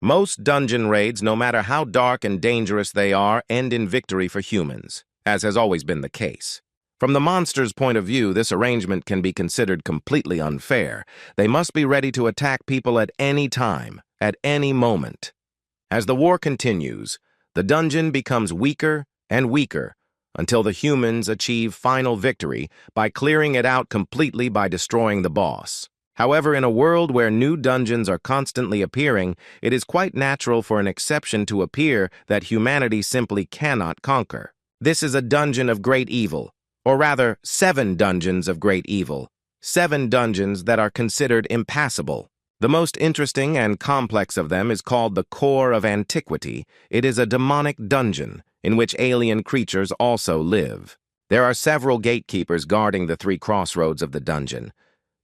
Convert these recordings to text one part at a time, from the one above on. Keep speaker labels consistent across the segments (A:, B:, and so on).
A: Most dungeon raids, no matter how dark and dangerous they are, end in victory for humans, as has always been the case. From the monster's point of view, this arrangement can be considered completely unfair. They must be ready to attack people at any time, at any moment. As the war continues, the dungeon becomes weaker and weaker until the humans achieve final victory by clearing it out completely by destroying the boss. However, in a world where new dungeons are constantly appearing, it is quite natural for an exception to appear that humanity simply cannot conquer. This is a dungeon of great evil, or rather, 7 dungeons of great evil, 7 dungeons that are considered impassable. The most interesting and complex of them is called the Core of Antiquity. It is a demonic dungeon in which alien creatures also live. There are several gatekeepers guarding the 3 crossroads of the dungeon.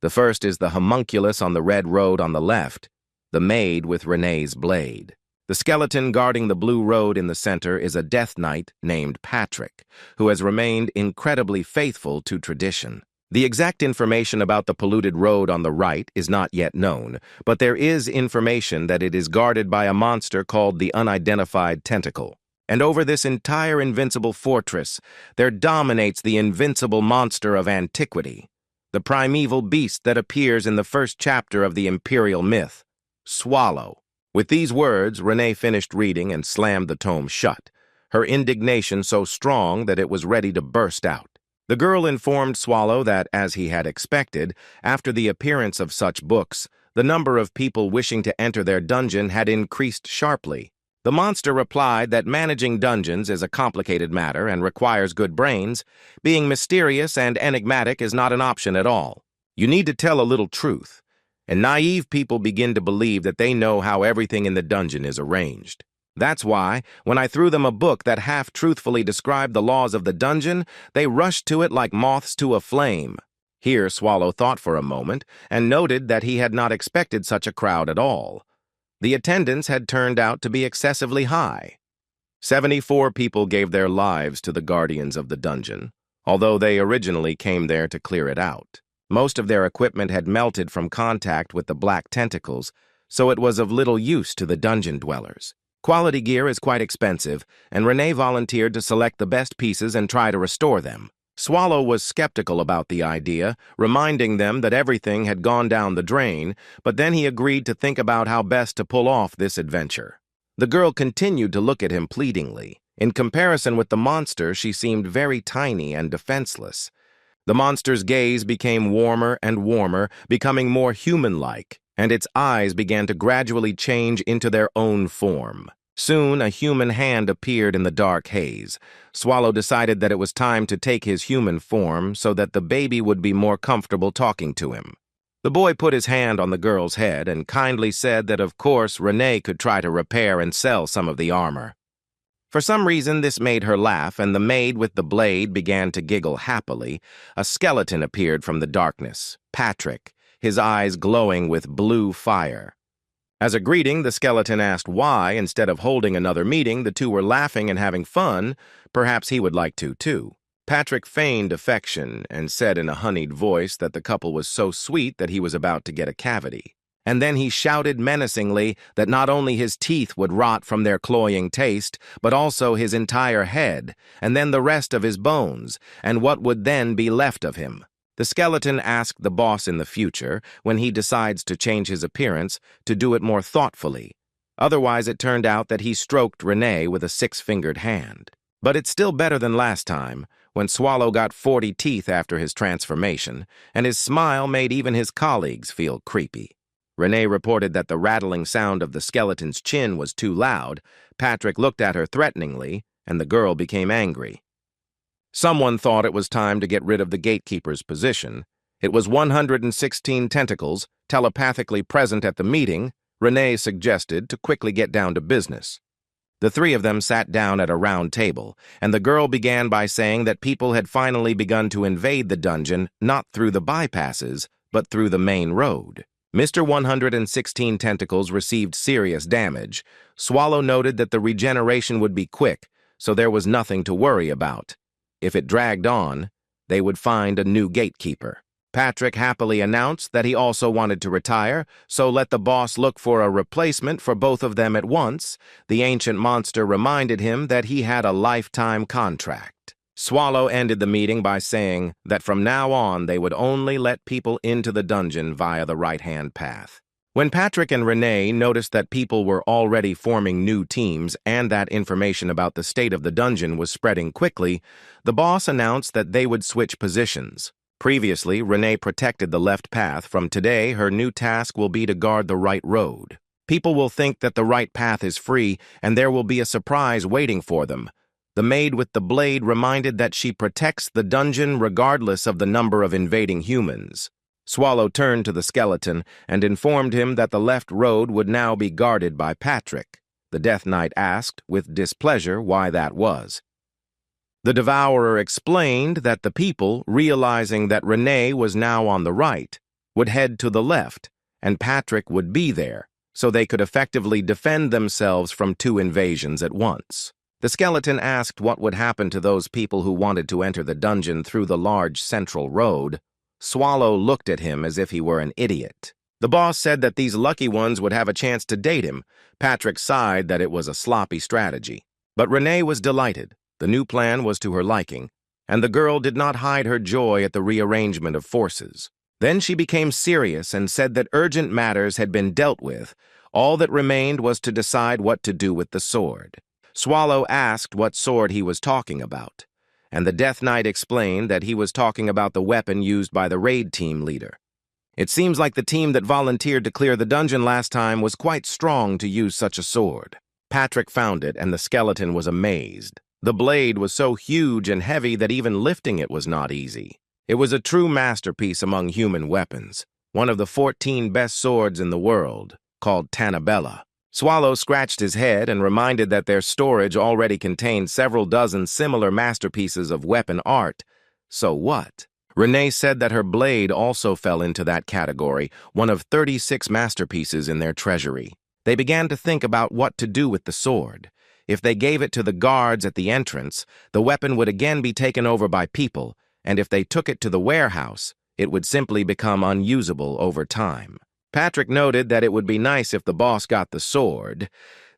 A: The first is the homunculus on the red road on the left, the maid with Renee's blade. The skeleton guarding the blue road in the center is a death knight named Patrick, who has remained incredibly faithful to tradition. The exact information about the polluted road on the right is not yet known, but there is information that it is guarded by a monster called the Unidentified Tentacle. And over this entire invincible fortress, there dominates the invincible monster of antiquity, the primeval beast that appears in the first chapter of the imperial myth, Swallow. With these words, Renee finished reading and slammed the tome shut, her indignation so strong that it was ready to burst out. The girl informed Swallow that, as he had expected, after the appearance of such books, the number of people wishing to enter their dungeon had increased sharply. The monster replied that managing dungeons is a complicated matter and requires good brains. Being mysterious and enigmatic is not an option at all. You need to tell a little truth, and naive people begin to believe that they know how everything in the dungeon is arranged. That's why, when I threw them a book that half-truthfully described the laws of the dungeon, they rushed to it like moths to a flame. Here Swallow thought for a moment and noted that he had not expected such a crowd at all. The attendance had turned out to be excessively high. 74 people gave their lives to the guardians of the dungeon, although they originally came there to clear it out. Most of their equipment had melted from contact with the black tentacles, so it was of little use to the dungeon dwellers. Quality gear is quite expensive, and Renee volunteered to select the best pieces and try to restore them. Swallow was skeptical about the idea, reminding them that everything had gone down the drain, but then he agreed to think about how best to pull off this adventure. The girl continued to look at him pleadingly. In comparison with the monster, she seemed very tiny and defenseless. The monster's gaze became warmer and warmer, becoming more human-like, and its eyes began to gradually change into their own form. Soon, a human hand appeared in the dark haze. Swallow decided that it was time to take his human form so that the baby would be more comfortable talking to him. The boy put his hand on the girl's head and kindly said that of course Renee could try to repair and sell some of the armor. For some reason, this made her laugh, and the maid with the blade began to giggle happily. A skeleton appeared from the darkness, Patrick, his eyes glowing with blue fire. As a greeting, the skeleton asked why, instead of holding another meeting, the two were laughing and having fun. Perhaps he would like to, too. Patrick feigned affection and said in a honeyed voice that the couple was so sweet that he was about to get a cavity. And then he shouted menacingly that not only his teeth would rot from their cloying taste, but also his entire head, and then the rest of his bones, and what would then be left of him. The skeleton asked the boss in the future, when he decides to change his appearance, to do it more thoughtfully. Otherwise, it turned out that he stroked Renee with a 6-fingered hand. But it's still better than last time, when Swallow got 40 teeth after his transformation, and his smile made even his colleagues feel creepy. Renee reported that the rattling sound of the skeleton's chin was too loud. Patrick looked at her threateningly, and the girl became angry. Someone thought it was time to get rid of the gatekeeper's position. It was 116 tentacles, telepathically present at the meeting. Renee suggested to quickly get down to business. The 3 of them sat down at a round table, and the girl began by saying that people had finally begun to invade the dungeon, not through the bypasses, but through the main road. Mr. 116 Tentacles received serious damage. Swallow noted that the regeneration would be quick, so there was nothing to worry about. If it dragged on, they would find a new gatekeeper. Patrick happily announced that he also wanted to retire, so let the boss look for a replacement for both of them at once. The ancient monster reminded him that he had a lifetime contract. Swallow ended the meeting by saying that from now on they would only let people into the dungeon via the right-hand path. When Patrick and Renee noticed that people were already forming new teams and that information about the state of the dungeon was spreading quickly, the boss announced that they would switch positions. Previously, Renee protected the left path. From today, her new task will be to guard the right road. People will think that the right path is free, and there will be a surprise waiting for them. The maid with the blade reminded that she protects the dungeon regardless of the number of invading humans. Swallow turned to the skeleton and informed him that the left road would now be guarded by Patrick. The Death Knight asked, with displeasure, why that was. The Devourer explained that the people, realizing that Renee was now on the right, would head to the left, and Patrick would be there, so they could effectively defend themselves from two invasions at once. The skeleton asked what would happen to those people who wanted to enter the dungeon through the large central road. Swallow looked at him as if he were an idiot. The boss said that these lucky ones would have a chance to date him. Patrick sighed that it was a sloppy strategy. But Renee was delighted. The new plan was to her liking, and the girl did not hide her joy at the rearrangement of forces. Then she became serious and said that urgent matters had been dealt with. All that remained was to decide what to do with the sword. Swallow asked what sword he was talking about, and the Death Knight explained that he was talking about the weapon used by the raid team leader. It seems like the team that volunteered to clear the dungeon last time was quite strong to use such a sword. Patrick found it, and the skeleton was amazed. The blade was so huge and heavy that even lifting it was not easy. It was a true masterpiece among human weapons, one of the 14 best swords in the world, called Tanabella. Swallow scratched his head and reminded that their storage already contained several dozen similar masterpieces of weapon art. So what? Renee said that her blade also fell into that category, one of 36 masterpieces in their treasury. They began to think about what to do with the sword. If they gave it to the guards at the entrance, the weapon would again be taken over by people, and if they took it to the warehouse, it would simply become unusable over time. Patrick noted that it would be nice if the boss got the sword.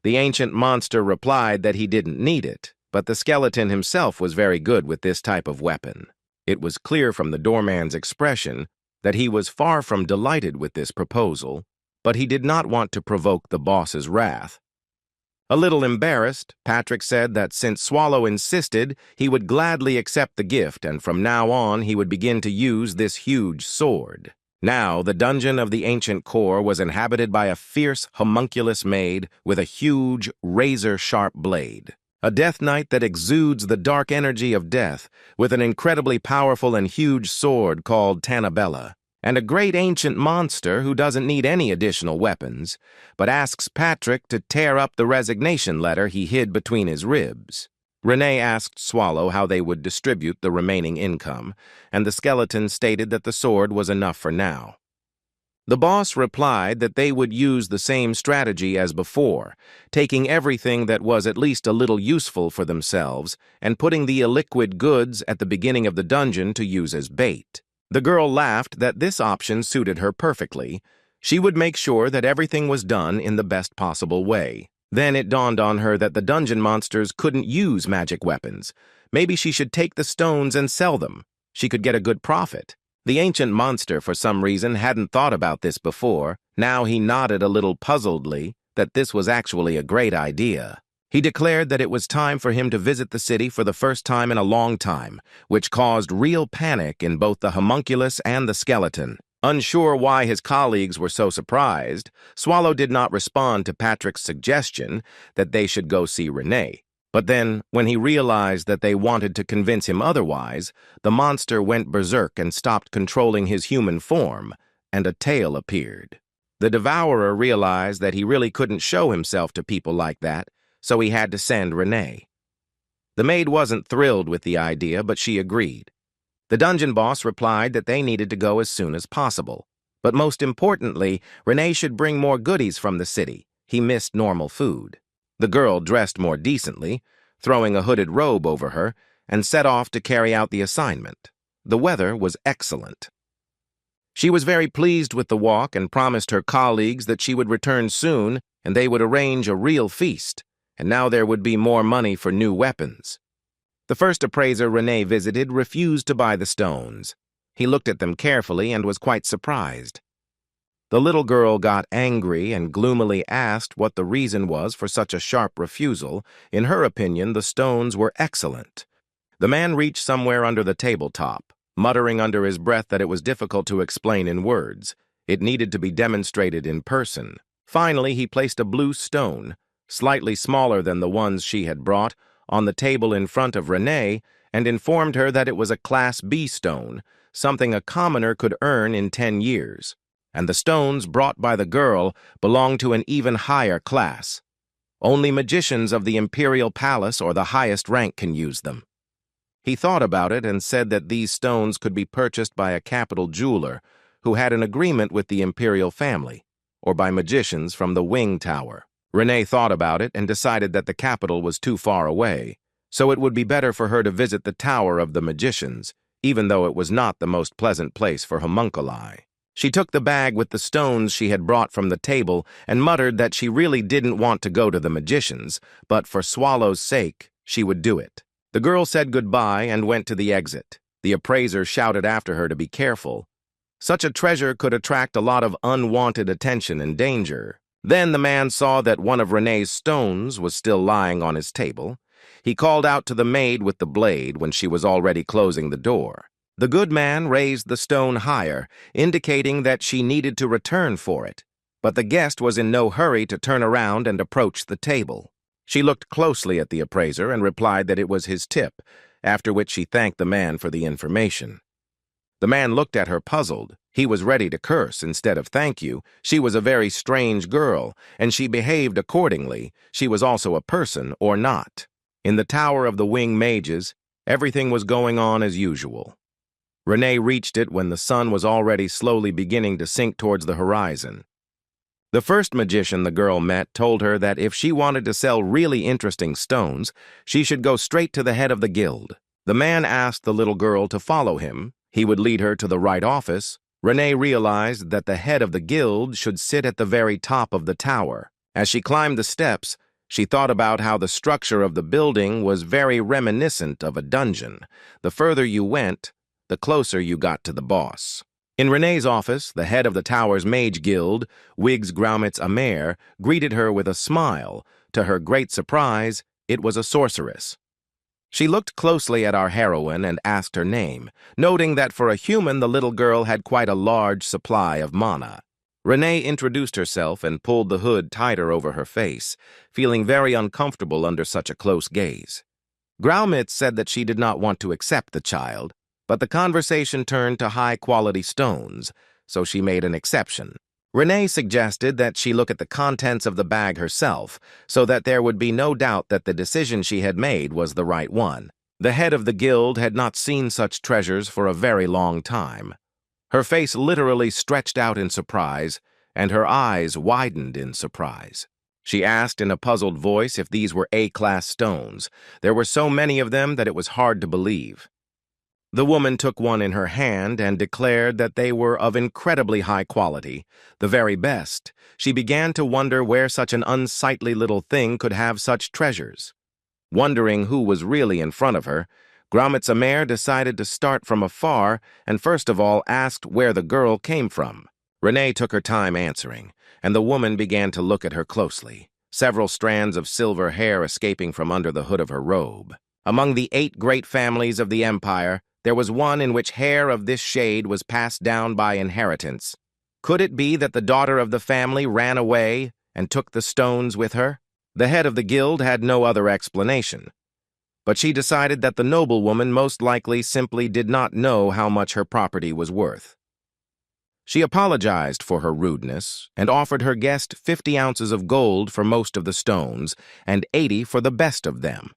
A: The ancient monster replied that he didn't need it, but the skeleton himself was very good with this type of weapon. It was clear from the doorman's expression that he was far from delighted with this proposal, but he did not want to provoke the boss's wrath. A little embarrassed, Patrick said that since Swallow insisted, he would gladly accept the gift, and from now on he would begin to use this huge sword. Now, the dungeon of the ancient core was inhabited by a fierce homunculus maid with a huge, razor-sharp blade. A Death Knight that exudes the dark energy of death, with an incredibly powerful and huge sword called Tanabella. And a great ancient monster who doesn't need any additional weapons, but asks Patrick to tear up the resignation letter he hid between his ribs. Renee asked Swallow how they would distribute the remaining income, and the skeleton stated that the sword was enough for now. The boss replied that they would use the same strategy as before, taking everything that was at least a little useful for themselves and putting the illiquid goods at the beginning of the dungeon to use as bait. The girl laughed that this option suited her perfectly. She would make sure that everything was done in the best possible way. Then it dawned on her that the dungeon monsters couldn't use magic weapons. Maybe she should take the stones and sell them. She could get a good profit. The ancient monster, for some reason, hadn't thought about this before. Now he nodded a little puzzledly that this was actually a great idea. He declared that it was time for him to visit the city for the first time in a long time, which caused real panic in both the homunculus and the skeleton. Unsure why his colleagues were so surprised, Swallow did not respond to Patrick's suggestion that they should go see Renee. But then, when he realized that they wanted to convince him otherwise, the monster went berserk and stopped controlling his human form, and a tail appeared. The Devourer realized that he really couldn't show himself to people like that, so he had to send Renee. The maid wasn't thrilled with the idea, but she agreed. The dungeon boss replied that they needed to go as soon as possible. But most importantly, Renee should bring more goodies from the city. He missed normal food. The girl dressed more decently, throwing a hooded robe over her, and set off to carry out the assignment. The weather was excellent. She was very pleased with the walk and promised her colleagues that she would return soon and they would arrange a real feast, and now there would be more money for new weapons. The first appraiser Renee visited refused to buy the stones. He looked at them carefully and was quite surprised. The little girl got angry and gloomily asked what the reason was for such a sharp refusal. In her opinion, the stones were excellent. The man reached somewhere under the tabletop, muttering under his breath that it was difficult to explain in words. It needed to be demonstrated in person. Finally, he placed a blue stone, slightly smaller than the ones she had brought, on the table in front of Renee and informed her that it was a Class B stone, something a commoner could earn in 10 years. And the stones brought by the girl belonged to an even higher class. Only magicians of the imperial palace or the highest rank can use them. He thought about it and said that these stones could be purchased by a capital jeweler who had an agreement with the imperial family, or by magicians from the Wing Tower. Renee thought about it and decided that the capital was too far away, so it would be better for her to visit the Tower of the Magicians, even though it was not the most pleasant place for homunculi. She took the bag with the stones she had brought from the table and muttered that she really didn't want to go to the magicians, but for Swallow's sake, she would do it. The girl said goodbye and went to the exit. The appraiser shouted after her to be careful. Such a treasure could attract a lot of unwanted attention and danger. Then the man saw that one of Renee's stones was still lying on his table. He called out to the maid with the blade when she was already closing the door. The good man raised the stone higher, indicating that she needed to return for it, but the guest was in no hurry to turn around and approach the table. She looked closely at the appraiser and replied that it was his tip, after which she thanked the man for the information. The man looked at her puzzled. He was ready to curse instead of thank you. She was a very strange girl, and she behaved accordingly. She was also a person or not. In the Tower of the Wing Mages, everything was going on as usual. Renee reached it when the sun was already slowly beginning to sink towards the horizon. The first magician the girl met told her that if she wanted to sell really interesting stones, she should go straight to the head of the guild. The man asked the little girl to follow him. He would lead her to the right office. Renee realized that the head of the guild should sit at the very top of the tower. As she climbed the steps, she thought about how the structure of the building was very reminiscent of a dungeon. The further you went, the closer you got to the boss. In Renee's office, the head of the tower's mage guild, Wiggs Graumitz Amer, greeted her with a smile. To her great surprise, it was a sorceress. She looked closely at our heroine and asked her name, noting that for a human the little girl had quite a large supply of mana. Renee introduced herself and pulled the hood tighter over her face, feeling very uncomfortable under such a close gaze. Graumitz said that she did not want to accept the child, but the conversation turned to high-quality stones, so she made an exception. Renee suggested that she look at the contents of the bag herself, so that there would be no doubt that the decision she had made was the right one. The head of the guild had not seen such treasures for a very long time. Her face literally stretched out in surprise, and her eyes widened in surprise. She asked in a puzzled voice if these were A-class stones. There were so many of them that it was hard to believe. The woman took one in her hand and declared that they were of incredibly high quality, the very best. She began to wonder where such an unsightly little thing could have such treasures. Wondering who was really in front of her, Graumitz Amer decided to start from afar and first of all asked where the girl came from. Renee took her time answering, and the woman began to look at her closely, several strands of silver hair escaping from under the hood of her robe. Among the 8 great families of the empire, there was one in which hair of this shade was passed down by inheritance. Could it be that the daughter of the family ran away and took the stones with her? The head of the guild had no other explanation, but she decided that the noblewoman most likely simply did not know how much her property was worth. She apologized for her rudeness and offered her guest 50 ounces of gold for most of the stones and 80 for the best of them.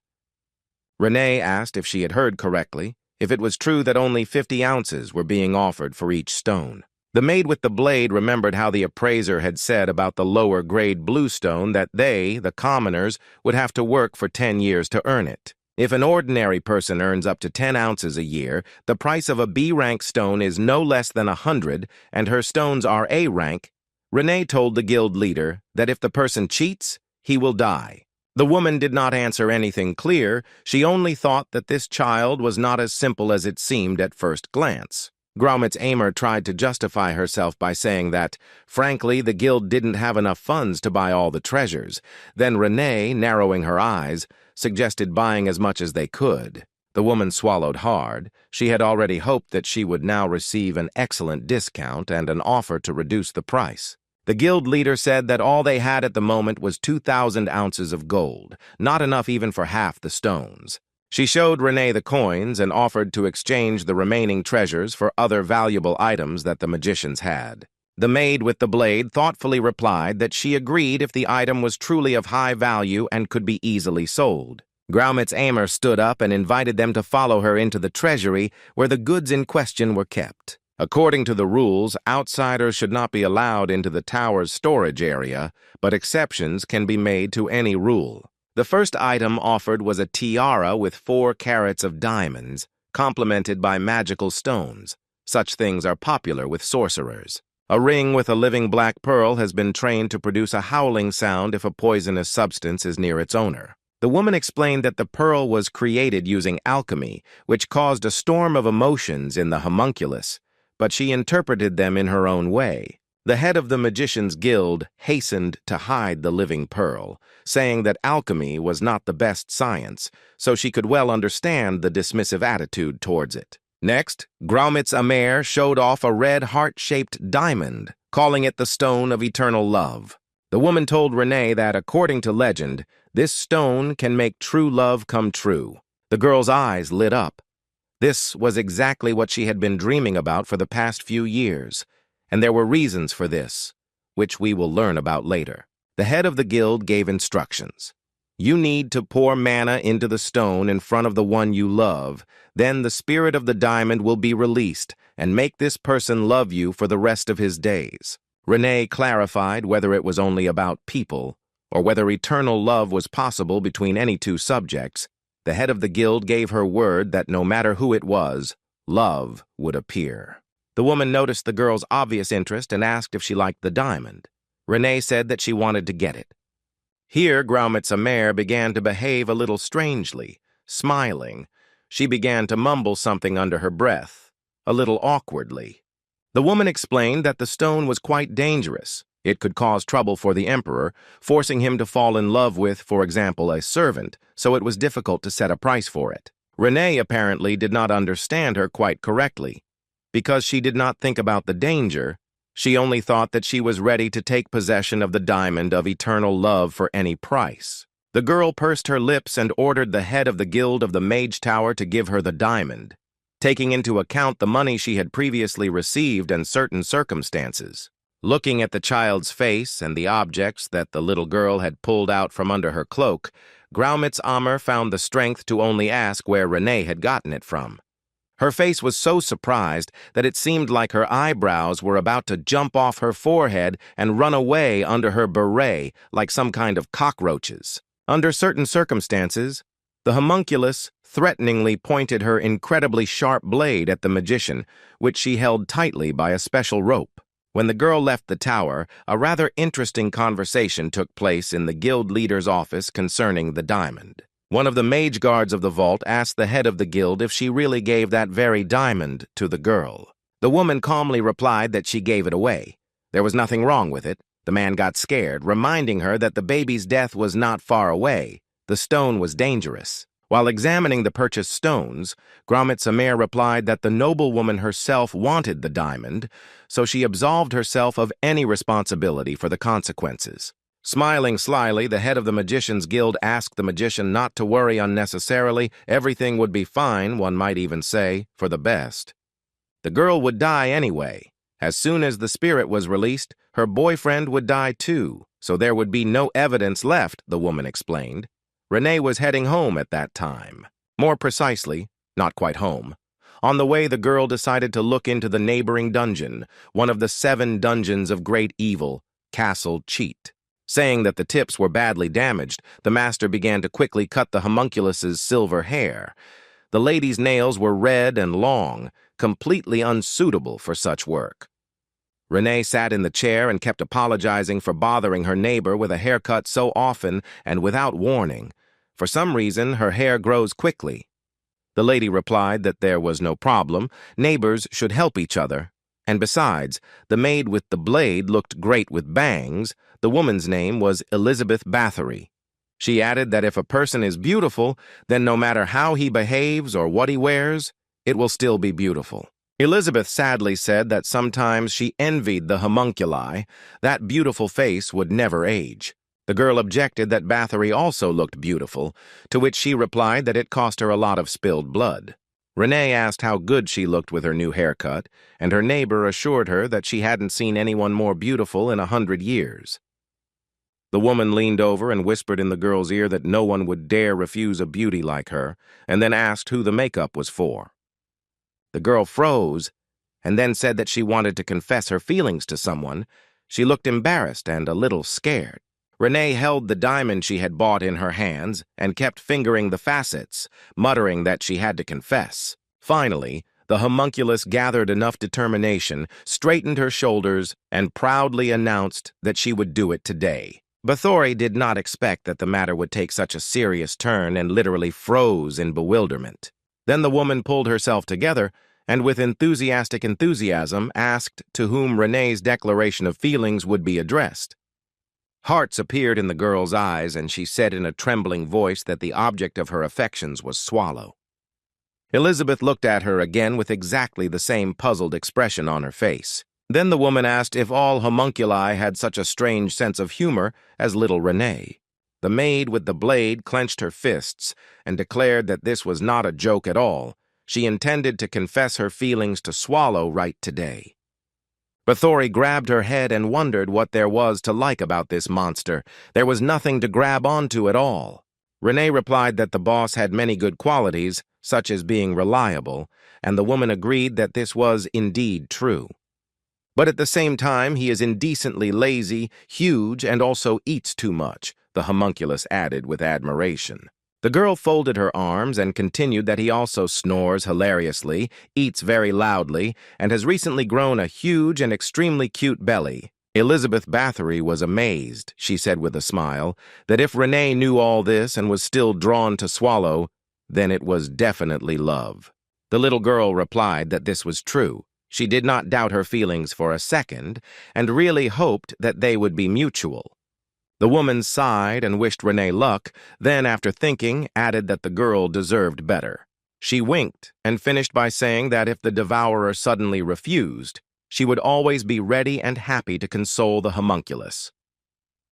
A: Renee asked if she had heard correctly, if it was true that only 50 ounces were being offered for each stone. The maid with the blade remembered how the appraiser had said about the lower-grade blue stone that they, the commoners, would have to work for 10 years to earn it. If an ordinary person earns up to 10 ounces a year, the price of a B-rank stone is no less than 100, and her stones are A-rank. Renee told the guild leader that if the person cheats, he will die. The woman did not answer anything clear. She only thought that this child was not as simple as it seemed at first glance. Gromit's aimer tried to justify herself by saying that, frankly, the guild didn't have enough funds to buy all the treasures. Then Renee, narrowing her eyes, suggested buying as much as they could. The woman swallowed hard. She had already hoped that she would now receive an excellent discount and an offer to reduce the price. The guild leader said that all they had at the moment was 2,000 ounces of gold, not enough even for half the stones. She showed Renee the coins and offered to exchange the remaining treasures for other valuable items that the magicians had. The maid with the blade thoughtfully replied that she agreed if the item was truly of high value and could be easily sold. Gromit's aimer stood up and invited them to follow her into the treasury where the goods in question were kept. According to the rules, outsiders should not be allowed into the tower's storage area, but exceptions can be made to any rule. The first item offered was a tiara with 4 carats of diamonds, complemented by magical stones. Such things are popular with sorcerers. A ring with a living black pearl has been trained to produce a howling sound if a poisonous substance is near its owner. The woman explained that the pearl was created using alchemy, which caused a storm of emotions in the homunculus, but she interpreted them in her own way. The head of the Magicians' Guild hastened to hide the living pearl, saying that alchemy was not the best science, so she could well understand the dismissive attitude towards it. Next, Gromit's Amer showed off a red heart-shaped diamond, calling it the Stone of Eternal Love. The woman told Renee that, according to legend, this stone can make true love come true. The girl's eyes lit up. This was exactly what she had been dreaming about for the past few years, and there were reasons for this, which we will learn about later. The head of the guild gave instructions. You need to pour mana into the stone in front of the one you love. Then the spirit of the diamond will be released and make this person love you for the rest of his days. Renee clarified whether it was only about people or whether eternal love was possible between any two subjects. The head of the guild gave her word that no matter who it was, love would appear. The woman noticed the girl's obvious interest and asked if she liked the diamond. Renee said that she wanted to get it. Here, Gromit's Amer began to behave a little strangely, smiling. She began to mumble something under her breath, a little awkwardly. The woman explained that the stone was quite dangerous. It could cause trouble for the emperor, forcing him to fall in love with, for example, a servant, so it was difficult to set a price for it. Renee apparently did not understand her quite correctly. Because she did not think about the danger, she only thought that she was ready to take possession of the diamond of eternal love for any price. The girl pursed her lips and ordered the head of the guild of the Mage Tower to give her the diamond, taking into account the money she had previously received and certain circumstances. Looking at the child's face and the objects that the little girl had pulled out from under her cloak, Gromit's Amer found the strength to only ask where Renee had gotten it from. Her face was so surprised that it seemed like her eyebrows were about to jump off her forehead and run away under her beret like some kind of cockroaches. Under certain circumstances, the homunculus threateningly pointed her incredibly sharp blade at the magician, which she held tightly by a special rope. When the girl left the tower, a rather interesting conversation took place in the guild leader's office concerning the diamond. One of the mage guards of the vault asked the head of the guild if she really gave that very diamond to the girl. The woman calmly replied that she gave it away. There was nothing wrong with it. The man got scared, reminding her that the baby's death was not far away. The stone was dangerous. While examining the purchased stones, Gromit's Amer replied that the noblewoman herself wanted the diamond, so she absolved herself of any responsibility for the consequences. Smiling slyly, the head of the Magicians' Guild asked the magician not to worry unnecessarily. Everything would be fine, one might even say, for the best. The girl would die anyway. As soon as the spirit was released, her boyfriend would die too, so there would be no evidence left, the woman explained. Renee was heading home at that time. More precisely, not quite home. On the way, the girl decided to look into the neighboring dungeon, one of the 7 dungeons of great evil, Castle Cheat. Saying that the tips were badly damaged, the master began to quickly cut the homunculus's silver hair. The lady's nails were red and long, completely unsuitable for such work. Renee sat in the chair and kept apologizing for bothering her neighbor with a haircut so often and without warning. For some reason, her hair grows quickly. The lady replied that there was no problem, neighbors should help each other. And besides, the maid with the blade looked great with bangs. The woman's name was Elizabeth Bathory. She added that if a person is beautiful, then no matter how he behaves or what he wears, it will still be beautiful. Elizabeth sadly said that sometimes she envied the homunculi. That beautiful face would never age. The girl objected that Bathory also looked beautiful, to which she replied that it cost her a lot of spilled blood. Renee asked how good she looked with her new haircut, and her neighbor assured her that she hadn't seen anyone more beautiful in 100 years. The woman leaned over and whispered in the girl's ear that no one would dare refuse a beauty like her, and then asked who the makeup was for. The girl froze, and then said that she wanted to confess her feelings to someone. She looked embarrassed and a little scared. Renee held the diamond she had bought in her hands and kept fingering the facets, muttering that she had to confess. Finally, the homunculus gathered enough determination, straightened her shoulders, and proudly announced that she would do it today. Bathory did not expect that the matter would take such a serious turn and literally froze in bewilderment. Then the woman pulled herself together and with enthusiastic enthusiasm asked to whom Renee's declaration of feelings would be addressed. Hearts appeared in the girl's eyes, and she said in a trembling voice that the object of her affections was Swallow. Elizabeth looked at her again with exactly the same puzzled expression on her face. Then the woman asked if all homunculi had such a strange sense of humor as little Renee. The maid with the blade clenched her fists and declared that this was not a joke at all. She intended to confess her feelings to Swallow right today. Bathory grabbed her head and wondered what there was to like about this monster. There was nothing to grab onto at all. Renee replied that the boss had many good qualities, such as being reliable, and the woman agreed that this was indeed true. But at the same time, he is indecently lazy, huge, and also eats too much, the homunculus added with admiration. The girl folded her arms and continued that he also snores hilariously, eats very loudly, and has recently grown a huge and extremely cute belly. Elizabeth Bathory was amazed, she said with a smile, that if Renee knew all this and was still drawn to Swallow, then it was definitely love. The little girl replied that this was true. She did not doubt her feelings for a second, and really hoped that they would be mutual. The woman sighed and wished Renee luck, then, after thinking, added that the girl deserved better. She winked and finished by saying that if the devourer suddenly refused, she would always be ready and happy to console the homunculus.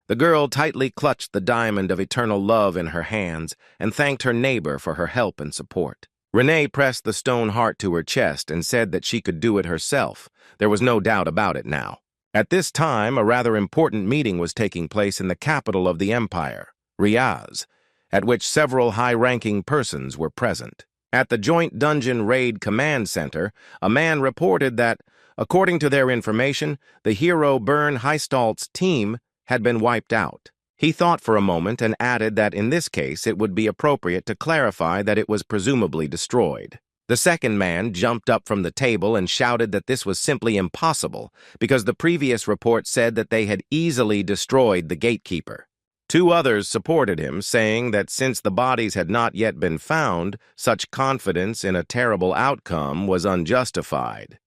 A: The girl tightly clutched the diamond of eternal love in her hands and thanked her neighbor for her help and support. Renee pressed the stone heart to her chest and said that she could do it herself. There was no doubt about it now. At this time, a rather important meeting was taking place in the capital of the empire, Riyadh, at which several high-ranking persons were present. At the Joint Dungeon Raid Command Center, a man reported that, according to their information, the hero Bern Heistalt's team had been wiped out. He thought for a moment and added that in this case it would be appropriate to clarify that it was presumably destroyed. The second man jumped up from the table and shouted that this was simply impossible because the previous report said that they had easily destroyed the gatekeeper. Two others supported him, saying that since the bodies had not yet been found, such confidence in a terrible outcome was unjustified.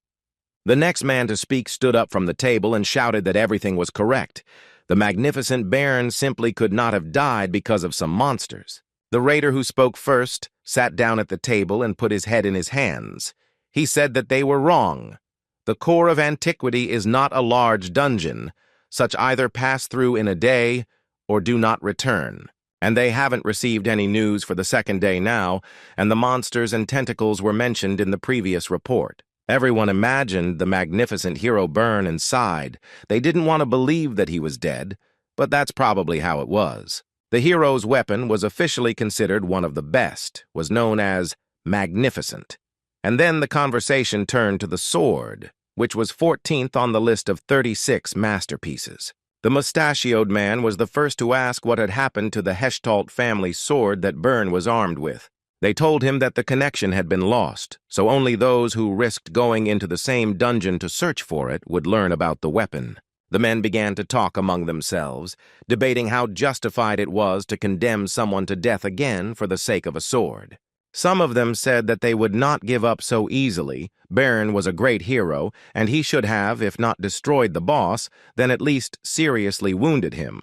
A: The next man to speak stood up from the table and shouted that everything was correct. The magnificent Baron simply could not have died because of some monsters. The raider who spoke first sat down at the table and put his head in his hands. He said that they were wrong. The core of antiquity is not a large dungeon. Such either pass through in a day or do not return. And they haven't received any news for the second day now, and the monsters and tentacles were mentioned in the previous report. Everyone imagined the magnificent hero Bern and sighed. They didn't want to believe that he was dead, but that's probably how it was. The hero's weapon was officially considered one of the best, was known as magnificent. And then the conversation turned to the sword, which was 14th on the list of 36 masterpieces. The mustachioed man was the first to ask what had happened to the Heshtalt family sword that Byrne was armed with. They told him that the connection had been lost, so only those who risked going into the same dungeon to search for it would learn about the weapon. The men began to talk among themselves, debating how justified it was to condemn someone to death again for the sake of a sword. Some of them said that they would not give up so easily. Byrne was a great hero, and he should have, if not destroyed the boss, then at least seriously wounded him.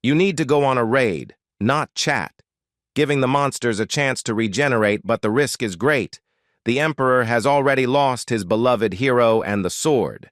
A: You need to go on a raid, not chat, giving the monsters a chance to regenerate, but the risk is great. The Emperor has already lost his beloved hero and the sword,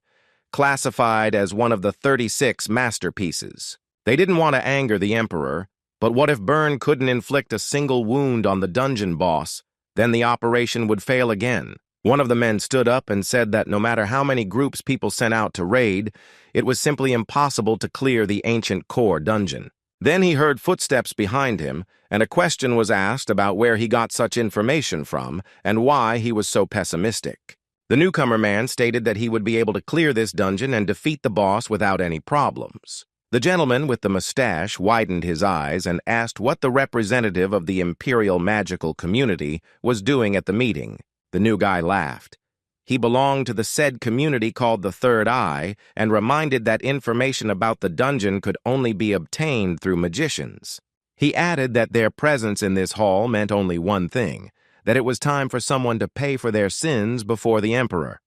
A: classified as one of the 36 masterpieces. They didn't want to anger the Emperor, but what if Byrne couldn't inflict a single wound on the dungeon boss? Then the operation would fail again. One of the men stood up and said that no matter how many groups people sent out to raid, it was simply impossible to clear the ancient core dungeon. Then he heard footsteps behind him, and a question was asked about where he got such information from and why he was so pessimistic. The newcomer man stated that he would be able to clear this dungeon and defeat the boss without any problems. The gentleman with the mustache widened his eyes and asked what the representative of the Imperial magical community was doing at the meeting. The new guy laughed. He belonged to the said community called the Third Eye and reminded that information about the dungeon could only be obtained through magicians. He added that their presence in this hall meant only one thing, that it was time for someone to pay for their sins before the Emperor.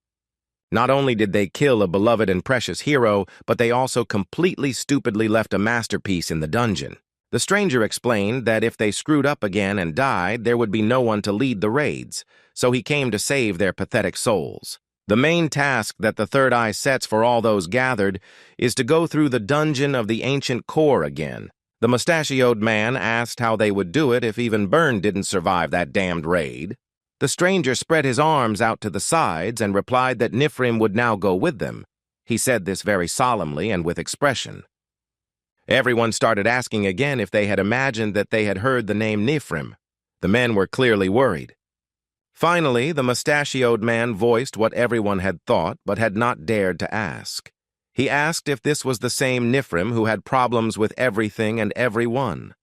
A: Not only did they kill a beloved and precious hero, but they also completely stupidly left a masterpiece in the dungeon. The stranger explained that if they screwed up again and died, there would be no one to lead the raids, so he came to save their pathetic souls. The main task that the Third Eye sets for all those gathered is to go through the dungeon of the ancient core again. The mustachioed man asked how they would do it if even Byrne didn't survive that damned raid. The stranger spread his arms out to the sides and replied that Nifrim would now go with them. He said this very solemnly and with expression. Everyone started asking again if they had imagined that they had heard the name Nifrim. The men were clearly worried. Finally, the mustachioed man voiced what everyone had thought but had not dared to ask. He asked if this was the same Nifrim who had problems with everything and everyone.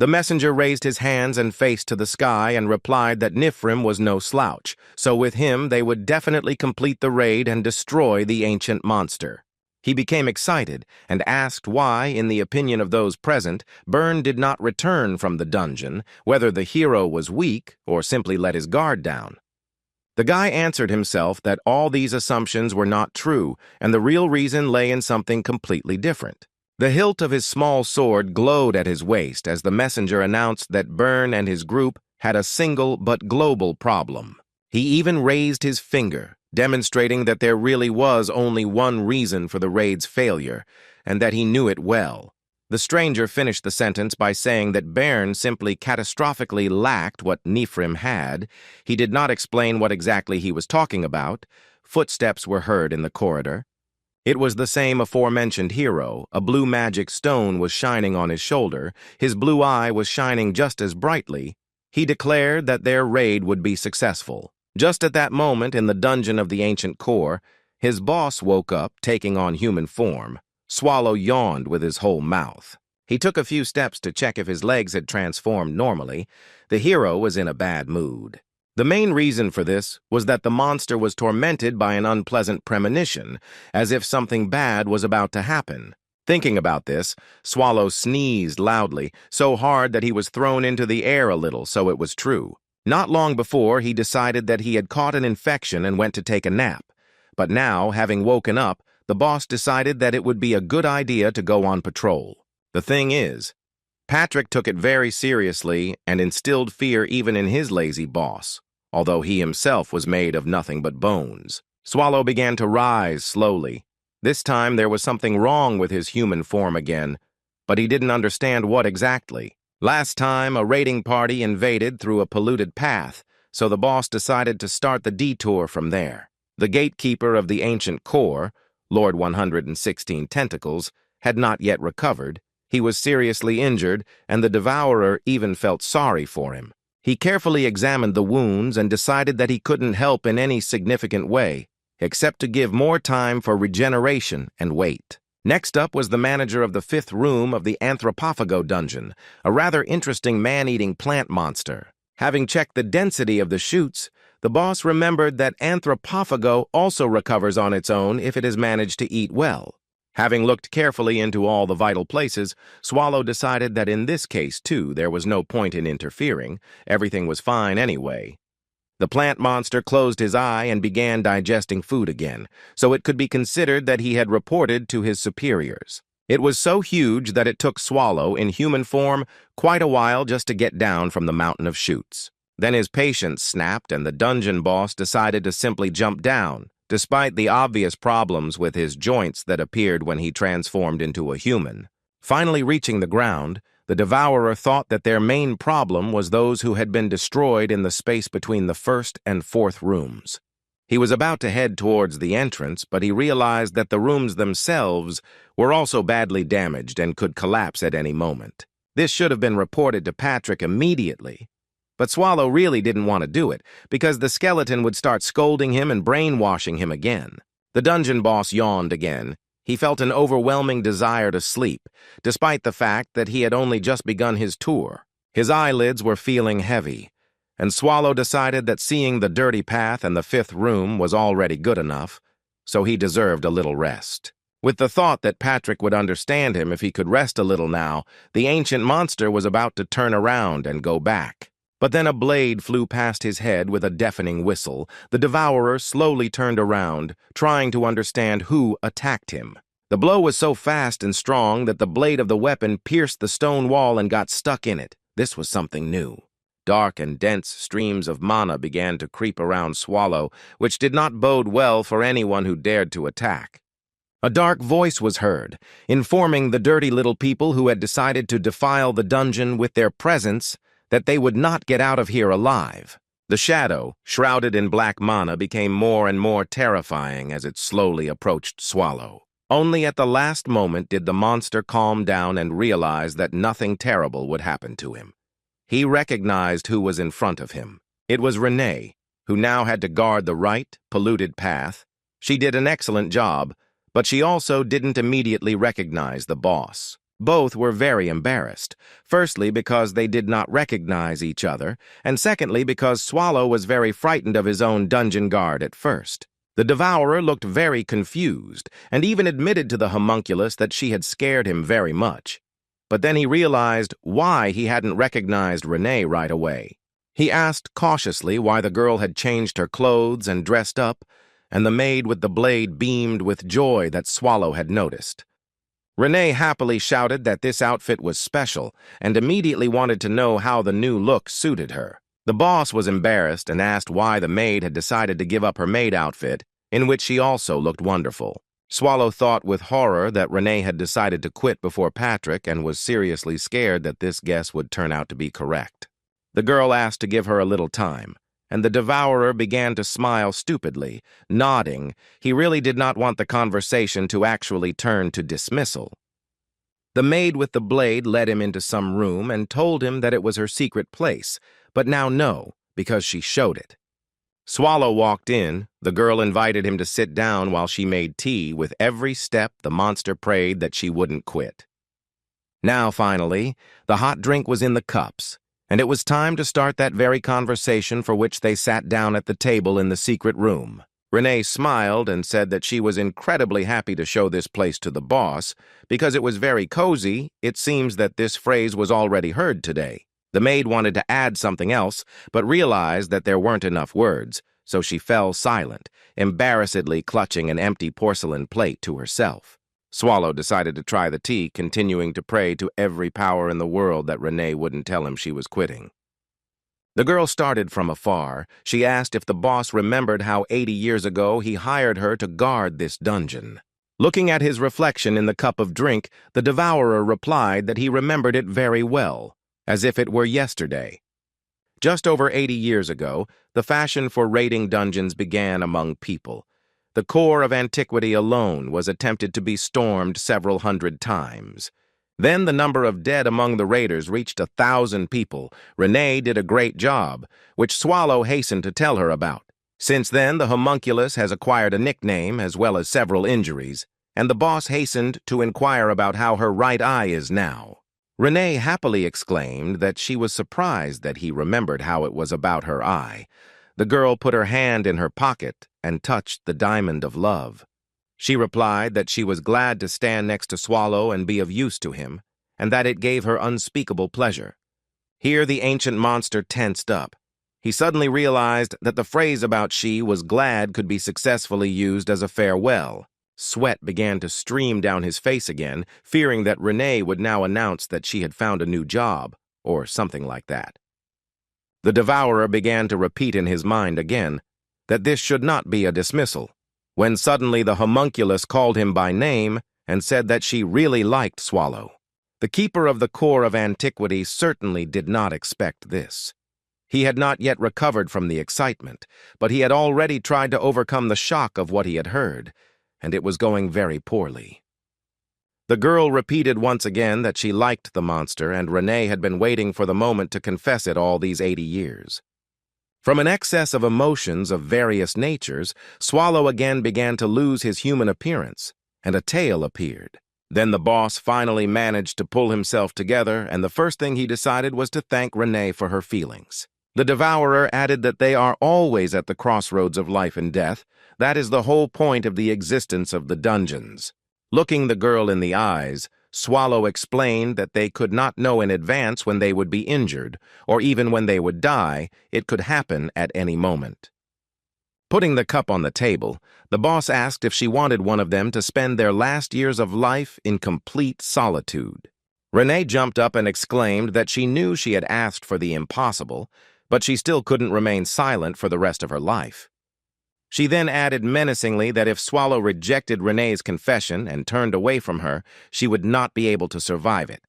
A: The messenger raised his hands and face to the sky and replied that Nifrim was no slouch, so with him they would definitely complete the raid and destroy the ancient monster. He became excited and asked why, in the opinion of those present, Byrne did not return from the dungeon, whether the hero was weak or simply let his guard down. The guy answered himself that all these assumptions were not true, and the real reason lay in something completely different. The hilt of his small sword glowed at his waist as the messenger announced that Byrne and his group had a single but global problem. He even raised his finger, demonstrating that there really was only one reason for the raid's failure, and that he knew it well. The stranger finished the sentence by saying that Byrne simply catastrophically lacked what Nifrim had. He did not explain what exactly he was talking about. Footsteps were heard in the corridor. It was the same aforementioned hero. A blue magic stone was shining on his shoulder. His blue eye was shining just as brightly. He declared that their raid would be successful. Just at that moment, in the dungeon of the ancient core, his boss woke up, taking on human form. Swallow yawned with his whole mouth. He took a few steps to check if his legs had transformed normally. The hero was in a bad mood. The main reason for this was that the monster was tormented by an unpleasant premonition, as if something bad was about to happen. Thinking about this, Swallow sneezed loudly, so hard that he was thrown into the air a little, so it was true. Not long before, he decided that he had caught an infection and went to take a nap. But now, having woken up, the boss decided that it would be a good idea to go on patrol. The thing is, Patrick took it very seriously and instilled fear even in his lazy boss, although he himself was made of nothing but bones. Swallow began to rise slowly. This time there was something wrong with his human form again, but he didn't understand what exactly. Last time, a raiding party invaded through a polluted path, so the boss decided to start the detour from there. The gatekeeper of the ancient core, Lord 116 Tentacles, had not yet recovered. He was seriously injured, and the devourer even felt sorry for him. He carefully examined the wounds and decided that he couldn't help in any significant way, except to give more time for regeneration and wait. Next up was the manager of the 5th room of the Anthropophago dungeon, a rather interesting man-eating plant monster. Having checked the density of the chutes, the boss remembered that Anthropophago also recovers on its own if it has managed to eat well. Having looked carefully into all the vital places, Swallow decided that in this case, too, there was no point in interfering. Everything was fine anyway. The plant monster closed his eye and began digesting food again, so it could be considered that he had reported to his superiors. It was so huge that it took Swallow, in human form, quite a while just to get down from the mountain of chutes. Then his patience snapped and the dungeon boss decided to simply jump down, despite the obvious problems with his joints that appeared when he transformed into a human. Finally reaching the ground, the Devourer thought that their main problem was those who had been destroyed in the space between the 1st and 4th rooms. He was about to head towards the entrance, but he realized that the rooms themselves were also badly damaged and could collapse at any moment. This should have been reported to Patrick immediately. But Swallow really didn't want to do it, because the skeleton would start scolding him and brainwashing him again. The dungeon boss yawned again. He felt an overwhelming desire to sleep, despite the fact that he had only just begun his tour. His eyelids were feeling heavy, and Swallow decided that seeing the dirty path and the 5th room was already good enough, so he deserved a little rest. With the thought that Patrick would understand him if he could rest a little now, the ancient monster was about to turn around and go back. But then a blade flew past his head with a deafening whistle. The Devourer slowly turned around, trying to understand who attacked him. The blow was so fast and strong that the blade of the weapon pierced the stone wall and got stuck in it. This was something new. Dark and dense streams of mana began to creep around Swallow, which did not bode well for anyone who dared to attack. A dark voice was heard, informing the dirty little people who had decided to defile the dungeon with their presence that they would not get out of here alive. The shadow, shrouded in black mana, became more and more terrifying as it slowly approached Swallow. Only at the last moment did the monster calm down and realize that nothing terrible would happen to him. He recognized who was in front of him. It was Renee, who now had to guard the right, polluted path. She did an excellent job, but she also didn't immediately recognize the boss. Both were very embarrassed, firstly because they did not recognize each other, and secondly because Swallow was very frightened of his own dungeon guard at first. The Devourer looked very confused, and even admitted to the homunculus that she had scared him very much. But then he realized why he hadn't recognized Renee right away. He asked cautiously why the girl had changed her clothes and dressed up, and the maid with the blade beamed with joy that Swallow had noticed. Renee happily shouted that this outfit was special and immediately wanted to know how the new look suited her. The boss was embarrassed and asked why the maid had decided to give up her maid outfit, in which she also looked wonderful. Swallow thought with horror that Renee had decided to quit before Patrick and was seriously scared that this guess would turn out to be correct. The girl asked to give her a little time, and the Devourer began to smile stupidly, nodding. He really did not want the conversation to actually turn to dismissal. The maid with the blade led him into some room and told him that it was her secret place, but now no, because she showed it. Swallow walked in. The girl invited him to sit down while she made tea. With every step, the monster prayed that she wouldn't quit. Now, finally, the hot drink was in the cups, and it was time to start that very conversation for which they sat down at the table in the secret room. Renee smiled and said that she was incredibly happy to show this place to the boss, because it was very cozy. It seems that this phrase was already heard today. The maid wanted to add something else, but realized that there weren't enough words, so she fell silent, embarrassedly clutching an empty porcelain plate to herself. Swallow decided to try the tea, continuing to pray to every power in the world that Renee wouldn't tell him she was quitting. The girl started from afar. She asked if the boss remembered how 80 years ago he hired her to guard this dungeon. Looking at his reflection in the cup of drink, the Devourer replied that he remembered it very well, as if it were yesterday. Just over 80 years ago, the fashion for raiding dungeons began among people. The core of antiquity alone was attempted to be stormed several hundred times. Then the number of dead among the raiders reached 1,000 people. Renee did a great job, which Swallow hastened to tell her about. Since then, the homunculus has acquired a nickname as well as several injuries. and the boss hastened to inquire about how her right eye is now. Renee happily exclaimed that she was surprised that he remembered how it was about her eye. The girl put her hand in her pocket and touched the diamond of love. She replied that she was glad to stand next to Swallow and be of use to him, and that it gave her unspeakable pleasure. Here the ancient monster tensed up. He suddenly realized that the phrase about she was glad could be successfully used as a farewell. Sweat began to stream down his face again, fearing that Renee would now announce that she had found a new job, or something like that. The devourer began to repeat in his mind again that this should not be a dismissal, when suddenly the homunculus called him by name and said that she really liked Swallow. The keeper of the core of antiquity certainly did not expect this. He had not yet recovered from the excitement, but he had already tried to overcome the shock of what he had heard, and it was going very poorly. The girl repeated once again that she liked the monster, and Renee had been waiting for the moment to confess it all these 80 years. From an excess of emotions of various natures, Swallow again began to lose his human appearance, and a tail appeared. Then the boss finally managed to pull himself together, and the first thing he decided was to thank Renee for her feelings. The devourer added that they are always at the crossroads of life and death. That is the whole point of the existence of the dungeons. Looking the girl in the eyes, Swallow explained that they could not know in advance when they would be injured, or even when they would die. It could happen at any moment. Putting the cup on the table, the boss asked if she wanted one of them to spend their last years of life in complete solitude. Renee jumped up and exclaimed that she knew she had asked for the impossible, but she still couldn't remain silent for the rest of her life. She then added menacingly that if Swallow rejected Renee's confession and turned away from her, she would not be able to survive it.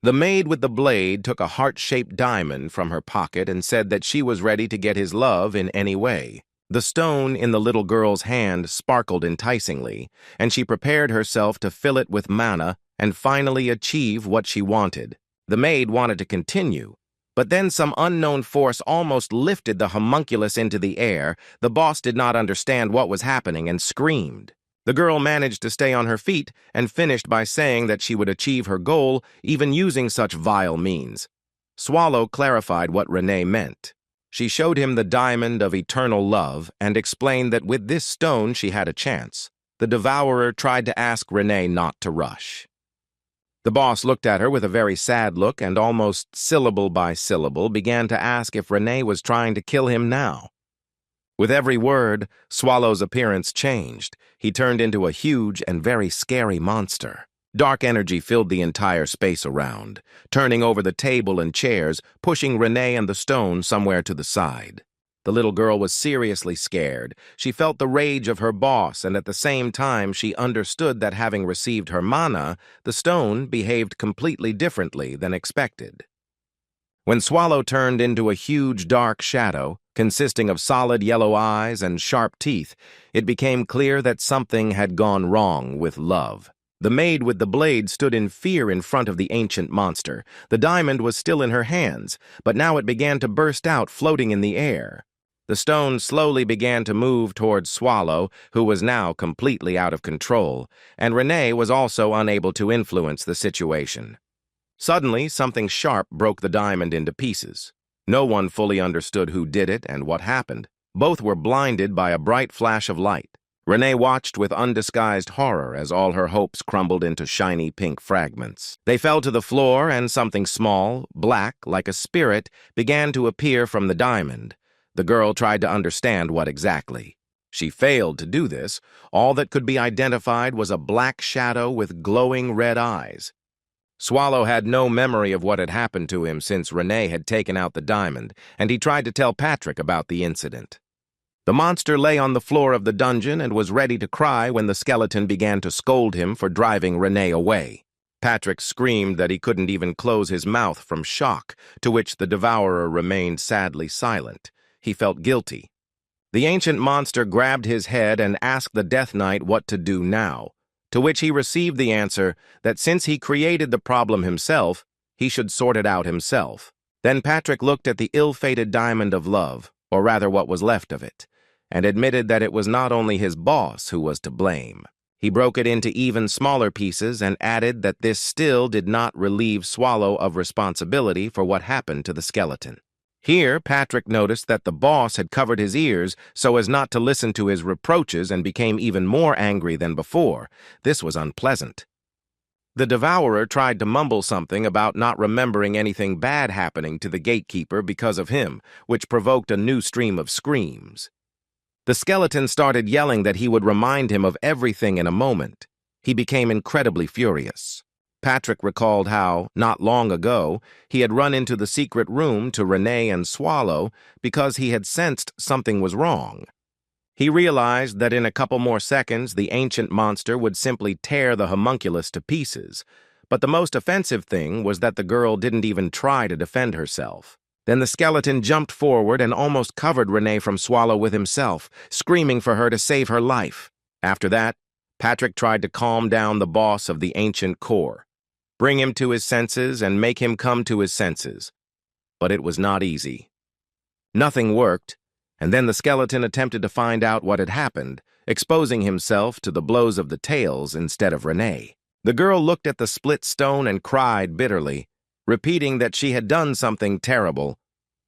A: The maid with the blade took a heart-shaped diamond from her pocket and said that she was ready to get his love in any way. The stone in the little girl's hand sparkled enticingly, and she prepared herself to fill it with mana and finally achieve what she wanted. The maid wanted to continue, but then some unknown force almost lifted the homunculus into the air. The boss did not understand what was happening and screamed. The girl managed to stay on her feet and finished by saying that she would achieve her goal even using such vile means. Swallow clarified what Renee meant. She showed him the diamond of eternal love and explained that with this stone she had a chance. The devourer tried to ask Renee not to rush. The boss looked at her with a very sad look and almost syllable by syllable began to ask if Renee was trying to kill him now. With every word, Swallow's appearance changed. He turned into a huge and very scary monster. Dark energy filled the entire space around, turning over the table and chairs, pushing Renee and the stone somewhere to the side. The little girl was seriously scared. She felt the rage of her boss, and at the same time she understood that having received her mana, the stone behaved completely differently than expected. When Swallow turned into a huge dark shadow, consisting of solid yellow eyes and sharp teeth, it became clear that something had gone wrong with love. The maid with the blade stood in fear in front of the ancient monster. The diamond was still in her hands, but now it began to burst out, floating in the air. The stone slowly began to move towards Swallow, who was now completely out of control, and Renee was also unable to influence the situation. Suddenly, something sharp broke the diamond into pieces. No one fully understood who did it and what happened. Both were blinded by a bright flash of light. Renee watched with undisguised horror as all her hopes crumbled into shiny pink fragments. They fell to the floor, and something small, black, like a spirit, began to appear from the diamond. The girl tried to understand what exactly. She failed to do this. All that could be identified was a black shadow with glowing red eyes. Swallow had no memory of what had happened to him since Renee had taken out the diamond, and he tried to tell Patrick about the incident. The monster lay on the floor of the dungeon and was ready to cry when the skeleton began to scold him for driving Renee away. Patrick screamed that he couldn't even close his mouth from shock, to which the devourer remained sadly silent. He felt guilty. The ancient monster grabbed his head and asked the Death Knight what to do now, to which he received the answer that since he created the problem himself, he should sort it out himself. Then Patrick looked at the ill-fated diamond of love, or rather what was left of it, and admitted that it was not only his boss who was to blame. He broke it into even smaller pieces and added that this still did not relieve Swallow of responsibility for what happened to the skeleton. Here, Patrick noticed that the boss had covered his ears so as not to listen to his reproaches and became even more angry than before. This was unpleasant. The devourer tried to mumble something about not remembering anything bad happening to the gatekeeper because of him, which provoked a new stream of screams. The skeleton started yelling that he would remind him of everything in a moment. He became incredibly furious. Patrick recalled how, not long ago, he had run into the secret room to Renee and Swallow because he had sensed something was wrong. He realized that in a couple more seconds the ancient monster would simply tear the homunculus to pieces, but the most offensive thing was that the girl didn't even try to defend herself. Then the skeleton jumped forward and almost covered Renee from Swallow with himself, screaming for her to save her life. After that, Patrick tried to calm down the boss of the ancient core, bring him to his senses and make him come to his senses. But it was not easy. Nothing worked, and then the skeleton attempted to find out what had happened, exposing himself to the blows of the tails instead of Renee. The girl looked at the split stone and cried bitterly, repeating that she had done something terrible,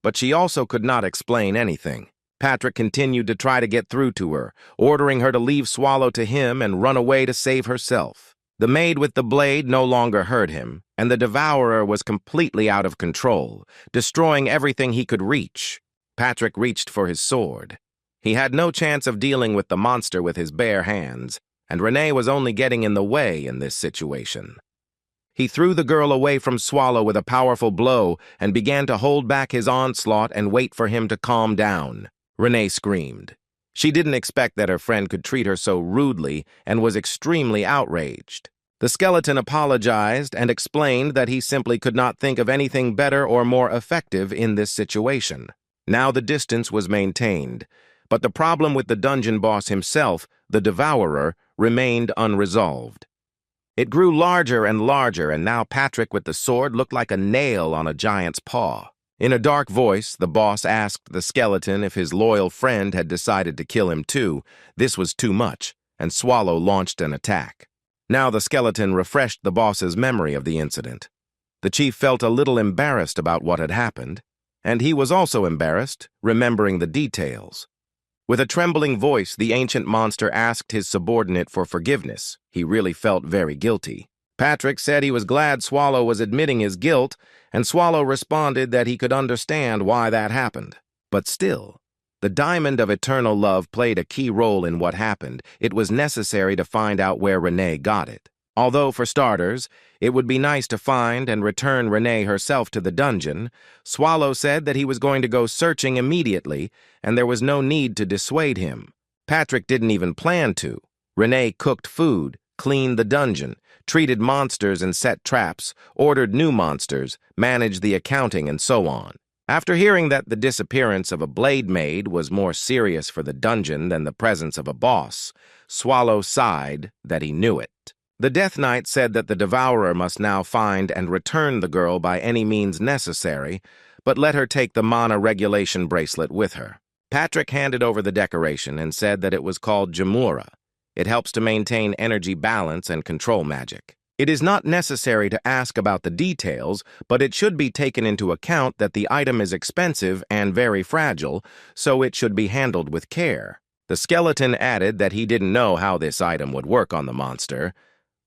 A: but she also could not explain anything. Patrick continued to try to get through to her, ordering her to leave Swallow to him and run away to save herself. The maid with the blade no longer heard him, and the devourer was completely out of control, destroying everything he could reach. Patrick reached for his sword. He had no chance of dealing with the monster with his bare hands, and Renee was only getting in the way in this situation. He threw the girl away from Swallow with a powerful blow and began to hold back his onslaught and wait for him to calm down. Renee screamed. She didn't expect that her friend could treat her so rudely and was extremely outraged. The skeleton apologized and explained that he simply could not think of anything better or more effective in this situation. Now the distance was maintained, but the problem with the dungeon boss himself, the devourer, remained unresolved. It grew larger and larger, and now Patrick with the sword looked like a nail on a giant's paw. In a dark voice, the boss asked the skeleton if his loyal friend had decided to kill him too. This was too much, and Swallow launched an attack. Now the skeleton refreshed the boss's memory of the incident. The chief felt a little embarrassed about what had happened, and he was also embarrassed, remembering the details. With a trembling voice, the ancient monster asked his subordinate for forgiveness. He really felt very guilty. Patrick said he was glad Swallow was admitting his guilt, and Swallow responded that he could understand why that happened. But still, the diamond of eternal love played a key role in what happened. It was necessary to find out where Renee got it. Although, for starters, it would be nice to find and return Renee herself to the dungeon, Swallow said that he was going to go searching immediately, and there was no need to dissuade him. Patrick didn't even plan to. Renee cooked food, cleaned the dungeon, treated monsters and set traps, ordered new monsters, managed the accounting, and so on. After hearing that the disappearance of a blade maid was more serious for the dungeon than the presence of a boss, Swallow sighed that he knew it. The Death Knight said that the devourer must now find and return the girl by any means necessary, but let her take the mana regulation bracelet with her. Patrick handed over the decoration and said that it was called Jamura. It helps to maintain energy balance and control magic. It is not necessary to ask about the details, but it should be taken into account that the item is expensive and very fragile, so it should be handled with care. The skeleton added that he didn't know how this item would work on the monster,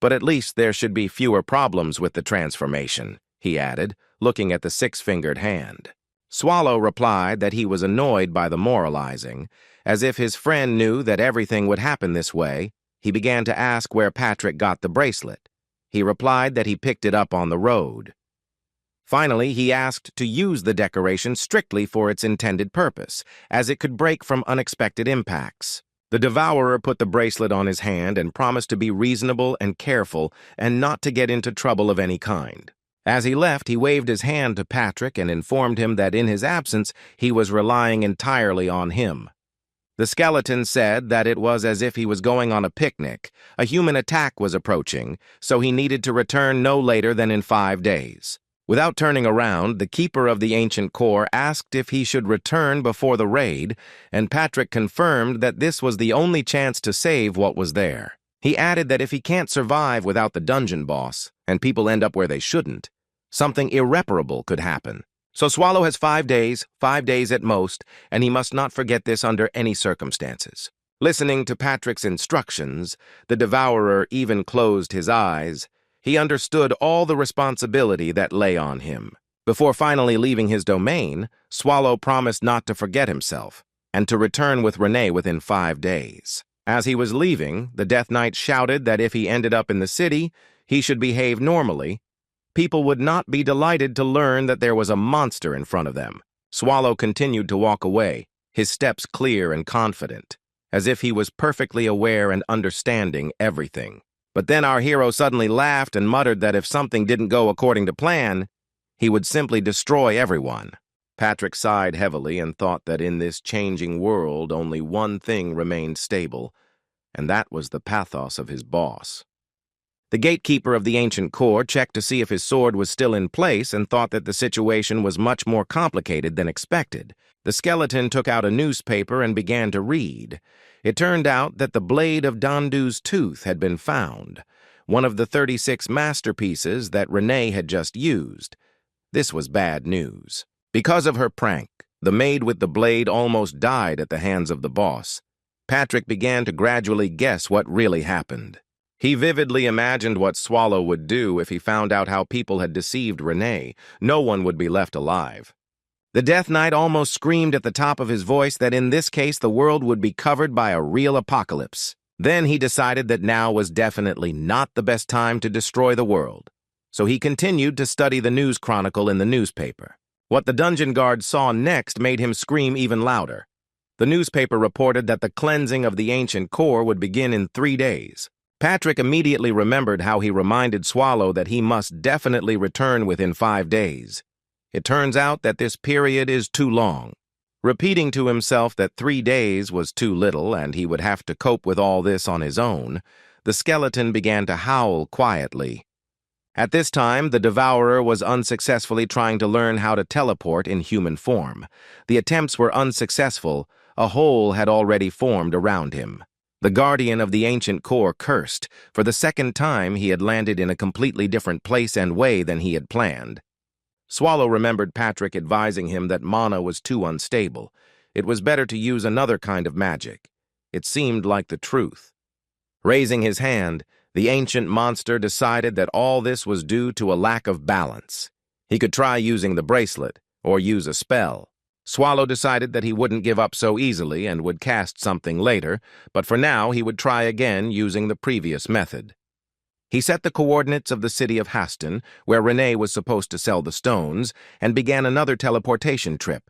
A: but at least there should be fewer problems with the transformation, he added, looking at the six-fingered hand. Swallow replied that he was annoyed by the moralizing. As if his friend knew that everything would happen this way, he began to ask where Patrick got the bracelet. He replied that he picked it up on the road. Finally, he asked to use the decoration strictly for its intended purpose, as it could break from unexpected impacts. The devourer put the bracelet on his hand and promised to be reasonable and careful and not to get into trouble of any kind. As he left, he waved his hand to Patrick and informed him that in his absence, he was relying entirely on him. The skeleton said that it was as if he was going on a picnic. A human attack was approaching, so he needed to return no later than in 5 days. Without turning around, the keeper of the ancient core asked if he should return before the raid, and Patrick confirmed that this was the only chance to save what was there. He added that if he can't survive without the dungeon boss, and people end up where they shouldn't, something irreparable could happen. So Swallow has 5 days at most, and he must not forget this under any circumstances. Listening to Patrick's instructions, the devourer even closed his eyes. He understood all the responsibility that lay on him. Before finally leaving his domain, Swallow promised not to forget himself, and to return with Renee within 5 days. As he was leaving, the Death Knight shouted that if he ended up in the city, he should behave normally. People would not be delighted to learn that there was a monster in front of them. Swallow continued to walk away, his steps clear and confident, as if he was perfectly aware and understanding everything. But then our hero suddenly laughed and muttered that if something didn't go according to plan, he would simply destroy everyone. Patrick sighed heavily and thought that in this changing world only one thing remained stable, and that was the pathos of his boss. The gatekeeper of the ancient core checked to see if his sword was still in place and thought that the situation was much more complicated than expected. The skeleton took out a newspaper and began to read. It turned out that the blade of Dandu's tooth had been found, one of the 36 masterpieces that Renee had just used. This was bad news. Because of her prank, the maid with the blade almost died at the hands of the boss. Patrick began to gradually guess what really happened. He vividly imagined what Swallow would do if he found out how people had deceived Renee. No one would be left alive. The Death Knight almost screamed at the top of his voice that in this case the world would be covered by a real apocalypse. Then he decided that now was definitely not the best time to destroy the world. So he continued to study the news chronicle in the newspaper. What the dungeon guard saw next made him scream even louder. The newspaper reported that the cleansing of the ancient core would begin in 3 days. Patrick immediately remembered how he reminded Swallow that he must definitely return within 5 days. It turns out that this period is too long. Repeating to himself that 3 days was too little and he would have to cope with all this on his own, the skeleton began to howl quietly. At this time, the devourer was unsuccessfully trying to learn how to teleport in human form. The attempts were unsuccessful. A hole had already formed around him. The guardian of the ancient core cursed. For the second time, he had landed in a completely different place and way than he had planned. Swallow remembered Patrick advising him that mana was too unstable. It was better to use another kind of magic. It seemed like the truth. Raising his hand, the ancient monster decided that all this was due to a lack of balance. He could try using the bracelet, or use a spell. Swallow decided that he wouldn't give up so easily and would cast something later, but for now he would try again using the previous method. He set the coordinates of the city of Haston, where Renee was supposed to sell the stones, and began another teleportation trip.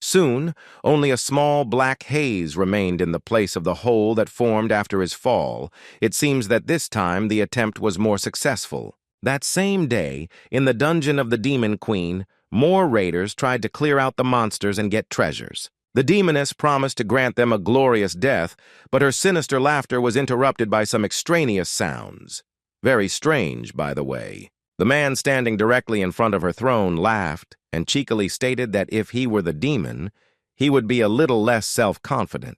A: Soon, only a small black haze remained in the place of the hole that formed after his fall. It seems that this time the attempt was more successful. That same day, in the dungeon of the Demon Queen, more raiders tried to clear out the monsters and get treasures. The demoness promised to grant them a glorious death, but her sinister laughter was interrupted by some extraneous sounds. Very strange, by the way. The man standing directly in front of her throne laughed and cheekily stated that if he were the demon, he would be a little less self-confident.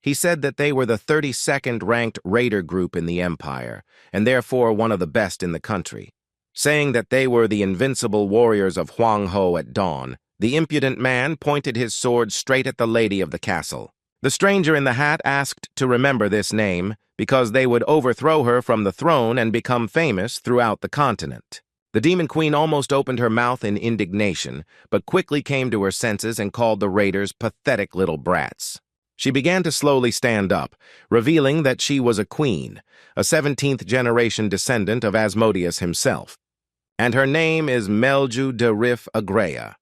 A: He said that they were the 32nd ranked raider group in the Empire, and therefore one of the best in the country. Saying that they were the invincible warriors of Huang Ho at dawn, the impudent man pointed his sword straight at the lady of the castle. The stranger in the hat asked to remember this name, because they would overthrow her from the throne and become famous throughout the continent. The Demon Queen almost opened her mouth in indignation, but quickly came to her senses and called the raiders pathetic little brats. She began to slowly stand up, revealing that she was a queen, a 17th-generation descendant of Asmodeus himself. And her name is Melju de Rif Agrea.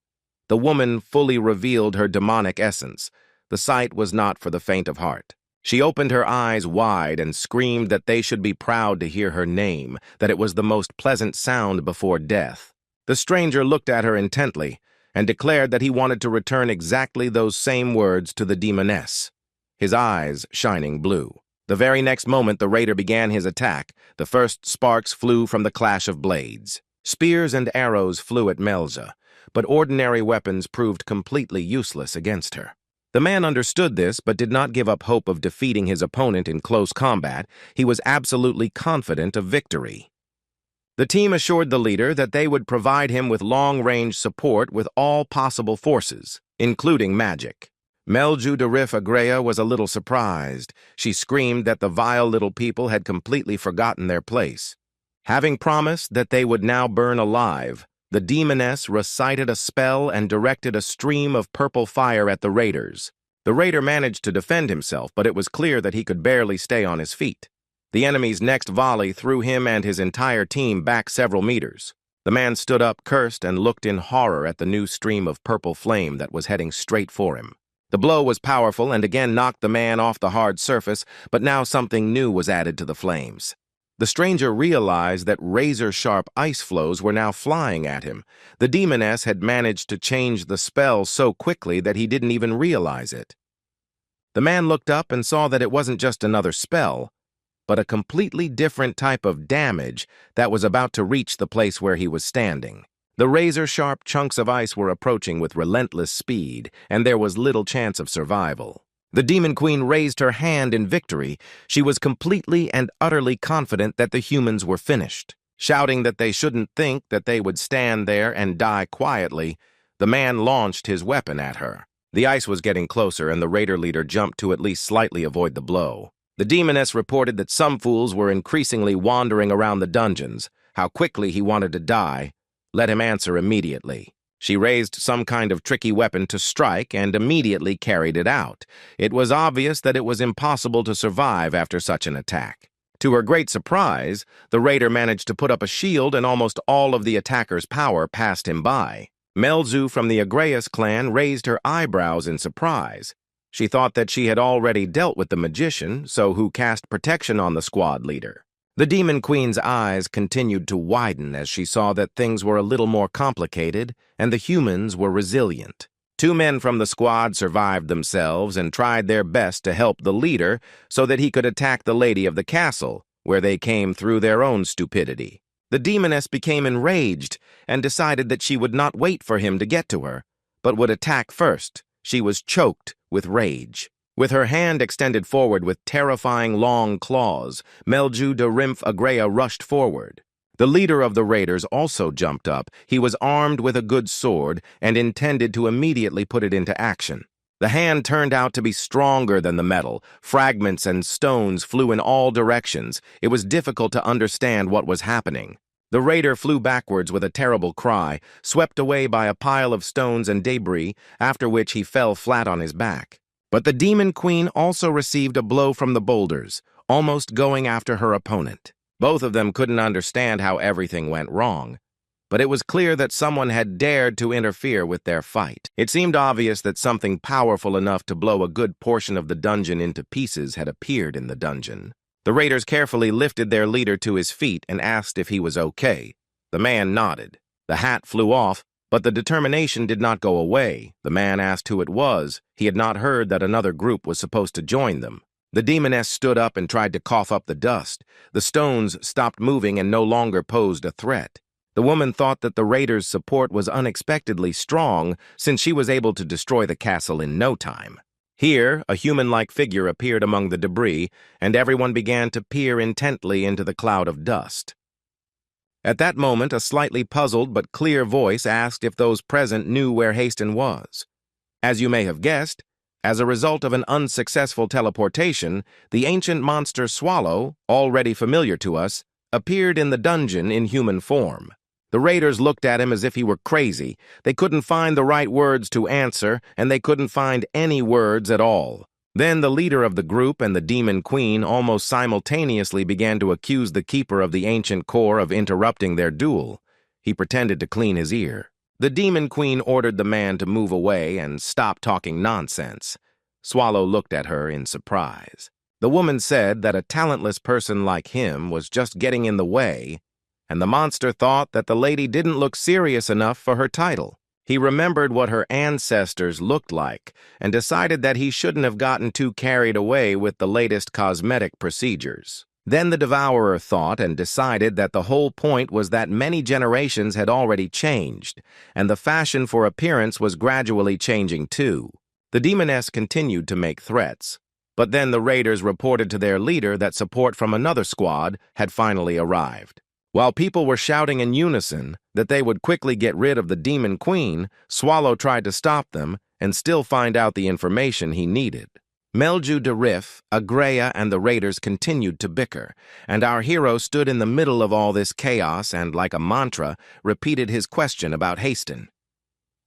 A: The woman fully revealed her demonic essence. The sight was not for the faint of heart. She opened her eyes wide and screamed that they should be proud to hear her name, that it was the most pleasant sound before death. The stranger looked at her intently and declared that he wanted to return exactly those same words to the demoness, his eyes shining blue. The very next moment the raider began his attack. The first sparks flew from the clash of blades. Spears and arrows flew at Melja, but ordinary weapons proved completely useless against her. The man understood this but did not give up hope of defeating his opponent in close combat. He was absolutely confident of victory. The team assured the leader that they would provide him with long-range support with all possible forces, including magic. Agrea was a little surprised. She screamed that the vile little people had completely forgotten their place. Having promised that they would now burn alive, the demoness recited a spell and directed a stream of purple fire at the raiders. The raider managed to defend himself, but it was clear that he could barely stay on his feet. The enemy's next volley threw him and his entire team back several meters. The man stood up, cursed, and looked in horror at the new stream of purple flame that was heading straight for him. The blow was powerful and again knocked the man off the hard surface, but now something new was added to the flames. The stranger realized that razor-sharp ice flows were now flying at him. The demoness had managed to change the spell so quickly that he didn't even realize it. The man looked up and saw that it wasn't just another spell, but a completely different type of damage that was about to reach the place where he was standing. The razor-sharp chunks of ice were approaching with relentless speed, and there was little chance of survival. The Demon Queen raised her hand in victory. She was completely and utterly confident that the humans were finished. Shouting that they shouldn't think that they would stand there and die quietly, the man launched his weapon at her. The ice was getting closer, and the raider leader jumped to at least slightly avoid the blow. The demoness reported that some fools were increasingly wandering around the dungeons. How quickly he wanted to die. Let him answer immediately. She raised some kind of tricky weapon to strike and immediately carried it out. It was obvious that it was impossible to survive after such an attack. To her great surprise, the raider managed to put up a shield and almost all of the attacker's power passed him by. Melzu from the Agreus clan raised her eyebrows in surprise. She thought that she had already dealt with the magician, so who cast protection on the squad leader. The Demon Queen's eyes continued to widen as she saw that things were a little more complicated and the humans were resilient. 2 men from the squad survived themselves and tried their best to help the leader so that he could attack the lady of the castle, where they came through their own stupidity. The demoness became enraged and decided that she would not wait for him to get to her, but would attack first. She was choked with rage. With her hand extended forward with terrifying long claws, Agrea rushed forward. The leader of the raiders also jumped up. He was armed with a good sword and intended to immediately put it into action. The hand turned out to be stronger than the metal. Fragments and stones flew in all directions. It was difficult to understand what was happening. The raider flew backwards with a terrible cry, swept away by a pile of stones and debris, after which he fell flat on his back. But the Demon Queen also received a blow from the boulders, almost going after her opponent. Both of them couldn't understand how everything went wrong, but it was clear that someone had dared to interfere with their fight. It seemed obvious that something powerful enough to blow a good portion of the dungeon into pieces had appeared in the dungeon. The raiders carefully lifted their leader to his feet and asked if he was okay. The man nodded. The hat flew off, but the determination did not go away. The man asked who it was. He had not heard that another group was supposed to join them. The demoness stood up and tried to cough up the dust. The stones stopped moving and no longer posed a threat. The woman thought that the raiders' support was unexpectedly strong since she was able to destroy the castle in no time. Here, a human-like figure appeared among the debris, and everyone began to peer intently into the cloud of dust. At that moment, a slightly puzzled but clear voice asked if those present knew where Haston was. As you may have guessed, as a result of an unsuccessful teleportation, the ancient monster Swallow, already familiar to us, appeared in the dungeon in human form. The raiders looked at him as if he were crazy. They couldn't find the right words to answer, and they couldn't find any words at all. Then the leader of the group and the Demon Queen almost simultaneously began to accuse the keeper of the ancient core of interrupting their duel. He pretended to clean his ear. The Demon Queen ordered the man to move away and stop talking nonsense. Swallow looked at her in surprise. The woman said that a talentless person like him was just getting in the way, and the monster thought that the lady didn't look serious enough for her title. He remembered what her ancestors looked like and decided that he shouldn't have gotten too carried away with the latest cosmetic procedures. Then the Devourer thought and decided that the whole point was that many generations had already changed, and the fashion for appearance was gradually changing too. The demoness continued to make threats, but then the raiders reported to their leader that support from another squad had finally arrived. While people were shouting in unison that they would quickly get rid of the demon queen, Swallow tried to stop them and still find out the information he needed. Melju Derif, Agreya, and the raiders continued to bicker, and our hero stood in the middle of all this chaos and, like a mantra, repeated his question about Haston.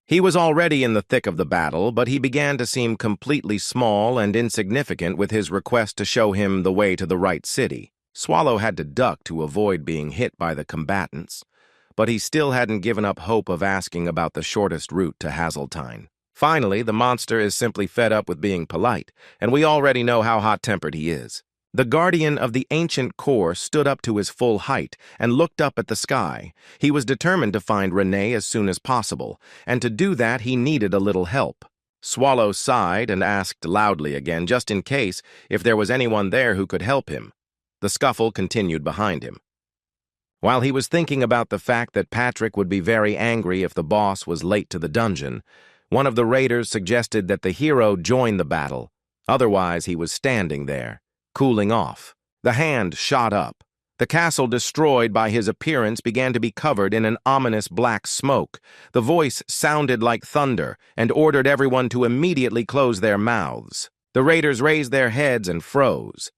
A: He was already in the thick of the battle, but he began to seem completely small and insignificant with his request to show him the way to the right city. Swallow had to duck to avoid being hit by the combatants, but he still hadn't given up hope of asking about the shortest route to Hazeltine. Finally, the monster is simply fed up with being polite, and we already know how hot-tempered he is. The guardian of the ancient core stood up to his full height and looked up at the sky. He was determined to find Renee as soon as possible, and to do that he needed a little help. Swallow sighed and asked loudly again, just in case, if there was anyone there who could help him. The scuffle continued behind him. While he was thinking about the fact that Patrick would be very angry if the boss was late to the dungeon, one of the raiders suggested that the hero join the battle. Otherwise, he was standing there, cooling off. The hand shot up. The castle destroyed by his appearance began to be covered in an ominous black smoke. The voice sounded like thunder and ordered everyone to immediately close their mouths. The raiders raised their heads and froze.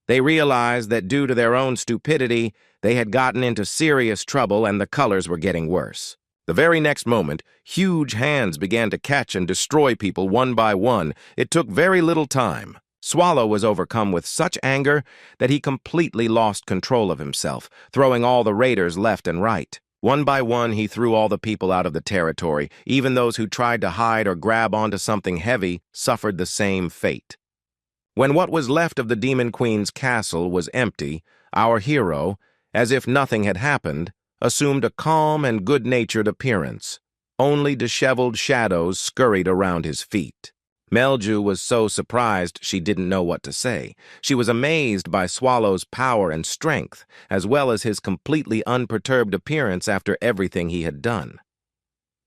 A: They realized that due to their own stupidity, they had gotten into serious trouble and the colors were getting worse. The very next moment, huge hands began to catch and destroy people one by one. It took very little time. Swallow was overcome with such anger that he completely lost control of himself, throwing all the raiders left and right. One by one, he threw all the people out of the territory. Even those who tried to hide or grab onto something heavy suffered the same fate. When what was left of the Demon Queen's castle was empty, our hero, as if nothing had happened, assumed a calm and good-natured appearance. Only disheveled shadows scurried around his feet. Melju was so surprised she didn't know what to say. She was amazed by Swallow's power and strength, as well as his completely unperturbed appearance after everything he had done.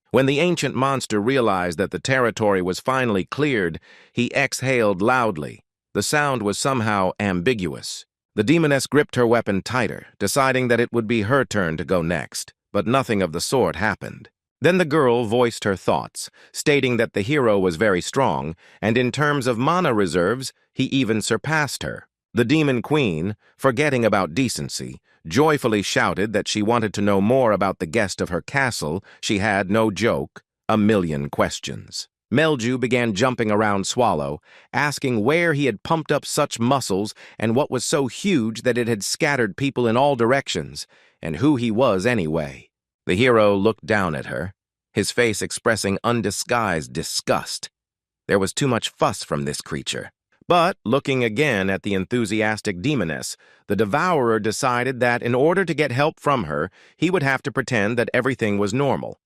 A: When the ancient monster realized that the territory was finally cleared, he exhaled loudly. The sound was somehow ambiguous. The demoness gripped her weapon tighter, deciding that it would be her turn to go next, but nothing of the sort happened. Then the girl voiced her thoughts, stating that the hero was very strong, and in terms of mana reserves, he even surpassed her. The Demon Queen, forgetting about decency, joyfully shouted that she wanted to know more about the guest of her castle. She had, no joke, 1,000,000 questions. Melju began jumping around Swallow, asking where he had pumped up such muscles and what was so huge that it had scattered people in all directions, and who he was anyway. The hero looked down at her, his face expressing undisguised disgust. There was too much fuss from this creature. But, looking again at the enthusiastic demoness, the devourer decided that in order to get help from her, he would have to pretend that everything was normal.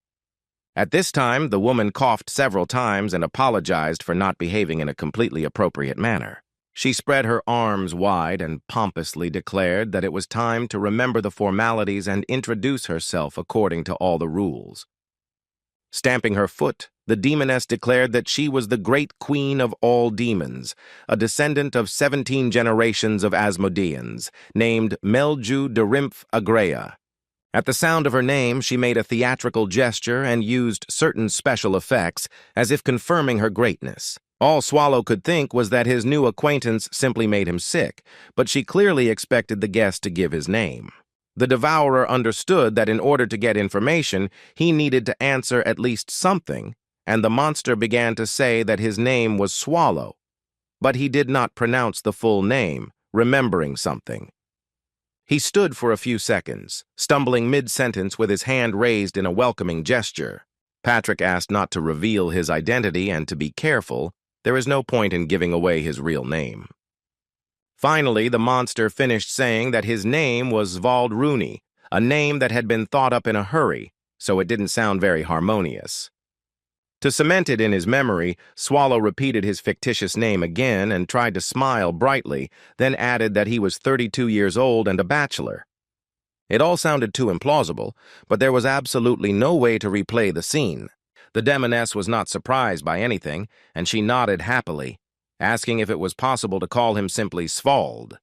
A: At this time, the woman coughed several times and apologized for not behaving in a completely appropriate manner. She spread her arms wide and pompously declared that it was time to remember the formalities and introduce herself according to all the rules. Stamping her foot, the demoness declared that she was the great queen of all demons, a descendant of 17 generations of Asmodeans, named Melju Derif Agreya. At the sound of her name, she made a theatrical gesture and used certain special effects, as if confirming her greatness. All Swallow could think was that his new acquaintance simply made him sick, but she clearly expected the guest to give his name. The devourer understood that in order to get information, he needed to answer at least something, and the monster began to say that his name was Swallow. But he did not pronounce the full name, remembering something. He stood for a few seconds, stumbling mid-sentence with his hand raised in a welcoming gesture. Patrick asked not to reveal his identity and to be careful. There is no point in giving away his real name. Finally, the monster finished saying that his name was Valdruni, a name that had been thought up in a hurry, so it didn't sound very harmonious. To cement it in his memory, Swallow repeated his fictitious name again and tried to smile brightly, then added that he was 32 years old and a bachelor. It all sounded too implausible, but there was absolutely no way to replay the scene. The demoness was not surprised by anything, and she nodded happily, asking if it was possible to call him simply Svald.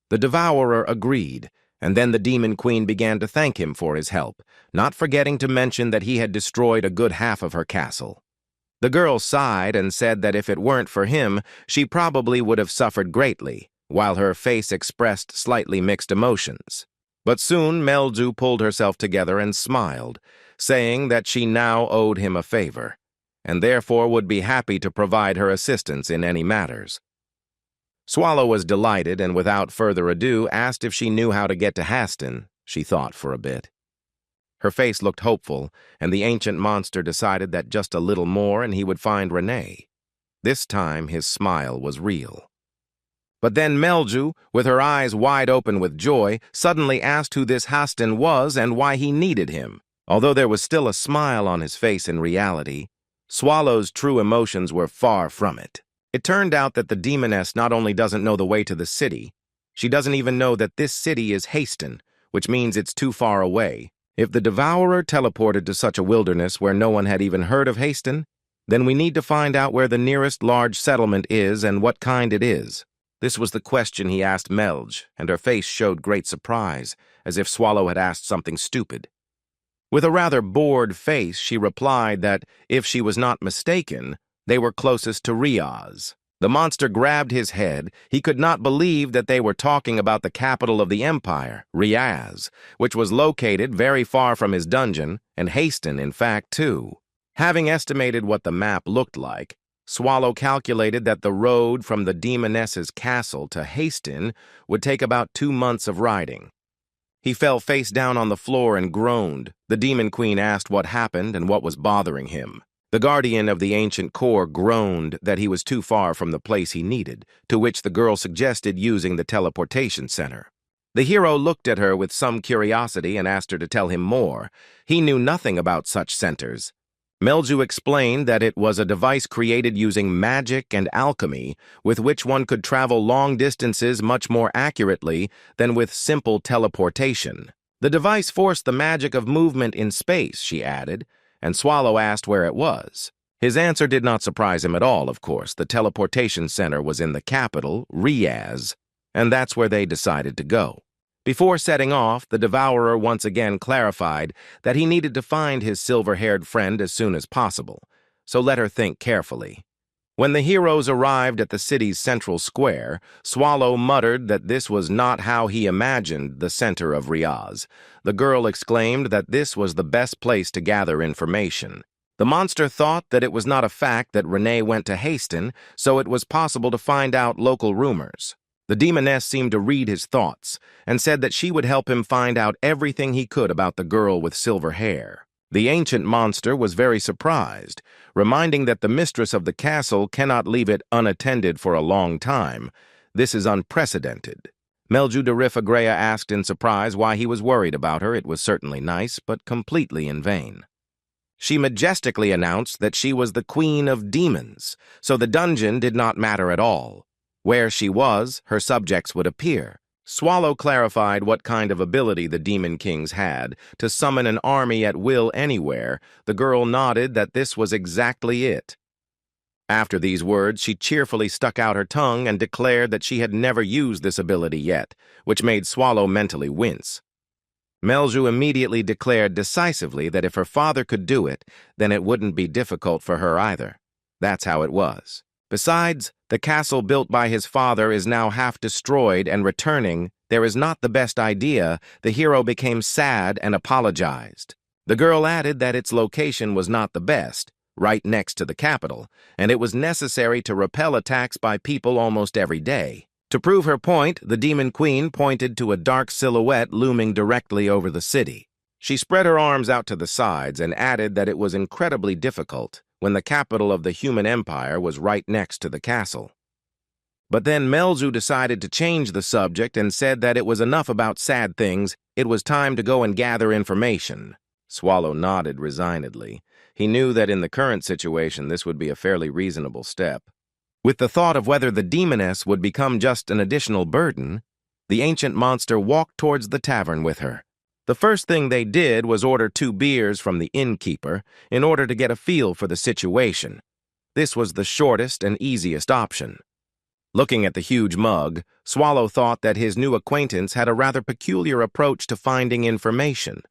A: The devourer agreed, and then the demon queen began to thank him for his help, not forgetting to mention that he had destroyed a good half of her castle. The girl sighed and said that if it weren't for him, she probably would have suffered greatly, while her face expressed slightly mixed emotions. But soon Melju pulled herself together and smiled, saying that she now owed him a favor, and therefore would be happy to provide her assistance in any matters. Swallow was delighted and without further ado asked if she knew how to get to Haston. She thought for a bit. Her face looked hopeful, and the ancient monster decided that just a little more and he would find Renee. This time his smile was real. But then Melju, with her eyes wide open with joy, suddenly asked who this Haston was and why he needed him. Although there was still a smile on his face in reality, Swallow's true emotions were far from it. It turned out that the demoness not only doesn't know the way to the city, she doesn't even know that this city is Haston, which means it's too far away. If the devourer teleported to such a wilderness where no one had even heard of Haston, then we need to find out where the nearest large settlement is and what kind it is. This was the question he asked Melj, and her face showed great surprise, as if Swallow had asked something stupid. With a rather bored face, she replied that, if she was not mistaken, they were closest to Riaz. The monster grabbed his head. He could not believe that they were talking about the capital of the empire, Riaz, which was located very far from his dungeon, and Haston, in fact, too. Having estimated what the map looked like, Swallow calculated that the road from the demoness's castle to Haston would take about 2 months of riding. He fell face down on the floor and groaned. The demon queen asked what happened and what was bothering him. The guardian of the ancient core groaned that he was too far from the place he needed, to which the girl suggested using the teleportation center. The hero looked at her with some curiosity and asked her to tell him more. He knew nothing about such centers. Melju explained that it was a device created using magic and alchemy with which one could travel long distances much more accurately than with simple teleportation. The device forced the magic of movement in space, she added, and Swallow asked where it was. His answer did not surprise him at all, of course. The teleportation center was in the capital, Riaz, and that's where they decided to go. Before setting off, the devourer once again clarified that he needed to find his silver-haired friend as soon as possible, so let her think carefully. When the heroes arrived at the city's central square, Swallow muttered that this was not how he imagined the center of Riaz. The girl exclaimed that this was the best place to gather information. The monster thought that it was not a fact that Renee went to Haston, so it was possible to find out local rumors. The demoness seemed to read his thoughts and said that she would help him find out everything he could about the girl with silver hair. The ancient monster was very surprised, reminding that the mistress of the castle cannot leave it unattended for a long time. This is unprecedented. Melju Agrea asked in surprise why he was worried about her. It was certainly nice, but completely in vain. She majestically announced that she was the queen of demons, so the dungeon did not matter at all. Where she was, her subjects would appear. Swallow clarified what kind of ability the demon kings had to summon an army at will anywhere. The girl nodded that this was exactly it. After these words, she cheerfully stuck out her tongue and declared that she had never used this ability yet, which made Swallow mentally wince. Melju immediately declared decisively that if her father could do it, then it wouldn't be difficult for her either. That's how it was. Besides, the castle built by his father is now half destroyed, and returning there is not the best idea. The hero became sad and apologized. The girl added that its location was not the best, right next to the capital, and it was necessary to repel attacks by people almost every day. To prove her point, the demon queen pointed to a dark silhouette looming directly over the city. She spread her arms out to the sides and added that it was incredibly difficult when the capital of the human empire was right next to the castle. But then Melju decided to change the subject and said that it was enough about sad things. It was time to go and gather information. Swallow nodded resignedly. He knew that in the current situation this would be a fairly reasonable step. With the thought of whether the demoness would become just an additional burden, the ancient monster walked towards the tavern with her. The first thing they did was order 2 beers from the innkeeper in order to get a feel for the situation. This was the shortest and easiest option. Looking at the huge mug, Swallow thought that his new acquaintance had a rather peculiar approach to finding information.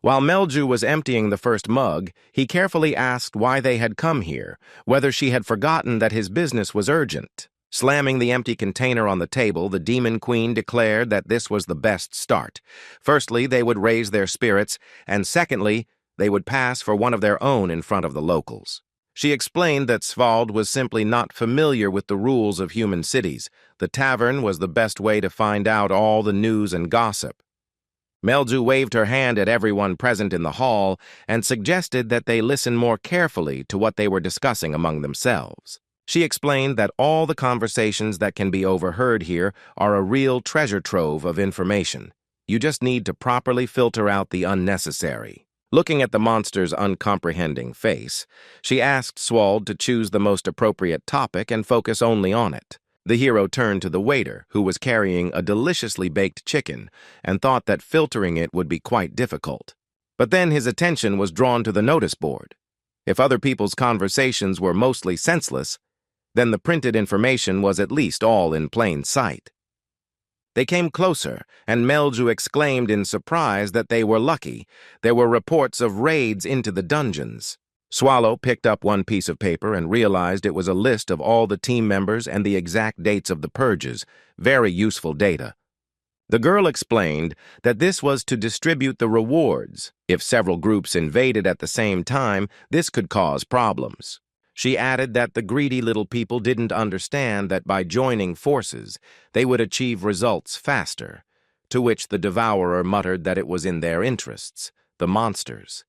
A: While Melju was emptying the first mug, he carefully asked why they had come here, whether she had forgotten that his business was urgent. Slamming the empty container on the table, the Demon Queen declared that this was the best start. Firstly, they would raise their spirits, and secondly, they would pass for one of their own in front of the locals. She explained that Svald was simply not familiar with the rules of human cities. The tavern was the best way to find out all the news and gossip. Melju waved her hand at everyone present in the hall and suggested that they listen more carefully to what they were discussing among themselves. She explained that all the conversations that can be overheard here are a real treasure trove of information. You just need to properly filter out the unnecessary. Looking at the monster's uncomprehending face, she asked Swald to choose the most appropriate topic and focus only on it. The hero turned to the waiter, who was carrying a deliciously baked chicken, and thought that filtering it would be quite difficult. But then his attention was drawn to the notice board. If other people's conversations were mostly senseless, then the printed information was at least all in plain sight. They came closer, and Melju exclaimed in surprise that they were lucky. There were reports of raids into the dungeons. Swallow picked up one piece of paper and realized it was a list of all the team members and the exact dates of the purges. Very useful data. The girl explained that this was to distribute the rewards. If several groups invaded at the same time, this could cause problems. She added that the greedy little people didn't understand that by joining forces, they would achieve results faster, to which the Devourer muttered that it was in their interests, the monsters.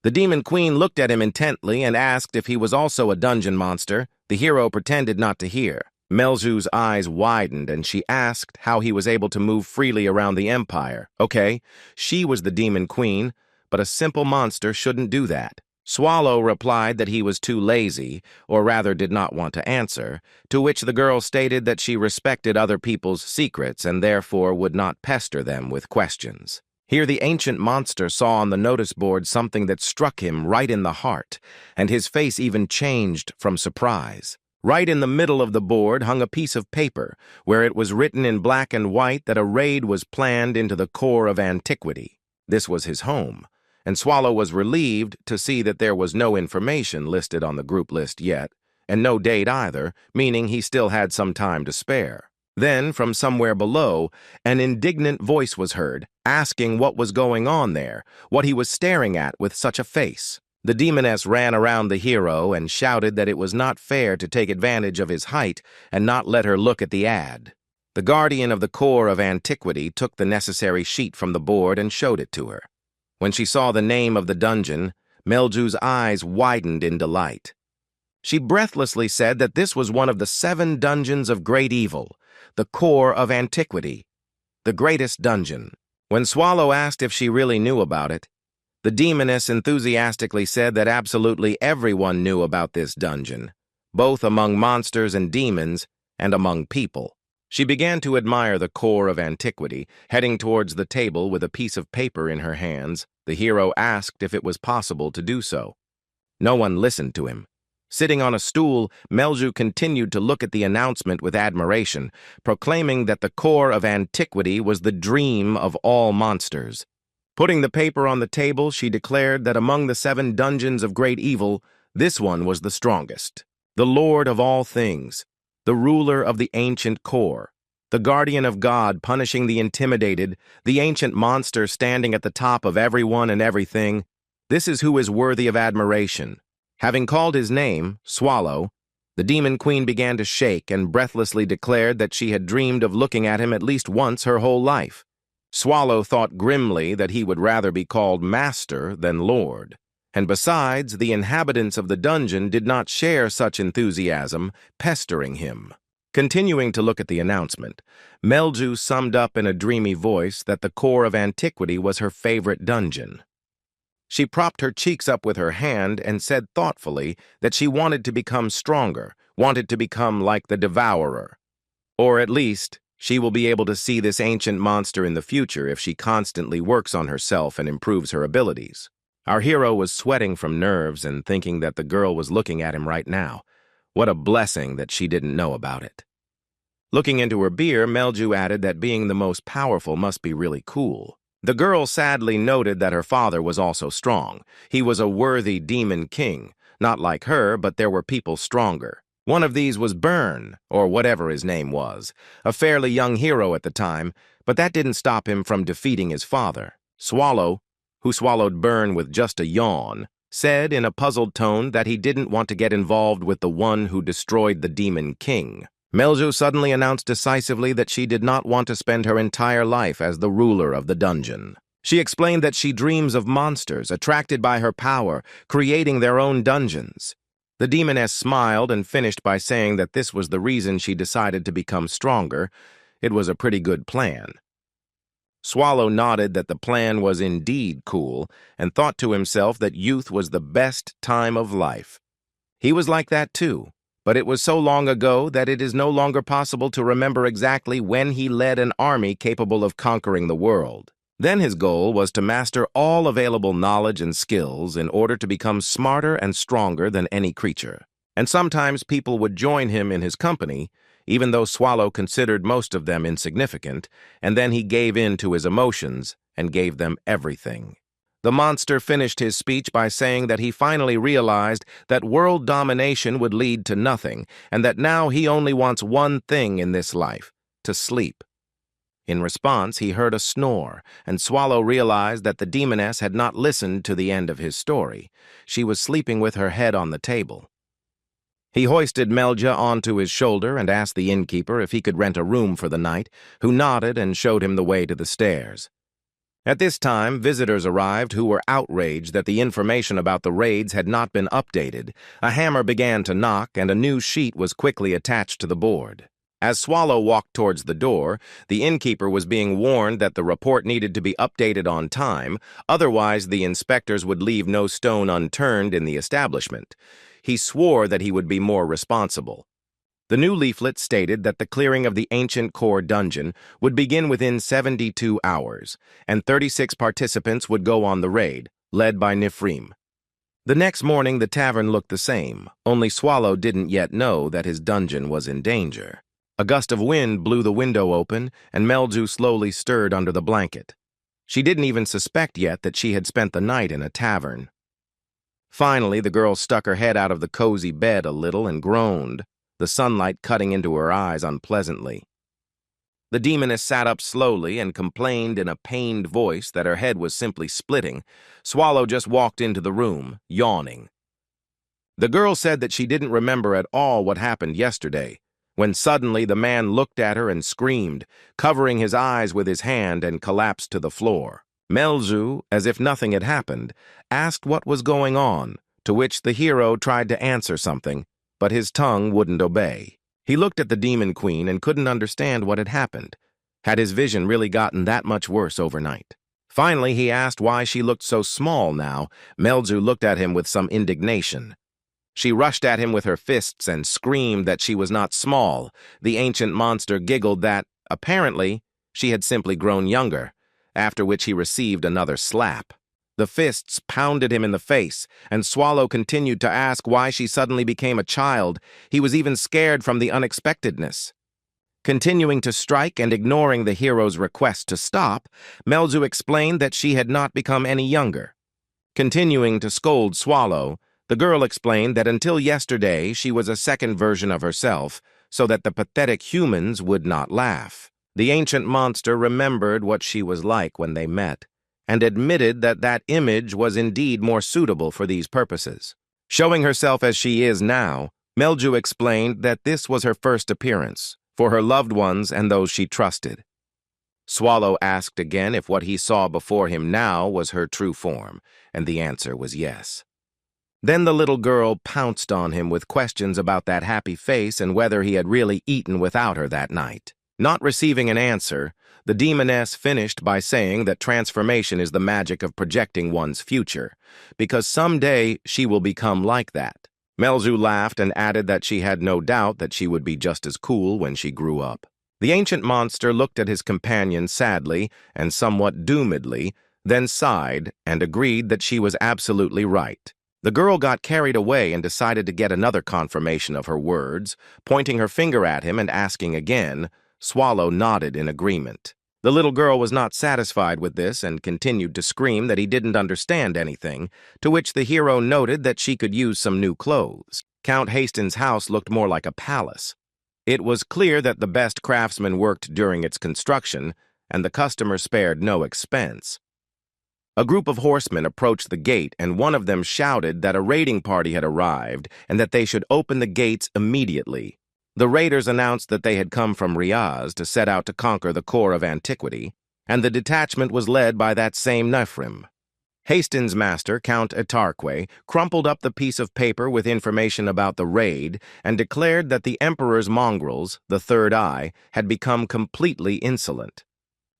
A: The Demon Queen looked at him intently and asked if he was also a dungeon monster. The hero pretended not to hear. Melju's eyes widened, and she asked how he was able to move freely around the Empire. Okay, she was the Demon Queen, but a simple monster shouldn't do that. Swallow replied that he was too lazy, or rather did not want to answer, to which the girl stated that she respected other people's secrets and therefore would not pester them with questions. Here the ancient monster saw on the notice board something that struck him right in the heart, and his face even changed from surprise. Right in the middle of the board hung a piece of paper, where it was written in black and white that a raid was planned into the core of antiquity. This was his home, and Swallow was relieved to see that there was no information listed on the group list yet, and no date either, meaning he still had some time to spare. Then, from somewhere below, an indignant voice was heard, asking what was going on there, what he was staring at with such a face. The demoness ran around the hero and shouted that it was not fair to take advantage of his height and not let her look at the ad. The guardian of the core of antiquity took the necessary sheet from the board and showed it to her. When she saw the name of the dungeon, Melju's eyes widened in delight. She breathlessly said that this was one of the 7 dungeons of great evil, the core of antiquity, the greatest dungeon. When Swallow asked if she really knew about it, the demoness enthusiastically said that absolutely everyone knew about this dungeon, both among monsters and demons and among people. She began to admire the core of antiquity, heading towards the table with a piece of paper in her hands. The hero asked if it was possible to do so. No one listened to him. Sitting on a stool, Melju continued to look at the announcement with admiration, proclaiming that the core of antiquity was the dream of all monsters. Putting the paper on the table, she declared that among the 7 dungeons of great evil, this one was the strongest. The Lord of all things, the ruler of the ancient core, the guardian of God punishing the intimidated, the ancient monster standing at the top of everyone and everything. This is who is worthy of admiration. Having called his name, Swallow, the Demon Queen began to shake and breathlessly declared that she had dreamed of looking at him at least once her whole life. Swallow thought grimly that he would rather be called Master than Lord. And besides, the inhabitants of the dungeon did not share such enthusiasm, pestering him. Continuing to look at the announcement, Melju summed up in a dreamy voice that the core of antiquity was her favorite dungeon. She propped her cheeks up with her hand and said thoughtfully that she wanted to become stronger, wanted to become like the Devourer. Or at least, She will be able to see this ancient monster in the future if she constantly works on herself and improves her abilities. Our hero was sweating from nerves and thinking that the girl was looking at him right now. What a blessing that she didn't know about it. Looking into her beer, Melju added that being the most powerful must be really cool. The girl sadly noted that her father was also strong. He was a worthy demon king. Not like her, but there were people stronger. One of these was Burn, or whatever his name was, a fairly young hero at the time, but that didn't stop him from defeating his father. Swallow, who swallowed Burn with just a yawn, said in a puzzled tone that he didn't want to get involved with the one who destroyed the demon king. Melju suddenly announced decisively that she did not want to spend her entire life as the ruler of the dungeon. She explained that she dreams of monsters, attracted by her power, creating their own dungeons. The demoness smiled and finished by saying that this was the reason she decided to become stronger. It was a pretty good plan. Swallow nodded that the plan was indeed cool and thought to himself that youth was the best time of life. He was like that too, but it was so long ago that it is no longer possible to remember exactly when he led an army capable of conquering the world. Then his goal was to master all available knowledge and skills in order to become smarter and stronger than any creature. And sometimes people would join him in his company, even though Swallow considered most of them insignificant, and then he gave in to his emotions and gave them everything. The monster finished his speech by saying that he finally realized that world domination would lead to nothing, and that now he only wants one thing in this life: to sleep. In response, he heard a snore, and Swallow realized that the demoness had not listened to the end of his story. She was sleeping with her head on the table. He hoisted Melja onto his shoulder and asked the innkeeper if he could rent a room for the night, who nodded and showed him the way to the stairs. At this time, visitors arrived who were outraged that the information about the raids had not been updated. A hammer began to knock, and a new sheet was quickly attached to the board. As Swallow walked towards the door, the innkeeper was being warned that the report needed to be updated on time, otherwise the inspectors would leave no stone unturned in the establishment. He swore that he would be more responsible. The new leaflet stated that the clearing of the ancient core dungeon would begin within 72 hours, and 36 participants would go on the raid, led by Nifrim. The next morning, the tavern looked the same, only Swallow didn't yet know that his dungeon was in danger. A gust of wind blew the window open, and Melju slowly stirred under the blanket. She didn't even suspect yet that she had spent the night in a tavern. Finally, the girl stuck her head out of the cozy bed a little and groaned, the sunlight cutting into her eyes unpleasantly. The demoness sat up slowly and complained in a pained voice that her head was simply splitting. Swallow just walked into the room, yawning. The girl said that she didn't remember at all what happened yesterday, when suddenly the man looked at her and screamed, covering his eyes with his hand, and collapsed to the floor. Melju, as if nothing had happened, asked what was going on, to which the hero tried to answer something, but his tongue wouldn't obey. He looked at the demon queen and couldn't understand what had happened. Had his vision really gotten that much worse overnight? Finally, he asked why she looked so small now. Melju looked at him with some indignation. She rushed at him with her fists and screamed that she was not small. The ancient monster giggled that, apparently, she had simply grown younger, after which he received another slap. The fists pounded him in the face, and Swallow continued to ask why she suddenly became a child. He was even scared from the unexpectedness. Continuing to strike and ignoring the hero's request to stop, Melju explained that she had not become any younger. Continuing to scold Swallow, the girl explained that until yesterday she was a second version of herself, so that the pathetic humans would not laugh. The ancient monster remembered what she was like when they met, and admitted that that image was indeed more suitable for these purposes. Showing herself as she is now, Melju explained that this was her first appearance, for her loved ones and those she trusted. Swallow asked again if what he saw before him now was her true form, and the answer was yes. Then the little girl pounced on him with questions about that happy face and whether he had really eaten without her that night. Not receiving an answer, the demoness finished by saying that transformation is the magic of projecting one's future, because someday she will become like that. Melju laughed and added that she had no doubt that she would be just as cool when she grew up. The ancient monster looked at his companion sadly and somewhat doomedly, then sighed and agreed that she was absolutely right. The girl got carried away and decided to get another confirmation of her words, pointing her finger at him and asking again. Swallow nodded in agreement. The little girl was not satisfied with this and continued to scream that he didn't understand anything, to which the hero noted that she could use some new clothes. Count Hastings' house looked more like a palace. It was clear that the best craftsmen worked during its construction, and the customers spared no expense. A group of horsemen approached the gate, and one of them shouted that a raiding party had arrived and that they should open the gates immediately. The raiders announced that they had come from Riaz to set out to conquer the core of antiquity, and the detachment was led by that same Nefrim. Hastings' master, Count Etarque, crumpled up the piece of paper with information about the raid and declared that the Emperor's mongrels, the Third Eye, had become completely insolent.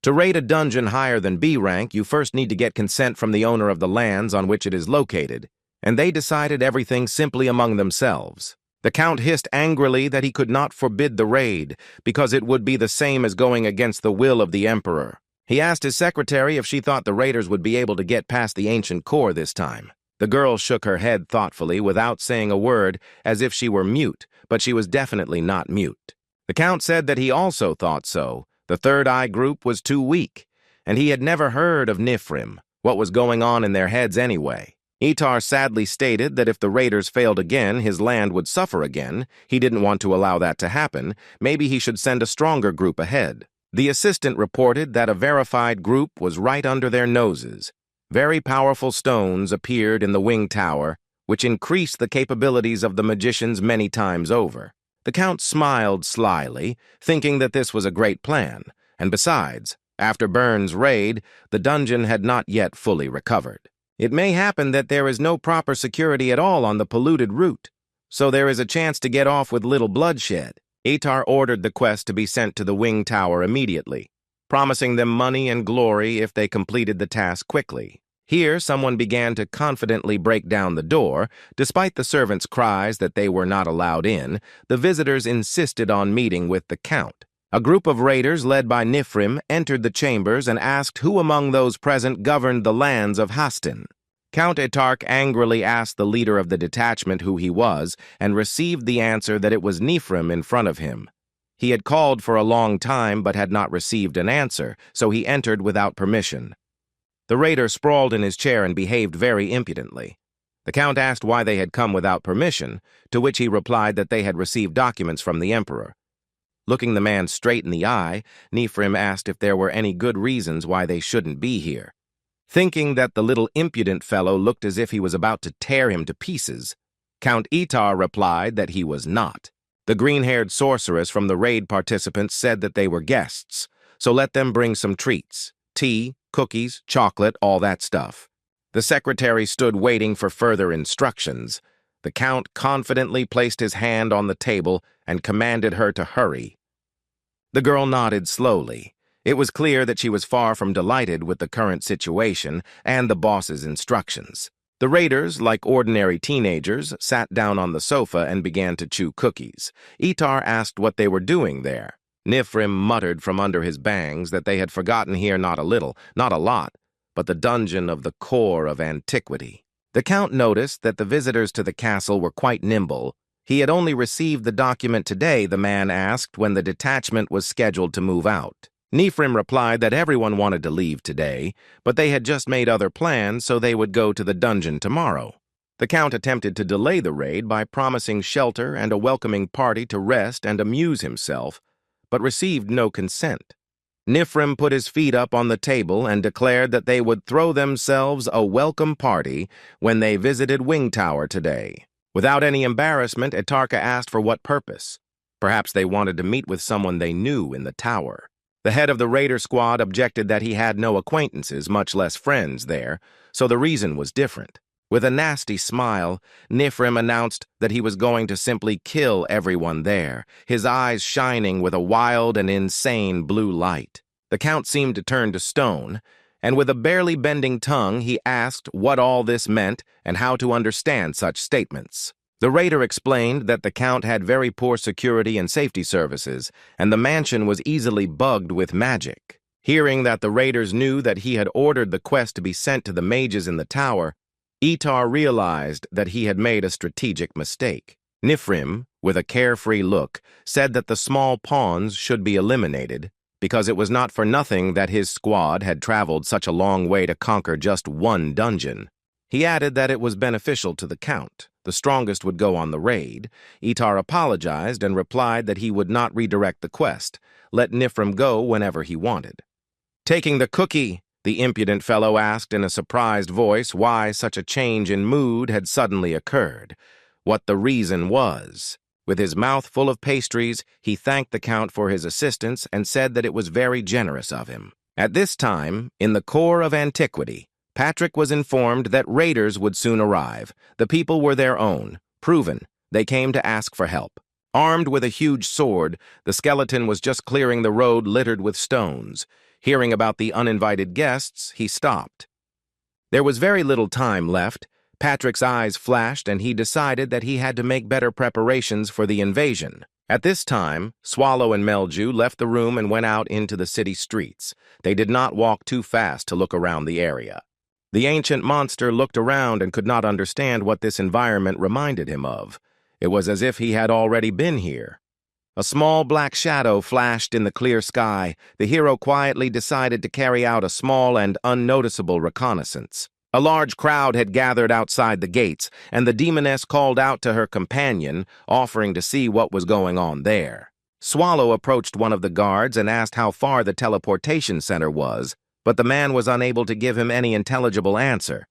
A: To raid a dungeon higher than B rank, you first need to get consent from the owner of the lands on which it is located, and they decided everything simply among themselves. The Count hissed angrily that he could not forbid the raid, because it would be the same as going against the will of the Emperor. He asked his secretary if she thought the raiders would be able to get past the ancient core this time. The girl shook her head thoughtfully without saying a word, as if she were mute, but she was definitely not mute. The Count said that he also thought so. The Third Eye group was too weak, and he had never heard of Nifrim. What was going on in their heads anyway? Etar sadly stated that if the raiders failed again, his land would suffer again. He didn't want to allow that to happen. Maybe he should send a stronger group ahead. The assistant reported that a verified group was right under their noses. Very powerful stones appeared in the wing tower, which increased the capabilities of the magicians many times over. The Count smiled slyly, thinking that this was a great plan, and besides, after Byrne's raid, the dungeon had not yet fully recovered. It may happen that there is no proper security at all on the polluted route, so there is a chance to get off with little bloodshed. Etar ordered the quest to be sent to the wing tower immediately, promising them money and glory if they completed the task quickly. Here, someone began to confidently break down the door. Despite the servants' cries that they were not allowed in, the visitors insisted on meeting with the Count. A group of raiders led by Nifrim entered the chambers and asked who among those present governed the lands of Hastin. Count Etarque angrily asked the leader of the detachment who he was and received the answer that it was Nifrim in front of him. He had called for a long time but had not received an answer, so he entered without permission. The raider sprawled in his chair and behaved very impudently. The Count asked why they had come without permission, to which he replied that they had received documents from the Emperor. Looking the man straight in the eye, Nifrim asked if there were any good reasons why they shouldn't be here. Thinking that the little impudent fellow looked as if he was about to tear him to pieces, Count Etar replied that he was not. The green-haired sorceress from the raid participants said that they were guests, so let them bring some treats, tea, cookies, chocolate, all that stuff. The secretary stood waiting for further instructions. The Count confidently placed his hand on the table and commanded her to hurry. The girl nodded slowly. It was clear that she was far from delighted with the current situation and the boss's instructions. The raiders, like ordinary teenagers, sat down on the sofa and began to chew cookies. Etar asked what they were doing there. Nifrim muttered from under his bangs that they had forgotten here not a little, not a lot, but the dungeon of the core of antiquity. The Count noticed that the visitors to the castle were quite nimble. He had only received the document today, the man asked, when the detachment was scheduled to move out. Nifrim replied that everyone wanted to leave today, but they had just made other plans, so they would go to the dungeon tomorrow. The Count attempted to delay the raid by promising shelter and a welcoming party to rest and amuse himself, but received no consent. Nifrim put his feet up on the table and declared that they would throw themselves a welcome party when they visited Wing Tower today. Without any embarrassment, Etarque asked for what purpose. Perhaps they wanted to meet with someone they knew in the tower. The head of the raider squad objected that he had no acquaintances, much less friends, there, so the reason was different. With a nasty smile, Nifrim announced that he was going to simply kill everyone there, his eyes shining with a wild and insane blue light. The Count seemed to turn to stone, and with a barely bending tongue, he asked what all this meant and how to understand such statements. The raider explained that the Count had very poor security and safety services, and the mansion was easily bugged with magic. Hearing that the raiders knew that he had ordered the quest to be sent to the mages in the tower, Itar realized that he had made a strategic mistake. Nifrim, with a carefree look, said that the small pawns should be eliminated, because it was not for nothing that his squad had traveled such a long way to conquer just one dungeon. He added that it was beneficial to the Count. The strongest would go on the raid. Itar apologized and replied that he would not redirect the quest, let Nifrim go whenever he wanted. Taking the cookie, the impudent fellow asked in a surprised voice why such a change in mood had suddenly occurred, what the reason was. With his mouth full of pastries, he thanked the Count for his assistance and said that it was very generous of him. At this time, in the core of antiquity, Patrick was informed that raiders would soon arrive. The people were their own, proven. They came to ask for help. Armed with a huge sword, the skeleton was just clearing the road littered with stones. Hearing about the uninvited guests, he stopped. There was very little time left. Patrick's eyes flashed, and he decided that he had to make better preparations for the invasion. At this time, Swallow and Melju left the room and went out into the city streets. They did not walk too fast to look around the area. The ancient monster looked around and could not understand what this environment reminded him of. It was as if he had already been here. A small black shadow flashed in the clear sky. The hero quietly decided to carry out a small and unnoticeable reconnaissance. A large crowd had gathered outside the gates, and the demoness called out to her companion, offering to see what was going on there. Swallow approached one of the guards and asked how far the teleportation center was, but the man was unable to give him any intelligible answer.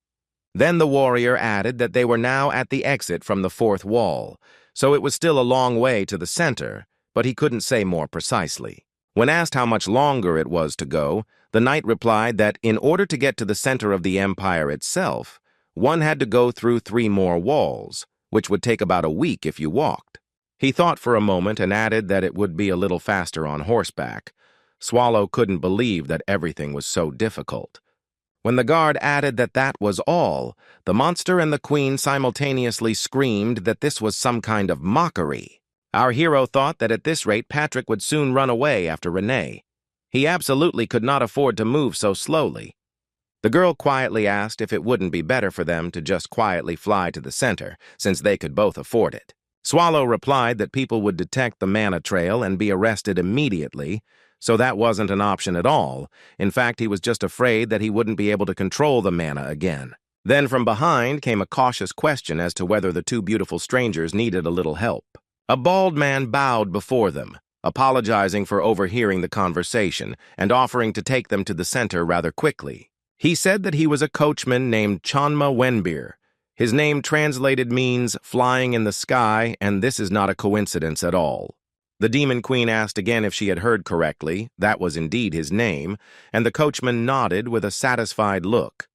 A: Then the warrior added that they were now at the exit from the fourth wall, so it was still a long way to the center, but he couldn't say more precisely. When asked how much longer it was to go, the knight replied that in order to get to the center of the empire itself, one had to go through 3 more walls, which would take about a week if you walked. He thought for a moment and added that it would be a little faster on horseback. Swallow couldn't believe that everything was so difficult. When the guard added that that was all, the monster and the queen simultaneously screamed that this was some kind of mockery. Our hero thought that at this rate Patrick would soon run away after Renee. He absolutely could not afford to move so slowly. The girl quietly asked if it wouldn't be better for them to just quietly fly to the center, since they could both afford it. Swallow replied that people would detect the mana trail and be arrested immediately, so that wasn't an option at all. In fact, he was just afraid that he wouldn't be able to control the mana again. Then from behind came a cautious question as to whether the 2 beautiful strangers needed a little help. A bald man bowed before them, apologizing for overhearing the conversation and offering to take them to the center rather quickly. He said that he was a coachman named Chanma Wenbir. His name translated means flying in the sky, and this is not a coincidence at all. The Demon Queen asked again if she had heard correctly. That was indeed his name, and the coachman nodded with a satisfied look.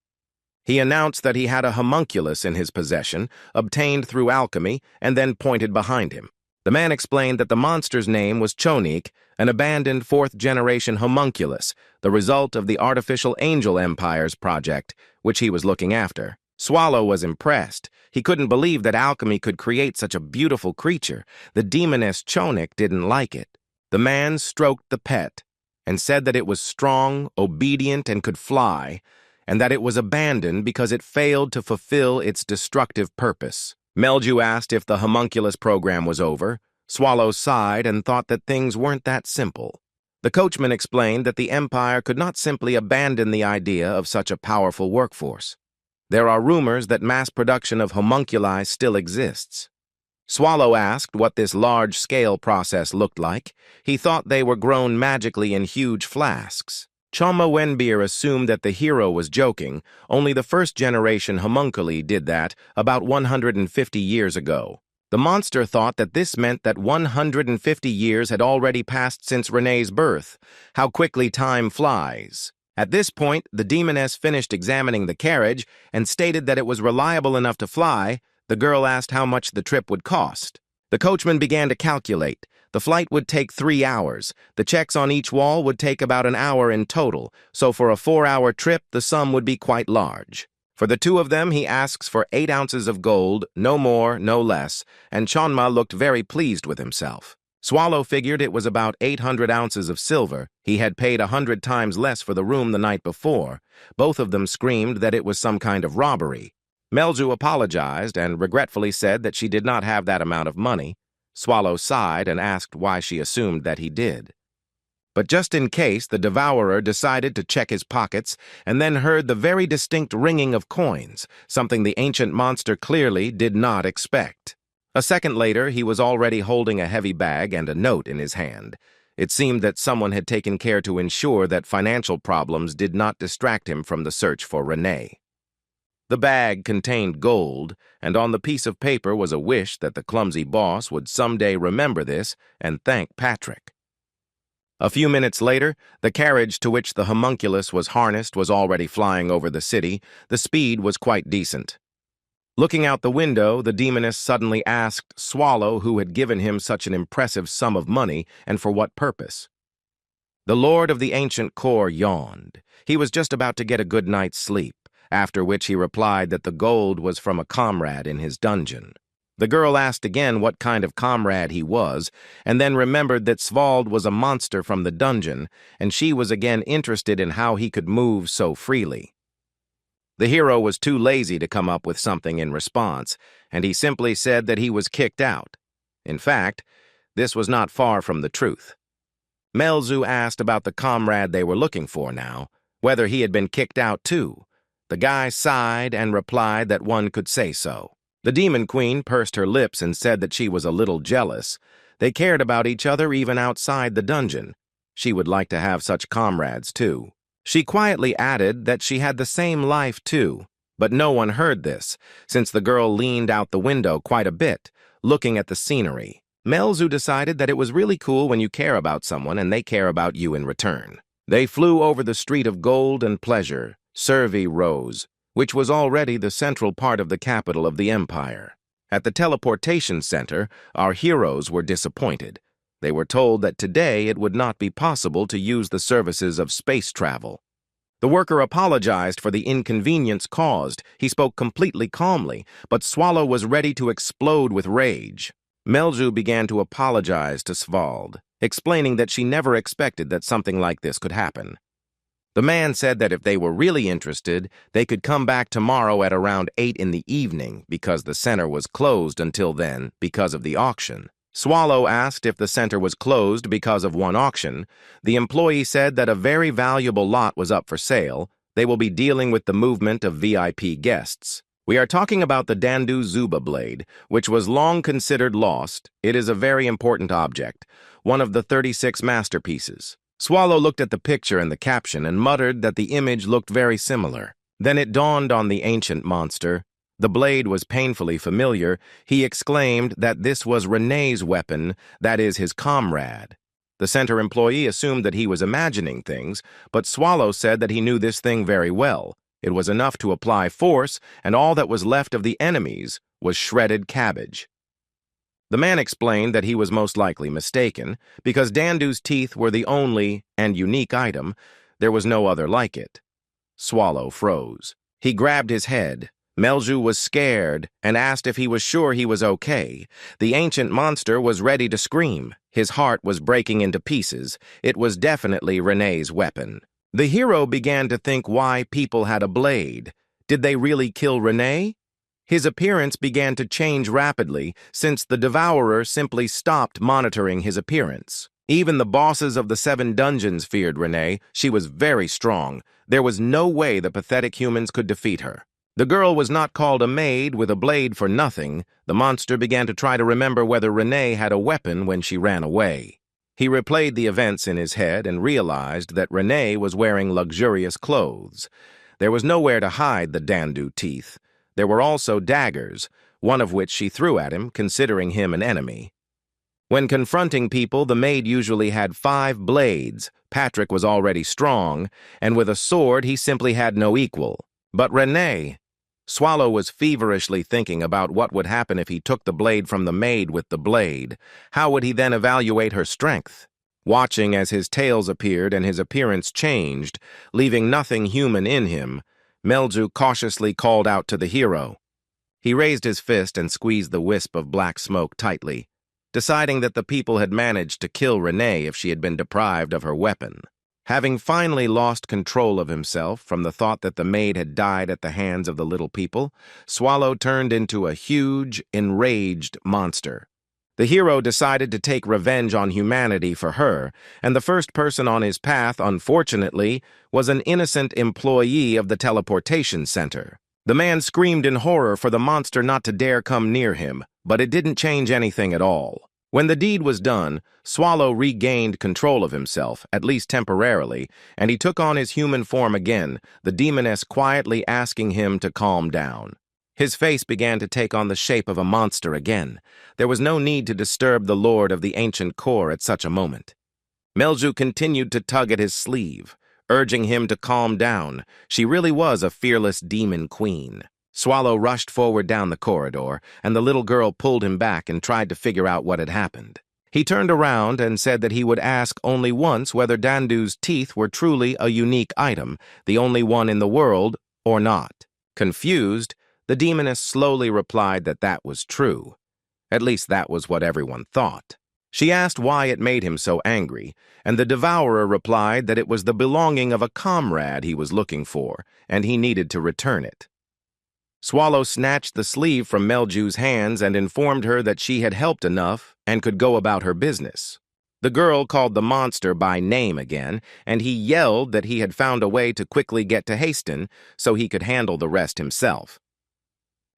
A: He announced that he had a homunculus in his possession, obtained through alchemy, and then pointed behind him. The man explained that the monster's name was Chonik, an abandoned 4th-generation homunculus, the result of the Artificial Angel Empires project, which he was looking after. Swallow was impressed. He couldn't believe that alchemy could create such a beautiful creature. The demoness Chonik didn't like it. The man stroked the pet and said that it was strong, obedient, and could fly, and that it was abandoned because it failed to fulfill its destructive purpose. Melju asked if the homunculus program was over. Swallow sighed and thought that things weren't that simple. The coachman explained that the Empire could not simply abandon the idea of such a powerful workforce. There are rumors that mass production of homunculi still exists. Swallow asked what this large-scale process looked like. He thought they were grown magically in huge flasks. Chama Wenbir assumed that the hero was joking. Only the 1st-generation homunculi did that about 150 years ago. The monster thought that this meant that 150 years had already passed since Renee's birth. How quickly time flies. At this point, the demoness finished examining the carriage and stated that it was reliable enough to fly. The girl asked how much the trip would cost. The coachman began to calculate. The flight would take 3 hours. The checks on each wall would take about an hour in total, so for a 4-hour trip, the sum would be quite large. For the two of them, he asks for 8 ounces of gold, no more, no less, and Chonma looked very pleased with himself. Swallow figured it was about 800 ounces of silver. He had paid 100 times less for the room the night before. Both of them screamed that it was some kind of robbery. Melju apologized and regretfully said that she did not have that amount of money. Swallow sighed and asked why she assumed that he did. But just in case, the devourer decided to check his pockets and then heard the very distinct ringing of coins, something the ancient monster clearly did not expect. A second later, he was already holding a heavy bag and a note in his hand. It seemed that someone had taken care to ensure that financial problems did not distract him from the search for Renee. The bag contained gold, and on the piece of paper was a wish that the clumsy boss would someday remember this and thank Patrick. A few minutes later, the carriage to which the homunculus was harnessed was already flying over the city. The speed was quite decent. Looking out the window, the demoness suddenly asked Swallow who had given him such an impressive sum of money and for what purpose. The Lord of the Ancient Core yawned. He was just about to get a good night's sleep, after which he replied that the gold was from a comrade in his dungeon. The girl asked again what kind of comrade he was, and then remembered that Svald was a monster from the dungeon, and she was again interested in how he could move so freely. The hero was too lazy to come up with something in response, and he simply said that he was kicked out. In fact, this was not far from the truth. Melzu asked about the comrade they were looking for now, whether he had been kicked out too. The guy sighed and replied that one could say so. The Demon Queen pursed her lips and said that she was a little jealous. They cared about each other even outside the dungeon. She would like to have such comrades, too. She quietly added that she had the same life, too, but no one heard this, since the girl leaned out the window quite a bit, looking at the scenery. Melzu decided that it was really cool when you care about someone and they care about you in return. They flew over the street of gold and pleasure, Servi Rose, which was already the central part of the capital of the empire. At the teleportation center, our heroes were disappointed. They were told that today it would not be possible to use the services of space travel. The worker apologized for the inconvenience caused. He spoke completely calmly, but Swallow was ready to explode with rage. Melju began to apologize to Svald, explaining that she never expected that something like this could happen. The man said that if they were really interested, they could come back tomorrow at around 8 in the evening because the center was closed until then because of the auction. Swallow asked if the center was closed because of one auction. The employee said that a very valuable lot was up for sale. They will be dealing with the movement of VIP guests. We are talking about the Dandu Zuba blade, which was long considered lost. It is a very important object, one of the 36 masterpieces. Swallow looked at the picture and the caption and muttered that the image looked very similar. Then it dawned on the ancient monster. The blade was painfully familiar. He exclaimed that this was Renee's weapon, that is, his comrade. The center employee assumed that he was imagining things, but Swallow said that he knew this thing very well. It was enough to apply force, and all that was left of the enemies was shredded cabbage. The man explained that he was most likely mistaken, because Dandu's teeth were the only and unique item. There was no other like it. Swallow froze. He grabbed his head. Melju was scared and asked if he was sure he was okay. The ancient monster was ready to scream. His heart was breaking into pieces. It was definitely Renee's weapon. The hero began to think why people had a blade. Did they really kill Renee? His appearance began to change rapidly since the devourer simply stopped monitoring his appearance. Even the bosses of the 7 dungeons feared Renee. She was very strong. There was no way the pathetic humans could defeat her. The girl was not called a maid with a blade for nothing. The monster began to try to remember whether Renee had a weapon when she ran away. He replayed the events in his head and realized that Renee was wearing luxurious clothes. There was nowhere to hide the Dandu teeth. There were also daggers, one of which she threw at him, considering him an enemy. When confronting people, the maid usually had 5 blades. Patrick was already strong, and with a sword he simply had no equal. But Renee... Swallow was feverishly thinking about what would happen if he took the blade from the maid with the blade. How would he then evaluate her strength? Watching as his tails appeared and his appearance changed, leaving nothing human in him, Melju cautiously called out to the hero. He raised his fist and squeezed the wisp of black smoke tightly, deciding that the people had managed to kill Renee if she had been deprived of her weapon. Having finally lost control of himself from the thought that the maid had died at the hands of the little people, Swallow turned into a huge, enraged monster. The hero decided to take revenge on humanity for her, and the first person on his path, unfortunately, was an innocent employee of the teleportation center. The man screamed in horror for the monster not to dare come near him, but it didn't change anything at all. When the deed was done, Swallow regained control of himself, at least temporarily, and he took on his human form again, the demoness quietly asking him to calm down. His face began to take on the shape of a monster again. There was no need to disturb the lord of the ancient core at such a moment. Melju continued to tug at his sleeve, urging him to calm down. She really was a fearless demon queen. Swallow rushed forward down the corridor, and the little girl pulled him back and tried to figure out what had happened. He turned around and said that he would ask only once whether Dandu's teeth were truly a unique item, the only one in the world, or not. Confused, the demoness slowly replied that that was true. At least that was what everyone thought. She asked why it made him so angry, and the devourer replied that it was the belonging of a comrade he was looking for, and he needed to return it. Swallow snatched the sleeve from Melju's hands and informed her that she had helped enough and could go about her business. The girl called the monster by name again, and he yelled that he had found a way to quickly get to Haston so he could handle the rest himself.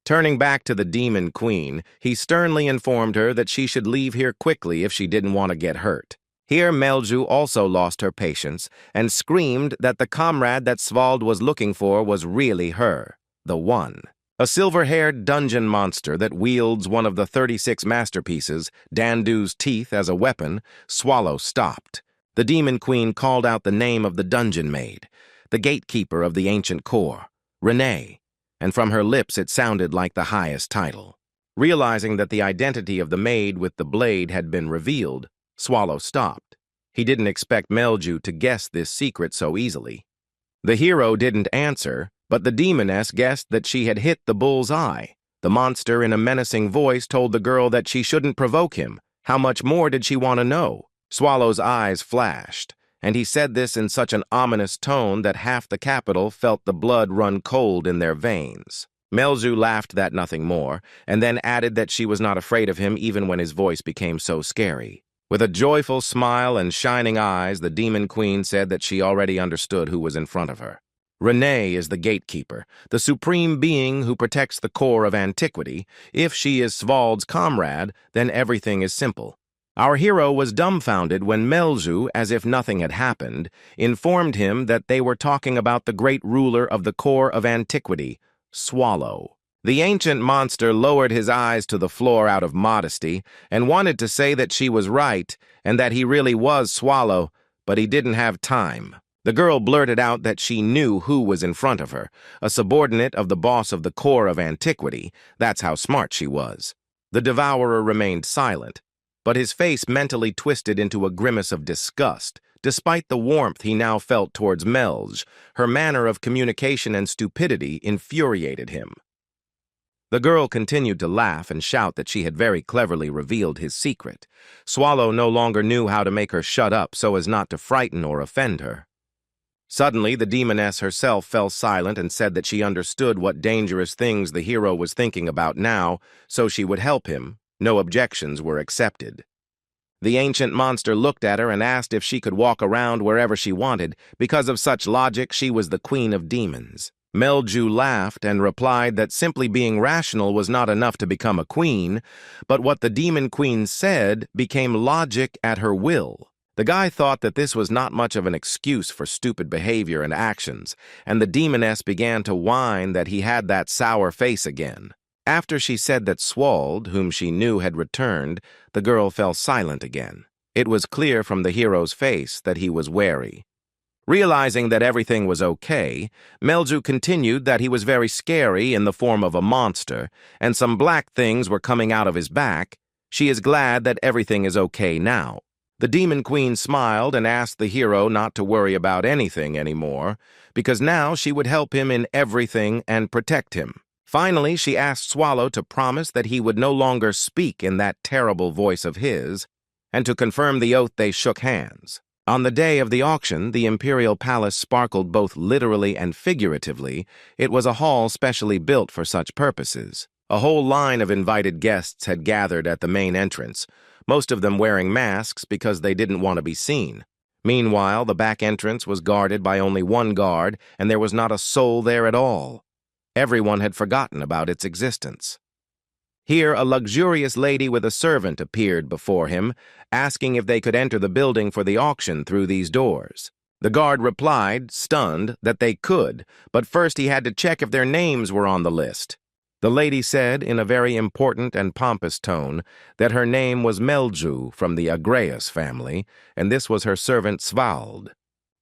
A: Turning back to the demon queen, he sternly informed her that she should leave here quickly if she didn't want to get hurt. Here Melju also lost her patience and screamed that the comrade that Svald was looking for was really her, the one. A silver-haired dungeon monster that wields one of the 36 masterpieces, Dandu's teeth as a weapon, Swallow stopped. The demon queen called out the name of the dungeon maid, the gatekeeper of the ancient core, Renee, and from her lips it sounded like the highest title. Realizing that the identity of the maid with the blade had been revealed, Swallow stopped. He didn't expect Melju to guess this secret so easily. The hero didn't answer, but the demoness guessed that she had hit the bull's eye. The monster in a menacing voice told the girl that she shouldn't provoke him. How much more did she want to know? Swallow's eyes flashed, and he said this in such an ominous tone that half the capital felt the blood run cold in their veins. Melju laughed that nothing more, and then added that she was not afraid of him even when his voice became so scary. With a joyful smile and shining eyes, the demon queen said that she already understood who was in front of her. Renee is the gatekeeper, the supreme being who protects the core of antiquity. If she is Svald's comrade, then everything is simple. Our hero was dumbfounded when Melju, as if nothing had happened, informed him that they were talking about the great ruler of the core of antiquity, Swallow. The ancient monster lowered his eyes to the floor out of modesty and wanted to say that she was right and that he really was Swallow, but he didn't have time. The girl blurted out that she knew who was in front of her, a subordinate of the boss of the core of antiquity. That's how smart she was. The devourer remained silent, but his face mentally twisted into a grimace of disgust. Despite the warmth he now felt towards Melj, her manner of communication and stupidity infuriated him. The girl continued to laugh and shout that she had very cleverly revealed his secret. Swallow no longer knew how to make her shut up so as not to frighten or offend her. Suddenly, the demoness herself fell silent and said that she understood what dangerous things the hero was thinking about now, so she would help him. No objections were accepted. The ancient monster looked at her and asked if she could walk around wherever she wanted. Because of such logic, she was the queen of demons. Melju laughed and replied that simply being rational was not enough to become a queen, but what the demon queen said became logic at her will. The guy thought that this was not much of an excuse for stupid behavior and actions, and the demoness began to whine that he had that sour face again. After she said that Swald, whom she knew had returned, the girl fell silent again. It was clear from the hero's face that he was wary. Realizing that everything was okay, Melju continued that he was very scary in the form of a monster, and some black things were coming out of his back. She is glad that everything is okay now. The Demon Queen smiled and asked the hero not to worry about anything anymore, because now she would help him in everything and protect him. Finally, she asked Swallow to promise that he would no longer speak in that terrible voice of his, and to confirm the oath. They shook hands. On the day of the auction, the Imperial Palace sparkled both literally and figuratively. It was a hall specially built for such purposes. A whole line of invited guests had gathered at the main entrance, most of them wearing masks because they didn't want to be seen. Meanwhile, the back entrance was guarded by only one guard, and there was not a soul there at all. Everyone had forgotten about its existence. Here, a luxurious lady with a servant appeared before him, asking if they could enter the building for the auction through these doors. The guard replied, stunned, that they could, but first he had to check if their names were on the list. The lady said, in a very important and pompous tone, that her name was Melju from the Agreus family, and this was her servant Svald.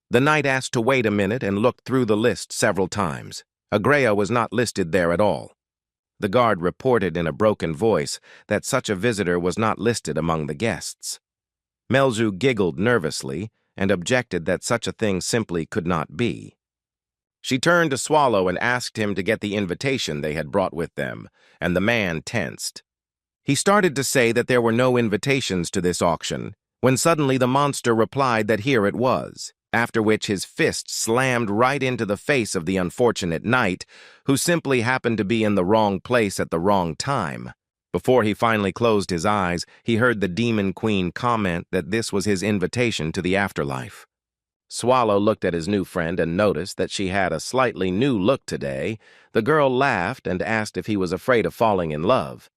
A: The knight asked to wait a minute and looked through the list several times. Agrea was not listed there at all. The guard reported in a broken voice that such a visitor was not listed among the guests. Melju giggled nervously and objected that such a thing simply could not be. She turned to Swallow and asked him to get the invitation they had brought with them, and the man tensed. He started to say that there were no invitations to this auction, when suddenly the monster replied that here it was, after which his fist slammed right into the face of the unfortunate knight, who simply happened to be in the wrong place at the wrong time. Before he finally closed his eyes, he heard the Demon Queen comment that this was his invitation to the afterlife. Swallow looked at his new friend and noticed that she had a slightly new look today. The girl laughed and asked if he was afraid of falling in love.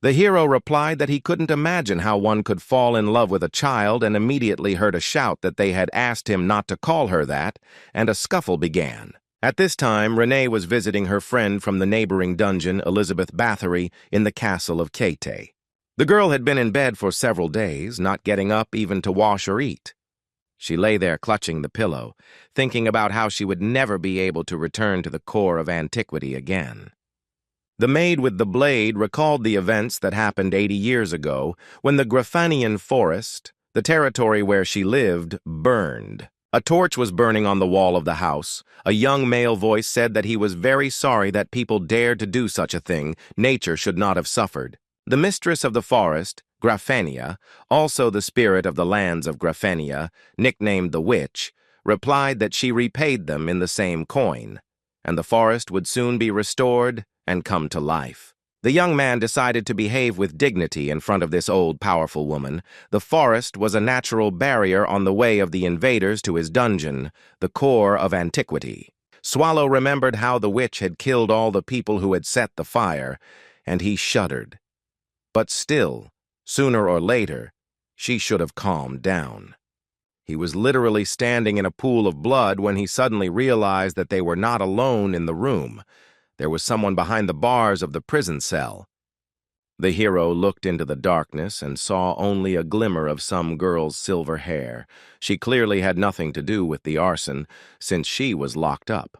A: The hero replied that he couldn't imagine how one could fall in love with a child, and immediately heard a shout that they had asked him not to call her that, and a scuffle began. At this time, Renee was visiting her friend from the neighboring dungeon, Elizabeth Bathory, in the castle of Kate. The girl had been in bed for several days, not getting up even to wash or eat. She lay there clutching the pillow, thinking about how she would never be able to return to the core of antiquity again. The maid with the blade recalled the events that happened 80 years ago when the Grafanian forest, the territory where she lived, burned. A torch was burning on the wall of the house. A young male voice said that he was very sorry that people dared to do such a thing. Nature should not have suffered. The mistress of the forest, Grafania, also the spirit of the lands of Grafania, nicknamed the Witch, replied that she repaid them in the same coin, and the forest would soon be restored and come to life. The young man decided to behave with dignity in front of this old, powerful woman. The forest was a natural barrier on the way of the invaders to his dungeon, the core of antiquity. Swallow remembered how the witch had killed all the people who had set the fire, and he shuddered. But still, sooner or later, she should have calmed down. He was literally standing in a pool of blood when he suddenly realized that they were not alone in the room. There was someone behind the bars of the prison cell. The hero looked into the darkness and saw only a glimmer of some girl's silver hair. She clearly had nothing to do with the arson, since she was locked up.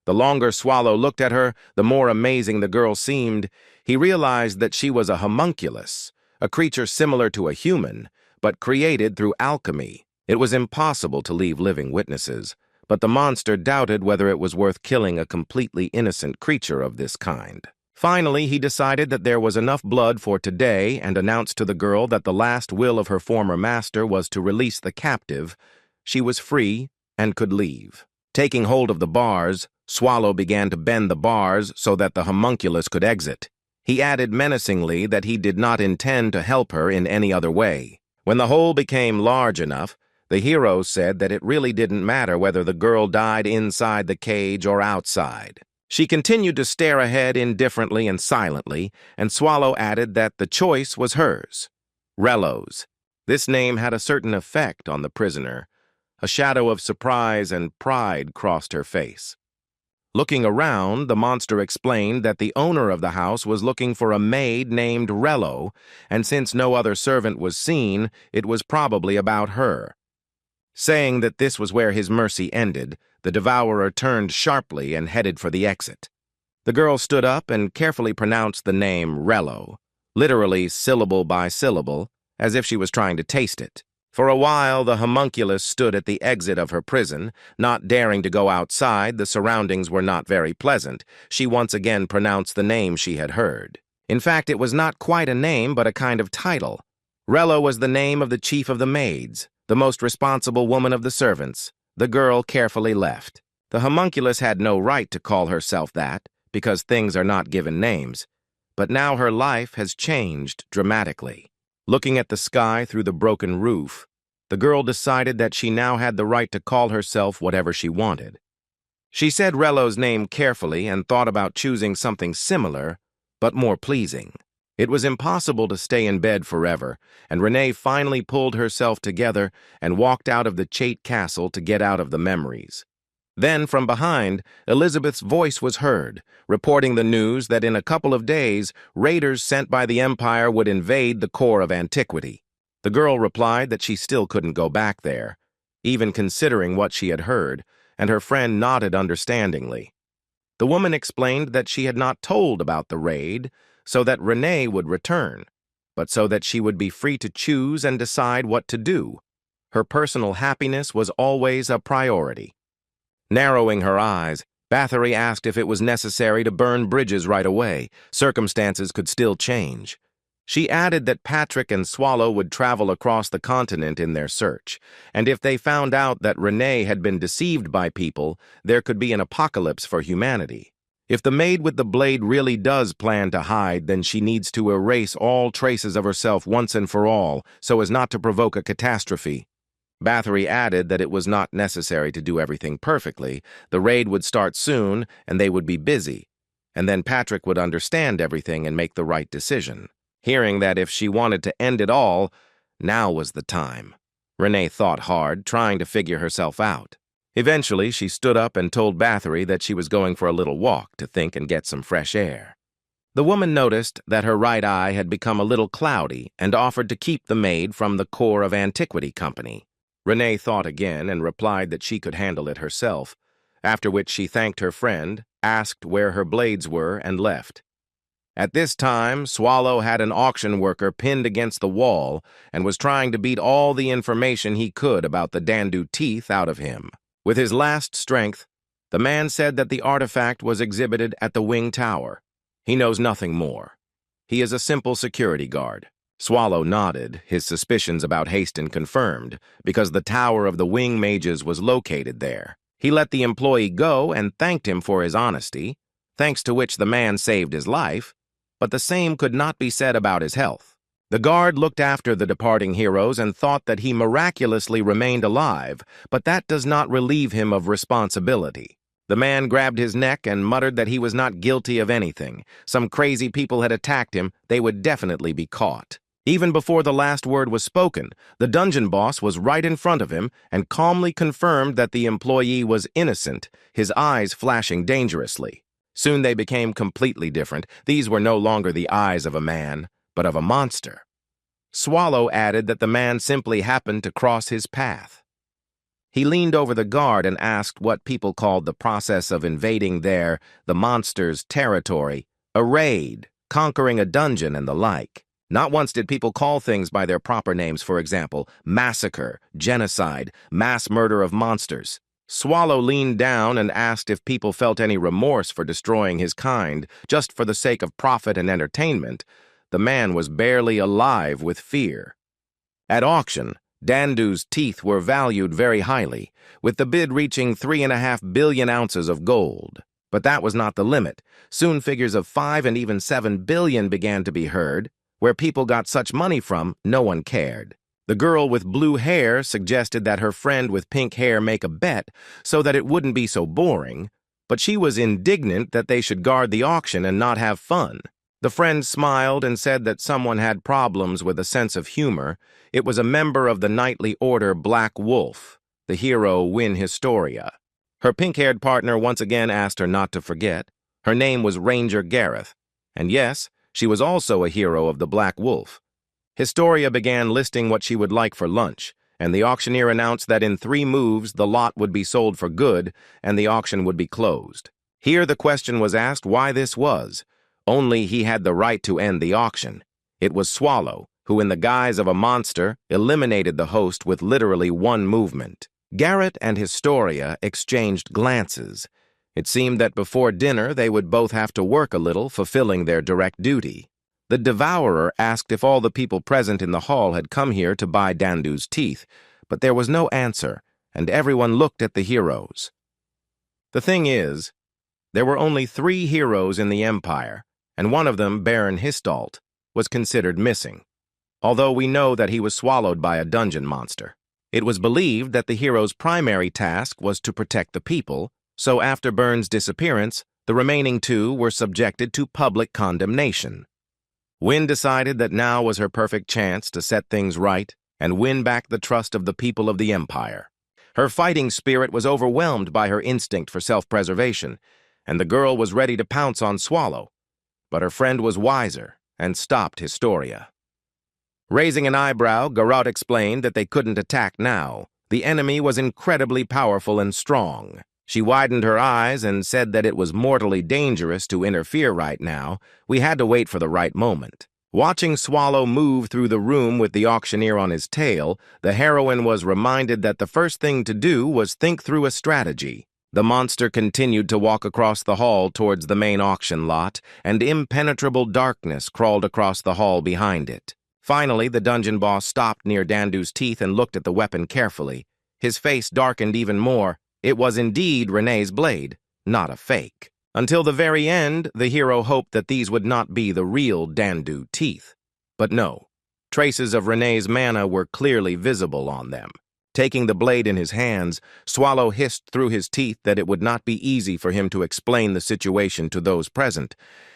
A: The longer Swallow looked at her, the more amazing the girl seemed. He realized that she was a homunculus, a creature similar to a human, but created through alchemy. It was impossible to leave living witnesses, but the monster doubted whether it was worth killing a completely innocent creature of this kind. Finally, he decided that there was enough blood for today and announced to the girl that the last will of her former master was to release the captive. She was free and could leave. Taking hold of the bars, Swallow began to bend the bars so that the homunculus could exit. He added menacingly that he did not intend to help her in any other way. When the hole became large enough, the hero said that it really didn't matter whether the girl died inside the cage or outside. She continued to stare ahead indifferently and silently, and Swallow added that the choice was hers. Rello's. This name had a certain effect on the prisoner. A shadow of surprise and pride crossed her face. Looking around, the monster explained that the owner of the house was looking for a maid named Rello, and since no other servant was seen, it was probably about her. Saying that this was where his mercy ended, the devourer turned sharply and headed for the exit. The girl stood up and carefully pronounced the name Rello, literally syllable by syllable, as if she was trying to taste it. For a while, the homunculus stood at the exit of her prison, not daring to go outside. The surroundings were not very pleasant. She once again pronounced the name she had heard. In fact, it was not quite a name, but a kind of title. Rella was the name of the chief of the maids, the most responsible woman of the servants. The girl carefully left. The homunculus had no right to call herself that, because things are not given names. But now her life has changed dramatically. Looking at the sky through the broken roof, the girl decided that she now had the right to call herself whatever she wanted. She said Rello's name carefully and thought about choosing something similar, but more pleasing. It was impossible to stay in bed forever, and Renee finally pulled herself together and walked out of the Chait castle to get out of the memories. Then, from behind, Elizabeth's voice was heard, reporting the news that in a couple of days, raiders sent by the Empire would invade the core of antiquity. The girl replied that she still couldn't go back there, even considering what she had heard, and her friend nodded understandingly. The woman explained that she had not told about the raid, so that Renee would return, but so that she would be free to choose and decide what to do. Her personal happiness was always a priority. Narrowing her eyes, Bathory asked if it was necessary to burn bridges right away. Circumstances could still change. She added that Patrick and Swallow would travel across the continent in their search, and if they found out that Renee had been deceived by people, there could be an apocalypse for humanity. If the maid with the blade really does plan to hide, then she needs to erase all traces of herself once and for all, so as not to provoke a catastrophe. Bathory added that it was not necessary to do everything perfectly. The raid would start soon, and they would be busy, and then Patrick would understand everything and make the right decision. Hearing that if she wanted to end it all, now was the time. Renee thought hard, trying to figure herself out. Eventually, she stood up and told Bathory that she was going for a little walk to think and get some fresh air. The woman noticed that her right eye had become a little cloudy and offered to keep the maid from the Core of Antiquity Company. Renee thought again and replied that she could handle it herself, after which she thanked her friend, asked where her blades were, and left. At this time, Swallow had an auction worker pinned against the wall and was trying to beat all the information he could about the Dandu teeth out of him. With his last strength, the man said that the artifact was exhibited at the Wing Tower. He knows nothing more. He is a simple security guard. Swallow nodded, his suspicions about Haston confirmed, because the Tower of the Wing Mages was located there. He let the employee go and thanked him for his honesty, thanks to which the man saved his life, but the same could not be said about his health. The guard looked after the departing heroes and thought that he miraculously remained alive, but that does not relieve him of responsibility. The man grabbed his neck and muttered that he was not guilty of anything. Some crazy people had attacked him. They would definitely be caught. Even before the last word was spoken, the dungeon boss was right in front of him and calmly confirmed that the employee was innocent, his eyes flashing dangerously. Soon they became completely different. These were no longer the eyes of a man, but of a monster. Swallow added that the man simply happened to cross his path. He leaned over the guard and asked what people called the process of invading the monster's territory, a raid, conquering a dungeon, and the like. Not once did people call things by their proper names, for example, massacre, genocide, mass murder of monsters. Swallow leaned down and asked if people felt any remorse for destroying his kind, just for the sake of profit and entertainment. The man was barely alive with fear. At auction, Dandu's teeth were valued very highly, with the bid reaching 3.5 billion ounces of gold. But that was not the limit. Soon figures of 5 and even 7 billion began to be heard. Where people got such money from, no one cared. The girl with blue hair suggested that her friend with pink hair make a bet so that it wouldn't be so boring, but she was indignant that they should guard the auction and not have fun. The friend smiled and said that someone had problems with a sense of humor. It was a member of the knightly order Black Wolf, the hero Win Historia. Her pink-haired partner once again asked her not to forget. Her name was Ranger Gareth, and yes, she was also a hero of the Black Wolf. Historia began listing what she would like for lunch, and the auctioneer announced that in 3 moves the lot would be sold for good and the auction would be closed. Here the question was asked why this was. Only he had the right to end the auction. It was Swallow, who in the guise of a monster eliminated the host with literally one movement. Garrett and Historia exchanged glances. It seemed that before dinner they would both have to work a little, fulfilling their direct duty. The devourer asked if all the people present in the hall had come here to buy Dandu's teeth, but there was no answer, and everyone looked at the heroes. The thing is, there were only 3 heroes in the Empire, and one of them, Baron Histalt, was considered missing, although we know that he was swallowed by a dungeon monster. It was believed that the hero's primary task was to protect the people, so after Byrne's disappearance, the remaining 2 were subjected to public condemnation. Wynne decided that now was her perfect chance to set things right and win back the trust of the people of the Empire. Her fighting spirit was overwhelmed by her instinct for self-preservation, and the girl was ready to pounce on Swallow, but her friend was wiser and stopped Historia. Raising an eyebrow, Garrot explained that they couldn't attack now. The enemy was incredibly powerful and strong. She widened her eyes and said that it was mortally dangerous to interfere right now. We had to wait for the right moment. Watching Swallow move through the room with the auctioneer on his tail, the heroine was reminded that the first thing to do was think through a strategy. The monster continued to walk across the hall towards the main auction lot, and impenetrable darkness crawled across the hall behind it. Finally, the dungeon boss stopped near Dandu's teeth and looked at the weapon carefully. His face darkened even more. It was indeed Renee's blade, not a fake. Until the very end, the hero hoped that these would not be the real Dandu teeth. But no, traces of Renee's mana were clearly visible on them. Taking the blade in his hands, Swallow hissed through his teeth that it would not be easy for him to explain the situation to those present,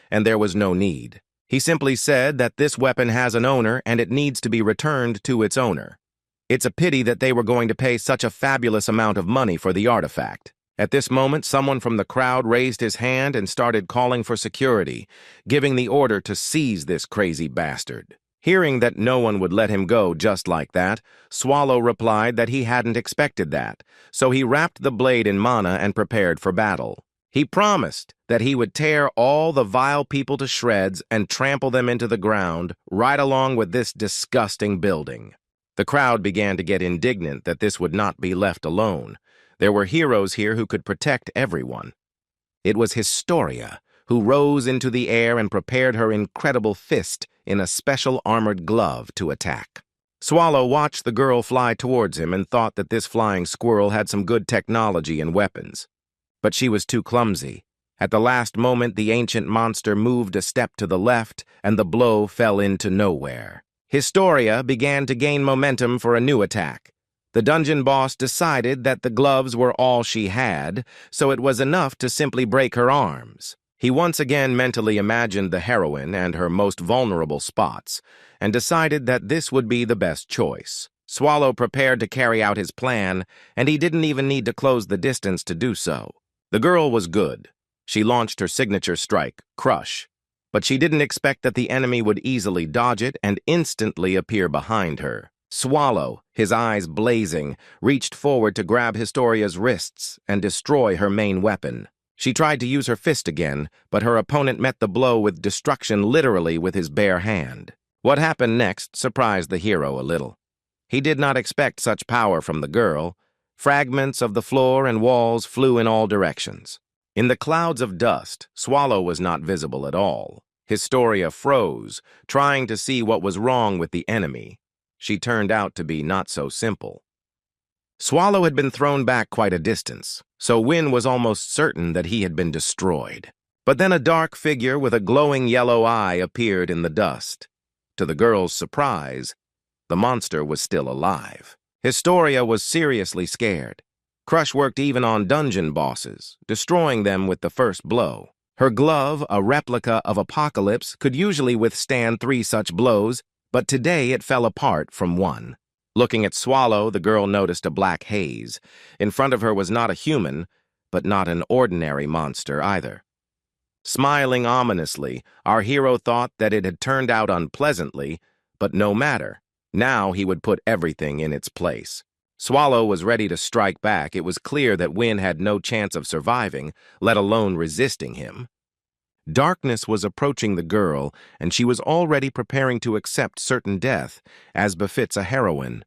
A: and there was no need. He simply said that this weapon has an owner and it needs to be returned to its owner. It's a pity that they were going to pay such a fabulous amount of money for the artifact. At this moment, someone from the crowd raised his hand and started calling for security, giving the order to seize this crazy bastard. Hearing that no one would let him go just like that, Swallow replied that he hadn't expected that, so he wrapped the blade in mana and prepared for battle. He promised that he would tear all the vile people to shreds and trample them into the ground, right along with this disgusting building. The crowd began to get indignant that this would not be left alone. There were heroes here who could protect everyone. It was Historia, who rose into the air and prepared her incredible fist in a special armored glove to attack. Swallow watched the girl fly towards him and thought that this flying squirrel had some good technology and weapons. But she was too clumsy. At the last moment, the ancient monster moved a step to the left, and the blow fell into nowhere. Historia began to gain momentum for a new attack. The dungeon boss decided that the gloves were all she had, so it was enough to simply break her arms. He once again mentally imagined the heroine and her most vulnerable spots, and decided that this would be the best choice. Swallow prepared to carry out his plan, and he didn't even need to close the distance to do so. The girl was good. She launched her signature strike, Crush, but she didn't expect that the enemy would easily dodge it and instantly appear behind her. Swallow, his eyes blazing, reached forward to grab Historia's wrists and destroy her main weapon. She tried to use her fist again, but her opponent met the blow with destruction literally with his bare hand. What happened next surprised the hero a little. He did not expect such power from the girl. Fragments of the floor and walls flew in all directions. In the clouds of dust, Swallow was not visible at all. Historia froze, trying to see what was wrong with the enemy. She turned out to be not so simple. Swallow had been thrown back quite a distance, so Wynne was almost certain that he had been destroyed. But then a dark figure with a glowing yellow eye appeared in the dust. To the girl's surprise, the monster was still alive. Historia was seriously scared. Crush worked even on dungeon bosses, destroying them with the first blow. Her glove, a replica of Apocalypse, could usually withstand 3 such blows, but today it fell apart from 1. Looking at Swallow, the girl noticed a black haze. In front of her was not a human, but not an ordinary monster either. Smiling ominously, our hero thought that it had turned out unpleasantly, but no matter. Now he would put everything in its place. Swallow was ready to strike back. It was clear that Wynne had no chance of surviving, let alone resisting him. Darkness was approaching the girl, and she was already preparing to accept certain death, as befits a heroine.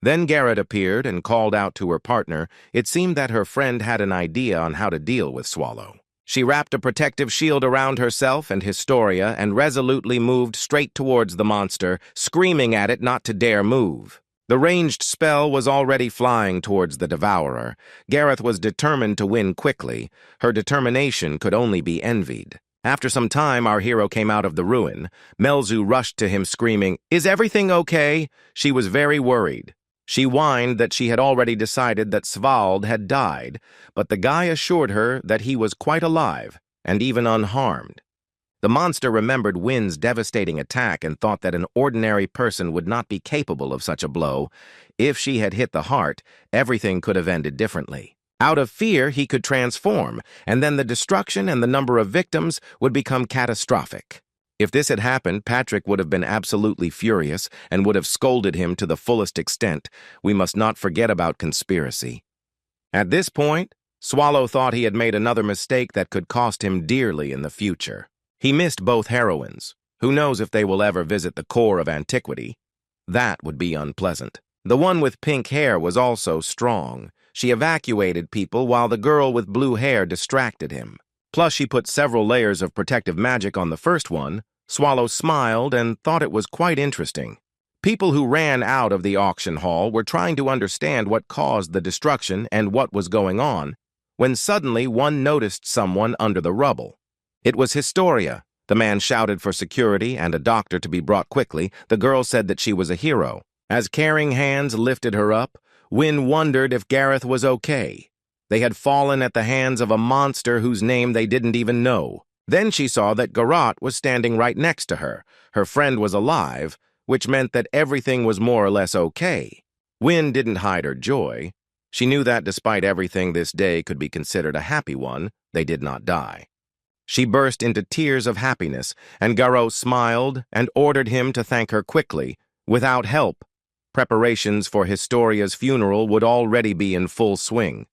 A: Then Garrett appeared and called out to her partner. It seemed that her friend had an idea on how to deal with Swallow. She wrapped a protective shield around herself and Historia and resolutely moved straight towards the monster, screaming at it not to dare move. The ranged spell was already flying towards the Devourer. Gareth was determined to win quickly. Her determination could only be envied. After some time, our hero came out of the ruin. Melzu rushed to him screaming, "Is everything okay?" She was very worried. She whined that she had already decided that Svald had died, but the guy assured her that he was quite alive and even unharmed. The monster remembered Wynn's devastating attack and thought that an ordinary person would not be capable of such a blow. If she had hit the heart, everything could have ended differently. Out of fear, he could transform, and then the destruction and the number of victims would become catastrophic. If this had happened, Patrick would have been absolutely furious and would have scolded him to the fullest extent. We must not forget about conspiracy. At this point, Swallow thought he had made another mistake that could cost him dearly in the future. He missed both heroines. Who knows if they will ever visit the core of antiquity? That would be unpleasant. The one with pink hair was also strong. She evacuated people while the girl with blue hair distracted him. Plus, she put several layers of protective magic on the first one. Swallow smiled and thought it was quite interesting. People who ran out of the auction hall were trying to understand what caused the destruction and what was going on, when suddenly one noticed someone under the rubble. It was Historia. The man shouted for security and a doctor to be brought quickly. The girl said that she was a hero. As caring hands lifted her up, Wynn wondered if Gareth was okay. They had fallen at the hands of a monster whose name they didn't even know. Then she saw that Garrot was standing right next to her. Her friend was alive, which meant that everything was more or less okay. Wynn didn't hide her joy. She knew that despite everything, this day could be considered a happy one. They did not die. She burst into tears of happiness, and Garrot smiled and ordered him to thank her quickly, without help. Preparations for Historia's funeral would already be in full swing.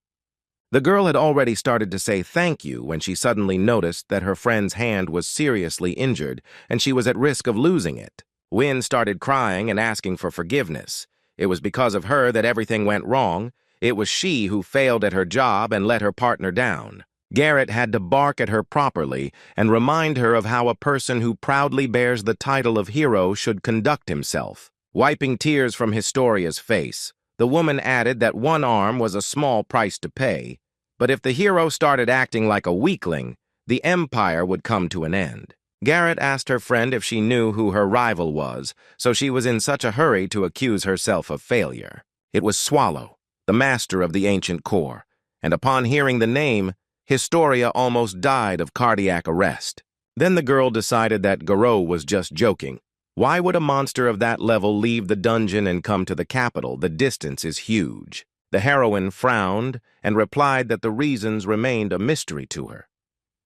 A: The girl had already started to say thank you when she suddenly noticed that her friend's hand was seriously injured and she was at risk of losing it. Wynn started crying and asking for forgiveness. It was because of her that everything went wrong. It was she who failed at her job and let her partner down. Garrett had to bark at her properly and remind her of how a person who proudly bears the title of hero should conduct himself. Wiping tears from Historia's face, the woman added that one arm was a small price to pay, but if the hero started acting like a weakling, the empire would come to an end. Garrett asked her friend if she knew who her rival was, so she was in such a hurry to accuse herself of failure. It was Swallow, the master of the ancient core, and upon hearing the name, Historia almost died of cardiac arrest. Then the girl decided that Garrot was just joking. Why would a monster of that level leave the dungeon and come to the capital? The distance is huge. The heroine frowned and replied that the reasons remained a mystery to her,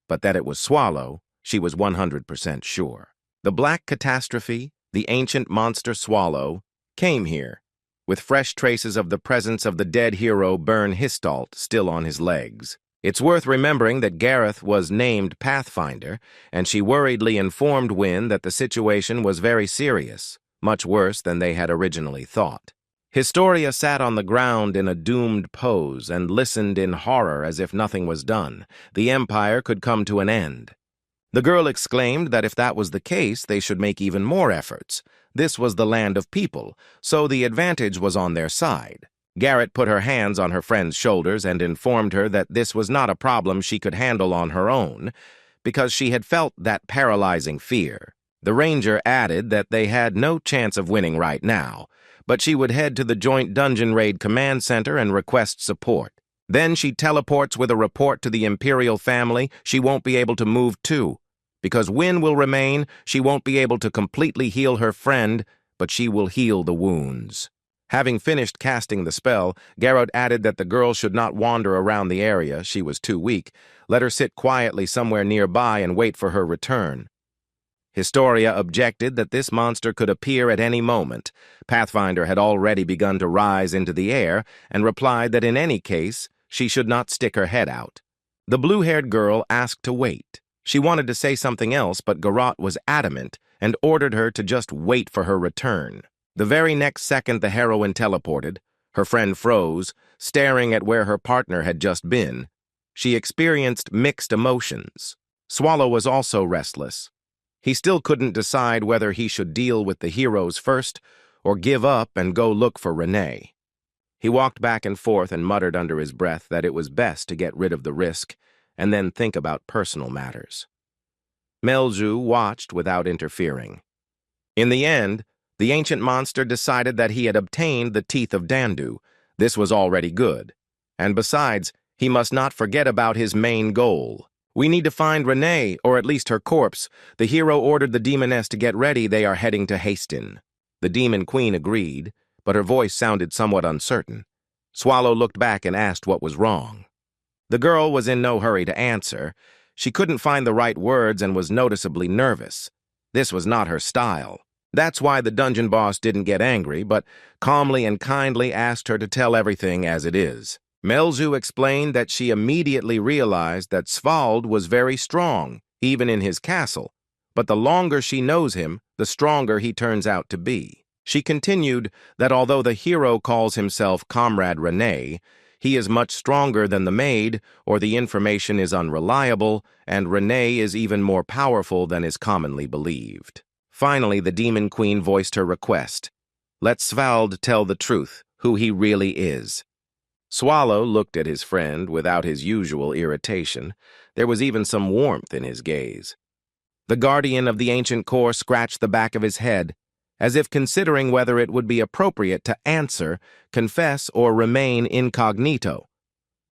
A: but that it was Swallow, she was 100% sure. The Black Catastrophe, the ancient monster Swallow, came here, with fresh traces of the presence of the dead hero Burn Histalt still on his legs. It's worth remembering that Gareth was named Pathfinder, and she worriedly informed Wynn that the situation was very serious, much worse than they had originally thought. Historia sat on the ground in a doomed pose and listened in horror as if nothing was done. The empire could come to an end. The girl exclaimed that if that was the case, they should make even more efforts. This was the land of people, so the advantage was on their side. Garrett put her hands on her friend's shoulders and informed her that this was not a problem she could handle on her own, because she had felt that paralyzing fear. The ranger added that they had no chance of winning right now, but she would head to the Joint Dungeon Raid Command Center and request support. Then she teleports with a report to the Imperial family. She won't be able to move too. Because Wynn will remain, she won't be able to completely heal her friend, but she will heal the wounds. Having finished casting the spell, Garrett added that the girl should not wander around the area. She was too weak. Let her sit quietly somewhere nearby and wait for her return. Historia objected that this monster could appear at any moment. Pathfinder had already begun to rise into the air and replied that in any case, she should not stick her head out. The blue-haired girl asked to wait. She wanted to say something else, but Garrote was adamant and ordered her to just wait for her return. The very next second the heroine teleported, her friend froze, staring at where her partner had just been. She experienced mixed emotions. Swallow was also restless. He still couldn't decide whether he should deal with the heroes first or give up and go look for Renee. He walked back and forth and muttered under his breath that it was best to get rid of the risk and then think about personal matters. Melju watched without interfering. In the end, the ancient monster decided that he had obtained the teeth of Dandu. This was already good. And besides, he must not forget about his main goal. We need to find Renee, or at least her corpse. The hero ordered the demoness to get ready. They are heading to Hastin. The demon queen agreed, but her voice sounded somewhat uncertain. Swallow looked back and asked what was wrong. The girl was in no hurry to answer. She couldn't find the right words and was noticeably nervous. This was not her style. That's why the dungeon boss didn't get angry, but calmly and kindly asked her to tell everything as it is. Melju explained that she immediately realized that Svald was very strong, even in his castle, but the longer she knows him, the stronger he turns out to be. She continued that although the hero calls himself Comrade Renee, he is much stronger than the maid, or the information is unreliable, and Renee is even more powerful than is commonly believed. Finally, the demon queen voiced her request. Let Svald tell the truth, who he really is. Swallow looked at his friend without his usual irritation. There was even some warmth in his gaze. The guardian of the ancient core scratched the back of his head, as if considering whether it would be appropriate to answer, confess, or remain incognito.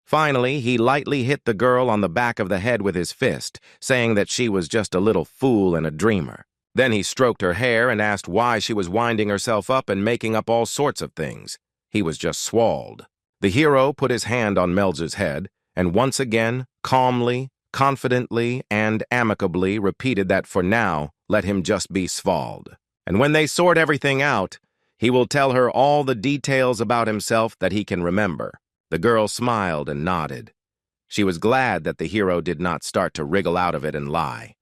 A: Finally, he lightly hit the girl on the back of the head with his fist, saying that she was just a little fool and a dreamer. Then he stroked her hair and asked why she was winding herself up and making up all sorts of things. He was just swallowed. The hero put his hand on Melju's head, and once again, calmly, confidently, and amicably repeated that for now, let him just be Svald. And when they sort everything out, he will tell her all the details about himself that he can remember. The girl smiled and nodded. She was glad that the hero did not start to wriggle out of it and lie.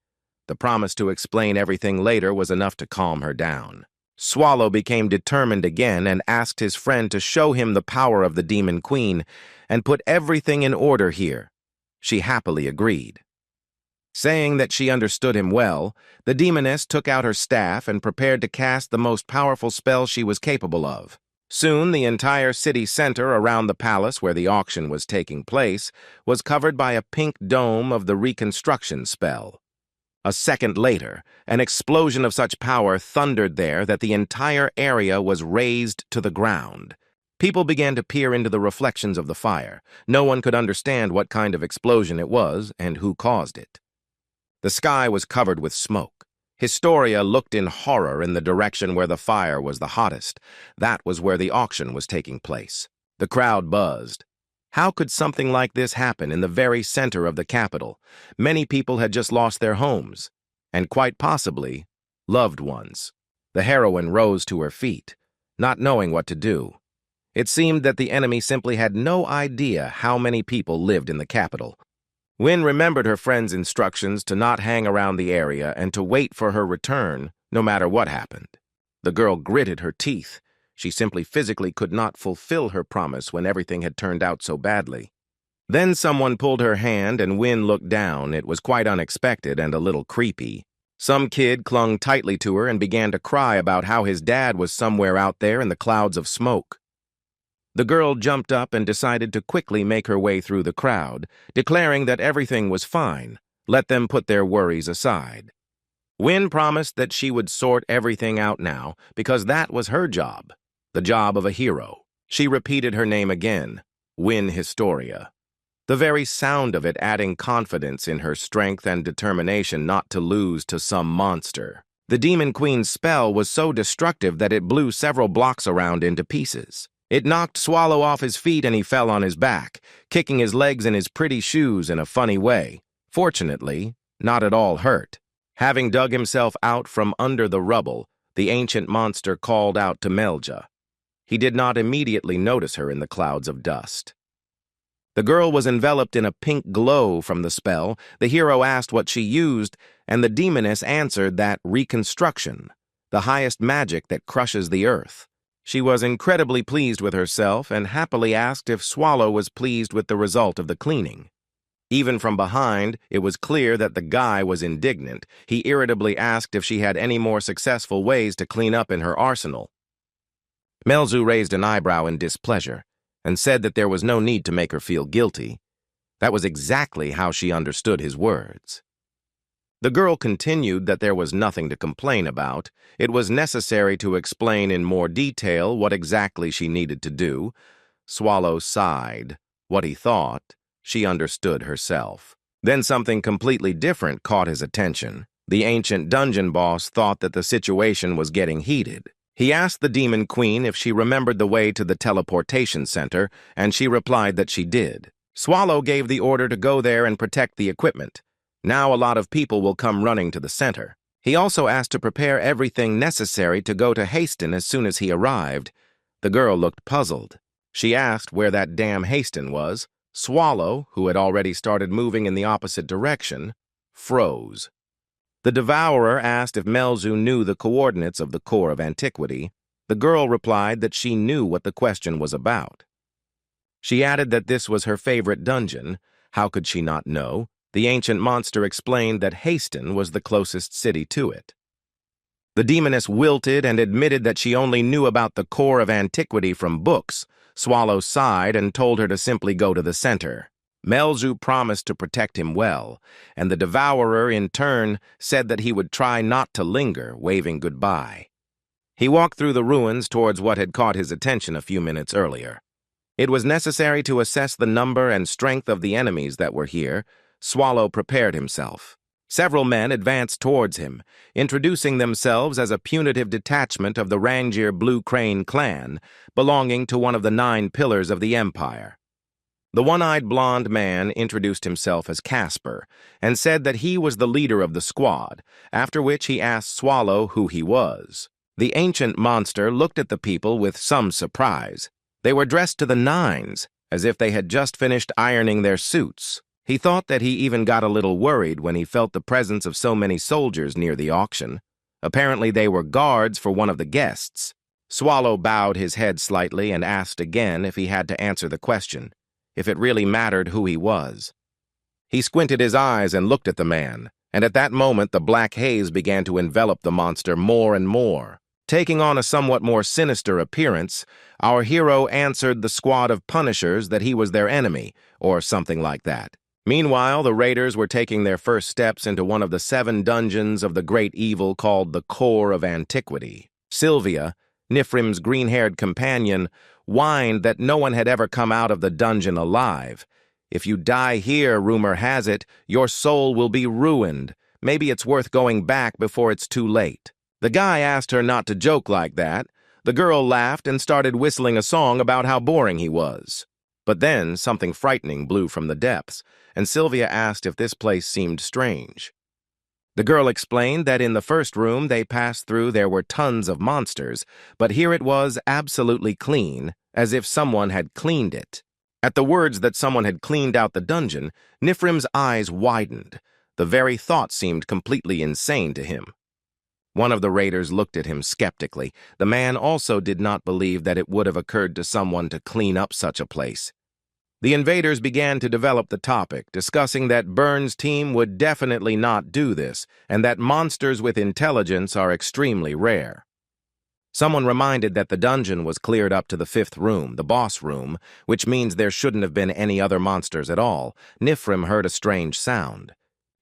A: The promise to explain everything later was enough to calm her down. Swallow became determined again and asked his friend to show him the power of the demon queen and put everything in order here. She happily agreed. Saying that she understood him well, the demoness took out her staff and prepared to cast the most powerful spell she was capable of. Soon, the entire city center around the palace where the auction was taking place was covered by a pink dome of the reconstruction spell. A second later, an explosion of such power thundered there that the entire area was razed to the ground. People began to peer into the reflections of the fire. No one could understand what kind of explosion it was and who caused it. The sky was covered with smoke. Historia looked in horror in the direction where the fire was the hottest. That was where the auction was taking place. The crowd buzzed. How could something like this happen in the very center of the capital? Many people had just lost their homes, and quite possibly, loved ones. The heroine rose to her feet, not knowing what to do. It seemed that the enemy simply had no idea how many people lived in the capital. Wynne remembered her friend's instructions to not hang around the area and to wait for her return, no matter what happened. The girl gritted her teeth. She simply physically could not fulfill her promise when everything had turned out so badly. Then someone pulled her hand and Wynne looked down. It was quite unexpected and a little creepy. Some kid clung tightly to her and began to cry about how his dad was somewhere out there in the clouds of smoke. The girl jumped up and decided to quickly make her way through the crowd, declaring that everything was fine. Let them put their worries aside. Wynne promised that she would sort everything out now because that was her job. The job of a hero. She repeated her name again, Wynne Historia. The very sound of it adding confidence in her strength and determination not to lose to some monster. The Demon Queen's spell was so destructive that it blew several blocks around into pieces. It knocked Swallow off his feet and he fell on his back, kicking his legs in his pretty shoes in a funny way. Fortunately, not at all hurt. Having dug himself out from under the rubble, the ancient monster called out to Melja. He did not immediately notice her in the clouds of dust. The girl was enveloped in a pink glow from the spell. The hero asked what she used, and the demoness answered that reconstruction, the highest magic that crushes the earth. She was incredibly pleased with herself and happily asked if Swallow was pleased with the result of the cleaning. Even from behind, it was clear that the guy was indignant. He irritably asked if she had any more successful ways to clean up in her arsenal. Melzu raised an eyebrow in displeasure and said that there was no need to make her feel guilty. That was exactly how she understood his words. The girl continued that there was nothing to complain about. It was necessary to explain in more detail what exactly she needed to do. Swallow sighed. What he thought, she understood herself. Then something completely different caught his attention. The ancient dungeon boss thought that the situation was getting heated. He asked the Demon Queen if she remembered the way to the teleportation center, and she replied that she did. Swallow gave the order to go there and protect the equipment. Now a lot of people will come running to the center. He also asked to prepare everything necessary to go to Haston as soon as he arrived. The girl looked puzzled. She asked where that damn Haston was. Swallow, who had already started moving in the opposite direction, froze. The Devourer asked if Melzu knew the coordinates of the core of antiquity. The girl replied that she knew what the question was about. She added that this was her favorite dungeon. How could she not know? The ancient monster explained that Haston was the closest city to it. The demoness wilted and admitted that she only knew about the core of antiquity from books. Swallow sighed and told her to simply go to the center. Melzu promised to protect him well, and the Devourer, in turn, said that he would try not to linger, waving goodbye. He walked through the ruins towards what had caught his attention a few minutes earlier. It was necessary to assess the number and strength of the enemies that were here. Swallow prepared himself. Several men advanced towards him, introducing themselves as a punitive detachment of the Rangier Blue Crane clan, belonging to one of the 9 pillars of the Empire. The one-eyed blonde man introduced himself as Casper and said that he was the leader of the squad, after which he asked Swallow who he was. The ancient monster looked at the people with some surprise. They were dressed to the nines, as if they had just finished ironing their suits. He thought that he even got a little worried when he felt the presence of so many soldiers near the auction. Apparently they were guards for one of the guests. Swallow bowed his head slightly and asked again if he had to answer the question, if it really mattered who he was. He squinted his eyes and looked at the man, and at that moment the black haze began to envelop the monster more and more. Taking on a somewhat more sinister appearance, our hero answered the squad of punishers that he was their enemy, or something like that. Meanwhile, the raiders were taking their first steps into one of the 7 dungeons of the great evil called the Core of Antiquity. Sylvia, Nifrim's green-haired companion, whined that no one had ever come out of the dungeon alive. If you die here, rumor has it, your soul will be ruined. Maybe it's worth going back before it's too late. The guy asked her not to joke like that. The girl laughed and started whistling a song about how boring he was. But then something frightening blew from the depths, and Sylvia asked if this place seemed strange. The girl explained that in the first room they passed through there were tons of monsters, but here it was absolutely clean, as if someone had cleaned it. At the words that someone had cleaned out the dungeon, Nifrim's eyes widened. The very thought seemed completely insane to him. One of the raiders looked at him skeptically. The man also did not believe that it would have occurred to someone to clean up such a place. The invaders began to develop the topic, discussing that Burns' team would definitely not do this, and that monsters with intelligence are extremely rare. Someone reminded that the dungeon was cleared up to the 5th room, the boss room, which means there shouldn't have been any other monsters at all. Nifrim heard a strange sound.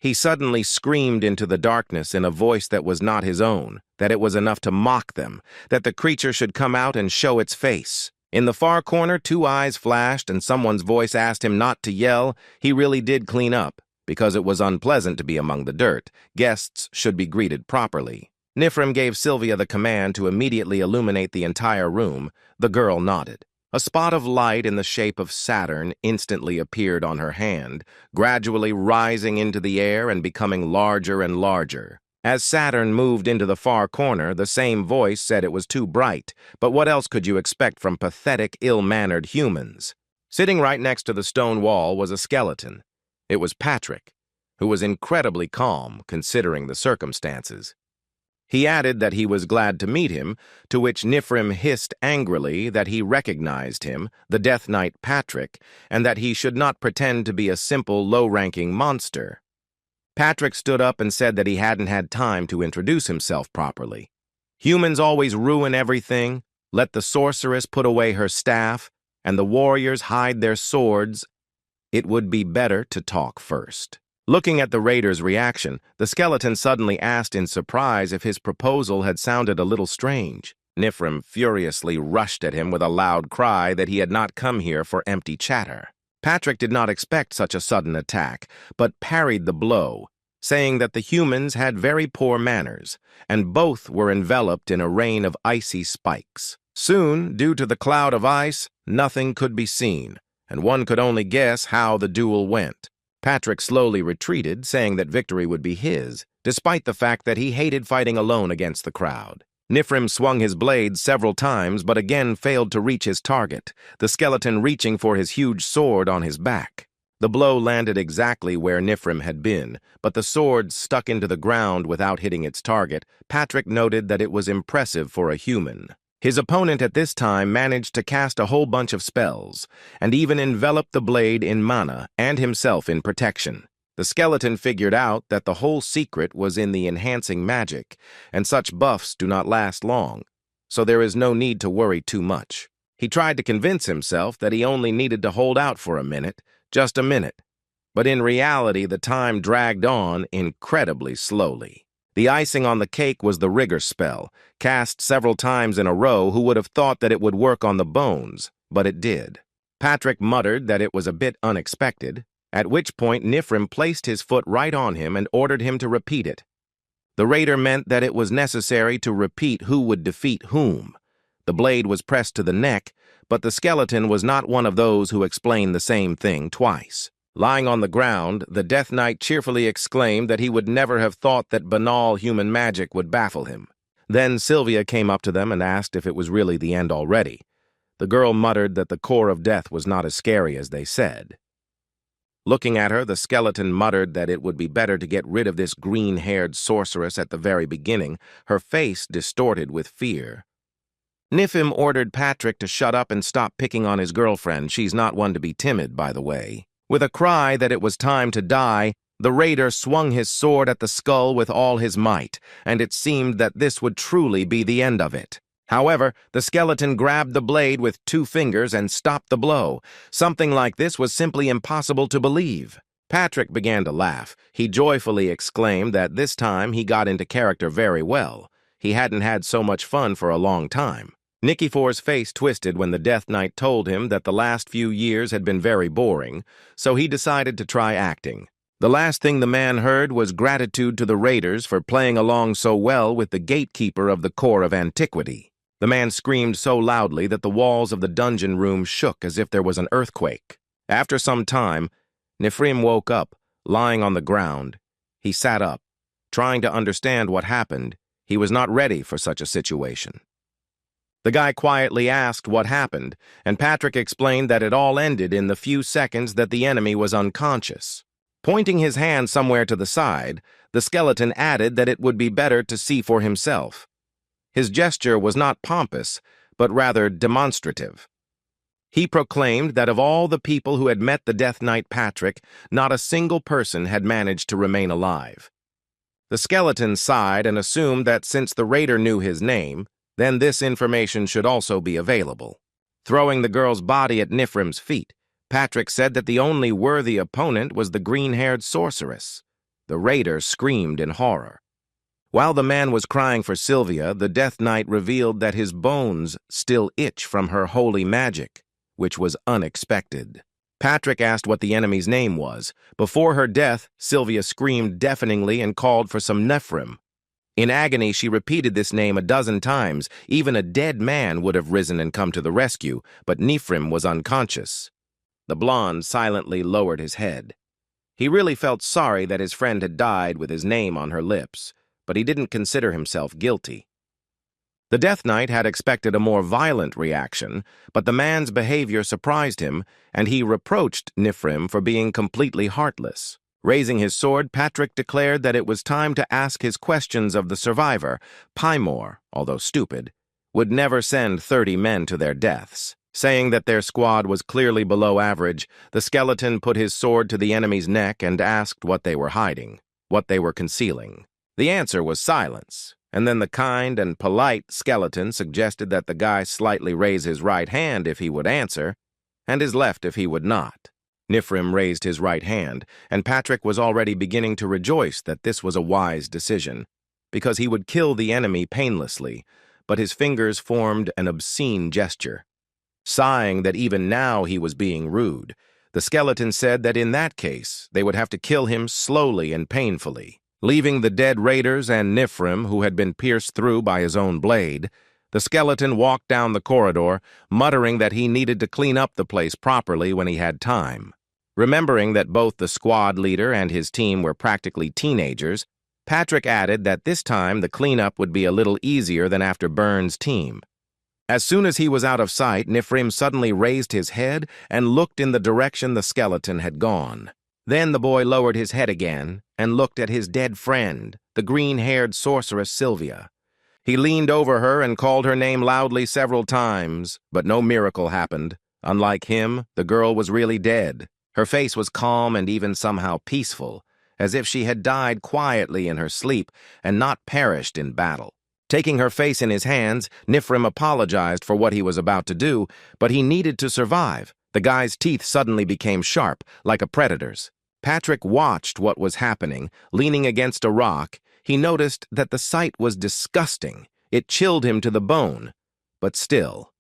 A: He suddenly screamed into the darkness in a voice that was not his own, that it was enough to mock them, that the creature should come out and show its face. In the far corner, 2 eyes flashed and someone's voice asked him not to yell. He really did clean up, because it was unpleasant to be among the dirt. Guests should be greeted properly. Nifrim gave Sylvia the command to immediately illuminate the entire room. The girl nodded. A spot of light in the shape of Saturn instantly appeared on her hand, gradually rising into the air and becoming larger and larger. As Saturn moved into the far corner, the same voice said it was too bright, but what else could you expect from pathetic, ill-mannered humans? Sitting right next to the stone wall was a skeleton. It was Patrick, who was incredibly calm considering the circumstances. He added that he was glad to meet him, to which Nifrim hissed angrily that he recognized him, the Death Knight Patrick, and that he should not pretend to be a simple, low-ranking monster. Patrick stood up and said that he hadn't had time to introduce himself properly. Humans always ruin everything, let the sorceress put away her staff, and the warriors hide their swords. It would be better to talk first. Looking at the raider's reaction, the skeleton suddenly asked in surprise if his proposal had sounded a little strange. Nifrim furiously rushed at him with a loud cry that he had not come here for empty chatter. Patrick did not expect such a sudden attack, but parried the blow, saying that the humans had very poor manners, and both were enveloped in a rain of icy spikes. Soon, due to the cloud of ice, nothing could be seen, and one could only guess how the duel went. Patrick slowly retreated, saying that victory would be his, despite the fact that he hated fighting alone against the crowd. Nifrim swung his blade several times, but again failed to reach his target, the skeleton reaching for his huge sword on his back. The blow landed exactly where Nifrim had been, but the sword stuck into the ground without hitting its target. Patrick noted that it was impressive for a human. His opponent at this time managed to cast a whole bunch of spells, and even enveloped the blade in mana and himself in protection. The skeleton figured out that the whole secret was in the enhancing magic, and such buffs do not last long, so there is no need to worry too much. He tried to convince himself that he only needed to hold out for a minute, just a minute, but in reality the time dragged on incredibly slowly. The icing on the cake was the rigor spell, cast several times in a row. Who would have thought that it would work on the bones, but it did. Patrick muttered that it was a bit unexpected, at which point Nifrim placed his foot right on him and ordered him to repeat it. The raider meant that it was necessary to repeat who would defeat whom. The blade was pressed to the neck, but the skeleton was not one of those who explain the same thing twice. Lying on the ground, the Death Knight cheerfully exclaimed that he would never have thought that banal human magic would baffle him. Then Sylvia came up to them and asked if it was really the end already. The girl muttered that the core of death was not as scary as they said. Looking at her, the skeleton muttered that it would be better to get rid of this green-haired sorceress at the very beginning, her face distorted with fear. Nifrim ordered Patrick to shut up and stop picking on his girlfriend. She's not one to be timid, by the way. With a cry that it was time to die, the raider swung his sword at the skull with all his might, and it seemed that this would truly be the end of it. However, the skeleton grabbed the blade with 2 fingers and stopped the blow. Something like this was simply impossible to believe. Patrick began to laugh. He joyfully exclaimed that this time he got into character very well. He hadn't had so much fun for a long time. Nikifor's face twisted when the Death Knight told him that the last few years had been very boring, so he decided to try acting. The last thing the man heard was gratitude to the raiders for playing along so well with the gatekeeper of the core of antiquity. The man screamed so loudly that the walls of the dungeon room shook as if there was an earthquake. After some time, Nifrim woke up, lying on the ground. He sat up. Trying to understand what happened, he was not ready for such a situation. The guy quietly asked what happened, and Patrick explained that it all ended in the few seconds that the enemy was unconscious. Pointing his hand somewhere to the side, the skeleton added that it would be better to see for himself. His gesture was not pompous, but rather demonstrative. He proclaimed that of all the people who had met the Death Knight Patrick, not a single person had managed to remain alive. The skeleton sighed and assumed that since the raider knew his name, then this information should also be available. Throwing the girl's body at Nifrim's feet, Patrick said that the only worthy opponent was the green-haired sorceress. The raider screamed in horror. While the man was crying for Sylvia, the Death Knight revealed that his bones still itch from her holy magic, which was unexpected. Patrick asked what the enemy's name was. Before her death, Sylvia screamed deafeningly and called for some Nifrim. In agony, she repeated this name a dozen times. Even a dead man would have risen and come to the rescue, but Nifrim was unconscious. The blonde silently lowered his head. He really felt sorry that his friend had died with his name on her lips, but he didn't consider himself guilty. The Death Knight had expected a more violent reaction, but the man's behavior surprised him, and he reproached Nifrim for being completely heartless. Raising his sword, Patrick declared that it was time to ask his questions of the survivor. Pymore, although stupid, would never send 30 men to their deaths. Saying that their squad was clearly below average, the skeleton put his sword to the enemy's neck and asked what they were hiding, what they were concealing. The answer was silence, and then the kind and polite skeleton suggested that the guy slightly raise his right hand if he would answer, and his left if he would not. Nifrim raised his right hand, and Patrick was already beginning to rejoice that this was a wise decision, because he would kill the enemy painlessly, but his fingers formed an obscene gesture. Sighing that even now he was being rude, the skeleton said that in that case they would have to kill him slowly and painfully. Leaving the dead raiders and Nifrim, who had been pierced through by his own blade, the skeleton walked down the corridor, muttering that he needed to clean up the place properly when he had time. Remembering that both the squad leader and his team were practically teenagers, Patrick added that this time the cleanup would be a little easier than after Burns' team. As soon as he was out of sight, Nifrim suddenly raised his head and looked in the direction the skeleton had gone. Then the boy lowered his head again and looked at his dead friend, the green-haired sorceress Sylvia. He leaned over her and called her name loudly several times, but no miracle happened. Unlike him, the girl was really dead. Her face was calm and even somehow peaceful, as if she had died quietly in her sleep and not perished in battle. Taking her face in his hands, Nifrim apologized for what he was about to do, but he needed to survive. The guy's teeth suddenly became sharp, like a predator's. Patrick watched what was happening. Leaning against a rock, he noticed that the sight was disgusting. It chilled him to the bone. But still,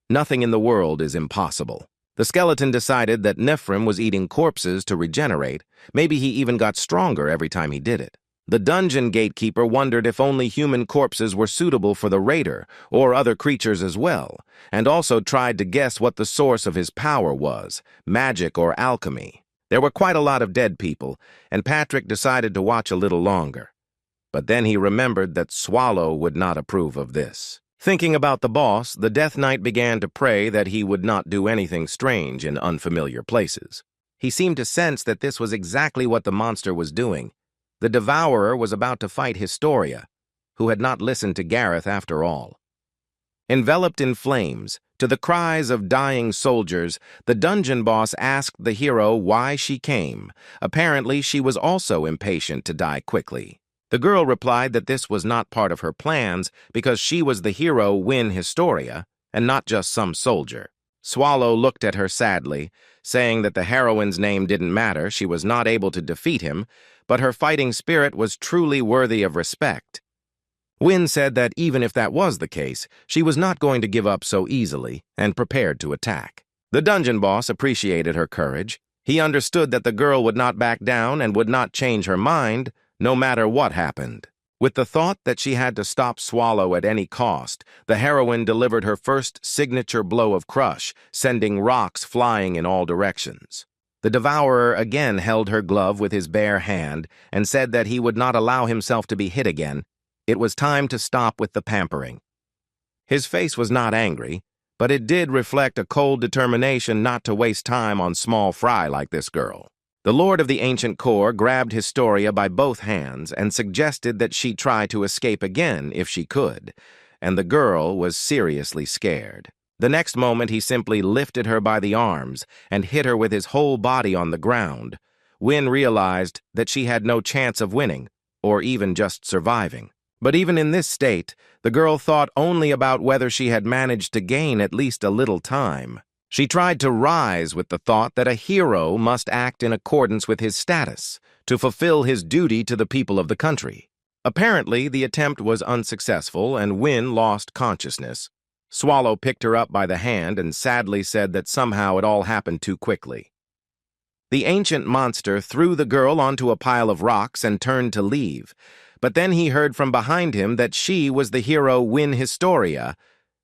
A: nothing in the world is impossible. The skeleton decided that Nifrim was eating corpses to regenerate. Maybe he even got stronger every time he did it. The dungeon gatekeeper wondered if only human corpses were suitable for the raider, or other creatures as well, and also tried to guess what the source of his power was, magic or alchemy. There were quite a lot of dead people, and Patrick decided to watch a little longer. But then he remembered that Swallow would not approve of this. Thinking about the boss, the Death Knight began to pray that he would not do anything strange in unfamiliar places. He seemed to sense that this was exactly what the monster was doing. The Devourer was about to fight Historia, who had not listened to Gareth after all. Enveloped in flames, to the cries of dying soldiers, the dungeon boss asked the hero why she came. Apparently, she was also impatient to die quickly. The girl replied that this was not part of her plans because she was the hero Win Historia, and not just some soldier. Swallow looked at her sadly, saying that the heroine's name didn't matter, she was not able to defeat him, but her fighting spirit was truly worthy of respect. Win said that even if that was the case, she was not going to give up so easily and prepared to attack. The dungeon boss appreciated her courage. He understood that the girl would not back down and would not change her mind, no matter what happened. With the thought that she had to stop Swallow at any cost, the heroine delivered her first signature blow of crush, sending rocks flying in all directions. The Devourer again held her glove with his bare hand and said that he would not allow himself to be hit again. It was time to stop with the pampering. His face was not angry, but it did reflect a cold determination not to waste time on small fry like this girl. The Lord of the Ancient Core grabbed Historia by both hands and suggested that she try to escape again if she could, and the girl was seriously scared. The next moment he simply lifted her by the arms and hit her with his whole body on the ground. Win realized that she had no chance of winning, or even just surviving. But even in this state, the girl thought only about whether she had managed to gain at least a little time. She tried to rise with the thought that a hero must act in accordance with his status, to fulfill his duty to the people of the country. Apparently, the attempt was unsuccessful and Win lost consciousness. Swallow picked her up by the hand and sadly said that somehow it all happened too quickly. The ancient monster threw the girl onto a pile of rocks and turned to leave, but then he heard from behind him that she was the hero Win Historia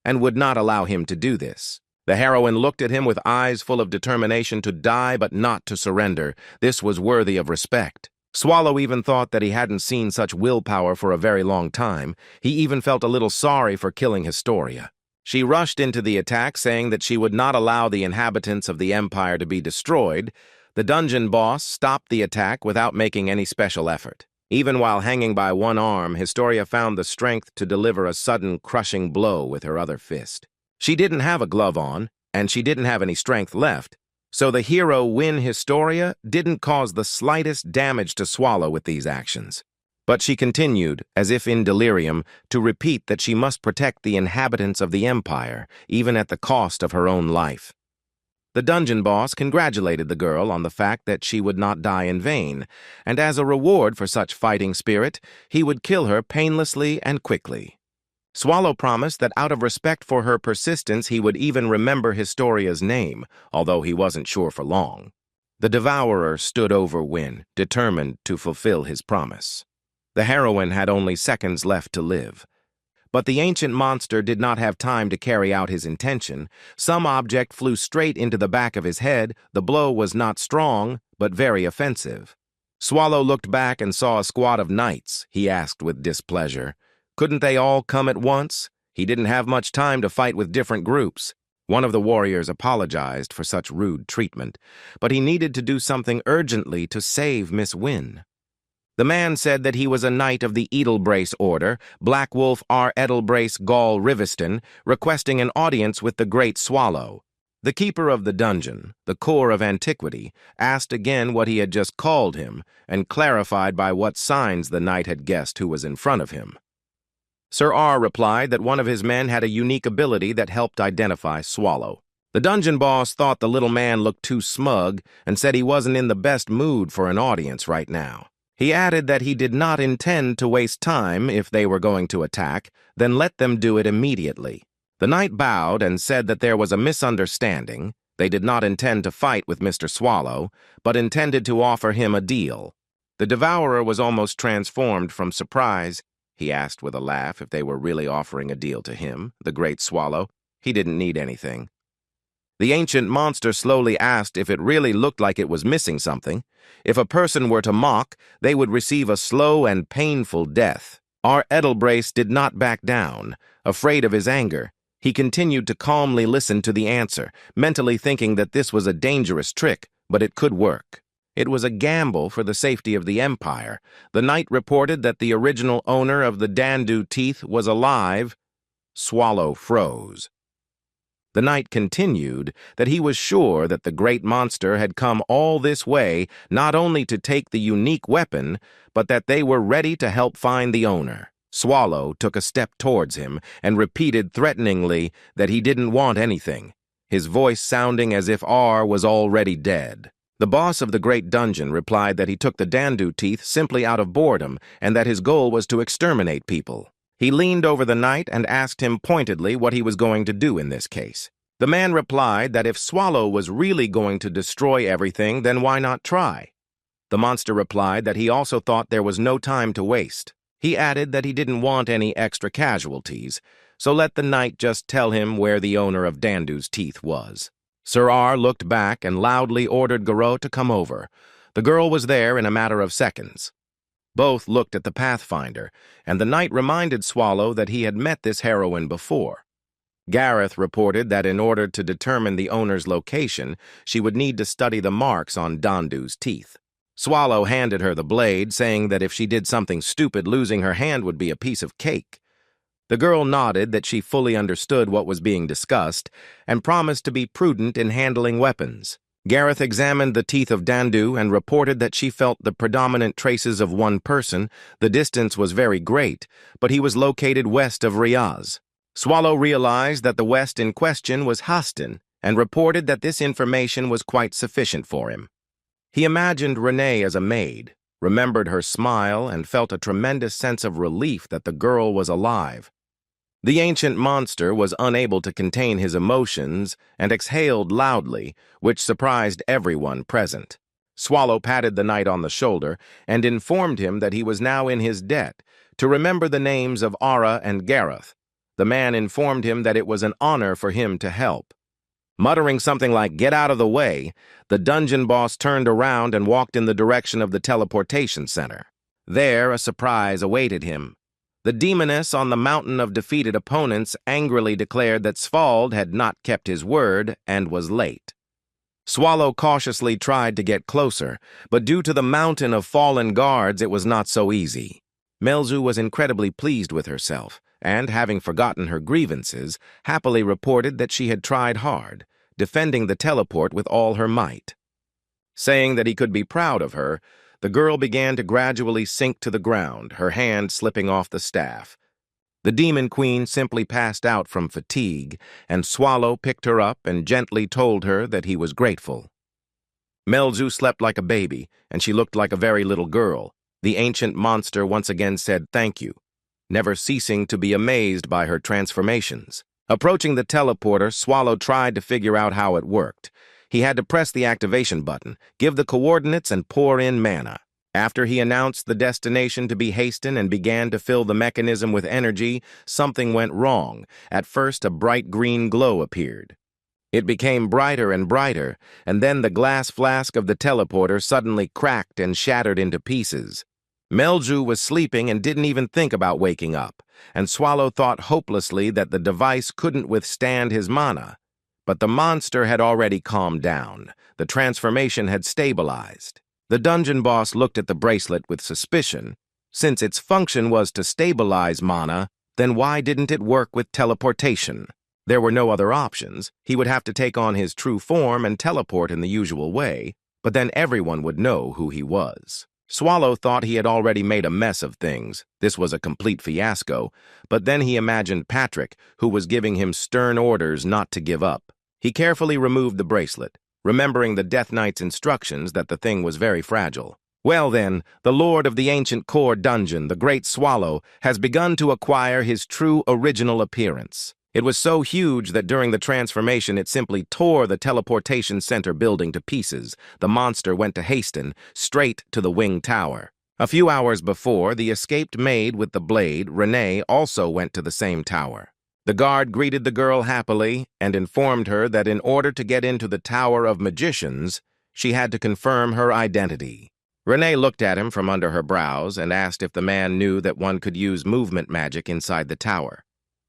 A: and would not allow him to do this. The heroine looked at him with eyes full of determination to die but not to surrender. This was worthy of respect. Swallow even thought that he hadn't seen such willpower for a very long time. He even felt a little sorry for killing Historia. She rushed into the attack, saying that she would not allow the inhabitants of the Empire to be destroyed. The dungeon boss stopped the attack without making any special effort. Even while hanging by one arm, Historia found the strength to deliver a sudden, crushing blow with her other fist. She didn't have a glove on, and she didn't have any strength left, so the hero Win Historia didn't cause the slightest damage to Swallow with these actions. But she continued, as if in delirium, to repeat that she must protect the inhabitants of the Empire, even at the cost of her own life. The dungeon boss congratulated the girl on the fact that she would not die in vain, and as a reward for such fighting spirit, he would kill her painlessly and quickly. Swallow promised that out of respect for her persistence he would even remember Historia's name, although he wasn't sure for long. The Devourer stood over Win, determined to fulfill his promise. The heroine had only seconds left to live. But the ancient monster did not have time to carry out his intention. Some object flew straight into the back of his head. The blow was not strong, but very offensive. Swallow looked back and saw a squad of knights. He asked with displeasure, couldn't they all come at once? He didn't have much time to fight with different groups. One of the warriors apologized for such rude treatment, but he needed to do something urgently to save Miss Win. The man said that he was a knight of the Edelbrace Order, Black Wolf R. Edelbrace Gall Riviston, requesting an audience with the Great Swallow. The keeper of the dungeon, the core of antiquity, asked again what he had just called him, and clarified by what signs the knight had guessed who was in front of him. Sir R replied that one of his men had a unique ability that helped identify Swallow. The dungeon boss thought the little man looked too smug and said he wasn't in the best mood for an audience right now. He added that he did not intend to waste time if they were going to attack, then let them do it immediately. The knight bowed and said that there was a misunderstanding. They did not intend to fight with Mr. Swallow, but intended to offer him a deal. The Devourer was almost transformed from surprise. He asked with a laugh if they were really offering a deal to him, the Great Swallow. He didn't need anything. The ancient monster slowly asked if it really looked like it was missing something. If a person were to mock, they would receive a slow and painful death. Our Edelbrace did not back down. Afraid of his anger, he continued to calmly listen to the answer, mentally thinking that this was a dangerous trick, but it could work. It was a gamble for the safety of the Empire. The knight reported that the original owner of the Dandu teeth was alive. Swallow froze. The knight continued that he was sure that the great monster had come all this way not only to take the unique weapon, but that they were ready to help find the owner. Swallow took a step towards him and repeated threateningly that he didn't want anything, his voice sounding as if R was already dead. The boss of the great dungeon replied that he took the Dandu teeth simply out of boredom and that his goal was to exterminate people. He leaned over the knight and asked him pointedly what he was going to do in this case. The man replied that if Swallow was really going to destroy everything, then why not try? The monster replied that he also thought there was no time to waste. He added that he didn't want any extra casualties, so let the knight just tell him where the owner of Dandu's teeth was. Sir R looked back and loudly ordered Garot to come over. The girl was there in a matter of seconds. Both looked at the Pathfinder, and the knight reminded Swallow that he had met this heroine before. Gareth reported that in order to determine the owner's location, she would need to study the marks on Dandu's teeth. Swallow handed her the blade, saying that if she did something stupid, losing her hand would be a piece of cake. The girl nodded that she fully understood what was being discussed and promised to be prudent in handling weapons. Gareth examined the teeth of Dandu and reported that she felt the predominant traces of one person. The distance was very great, but he was located west of Riaz. Swallow realized that the west in question was Hastin and reported that this information was quite sufficient for him. He imagined Renee as a maid, remembered her smile, and felt a tremendous sense of relief that the girl was alive. The ancient monster was unable to contain his emotions and exhaled loudly, which surprised everyone present. Swallow patted the knight on the shoulder and informed him that he was now in his debt to remember the names of Ara and Gareth. The man informed him that it was an honor for him to help. Muttering something like, "Get out of the way," the dungeon boss turned around and walked in the direction of the teleportation center. There, a surprise awaited him. The demoness on the mountain of defeated opponents angrily declared that Svald had not kept his word and was late. Swallow cautiously tried to get closer, but due to the mountain of fallen guards, it was not so easy. Melzu was incredibly pleased with herself, and, having forgotten her grievances, happily reported that she had tried hard, defending the teleport with all her might. Saying that he could be proud of her, the girl began to gradually sink to the ground, her hand slipping off the staff. The Demon Queen simply passed out from fatigue, and Swallow picked her up and gently told her that he was grateful. Melzu slept like a baby, and she looked like a very little girl. The ancient monster once again said thank you, never ceasing to be amazed by her transformations. Approaching the teleporter, Swallow tried to figure out how it worked. He had to press the activation button, give the coordinates, and pour in mana. After he announced the destination to be Hasten and began to fill the mechanism with energy, something went wrong. At first, a bright green glow appeared. It became brighter and brighter, and then the glass flask of the teleporter suddenly cracked and shattered into pieces. Melzu was sleeping and didn't even think about waking up, and Swallow thought hopelessly that the device couldn't withstand his mana. But the monster had already calmed down. The transformation had stabilized. The dungeon boss looked at the bracelet with suspicion. Since its function was to stabilize mana, then why didn't it work with teleportation? There were no other options. He would have to take on his true form and teleport in the usual way, but then everyone would know who he was. Swallow thought he had already made a mess of things. This was a complete fiasco, but then he imagined Patrick, who was giving him stern orders not to give up. He carefully removed the bracelet, remembering the Death Knight's instructions that the thing was very fragile. Well then, the Lord of the Ancient Core Dungeon, the Great Swallow, has begun to acquire his true original appearance. It was so huge that during the transformation it simply tore the teleportation center building to pieces. The monster went to Hasten, straight to the Wing Tower. A few hours before, the escaped maid with the blade, Renee, also went to the same tower. The guard greeted the girl happily and informed her that in order to get into the Tower of Magicians, she had to confirm her identity. Renee looked at him from under her brows and asked if the man knew that one could use movement magic inside the tower.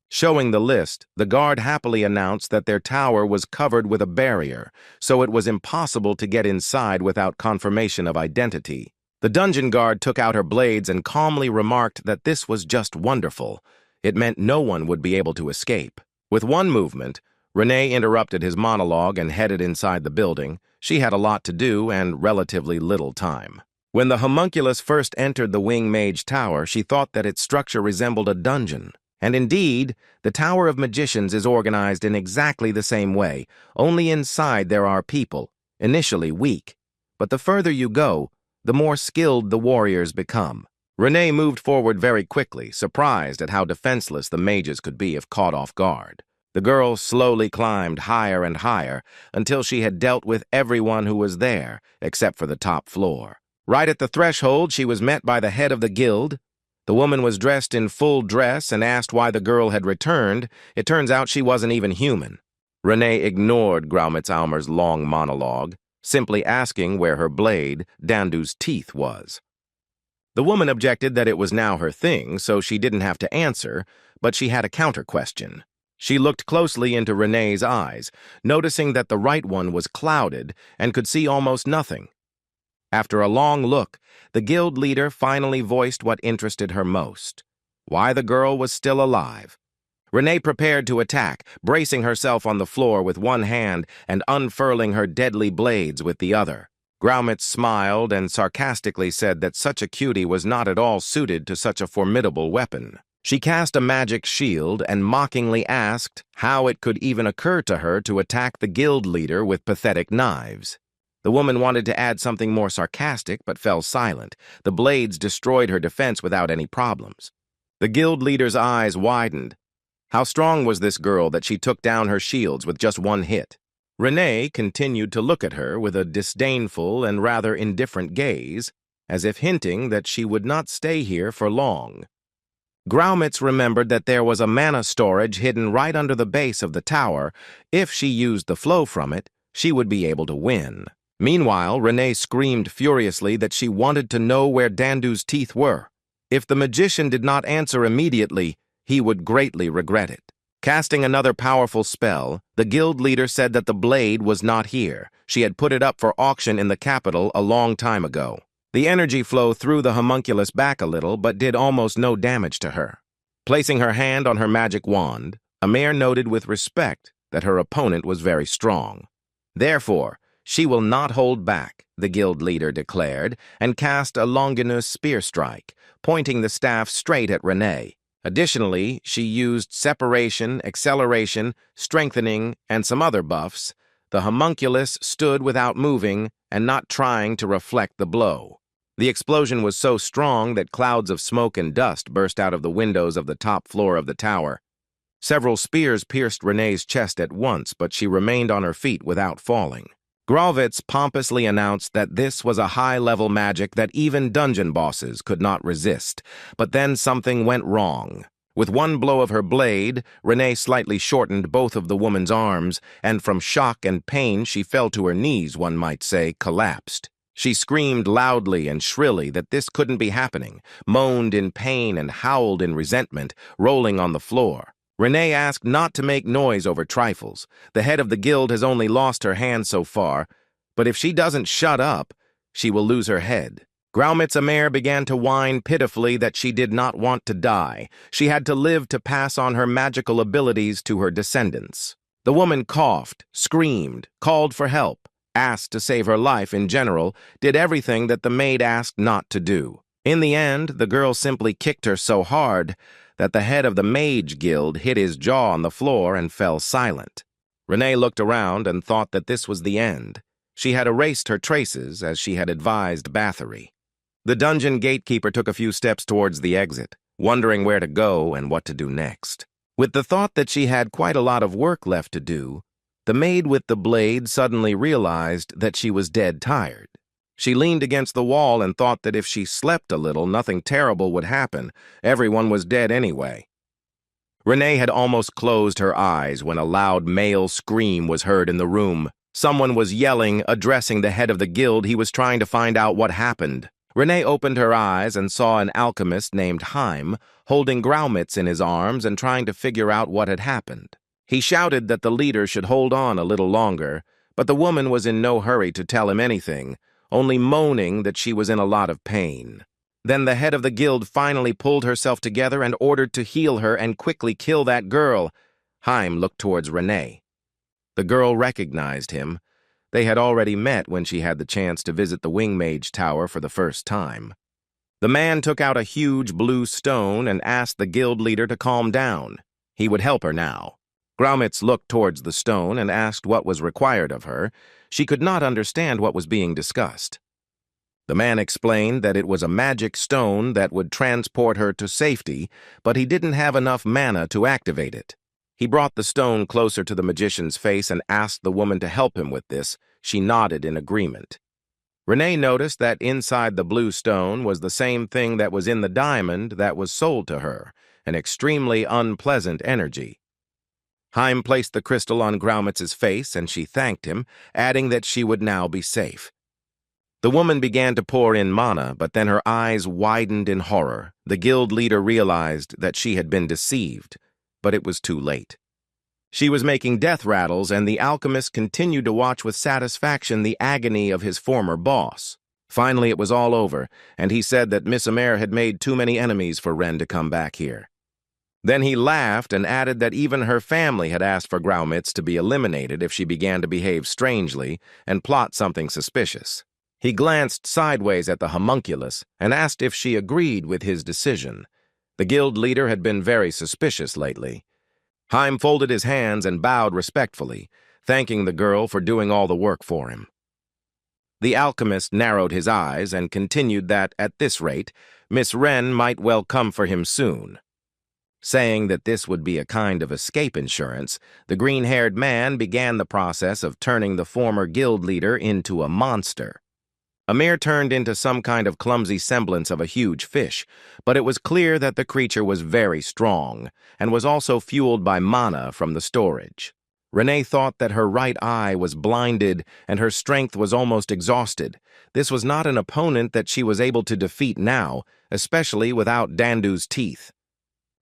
A: Showing the list, the guard happily announced that their tower was covered with a barrier, so it was impossible to get inside without confirmation of identity. The dungeon guard took out her blades and calmly remarked that this was just wonderful. It meant no one would be able to escape. With one movement, Renee interrupted his monologue and headed inside the building. She had a lot to do and relatively little time. When the homunculus first entered the Wing Mage Tower, she thought that its structure resembled a dungeon. And indeed, the Tower of Magicians is organized in exactly the same way. Only inside there are people, initially weak. But the further you go, the more skilled the warriors become. Renee moved forward very quickly, surprised at how defenseless the mages could be if caught off guard. The girl slowly climbed higher and higher until she had dealt with everyone who was there, except for the top floor. Right at the threshold, she was met by the head of the guild. The woman was dressed in full dress and asked why the girl had returned. It turns out she wasn't even human. Renee ignored Graumitz-Almer's long monologue, simply asking where her blade, Dandu's teeth, was. The woman objected that it was now her thing, so she didn't have to answer, but she had a counter-question. She looked closely into Renee's eyes, noticing that the right one was clouded and could see almost nothing. After a long look, the guild leader finally voiced what interested her most: why the girl was still alive. Renee prepared to attack, bracing herself on the floor with one hand and unfurling her deadly blades with the other. Graumitz smiled and sarcastically said that such a cutie was not at all suited to such a formidable weapon. She cast a magic shield and mockingly asked how it could even occur to her to attack the guild leader with pathetic knives. The woman wanted to add something more sarcastic but fell silent. The blades destroyed her defense without any problems. The guild leader's eyes widened. How strong was this girl that she took down her shields with just one hit? Renee continued to look at her with a disdainful and rather indifferent gaze, as if hinting that she would not stay here for long. Graumitz remembered that there was a mana storage hidden right under the base of the tower. If she used the flow from it, she would be able to win. Meanwhile, Renee screamed furiously that she wanted to know where Dandu's teeth were. If the magician did not answer immediately, he would greatly regret it. Casting another powerful spell, the guild leader said that the blade was not here. She had put it up for auction in the capital a long time ago. The energy flow threw the homunculus back a little, but did almost no damage to her. Placing her hand on her magic wand, Amir noted with respect that her opponent was very strong. Therefore, she will not hold back, the guild leader declared, and cast a Longinus spear strike, pointing the staff straight at Renee. Additionally, she used separation, acceleration, strengthening, and some other buffs. The homunculus stood without moving and not trying to reflect the blow. The explosion was so strong that clouds of smoke and dust burst out of the windows of the top floor of the tower. Several spears pierced Renee's chest at once, but she remained on her feet without falling. Graumitz pompously announced that this was a high-level magic that even dungeon bosses could not resist. But then something went wrong. With one blow of her blade, Renee slightly shortened both of the woman's arms, and from shock and pain she fell to her knees, one might say, collapsed. She screamed loudly and shrilly that this couldn't be happening, moaned in pain and howled in resentment, rolling on the floor. Renee asked not to make noise over trifles. The head of the guild has only lost her hand so far, but if she doesn't shut up, she will lose her head. Graumitz Amir began to whine pitifully that she did not want to die. She had to live to pass on her magical abilities to her descendants. The woman coughed, screamed, called for help, asked to save her life in general, did everything that the maid asked not to do. In the end, the girl simply kicked her so hard that the head of the mage guild hit his jaw on the floor and fell silent. Renee looked around and thought that this was the end. She had erased her traces, as she had advised Bathory. The dungeon gatekeeper took a few steps towards the exit, wondering where to go and what to do next. With the thought that she had quite a lot of work left to do, the maid with the blade suddenly realized that she was dead tired. She leaned against the wall and thought that if she slept a little, nothing terrible would happen. Everyone was dead anyway. Renee had almost closed her eyes when a loud male scream was heard in the room. Someone was yelling, addressing the head of the guild. He was trying to find out what happened. Renee opened her eyes and saw an alchemist named Haim holding Graumitz in his arms and trying to figure out what had happened. He shouted that the leader should hold on a little longer, but the woman was in no hurry to tell him anything, only moaning that she was in a lot of pain. Then the head of the guild finally pulled herself together and ordered to heal her and quickly kill that girl. Haim looked towards Renee. The girl recognized him. They had already met when she had the chance to visit the Wing Mage Tower for the first time. The man took out a huge blue stone and asked the guild leader to calm down. He would help her now. Graumitz looked towards the stone and asked what was required of her. She could not understand what was being discussed. The man explained that it was a magic stone that would transport her to safety, but he didn't have enough mana to activate it. He brought the stone closer to the magician's face and asked the woman to help him with this. She nodded in agreement. Renee noticed that inside the blue stone was the same thing that was in the diamond that was sold to her, an extremely unpleasant energy. Haim placed the crystal on Graumitz's face, and she thanked him, adding that she would now be safe. The woman began to pour in mana, but then her eyes widened in horror. The guild leader realized that she had been deceived, but it was too late. She was making death rattles, and the alchemist continued to watch with satisfaction the agony of his former boss. Finally, it was all over, and he said that Miss Amir had made too many enemies for Ren to come back here. Then he laughed and added that even her family had asked for Graumitz to be eliminated if she began to behave strangely and plot something suspicious. He glanced sideways at the homunculus and asked if she agreed with his decision. The guild leader had been very suspicious lately. Haim folded his hands and bowed respectfully, thanking the girl for doing all the work for him. The alchemist narrowed his eyes and continued that, at this rate, Miss Wren might well come for him soon. Saying that this would be a kind of escape insurance, the green-haired man began the process of turning the former guild leader into a monster. Amir turned into some kind of clumsy semblance of a huge fish, but it was clear that the creature was very strong and was also fueled by mana from the storage. Renee thought that her right eye was blinded and her strength was almost exhausted. This was not an opponent that she was able to defeat now, especially without Dandu's teeth.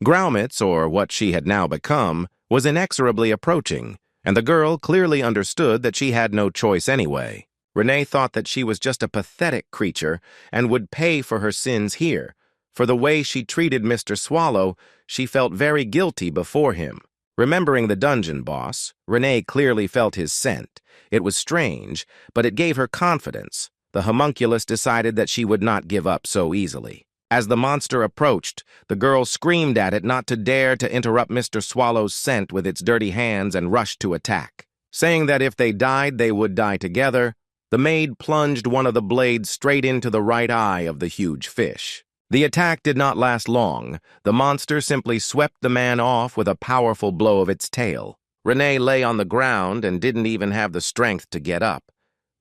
A: Graumitz, or what she had now become, was inexorably approaching, and the girl clearly understood that she had no choice anyway. Renee thought that she was just a pathetic creature and would pay for her sins here. For the way she treated Mr. Swallow, she felt very guilty before him. Remembering the dungeon boss, Renee clearly felt his scent. It was strange, but it gave her confidence. The homunculus decided that she would not give up so easily. As the monster approached, the girl screamed at it not to dare to interrupt Mr. Swallow's scent with its dirty hands and rushed to attack. Saying that if they died, they would die together, the maid plunged one of the blades straight into the right eye of the huge fish. The attack did not last long. The monster simply swept the man off with a powerful blow of its tail. Renee lay on the ground and didn't even have the strength to get up.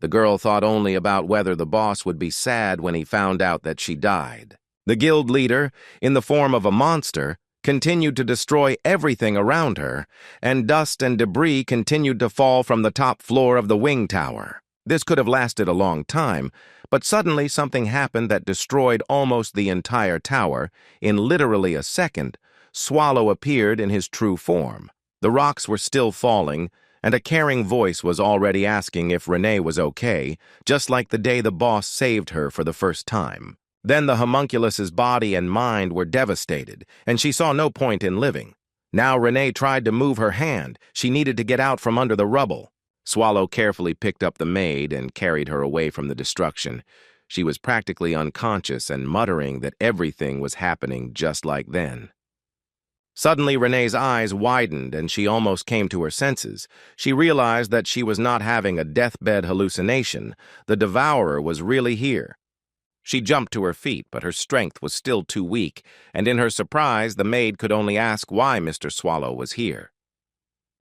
A: The girl thought only about whether the boss would be sad when he found out that she died. The guild leader, in the form of a monster, continued to destroy everything around her, and dust and debris continued to fall from the top floor of the wing tower. This could have lasted a long time, but suddenly something happened that destroyed almost the entire tower. In literally a second, Swallow appeared in his true form. The rocks were still falling, and a caring voice was already asking if Renee was okay, just like the day the boss saved her for the first time. Then the homunculus's body and mind were devastated, and she saw no point in living. Now Renee tried to move her hand. She needed to get out from under the rubble. Swallow carefully picked up the maid and carried her away from the destruction. She was practically unconscious and muttering that everything was happening just like then. Suddenly, Renee's eyes widened and she almost came to her senses. She realized that she was not having a deathbed hallucination. The devourer was really here. She jumped to her feet, but her strength was still too weak, and in her surprise, the maid could only ask why Mr. Swallow was here.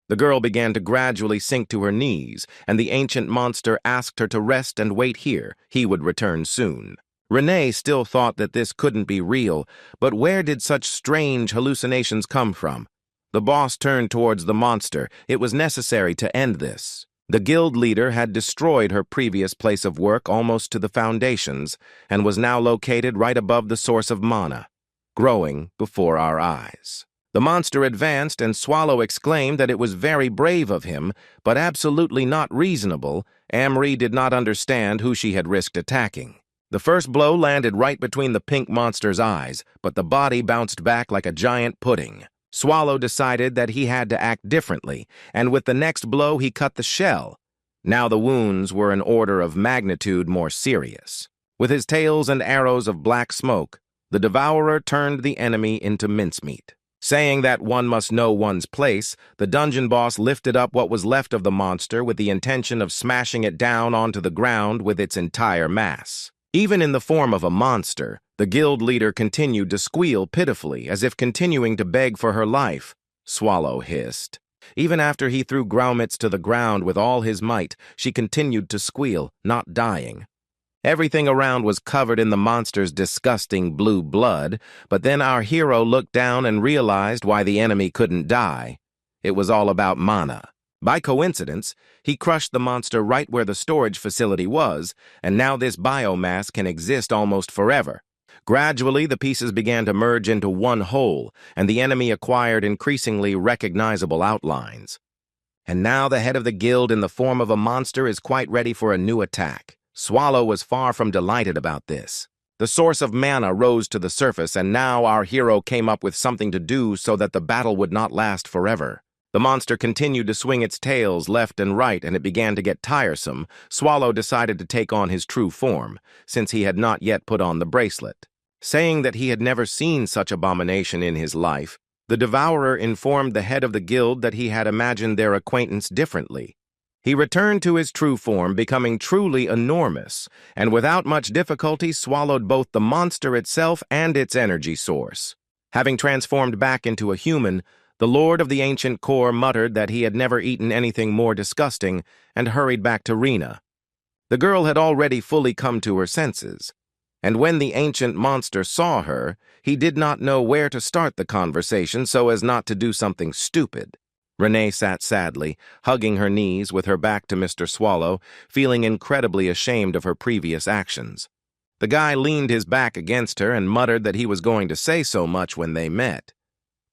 A: The girl began to gradually sink to her knees, and the ancient monster asked her to rest and wait here. He would return soon. Renee still thought that this couldn't be real, but where did such strange hallucinations come from? The boss turned towards the monster. It was necessary to end this. The guild leader had destroyed her previous place of work almost to the foundations, and was now located right above the source of mana, growing before our eyes. The monster advanced, and Swallow exclaimed that it was very brave of him, but absolutely not reasonable. Amory did not understand who she had risked attacking. The first blow landed right between the pink monster's eyes, but the body bounced back like a giant pudding. Swallow decided that he had to act differently, and with the next blow he cut the shell. Now the wounds were an order of magnitude more serious. With his tails and arrows of black smoke, the devourer turned the enemy into mincemeat. Saying that one must know one's place, the dungeon boss lifted up what was left of the monster with the intention of smashing it down onto the ground with its entire mass. Even in the form of a monster, the guild leader continued to squeal pitifully, as if continuing to beg for her life. Swallow hissed. Even after he threw Graumitz to the ground with all his might, she continued to squeal, not dying. Everything around was covered in the monster's disgusting blue blood, but then our hero looked down and realized why the enemy couldn't die. It was all about mana. By coincidence, he crushed the monster right where the storage facility was, and now this biomass can exist almost forever. Gradually, the pieces began to merge into one whole, and the enemy acquired increasingly recognizable outlines. And now the head of the guild in the form of a monster is quite ready for a new attack. Swallow was far from delighted about this. The source of mana rose to the surface, and now our hero came up with something to do so that the battle would not last forever. The monster continued to swing its tails left and right, and it began to get tiresome. Swallow decided to take on his true form, since he had not yet put on the bracelet. Saying that he had never seen such abomination in his life, the devourer informed the head of the guild that he had imagined their acquaintance differently. He returned to his true form, becoming truly enormous, and without much difficulty swallowed both the monster itself and its energy source. Having transformed back into a human, the Lord of the Ancient Core muttered that he had never eaten anything more disgusting and hurried back to Rena. The girl had already fully come to her senses, and when the ancient monster saw her, he did not know where to start the conversation so as not to do something stupid. Renee sat sadly, hugging her knees with her back to Mr. Swallow, feeling incredibly ashamed of her previous actions. The guy leaned his back against her and muttered that he was going to say so much when they met.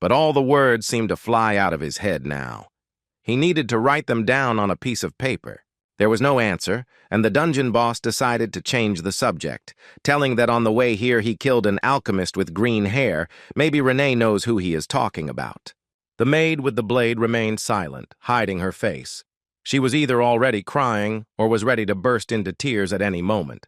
A: But all the words seemed to fly out of his head now. He needed to write them down on a piece of paper. There was no answer, and the dungeon boss decided to change the subject, telling that on the way here he killed an alchemist with green hair. Maybe Renee knows who he is talking about. The maid with the blade remained silent, hiding her face. She was either already crying or was ready to burst into tears at any moment.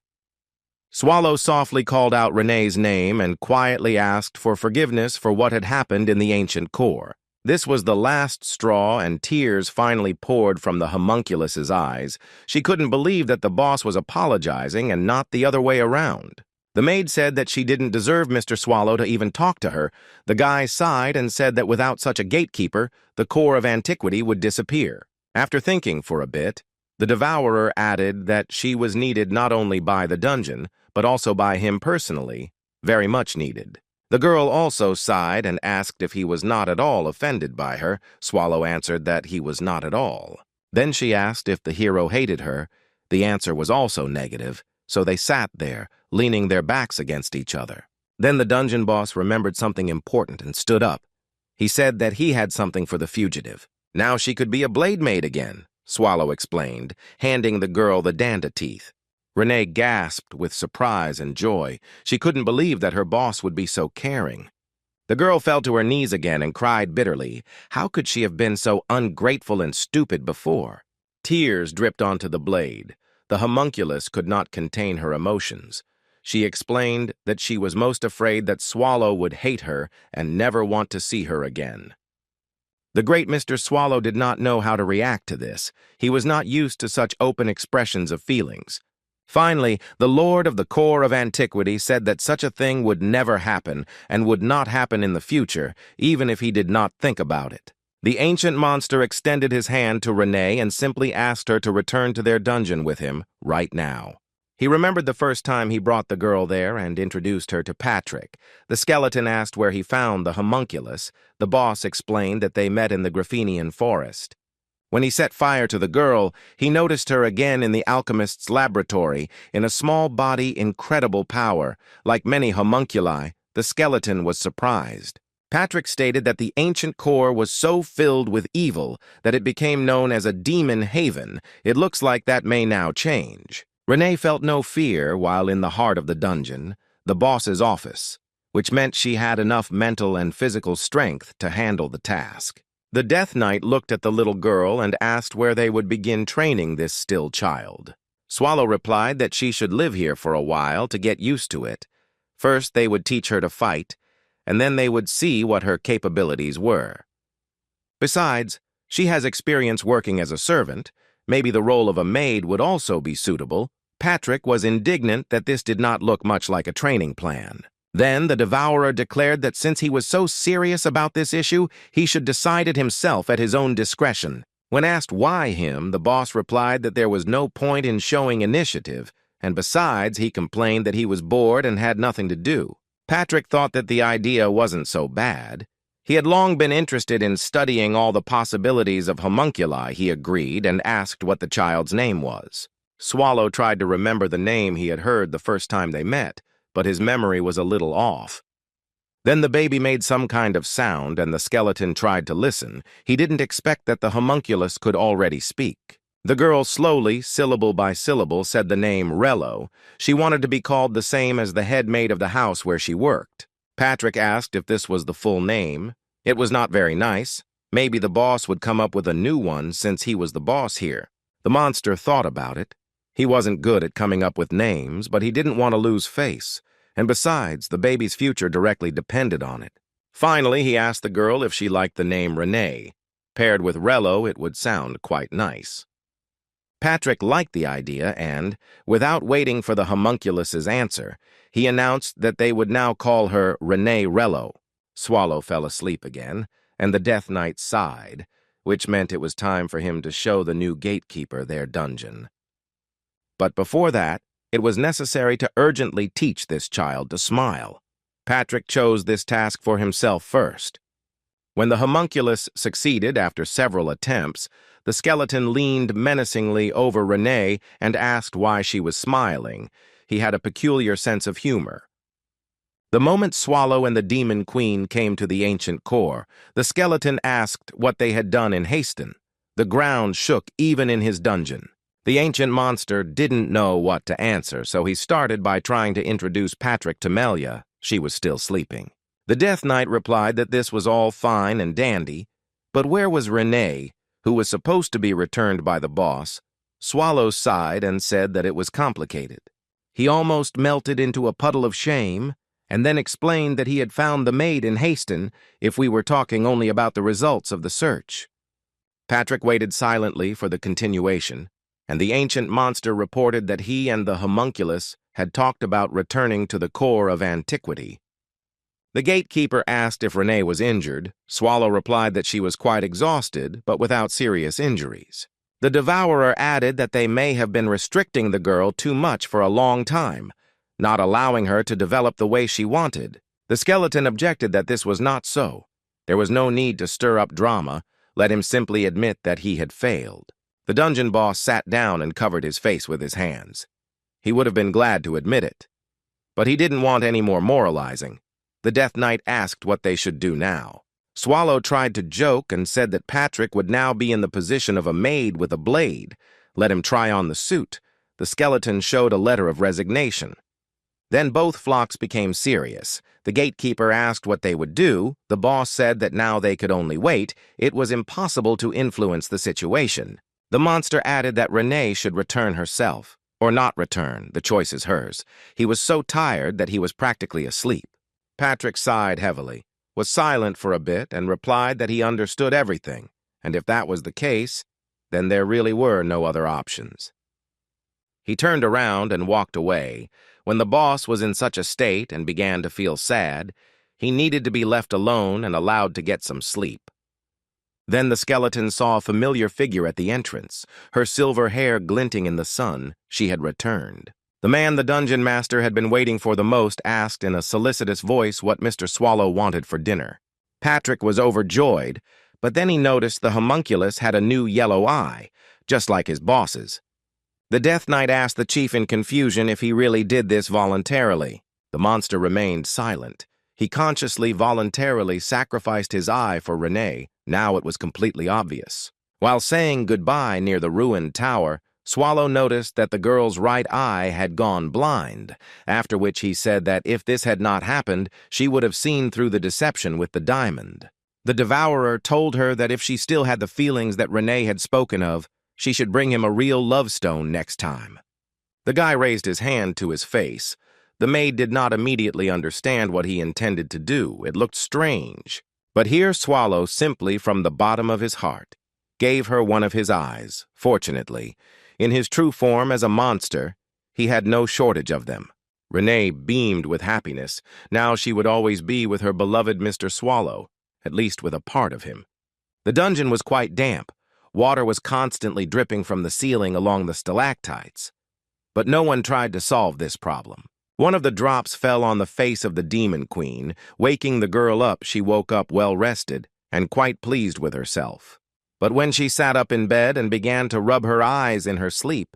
A: Swallow softly called out Renee's name and quietly asked for forgiveness for what had happened in the ancient core. This was the last straw, and tears finally poured from the homunculus's eyes. She couldn't believe that the boss was apologizing and not the other way around. The maid said that she didn't deserve Mr. Swallow to even talk to her. The guy sighed and said that without such a gatekeeper, the core of antiquity would disappear. After thinking for a bit, the devourer added that she was needed not only by the dungeon, but also by him personally, very much needed. The girl also sighed and asked if he was not at all offended by her. Swallow answered that he was not at all. Then she asked if the hero hated her. The answer was also negative, so they sat there, leaning their backs against each other. Then the dungeon boss remembered something important and stood up. He said that he had something for the fugitive. Now she could be a blade maid again, Swallow explained, handing the girl the danda teeth. Renee gasped with surprise and joy. She couldn't believe that her boss would be so caring. The girl fell to her knees again and cried bitterly. How could she have been so ungrateful and stupid before? Tears dripped onto the blade. The homunculus could not contain her emotions. She explained that she was most afraid that Swallow would hate her and never want to see her again. The great Mr. Swallow did not know how to react to this. He was not used to such open expressions of feelings. Finally, the Lord of the Core of Antiquity said that such a thing would never happen and would not happen in the future, even if he did not think about it. The ancient monster extended his hand to Renee and simply asked her to return to their dungeon with him right now. He remembered the first time he brought the girl there and introduced her to Patrick. The skeleton asked where he found the homunculus. The boss explained that they met in the Graffinian forest. When he set fire to the girl, he noticed her again in the alchemist's laboratory, in a small body, incredible power. Like many homunculi, the skeleton was surprised. Patrick stated that the ancient core was so filled with evil that it became known as a demon haven. It looks like that may now change. Renee felt no fear while in the heart of the dungeon, the boss's office, which meant she had enough mental and physical strength to handle the task. The Death Knight looked at the little girl and asked where they would begin training this still child. Swallow replied that she should live here for a while to get used to it. First, they would teach her to fight, and then they would see what her capabilities were. Besides, she has experience working as a servant. Maybe the role of a maid would also be suitable. Patrick was indignant that this did not look much like a training plan. Then the devourer declared that since he was so serious about this issue, he should decide it himself at his own discretion. When asked why him, the boss replied that there was no point in showing initiative, and besides, he complained that he was bored and had nothing to do. Patrick thought that the idea wasn't so bad. He had long been interested in studying all the possibilities of homunculi, he agreed, and asked what the child's name was. Swallow tried to remember the name he had heard the first time they met, but his memory was a little off. Then the baby made some kind of sound, and the skeleton tried to listen. He didn't expect that the homunculus could already speak. The girl slowly, syllable by syllable, said the name Rello. She wanted to be called the same as the head maid of the house where she worked. Patrick asked if this was the full name. It was not very nice. Maybe the boss would come up with a new one since he was the boss here. The monster thought about it. He wasn't good at coming up with names, but he didn't want to lose face. And besides, the baby's future directly depended on it. Finally, he asked the girl if she liked the name Renee. Paired with Rello, it would sound quite nice. Patrick liked the idea and, without waiting for the homunculus's answer, he announced that they would now call her Renee Rello. Swallow fell asleep again, and the Death Knight sighed, which meant it was time for him to show the new gatekeeper their dungeon. But before that, it was necessary to urgently teach this child to smile. Patrick chose this task for himself first. When the homunculus succeeded after several attempts, the skeleton leaned menacingly over Renee and asked why she was smiling. He had a peculiar sense of humor. The moment Swallow and the Demon Queen came to the ancient core, the skeleton asked what they had done in Haston. The ground shook even in his dungeon. The ancient monster didn't know what to answer, so he started by trying to introduce Patrick to Melia. She was still sleeping. The Death Knight replied that this was all fine and dandy, but where was Renee, who was supposed to be returned by the boss? Swallow sighed and said that it was complicated. He almost melted into a puddle of shame, and then explained that he had found the maid in Haston if we were talking only about the results of the search. Patrick waited silently for the continuation, and the ancient monster reported that he and the homunculus had talked about returning to the core of antiquity. The gatekeeper asked if Renee was injured. Swallow replied that she was quite exhausted, but without serious injuries. The devourer added that they may have been restricting the girl too much for a long time, not allowing her to develop the way she wanted. The skeleton objected that this was not so. There was no need to stir up drama. Let him simply admit that he had failed. The dungeon boss sat down and covered his face with his hands. He would have been glad to admit it. But he didn't want any more moralizing. The Death Knight asked what they should do now. Swallow tried to joke and said that Patrick would now be in the position of a maid with a blade. Let him try on the suit. The skeleton showed a letter of resignation. Then both flocks became serious. The gatekeeper asked what they would do. The boss said that now they could only wait. It was impossible to influence the situation. The monster added that Renee should return herself. Or not return, the choice is hers. He was so tired that he was practically asleep. Patrick sighed heavily, was silent for a bit, and replied that he understood everything, and if that was the case, then there really were no other options. He turned around and walked away. When the boss was in such a state and began to feel sad, he needed to be left alone and allowed to get some sleep. Then the skeleton saw a familiar figure at the entrance, her silver hair glinting in the sun. She had returned. The man the dungeon master had been waiting for the most asked in a solicitous voice what Mr. Swallow wanted for dinner. Patrick was overjoyed, but then he noticed the homunculus had a new yellow eye, just like his boss's. The Death Knight asked the chief in confusion if he really did this voluntarily. The monster remained silent. He consciously, voluntarily sacrificed his eye for Renee. Now it was completely obvious. While saying goodbye near the ruined tower, Swallow noticed that the girl's right eye had gone blind, after which he said that if this had not happened, she would have seen through the deception with the diamond. The devourer told her that if she still had the feelings that Renee had spoken of, she should bring him a real love stone next time. The guy raised his hand to his face. The maid did not immediately understand what he intended to do. It looked strange. But here Swallow, simply from the bottom of his heart, gave her one of his eyes. Fortunately, in his true form as a monster, he had no shortage of them. Renee beamed with happiness. Now she would always be with her beloved Mr. Swallow, at least with a part of him. The dungeon was quite damp. Water was constantly dripping from the ceiling along the stalactites. But no one tried to solve this problem. One of the drops fell on the face of the Demon Queen. Waking the girl up, she woke up well-rested and quite pleased with herself. But when she sat up in bed and began to rub her eyes in her sleep,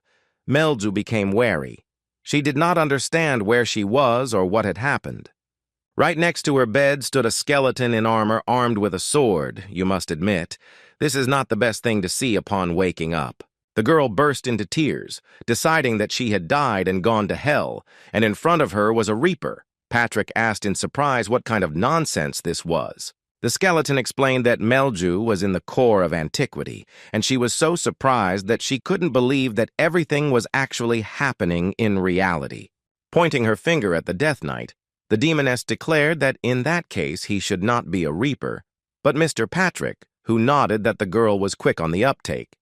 A: Melju became wary. She did not understand where she was or what had happened. Right next to her bed stood a skeleton in armor armed with a sword. You must admit, this is not the best thing to see upon waking up. The girl burst into tears, deciding that she had died and gone to hell, and in front of her was a reaper. Patrick asked in surprise what kind of nonsense this was. The skeleton explained that Melju was in the core of antiquity, and she was so surprised that she couldn't believe that everything was actually happening in reality. Pointing her finger at the Death Knight, the demoness declared that in that case he should not be a reaper, but Mr. Patrick, who nodded that the girl was quick on the uptake.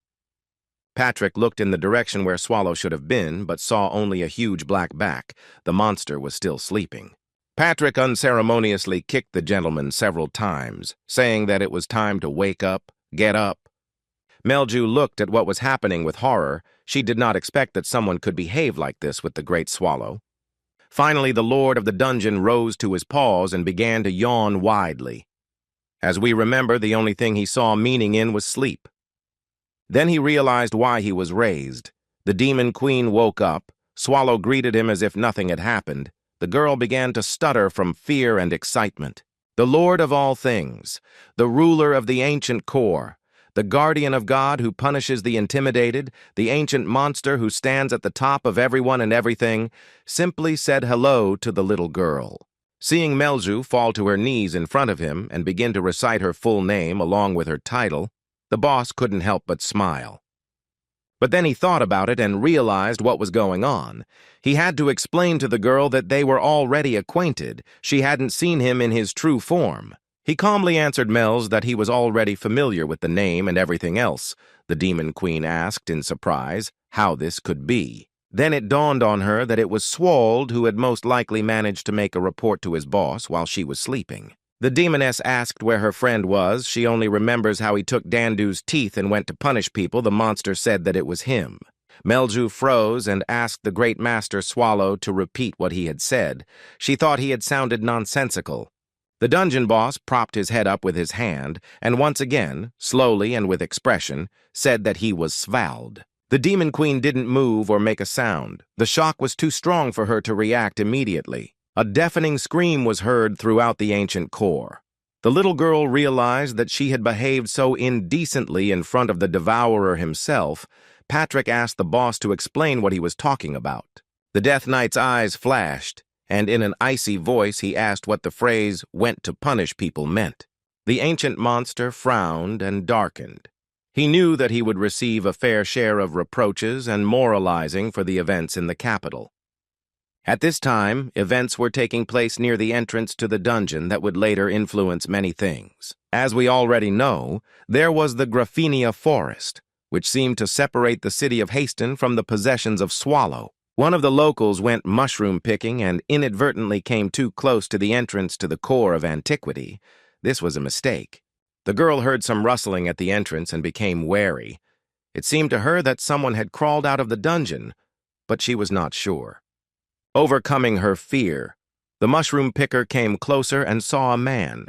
A: Patrick looked in the direction where Swallow should have been, but saw only a huge black back. The monster was still sleeping. Patrick unceremoniously kicked the gentleman several times, saying that it was time to wake up, get up. Melju looked at what was happening with horror. She did not expect that someone could behave like this with the Great Swallow. Finally, the lord of the dungeon rose to his paws and began to yawn widely. As we remember, the only thing he saw meaning in was sleep. Then he realized why he was raised. The demon queen woke up. Swallow greeted him as if nothing had happened. The girl began to stutter from fear and excitement. The Lord of all things, the ruler of the ancient core, the guardian of God who punishes the intimidated, the ancient monster who stands at the top of everyone and everything, simply said hello to the little girl. Seeing Melju fall to her knees in front of him and begin to recite her full name along with her title, the boss couldn't help but smile. But then he thought about it and realized what was going on. He had to explain to the girl that they were already acquainted. She hadn't seen him in his true form. He calmly answered Mel's that he was already familiar with the name and everything else. The demon queen asked in surprise how this could be. Then it dawned on her that it was Swald who had most likely managed to make a report to his boss while she was sleeping. The demoness asked where her friend was. She only remembers how he took Dandu's teeth and went to punish people. The monster said that it was him. Melju froze and asked the great master Swallow to repeat what he had said. She thought he had sounded nonsensical. The dungeon boss propped his head up with his hand and once again, slowly and with expression, said that he was Svald. The demon queen didn't move or make a sound. The shock was too strong for her to react immediately. A deafening scream was heard throughout the ancient core. The little girl realized that she had behaved so indecently in front of the devourer himself. Patrick asked the boss to explain what he was talking about. The Death Knight's eyes flashed, and in an icy voice he asked what the phrase "went to punish people" meant. The ancient monster frowned and darkened. He knew that he would receive a fair share of reproaches and moralizing for the events in the capital. At this time, events were taking place near the entrance to the dungeon that would later influence many things. As we already know, there was the Graphinia Forest, which seemed to separate the city of Haston from the possessions of Swallow. One of the locals went mushroom picking and inadvertently came too close to the entrance to the core of antiquity. This was a mistake. The girl heard some rustling at the entrance and became wary. It seemed to her that someone had crawled out of the dungeon, but she was not sure. Overcoming her fear, the mushroom picker came closer and saw a man.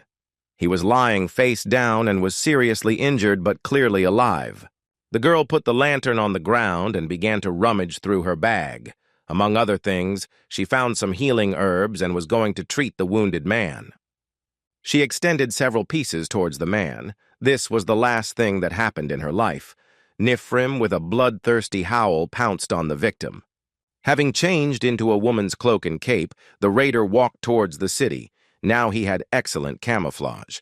A: He was lying face down and was seriously injured but clearly alive. The girl put the lantern on the ground and began to rummage through her bag. Among other things, she found some healing herbs and was going to treat the wounded man. She extended several pieces towards the man. This was the last thing that happened in her life. Nifrim, with a bloodthirsty howl, pounced on the victim. Having changed into a woman's cloak and cape, the raider walked towards the city. Now he had excellent camouflage.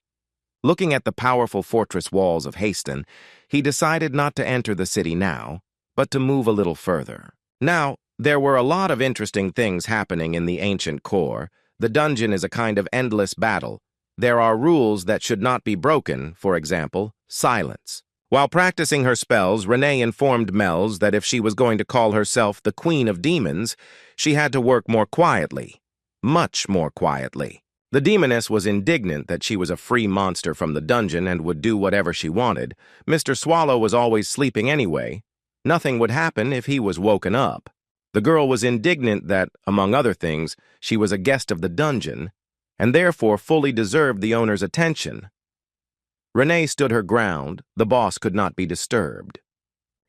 A: Looking at the powerful fortress walls of Haston, he decided not to enter the city now, but to move a little further. Now, there were a lot of interesting things happening in the ancient core. The dungeon is a kind of endless battle. There are rules that should not be broken, for example, silence. While practicing her spells, Renee informed Mel's that if she was going to call herself the Queen of Demons, she had to work more quietly. Much more quietly. The demoness was indignant that she was a free monster from the dungeon and would do whatever she wanted. Mr. Swallow was always sleeping anyway. Nothing would happen if he was woken up. The girl was indignant that, among other things, she was a guest of the dungeon, and therefore fully deserved the owner's attention. Renee stood her ground. The boss could not be disturbed.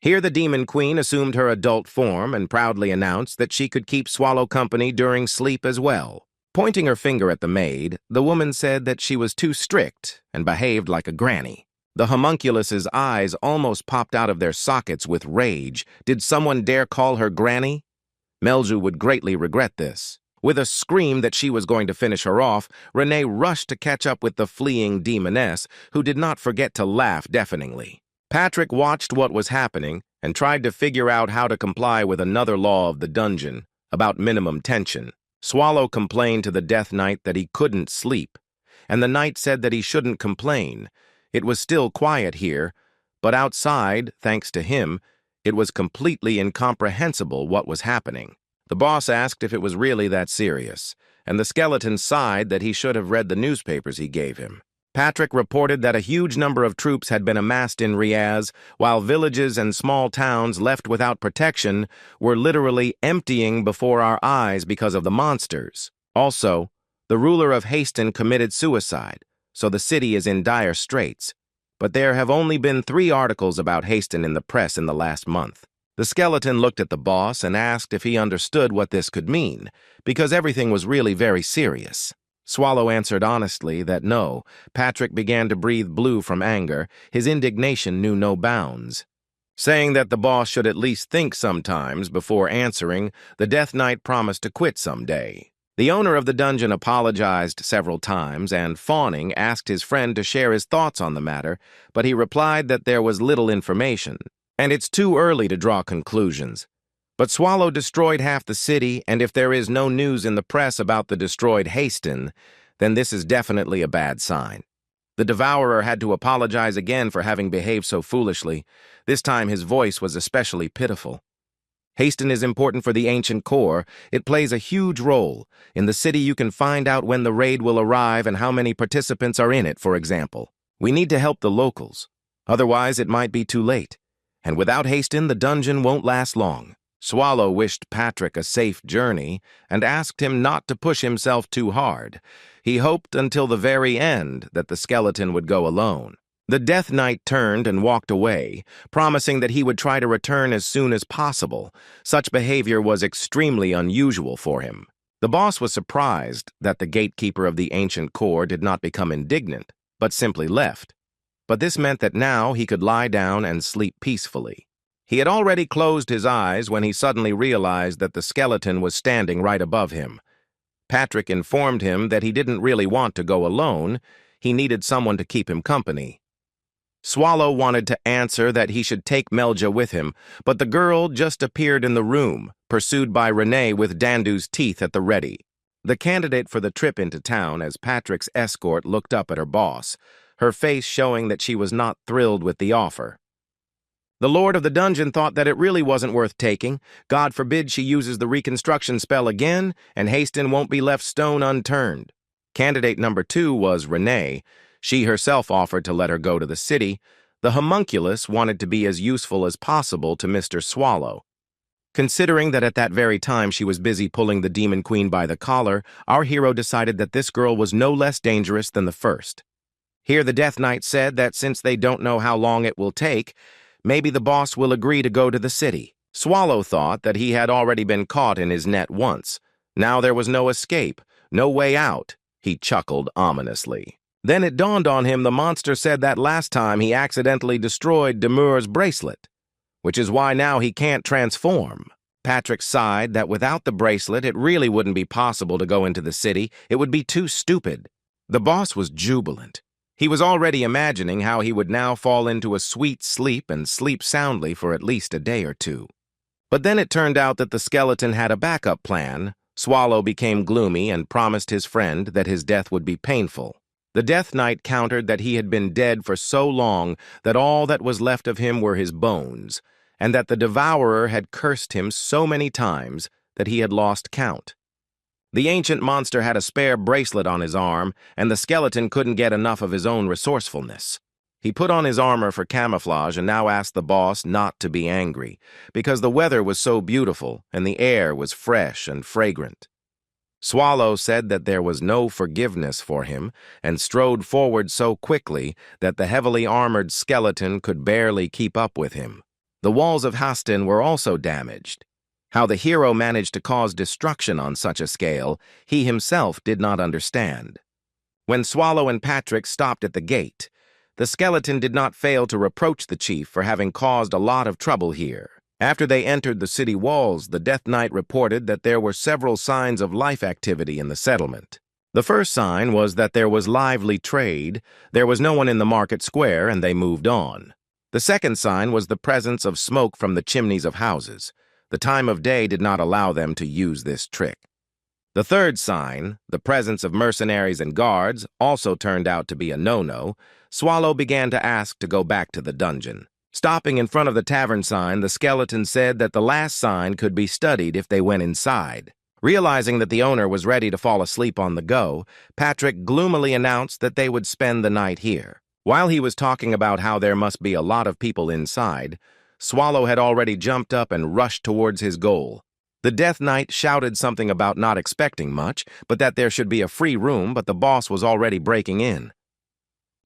A: Here the demon queen assumed her adult form and proudly announced that she could keep Swallow company during sleep as well. Pointing her finger at the maid, the woman said that she was too strict and behaved like a granny. The homunculus's eyes almost popped out of their sockets with rage. Did someone dare call her granny? Melju would greatly regret this. With a scream that she was going to finish her off, Renee rushed to catch up with the fleeing demoness, who did not forget to laugh deafeningly. Patrick watched what was happening and tried to figure out how to comply with another law of the dungeon, about minimum tension. Swallow complained to the Death Knight that he couldn't sleep, and the knight said that he shouldn't complain. It was still quiet here, but outside, thanks to him, it was completely incomprehensible what was happening. The boss asked if it was really that serious, and the skeleton sighed that he should have read the newspapers he gave him. Patrick reported that a huge number of troops had been amassed in Riaz, while villages and small towns left without protection were literally emptying before our eyes because of the monsters. Also, the ruler of Haston committed suicide, so the city is in dire straits. But there have only been 3 articles about Haston in the press in the last month. The skeleton looked at the boss and asked if he understood what this could mean, because everything was really very serious. Swallow answered honestly that no. Patrick began to breathe blue from anger. His indignation knew no bounds. Saying that the boss should at least think sometimes before answering, the Death Knight promised to quit someday. The owner of the dungeon apologized several times, and fawning asked his friend to share his thoughts on the matter, but he replied that there was little information, and it's too early to draw conclusions. But Swallow destroyed half the city, and if there is no news in the press about the destroyed Haston, then this is definitely a bad sign. The Devourer had to apologize again for having behaved so foolishly. This time his voice was especially pitiful. Haston is important for the ancient core. It plays a huge role. In the city you can find out when the raid will arrive and how many participants are in it, for example. We need to help the locals. Otherwise it might be too late. And without Haston, the dungeon won't last long. Swallow wished Patrick a safe journey and asked him not to push himself too hard. He hoped until the very end that the skeleton would go alone. The Death Knight turned and walked away, promising that he would try to return as soon as possible. Such behavior was extremely unusual for him. The boss was surprised that the gatekeeper of the ancient core did not become indignant, but simply left. But this meant that now he could lie down and sleep peacefully. He had already closed his eyes when he suddenly realized that the skeleton was standing right above him. Patrick informed him that he didn't really want to go alone. He needed someone to keep him company. Swallow wanted to answer that he should take Melja with him, but the girl just appeared in the room, pursued by Renee with Dandu's teeth at the ready. The candidate for the trip into town as Patrick's escort looked up at her boss, her face showing that she was not thrilled with the offer. The Lord of the Dungeon thought that it really wasn't worth taking. God forbid she uses the reconstruction spell again, and Haston won't be left stone unturned. Candidate number 2 was Renee. She herself offered to let her go to the city. The homunculus wanted to be as useful as possible to Mr. Swallow. Considering that at that very time she was busy pulling the Demon Queen by the collar, our hero decided that this girl was no less dangerous than the first. Here the Death Knight said that since they don't know how long it will take, maybe the boss will agree to go to the city. Swallow thought that he had already been caught in his net once. Now there was no escape, no way out. He chuckled ominously. Then it dawned on him the monster said that last time he accidentally destroyed Demur's bracelet, which is why now he can't transform. Patrick sighed that without the bracelet it really wouldn't be possible to go into the city. It would be too stupid. The boss was jubilant. He was already imagining how he would now fall into a sweet sleep and sleep soundly for at least a day or 2. But then it turned out that the skeleton had a backup plan. Swallow became gloomy and promised his friend that his death would be painful. The Death Knight countered that he had been dead for so long that all that was left of him were his bones, and that the Devourer had cursed him so many times that he had lost count. The ancient monster had a spare bracelet on his arm, and the skeleton couldn't get enough of his own resourcefulness. He put on his armor for camouflage and now asked the boss not to be angry, because the weather was so beautiful and the air was fresh and fragrant. Swallow said that there was no forgiveness for him and strode forward so quickly that the heavily armored skeleton could barely keep up with him. The walls of Haston were also damaged. How the hero managed to cause destruction on such a scale, he himself did not understand. When Swallow and Patrick stopped at the gate, the skeleton did not fail to reproach the chief for having caused a lot of trouble here. After they entered the city walls, the Death Knight reported that there were several signs of life activity in the settlement. The first sign was that there was lively trade, there was no one in the market square, and they moved on. The second sign was the presence of smoke from the chimneys of houses. The time of day did not allow them to use this trick. The third sign, the presence of mercenaries and guards, also turned out to be a no-no. Swallow began to ask to go back to the dungeon. Stopping in front of the tavern sign, the skeleton said that the last sign could be studied if they went inside. Realizing that the owner was ready to fall asleep on the go, Patrick gloomily announced that they would spend the night here. While he was talking about how there must be a lot of people inside, Swallow had already jumped up and rushed towards his goal. The Death Knight shouted something about not expecting much, but that there should be a free room, but the boss was already breaking in.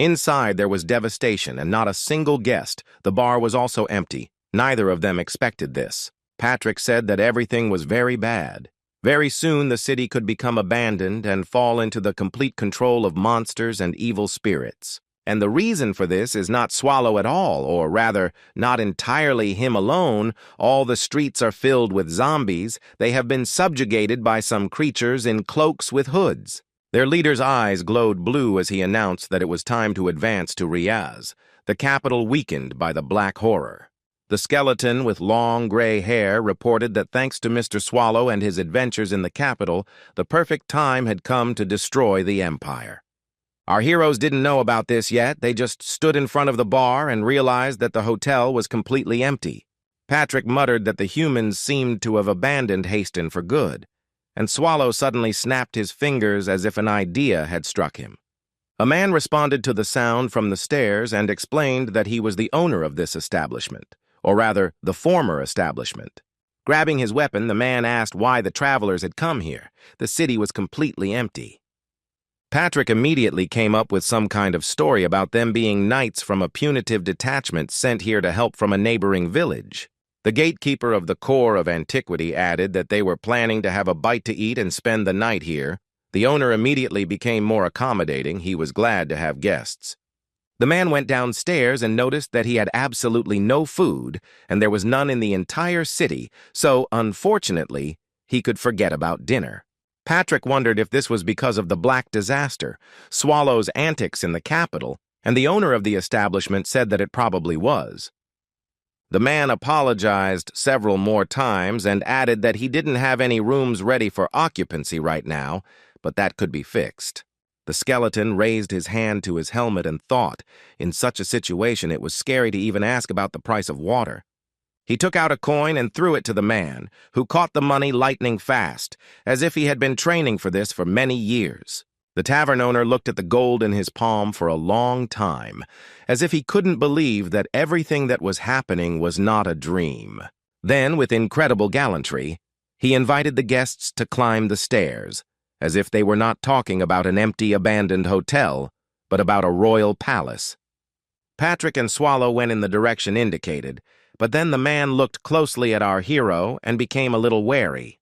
A: Inside, there was devastation and not a single guest. The bar was also empty. Neither of them expected this. Patrick said that everything was very bad. Very soon, the city could become abandoned and fall into the complete control of monsters and evil spirits. And the reason for this is not Swallow at all, or rather, not entirely him alone. All the streets are filled with zombies. They have been subjugated by some creatures in cloaks with hoods. Their leader's eyes glowed blue as he announced that it was time to advance to Riaz, the capital weakened by the black horror. The skeleton with long gray hair reported that thanks to Mr. Swallow and his adventures in the capital, the perfect time had come to destroy the Empire. Our heroes didn't know about this yet. They just stood in front of the bar and realized that the hotel was completely empty. Patrick muttered that the humans seemed to have abandoned Haston for good, and Swallow suddenly snapped his fingers as if an idea had struck him. A man responded to the sound from the stairs and explained that he was the owner of this establishment, or rather, the former establishment. Grabbing his weapon, the man asked why the travelers had come here. The city was completely empty. Patrick immediately came up with some kind of story about them being knights from a punitive detachment sent here to help from a neighboring village. The gatekeeper of the core of antiquity added that they were planning to have a bite to eat and spend the night here. The owner immediately became more accommodating. He was glad to have guests. The man went downstairs and noticed that he had absolutely no food, and there was none in the entire city, so, unfortunately, he could forget about dinner. Patrick wondered if this was because of the Black Disaster, Swallow's antics in the capital, and the owner of the establishment said that it probably was. The man apologized several more times and added that he didn't have any rooms ready for occupancy right now, but that could be fixed. The skeleton raised his hand to his helmet and thought, in such a situation it was scary to even ask about the price of water. He took out a coin and threw it to the man, who caught the money lightning fast, as if he had been training for this for many years. The tavern owner looked at the gold in his palm for a long time, as if he couldn't believe that everything that was happening was not a dream. Then, with incredible gallantry, he invited the guests to climb the stairs, as if they were not talking about an empty, abandoned hotel, but about a royal palace. Patrick and Swallow went in the direction indicated, but then the man looked closely at our hero and became a little wary.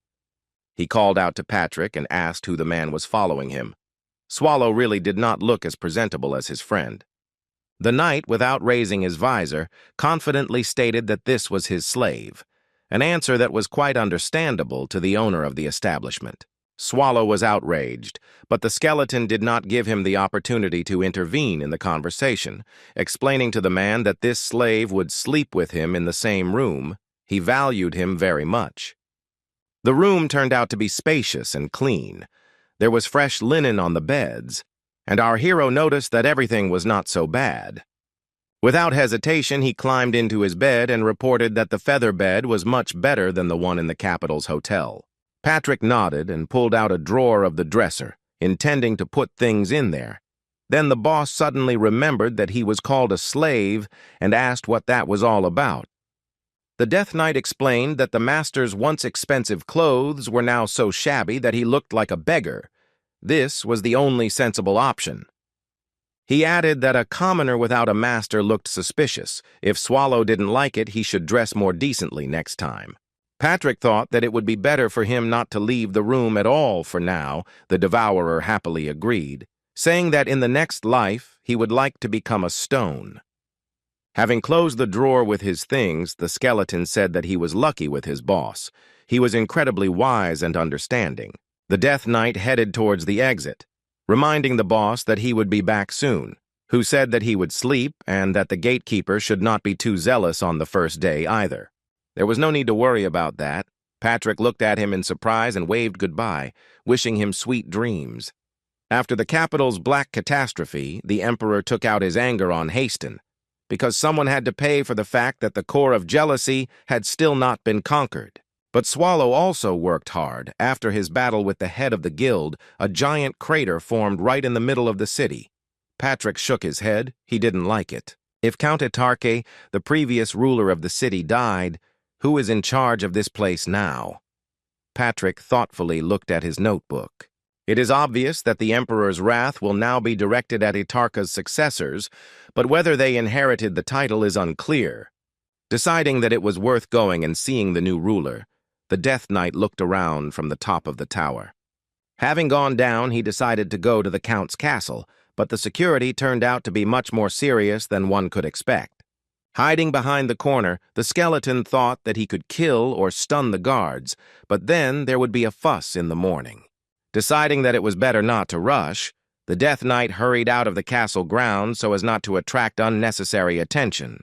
A: He called out to Patrick and asked who the man was following him. Swallow really did not look as presentable as his friend. The knight, without raising his visor, confidently stated that this was his slave, an answer that was quite understandable to the owner of the establishment. Swallow was outraged, but the skeleton did not give him the opportunity to intervene in the conversation, explaining to the man that this slave would sleep with him in the same room. He valued him very much. The room turned out to be spacious and clean. There was fresh linen on the beds, and our hero noticed that everything was not so bad. Without hesitation, he climbed into his bed and reported that the feather bed was much better than the one in the capital's hotel. Patrick nodded and pulled out a drawer of the dresser, intending to put things in there. Then the boss suddenly remembered that he was called a slave and asked what that was all about. The Death Knight explained that the master's once expensive clothes were now so shabby that he looked like a beggar. This was the only sensible option. He added that a commoner without a master looked suspicious. If Swallow didn't like it, he should dress more decently next time. Patrick thought that it would be better for him not to leave the room at all for now. The devourer happily agreed, saying that in the next life he would like to become a stone. Having closed the drawer with his things, the skeleton said that he was lucky with his boss. He was incredibly wise and understanding. The Death Knight headed towards the exit, reminding the boss that he would be back soon, who said that he would sleep and that the gatekeeper should not be too zealous on the first day either. There was no need to worry about that. Patrick looked at him in surprise and waved goodbye, wishing him sweet dreams. After the capital's black catastrophe, the Emperor took out his anger on Haston, because someone had to pay for the fact that the core of jealousy had still not been conquered. But Swallow also worked hard. After his battle with the head of the guild, a giant crater formed right in the middle of the city. Patrick shook his head. He didn't like it. If Count Etarke, the previous ruler of the city, died, who is in charge of this place now? Patrick thoughtfully looked at his notebook. It is obvious that the Emperor's wrath will now be directed at Etarka's successors, but whether they inherited the title is unclear. Deciding that it was worth going and seeing the new ruler, the Death Knight looked around from the top of the tower. Having gone down, he decided to go to the Count's castle, but the security turned out to be much more serious than one could expect. Hiding behind the corner, the skeleton thought that he could kill or stun the guards, but then there would be a fuss in the morning. Deciding that it was better not to rush, the Death Knight hurried out of the castle grounds so as not to attract unnecessary attention.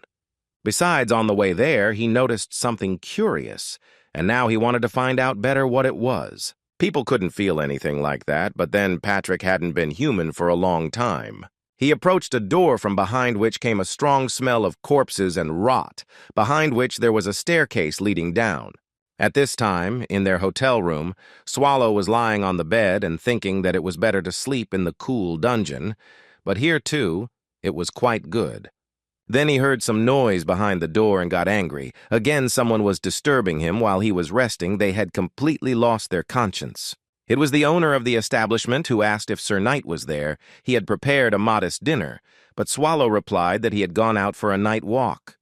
A: Besides, on the way there, he noticed something curious, and now he wanted to find out better what it was. People couldn't feel anything like that, but then Patrick hadn't been human for a long time. He approached a door from behind which came a strong smell of corpses and rot, behind which there was a staircase leading down. At this time, in their hotel room, Swallow was lying on the bed and thinking that it was better to sleep in the cool dungeon, but here, too, it was quite good. Then he heard some noise behind the door and got angry. Again, someone was disturbing him while he was resting. They had completely lost their conscience. It was the owner of the establishment who asked if Sir Knight was there. He had prepared a modest dinner, but Swallow replied that he had gone out for a night walk.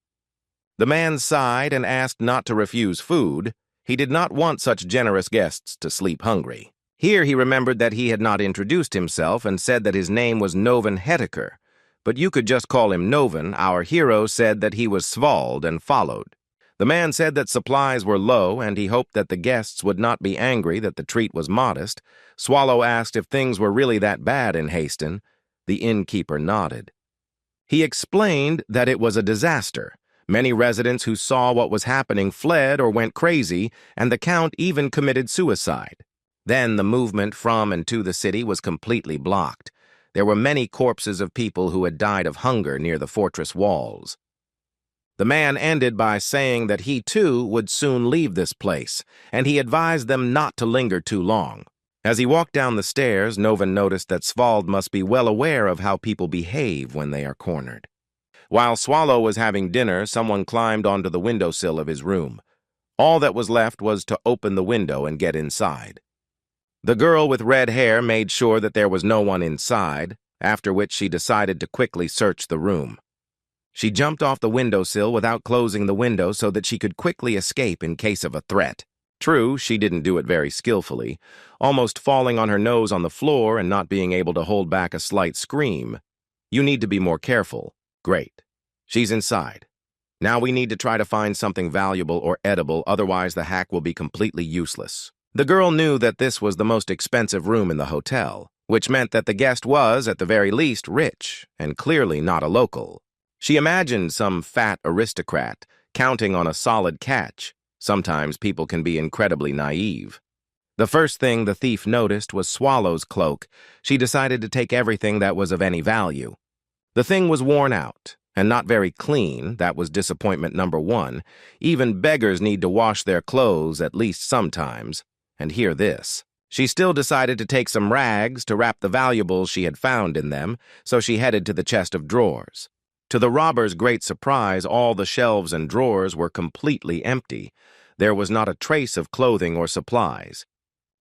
A: The man sighed and asked not to refuse food. He did not want such generous guests to sleep hungry. Here he remembered that he had not introduced himself and said that his name was Novan Hedeker. But you could just call him Novan. Our hero said that he was Svald and followed. The man said that supplies were low and he hoped that the guests would not be angry that the treat was modest. Swallow asked if things were really that bad in Haston. The innkeeper nodded. He explained that it was a disaster. Many residents who saw what was happening fled or went crazy, and the Count even committed suicide. Then the movement from and to the city was completely blocked. There were many corpses of people who had died of hunger near the fortress walls. The man ended by saying that he, too, would soon leave this place, and he advised them not to linger too long. As he walked down the stairs, Novan noticed that Svald must be well aware of how people behave when they are cornered. While Swallow was having dinner, someone climbed onto the windowsill of his room. All that was left was to open the window and get inside. The girl with red hair made sure that there was no one inside, after which she decided to quickly search the room. She jumped off the windowsill without closing the window so that she could quickly escape in case of a threat. True, she didn't do it very skillfully, almost falling on her nose on the floor and not being able to hold back a slight scream. You need to be more careful. Great. She's inside. Now we need to try to find something valuable or edible, otherwise the hack will be completely useless. The girl knew that this was the most expensive room in the hotel, which meant that the guest was, at the very least, rich, and clearly not a local. She imagined some fat aristocrat counting on a solid catch. Sometimes people can be incredibly naive. The first thing the thief noticed was Swallow's cloak. She decided to take everything that was of any value. The thing was worn out, and not very clean. That was disappointment number one. Even beggars need to wash their clothes at least sometimes. And hear this. She still decided to take some rags to wrap the valuables she had found in them, so she headed to the chest of drawers. To the robber's great surprise, all the shelves and drawers were completely empty. There was not a trace of clothing or supplies.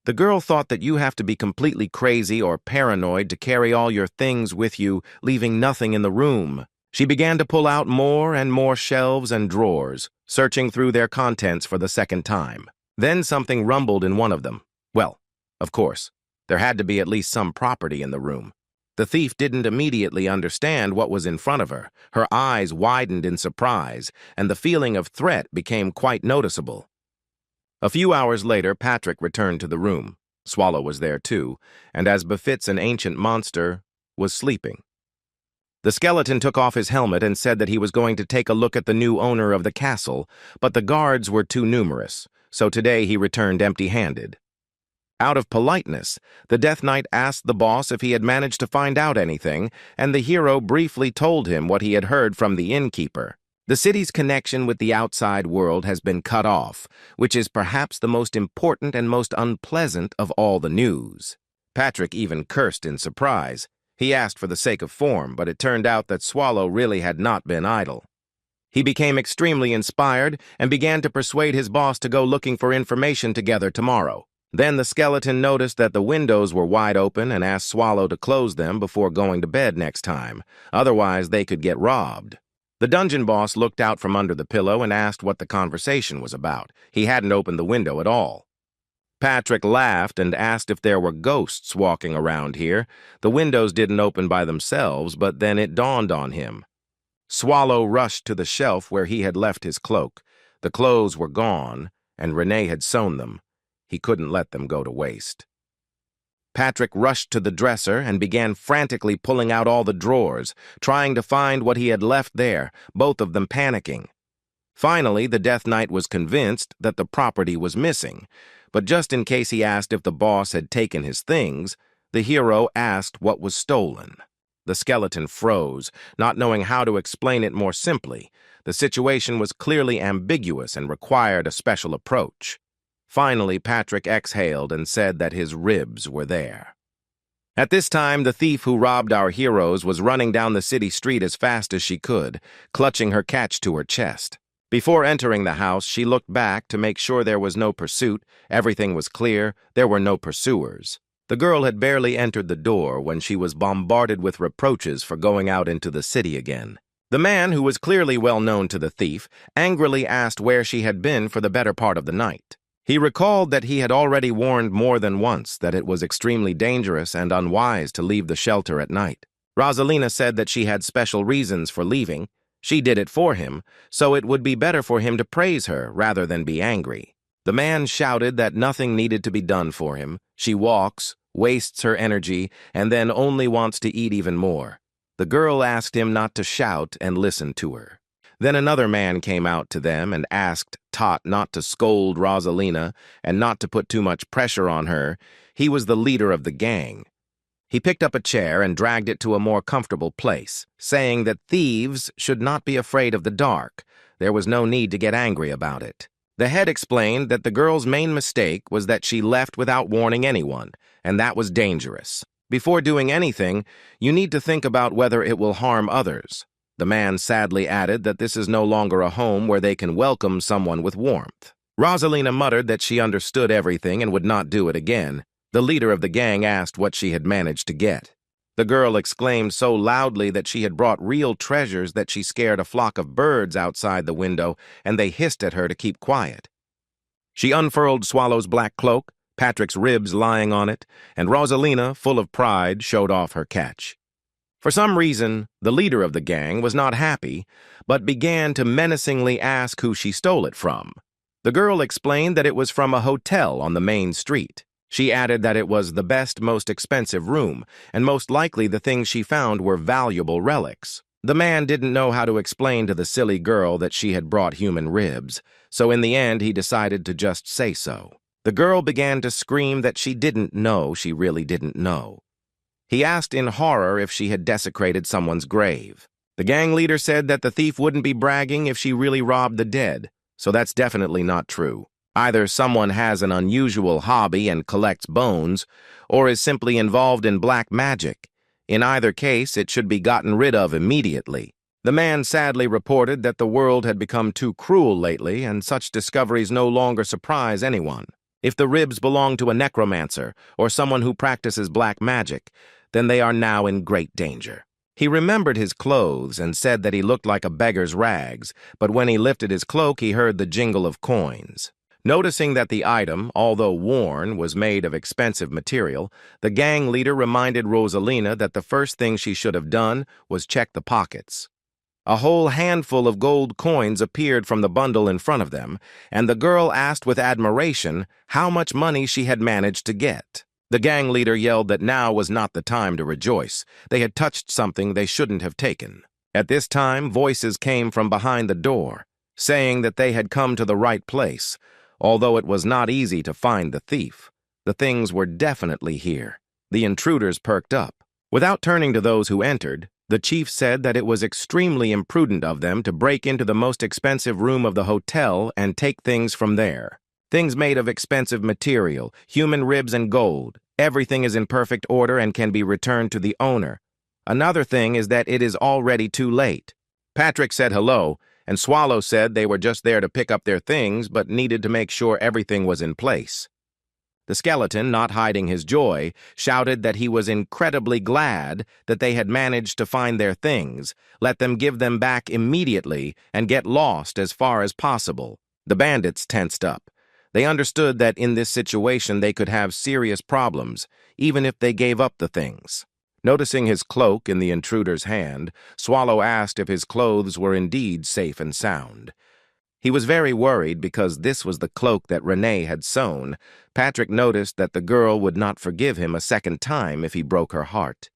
A: The girl thought that you have to be completely crazy or paranoid to carry all your things with you, leaving nothing in the room. She began to pull out more and more shelves and drawers, searching through their contents for the second time. Then something rumbled in one of them. Well, of course, there had to be at least some property in the room. The thief didn't immediately understand what was in front of her. Her eyes widened in surprise, and the feeling of threat became quite noticeable. A few hours later, Patrick returned to the room. Swallow was there too, and as befits an ancient monster, was sleeping. The skeleton took off his helmet and said that he was going to take a look at the new owner of the castle, but the guards were too numerous, so today he returned empty-handed. Out of politeness, the Death Knight asked the boss if he had managed to find out anything, and the hero briefly told him what he had heard from the innkeeper. The city's connection with the outside world has been cut off, which is perhaps the most important and most unpleasant of all the news. Patrick even cursed in surprise. He asked for the sake of form, but it turned out that Swallow really had not been idle. He became extremely inspired and began to persuade his boss to go looking for information together tomorrow. Then the skeleton noticed that the windows were wide open and asked Swallow to close them before going to bed next time. Otherwise, they could get robbed. The dungeon boss looked out from under the pillow and asked what the conversation was about. He hadn't opened the window at all. Patrick laughed and asked if there were ghosts walking around here. The windows didn't open by themselves, but then it dawned on him. Swallow rushed to the shelf where he had left his cloak. The clothes were gone, and Renee had sewn them. He couldn't let them go to waste. Patrick rushed to the dresser and began frantically pulling out all the drawers, trying to find what he had left there, both of them panicking. Finally, the Death Knight was convinced that the property was missing, but just in case he asked if the boss had taken his things, the hero asked what was stolen. The skeleton froze, not knowing how to explain it more simply. The situation was clearly ambiguous and required a special approach. Finally, Patrick exhaled and said that his ribs were there. At this time, the thief who robbed our heroes was running down the city street as fast as she could, clutching her catch to her chest. Before entering the house, she looked back to make sure there was no pursuit, everything was clear, there were no pursuers. The girl had barely entered the door when she was bombarded with reproaches for going out into the city again. The man, who was clearly well known to the thief, angrily asked where she had been for the better part of the night. He recalled that he had already warned more than once that it was extremely dangerous and unwise to leave the shelter at night. Rosalina said that she had special reasons for leaving. She did it for him, so it would be better for him to praise her rather than be angry. The man shouted that nothing needed to be done for him. She walks, wastes her energy, and then only wants to eat even more. The girl asked him not to shout and listen to her. Then another man came out to them and asked Tot not to scold Rosalina and not to put too much pressure on her. He was the leader of the gang. He picked up a chair and dragged it to a more comfortable place, saying that thieves should not be afraid of the dark. There was no need to get angry about it. The head explained that the girl's main mistake was that she left without warning anyone, and that was dangerous. Before doing anything, you need to think about whether it will harm others. The man sadly added that this is no longer a home where they can welcome someone with warmth. Rosalina muttered that she understood everything and would not do it again. The leader of the gang asked what she had managed to get. The girl exclaimed so loudly that she had brought real treasures that she scared a flock of birds outside the window, and they hissed at her to keep quiet. She unfurled Swallow's black cloak, Patrick's ribs lying on it, and Rosalina, full of pride, showed off her catch. For some reason, the leader of the gang was not happy, but began to menacingly ask who she stole it from. The girl explained that it was from a hotel on the main street. She added that it was the best, most expensive room, and most likely the things she found were valuable relics. The man didn't know how to explain to the silly girl that she had brought human ribs, so in the end he decided to just say so. The girl began to scream that she didn't know she really didn't know. He asked in horror if she had desecrated someone's grave. The gang leader said that the thief wouldn't be bragging if she really robbed the dead, so that's definitely not true. Either someone has an unusual hobby and collects bones, or is simply involved in black magic. In either case, it should be gotten rid of immediately. The man sadly reported that the world had become too cruel lately, and such discoveries no longer surprise anyone. If the ribs belong to a necromancer or someone who practices black magic, then they are now in great danger. He remembered his clothes and said that he looked like a beggar's rags, but when he lifted his cloak, he heard the jingle of coins. Noticing that the item, although worn, was made of expensive material, the gang leader reminded Rosalina that the first thing she should have done was check the pockets. A whole handful of gold coins appeared from the bundle in front of them, and the girl asked with admiration how much money she had managed to get. The gang leader yelled that now was not the time to rejoice. They had touched something they shouldn't have taken. At this time, voices came from behind the door, saying that they had come to the right place. Although it was not easy to find the thief, the things were definitely here. The intruders perked up. Without turning to those who entered, The chief said that it was extremely imprudent of them to break into the most expensive room of the hotel and take things from there. Things made of expensive material, human ribs and gold. Everything is in perfect order and can be returned to the owner. Another thing is that it is already too late. Patrick said hello, and Swallow said they were just there to pick up their things but needed to make sure everything was in place. The skeleton, not hiding his joy, shouted that he was incredibly glad that they had managed to find their things, let them give them back immediately, and get lost as far as possible. The bandits tensed up. They understood that in this situation they could have serious problems, even if they gave up the things. Noticing his cloak in the intruder's hand, Swallow asked if his clothes were indeed safe and sound. He was very worried because this was the cloak that Renee had sewn. Patrick noticed that the girl would not forgive him a second time if he broke her heart.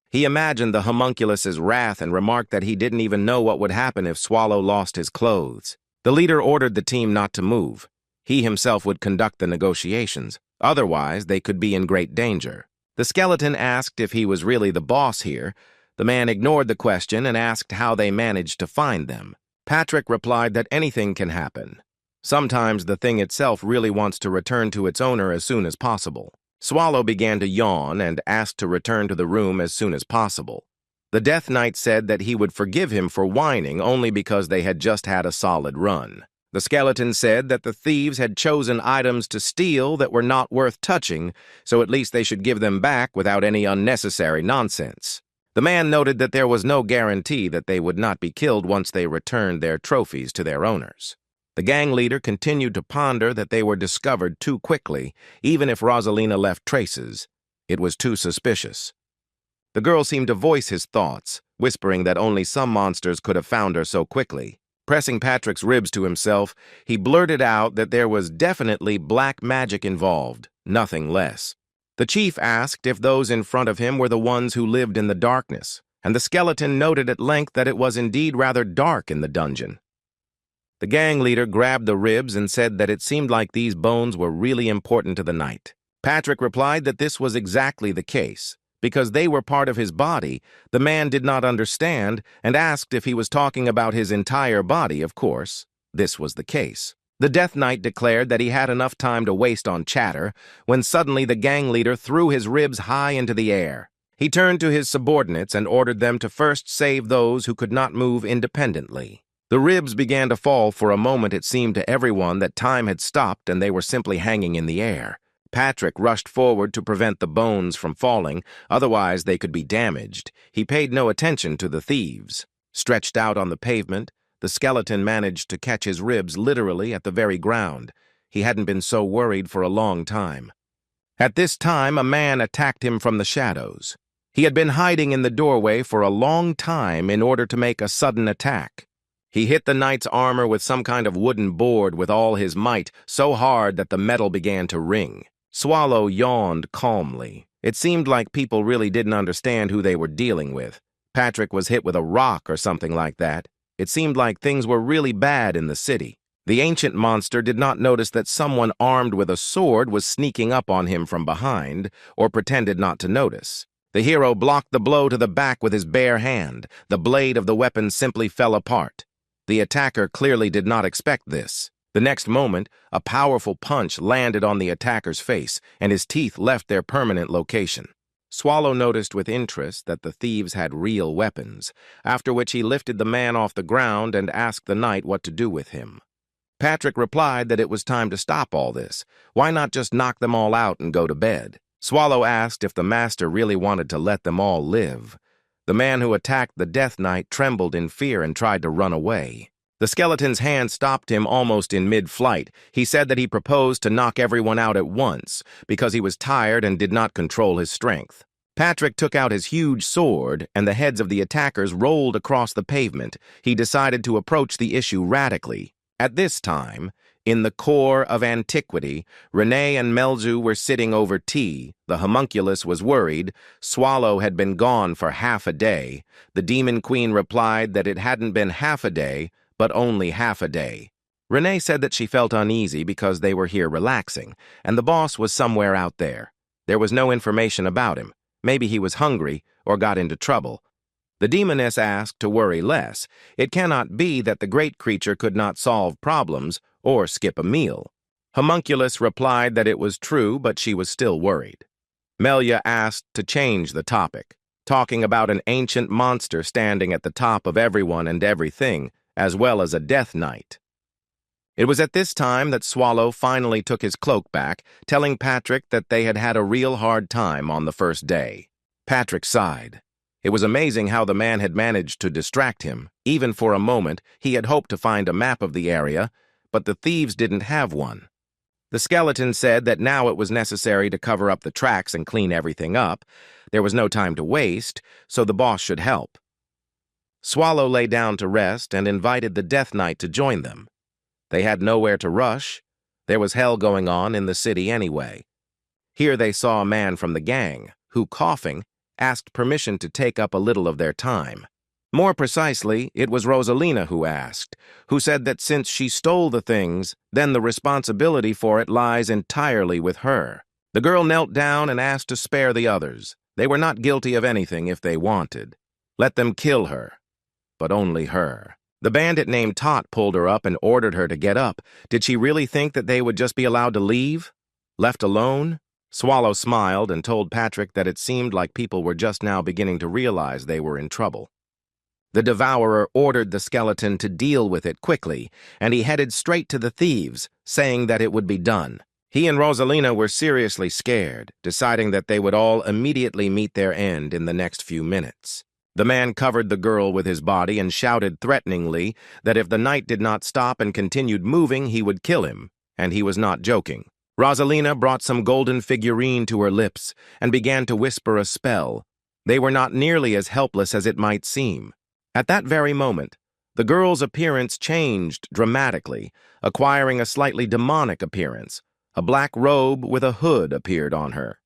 A: He imagined the homunculus's wrath and remarked that he didn't even know what would happen if Swallow lost his clothes. The leader ordered the team not to move. He himself would conduct the negotiations. Otherwise, they could be in great danger. The skeleton asked if he was really the boss here. The man ignored the question and asked how they managed to find them. Patrick replied that anything can happen. Sometimes the thing itself really wants to return to its owner as soon as possible. Swallow began to yawn and asked to return to the room as soon as possible. The Death Knight said that he would forgive him for whining only because they had just had a solid run. The skeleton said that the thieves had chosen items to steal that were not worth touching, so at least they should give them back without any unnecessary nonsense. The man noted that there was no guarantee that they would not be killed once they returned their trophies to their owners. The gang leader continued to ponder that they were discovered too quickly, even if Rosalina left traces. It was too suspicious. The girl seemed to voice his thoughts, whispering that only some monsters could have found her so quickly. Pressing Patrick's ribs to himself, he blurted out that there was definitely black magic involved, nothing less. The chief asked if those in front of him were the ones who lived in the darkness, and the skeleton noted at length that it was indeed rather dark in the dungeon. The gang leader grabbed the ribs and said that it seemed like these bones were really important to the knight. Patrick replied that this was exactly the case. Because they were part of his body, the man did not understand and asked if he was talking about his entire body, of course. This was the case. The Death Knight declared that he had enough time to waste on chatter when suddenly the gang leader threw his ribs high into the air. He turned to his subordinates and ordered them to first save those who could not move independently. The ribs began to fall. For a moment it seemed to everyone that time had stopped and they were simply hanging in the air. Patrick rushed forward to prevent the bones from falling, otherwise they could be damaged. He paid no attention to the thieves. Stretched out on the pavement, the skeleton managed to catch his ribs literally at the very ground. He hadn't been so worried for a long time. At this time, a man attacked him from the shadows. He had been hiding in the doorway for a long time in order to make a sudden attack. He hit the knight's armor with some kind of wooden board with all his might, so hard that the metal began to ring. Swallow yawned calmly. It seemed like people really didn't understand who they were dealing with. Patrick was hit with a rock or something like that. It seemed like things were really bad in the city. The ancient monster did not notice that someone armed with a sword was sneaking up on him from behind, or pretended not to notice. The hero blocked the blow to the back with his bare hand. The blade of the weapon simply fell apart. The attacker clearly did not expect this. The next moment, a powerful punch landed on the attacker's face, and his teeth left their permanent location. Swallow noticed with interest that the thieves had real weapons, after which he lifted the man off the ground and asked the knight what to do with him. Patrick replied that it was time to stop all this. Why not just knock them all out and go to bed? Swallow asked if the master really wanted to let them all live. The man who attacked the Death Knight trembled in fear and tried to run away. The skeleton's hand stopped him almost in mid-flight. He said that he proposed to knock everyone out at once because he was tired and did not control his strength. Patrick took out his huge sword, and the heads of the attackers rolled across the pavement. He decided to approach the issue radically. At this time, in the core of antiquity, Renee and Melzu were sitting over tea. The homunculus was worried. Swallow had been gone for half a day. The Demon Queen replied that it hadn't been half a day, but only half a day. Renee said that she felt uneasy because they were here relaxing, and the boss was somewhere out there. There was no information about him. Maybe he was hungry or got into trouble. The demoness asked to worry less. It cannot be that the great creature could not solve problems or skip a meal. Homunculus replied that it was true, but she was still worried. Melia asked to change the topic, talking about an ancient monster standing at the top of everyone and everything, as well as a death knight. It was at this time that Swallow finally took his cloak back, telling Patrick that they had had a real hard time on the first day. Patrick sighed. It was amazing how the man had managed to distract him. Even for a moment, he had hoped to find a map of the area, but the thieves didn't have one. The skeleton said that now it was necessary to cover up the tracks and clean everything up. There was no time to waste, so the boss should help. Swallow lay down to rest and invited the Death Knight to join them. They had nowhere to rush. There was hell going on in the city anyway. Here they saw a man from the gang, who, coughing, asked permission to take up a little of their time. More precisely, it was Rosalina who asked, who said that since she stole the things, then the responsibility for it lies entirely with her. The girl knelt down and asked to spare the others. They were not guilty of anything if they wanted. Let them kill her, but only her. The bandit named Tot pulled her up and ordered her to get up. Did she really think that they would just be allowed to leave? Left alone? Swallow smiled and told Patrick that it seemed like people were just now beginning to realize they were in trouble. The Devourer ordered the skeleton to deal with it quickly, and he headed straight to the thieves, saying that it would be done. He and Rosalina were seriously scared, deciding that they would all immediately meet their end in the next few minutes. The man covered the girl with his body and shouted threateningly that if the knight did not stop and continued moving, he would kill him, and he was not joking. Rosalina brought some golden figurine to her lips and began to whisper a spell. They were not nearly as helpless as it might seem. At that very moment, the girl's appearance changed dramatically, acquiring a slightly demonic appearance. A black robe with a hood appeared on her.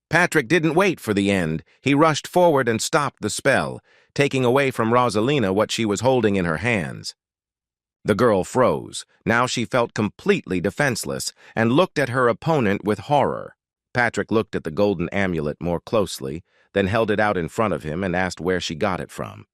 A: Patrick didn't wait for the end. He rushed forward and stopped the spell, taking away from Rosalina what she was holding in her hands. The girl froze. Now she felt completely defenseless and looked at her opponent with horror. Patrick looked at the golden amulet more closely, then held it out in front of him and asked where she got it from.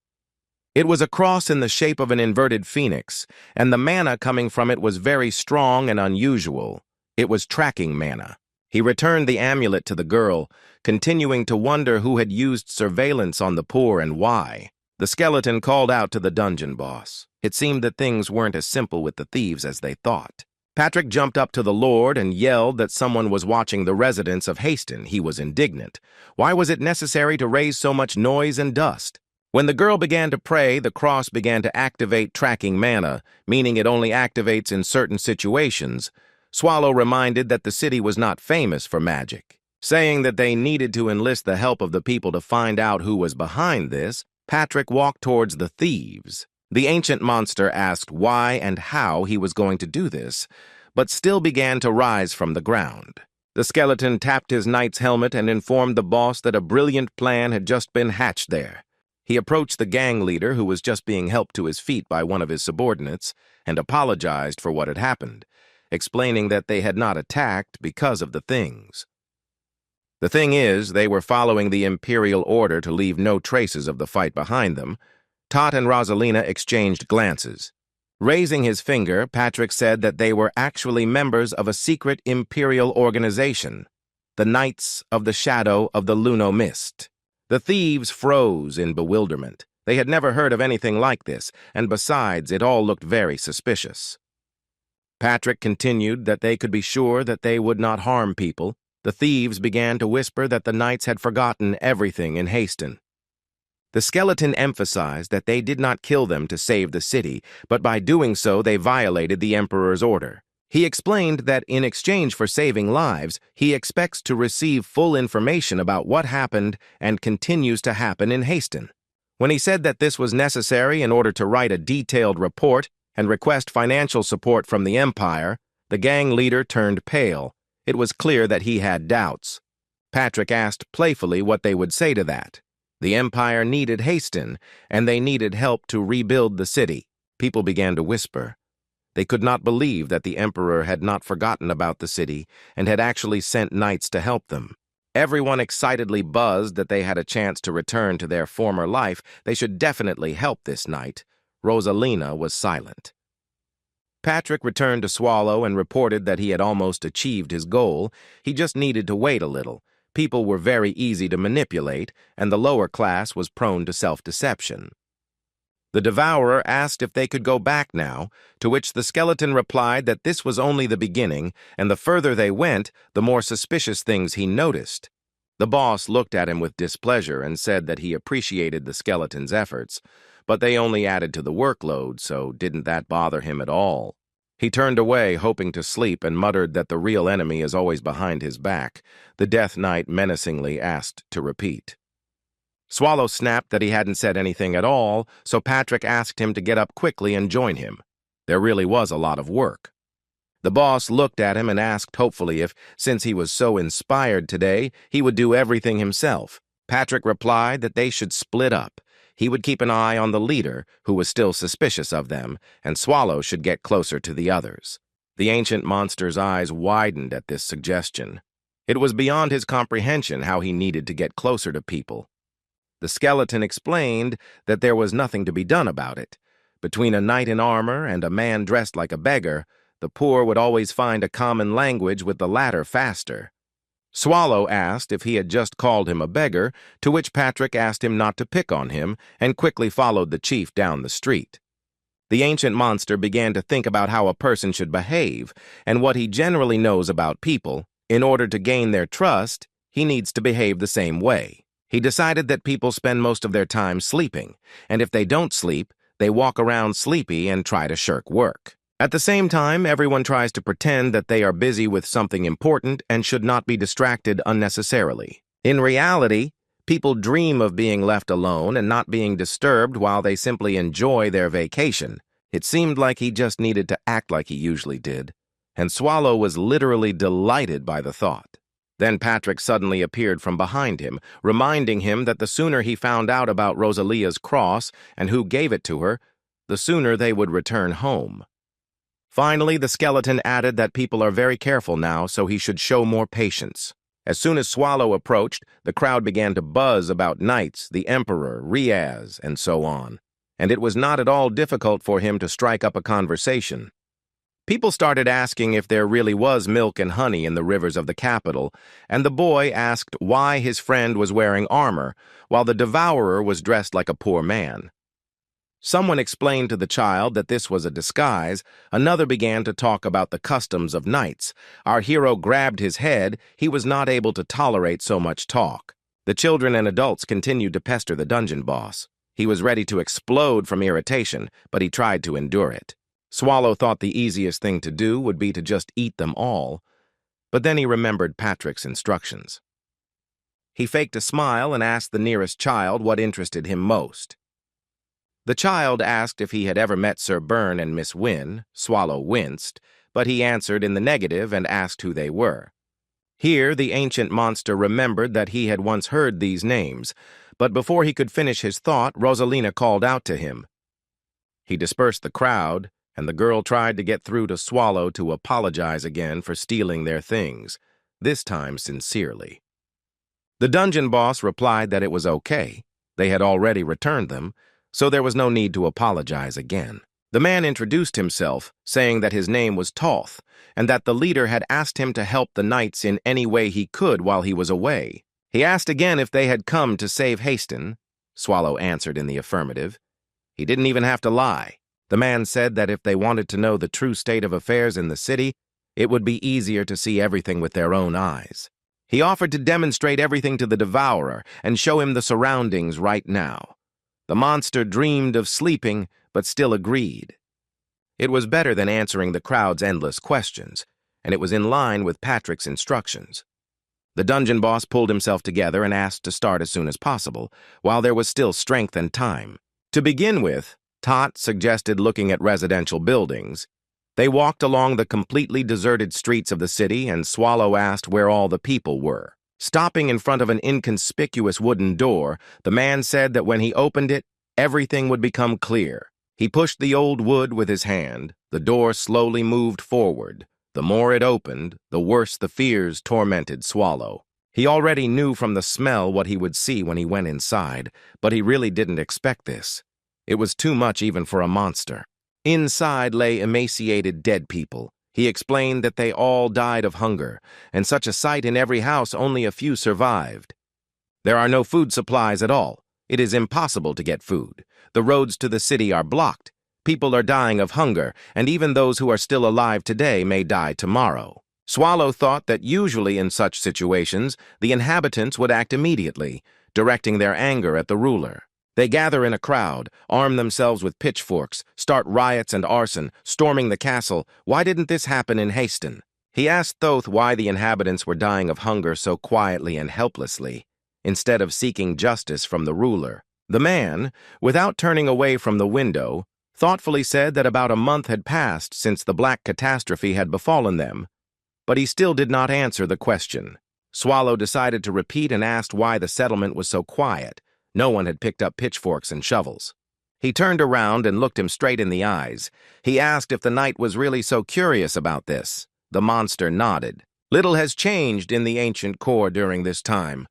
A: It was a cross in the shape of an inverted phoenix, and the mana coming from it was very strong and unusual. It was tracking mana. He returned the amulet to the girl, continuing to wonder who had used surveillance on the poor and why. The skeleton called out to the dungeon boss. It seemed that things weren't as simple with the thieves as they thought. Patrick jumped up to the Lord and yelled that someone was watching the residents of Haston. He was indignant. Why was it necessary to raise so much noise and dust? When the girl began to pray, the cross began to activate tracking mana, meaning it only activates in certain situations. Swallow reminded that the city was not famous for magic. Saying that they needed to enlist the help of the people to find out who was behind this, Patrick walked towards the thieves. The ancient monster asked why and how he was going to do this, but still began to rise from the ground. The skeleton tapped his knight's helmet and informed the boss that a brilliant plan had just been hatched there. He approached the gang leader, who was just being helped to his feet by one of his subordinates, and apologized for what had happened, explaining that they had not attacked because of the things. The thing is, they were following the Imperial order to leave no traces of the fight behind them. Tot and Rosalina exchanged glances. Raising his finger, Patrick said that they were actually members of a secret Imperial organization, the Knights of the Shadow of the Luno Mist. The thieves froze in bewilderment. They had never heard of anything like this, and besides, it all looked very suspicious. Patrick continued that they could be sure that they would not harm people. The thieves began to whisper that the knights had forgotten everything in Haston. The skeleton emphasized that they did not kill them to save the city, but by doing so they violated the Emperor's order. He explained that in exchange for saving lives, he expects to receive full information about what happened and continues to happen in Haston. When he said that this was necessary in order to write a detailed report and request financial support from the Empire, the gang leader turned pale. It was clear that he had doubts. Patrick asked playfully what they would say to that. The Empire needed Haston, and they needed help to rebuild the city. People began to whisper. They could not believe that the Emperor had not forgotten about the city and had actually sent knights to help them. Everyone excitedly buzzed that they had a chance to return to their former life. They should definitely help this night. Rosalina was silent. Patrick returned to Swallow and reported that he had almost achieved his goal. He just needed to wait a little. People were very easy to manipulate, and the lower class was prone to self-deception. The Devourer asked if they could go back now, to which the skeleton replied that this was only the beginning, and the further they went, the more suspicious things he noticed. The boss looked at him with displeasure and said that he appreciated the skeleton's efforts, but they only added to the workload, so didn't that bother him at all. He turned away, hoping to sleep, and muttered that the real enemy is always behind his back. The Death Knight menacingly asked to repeat. Swallow snapped that he hadn't said anything at all, so Patrick asked him to get up quickly and join him. There really was a lot of work. The boss looked at him and asked hopefully if, since he was so inspired today, he would do everything himself. Patrick replied that they should split up. He would keep an eye on the leader, who was still suspicious of them, and Swallow should get closer to the others. The ancient monster's eyes widened at this suggestion. It was beyond his comprehension how he needed to get closer to people. The skeleton explained that there was nothing to be done about it. Between a knight in armor and a man dressed like a beggar, the poor would always find a common language with the latter faster. Swallow asked if he had just called him a beggar, to which Patrick asked him not to pick on him and quickly followed the chief down the street. The ancient monster began to think about how a person should behave and what he generally knows about people. In order to gain their trust, he needs to behave the same way. He decided that people spend most of their time sleeping, and if they don't sleep, they walk around sleepy and try to shirk work. At the same time, everyone tries to pretend that they are busy with something important and should not be distracted unnecessarily. In reality, people dream of being left alone and not being disturbed while they simply enjoy their vacation. It seemed like he just needed to act like he usually did, and Swallow was literally delighted by the thought. Then Patrick suddenly appeared from behind him, reminding him that the sooner he found out about Rosalia's cross and who gave it to her, the sooner they would return home. Finally, the skeleton added that people are very careful now, so he should show more patience. As soon as Swallow approached, the crowd began to buzz about knights, the emperor, Riaz, and so on, and it was not at all difficult for him to strike up a conversation. People started asking if there really was milk and honey in the rivers of the capital, and the boy asked why his friend was wearing armor, while the devourer was dressed like a poor man. Someone explained to the child that this was a disguise. Another began to talk about the customs of knights. Our hero grabbed his head. He was not able to tolerate so much talk. The children and adults continued to pester the dungeon boss. He was ready to explode from irritation, but he tried to endure it. Swallow thought the easiest thing to do would be to just eat them all, but then he remembered Patrick's instructions. He faked a smile and asked the nearest child what interested him most. The child asked if he had ever met Sir Byrne and Miss Wynne. Swallow winced, but he answered in the negative and asked who they were. Here, the ancient monster remembered that he had once heard these names, but before he could finish his thought, Rosalina called out to him. He dispersed the crowd, and the girl tried to get through to Swallow to apologize again for stealing their things, this time sincerely. The dungeon boss replied that it was okay. They had already returned them, so there was no need to apologize again. The man introduced himself, saying that his name was Toth, and that the leader had asked him to help the knights in any way he could while he was away. He asked again if they had come to save Haston. Swallow answered in the affirmative. He didn't even have to lie. The man said that if they wanted to know the true state of affairs in the city, it would be easier to see everything with their own eyes. He offered to demonstrate everything to the devourer and show him the surroundings right now. The monster dreamed of sleeping, but still agreed. It was better than answering the crowd's endless questions, and it was in line with Patrick's instructions. The dungeon boss pulled himself together and asked to start as soon as possible, while there was still strength and time. To begin with, Tot suggested looking at residential buildings. They walked along the completely deserted streets of the city, and Swallow asked where all the people were. Stopping in front of an inconspicuous wooden door, the man said that when he opened it, everything would become clear. He pushed the old wood with his hand. The door slowly moved forward. The more it opened, the worse the fears tormented Swallow. He already knew from the smell what he would see when he went inside, but he really didn't expect this. It was too much even for a monster. Inside lay emaciated dead people. He explained that they all died of hunger, and such a sight in every house only a few survived. There are no food supplies at all. It is impossible to get food. The roads to the city are blocked. People are dying of hunger, and even those who are still alive today may die tomorrow. Swallow thought that usually in such situations, the inhabitants would act immediately, directing their anger at the ruler. They gather in a crowd, arm themselves with pitchforks, start riots and arson, storming the castle. Why didn't this happen in Haston? He asked Thoth why the inhabitants were dying of hunger so quietly and helplessly, instead of seeking justice from the ruler. The man, without turning away from the window, thoughtfully said that about a month had passed since the black catastrophe had befallen them, but he still did not answer the question. Swallow decided to repeat and asked why the settlement was so quiet. No one had picked up pitchforks and shovels. He turned around and looked him straight in the eyes. He asked if the knight was really so curious about this. The monster nodded. Little has changed in the ancient core during this time.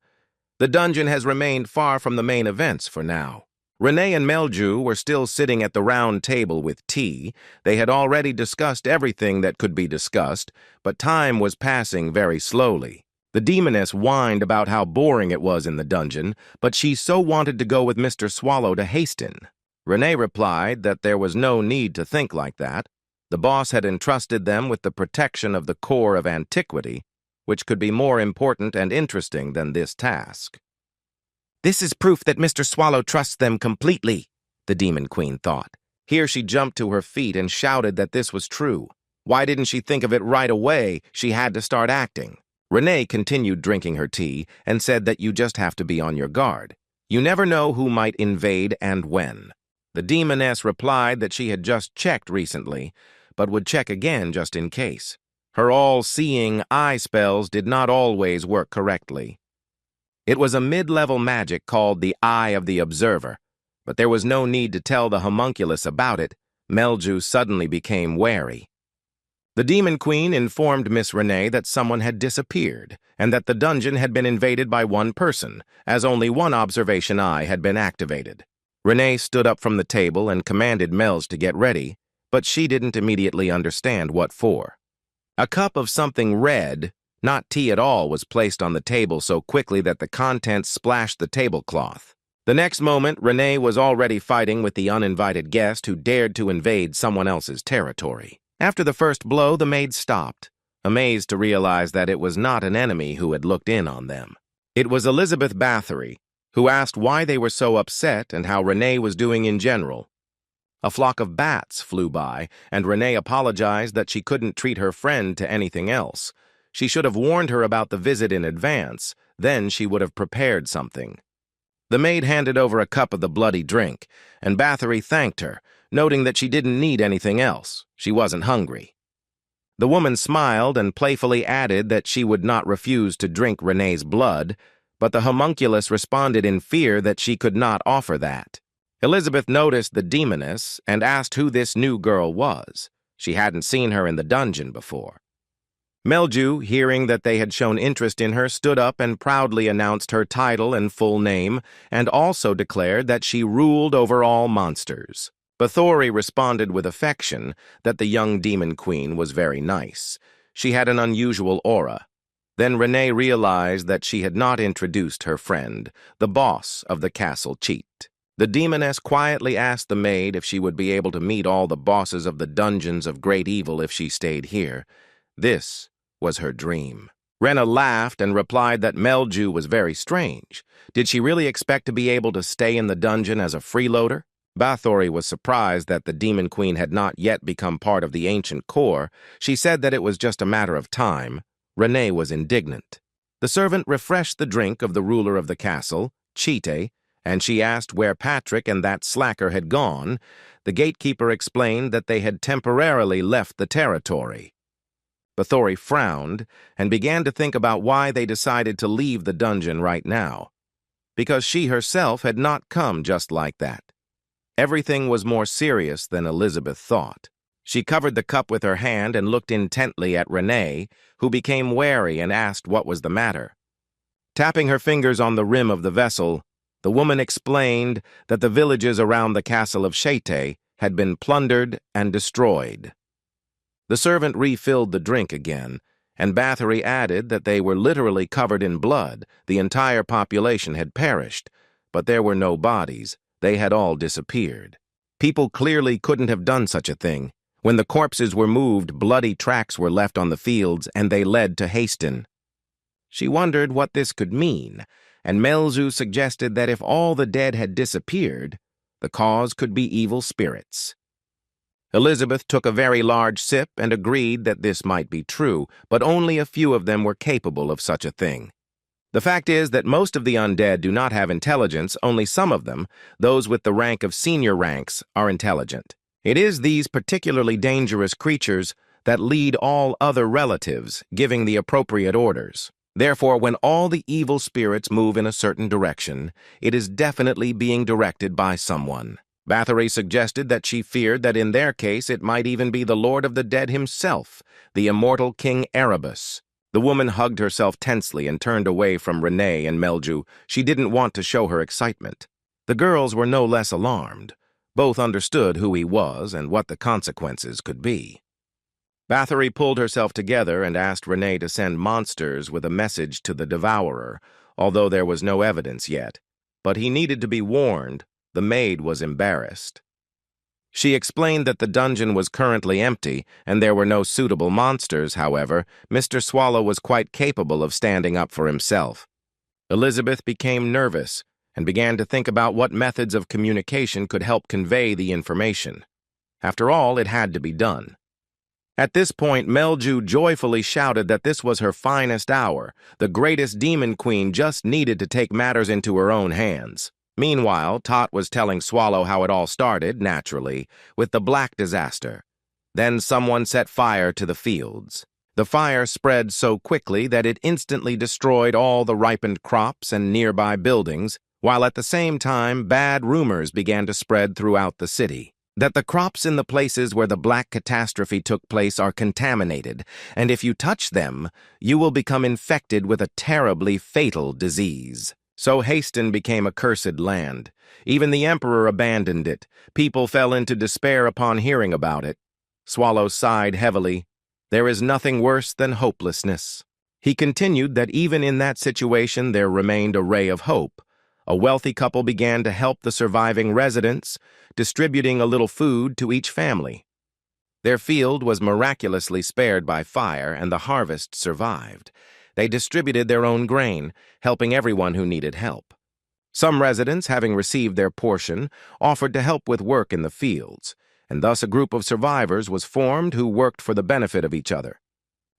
A: The dungeon has remained far from the main events for now. Renee and Melju were still sitting at the round table with tea. They had already discussed everything that could be discussed, but time was passing very slowly. The demoness whined about how boring it was in the dungeon, but she so wanted to go with Mr. Swallow to Haston. Renee replied that there was no need to think like that. The boss had entrusted them with the protection of the core of antiquity, which could be more important and interesting than this task. This is proof that Mr. Swallow trusts them completely, the Demon Queen thought. Here she jumped to her feet and shouted that this was true. Why didn't she think of it right away? She had to start acting. Renee continued drinking her tea and said that you just have to be on your guard. You never know who might invade and when. The demoness replied that she had just checked recently, but would check again just in case. Her all-seeing eye spells did not always work correctly. It was a mid-level magic called the Eye of the Observer, but there was no need to tell the homunculus about it. Melju suddenly became wary. The Demon Queen informed Miss Renee that someone had disappeared, and that the dungeon had been invaded by one person, as only one observation eye had been activated. Renee stood up from the table and commanded Melj to get ready, but she didn't immediately understand what for. A cup of something red, not tea at all, was placed on the table so quickly that the contents splashed the tablecloth. The next moment, Renee was already fighting with the uninvited guest who dared to invade someone else's territory. After the first blow, the maid stopped, amazed to realize that it was not an enemy who had looked in on them. It was Elizabeth Bathory, who asked why they were so upset and how Renee was doing in general. A flock of bats flew by, and Renee apologized that she couldn't treat her friend to anything else. She should have warned her about the visit in advance, then she would have prepared something. The maid handed over a cup of the bloody drink, and Bathory thanked her, noting that she didn't need anything else. She wasn't hungry. The woman smiled and playfully added that she would not refuse to drink Renee's blood, but the homunculus responded in fear that she could not offer that. Elizabeth noticed the demoness and asked who this new girl was. She hadn't seen her in the dungeon before. Melju, hearing that they had shown interest in her, stood up and proudly announced her title and full name, and also declared that she ruled over all monsters. Bathory responded with affection that the young demon queen was very nice. She had an unusual aura. Then Renee realized that she had not introduced her friend, the boss of the castle cheat. The demoness quietly asked the maid if she would be able to meet all the bosses of the dungeons of great evil if she stayed here. This was her dream. Rena laughed and replied that Melju was very strange. Did she really expect to be able to stay in the dungeon as a freeloader? Bathory was surprised that the Demon Queen had not yet become part of the ancient core. She said that it was just a matter of time. Renee was indignant. The servant refreshed the drink of the ruler of the castle, Chite, and she asked where Patrick and that slacker had gone. The gatekeeper explained that they had temporarily left the territory. Bathory frowned and began to think about why they decided to leave the dungeon right now. Because she herself had not come just like that. Everything was more serious than Elizabeth thought. She covered the cup with her hand and looked intently at Renee, who became wary and asked what was the matter. Tapping her fingers on the rim of the vessel, the woman explained that the villages around the castle of Shete had been plundered and destroyed. The servant refilled the drink again, and Bathory added that they were literally covered in blood. The entire population had perished, but there were no bodies. They had all disappeared. People clearly couldn't have done such a thing. When the corpses were moved, bloody tracks were left on the fields, and they led to Haston. She wondered what this could mean, and Melzu suggested that if all the dead had disappeared, the cause could be evil spirits. Elizabeth took a very large sip and agreed that this might be true, but only a few of them were capable of such a thing. The fact is that most of the undead do not have intelligence. Only some of them, those with the rank of senior ranks, are intelligent. It is these particularly dangerous creatures that lead all other relatives, giving the appropriate orders. Therefore, when all the evil spirits move in a certain direction, it is definitely being directed by someone. Bathory suggested that she feared that in their case it might even be the Lord of the Dead himself, the immortal King Erebus. The woman hugged herself tensely and turned away from Renee and Melju. She didn't want to show her excitement. The girls were no less alarmed. Both understood who he was and what the consequences could be. Bathory pulled herself together and asked Renee to send monsters with a message to the Devourer, although there was no evidence yet. But he needed to be warned. The maid was embarrassed. She explained that the dungeon was currently empty and there were no suitable monsters. However, Mr. Swallow was quite capable of standing up for himself. Elizabeth became nervous and began to think about what methods of communication could help convey the information. After all, it had to be done. At this point, Melju joyfully shouted that this was her finest hour. The greatest demon queen just needed to take matters into her own hands. Meanwhile, Tot was telling Swallow how it all started, naturally, with the Black Disaster. Then someone set fire to the fields. The fire spread so quickly that it instantly destroyed all the ripened crops and nearby buildings, while at the same time bad rumors began to spread throughout the city. That the crops in the places where the Black Catastrophe took place are contaminated, and if you touch them, you will become infected with a terribly fatal disease. So Haston became a cursed land. Even the Emperor abandoned it. People fell into despair upon hearing about it. Swallow sighed heavily. There is nothing worse than hopelessness. He continued that even in that situation there remained a ray of hope. A wealthy couple began to help the surviving residents, distributing a little food to each family. Their field was miraculously spared by fire, and the harvest survived. They distributed their own grain, helping everyone who needed help. Some residents, having received their portion, offered to help with work in the fields, and thus a group of survivors was formed who worked for the benefit of each other.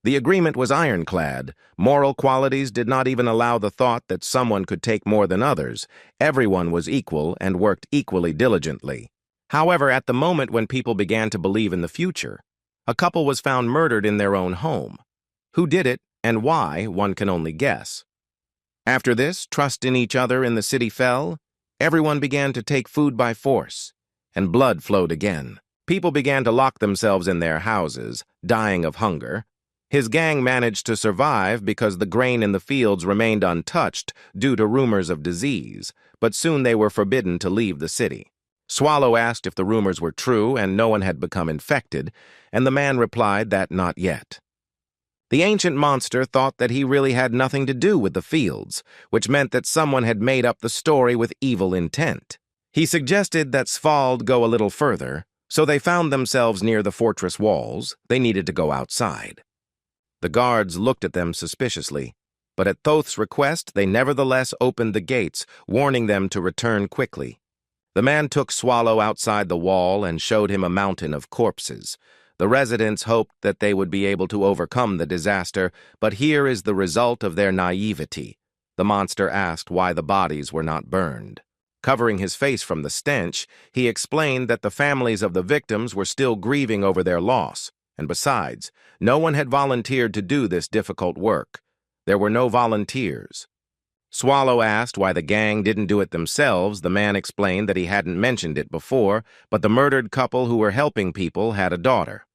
A: The agreement was ironclad. Moral qualities did not even allow the thought that someone could take more than others. Everyone was equal and worked equally diligently. However, at the moment when people began to believe in the future, a couple was found murdered in their own home. Who did it and why, one can only guess. After this, trust in each other in the city fell. Everyone began to take food by force, and blood flowed again. People began to lock themselves in their houses, dying of hunger. His gang managed to survive because the grain in the fields remained untouched due to rumors of disease, but soon they were forbidden to leave the city. Swallow asked if the rumors were true and no one had become infected, and the man replied that not yet. The ancient monster thought that he really had nothing to do with the fields, which meant that someone had made up the story with evil intent. He suggested that Svald go a little further, so they found themselves near the fortress walls. They needed to go outside. The guards looked at them suspiciously, but at Thoth's request they nevertheless opened the gates, warning them to return quickly. The man took Swallow outside the wall and showed him a mountain of corpses. The residents hoped that they would be able to overcome the disaster, but here is the result of their naivety. The monster asked why the bodies were not burned. Covering his face from the stench, he explained that the families of the victims were still grieving over their loss, and besides, no one had volunteered to do this difficult work. There were no volunteers. Swallow asked why the gang didn't do it themselves. The man explained that he hadn't mentioned it before, but the murdered couple who were helping people had a daughter.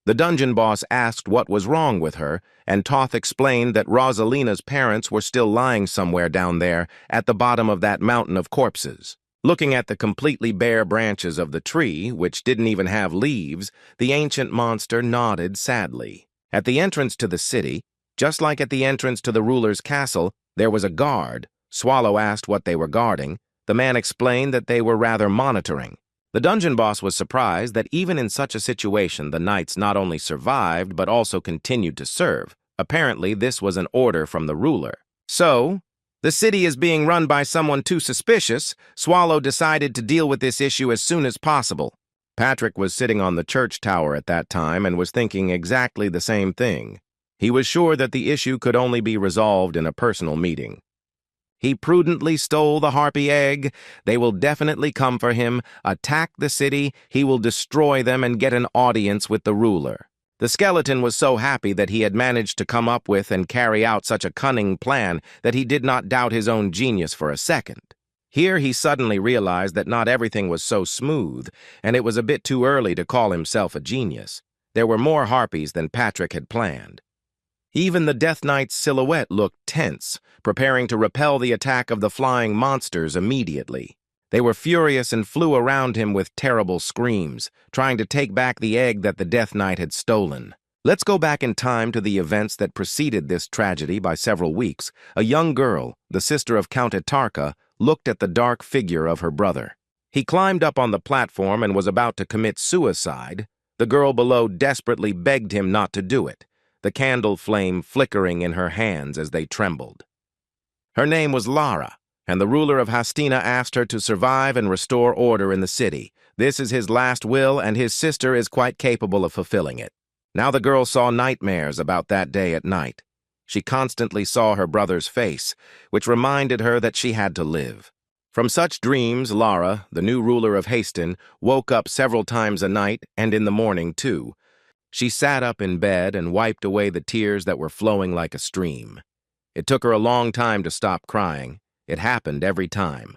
A: The dungeon boss asked what was wrong with her, and Toth explained that Rosalina's parents were still lying somewhere down there at the bottom of that mountain of corpses. Looking at the completely bare branches of the tree, which didn't even have leaves, the ancient monster nodded sadly. At the entrance to the city, just like at the entrance to the ruler's castle, there was a guard. Swallow asked what they were guarding. The man explained that they were rather monitoring. The dungeon boss was surprised that even in such a situation the knights not only survived but also continued to serve. Apparently this was an order from the ruler. So, the city is being run by someone too suspicious. Swallow decided to deal with this issue as soon as possible. Patrick was sitting on the church tower at that time and was thinking exactly the same thing. He was sure that the issue could only be resolved in a personal meeting. He prudently stole the harpy egg. They will definitely come for him, attack the city, he will destroy them and get an audience with the ruler. The skeleton was so happy that he had managed to come up with and carry out such a cunning plan that he did not doubt his own genius for a second. Here he suddenly realized that not everything was so smooth, and it was a bit too early to call himself a genius. There were more harpies than Patrick had planned. Even the Death Knight's silhouette looked tense, preparing to repel the attack of the flying monsters immediately. They were furious and flew around him with terrible screams, trying to take back the egg that the Death Knight had stolen. Let's go back in time to the events that preceded this tragedy by several weeks. A young girl, the sister of Count Etarka, looked at the dark figure of her brother. He climbed up on the platform and was about to commit suicide. The girl below desperately begged him not to do it, the candle flame flickering in her hands as they trembled. Her name was Lara, and the ruler of Hastina asked her to survive and restore order in the city. This is his last will, and his sister is quite capable of fulfilling it. Now the girl saw nightmares about that day at night. She constantly saw her brother's face, which reminded her that she had to live. From such dreams, Lara, the new ruler of Hastin, woke up several times a night and in the morning too. She sat up in bed and wiped away the tears that were flowing like a stream. It took her a long time to stop crying. It happened every time.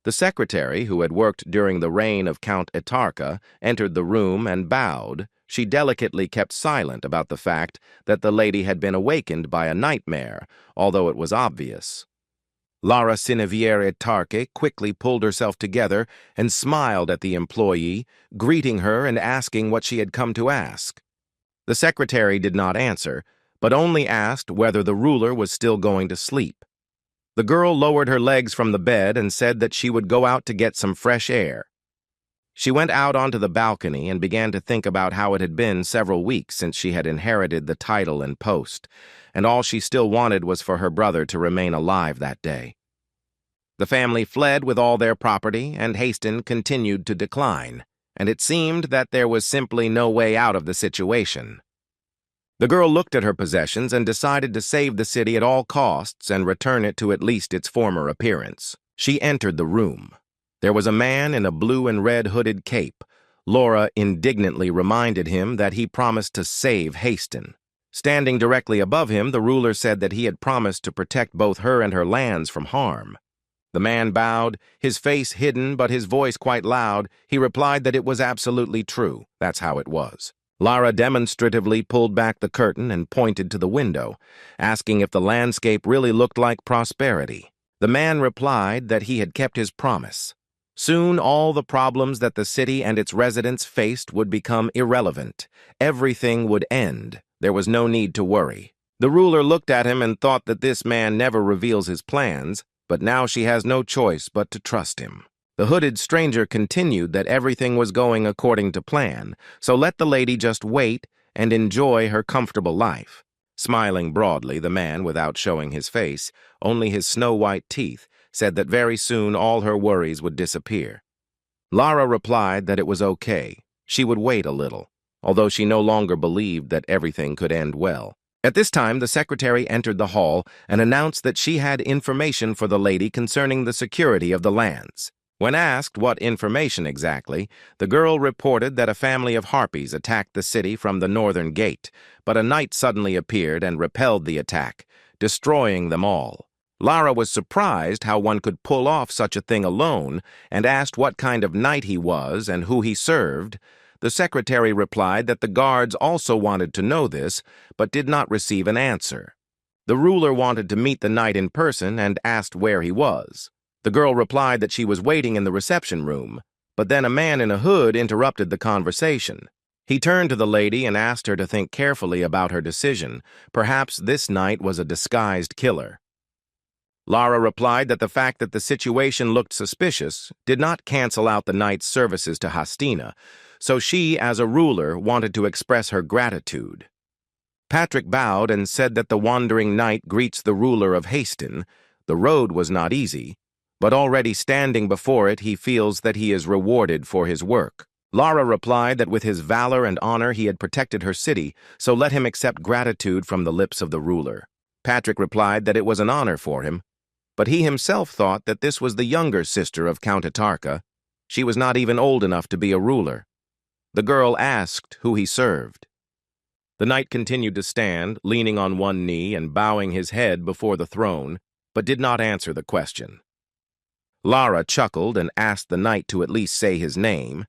A: The secretary, who had worked during the reign of Count Etarka, entered the room and bowed. She delicately kept silent about the fact that the lady had been awakened by a nightmare, although it was obvious. Lara Sineviere Etarke quickly pulled herself together and smiled at the employee, greeting her and asking what she had come to ask. The secretary did not answer, but only asked whether the ruler was still going to sleep. The girl lowered her legs from the bed and said that she would go out to get some fresh air. She went out onto the balcony and began to think about how it had been several weeks since she had inherited the title and post, and all she still wanted was for her brother to remain alive that day. The family fled with all their property, and Hastin continued to decline, and it seemed that there was simply no way out of the situation. The girl looked at her possessions and decided to save the city at all costs and return it to at least its former appearance. She entered the room. There was a man in a blue and red hooded cape. Laura indignantly reminded him that he promised to save Hastin. Standing directly above him, the ruler said that he had promised to protect both her and her lands from harm. The man bowed, his face hidden but his voice quite loud. He replied that it was absolutely true. That's how it was. Lara demonstratively pulled back the curtain and pointed to the window, asking if the landscape really looked like prosperity. The man replied that he had kept his promise. Soon all the problems that the city and its residents faced would become irrelevant. Everything would end. There was no need to worry. The ruler looked at him and thought that this man never reveals his plans, but now she has no choice but to trust him. The hooded stranger continued that everything was going according to plan, so let the lady just wait and enjoy her comfortable life. Smiling broadly, the man, without showing his face, only his snow-white teeth, said that very soon all her worries would disappear. Lara replied that it was okay. She would wait a little, although she no longer believed that everything could end well. At this time, the secretary entered the hall and announced that she had information for the lady concerning the security of the lands. When asked what information exactly, the girl reported that a family of harpies attacked the city from the northern gate, but a knight suddenly appeared and repelled the attack, destroying them all. Lara was surprised how one could pull off such a thing alone and asked what kind of knight he was and who he served. The secretary replied that the guards also wanted to know this, but did not receive an answer. The ruler wanted to meet the knight in person and asked where he was. The girl replied that she was waiting in the reception room, but then a man in a hood interrupted the conversation. He turned to the lady and asked her to think carefully about her decision. Perhaps this knight was a disguised killer. Lara replied that the fact that the situation looked suspicious did not cancel out the knight's services to Hastina, so she, as a ruler, wanted to express her gratitude. Patrick bowed and said that the wandering knight greets the ruler of Hastin. The road was not easy, but already standing before it, he feels that he is rewarded for his work. Lara replied that with his valor and honor he had protected her city, so let him accept gratitude from the lips of the ruler. Patrick replied that it was an honor for him, but he himself thought that this was the younger sister of Count Atarka. She was not even old enough to be a ruler. The girl asked who he served. The knight continued to stand, leaning on one knee and bowing his head before the throne, but did not answer the question. Lara chuckled and asked the knight to at least say his name.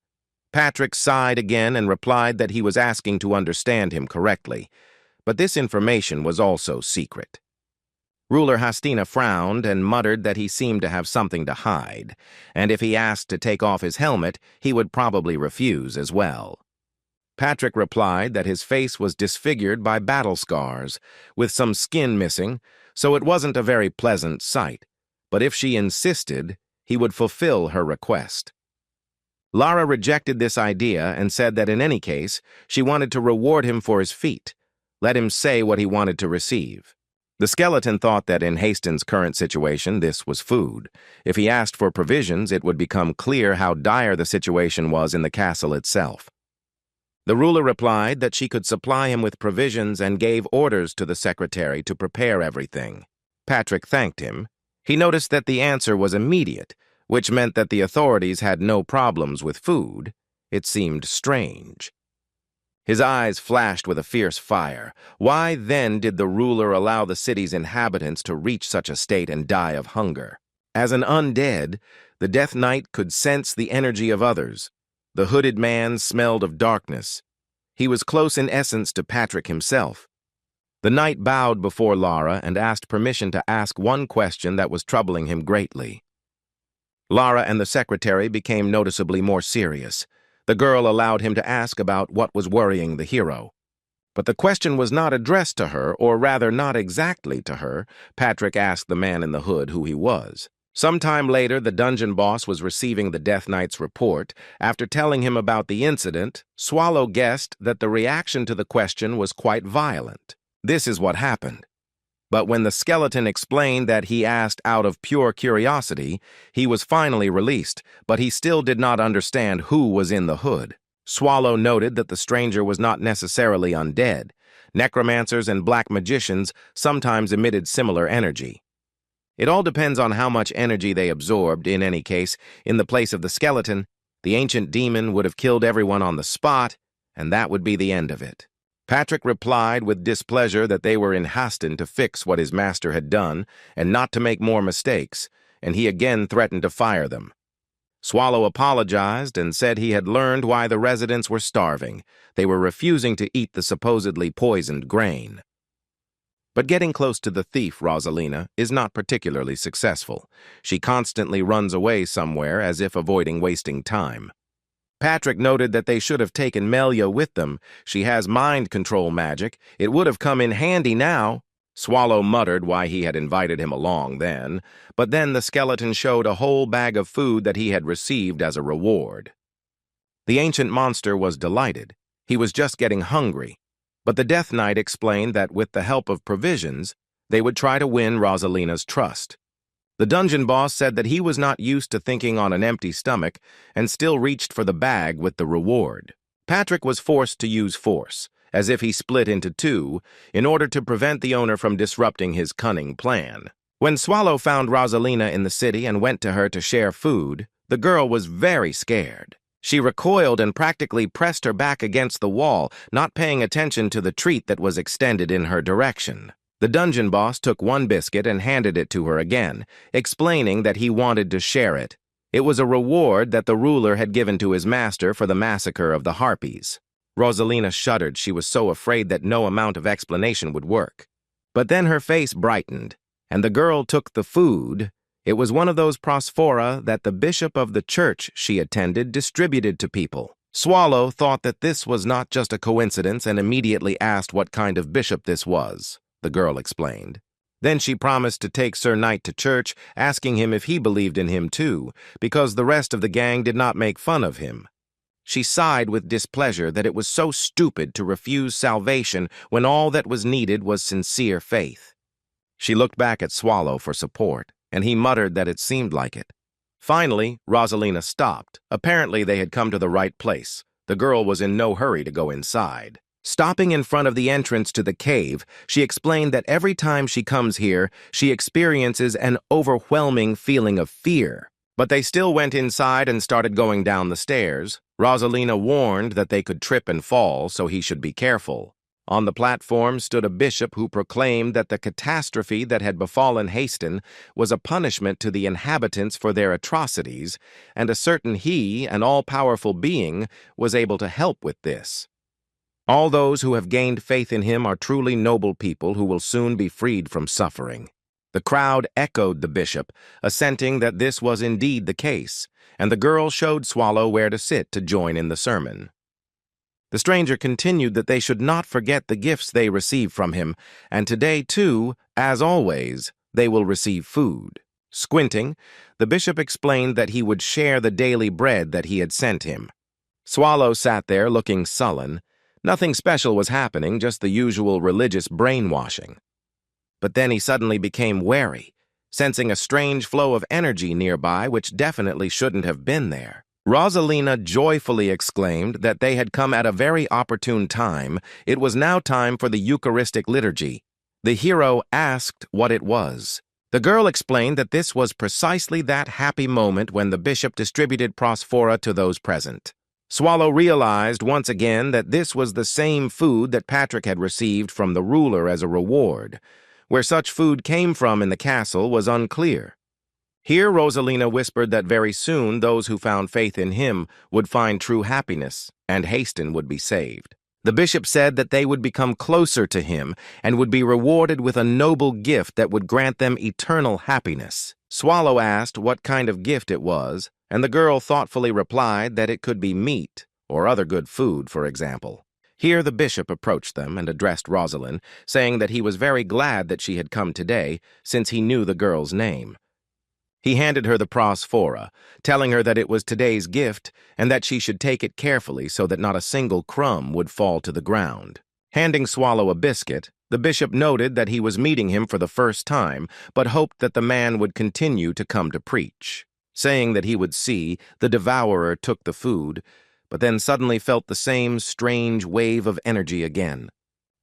A: Patrick sighed again and replied that he was asking to understand him correctly, but this information was also secret. Ruler Hastina frowned and muttered that he seemed to have something to hide, and if he asked to take off his helmet, he would probably refuse as well. Patrick replied that his face was disfigured by battle scars, with some skin missing, so it wasn't a very pleasant sight, but if she insisted, he would fulfill her request. Lara rejected this idea and said that in any case, she wanted to reward him for his feat. Let him say what he wanted to receive. The skeleton thought that in Hastin's current situation, this was food. If he asked for provisions, it would become clear how dire the situation was in the castle itself. The ruler replied that she could supply him with provisions and gave orders to the secretary to prepare everything. Patrick thanked him. He noticed that the answer was immediate, which meant that the authorities had no problems with food. It seemed strange. His eyes flashed with a fierce fire. Why then did the ruler allow the city's inhabitants to reach such a state and die of hunger? As an undead, the Death Knight could sense the energy of others. The hooded man smelled of darkness. He was close in essence to Patrick himself. The knight bowed before Lara and asked permission to ask one question that was troubling him greatly. Lara and the secretary became noticeably more serious. The girl allowed him to ask about what was worrying the hero. But the question was not addressed to her, or rather not exactly to her. Patrick asked the man in the hood who he was. Sometime later, the dungeon boss was receiving the Death Knight's report. After telling him about the incident, Swallow guessed that the reaction to the question was quite violent. This is what happened. But when the skeleton explained that he asked out of pure curiosity, he was finally released, but he still did not understand who was in the hood. Swallow noted that the stranger was not necessarily undead. Necromancers and black magicians sometimes emitted similar energy. It all depends on how much energy they absorbed. In any case, in the place of the skeleton, the ancient demon would have killed everyone on the spot, and that would be the end of it. Patrick replied with displeasure that they were in Hastin to fix what his master had done and not to make more mistakes, and he again threatened to fire them. Swallow apologized and said he had learned why the residents were starving. They were refusing to eat the supposedly poisoned grain. But getting close to the thief, Rosalina, is not particularly successful. She constantly runs away somewhere as if avoiding wasting time. Patrick noted that they should have taken Melia with them. She has mind control magic. It would have come in handy now. Swallow muttered why he had invited him along then, but then the skeleton showed a whole bag of food that he had received as a reward. The ancient monster was delighted. He was just getting hungry. But the Death Knight explained that with the help of provisions, they would try to win Rosalina's trust. The dungeon boss said that he was not used to thinking on an empty stomach and still reached for the bag with the reward. Patrick was forced to use force, as if he split into two, in order to prevent the owner from disrupting his cunning plan. When Swallow found Rosalina in the city and went to her to share food, the girl was very scared. She recoiled and practically pressed her back against the wall, not paying attention to the treat that was extended in her direction. The dungeon boss took one biscuit and handed it to her again, explaining that he wanted to share it. It was a reward that the ruler had given to his master for the massacre of the Harpies. Rosalina shuddered. She was so afraid that no amount of explanation would work. But then her face brightened, and the girl took the food. It was one of those prosphora that the bishop of the church she attended distributed to people. Swallow thought that this was not just a coincidence and immediately asked what kind of bishop this was, the girl explained. Then she promised to take Sir Knight to church, asking him if he believed in him too, because the rest of the gang did not make fun of him. She sighed with displeasure that it was so stupid to refuse salvation when all that was needed was sincere faith. She looked back at Swallow for support, and he muttered that it seemed like it. Finally, Rosalina stopped. Apparently they had come to the right place. The girl was in no hurry to go inside. Stopping in front of the entrance to the cave, she explained that every time she comes here, she experiences an overwhelming feeling of fear. But they still went inside and started going down the stairs. Rosalina warned that they could trip and fall, so he should be careful. On the platform stood a bishop who proclaimed that the catastrophe that had befallen Haston was a punishment to the inhabitants for their atrocities, and a certain he, an all-powerful being, was able to help with this. All those who have gained faith in him are truly noble people who will soon be freed from suffering. The crowd echoed the bishop, assenting that this was indeed the case, and the girl showed Swallow where to sit to join in the sermon. The stranger continued that they should not forget the gifts they received from him, and today, too, as always, they will receive food. Squinting, the bishop explained that he would share the daily bread that he had sent him. Swallow sat there looking sullen. Nothing special was happening, just the usual religious brainwashing. But then he suddenly became wary, sensing a strange flow of energy nearby which definitely shouldn't have been there. Rosalina joyfully exclaimed that they had come at a very opportune time. It was now time for the Eucharistic liturgy. The hero asked what it was. The girl explained that this was precisely that happy moment when the bishop distributed prosphora to those present. Swallow realized once again that this was the same food that Patrick had received from the ruler as a reward. Where such food came from in the castle was unclear. Here Rosalina whispered that very soon those who found faith in him would find true happiness, and Haston would be saved. The bishop said that they would become closer to him and would be rewarded with a noble gift that would grant them eternal happiness. Swallow asked what kind of gift it was, and the girl thoughtfully replied that it could be meat, or other good food, for example. Here the bishop approached them and addressed Rosalind, saying that he was very glad that she had come today, since he knew the girl's name. He handed her the prosphora, telling her that it was today's gift and that she should take it carefully so that not a single crumb would fall to the ground. Handing Swallow a biscuit, the bishop noted that he was meeting him for the first time, but hoped that the man would continue to come to preach. Saying that he would see, the devourer took the food, but then suddenly felt the same strange wave of energy again.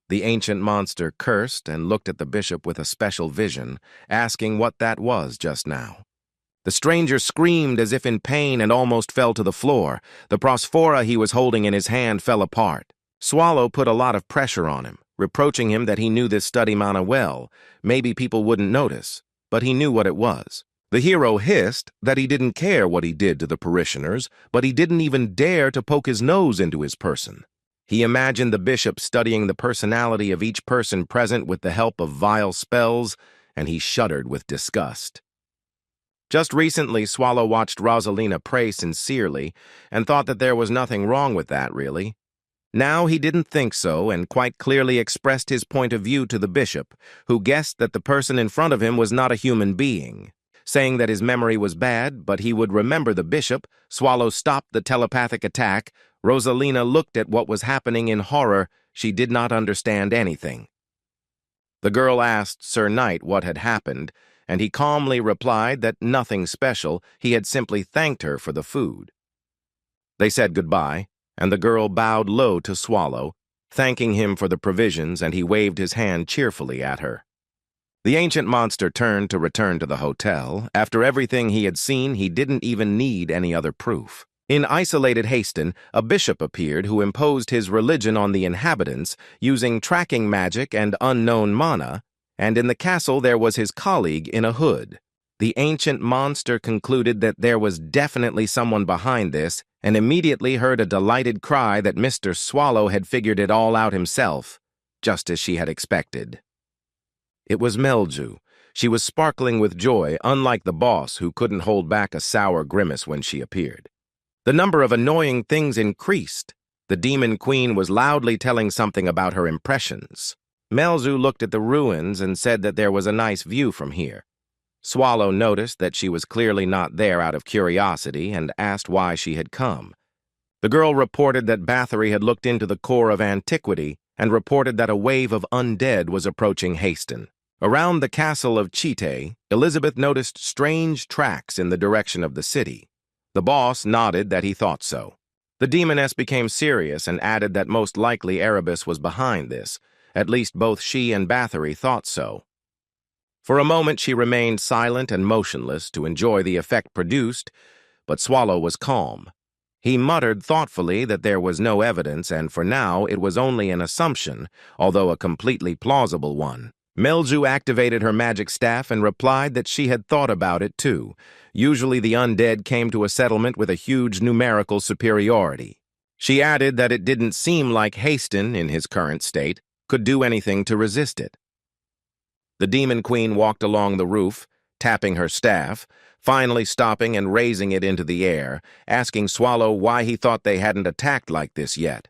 A: The ancient monster cursed and looked at the bishop with a special vision, asking what that was just now. The stranger screamed as if in pain and almost fell to the floor. The prosphora he was holding in his hand fell apart. Swallow put a lot of pressure on him, reproaching him that he knew this study mana well. Maybe people wouldn't notice, but he knew what it was. The hero hissed that he didn't care what he did to the parishioners, but he didn't even dare to poke his nose into his person. He imagined the bishop studying the personality of each person present with the help of vile spells, and he shuddered with disgust. Just recently, Swallow watched Rosalina pray sincerely and thought that there was nothing wrong with that, really. Now he didn't think so and quite clearly expressed his point of view to the bishop, who guessed that the person in front of him was not a human being. Saying that his memory was bad, but he would remember the bishop, Swallow stopped the telepathic attack. Rosalina looked at what was happening in horror. She did not understand anything. The girl asked Sir Knight what had happened, and he calmly replied that nothing special. He had simply thanked her for the food. They said goodbye, and the girl bowed low to Swallow, thanking him for the provisions, and he waved his hand cheerfully at her. The ancient monster turned to return to the hotel. After everything he had seen, he didn't even need any other proof. In isolated Haston, a bishop appeared who imposed his religion on the inhabitants using tracking magic and unknown mana, and in the castle there was his colleague in a hood. The ancient monster concluded that there was definitely someone behind this and immediately heard a delighted cry that Mr. Swallow had figured it all out himself, just as she had expected. It was Melju. She was sparkling with joy, unlike the boss who couldn't hold back a sour grimace when she appeared. The number of annoying things increased. The demon queen was loudly telling something about her impressions. Melju looked at the ruins and said that there was a nice view from here. Swallow noticed that she was clearly not there out of curiosity and asked why she had come. The girl reported that Bathory had looked into the core of antiquity and reported that a wave of undead was approaching Haston. Around the castle of Chite, Elizabeth noticed strange tracks in the direction of the city. The boss nodded that he thought so. The demoness became serious and added that most likely Erebus was behind this. At least both she and Bathory thought so. For a moment she remained silent and motionless to enjoy the effect produced, but Swallow was calm. He muttered thoughtfully that there was no evidence and for now it was only an assumption, although a completely plausible one. Melju activated her magic staff and replied that she had thought about it too. Usually the undead came to a settlement with a huge numerical superiority. She added that it didn't seem like Haston, in his current state, could do anything to resist it. The demon queen walked along the roof, tapping her staff, finally stopping and raising it into the air, asking Swallow why he thought they hadn't attacked like this yet.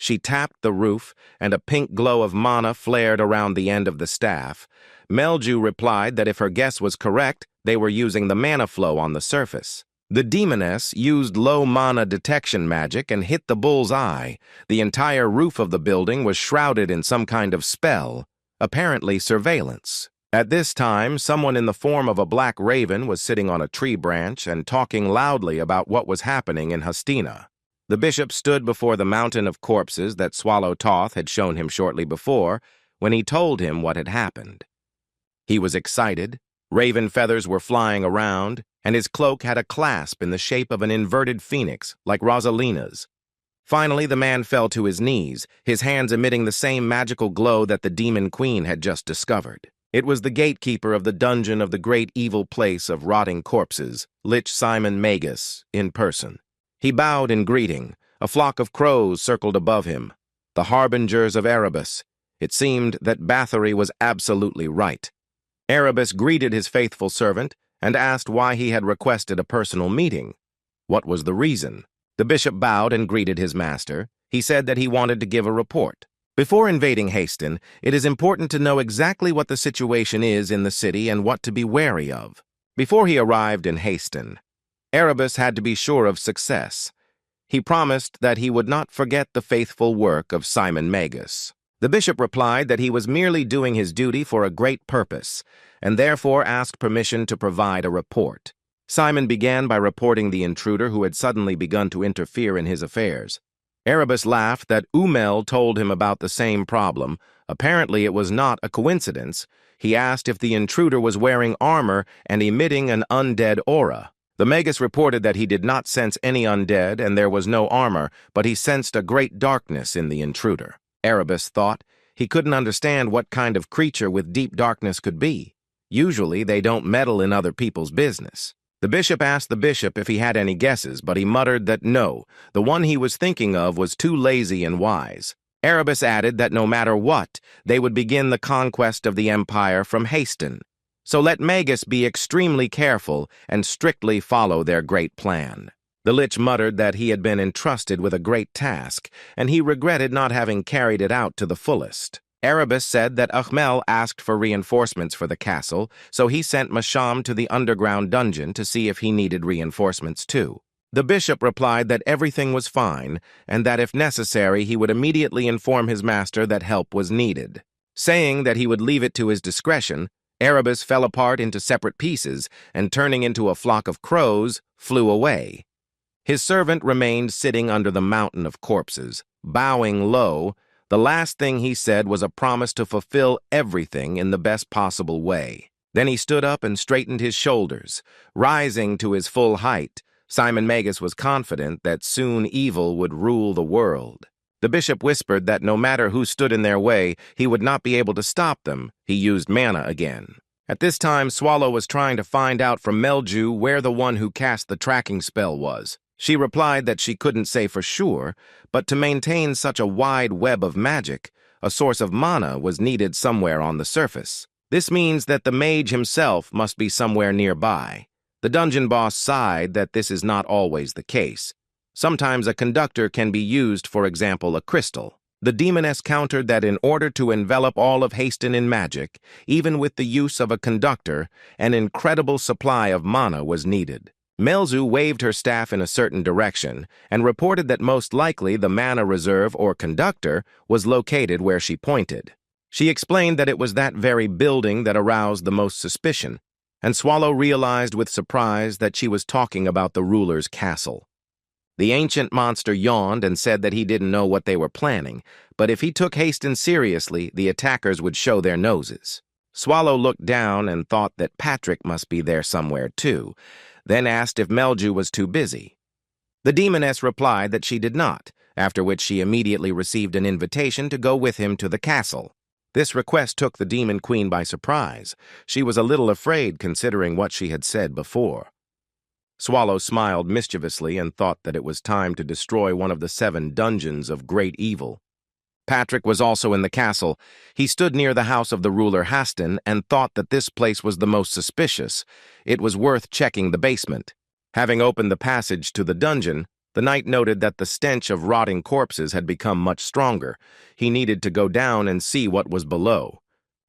A: She tapped the roof, and a pink glow of mana flared around the end of the staff. Melju replied that if her guess was correct, they were using the mana flow on the surface. The demoness used low mana detection magic and hit the bull's eye. The entire roof of the building was shrouded in some kind of spell, apparently surveillance. At this time, someone in the form of a black raven was sitting on a tree branch and talking loudly about what was happening in Hastina. The bishop stood before the mountain of corpses that Swallow Toth had shown him shortly before when he told him what had happened. He was excited, raven feathers were flying around, and his cloak had a clasp in the shape of an inverted phoenix, like Rosalina's. Finally, the man fell to his knees, his hands emitting the same magical glow that the demon queen had just discovered. It was the gatekeeper of the dungeon of the great evil place of rotting corpses, Lich Simon Magus, in person. He bowed in greeting. A flock of crows circled above him, the harbingers of Erebus. It seemed that Bathory was absolutely right. Erebus greeted his faithful servant and asked why he had requested a personal meeting. What was the reason? The bishop bowed and greeted his master. He said that he wanted to give a report. Before invading Haston, it is important to know exactly what the situation is in the city and what to be wary of. Before he arrived in Haston, Erebus had to be sure of success. He promised that he would not forget the faithful work of Simon Magus. The bishop replied that he was merely doing his duty for a great purpose, and therefore asked permission to provide a report. Simon began by reporting the intruder who had suddenly begun to interfere in his affairs. Erebus laughed that Umel told him about the same problem. Apparently it was not a coincidence. He asked if the intruder was wearing armor and emitting an undead aura. The Magus reported that he did not sense any undead and there was no armor, but he sensed a great darkness in the intruder. Erebus thought he couldn't understand what kind of creature with deep darkness could be. Usually they don't meddle in other people's business. The bishop asked the bishop if he had any guesses, but he muttered that no, the one he was thinking of was too lazy and wise. Erebus added that no matter what, they would begin the conquest of the empire from Haston. So let Magus be extremely careful and strictly follow their great plan. The Lich muttered that he had been entrusted with a great task, and he regretted not having carried it out to the fullest. Erebus said that Ahmel asked for reinforcements for the castle, so he sent Masham to the underground dungeon to see if he needed reinforcements too. The bishop replied that everything was fine, and that if necessary he would immediately inform his master that help was needed. Saying that he would leave it to his discretion, Erebus fell apart into separate pieces, and turning into a flock of crows, flew away. His servant remained sitting under the mountain of corpses, bowing low. The last thing he said was a promise to fulfill everything in the best possible way. Then he stood up and straightened his shoulders. Rising to his full height, Simon Magus was confident that soon evil would rule the world. The bishop whispered that no matter who stood in their way, he would not be able to stop them. He used mana again. At this time, Swallow was trying to find out from Melju where the one who cast the tracking spell was. She replied that she couldn't say for sure, but to maintain such a wide web of magic, a source of mana was needed somewhere on the surface. This means that the mage himself must be somewhere nearby. The dungeon boss sighed that this is not always the case. Sometimes a conductor can be used, for example, a crystal. The demoness countered that in order to envelop all of Haston in magic, even with the use of a conductor, an incredible supply of mana was needed. Melzu waved her staff in a certain direction and reported that most likely the mana reserve or conductor was located where she pointed. She explained that it was that very building that aroused the most suspicion, and Swallow realized with surprise that she was talking about the ruler's castle. The ancient monster yawned and said that he didn't know what they were planning, but if he took Haston seriously, the attackers would show their noses. Swallow looked down and thought that Patrick must be there somewhere too, then asked if Melju was too busy. The demoness replied that she did not, after which she immediately received an invitation to go with him to the castle. This request took the demon queen by surprise. She was a little afraid considering what she had said before. Swallow smiled mischievously and thought that it was time to destroy one of the 7 dungeons of great evil. Patrick was also in the castle. He stood near the house of the ruler Haston and thought that this place was the most suspicious. It was worth checking the basement. Having opened the passage to the dungeon, the knight noted that the stench of rotting corpses had become much stronger. He needed to go down and see what was below.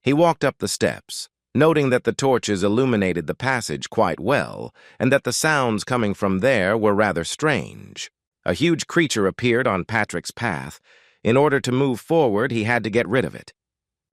A: He walked up the steps, noting that the torches illuminated the passage quite well, and that the sounds coming from there were rather strange. A huge creature appeared on Patrick's path. In order to move forward, he had to get rid of it.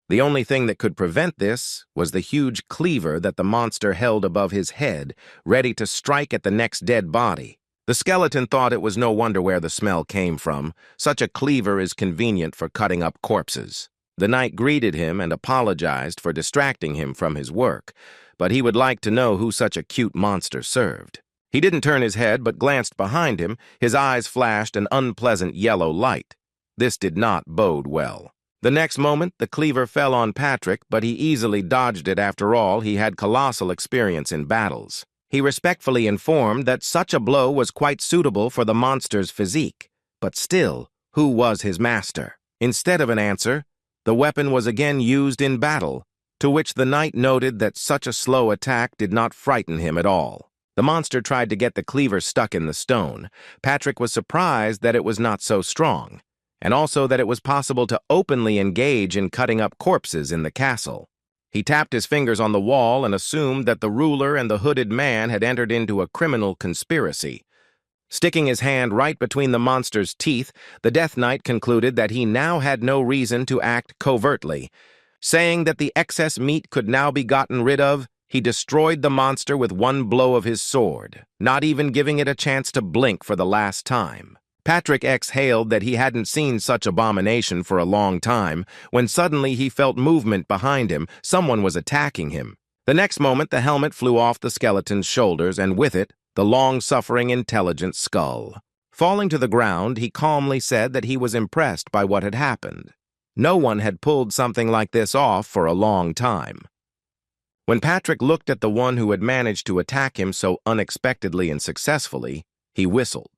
A: The only thing that could prevent this was the huge cleaver that the monster held above his head, ready to strike at the next dead body. The skeleton thought it was no wonder where the smell came from. Such a cleaver is convenient for cutting up corpses. The knight greeted him and apologized for distracting him from his work, but he would like to know who such a cute monster served. He didn't turn his head but glanced behind him. His eyes flashed an unpleasant yellow light. This did not bode well. The next moment, the cleaver fell on Patrick, but he easily dodged it. After all, he had colossal experience in battles. He respectfully informed that such a blow was quite suitable for the monster's physique. But still, who was his master? Instead of an answer, the weapon was again used in battle, to which the knight noted that such a slow attack did not frighten him at all. The monster tried to get the cleaver stuck in the stone. Patrick was surprised that it was not so strong, and also that it was possible to openly engage in cutting up corpses in the castle. He tapped his fingers on the wall and assumed that the ruler and the hooded man had entered into a criminal conspiracy. Sticking his hand right between the monster's teeth, the Death Knight concluded that he now had no reason to act covertly. Saying that the excess meat could now be gotten rid of, he destroyed the monster with one blow of his sword, not even giving it a chance to blink for the last time. Patrick exhaled that he hadn't seen such abomination for a long time, when suddenly he felt movement behind him. Someone was attacking him. The next moment, the helmet flew off the skeleton's shoulders, and with it, the long-suffering, intelligent skull. Falling to the ground, he calmly said that he was impressed by what had happened. No one had pulled something like this off for a long time. When Patrick looked at the one who had managed to attack him so unexpectedly and successfully, he whistled.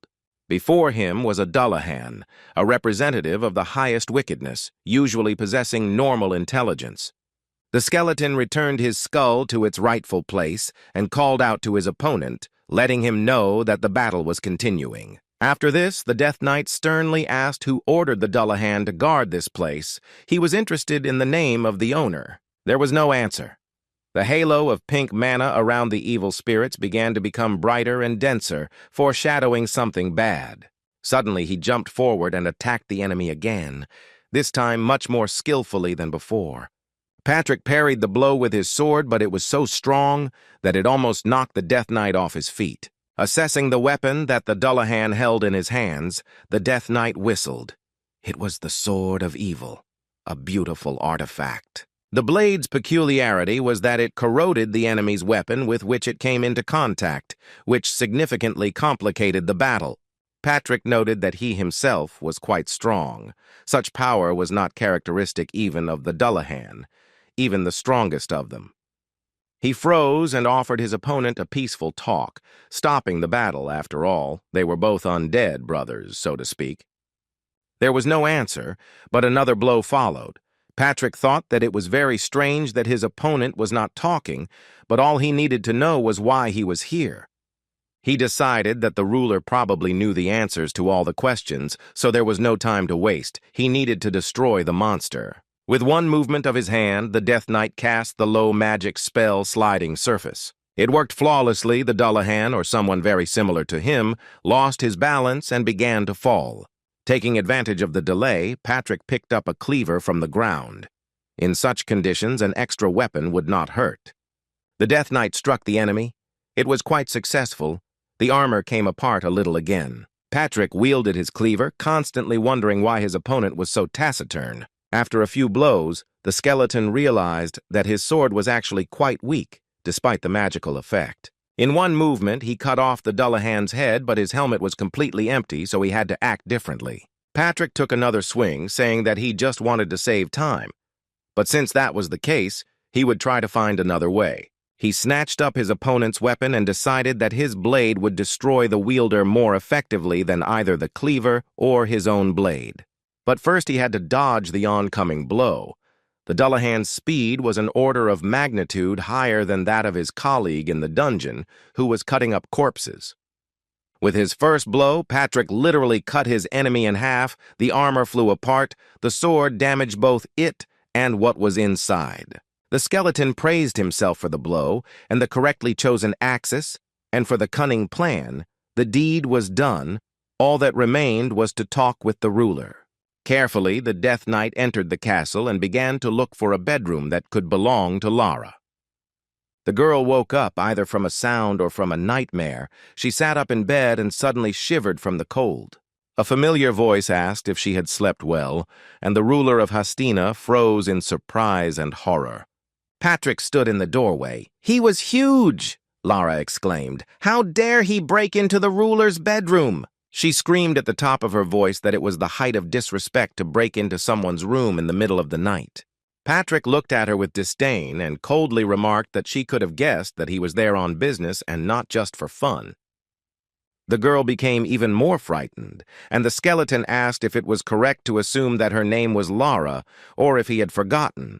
A: Before him was a Dullahan, a representative of the highest wickedness, usually possessing normal intelligence. The skeleton returned his skull to its rightful place and called out to his opponent, letting him know that the battle was continuing. After this, the Death Knight sternly asked who ordered the Dullahan to guard this place. He was interested in the name of the owner. There was no answer. The halo of pink mana around the evil spirits began to become brighter and denser, foreshadowing something bad. Suddenly, he jumped forward and attacked the enemy again, this time much more skillfully than before. Patrick parried the blow with his sword, but it was so strong that it almost knocked the Death Knight off his feet. Assessing the weapon that the Dullahan held in his hands, the Death Knight whistled. It was the Sword of Evil, a beautiful artifact. The blade's peculiarity was that it corroded the enemy's weapon with which it came into contact, which significantly complicated the battle. Patrick noted that he himself was quite strong. Such power was not characteristic even of the Dullahan, even the strongest of them. He froze and offered his opponent a peaceful talk, stopping the battle, after all. They were both undead brothers, so to speak. There was no answer, but another blow followed. Patrick thought that it was very strange that his opponent was not talking, but all he needed to know was why he was here. He decided that the ruler probably knew the answers to all the questions, so there was no time to waste. He needed to destroy the monster. With one movement of his hand, the Death Knight cast the low magic spell Sliding Surface. It worked flawlessly. The Dullahan, or someone very similar to him, lost his balance and began to fall. Taking advantage of the delay, Patrick picked up a cleaver from the ground. In such conditions, an extra weapon would not hurt. The Death Knight struck the enemy. It was quite successful. The armor came apart a little again. Patrick wielded his cleaver, constantly wondering why his opponent was so taciturn. After a few blows, the skeleton realized that his sword was actually quite weak, despite the magical effect. In one movement, he cut off the Dullahan's head, but his helmet was completely empty, so he had to act differently. Patrick took another swing, saying that he just wanted to save time. But since that was the case, he would try to find another way. He snatched up his opponent's weapon and decided that his blade would destroy the wielder more effectively than either the cleaver or his own blade. But first he had to dodge the oncoming blow. The Dullahan's speed was an order of magnitude higher than that of his colleague in the dungeon, who was cutting up corpses. With his first blow, Patrick literally cut his enemy in half. The armor flew apart. The sword damaged both it and what was inside. The skeleton praised himself for the blow and the correctly chosen axis, and for the cunning plan. The deed was done. All that remained was to talk with the ruler. Carefully, the Death Knight entered the castle and began to look for a bedroom that could belong to Lara. The girl woke up either from a sound or from a nightmare. She sat up in bed and suddenly shivered from the cold. A familiar voice asked if she had slept well, and the ruler of Hastina froze in surprise and horror. Patrick stood in the doorway. "He was huge!" Lara exclaimed. "How dare he break into the ruler's bedroom?" She screamed at the top of her voice that it was the height of disrespect to break into someone's room in the middle of the night. Patrick looked at her with disdain and coldly remarked that she could have guessed that he was there on business and not just for fun. The girl became even more frightened, and the skeleton asked if it was correct to assume that her name was Lara, or if he had forgotten.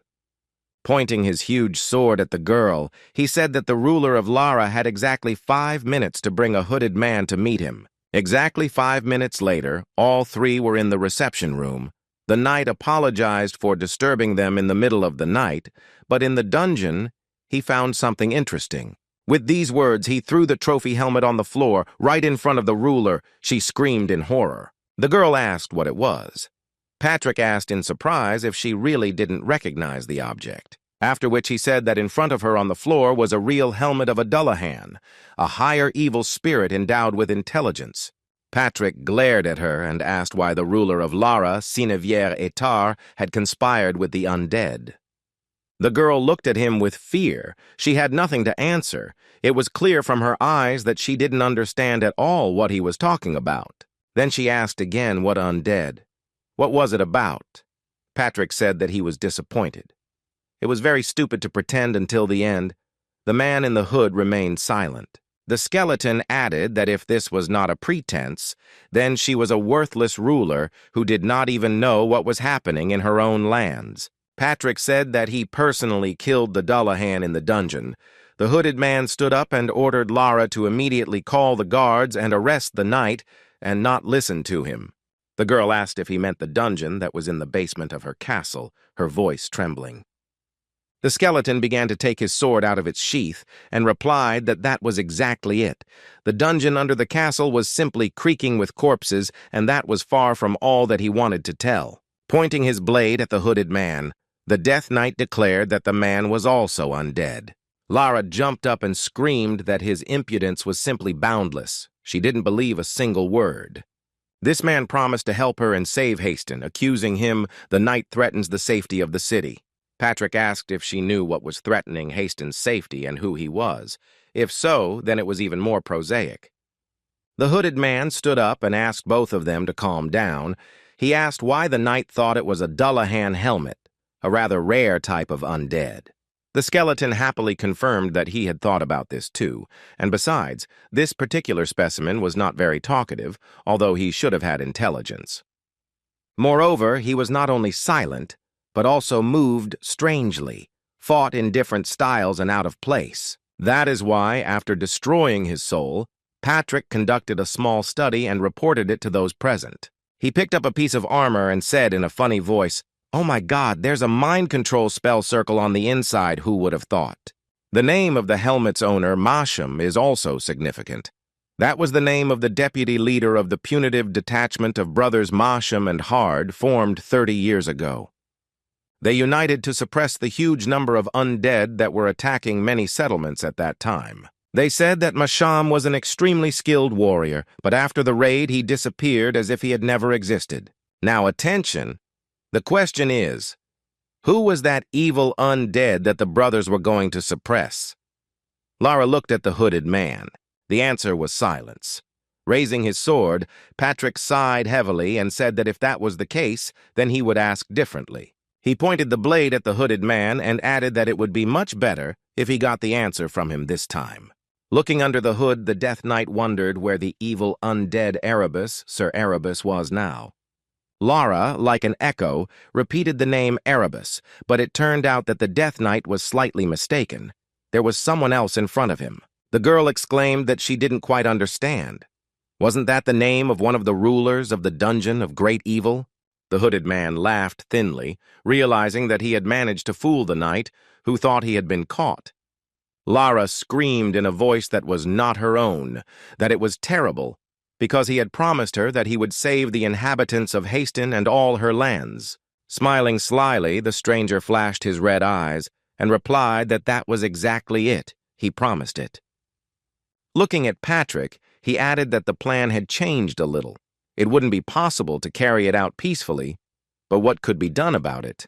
A: Pointing his huge sword at the girl, he said that the ruler of Lara had exactly 5 minutes to bring a hooded man to meet him. Exactly 5 minutes later, all three were in the reception room. The knight apologized for disturbing them in the middle of the night, but in the dungeon, he found something interesting. With these words, he threw the trophy helmet on the floor, right in front of the ruler. She screamed in horror. The girl asked what it was. Patrick asked in surprise if she really didn't recognize the object. After which he said that in front of her on the floor was a real helmet of a Dullahan, a higher evil spirit endowed with intelligence. Patrick glared at her and asked why the ruler of Lara, Sinevière Etar, had conspired with the undead. The girl looked at him with fear. She had nothing to answer. It was clear from her eyes that she didn't understand at all what he was talking about. Then she asked again what undead. What was it about? Patrick said that he was disappointed. It was very stupid to pretend until the end. The man in the hood remained silent. The skeleton added that if this was not a pretense, then she was a worthless ruler who did not even know what was happening in her own lands. Patrick said that he personally killed the Dullahan in the dungeon. The hooded man stood up and ordered Lara to immediately call the guards and arrest the knight and not listen to him. The girl asked if he meant the dungeon that was in the basement of her castle, her voice trembling. The skeleton began to take his sword out of its sheath and replied that that was exactly it. The dungeon under the castle was simply creaking with corpses, and that was far from all that he wanted to tell. Pointing his blade at the hooded man, the Death Knight declared that the man was also undead. Lara jumped up and screamed that his impudence was simply boundless. She didn't believe a single word. This man promised to help her and save Hastin, accusing him the knight threatens the safety of the city. Patrick asked if she knew what was threatening Hastin's safety and who he was. If so, then it was even more prosaic. The hooded man stood up and asked both of them to calm down. He asked why the knight thought it was a Dullahan helmet, a rather rare type of undead. The skeleton happily confirmed that he had thought about this too, and besides, this particular specimen was not very talkative, although he should have had intelligence. Moreover, he was not only silent, but also moved strangely, fought in different styles and out of place. That is why, after destroying his soul, Patrick conducted a small study and reported it to those present. He picked up a piece of armor and said in a funny voice, "Oh my God, there's a mind control spell circle on the inside, who would have thought?" The name of the helmet's owner, Masham, is also significant. That was the name of the deputy leader of the punitive detachment of brothers Masham and Hard, formed 30 years ago. They united to suppress the huge number of undead that were attacking many settlements at that time. They said that Masham was an extremely skilled warrior, but after the raid he disappeared as if he had never existed. Now attention, the question is, who was that evil undead that the brothers were going to suppress? Lara looked at the hooded man. The answer was silence. Raising his sword, Patrick sighed heavily and said that if that was the case, then he would ask differently. He pointed the blade at the hooded man and added that it would be much better if he got the answer from him this time. Looking under the hood, the Death Knight wondered where the evil undead Erebus, Sir Erebus, was now. Lara, like an echo, repeated the name Erebus, but it turned out that the Death Knight was slightly mistaken. There was someone else in front of him. The girl exclaimed that she didn't quite understand. Wasn't that the name of one of the rulers of the dungeon of great evil? The hooded man laughed thinly, realizing that he had managed to fool the knight, who thought he had been caught. Lara screamed in a voice that was not her own, that it was terrible, because he had promised her that he would save the inhabitants of Haston and all her lands. Smiling slyly, the stranger flashed his red eyes and replied that that was exactly it. He promised it. Looking at Patrick, he added that the plan had changed a little. It wouldn't be possible to carry it out peacefully, but what could be done about it?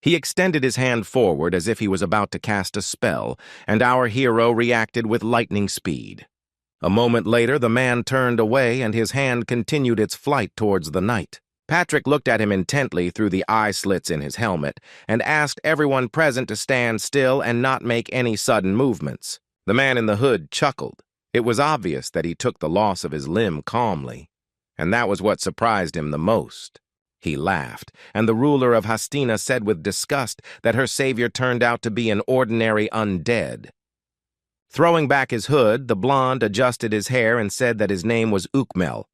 A: He extended his hand forward as if he was about to cast a spell, and our hero reacted with lightning speed. A moment later, the man turned away and his hand continued its flight towards the knight. Patrick looked at him intently through the eye slits in his helmet and asked everyone present to stand still and not make any sudden movements. The man in the hood chuckled. It was obvious that he took the loss of his limb calmly, and that was what surprised him the most. He laughed, and the ruler of Hastina said with disgust that her savior turned out to be an ordinary undead. Throwing back his hood, the blonde adjusted his hair and said that his name was Ukmel.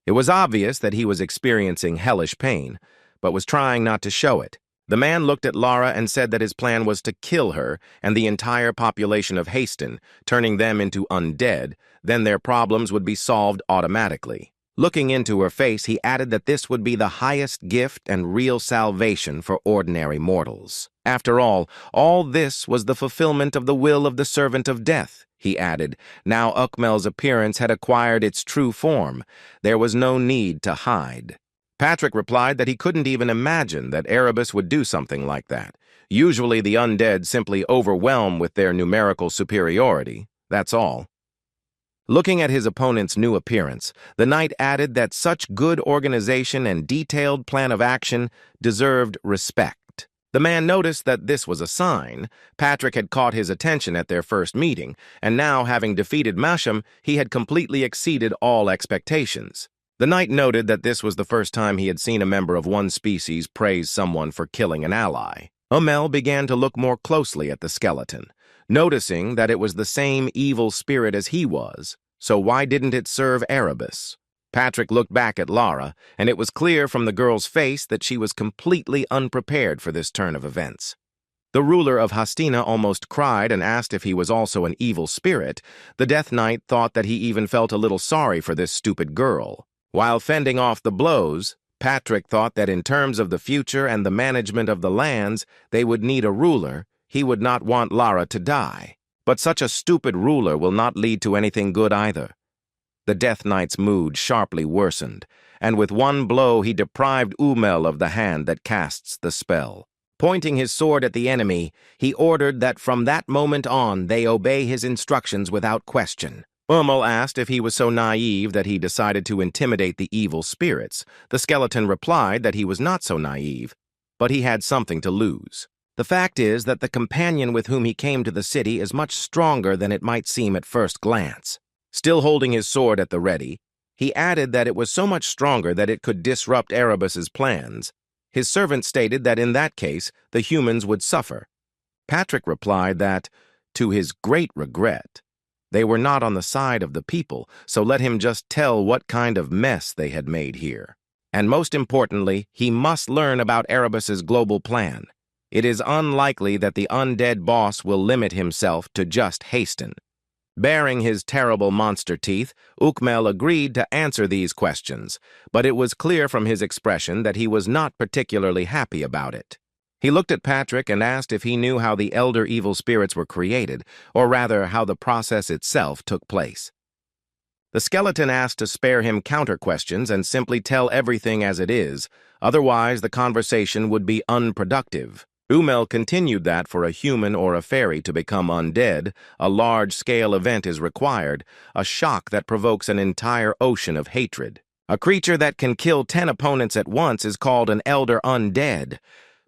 A: It was obvious that he was experiencing hellish pain, but was trying not to show it. The man looked at Lara and said that his plan was to kill her and the entire population of Haston, turning them into undead, then their problems would be solved automatically. Looking into her face, he added that this would be the highest gift and real salvation for ordinary mortals. After all this was the fulfillment of the will of the servant of death, he added. Now Ukmel's appearance had acquired its true form. There was no need to hide. Patrick replied that he couldn't even imagine that Erebus would do something like that. Usually the undead simply overwhelm with their numerical superiority. That's all. Looking at his opponent's new appearance, the knight added that such good organization and detailed plan of action deserved respect. The man noticed that this was a sign. Patrick had caught his attention at their first meeting, and now, having defeated Masham, he had completely exceeded all expectations. The knight noted that this was the first time he had seen a member of one species praise someone for killing an ally. Umel began to look more closely at the skeleton, noticing that it was the same evil spirit as he was, so why didn't it serve Erebus? Patrick looked back at Lara, and it was clear from the girl's face that she was completely unprepared for this turn of events. The ruler of Hastina almost cried and asked if he was also an evil spirit. The Death Knight thought that he even felt a little sorry for this stupid girl. While fending off the blows, Patrick thought that in terms of the future and the management of the lands, they would need a ruler. He would not want Lara to die. But such a stupid ruler will not lead to anything good either. The Death Knight's mood sharply worsened, and with one blow he deprived Umel of the hand that casts the spell. Pointing his sword at the enemy, he ordered that from that moment on they obey his instructions without question. Umel asked if he was so naive that he decided to intimidate the evil spirits. The skeleton replied that he was not so naive, but he had something to lose. The fact is that the companion with whom he came to the city is much stronger than it might seem at first glance. Still holding his sword at the ready, he added that it was so much stronger that it could disrupt Erebus's plans. His servant stated that in that case, the humans would suffer. Patrick replied that, to his great regret, they were not on the side of the people, so let him just tell what kind of mess they had made here. And most importantly, he must learn about Erebus's global plan. It is unlikely that the undead boss will limit himself to just Hasten. Baring his terrible monster teeth, Ukmel agreed to answer these questions, but it was clear from his expression that he was not particularly happy about it. He looked at Patrick and asked if he knew how the elder evil spirits were created, or rather how the process itself took place. The skeleton asked to spare him counter-questions and simply tell everything as it is, otherwise the conversation would be unproductive. Umel continued that for a human or a fairy to become undead, a large-scale event is required, a shock that provokes an entire ocean of hatred. A creature that can kill 10 opponents at once is called an elder undead,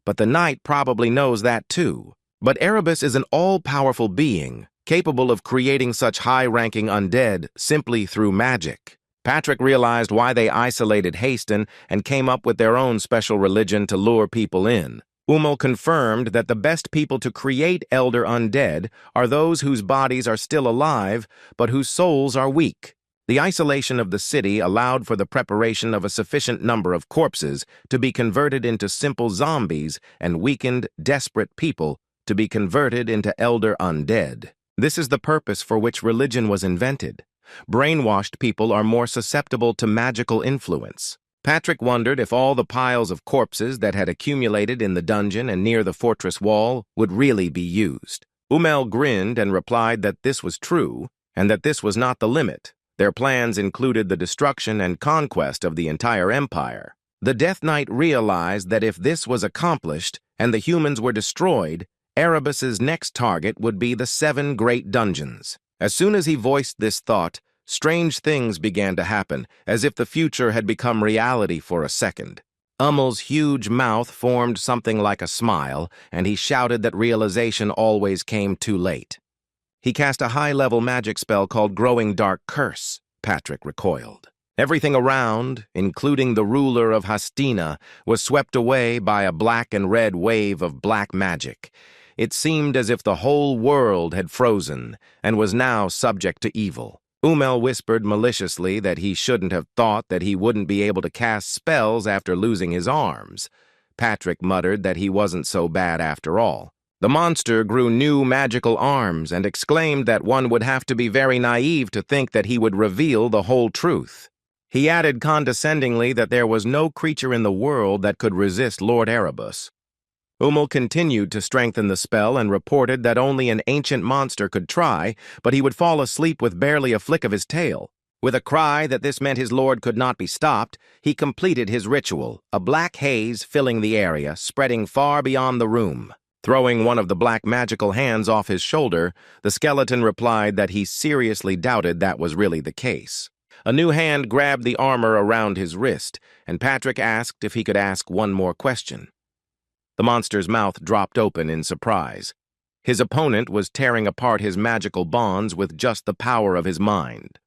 A: but the knight probably knows that too. But Erebus is an all-powerful being, capable of creating such high-ranking undead simply through magic. Patrick realized why they isolated Hasten and came up with their own special religion to lure people in. Umel confirmed that the best people to create elder undead are those whose bodies are still alive, but whose souls are weak. The isolation of the city allowed for the preparation of a sufficient number of corpses to be converted into simple zombies and weakened, desperate people to be converted into elder undead. This is the purpose for which religion was invented. Brainwashed people are more susceptible to magical influence. Patrick wondered if all the piles of corpses that had accumulated in the dungeon and near the fortress wall would really be used. Umel grinned and replied that this was true, and that this was not the limit. Their plans included the destruction and conquest of the entire empire. The Death Knight realized that if this was accomplished and the humans were destroyed, Erebus's next target would be the 7 great dungeons. As soon as he voiced this thought, strange things began to happen, as if the future had become reality for a second. Umel's huge mouth formed something like a smile, and he shouted that realization always came too late. He cast a high-level magic spell called Growing Dark Curse. Patrick recoiled. Everything around, including the ruler of Hastina, was swept away by a black and red wave of black magic. It seemed as if the whole world had frozen and was now subject to evil. Umel whispered maliciously that he shouldn't have thought that he wouldn't be able to cast spells after losing his arms. Patrick muttered that he wasn't so bad after all. The monster grew new magical arms and exclaimed that one would have to be very naive to think that he would reveal the whole truth. He added condescendingly that there was no creature in the world that could resist Lord Erebus. Umel continued to strengthen the spell and reported that only an ancient monster could try, but he would fall asleep with barely a flick of his tail. With a cry that this meant his lord could not be stopped, he completed his ritual, a black haze filling the area, spreading far beyond the room. Throwing one of the black magical hands off his shoulder, the skeleton replied that he seriously doubted that was really the case. A new hand grabbed the armor around his wrist, and Patrick asked if he could ask one more question. The monster's mouth dropped open in surprise. His opponent was tearing apart his magical bonds with just the power of his mind.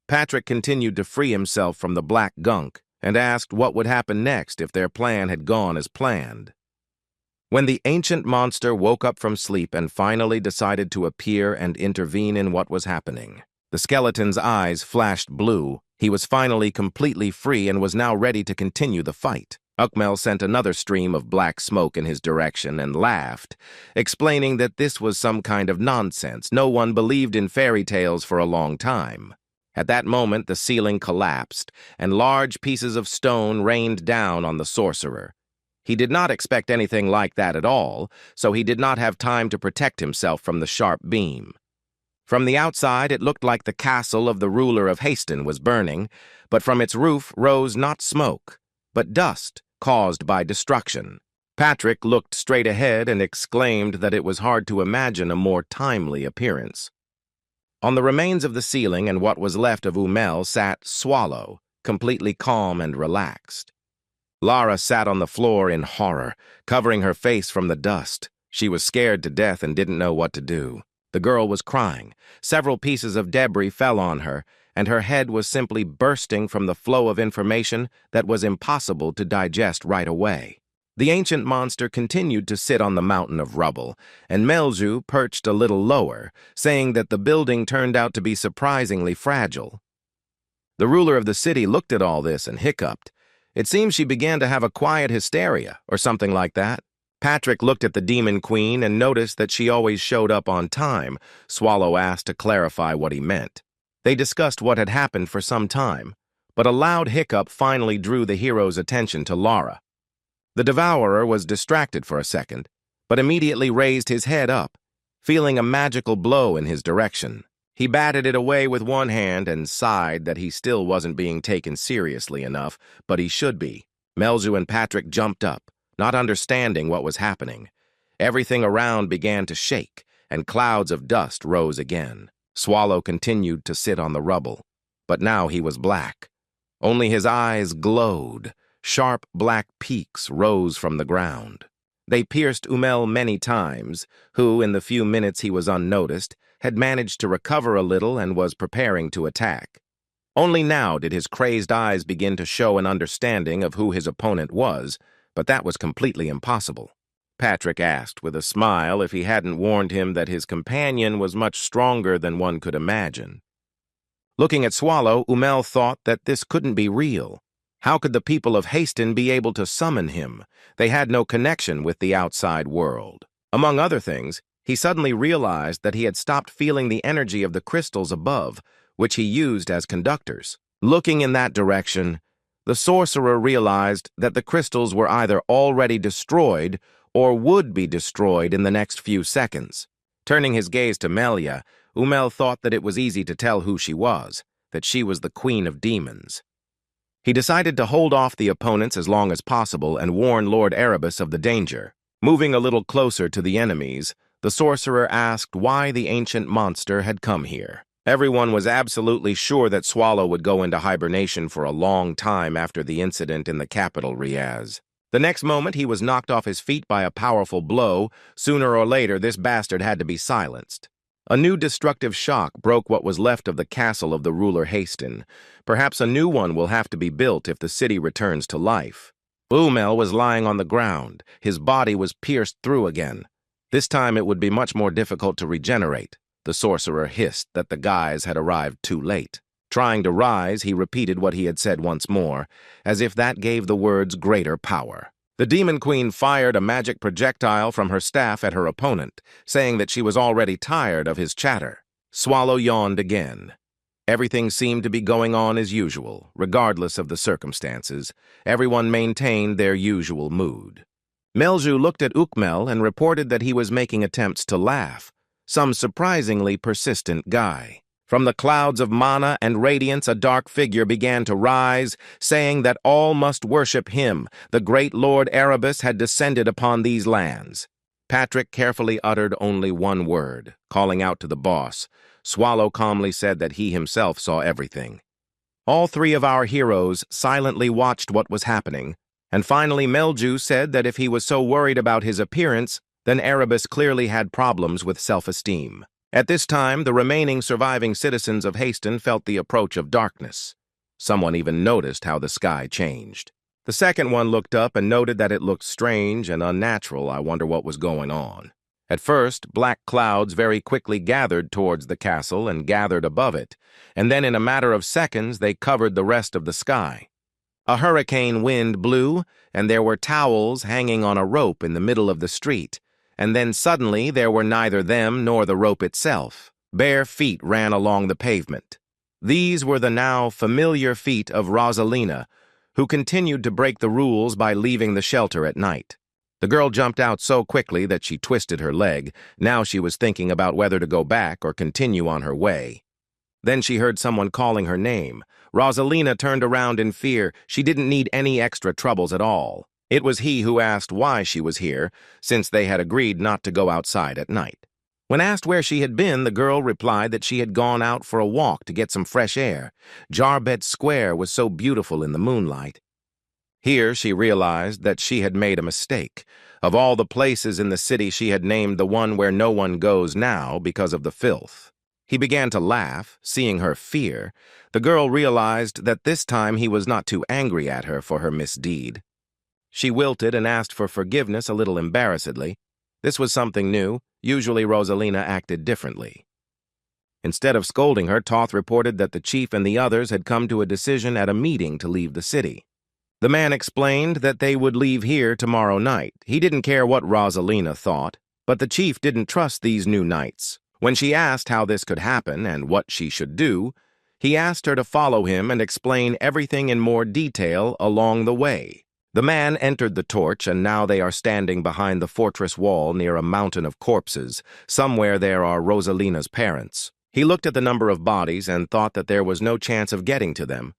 A: Patrick continued to free himself from the black gunk and asked what would happen next if their plan had gone as planned. When the ancient monster woke up from sleep and finally decided to appear and intervene in what was happening, the skeleton's eyes flashed blue. He was finally completely free and was now ready to continue the fight. Ukmel sent another stream of black smoke in his direction and laughed, explaining that this was some kind of nonsense. No one believed in fairy tales for a long time. At that moment, the ceiling collapsed, and large pieces of stone rained down on the sorcerer. He did not expect anything like that at all, so he did not have time to protect himself from the sharp beam. From the outside, it looked like the castle of the ruler of Hasten was burning, but from its roof rose not smoke, but dust caused by destruction. Patrick looked straight ahead and exclaimed that it was hard to imagine a more timely appearance. On the remains of the ceiling and what was left of Umel sat Swallow, completely calm and relaxed. Lara sat on the floor in horror, covering her face from the dust. She was scared to death and didn't know what to do. The girl was crying. Several pieces of debris fell on her, and her head was simply bursting from the flow of information that was impossible to digest right away. The ancient monster continued to sit on the mountain of rubble, and Melju perched a little lower, saying that the building turned out to be surprisingly fragile. The ruler of the city looked at all this and hiccuped. It seems she began to have a quiet hysteria, or something like that. Patrick looked at the demon queen and noticed that she always showed up on time. Swallow asked to clarify what he meant. They discussed what had happened for some time, but a loud hiccup finally drew the hero's attention to Lara. The devourer was distracted for a second, but immediately raised his head up, feeling a magical blow in his direction. He batted it away with one hand and sighed that he still wasn't being taken seriously enough, but he should be. Melju and Patrick jumped up, not understanding what was happening. Everything around began to shake, and clouds of dust rose again. Swallow continued to sit on the rubble, but now he was black. Only his eyes glowed. Sharp black peaks rose from the ground. They pierced Umel many times, who, in the few minutes he was unnoticed, had managed to recover a little and was preparing to attack. Only now did his crazed eyes begin to show an understanding of who his opponent was, but that was completely impossible. Patrick asked with a smile if he hadn't warned him that his companion was much stronger than one could imagine. Looking at Swallow, Umel thought that this couldn't be real. How could the people of Haston be able to summon him? They had no connection with the outside world. Among other things, he suddenly realized that he had stopped feeling the energy of the crystals above, which he used as conductors. Looking in that direction, the sorcerer realized that the crystals were either already destroyed or would be destroyed in the next few seconds. Turning his gaze to Melia, Umel thought that it was easy to tell who she was, that she was the Queen of Demons. He decided to hold off the opponents as long as possible and warn Lord Erebus of the danger. Moving a little closer to the enemies, the sorcerer asked why the ancient monster had come here. Everyone was absolutely sure that Swallow would go into hibernation for a long time after the incident in the capital, Riaz. The next moment, he was knocked off his feet by a powerful blow. Sooner or later, this bastard had to be silenced. A new destructive shock broke what was left of the castle of the ruler Haston. Perhaps a new one will have to be built if the city returns to life. Umel was lying on the ground. His body was pierced through again. This time it would be much more difficult to regenerate. The sorcerer hissed that the guys had arrived too late. Trying to rise, he repeated what he had said once more, as if that gave the words greater power. The Demon Queen fired a magic projectile from her staff at her opponent, saying that she was already tired of his chatter. Swallow yawned again. Everything seemed to be going on as usual, regardless of the circumstances. Everyone maintained their usual mood. Melju looked at Ukmel and reported that he was making attempts to laugh. Some surprisingly persistent guy. From the clouds of mana and radiance, a dark figure began to rise, saying that all must worship him. The great Lord Erebus had descended upon these lands. Patrick carefully uttered only one word, calling out to the boss. Swallow calmly said that he himself saw everything. All three of our heroes silently watched what was happening, and finally Melju said that if he was so worried about his appearance, then Erebus clearly had problems with self-esteem. At this time, the remaining surviving citizens of Haston felt the approach of darkness. Someone even noticed how the sky changed. The second one looked up and noted that it looked strange and unnatural. I wonder what was going on. At first, black clouds very quickly gathered towards the castle and gathered above it, and then in a matter of seconds they covered the rest of the sky. A hurricane wind blew, and there were towels hanging on a rope in the middle of the street. And then suddenly there were neither them nor the rope itself. Bare feet ran along the pavement. These were the now familiar feet of Rosalina, who continued to break the rules by leaving the shelter at night. The girl jumped out so quickly that she twisted her leg. Now she was thinking about whether to go back or continue on her way. Then she heard someone calling her name. Rosalina turned around in fear. She didn't need any extra troubles at all. It was he who asked why she was here, since they had agreed not to go outside at night. When asked where she had been, the girl replied that she had gone out for a walk to get some fresh air. Jarbet Square was so beautiful in the moonlight. Here she realized that she had made a mistake. Of all the places in the city, she had named the one where no one goes now because of the filth. He began to laugh, seeing her fear. The girl realized that this time he was not too angry at her for her misdeed. She wilted and asked for forgiveness a little embarrassedly. This was something new. Usually Rosalina acted differently. Instead of scolding her, Toth reported that the chief and the others had come to a decision at a meeting to leave the city. The man explained that they would leave here tomorrow night. He didn't care what Rosalina thought, but the chief didn't trust these new knights. When she asked how this could happen and what she should do, he asked her to follow him and explain everything in more detail along the way. The man entered the torch, and now they are standing behind the fortress wall near a mountain of corpses. Somewhere there are Rosalina's parents. He looked at the number of bodies and thought that there was no chance of getting to them.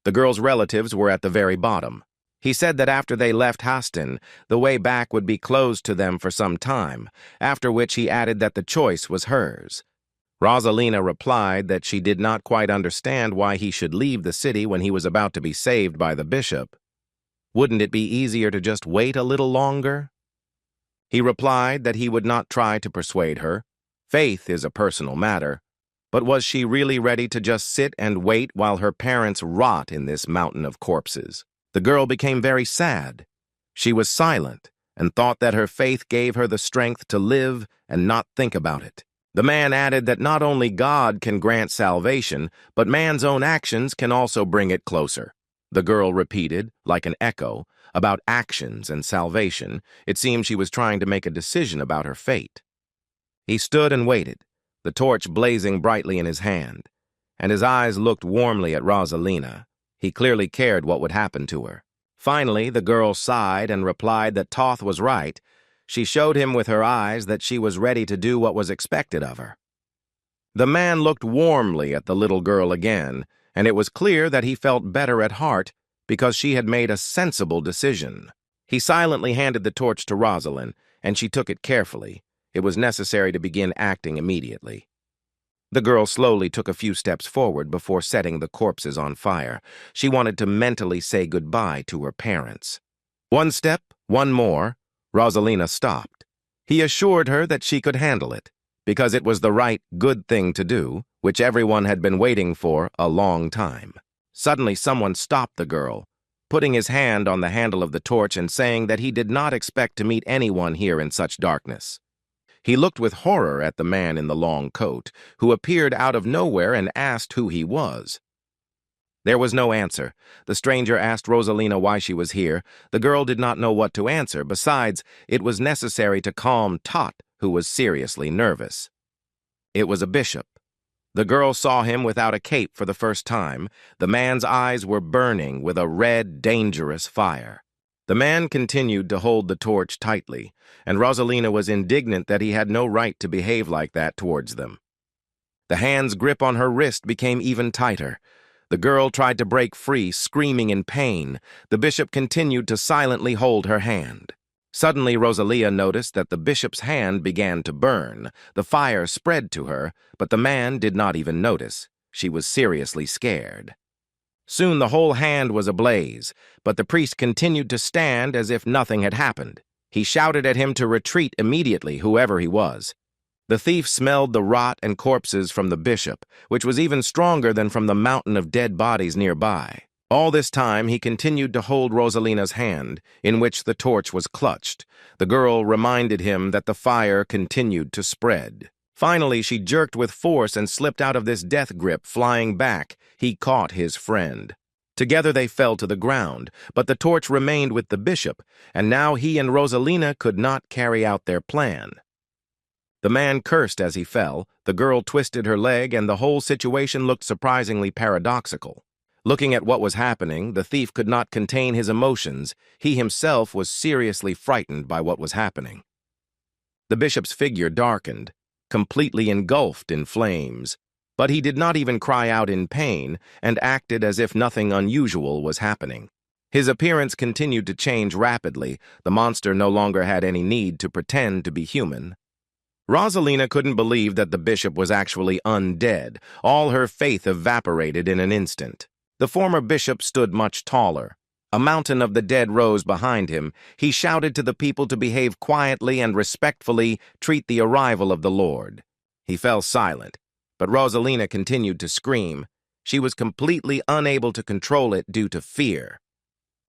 A: The girl's relatives were at the very bottom. He said that after they left Hastin, the way back would be closed to them for some time, after which he added that the choice was hers. Rosalina replied that she did not quite understand why he should leave the city when he was about to be saved by the bishop. Wouldn't it be easier to just wait a little longer? He replied that he would not try to persuade her. Faith is a personal matter. But was she really ready to just sit and wait while her parents rot in this mountain of corpses? The girl became very sad. She was silent and thought that her faith gave her the strength to live and not think about it. The man added that not only God can grant salvation, but man's own actions can also bring it closer. The girl repeated, like an echo, about actions and salvation. It seemed she was trying to make a decision about her fate. He stood and waited, the torch blazing brightly in his hand, and his eyes looked warmly at Rosalina. He clearly cared what would happen to her. Finally, the girl sighed and replied that Toth was right. She showed him with her eyes that she was ready to do what was expected of her. The man looked warmly at the little girl again, and it was clear that he felt better at heart because she had made a sensible decision. He silently handed the torch to Rosalind, and she took it carefully. It was necessary to begin acting immediately. The girl slowly took a few steps forward before setting the corpses on fire. She wanted to mentally say goodbye to her parents. One step, one more. Rosalina stopped. He assured her that she could handle it, because it was the right, good thing to do, which everyone had been waiting for a long time. Suddenly someone stopped the girl, putting his hand on the handle of the torch and saying that he did not expect to meet anyone here in such darkness. He looked with horror at the man in the long coat, who appeared out of nowhere and asked who he was. There was no answer. The stranger asked Rosalina why she was here. The girl did not know what to answer. Besides, it was necessary to calm Tot, who was seriously nervous. It was a bishop. The girl saw him without a cape for the first time. The man's eyes were burning with a red, dangerous fire. The man continued to hold the torch tightly, and Rosalina was indignant that he had no right to behave like that towards them. The hand's grip on her wrist became even tighter. The girl tried to break free, screaming in pain. The bishop continued to silently hold her hand. Suddenly, Rosalia noticed that the bishop's hand began to burn. The fire spread to her, but the man did not even notice. She was seriously scared. Soon the whole hand was ablaze, but the priest continued to stand as if nothing had happened. He shouted at him to retreat immediately, whoever he was. The thief smelled the rot and corpses from the bishop, which was even stronger than from the mountain of dead bodies nearby. All this time he continued to hold Rosalina's hand, in which the torch was clutched. The girl reminded him that the fire continued to spread. Finally, she jerked with force and slipped out of this death grip, flying back. He caught his friend. Together they fell to the ground, but the torch remained with the bishop, and now he and Rosalina could not carry out their plan. The man cursed as he fell, the girl twisted her leg, and the whole situation looked surprisingly paradoxical. Looking at what was happening, the thief could not contain his emotions. He himself was seriously frightened by what was happening. The bishop's figure darkened, completely engulfed in flames, but he did not even cry out in pain and acted as if nothing unusual was happening. His appearance continued to change rapidly. The monster no longer had any need to pretend to be human. Rosalina couldn't believe that the bishop was actually undead. All her faith evaporated in an instant. The former bishop stood much taller. A mountain of the dead rose behind him. He shouted to the people to behave quietly and respectfully, treat the arrival of the Lord. He fell silent, but Rosalina continued to scream. She was completely unable to control it due to fear.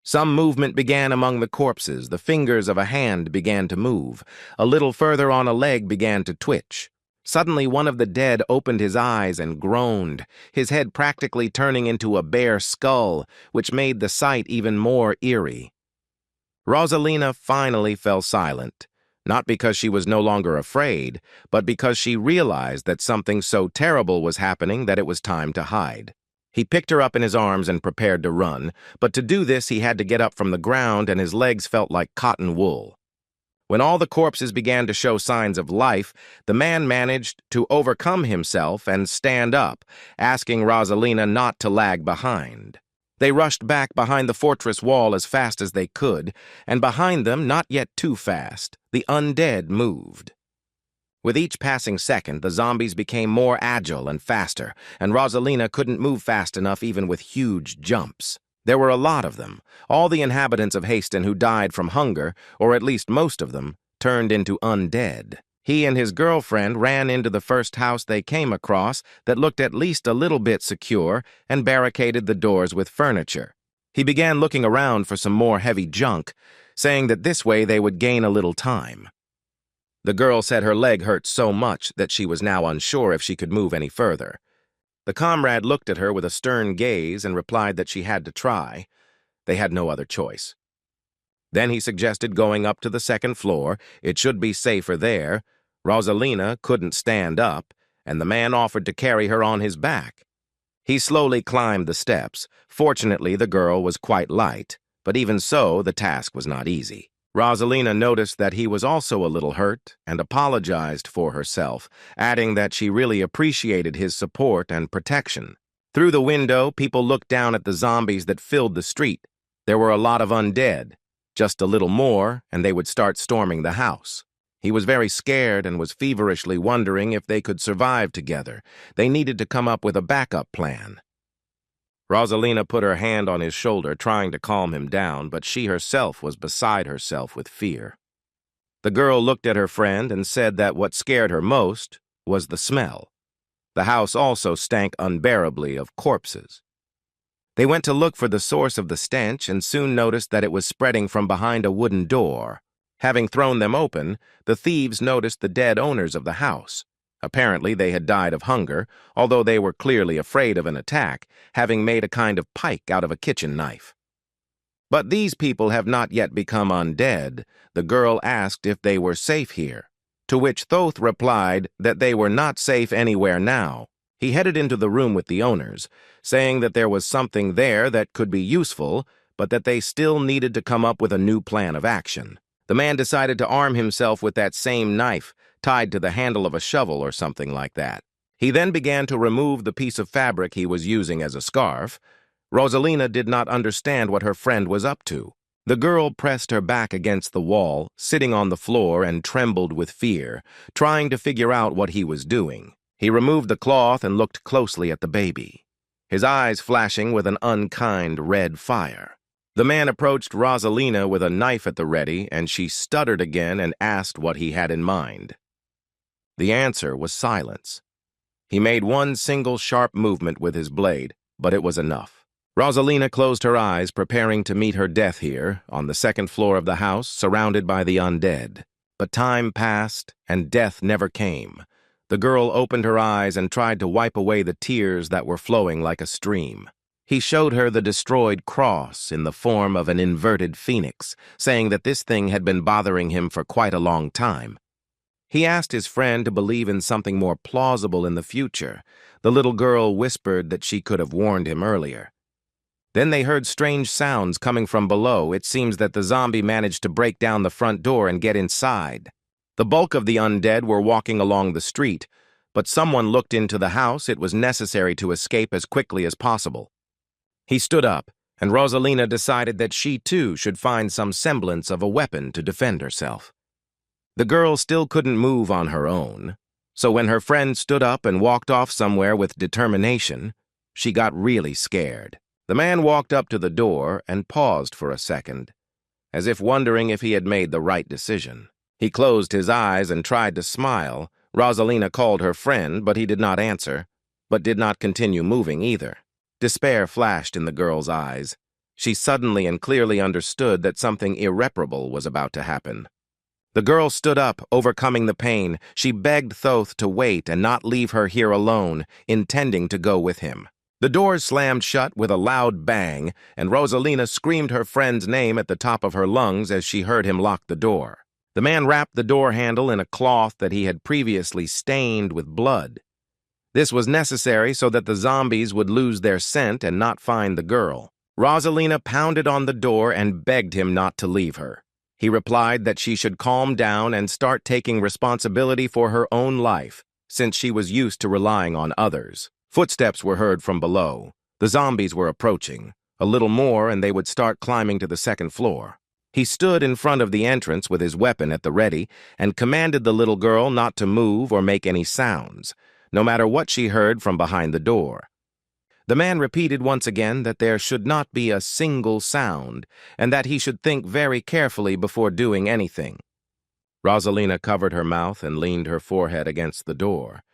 A: Some movement began among the corpses. The fingers of a hand began to move. A little further on, a leg began to twitch. Suddenly, one of the dead opened his eyes and groaned, his head practically turning into a bare skull, which made the sight even more eerie. Rosalina finally fell silent, not because she was no longer afraid, but because she realized that something so terrible was happening that it was time to hide. He picked her up in his arms and prepared to run, but to do this he had to get up from the ground and his legs felt like cotton wool. When all the corpses began to show signs of life, the man managed to overcome himself and stand up, asking Rosalina not to lag behind. They rushed back behind the fortress wall as fast as they could, and behind them, not yet too fast, the undead moved. With each passing second, the zombies became more agile and faster, and Rosalina couldn't move fast enough even with huge jumps. There were a lot of them. All the inhabitants of Haston who died from hunger, or at least most of them, turned into undead. He and his girlfriend ran into the first house they came across that looked at least a little bit secure and barricaded the doors with furniture. He began looking around for some more heavy junk, saying that this way they would gain a little time. The girl said her leg hurt so much that she was now unsure if she could move any further. The comrade looked at her with a stern gaze and replied that she had to try. They had no other choice. Then he suggested going up to the second floor. It should be safer there. Rosalina couldn't stand up, and the man offered to carry her on his back. He slowly climbed the steps. Fortunately, the girl was quite light, but even so, the task was not easy. Rosalina noticed that he was also a little hurt and apologized for herself, adding that she really appreciated his support and protection. Through the window, people looked down at the zombies that filled the street. There were a lot of undead. Just a little more, and they would start storming the house. He was very scared and was feverishly wondering if they could survive together. They needed to come up with a backup plan. Rosalina put her hand on his shoulder, trying to calm him down, but she herself was beside herself with fear. The girl looked at her friend and said that what scared her most was the smell. The house also stank unbearably of corpses. They went to look for the source of the stench and soon noticed that it was spreading from behind a wooden door. Having thrown them open, the thieves noticed the dead owners of the house. Apparently, they had died of hunger, although they were clearly afraid of an attack, having made a kind of pike out of a kitchen knife. But these people have not yet become undead. The girl asked if they were safe here, to which Thoth replied that they were not safe anywhere now. He headed into the room with the owners, saying that there was something there that could be useful, but that they still needed to come up with a new plan of action. The man decided to arm himself with that same knife, tied to the handle of a shovel or something like that. He then began to remove the piece of fabric he was using as a scarf. Rosalina did not understand what her friend was up to. The girl pressed her back against the wall, sitting on the floor, and trembled with fear, trying to figure out what he was doing. He removed the cloth and looked closely at the baby, his eyes flashing with an unkind red fire. The man approached Rosalina with a knife at the ready, and she stuttered again and asked what he had in mind. The answer was silence. He made one single sharp movement with his blade, but it was enough. Rosalina closed her eyes, preparing to meet her death here, on the second floor of the house, surrounded by the undead. But time passed, and death never came. The girl opened her eyes and tried to wipe away the tears that were flowing like a stream. He showed her the destroyed cross in the form of an inverted phoenix, saying that this thing had been bothering him for quite a long time. He asked his friend to believe in something more plausible in the future. The little girl whispered that she could have warned him earlier. Then they heard strange sounds coming from below. It seems that the zombie managed to break down the front door and get inside. The bulk of the undead were walking along the street, but someone looked into the house. It was necessary to escape as quickly as possible. He stood up, and Rosalina decided that she too should find some semblance of a weapon to defend herself. The girl still couldn't move on her own, so when her friend stood up and walked off somewhere with determination, she got really scared. The man walked up to the door and paused for a second, as if wondering if he had made the right decision. He closed his eyes and tried to smile. Rosalina called her friend, but he did not answer, but did not continue moving either. Despair flashed in the girl's eyes. She suddenly and clearly understood that something irreparable was about to happen. The girl stood up, overcoming the pain. She begged Thoth to wait and not leave her here alone, intending to go with him. The doors slammed shut with a loud bang, and Rosalina screamed her friend's name at the top of her lungs as she heard him lock the door. The man wrapped the door handle in a cloth that he had previously stained with blood. This was necessary so that the zombies would lose their scent and not find the girl. Rosalina pounded on the door and begged him not to leave her. He replied that she should calm down and start taking responsibility for her own life, since she was used to relying on others. Footsteps were heard from below. The zombies were approaching. A little more and they would start climbing to the second floor. He stood in front of the entrance with his weapon at the ready and commanded the little girl not to move or make any sounds, no matter what she heard from behind the door. The man repeated once again that there should not be a single sound and that he should think very carefully before doing anything. Rosalina covered her mouth and leaned her forehead against the door.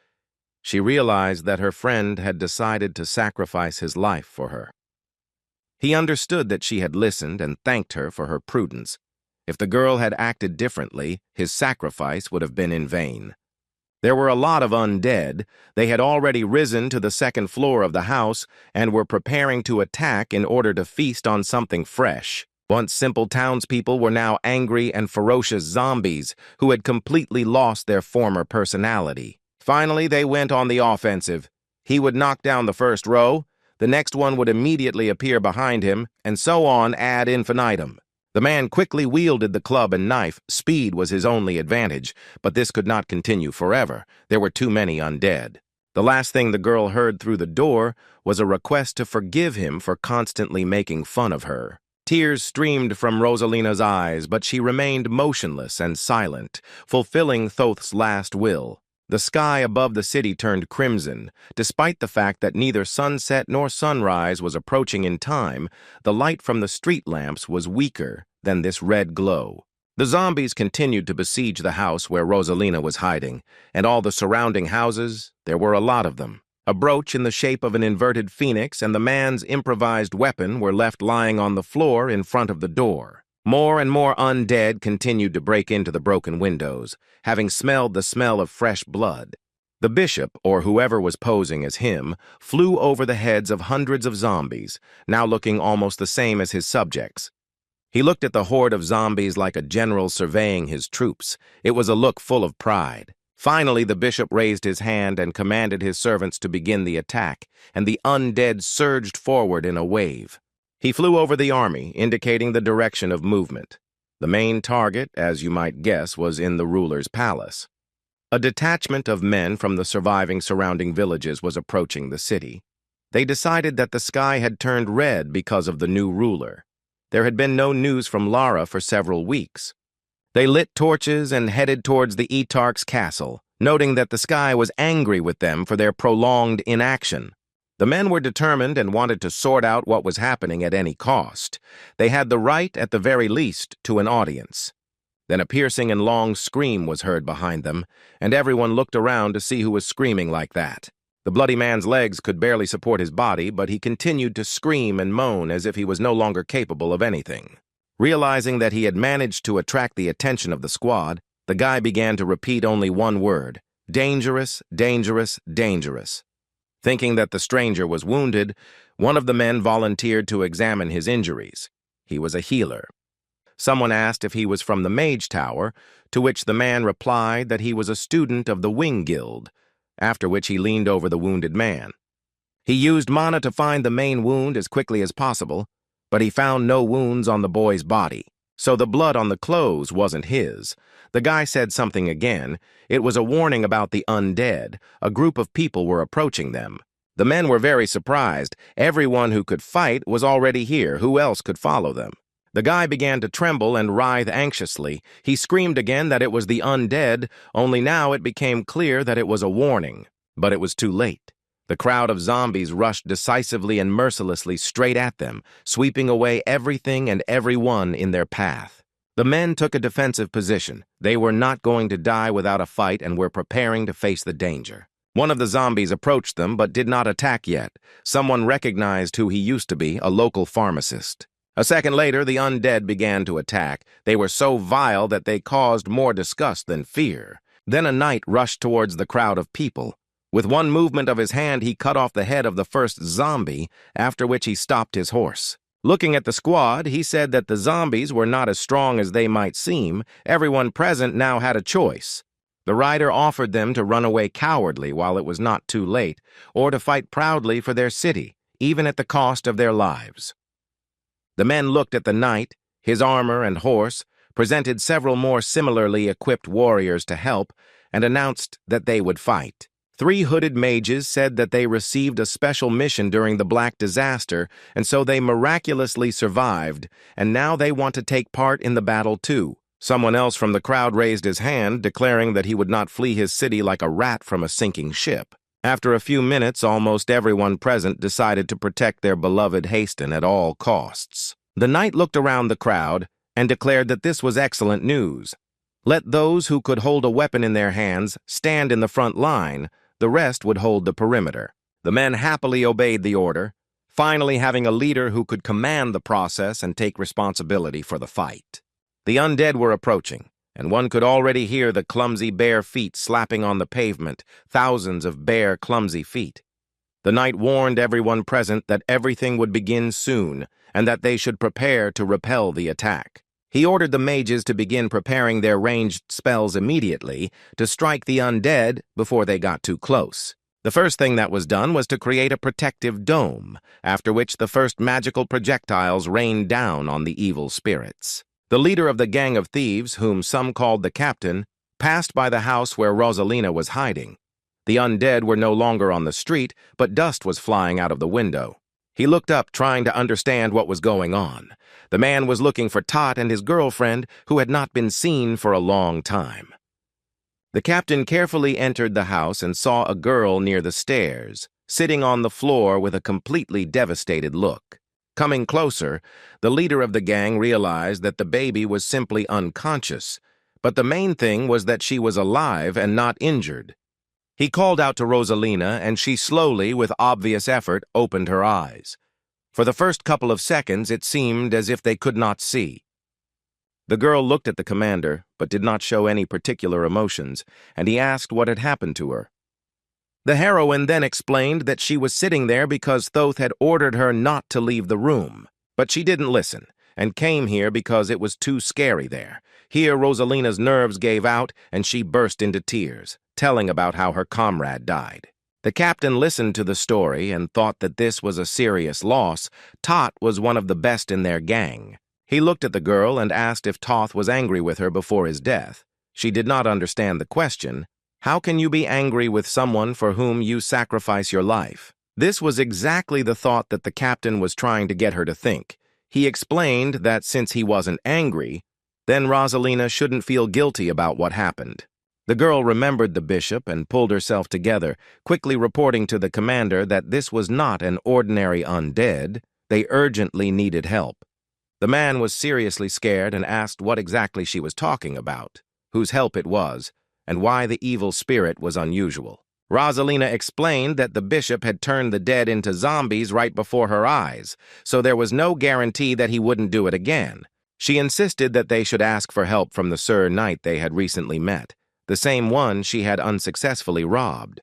A: She realized that her friend had decided to sacrifice his life for her. He understood that she had listened and thanked her for her prudence. If the girl had acted differently, his sacrifice would have been in vain. There were a lot of undead. They had already risen to the second floor of the house and were preparing to attack in order to feast on something fresh. Once simple townspeople were now angry and ferocious zombies who had completely lost their former personality. Finally, they went on the offensive. He would knock down the first row, the next one would immediately appear behind him, and so on ad infinitum. The man quickly wielded the club and knife. Speed was his only advantage, but this could not continue forever. There were too many undead. The last thing the girl heard through the door was a request to forgive him for constantly making fun of her. Tears streamed from Rosalina's eyes, but she remained motionless and silent, fulfilling Thoth's last will. The sky above the city turned crimson. Despite the fact that neither sunset nor sunrise was approaching in time, the light from the street lamps was weaker than this red glow. The zombies continued to besiege the house where Rosalina was hiding, and all the surrounding houses. There were a lot of them. A brooch in the shape of an inverted phoenix and the man's improvised weapon were left lying on the floor in front of the door. More and more undead continued to break into the broken windows, having smelled the smell of fresh blood. The bishop, or whoever was posing as him, flew over the heads of hundreds of zombies, now looking almost the same as his subjects. He looked at the horde of zombies like a general surveying his troops. It was a look full of pride. Finally, the bishop raised his hand and commanded his servants to begin the attack, and the undead surged forward in a wave. He flew over the army, indicating the direction of movement. The main target, as you might guess, was in the ruler's palace. A detachment of men from the surviving surrounding villages was approaching the city. They decided that the sky had turned red because of the new ruler. There had been no news from Lara for several weeks. They lit torches and headed towards the Etarch's castle, noting that the sky was angry with them for their prolonged inaction. The men were determined and wanted to sort out what was happening at any cost. They had the right, at the very least, to an audience. Then a piercing and long scream was heard behind them, and everyone looked around to see who was screaming like that. The bloody man's legs could barely support his body, but he continued to scream and moan as if he was no longer capable of anything. Realizing that he had managed to attract the attention of the squad, the guy began to repeat only one word: dangerous, dangerous, dangerous. Thinking that the stranger was wounded, one of the men volunteered to examine his injuries. He was a healer. Someone asked if he was from the Mage Tower, to which the man replied that he was a student of the Wing Guild, after which he leaned over the wounded man. He used mana to find the main wound as quickly as possible, but he found no wounds on the boy's body, so the blood on the clothes wasn't his. The guy said something again. It was a warning about the undead. A group of people were approaching them. The men were very surprised. Everyone who could fight was already here. Who else could follow them? The guy began to tremble and writhe anxiously. He screamed again that it was the undead, only now it became clear that it was a warning. But it was too late. The crowd of zombies rushed decisively and mercilessly straight at them, sweeping away everything and everyone in their path. The men took a defensive position. They were not going to die without a fight and were preparing to face the danger. One of the zombies approached them but did not attack yet. Someone recognized who he used to be, a local pharmacist. A second later, the undead began to attack. They were so vile that they caused more disgust than fear. Then a knight rushed towards the crowd of people. With one movement of his hand, he cut off the head of the first zombie, after which he stopped his horse. Looking at the squad, he said that the zombies were not as strong as they might seem. Everyone present now had a choice. The rider offered them to run away cowardly while it was not too late, or to fight proudly for their city, even at the cost of their lives. The men looked at the knight. His armor and horse presented several more similarly equipped warriors to help, and announced that they would fight. 3 hooded mages said that they received a special mission during the Black Disaster, and so they miraculously survived, and now they want to take part in the battle too. Someone else from the crowd raised his hand, declaring that he would not flee his city like a rat from a sinking ship. After a few minutes, almost everyone present decided to protect their beloved Haston at all costs. The knight looked around the crowd and declared that this was excellent news. Let those who could hold a weapon in their hands stand in the front line. The rest would hold the perimeter. The men happily obeyed the order, finally having a leader who could command the process and take responsibility for the fight. The undead were approaching, and one could already hear the clumsy bare feet slapping on the pavement, thousands of bare, clumsy feet. The knight warned everyone present that everything would begin soon, and that they should prepare to repel the attack. He ordered the mages to begin preparing their ranged spells immediately to strike the undead before they got too close. The first thing that was done was to create a protective dome, after which the first magical projectiles rained down on the evil spirits. The leader of the gang of thieves, whom some called the captain, passed by the house where Rosalina was hiding. The undead were no longer on the street, but dust was flying out of the window. He looked up, trying to understand what was going on. The man was looking for Tot and his girlfriend, who had not been seen for a long time. The captain carefully entered the house and saw a girl near the stairs, sitting on the floor with a completely devastated look. Coming closer, the leader of the gang realized that the baby was simply unconscious, but the main thing was that she was alive and not injured. He called out to Rosalina, and she slowly, with obvious effort, opened her eyes. For the first couple of seconds, it seemed as if they could not see. The girl looked at the commander, but did not show any particular emotions, and he asked what had happened to her. The heroine then explained that she was sitting there because Thoth had ordered her not to leave the room. But she didn't listen, and came here because it was too scary there. Here, Rosalina's nerves gave out, and she burst into tears, telling about how her comrade died. The captain listened to the story and thought that this was a serious loss. Tot was one of the best in their gang. He looked at the girl and asked if Thoth was angry with her before his death. She did not understand the question. How can you be angry with someone for whom you sacrifice your life? This was exactly the thought that the captain was trying to get her to think. He explained that since he wasn't angry, then Rosalina shouldn't feel guilty about what happened. The girl remembered the bishop and pulled herself together, quickly reporting to the commander that this was not an ordinary undead. They urgently needed help. The man was seriously scared and asked what exactly she was talking about, whose help it was, and why the evil spirit was unusual. Rosalina explained that the bishop had turned the dead into zombies right before her eyes, so there was no guarantee that he wouldn't do it again. She insisted that they should ask for help from the Sir Knight they had recently met, the same one she had unsuccessfully robbed.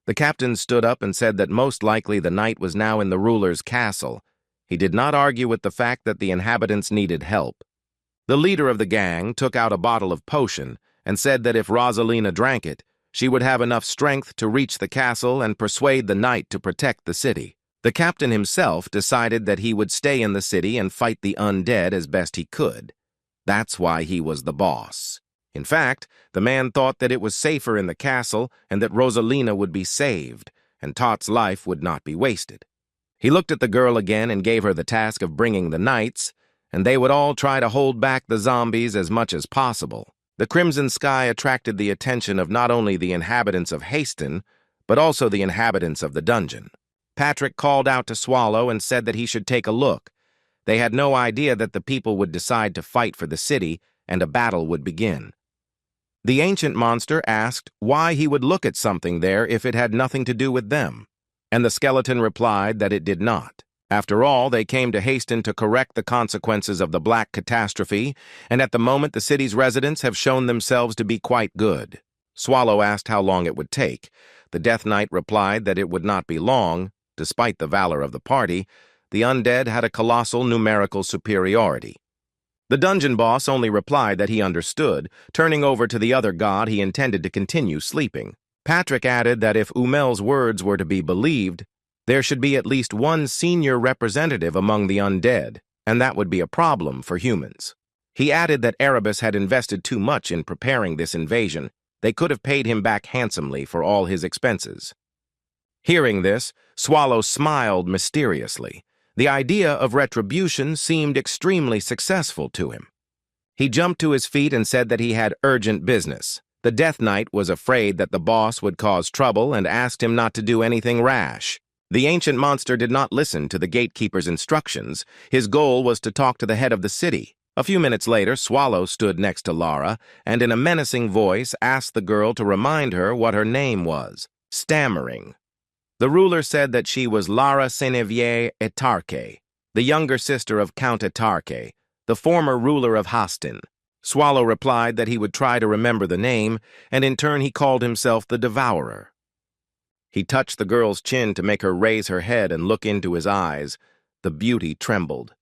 A: The captain stood up and said that most likely the knight was now in the ruler's castle. He did not argue with the fact that the inhabitants needed help. The leader of the gang took out a bottle of potion and said that if Rosalina drank it, she would have enough strength to reach the castle and persuade the knight to protect the city. The captain himself decided that he would stay in the city and fight the undead as best he could. That's why he was the boss. In fact, the man thought that it was safer in the castle and that Rosalina would be saved, and Tot's life would not be wasted. He looked at the girl again and gave her the task of bringing the knights, and they would all try to hold back the zombies as much as possible. The crimson sky attracted the attention of not only the inhabitants of Haston, but also the inhabitants of the dungeon. Patrick called out to Swallow and said that he should take a look. They had no idea that the people would decide to fight for the city and a battle would begin. The ancient monster asked why he would look at something there if it had nothing to do with them, and the skeleton replied that it did not. After all, they came to Haston to correct the consequences of the Black Catastrophe, and at the moment the city's residents have shown themselves to be quite good. Swallow asked how long it would take. The Death Knight replied that it would not be long. Despite the valor of the party, the undead had a colossal numerical superiority. The dungeon boss only replied that he understood. Turning over to the other god, he intended to continue sleeping. Patrick added that if Umel's words were to be believed, there should be at least one senior representative among the undead, and that would be a problem for humans. He added that Erebus had invested too much in preparing this invasion. They could have paid him back handsomely for all his expenses. Hearing this, Swallow smiled mysteriously. The idea of retribution seemed extremely successful to him. He jumped to his feet and said that he had urgent business. The Death Knight was afraid that the boss would cause trouble and asked him not to do anything rash. The ancient monster did not listen to the gatekeeper's instructions. His goal was to talk to the head of the city. A few minutes later, Swallow stood next to Lara and in a menacing voice asked the girl to remind her what her name was, stammering. The ruler said that she was Lara Senevier Etarke, the younger sister of Count Etarke, the former ruler of Haston. Swallow replied that he would try to remember the name, and in turn he called himself the Devourer. He touched the girl's chin to make her raise her head and look into his eyes. The beauty trembled.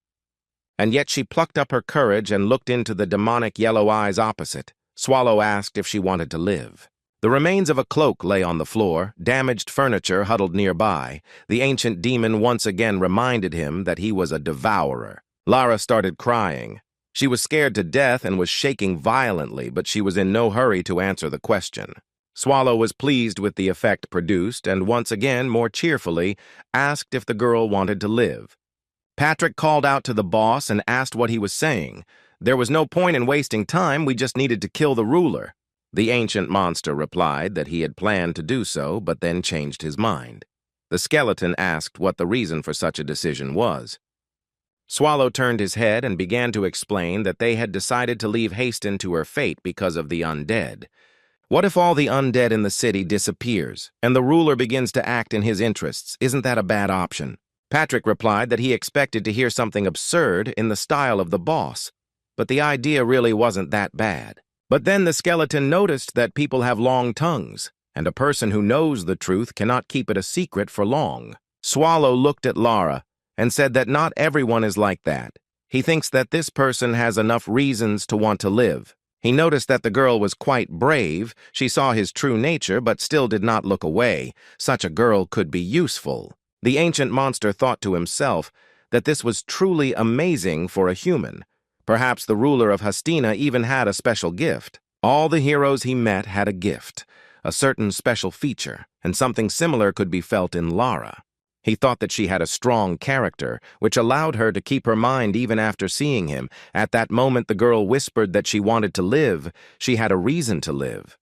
A: And yet she plucked up her courage and looked into the demonic yellow eyes opposite. Swallow asked if she wanted to live. The remains of a cloak lay on the floor, damaged furniture huddled nearby. The ancient demon once again reminded him that he was a devourer. Lara started crying. She was scared to death and was shaking violently, but she was in no hurry to answer the question. Swallow was pleased with the effect produced and once again, more cheerfully, asked if the girl wanted to live. Patrick called out to the boss and asked what he was saying. There was no point in wasting time, we just needed to kill the ruler. The ancient monster replied that he had planned to do so, but then changed his mind. The skeleton asked what the reason for such a decision was. Swallow turned his head and began to explain that they had decided to leave Haston to her fate because of the undead. What if all the undead in the city disappears, and the ruler begins to act in his interests? Isn't that a bad option? Patrick replied that he expected to hear something absurd in the style of the boss, but the idea really wasn't that bad. But then the skeleton noticed that people have long tongues, and a person who knows the truth cannot keep it a secret for long. Swallow looked at Lara and said that not everyone is like that. He thinks that this person has enough reasons to want to live. He noticed that the girl was quite brave. She saw his true nature, but still did not look away. Such a girl could be useful. The ancient monster thought to himself that this was truly amazing for a human. Perhaps the ruler of Hastina even had a special gift. All the heroes he met had a gift, a certain special feature, and something similar could be felt in Lara. He thought that she had a strong character, which allowed her to keep her mind even after seeing him. At that moment, the girl whispered that she wanted to live. She had a reason to live.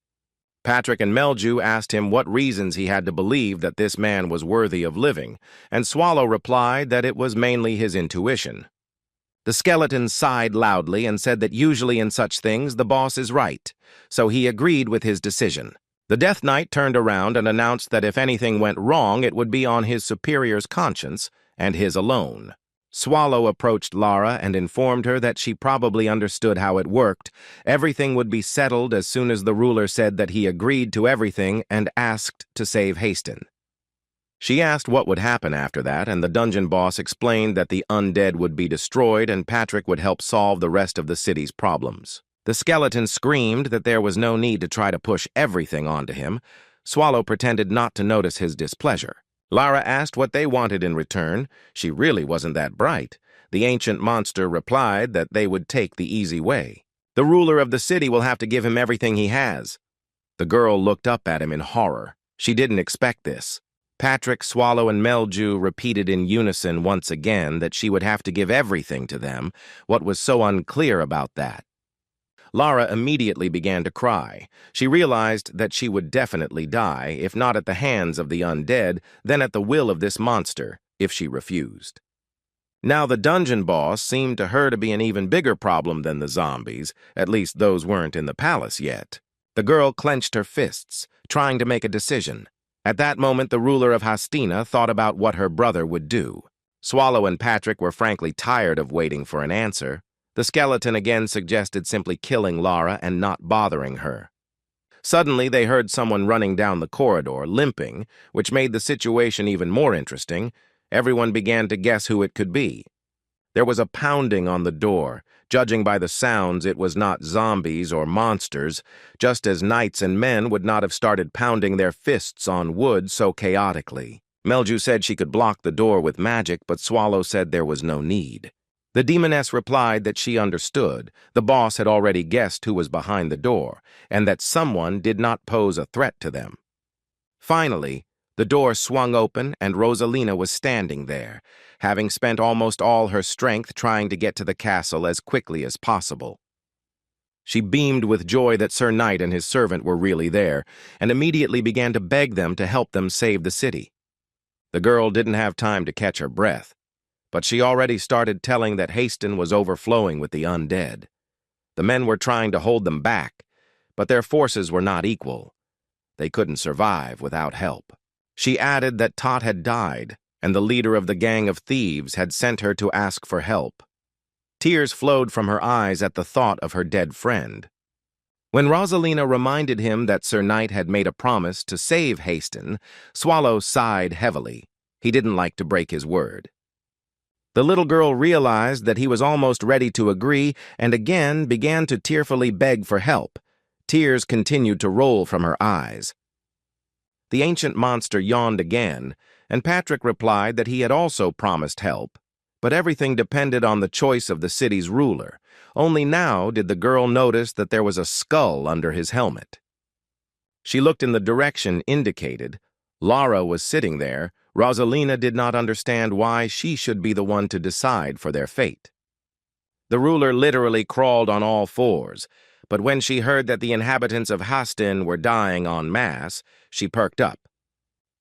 A: Patrick and Melju asked him what reasons he had to believe that this man was worthy of living, and Swallow replied that it was mainly his intuition. The skeleton sighed loudly and said that usually in such things the boss is right, so he agreed with his decision. The Death Knight turned around and announced that if anything went wrong, it would be on his superior's conscience, and his alone. Swallow approached Lara and informed her that she probably understood how it worked. Everything would be settled as soon as the ruler said that he agreed to everything and asked to save Haston. She asked what would happen after that, and the dungeon boss explained that the undead would be destroyed and Patrick would help solve the rest of the city's problems. The skeleton screamed that there was no need to try to push everything onto him. Swallow pretended not to notice his displeasure. Lara asked what they wanted in return. She really wasn't that bright. The ancient monster replied that they would take the easy way. The ruler of the city will have to give him everything he has. The girl looked up at him in horror. She didn't expect this. Patrick, Swallow, and Melju repeated in unison once again that she would have to give everything to them. What was so unclear about that? Lara immediately began to cry. She realized that she would definitely die, if not at the hands of the undead, then at the will of this monster, if she refused. Now the dungeon boss seemed to her to be an even bigger problem than the zombies, at least those weren't in the palace yet. The girl clenched her fists, trying to make a decision. At that moment, the ruler of Hastina thought about what her brother would do. Swallow and Patrick were frankly tired of waiting for an answer. The skeleton again suggested simply killing Lara and not bothering her. Suddenly, they heard someone running down the corridor, limping, which made the situation even more interesting. Everyone began to guess who it could be. There was a pounding on the door. Judging by the sounds, it was not zombies or monsters, just as knights and men would not have started pounding their fists on wood so chaotically. Melju said she could block the door with magic, but Swallow said there was no need. The demoness replied that she understood. The boss had already guessed who was behind the door, and that someone did not pose a threat to them. Finally, the door swung open and Rosalina was standing there, having spent almost all her strength trying to get to the castle as quickly as possible. She beamed with joy that Sir Knight and his servant were really there, and immediately began to beg them to help them save the city. The girl didn't have time to catch her breath, but she already started telling that Hastin was overflowing with the undead. The men were trying to hold them back, but their forces were not equal. They couldn't survive without help. She added that Tot had died, and the leader of the gang of thieves had sent her to ask for help. Tears flowed from her eyes at the thought of her dead friend. When Rosalina reminded him that Sir Knight had made a promise to save Hastin, Swallow sighed heavily. He didn't like to break his word. The little girl realized that he was almost ready to agree and again began to tearfully beg for help. Tears continued to roll from her eyes. The ancient monster yawned again, and Patrick replied that he had also promised help, but everything depended on the choice of the city's ruler. Only now did the girl notice that there was a skull under his helmet. She looked in the direction indicated. Lara was sitting there. Rosalina did not understand why she should be the one to decide for their fate. The ruler literally crawled on all fours, but when she heard that the inhabitants of Hastin were dying en masse, she perked up.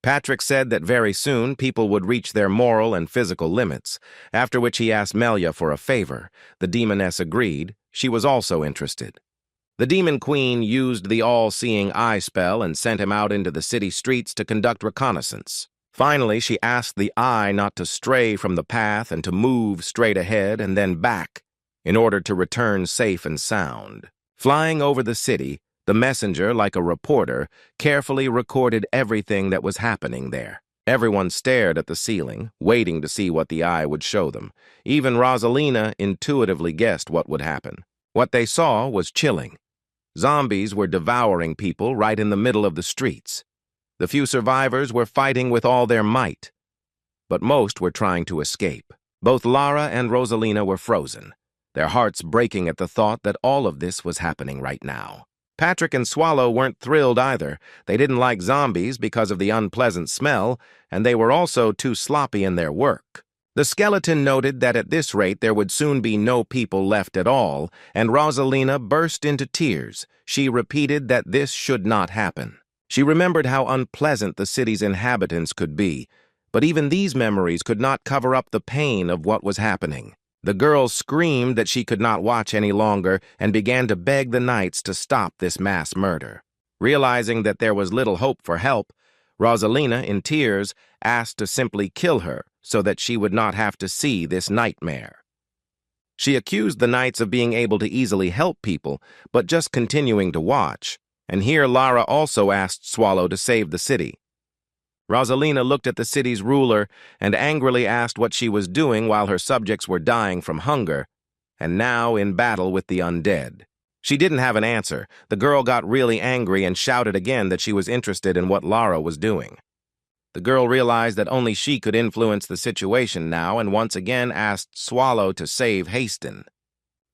A: Patrick said that very soon people would reach their moral and physical limits, after which he asked Melia for a favor. The demoness agreed. She was also interested. The demon queen used the all-seeing eye spell and sent him out into the city streets to conduct reconnaissance. Finally, she asked the eye not to stray from the path and to move straight ahead and then back in order to return safe and sound. Flying over the city, the messenger, like a reporter, carefully recorded everything that was happening there. Everyone stared at the ceiling, waiting to see what the eye would show them. Even Rosalina intuitively guessed what would happen. What they saw was chilling. Zombies were devouring people right in the middle of the streets. The few survivors were fighting with all their might, but most were trying to escape. Both Lara and Rosalina were frozen, their hearts breaking at the thought that all of this was happening right now. Patrick and Swallow weren't thrilled either. They didn't like zombies because of the unpleasant smell, and they were also too sloppy in their work. The skeleton noted that at this rate there would soon be no people left at all, and Rosalina burst into tears. She repeated that this should not happen. She remembered how unpleasant the city's inhabitants could be, but even these memories could not cover up the pain of what was happening. The girl screamed that she could not watch any longer and began to beg the knights to stop this mass murder. Realizing that there was little hope for help, Rosalina, in tears, asked to simply kill her so that she would not have to see this nightmare. She accused the knights of being able to easily help people, but just continuing to watch. And here Lara also asked Swallow to save the city. Rosalina looked at the city's ruler and angrily asked what she was doing while her subjects were dying from hunger, and now in battle with the undead. She didn't have an answer. The girl got really angry and shouted again that she was interested in what Lara was doing. The girl realized that only she could influence the situation now and once again asked Swallow to save Hastin.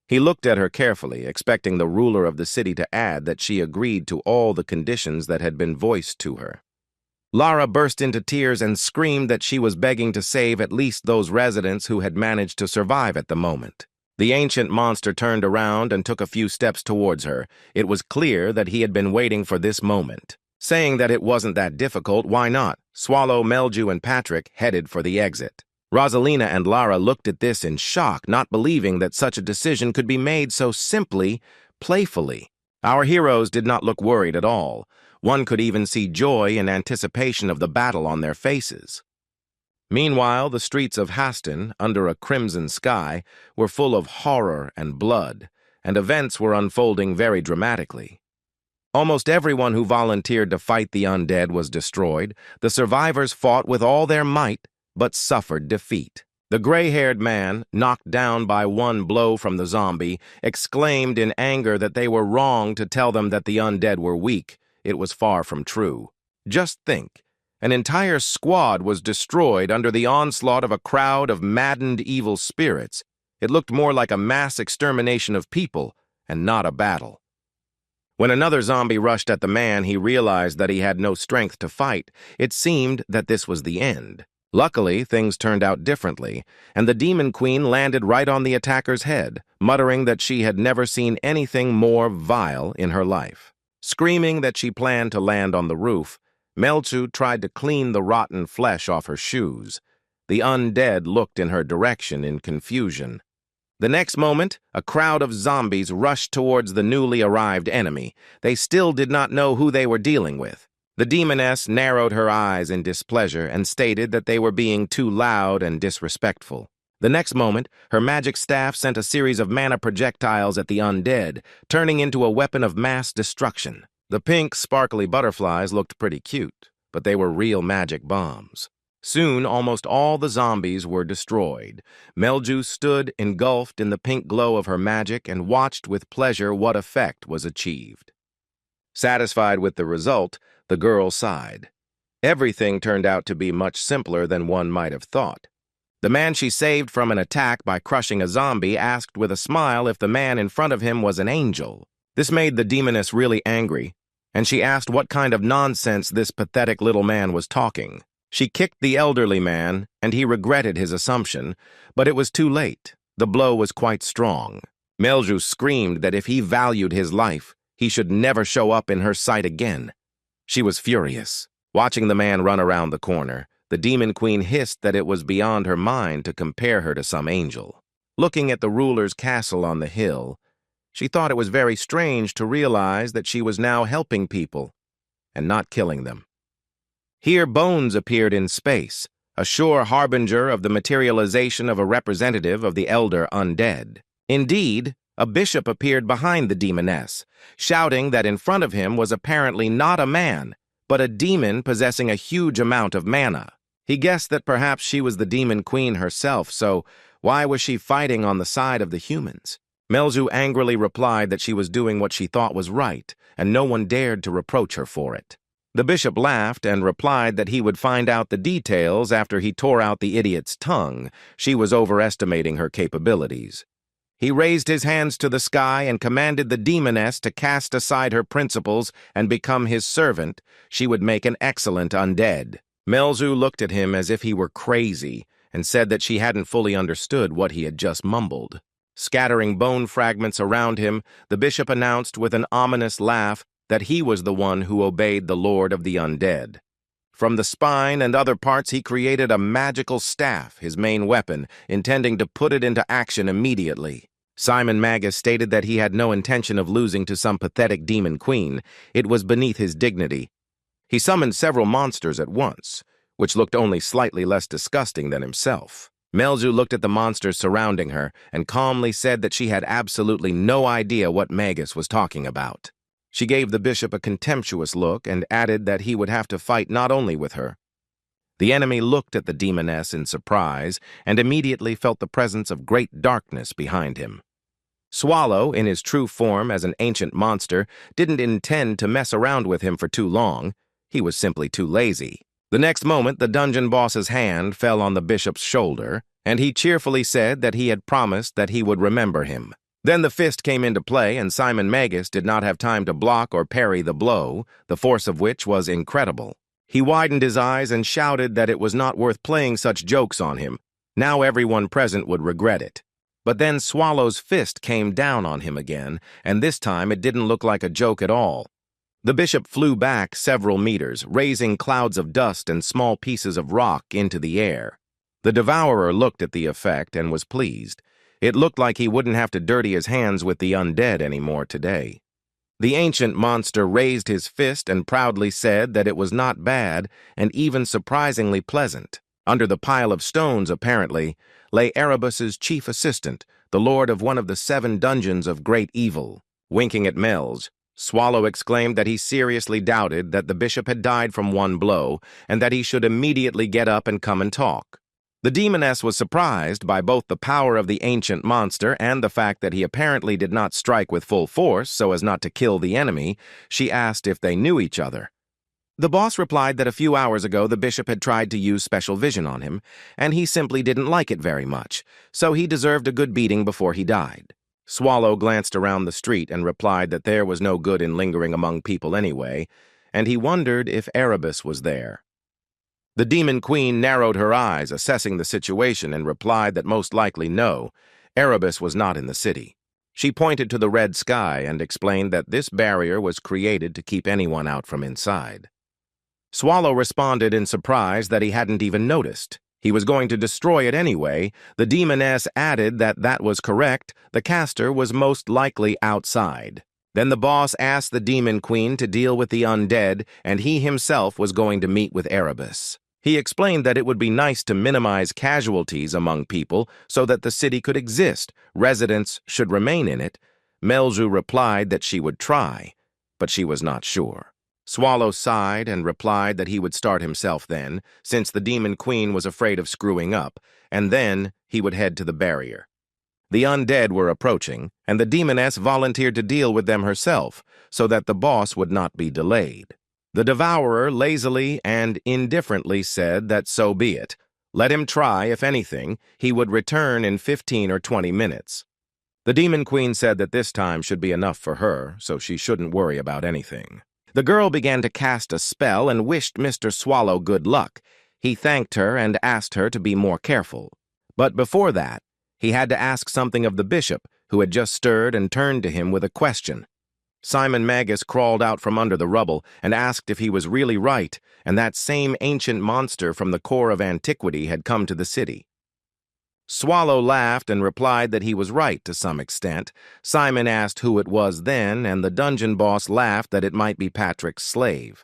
A: He looked at her carefully, expecting the ruler of the city to add that she agreed to all the conditions that had been voiced to her. Lara burst into tears and screamed that she was begging to save at least those residents who had managed to survive at the moment. The ancient monster turned around and took a few steps towards her. It was clear that he had been waiting for this moment. Saying that it wasn't that difficult, why not? Swallow, Melju, and Patrick headed for the exit. Rosalina and Lara looked at this in shock, not believing that such a decision could be made so simply, playfully. Our heroes did not look worried at all. One could even see joy and anticipation of the battle on their faces. Meanwhile, the streets of Haston, under a crimson sky, were full of horror and blood, and events were unfolding very dramatically. Almost everyone who volunteered to fight the undead was destroyed. The survivors fought with all their might, but suffered defeat. The gray-haired man, knocked down by one blow from the zombie, exclaimed in anger that they were wrong to tell them that the undead were weak. It was far from true. Just think. An entire squad was destroyed under the onslaught of a crowd of maddened evil spirits. It looked more like a mass extermination of people, and not a battle. When another zombie rushed at the man, he realized that he had no strength to fight. It seemed that this was the end. Luckily, things turned out differently, and the Demon Queen landed right on the attacker's head, muttering that she had never seen anything more vile in her life. Screaming that she planned to land on the roof, Melchu tried to clean the rotten flesh off her shoes. The undead looked in her direction in confusion. The next moment, a crowd of zombies rushed towards the newly arrived enemy. They still did not know who they were dealing with. The demoness narrowed her eyes in displeasure and stated that they were being too loud and disrespectful. The next moment, her magic staff sent a series of mana projectiles at the undead, turning into a weapon of mass destruction. The pink, sparkly butterflies looked pretty cute, but they were real magic bombs. Soon, almost all the zombies were destroyed. Melju stood engulfed in the pink glow of her magic and watched with pleasure what effect was achieved. Satisfied with the result, the girl sighed. Everything turned out to be much simpler than one might have thought. The man she saved from an attack by crushing a zombie asked with a smile if the man in front of him was an angel. This made the demoness really angry, and she asked what kind of nonsense this pathetic little man was talking. She kicked the elderly man, and he regretted his assumption, but it was too late. The blow was quite strong. Melju screamed that if he valued his life, he should never show up in her sight again. She was furious. Watching the man run around the corner, the Demon Queen hissed that it was beyond her mind to compare her to some angel. Looking at the ruler's castle on the hill, she thought it was very strange to realize that she was now helping people and not killing them. Here bones appeared in space, a sure harbinger of the materialization of a representative of the elder undead. Indeed, a bishop appeared behind the demoness, shouting that in front of him was apparently not a man, but a demon possessing a huge amount of mana. He guessed that perhaps she was the Demon Queen herself, so why was she fighting on the side of the humans? Melju angrily replied that she was doing what she thought was right, and no one dared to reproach her for it. The bishop laughed and replied that he would find out the details after he tore out the idiot's tongue. She was overestimating her capabilities. He raised his hands to the sky and commanded the demoness to cast aside her principles and become his servant. She would make an excellent undead. Melzu looked at him as if he were crazy and said that she hadn't fully understood what he had just mumbled. Scattering bone fragments around him, the bishop announced with an ominous laugh that he was the one who obeyed the Lord of the Undead. From the spine and other parts he created a magical staff, his main weapon, intending to put it into action immediately. Simon Magus stated that he had no intention of losing to some pathetic demon queen. It was beneath his dignity. He summoned several monsters at once, which looked only slightly less disgusting than himself. Melzu looked at the monsters surrounding her and calmly said that she had absolutely no idea what Magus was talking about. She gave the bishop a contemptuous look and added that he would have to fight not only with her. The enemy looked at the demoness in surprise and immediately felt the presence of great darkness behind him. Swallow, in his true form as an ancient monster, didn't intend to mess around with him for too long. He was simply too lazy. The next moment, the dungeon boss's hand fell on the bishop's shoulder, and he cheerfully said that he had promised that he would remember him. Then the fist came into play, and Simon Magus did not have time to block or parry the blow, the force of which was incredible. He widened his eyes and shouted that it was not worth playing such jokes on him. Now everyone present would regret it. But then Swallow's fist came down on him again, and this time it didn't look like a joke at all. The bishop flew back several meters, raising clouds of dust and small pieces of rock into the air. The devourer looked at the effect and was pleased. It looked like he wouldn't have to dirty his hands with the undead anymore today. The ancient monster raised his fist and proudly said that it was not bad and even surprisingly pleasant. Under the pile of stones, apparently, lay Erebus's chief assistant, the lord of one of the 7 dungeons of great evil. Winking at Melz, Swallow exclaimed that he seriously doubted that the bishop had died from one blow and that he should immediately get up and come and talk. The demoness was surprised by both the power of the ancient monster and the fact that he apparently did not strike with full force so as not to kill the enemy. She asked if they knew each other. The boss replied that a few hours ago the bishop had tried to use special vision on him, and he simply didn't like it very much, so he deserved a good beating before he died. Swallow glanced around the street and replied that there was no good in lingering among people anyway, and he wondered if Erebus was there. The demon queen narrowed her eyes, assessing the situation, and replied that most likely no, Erebus was not in the city. She pointed to the red sky and explained that this barrier was created to keep anyone out from inside. Swallow responded in surprise that he hadn't even noticed. He was going to destroy it anyway. The demoness added that that was correct. The caster was most likely outside. Then the boss asked the demon queen to deal with the undead, and he himself was going to meet with Erebus. He explained that it would be nice to minimize casualties among people so that the city could exist. Residents should remain in it. Melzu replied that she would try, but she was not sure. Swallow sighed and replied that he would start himself then, since the demon queen was afraid of screwing up, and then he would head to the barrier. The undead were approaching, and the demoness volunteered to deal with them herself, so that the boss would not be delayed. The devourer lazily and indifferently said that so be it. Let him try, if anything, he would return in 15 or 20 minutes. The demon queen said that this time should be enough for her, so she shouldn't worry about anything. The girl began to cast a spell and wished Mr. Swallow good luck. He thanked her and asked her to be more careful. But before that, he had to ask something of the bishop, who had just stirred and turned to him with a question. Simon Magus crawled out from under the rubble and asked if he was really right, and that same ancient monster from the core of antiquity had come to the city. Swallow laughed and replied that he was right to some extent. Simon asked who it was then, and the dungeon boss laughed that it might be Patrick's slave.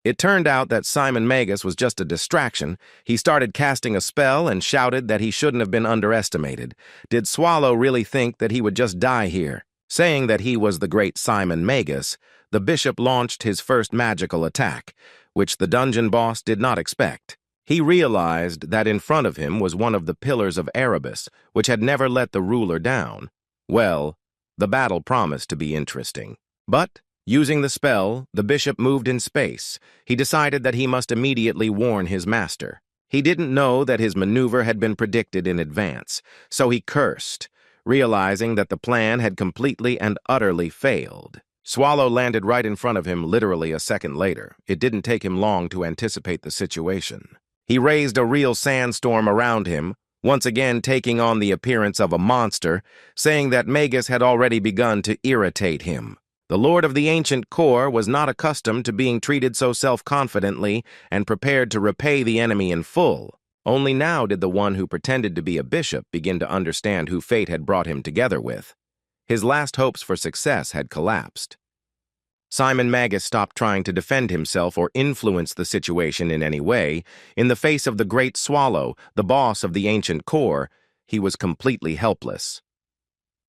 A: It turned out that Simon Magus was just a distraction. He started casting a spell and shouted that he shouldn't have been underestimated. Did Swallow really think that he would just die here? Saying that he was the great Simon Magus, the bishop launched his first magical attack, which the dungeon boss did not expect. He realized that in front of him was one of the pillars of Erebus, which had never let the ruler down. Well, the battle promised to be interesting. But, using the spell, the bishop moved in space. He decided that he must immediately warn his master. He didn't know that his maneuver had been predicted in advance, so he cursed, realizing that the plan had completely and utterly failed. Swallow landed right in front of him literally a second later. It didn't take him long to anticipate the situation. He raised a real sandstorm around him, once again taking on the appearance of a monster, saying that Magus had already begun to irritate him. The Lord of the Ancient Core was not accustomed to being treated so self-confidently and prepared to repay the enemy in full. Only now did the one who pretended to be a bishop begin to understand who fate had brought him together with. His last hopes for success had collapsed. Simon Magus stopped trying to defend himself or influence the situation in any way. In the face of the great Swallow, the boss of the Ancient Core, he was completely helpless.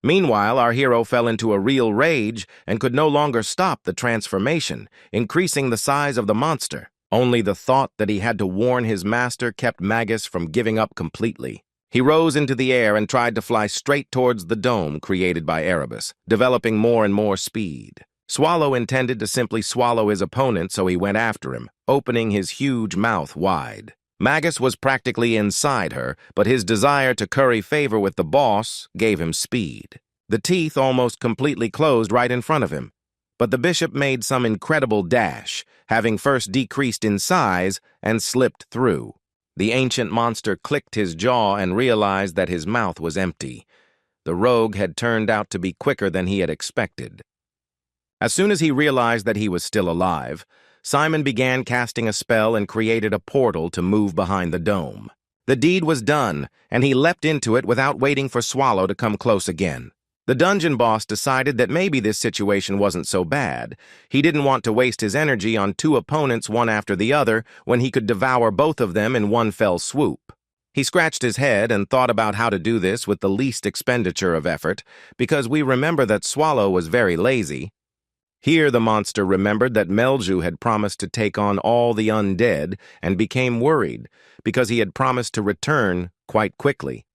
A: Meanwhile, our hero fell into a real rage and could no longer stop the transformation, increasing the size of the monster. Only the thought that he had to warn his master kept Magus from giving up completely. He rose into the air and tried to fly straight towards the dome created by Erebus, developing more and more speed. Swallow intended to simply swallow his opponent, so he went after him, opening his huge mouth wide. Magus was practically inside her, but his desire to curry favor with the boss gave him speed. The teeth almost completely closed right in front of him, but the bishop made some incredible dash, having first decreased in size and slipped through. The ancient monster clicked his jaw and realized that his mouth was empty. The rogue had turned out to be quicker than he had expected. As soon as he realized that he was still alive, Simon began casting a spell and created a portal to move behind the dome. The deed was done, and he leapt into it without waiting for Swallow to come close again. The dungeon boss decided that maybe this situation wasn't so bad. He didn't want to waste his energy on two opponents one after the other when he could devour both of them in one fell swoop. He scratched his head and thought about how to do this with the least expenditure of effort, because we remember that Swallow was very lazy. Here the monster remembered that Melju had promised to take on all the undead and became worried, because he had promised to return quite quickly.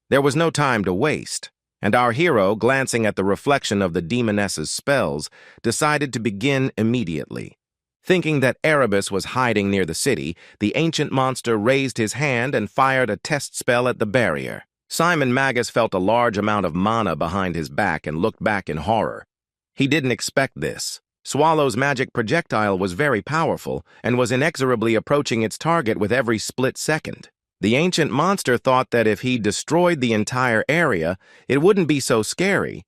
A: There was no time to waste, and our hero, glancing at the reflection of the demoness's spells, decided to begin immediately. Thinking that Erebus was hiding near the city, the ancient monster raised his hand and fired a test spell at the barrier. Simon Magus felt a large amount of mana behind his back and looked back in horror. He didn't expect this. Swallow's magic projectile was very powerful and was inexorably approaching its target with every split second. The ancient monster thought that if he destroyed the entire area, it wouldn't be so scary.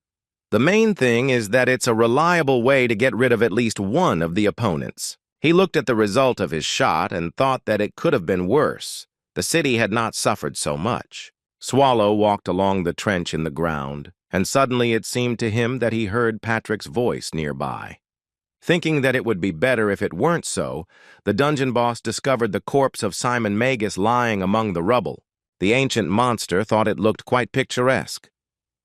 A: The main thing is that it's a reliable way to get rid of at least one of the opponents. He looked at the result of his shot and thought that it could have been worse. The city had not suffered so much. Swallow walked along the trench in the ground, and suddenly it seemed to him that he heard Patrick's voice nearby. Thinking that it would be better if it weren't so, the dungeon boss discovered the corpse of Simon Magus lying among the rubble. The ancient monster thought it looked quite picturesque.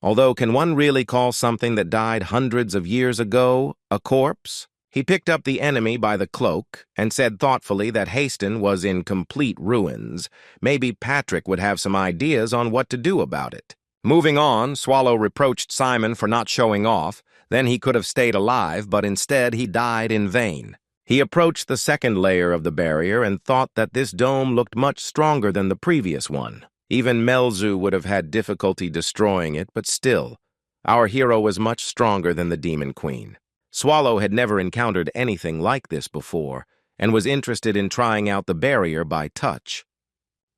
A: Although, can one really call something that died hundreds of years ago a corpse? He picked up the enemy by the cloak and said thoughtfully that Haston was in complete ruins. Maybe Patrick would have some ideas on what to do about it. Moving on, Swallow reproached Simon for not showing off. Then he could have stayed alive, but instead he died in vain. He approached the second layer of the barrier and thought that this dome looked much stronger than the previous one. Even Melzu would have had difficulty destroying it, but still, our hero was much stronger than the Demon Queen. Swallow had never encountered anything like this before, and was interested in trying out the barrier by touch.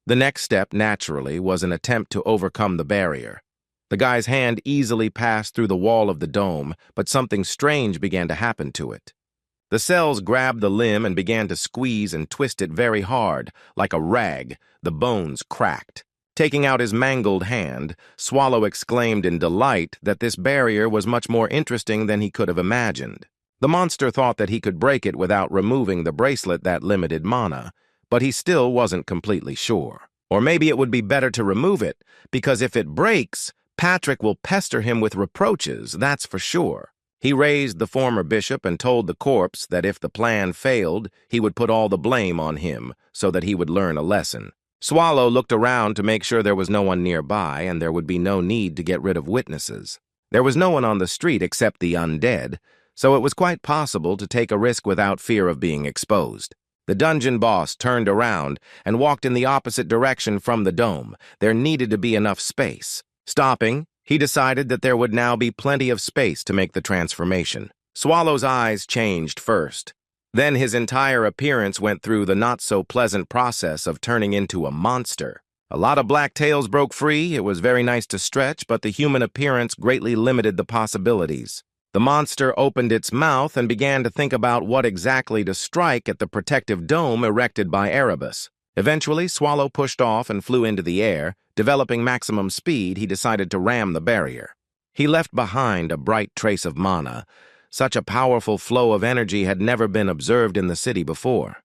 A: The next step, naturally, was an attempt to overcome the barrier. The guy's hand easily passed through the wall of the dome, but something strange began to happen to it. The cells grabbed the limb and began to squeeze and twist it very hard, like a rag. The bones cracked. Taking out his mangled hand, Swallow exclaimed in delight that this barrier was much more interesting than he could have imagined. The monster thought that he could break it without removing the bracelet that limited mana, but he still wasn't completely sure. Or maybe it would be better to remove it, because if it breaks, Patrick will pester him with reproaches, that's for sure. He raised the former bishop and told the corpse that if the plan failed, he would put all the blame on him, so that he would learn a lesson. Swallow looked around to make sure there was no one nearby and there would be no need to get rid of witnesses. There was no one on the street except the undead, so it was quite possible to take a risk without fear of being exposed. The dungeon boss turned around and walked in the opposite direction from the dome. There needed to be enough space. Stopping, he decided that there would now be plenty of space to make the transformation. Swallow's eyes changed first. Then his entire appearance went through the not-so-pleasant process of turning into a monster. A lot of black tails broke free. It was very nice to stretch, but the human appearance greatly limited the possibilities. The monster opened its mouth and began to think about what exactly to strike at the protective dome erected by Erebus. Eventually, Swallow pushed off and flew into the air. Developing maximum speed, he decided to ram the barrier. He left behind a bright trace of mana. Such a powerful flow of energy had never been observed in the city before.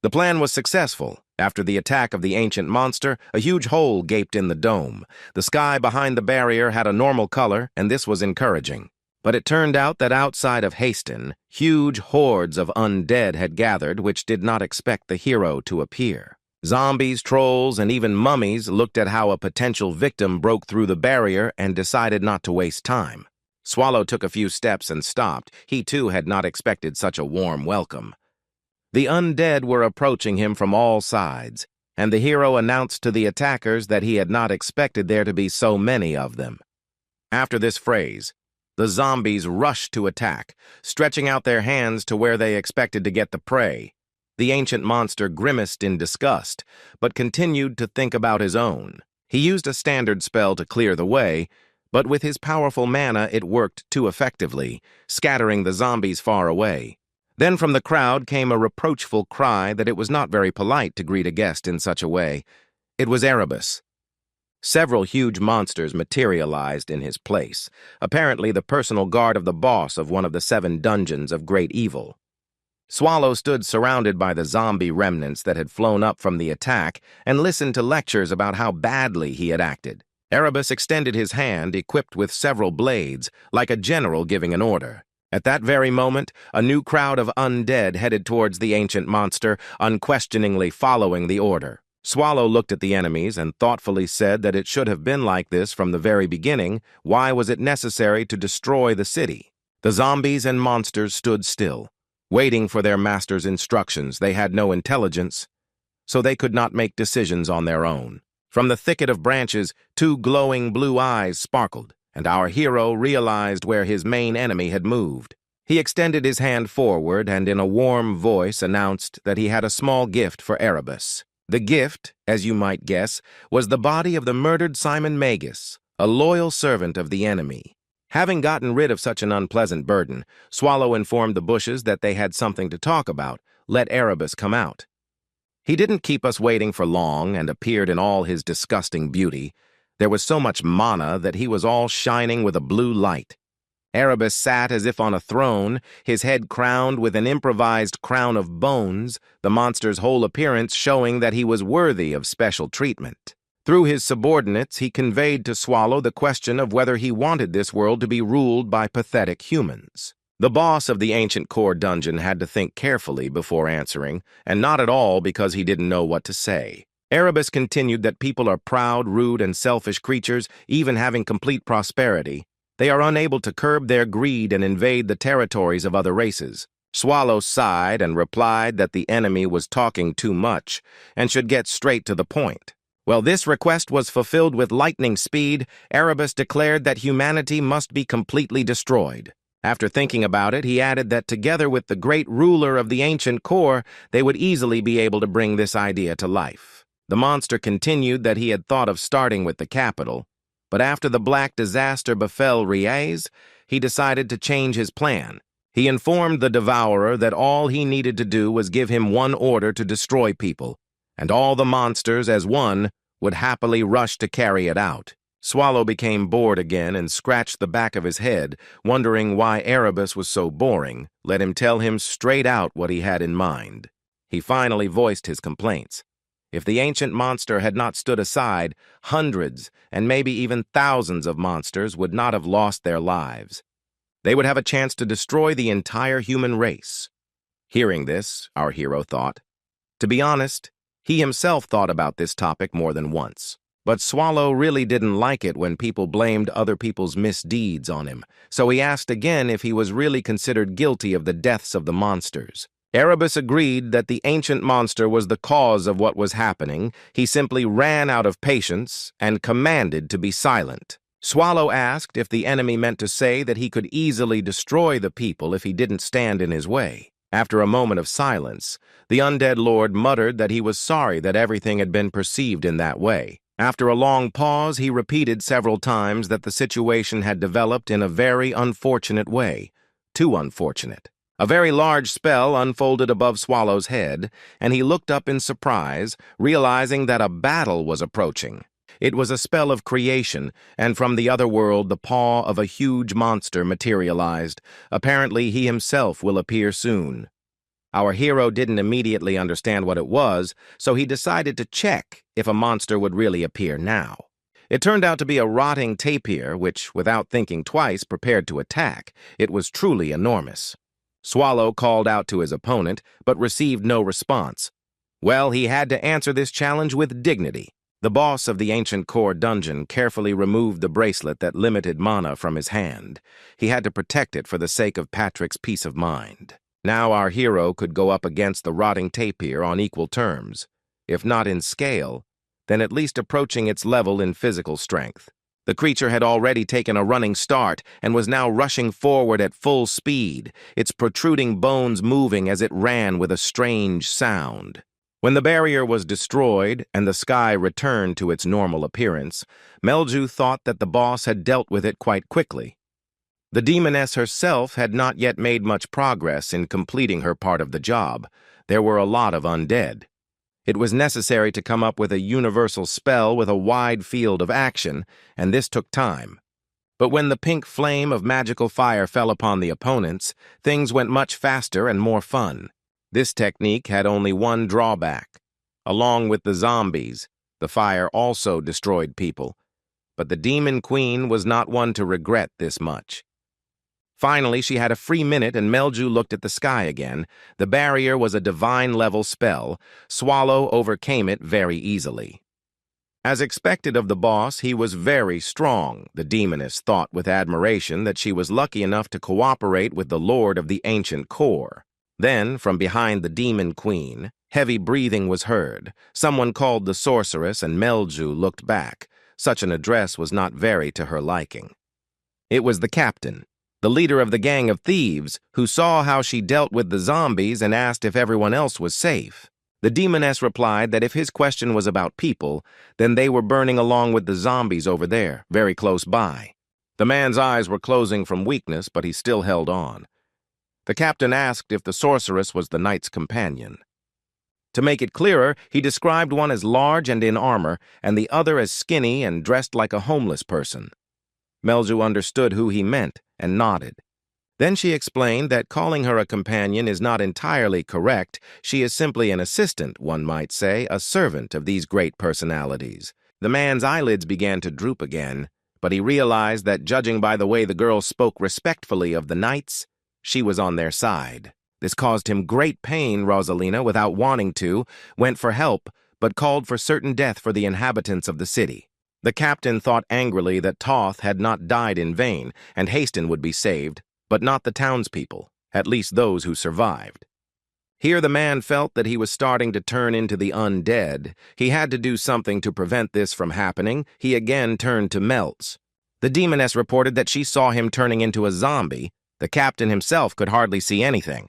A: The plan was successful. After the attack of the ancient monster, a huge hole gaped in the dome. The sky behind the barrier had a normal color, and this was encouraging. But it turned out that outside of Haston, huge hordes of undead had gathered which did not expect the hero to appear. Zombies, trolls, and even mummies looked at how a potential victim broke through the barrier and decided not to waste time. Swallow took a few steps and stopped. He too had not expected such a warm welcome. The undead were approaching him from all sides, and the hero announced to the attackers that he had not expected there to be so many of them. After this phrase, the zombies rushed to attack, stretching out their hands to where they expected to get the prey. The ancient monster grimaced in disgust, but continued to think about his own. He used a standard spell to clear the way, But with his powerful mana, it worked too effectively, scattering the zombies far away. Then from the crowd came a reproachful cry that it was not very polite to greet a guest in such a way. It was Erebus. Several huge monsters materialized in his place, apparently the personal guard of the boss of one of the 7 dungeons of great evil. Swallow stood surrounded by the zombie remnants that had flown up from the attack and listened to lectures about how badly he had acted. Erebus extended his hand, equipped with several blades, like a general giving an order. At that very moment, a new crowd of undead headed towards the ancient monster, unquestioningly following the order. Swallow looked at the enemies and thoughtfully said that it should have been like this from the very beginning. Why was it necessary to destroy the city? The zombies and monsters stood still, waiting for their master's instructions. They had no intelligence, so they could not make decisions on their own. From the thicket of branches, 2 glowing blue eyes sparkled, and our hero realized where his main enemy had moved. He extended his hand forward and in a warm voice announced that he had a small gift for Erebus. The gift, as you might guess, was the body of the murdered Simon Magus, a loyal servant of the enemy. Having gotten rid of such an unpleasant burden, Swallow informed the bushes that they had something to talk about. Let Erebus come out. He didn't keep us waiting for long and appeared in all his disgusting beauty. There was so much mana that he was all shining with a blue light. Erebus sat as if on a throne, his head crowned with an improvised crown of bones, the monster's whole appearance showing that he was worthy of special treatment. Through his subordinates, he conveyed to Swallow the question of whether he wanted this world to be ruled by pathetic humans. The boss of the ancient core dungeon had to think carefully before answering, and not at all because he didn't know what to say. Erebus continued that people are proud, rude, and selfish creatures, even having complete prosperity. They are unable to curb their greed and invade the territories of other races. Swallow sighed and replied that the enemy was talking too much and should get straight to the point. Well, this request was fulfilled with lightning speed. Erebus declared that humanity must be completely destroyed. After thinking about it, he added that together with the great ruler of the ancient core, they would easily be able to bring this idea to life. The monster continued that he had thought of starting with the capital, but after the black disaster befell Riez, he decided to change his plan. He informed the Devourer that all he needed to do was give him one order to destroy people, and all the monsters, as one, would happily rush to carry it out. Swallow became bored again and scratched the back of his head, wondering why Erebus was so boring. Let him tell him straight out what he had in mind. He finally voiced his complaints. If the ancient monster had not stood aside, hundreds and maybe even thousands of monsters would not have lost their lives. They would have a chance to destroy the entire human race. Hearing this, our hero thought. To be honest, he himself thought about this topic more than once. But Swallow really didn't like it when people blamed other people's misdeeds on him, so he asked again if he was really considered guilty of the deaths of the monsters. Erebus agreed that the ancient monster was the cause of what was happening. He simply ran out of patience and commanded to be silent. Swallow asked if the enemy meant to say that he could easily destroy the people if he didn't stand in his way. After a moment of silence, the undead lord muttered that he was sorry that everything had been perceived in that way. After a long pause, he repeated several times that the situation had developed in a very unfortunate way. Too unfortunate. A very large spell unfolded above Swallow's head, and he looked up in surprise, realizing that a battle was approaching. It was a spell of creation, and from the other world the paw of a huge monster materialized. Apparently he himself will appear soon. Our hero didn't immediately understand what it was, so he decided to check if a monster would really appear now. It turned out to be a rotting tapir, which, without thinking twice, prepared to attack. It was truly enormous. Swallow called out to his opponent, but received no response. Well, he had to answer this challenge with dignity. The boss of the ancient core dungeon carefully removed the bracelet that limited mana from his hand. He had to protect it for the sake of Patrick's peace of mind. Now our hero could go up against the rotting tapir on equal terms. If not in scale, then at least approaching its level in physical strength. The creature had already taken a running start and was now rushing forward at full speed, its protruding bones moving as it ran with a strange sound. When the barrier was destroyed and the sky returned to its normal appearance, Melju thought that the boss had dealt with it quite quickly. The demoness herself had not yet made much progress in completing her part of the job. There were a lot of undead. It was necessary to come up with a universal spell with a wide field of action, and this took time. But when the pink flame of magical fire fell upon the opponents, things went much faster and more fun. This technique had only one drawback. Along with the zombies, the fire also destroyed people. But the Demon Queen was not one to regret this much. Finally, she had a free minute and Melju looked at the sky again. The barrier was a divine-level spell. Swallow overcame it very easily. As expected of the boss, he was very strong. The demoness thought with admiration that she was lucky enough to cooperate with the Lord of the Ancient Core. Then, from behind the Demon Queen, heavy breathing was heard. Someone called the sorceress and Melju looked back. Such an address was not very to her liking. It was the captain, the leader of the gang of thieves, who saw how she dealt with the zombies and asked if everyone else was safe. The demoness replied that if his question was about people, then they were burning along with the zombies over there, very close by. The man's eyes were closing from weakness, but he still held on. The captain asked if the sorceress was the knight's companion. To make it clearer, he described one as large and in armor, and the other as skinny and dressed like a homeless person. Melju understood who he meant and nodded. Then she explained that calling her a companion is not entirely correct. She is simply an assistant, one might say, a servant of these great personalities. The man's eyelids began to droop again, but he realized that judging by the way the girl spoke respectfully of the knights, she was on their side. This caused him great pain. Rosalina, without wanting to, went for help, but called for certain death for the inhabitants of the city. The captain thought angrily that Toth had not died in vain, and Haston would be saved, but not the townspeople, at least those who survived. Here the man felt that he was starting to turn into the undead. He had to do something to prevent this from happening. He again turned to Melts. The demoness reported that she saw him turning into a zombie. The captain himself could hardly see anything.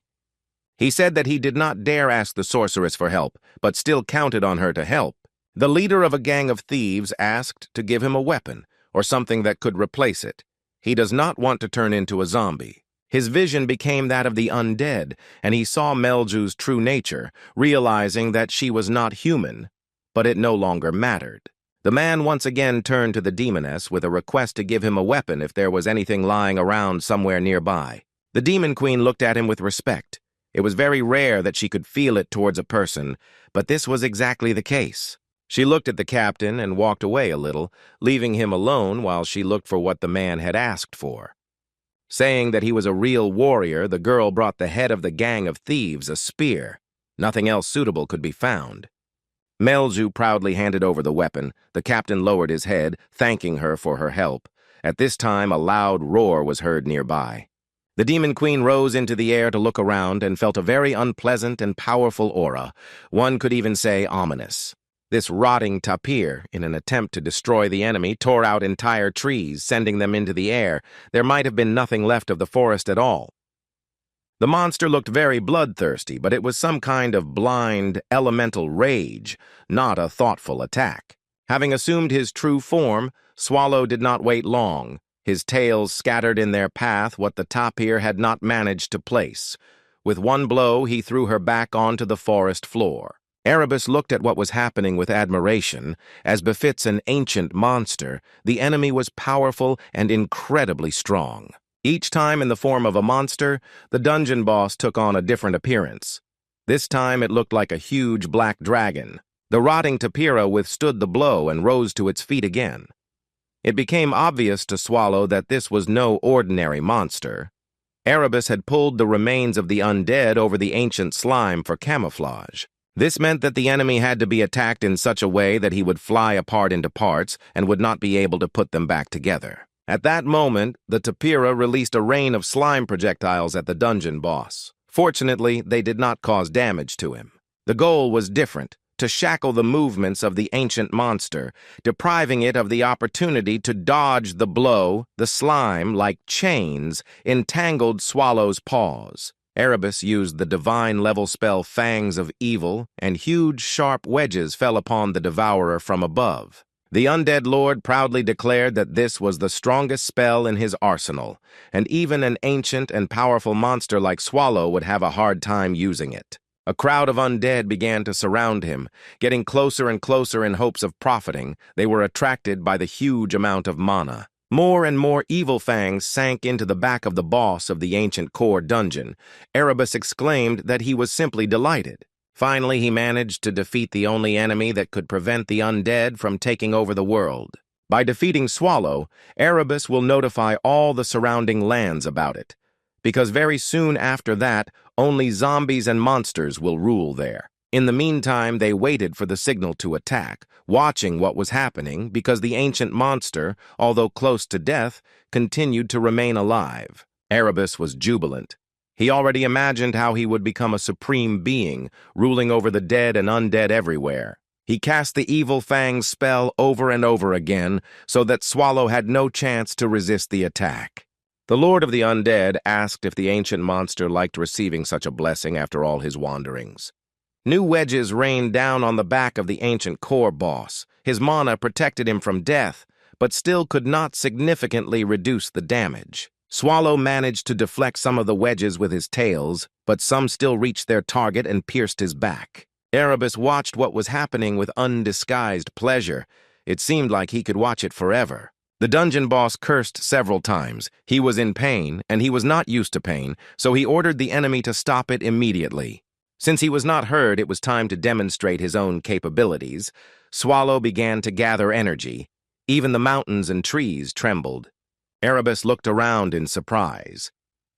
A: He said that he did not dare ask the sorceress for help, but still counted on her to help. The leader of a gang of thieves asked to give him a weapon, or something that could replace it. He does not want to turn into a zombie. His vision became that of the undead, and he saw Melju's true nature, realizing that she was not human, but it no longer mattered. The man once again turned to the demoness with a request to give him a weapon if there was anything lying around somewhere nearby. The Demon Queen looked at him with respect. It was very rare that she could feel it towards a person, but this was exactly the case. She looked at the captain and walked away a little, leaving him alone while she looked for what the man had asked for. Saying that he was a real warrior, the girl brought the head of the gang of thieves a spear. Nothing else suitable could be found. Melju proudly handed over the weapon. The captain lowered his head, thanking her for her help. At this time, a loud roar was heard nearby. The Demon Queen rose into the air to look around and felt a very unpleasant and powerful aura. One could even say ominous. This rotting tapir, in an attempt to destroy the enemy, tore out entire trees, sending them into the air. There might have been nothing left of the forest at all. The monster looked very bloodthirsty, but it was some kind of blind, elemental rage, not a thoughtful attack. Having assumed his true form, Swallow did not wait long. His tails scattered in their path what the tapir had not managed to place. With one blow, he threw her back onto the forest floor. Erebus looked at what was happening with admiration. As befits an ancient monster, the enemy was powerful and incredibly strong. Each time in the form of a monster, the dungeon boss took on a different appearance. This time it looked like a huge black dragon. The rotting tapira withstood the blow and rose to its feet again. It became obvious to Swallow that this was no ordinary monster. Erebus had pulled the remains of the undead over the ancient slime for camouflage. This meant that the enemy had to be attacked in such a way that he would fly apart into parts and would not be able to put them back together. At that moment, the tapira released a rain of slime projectiles at the dungeon boss. Fortunately, they did not cause damage to him. The goal was different, to shackle the movements of the ancient monster, depriving it of the opportunity to dodge the blow. The slime, like chains, entangled Swallow's paws. Erebus used the divine-level spell Fangs of Evil, and huge, sharp wedges fell upon the devourer from above. The undead lord proudly declared that this was the strongest spell in his arsenal, and even an ancient and powerful monster like Swallow would have a hard time using it. A crowd of undead began to surround him. Getting closer and closer in hopes of profiting, they were attracted by the huge amount of mana. More and more evil fangs sank into the back of the boss of the ancient core dungeon. Erebus exclaimed that he was simply delighted. Finally, he managed to defeat the only enemy that could prevent the undead from taking over the world. By defeating Swallow, Erebus will notify all the surrounding lands about it, because very soon after that, only zombies and monsters will rule there. In the meantime, they waited for the signal to attack, watching what was happening because the ancient monster, although close to death, continued to remain alive. Erebus was jubilant. He already imagined how he would become a supreme being, ruling over the dead and undead everywhere. He cast the Evil Fang's spell over and over again, so that Swallow had no chance to resist the attack. The Lord of the Undead asked if the ancient monster liked receiving such a blessing after all his wanderings. New wedges rained down on the back of the ancient core boss. His mana protected him from death, but still could not significantly reduce the damage. Swallow managed to deflect some of the wedges with his tails, but some still reached their target and pierced his back. Erebus watched what was happening with undisguised pleasure. It seemed like he could watch it forever. The dungeon boss cursed several times. He was in pain, and he was not used to pain, so he ordered the enemy to stop it immediately. Since he was not heard, it was time to demonstrate his own capabilities. Swallow began to gather energy. Even the mountains and trees trembled. Erebus looked around in surprise.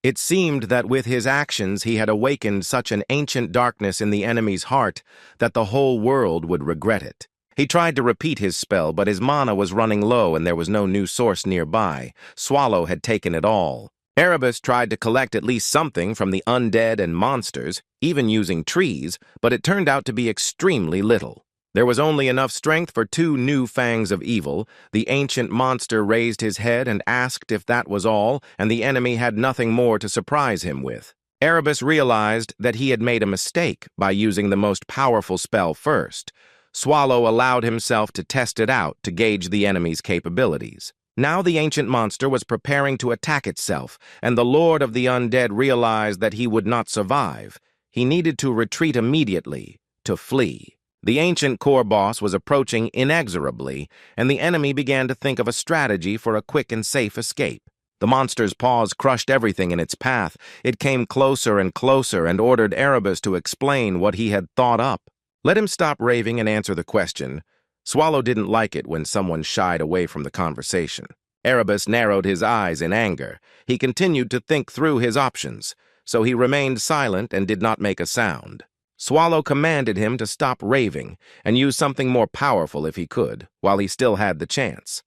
A: It seemed that with his actions he had awakened such an ancient darkness in the enemy's heart that the whole world would regret it. He tried to repeat his spell, but his mana was running low and there was no new source nearby. Swallow had taken it all. Erebus tried to collect at least something from the undead and monsters, even using trees, but it turned out to be extremely little. There was only enough strength for 2 new fangs of evil. The ancient monster raised his head and asked if that was all, and the enemy had nothing more to surprise him with. Erebus realized that he had made a mistake by using the most powerful spell first. Swallow allowed himself to test it out to gauge the enemy's capabilities. Now the ancient monster was preparing to attack itself, and the Lord of the Undead realized that he would not survive. He needed to retreat immediately, to flee. The ancient core boss was approaching inexorably, and the enemy began to think of a strategy for a quick and safe escape. The monster's paws crushed everything in its path. It came closer and closer and ordered Erebus to explain what he had thought up. Let him stop raving and answer the question. Swallow didn't like it when someone shied away from the conversation. Erebus narrowed his eyes in anger. He continued to think through his options, so he remained silent and did not make a sound. Swallow commanded him to stop raving and use something more powerful if he could, while he still had the chance.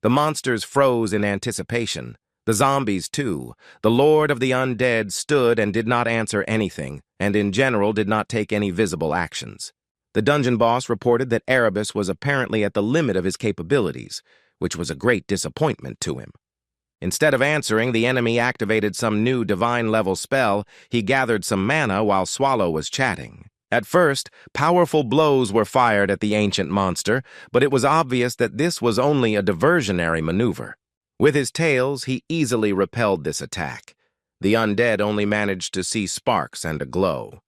A: The monsters froze in anticipation. The zombies, too. The Lord of the Undead stood and did not answer anything, and in general did not take any visible actions. The dungeon boss reported that Erebus was apparently at the limit of his capabilities, which was a great disappointment to him. Instead of answering, the enemy activated some new divine-level spell. He gathered some mana while Swallow was chatting. At first, powerful blows were fired at the ancient monster, but it was obvious that this was only a diversionary maneuver. With his tails, he easily repelled this attack. The undead only managed to see sparks and a glow.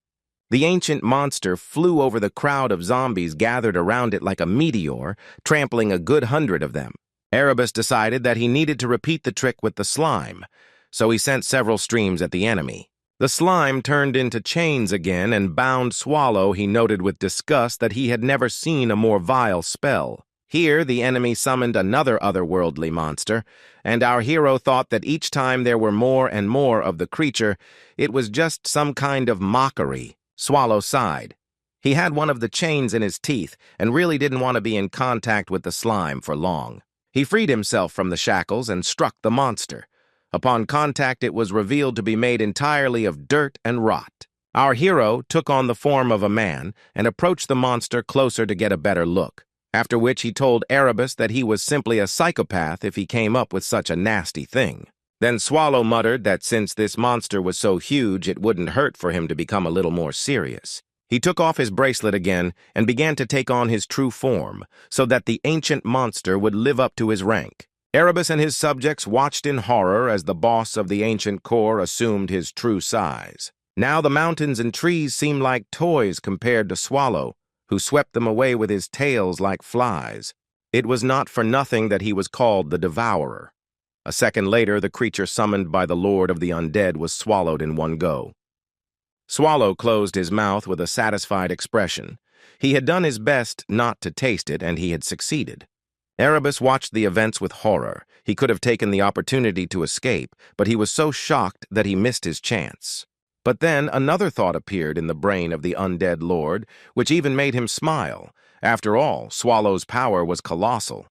A: The ancient monster flew over the crowd of zombies gathered around it like a meteor, trampling a good 100 of them. Erebus decided that he needed to repeat the trick with the slime, so he sent several streams at the enemy. The slime turned into chains again and bound Swallow. He noted with disgust that he had never seen a more vile spell. Here, the enemy summoned another otherworldly monster, and our hero thought that each time there were more and more of the creature, it was just some kind of mockery. Swallow sighed. He had one of the chains in his teeth and really didn't want to be in contact with the slime for long. He freed himself from the shackles and struck the monster. Upon contact, it was revealed to be made entirely of dirt and rot. Our hero took on the form of a man and approached the monster closer to get a better look, after which he told Erebus that he was simply a psychopath if he came up with such a nasty thing. Then Swallow muttered that since this monster was so huge, it wouldn't hurt for him to become a little more serious. He took off his bracelet again and began to take on his true form, so that the ancient monster would live up to his rank. Erebus and his subjects watched in horror as the boss of the ancient core assumed his true size. Now the mountains and trees seemed like toys compared to Swallow, who swept them away with his tails like flies. It was not for nothing that he was called the Devourer. A second later, the creature summoned by the Lord of the Undead was swallowed in one go. Swallow closed his mouth with a satisfied expression. He had done his best not to taste it, and he had succeeded. Erebus watched the events with horror. He could have taken the opportunity to escape, but he was so shocked that he missed his chance. But then another thought appeared in the brain of the undead lord, which even made him smile. After all, Swallow's power was colossal.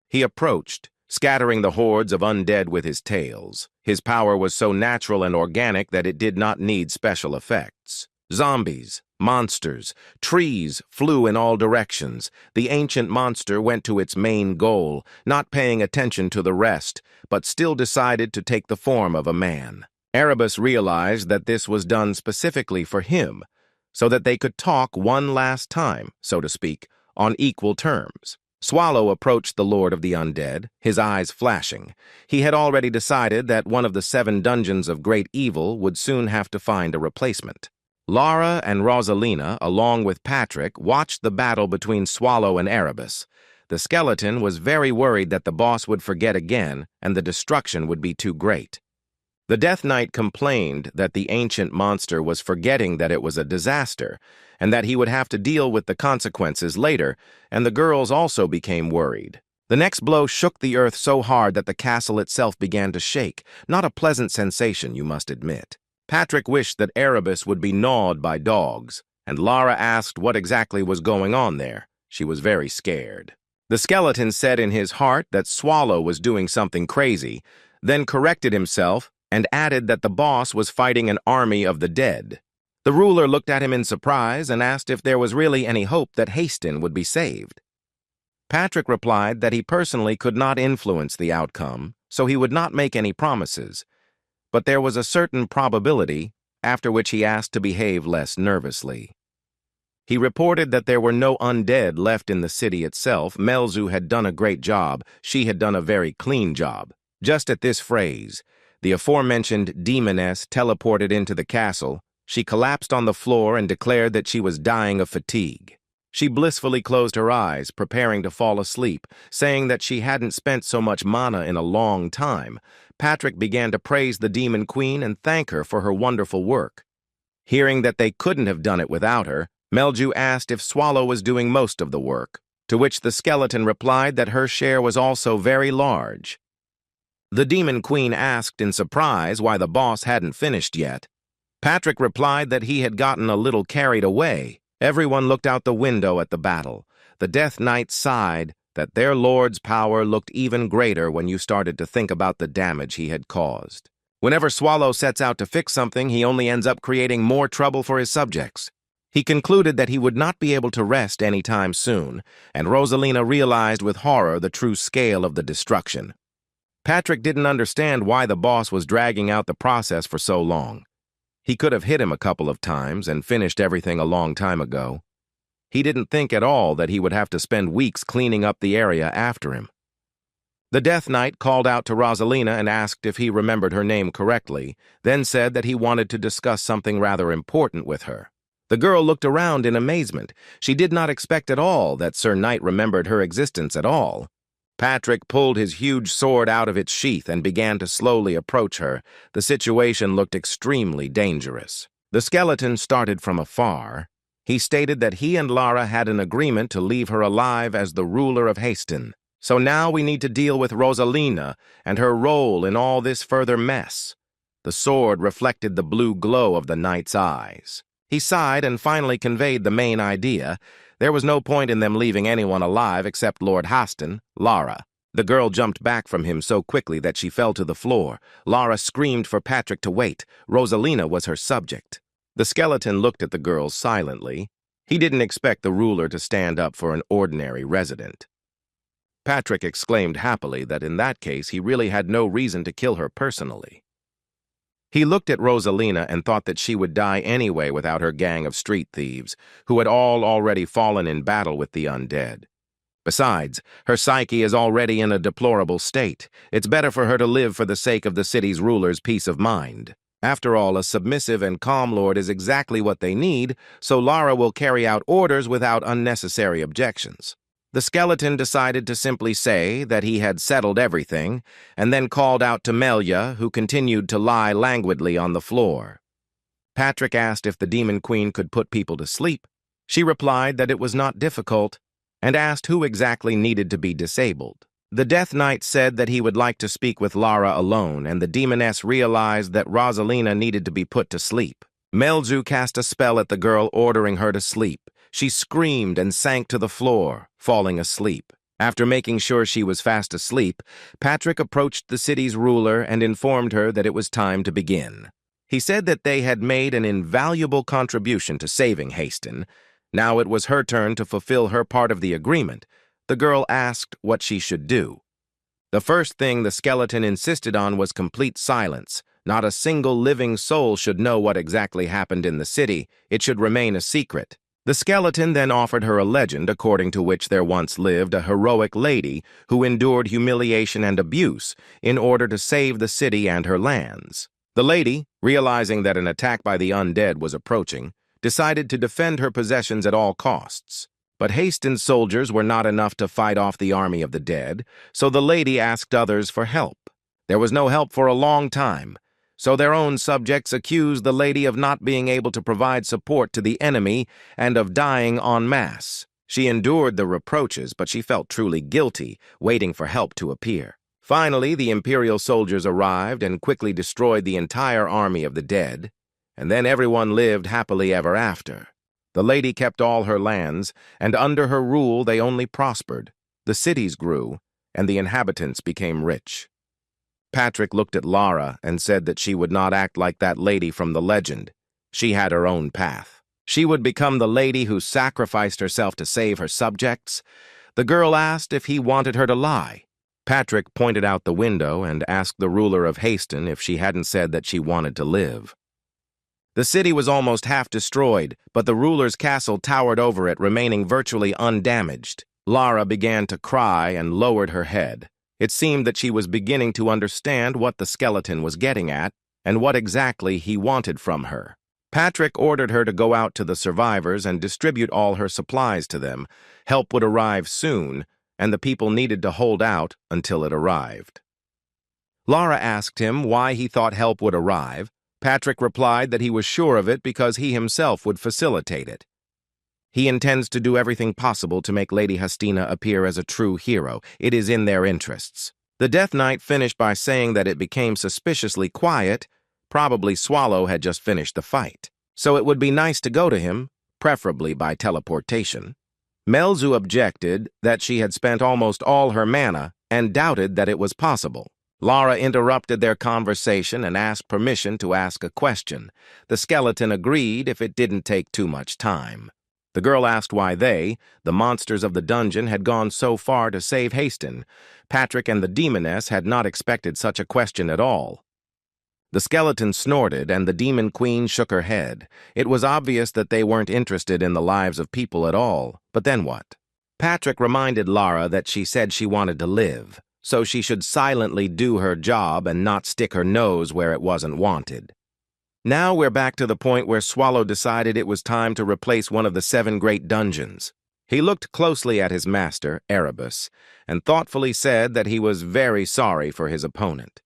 A: He approached, scattering the hordes of undead with his tails. His power was so natural and organic that it did not need special effects. Zombies, monsters, trees flew in all directions. The ancient monster went to its main goal, not paying attention to the rest, but still decided to take the form of a man. Erebus realized that this was done specifically for him, so that they could talk one last time, so to speak, on equal terms. Swallow approached the Lord of the Undead, his eyes flashing. He had already decided that one of the 7 dungeons of great evil would soon have to find a replacement. Lara and Rosalina, along with Patrick, watched the battle between Swallow and Erebus. The skeleton was very worried that the boss would forget again and the destruction would be too great. The Death Knight complained that the ancient monster was forgetting that it was a disaster and that he would have to deal with the consequences later, and the girls also became worried. The next blow shook the earth so hard that the castle itself began to shake, not a pleasant sensation, you must admit. Patrick wished that Erebus would be gnawed by dogs, and Lara asked what exactly was going on there. She was very scared. The skeleton said in his heart that Swallow was doing something crazy, then corrected himself and added that the boss was fighting an army of the dead. The ruler looked at him in surprise and asked if there was really any hope that Hastin would be saved. Patrick replied that he personally could not influence the outcome, so he would not make any promises, but there was a certain probability, after which he asked to behave less nervously. He reported that there were no undead left in the city itself. Melzu had done a great job. She had done a very clean job. Just at this phrase, the aforementioned demoness teleported into the castle. She collapsed on the floor and declared that she was dying of fatigue. She blissfully closed her eyes, preparing to fall asleep, saying that she hadn't spent so much mana in a long time. Patrick began to praise the Demon Queen and thank her for her wonderful work. Hearing that they couldn't have done it without her, Melju asked if Swallow was doing most of the work, to which the skeleton replied that her share was also very large. The Demon Queen asked in surprise why the boss hadn't finished yet. Patrick replied that he had gotten a little carried away. Everyone looked out the window at the battle. The Death Knight sighed that their lord's power looked even greater when you started to think about the damage he had caused. Whenever Swallow sets out to fix something, he only ends up creating more trouble for his subjects. He concluded that he would not be able to rest anytime soon, and Rosalina realized with horror the true scale of the destruction. Patrick didn't understand why the boss was dragging out the process for so long. He could have hit him a couple of times and finished everything a long time ago. He didn't think at all that he would have to spend weeks cleaning up the area after him. The Death Knight called out to Rosalina and asked if he remembered her name correctly, then said that he wanted to discuss something rather important with her. The girl looked around in amazement. She did not expect at all that Sir Knight remembered her existence at all. Patrick pulled his huge sword out of its sheath and began to slowly approach her. The situation looked extremely dangerous. The skeleton started from afar. He stated that he and Lara had an agreement to leave her alive as the ruler of Hastin. So now we need to deal with Rosalina and her role in all this further mess. The sword reflected the blue glow of the knight's eyes. He sighed and finally conveyed the main idea. There was no point in them leaving anyone alive except Lord Hastin, Lara. The girl jumped back from him so quickly that she fell to the floor. Lara screamed for Patrick to wait. Rosalina was her subject. The skeleton looked at the girls silently. He didn't expect the ruler to stand up for an ordinary resident. Patrick exclaimed happily that in that case he really had no reason to kill her personally. He looked at Rosalina and thought that she would die anyway without her gang of street thieves, who had all already fallen in battle with the undead. Besides, her psyche is already in a deplorable state. It's better for her to live for the sake of the city's ruler's peace of mind. After all, a submissive and calm lord is exactly what they need, so Lara will carry out orders without unnecessary objections. The skeleton decided to simply say that he had settled everything, and then called out to Melia, who continued to lie languidly on the floor. Patrick asked if the Demon Queen could put people to sleep. She replied that it was not difficult, and asked who exactly needed to be disabled. The Death Knight said that he would like to speak with Lara alone, and the demoness realized that Rosalina needed to be put to sleep. Melzu cast a spell at the girl, ordering her to sleep. She screamed and sank to the floor, falling asleep. After making sure she was fast asleep, Patrick approached the city's ruler and informed her that it was time to begin. He said that they had made an invaluable contribution to saving Haston. Now it was her turn to fulfill her part of the agreement. The girl asked what she should do. The first thing the skeleton insisted on was complete silence. Not a single living soul should know what exactly happened in the city. It should remain a secret. The skeleton then offered her a legend according to which there once lived a heroic lady who endured humiliation and abuse in order to save the city and her lands. The lady, realizing that an attack by the undead was approaching, decided to defend her possessions at all costs. But Haston's soldiers were not enough to fight off the army of the dead, so the lady asked others for help. There was no help for a long time, so their own subjects accused the lady of not being able to provide support to the enemy and of dying en masse. She endured the reproaches, but she felt truly guilty, waiting for help to appear. Finally, the Imperial soldiers arrived and quickly destroyed the entire army of the dead, and then everyone lived happily ever after. The lady kept all her lands, and under her rule they only prospered. The cities grew, and the inhabitants became rich. Patrick looked at Lara and said that she would not act like that lady from the legend. She had her own path. She would become the lady who sacrificed herself to save her subjects. The girl asked if he wanted her to lie. Patrick pointed out the window and asked the ruler of Haston if she hadn't said that she wanted to live. The city was almost half destroyed, but the ruler's castle towered over it, remaining virtually undamaged. Lara began to cry and lowered her head. It seemed that she was beginning to understand what the skeleton was getting at and what exactly he wanted from her. Patrick ordered her to go out to the survivors and distribute all her supplies to them. Help would arrive soon, and the people needed to hold out until it arrived. Lara asked him why he thought help would arrive. Patrick replied that he was sure of it because he himself would facilitate it. He intends to do everything possible to make Lady Hastina appear as a true hero. It is in their interests. The Death Knight finished by saying that it became suspiciously quiet. Probably Swallow had just finished the fight. So it would be nice to go to him, preferably by teleportation. Melzu objected that she had spent almost all her mana and doubted that it was possible. Lara interrupted their conversation and asked permission to ask a question. The skeleton agreed if it didn't take too much time. The girl asked why they, the monsters of the dungeon, had gone so far to save Haston. Patrick and the demoness had not expected such a question at all. The skeleton snorted, and the Demon Queen shook her head. It was obvious that they weren't interested in the lives of people at all. But then what? Patrick reminded Lara that she said she wanted to live, so she should silently do her job and not stick her nose where it wasn't wanted. Now we're back to the point where Swallow decided it was time to replace one of the 7 great dungeons. He looked closely at his master, Erebus, and thoughtfully said that he was very sorry for his opponent.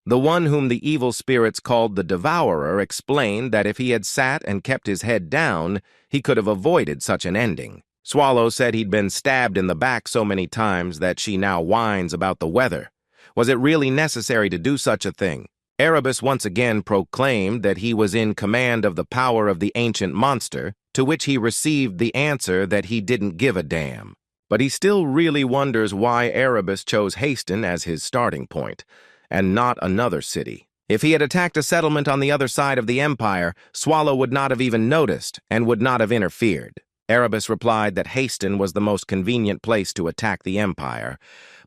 A: The one whom the evil spirits called the Devourer explained that if he had sat and kept his head down, he could have avoided such an ending. Swallow said he'd been stabbed in the back so many times that she now whines about the weather. Was it really necessary to do such a thing? Erebus once again proclaimed that he was in command of the power of the ancient monster, to which he received the answer that he didn't give a damn. But he still really wonders why Erebus chose Haston as his starting point, and not another city. If he had attacked a settlement on the other side of the empire, Swallow would not have even noticed and would not have interfered. Erebus replied that Haston was the most convenient place to attack the Empire,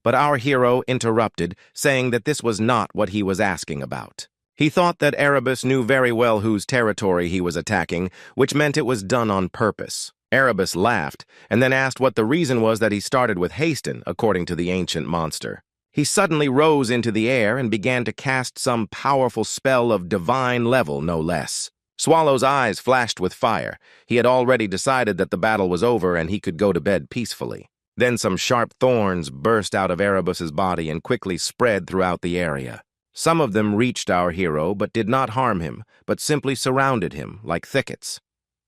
A: but our hero interrupted, saying that this was not what he was asking about. He thought that Erebus knew very well whose territory he was attacking, which meant it was done on purpose. Erebus laughed, and then asked what the reason was that he started with Haston, according to the ancient monster. He suddenly rose into the air and began to cast some powerful spell of divine level, no less. Swallow's eyes flashed with fire. He had already decided that the battle was over and he could go to bed peacefully. Then some sharp thorns burst out of Erebus's body and quickly spread throughout the area. Some of them reached our hero but did not harm him, but simply surrounded him like thickets.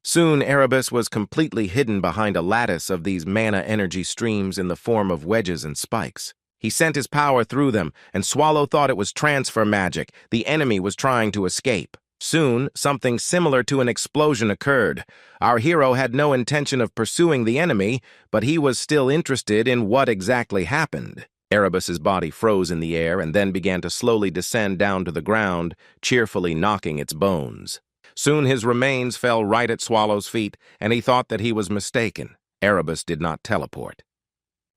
A: Soon Erebus was completely hidden behind a lattice of these mana energy streams in the form of wedges and spikes. He sent his power through them, and Swallow thought it was transfer magic. The enemy was trying to escape. Soon, something similar to an explosion occurred. Our hero had no intention of pursuing the enemy, but he was still interested in what exactly happened. Erebus's body froze in the air and then began to slowly descend down to the ground, cheerfully knocking its bones. Soon his remains fell right at Swallow's feet, and he thought that he was mistaken. Erebus did not teleport.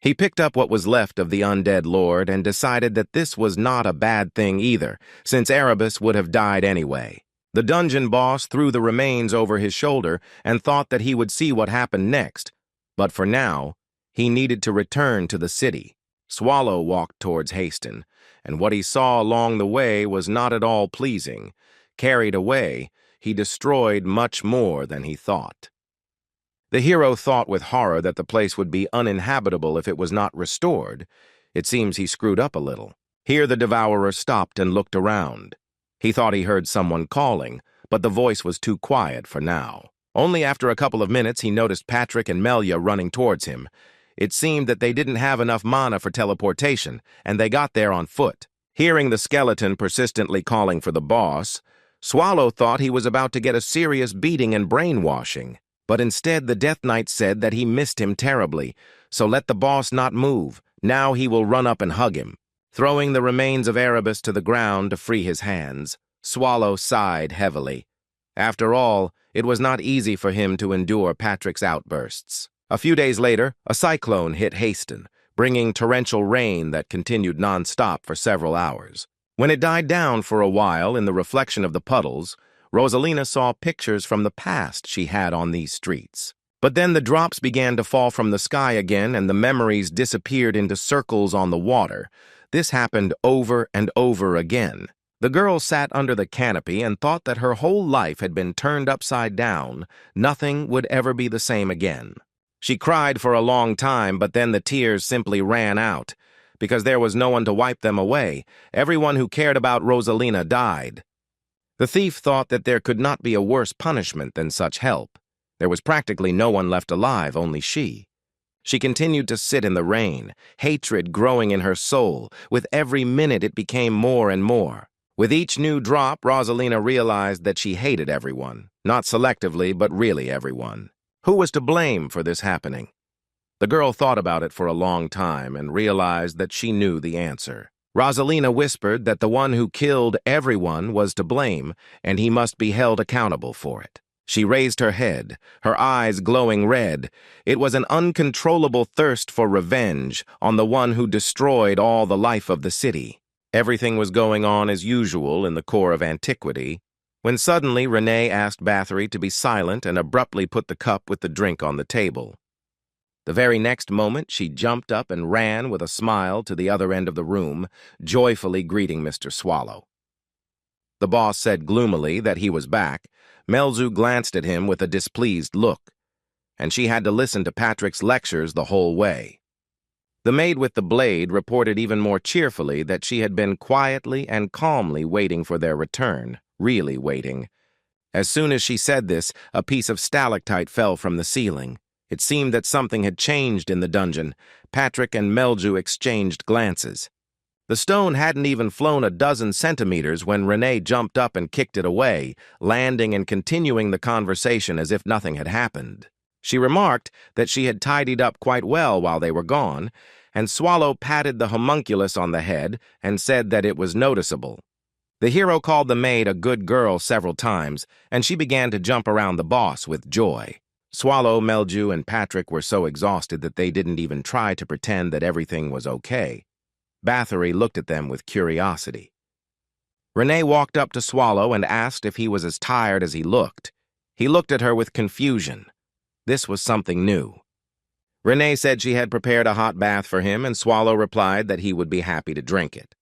A: He picked up what was left of the undead lord and decided that this was not a bad thing either, since Erebus would have died anyway. The dungeon boss threw the remains over his shoulder and thought that he would see what happened next, but for now, he needed to return to the city. Swallow walked towards Haston, and what he saw along the way was not at all pleasing. Carried away, he destroyed much more than he thought. The hero thought with horror that the place would be uninhabitable if it was not restored. It seems he screwed up a little. Here the devourer stopped and looked around. He thought he heard someone calling, but the voice was too quiet for now. Only after a couple of minutes he noticed Patrick and Melia running towards him. It seemed that they didn't have enough mana for teleportation, and they got there on foot. Hearing the skeleton persistently calling for the boss, Swallow thought he was about to get a serious beating and brainwashing. But instead the Death Knight said that he missed him terribly, so let the boss not move. Now he will run up and hug him. Throwing the remains of Erebus to the ground to free his hands, Swallow sighed heavily. After all, it was not easy for him to endure Patrick's outbursts. A few days later, a cyclone hit Haston, bringing torrential rain that continued non-stop for several hours. When it died down for a while in the reflection of the puddles, Rosalina saw pictures from the past she had on these streets. But then the drops began to fall from the sky again and the memories disappeared into circles on the water. This happened over and over again. The girl sat under the canopy and thought that her whole life had been turned upside down. Nothing would ever be the same again. She cried for a long time, but then the tears simply ran out. Because there was no one to wipe them away, everyone who cared about Rosalina died. The thief thought that there could not be a worse punishment than such help. There was practically no one left alive, only she. She continued to sit in the rain, hatred growing in her soul. With every minute it became more and more. With each new drop, Rosalina realized that she hated everyone. Not selectively, but really everyone. Who was to blame for this happening? The girl thought about it for a long time and realized that she knew the answer. Rosalina whispered that the one who killed everyone was to blame, and he must be held accountable for it. She raised her head, her eyes glowing red. It was an uncontrollable thirst for revenge on the one who destroyed all the life of the city. Everything was going on as usual in the core of antiquity, when suddenly Renee asked Bathory to be silent and abruptly put the cup with the drink on the table. The very next moment, she jumped up and ran with a smile to the other end of the room, joyfully greeting Mr. Swallow. The boss said gloomily that he was back. Melzu glanced at him with a displeased look, and she had to listen to Patrick's lectures the whole way. The maid with the blade reported even more cheerfully that she had been quietly and calmly waiting for their return, really waiting. As soon as she said this, a piece of stalactite fell from the ceiling. It seemed that something had changed in the dungeon. Patrick and Melzu exchanged glances. The stone hadn't even flown a dozen centimeters when Renee jumped up and kicked it away, landing and continuing the conversation as if nothing had happened. She remarked that she had tidied up quite well while they were gone, and Swallow patted the homunculus on the head and said that it was noticeable. The hero called the maid a good girl several times, and she began to jump around the boss with joy. Swallow, Melju, and Patrick were so exhausted that they didn't even try to pretend that everything was okay. Bathory looked at them with curiosity. Renee walked up to Swallow and asked if he was as tired as he looked. He looked at her with confusion. This was something new. Renee said she had prepared a hot bath for him, and Swallow replied that he would be happy to drink it.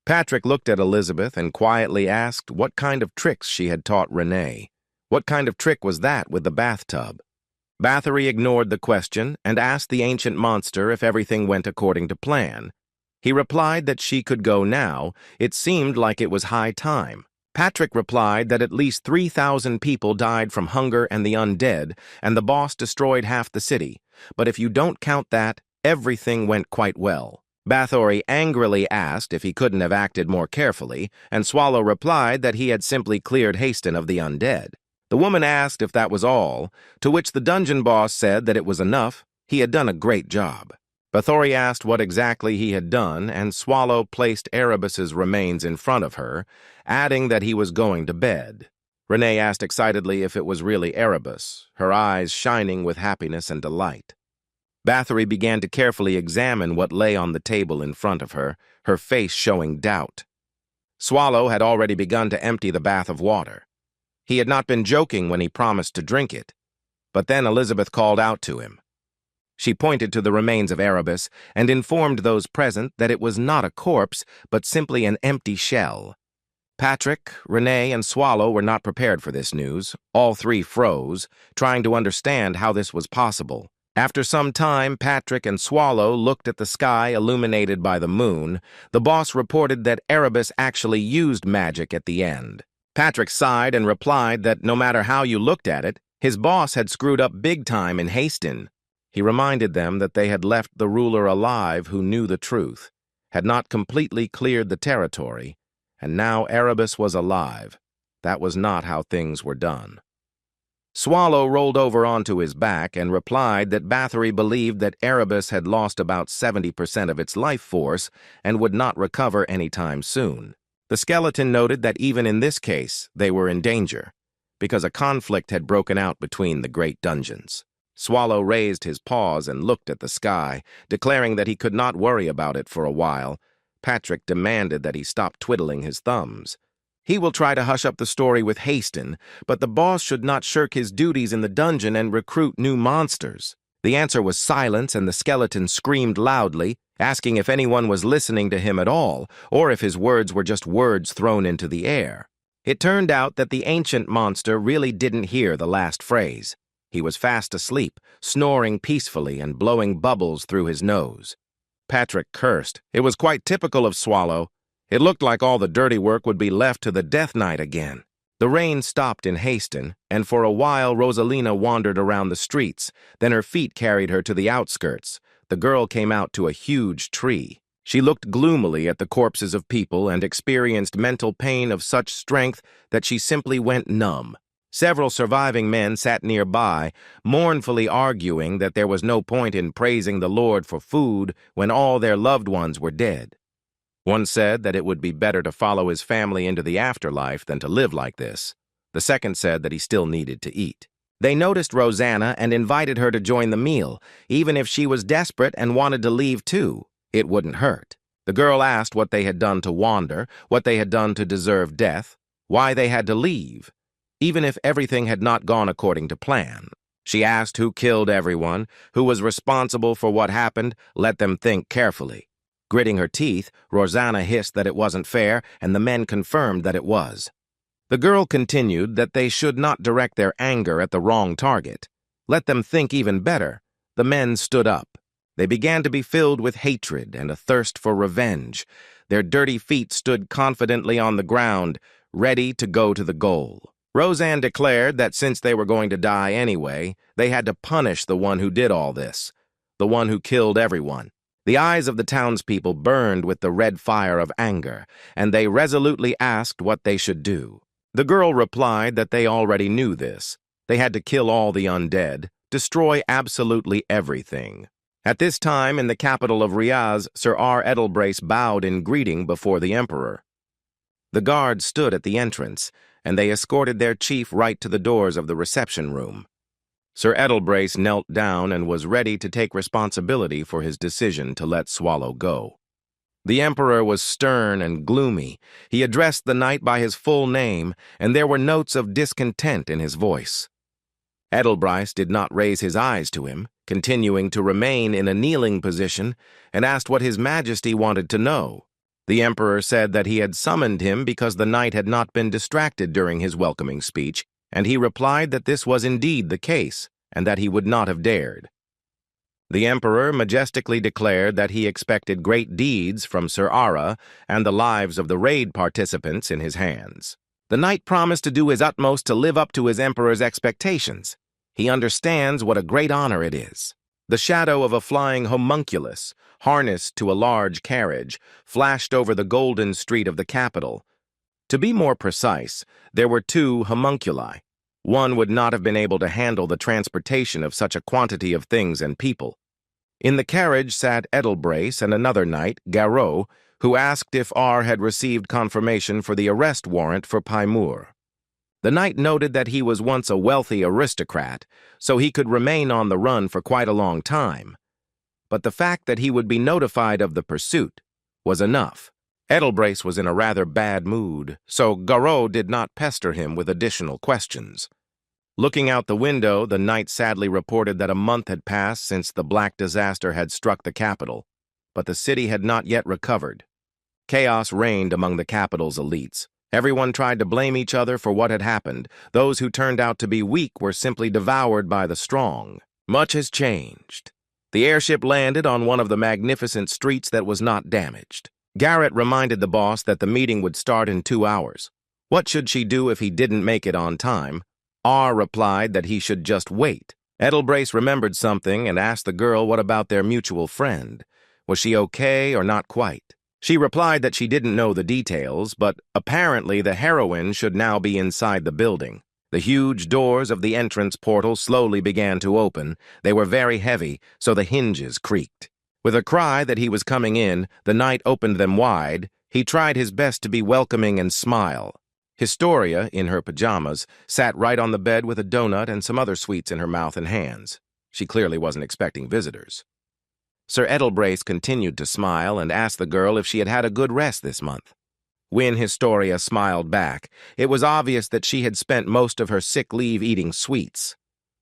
A: Patrick looked at Elizabeth and quietly asked what kind of tricks she had taught Renee. What kind of trick was that with the bathtub? Bathory ignored the question and asked the ancient monster if everything went according to plan. He replied that she could go now. It seemed like it was high time. Patrick replied that at least 3,000 people died from hunger and the undead, and the boss destroyed half the city. But if you don't count that, everything went quite well. Bathory angrily asked if he couldn't have acted more carefully, and Swallow replied that he had simply cleared Haston of the undead. The woman asked if that was all, to which the dungeon boss said that it was enough. He had done a great job. Bathory asked what exactly he had done, and Swallow placed Erebus's remains in front of her, adding that he was going to bed. Renee asked excitedly if it was really Erebus, her eyes shining with happiness and delight. Bathory began to carefully examine what lay on the table in front of her, her face showing doubt. Swallow had already begun to empty the bath of water. He had not been joking when he promised to drink it. But then Elizabeth called out to him. She pointed to the remains of Erebus and informed those present that it was not a corpse, but simply an empty shell. Patrick, Renee, and Swallow were not prepared for this news. All three froze, trying to understand how this was possible. After some time, Patrick and Swallow looked at the sky illuminated by the moon. The boss reported that Erebus actually used magic at the end. Patrick sighed and replied that no matter how you looked at it, his boss had screwed up big time in Haston. He reminded them that they had left the ruler alive who knew the truth, had not completely cleared the territory, and now Erebus was alive. That was not how things were done. Swallow rolled over onto his back and replied that Bathory believed that Erebus had lost about 70% of its life force and would not recover anytime soon. The skeleton noted that even in this case, they were in danger, because a conflict had broken out between the great dungeons. Swallow raised his paws and looked at the sky, declaring that he could not worry about it for a while. Patrick demanded that he stop twiddling his thumbs. He will try to hush up the story with Haston, but the boss should not shirk his duties in the dungeon and recruit new monsters. The answer was silence, and the skeleton screamed loudly, asking if anyone was listening to him at all, or if his words were just words thrown into the air. It turned out that the ancient monster really didn't hear the last phrase. He was fast asleep, snoring peacefully and blowing bubbles through his nose. Patrick cursed. It was quite typical of Swallow. It looked like all the dirty work would be left to the Death Knight again. The rain stopped in Haston, and for a while Rosalina wandered around the streets. Then her feet carried her to the outskirts. The girl came out to a huge tree. She looked gloomily at the corpses of people and experienced mental pain of such strength that she simply went numb. Several surviving men sat nearby, mournfully arguing that there was no point in praising the Lord for food when all their loved ones were dead. One said that it would be better to follow his family into the afterlife than to live like this. The second said that he still needed to eat. They noticed Rosanna and invited her to join the meal, even if she was desperate and wanted to leave too. It wouldn't hurt. The girl asked what they had done to wander, what they had done to deserve death, why they had to leave, even if everything had not gone according to plan. She asked who killed everyone, who was responsible for what happened. Let them think carefully. Gritting her teeth, Rosanna hissed that it wasn't fair, and the men confirmed that it was. The girl continued that they should not direct their anger at the wrong target. Let them think even better. The men stood up. They began to be filled with hatred and a thirst for revenge. Their dirty feet stood confidently on the ground, ready to go to the goal. Roseanne declared that since they were going to die anyway, they had to punish the one who did all this, the one who killed everyone. The eyes of the townspeople burned with the red fire of anger, and they resolutely asked what they should do. The girl replied that they already knew this. They had to kill all the undead, destroy absolutely everything. At this time, in the capital of Riaz, Sir R. Edelbrace bowed in greeting before the emperor. The guards stood at the entrance, and they escorted their chief right to the doors of the reception room. Sir Edelbrace knelt down and was ready to take responsibility for his decision to let Swallow go. The Emperor was stern and gloomy. He addressed the knight by his full name, and there were notes of discontent in his voice. Edelbrace did not raise his eyes to him, continuing to remain in a kneeling position, and asked what His Majesty wanted to know. The Emperor said that he had summoned him because the knight had not been distracted during his welcoming speech, and he replied that this was indeed the case, and that he would not have dared. The Emperor majestically declared that he expected great deeds from Sir Ara and the lives of the raid participants in his hands. The knight promised to do his utmost to live up to his Emperor's expectations. He understands what a great honor it is. The shadow of a flying homunculus, harnessed to a large carriage, flashed over the golden street of the capital. To be more precise, there were 2 homunculi. One would not have been able to handle the transportation of such a quantity of things and people. In the carriage sat Edelbrace and another knight, Garot, who asked if R had received confirmation for the arrest warrant for Paimur. The knight noted that he was once a wealthy aristocrat, so he could remain on the run for quite a long time. But the fact that he would be notified of the pursuit was enough. Edelbrace was in a rather bad mood, so Garot did not pester him with additional questions. Looking out the window, the knight sadly reported that a month had passed since the black disaster had struck the capital, but the city had not yet recovered. Chaos reigned among the capital's elites. Everyone tried to blame each other for what had happened. Those who turned out to be weak were simply devoured by the strong. Much has changed. The airship landed on one of the magnificent streets that was not damaged. Garrett reminded the boss that the meeting would start in 2 hours. What should she do if he didn't make it on time? R replied that he should just wait. Edelbrace remembered something and asked the girl what about their mutual friend. Was she okay or not quite? She replied that she didn't know the details, but apparently the heroine should now be inside the building. The huge doors of the entrance portal slowly began to open. They were very heavy, so the hinges creaked. With a cry that he was coming in, the knight opened them wide. He tried his best to be welcoming and smile. Historia, in her pajamas, sat right on the bed with a donut and some other sweets in her mouth and hands. She clearly wasn't expecting visitors. Sir Edelbrace continued to smile and asked the girl if she had had a good rest this month. When Historia smiled back, it was obvious that she had spent most of her sick leave eating sweets.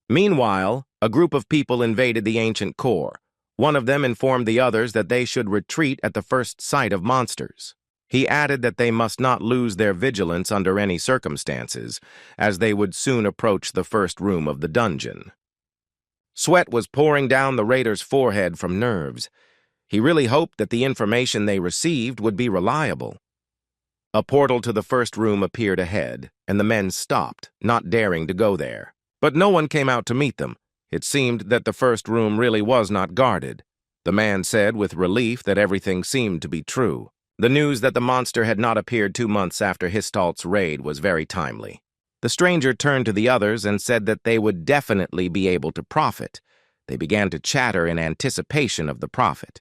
A: Meanwhile, a group of people invaded the ancient core. One of them informed the others that they should retreat at the first sight of monsters. He added that they must not lose their vigilance under any circumstances, as they would soon approach the first room of the dungeon. Sweat was pouring down the raider's forehead from nerves. He really hoped that the information they received would be reliable. A portal to the first room appeared ahead, and the men stopped, not daring to go there. But no one came out to meet them. It seemed that the first room really was not guarded. The man said with relief that everything seemed to be true. The news that the monster had not appeared 2 months after Histalt's raid was very timely. The stranger turned to the others and said that they would definitely be able to profit. They began to chatter in anticipation of the profit.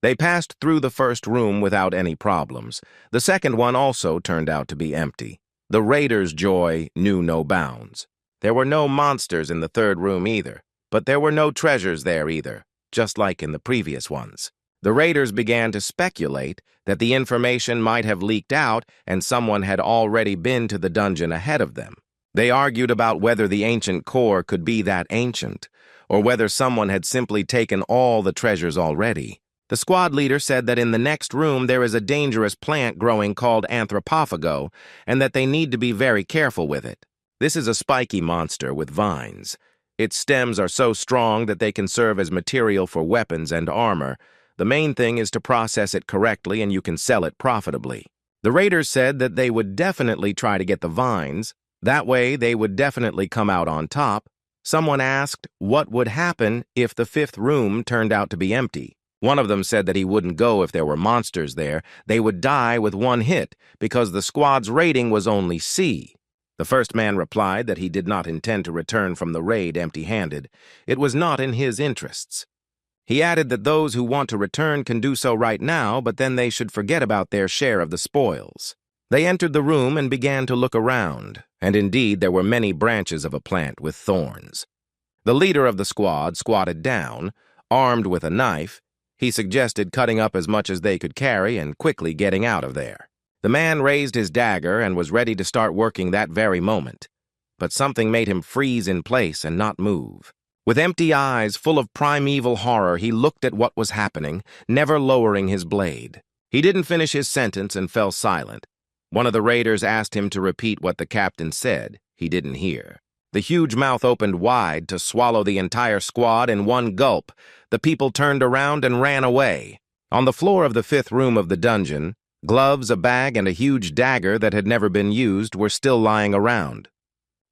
A: They passed through the first room without any problems. The second one also turned out to be empty. The raiders' joy knew no bounds. There were no monsters in the third room either, but there were no treasures there either, just like in the previous ones. The raiders began to speculate that the information might have leaked out and someone had already been to the dungeon ahead of them. They argued about whether the ancient core could be that ancient, or whether someone had simply taken all the treasures already. The squad leader said that in the next room there is a dangerous plant growing called anthropophago, and that they need to be very careful with it. This is a spiky monster with vines. Its stems are so strong that they can serve as material for weapons and armor. The main thing is to process it correctly and you can sell it profitably. The raiders said that they would definitely try to get the vines. That way they would definitely come out on top. Someone asked what would happen if the fifth room turned out to be empty. One of them said that he wouldn't go if there were monsters there. They would die with one hit because the squad's rating was only C. The first man replied that he did not intend to return from the raid empty-handed. It was not in his interests. He added that those who want to return can do so right now, but then they should forget about their share of the spoils. They entered the room and began to look around, and indeed there were many branches of a plant with thorns. The leader of the squad squatted down, armed with a knife. He suggested cutting up as much as they could carry and quickly getting out of there. The man raised his dagger and was ready to start working that very moment. But something made him freeze in place and not move. With empty eyes full of primeval horror, he looked at what was happening, never lowering his blade. He didn't finish his sentence and fell silent. One of the raiders asked him to repeat what the captain said. He didn't hear. The huge mouth opened wide to swallow the entire squad in one gulp. The people turned around and ran away. On the floor of the 5th room of the dungeon, gloves, a bag, and a huge dagger that had never been used were still lying around.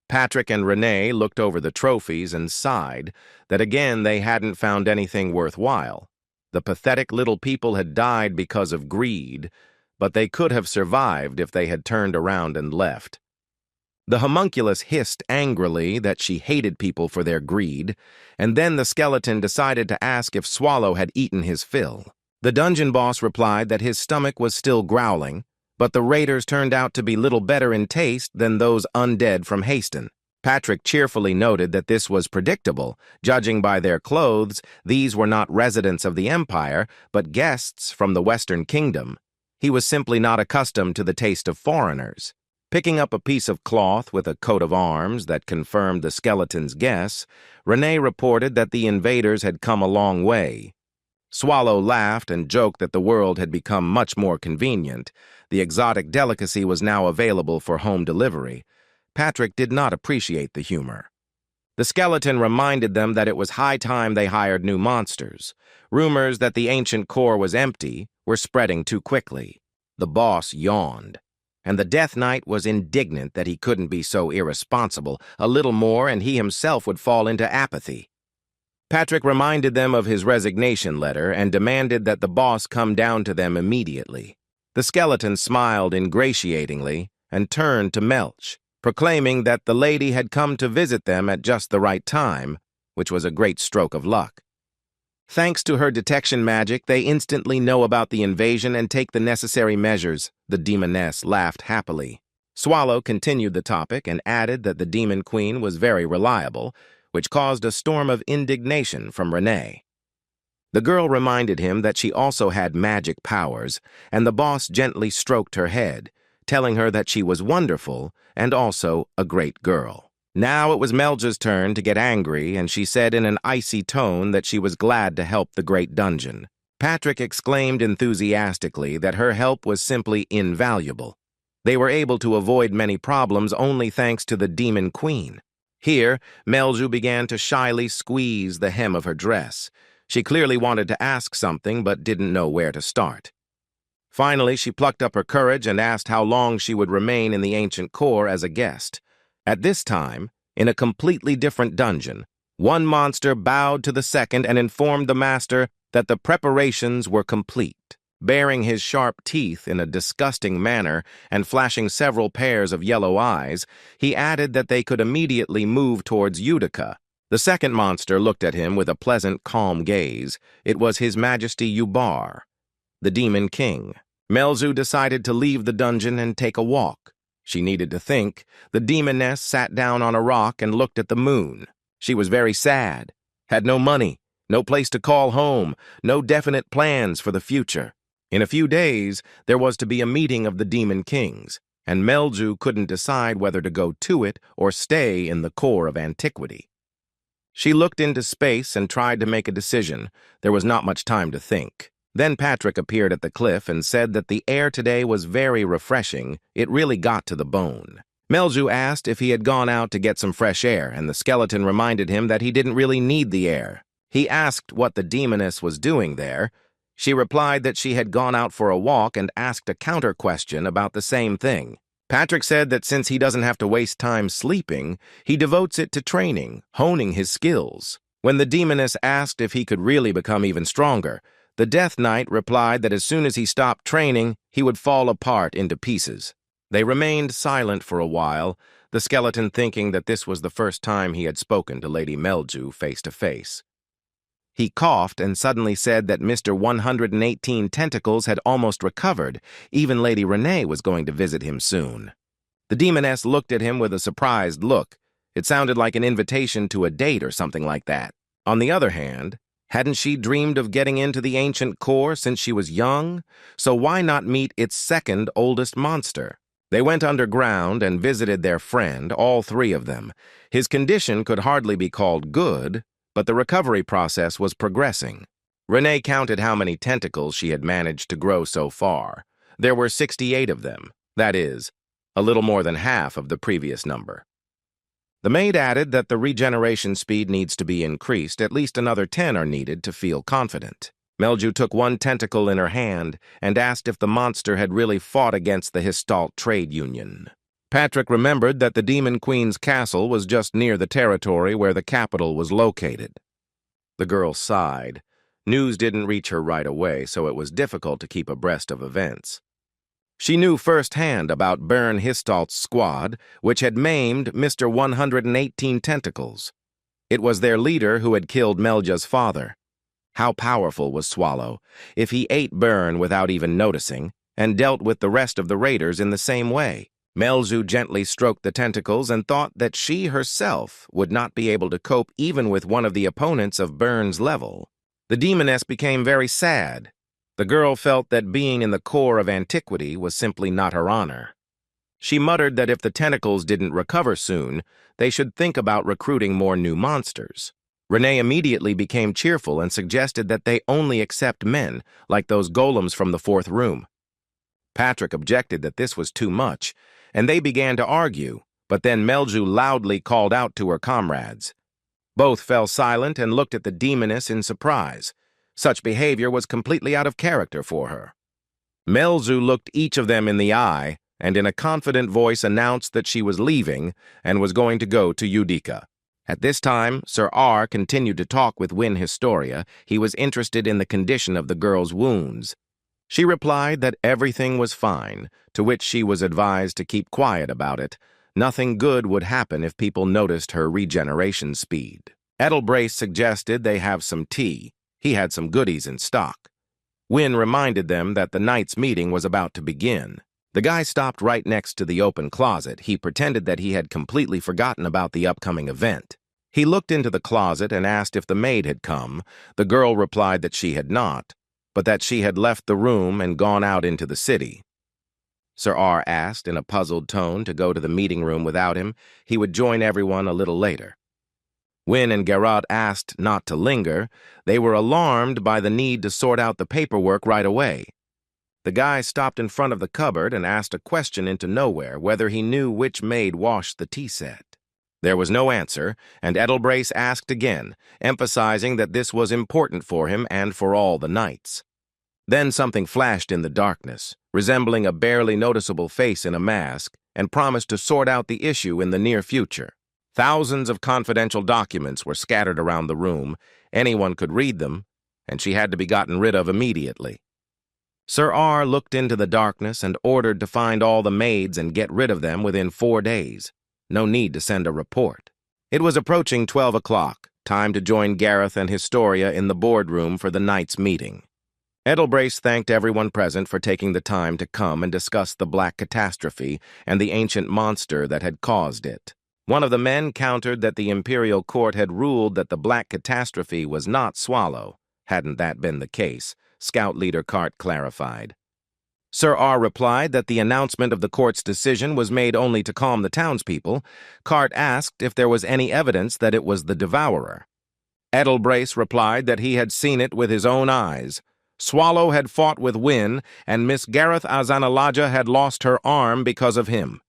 A: Patrick and Renee looked over the trophies and sighed that again they hadn't found anything worthwhile. The pathetic little people had died because of greed, but they could have survived if they had turned around and left. The homunculus hissed angrily that she hated people for their greed, and then the skeleton decided to ask if Swallow had eaten his fill. The dungeon boss replied that his stomach was still growling, but the raiders turned out to be little better in taste than those undead from Haston. Patrick cheerfully noted that this was predictable. Judging by their clothes, these were not residents of the Empire, but guests from the Western Kingdom. He was simply not accustomed to the taste of foreigners. Picking up a piece of cloth with a coat of arms that confirmed the skeleton's guess, Renee reported that the invaders had come a long way. Swallow laughed and joked that the world had become much more convenient. The exotic delicacy was now available for home delivery. Patrick did not appreciate the humor. The skeleton reminded them that it was high time they hired new monsters. Rumors that the ancient core was empty were spreading too quickly. The boss yawned, and the Death Knight was indignant that he couldn't be so irresponsible. A little more and he himself would fall into apathy. Patrick reminded them of his resignation letter and demanded that the boss come down to them immediately. The skeleton smiled ingratiatingly and turned to Melch, proclaiming that the lady had come to visit them at just the right time, which was a great stroke of luck. Thanks to her detection magic, they instantly know about the invasion and take the necessary measures. The demoness laughed happily. Swallow continued the topic and added that the demon queen was very reliable, which caused a storm of indignation from Renee. The girl reminded him that she also had magic powers, and the boss gently stroked her head, telling her that she was wonderful and also a great girl. Now it was Melja's turn to get angry, and she said in an icy tone that she was glad to help the great dungeon. Patrick exclaimed enthusiastically that her help was simply invaluable. They were able to avoid many problems only thanks to the demon queen. Here, Melju began to shyly squeeze the hem of her dress. She clearly wanted to ask something but didn't know where to start. Finally, she plucked up her courage and asked how long she would remain in the ancient core as a guest. At this time, in a completely different dungeon, one monster bowed to the second and informed the master that the preparations were complete. Baring his sharp teeth in a disgusting manner and flashing several pairs of yellow eyes, he added that they could immediately move towards Utica. The second monster looked at him with a pleasant, calm gaze. It was His Majesty Ubar, the Demon King. Melzu decided to leave the dungeon and take a walk. She needed to think. The demoness sat down on a rock and looked at the moon. She was very sad, had no money, no place to call home, no definite plans for the future. In a few days, there was to be a meeting of the Demon Kings, and Melju couldn't decide whether to go to it or stay in the core of antiquity. She looked into space and tried to make a decision. There was not much time to think. Then Patrick appeared at the cliff and said that the air today was very refreshing. It really got to the bone. Melju asked if he had gone out to get some fresh air, and the skeleton reminded him that he didn't really need the air. He asked what the demoness was doing there. She replied that she had gone out for a walk and asked a counter-question about the same thing. Patrick said that since he doesn't have to waste time sleeping, he devotes it to training, honing his skills. When the demoness asked if he could really become even stronger, the Death Knight replied that as soon as he stopped training, he would fall apart into pieces. They remained silent for a while, the skeleton thinking that this was the first time he had spoken to Lady Melju face to face. He coughed and suddenly said that Mr. 118 Tentacles had almost recovered. Even Lady Renee was going to visit him soon. The demoness looked at him with a surprised look. It sounded like an invitation to a date or something like that. On the other hand, hadn't she dreamed of getting into the ancient core since she was young? So why not meet its second oldest monster? They went underground and visited their friend, all three of them. His condition could hardly be called good, but the recovery process was progressing. Renee counted how many tentacles she had managed to grow so far. There were 68 of them, that is, a little more than half of the previous number. The maid added that the regeneration speed needs to be increased. At least another 10 are needed to feel confident. Melju took one tentacle in her hand and asked if the monster had really fought against the Histalt trade union. Patrick remembered that the Demon Queen's castle was just near the territory where the capital was located. The girl sighed. News didn't reach her right away, so it was difficult to keep abreast of events. She knew firsthand about Baron Histalt's squad, which had maimed Mr. 118 Tentacles. It was their leader who had killed Melja's father. How powerful was Swallow, if he ate Byrne without even noticing, and dealt with the rest of the raiders in the same way? Melju gently stroked the tentacles and thought that she herself would not be able to cope even with one of the opponents of Byrne's level. The demoness became very sad. The girl felt that being in the core of antiquity was simply not her honor. She muttered that if the tentacles didn't recover soon, they should think about recruiting more new monsters. Renee immediately became cheerful and suggested that they only accept men, like those golems from the fourth room. Patrick objected that this was too much, and they began to argue, but then Melju loudly called out to her comrades. Both fell silent and looked at the demoness in surprise. Such behavior was completely out of character for her. Melju looked each of them in the eye and in a confident voice announced that she was leaving and was going to go to Udica. At this time, Sir R continued to talk with Win Historia. He was interested in the condition of the girl's wounds. She replied that everything was fine, to which she was advised to keep quiet about it. Nothing good would happen if people noticed her regeneration speed. Edelbrace suggested they have some tea. He had some goodies in stock. Win reminded them that the night's meeting was about to begin. The guy stopped right next to the open closet. He pretended that he had completely forgotten about the upcoming event. He looked into the closet and asked if the maid had come. The girl replied that she had not, but that she had left the room and gone out into the city. Sir R asked in a puzzled tone to go to the meeting room without him. He would join everyone a little later. Win and Garrot asked not to linger. They were alarmed by the need to sort out the paperwork right away. The guy stopped in front of the cupboard and asked a question into nowhere, whether he knew which maid washed the tea set. There was no answer, and Edelbrace asked again, emphasizing that this was important for him and for all the knights. Then something flashed in the darkness, resembling a barely noticeable face in a mask, and promised to sort out the issue in the near future. Thousands of confidential documents were scattered around the room. Anyone could read them, and she had to be gotten rid of immediately. Sir R looked into the darkness and ordered to find all the maids and get rid of them within 4 days. No need to send a report. It was approaching 12 o'clock, time to join Gareth and Historia in the boardroom for the night's meeting. Edelbrace thanked everyone present for taking the time to come and discuss the Black Catastrophe and the ancient monster that had caused it. One of the men countered that the Imperial Court had ruled that the Black Catastrophe was not Swallow. Hadn't that been the case, Scout Leader Cart clarified. Sir R replied that the announcement of the court's decision was made only to calm the townspeople. Cart asked if there was any evidence that it was the Devourer. Edelbrace replied that he had seen it with his own eyes. Swallow had fought with Win, and Miss Gareth Azanalaja had lost her arm because of him.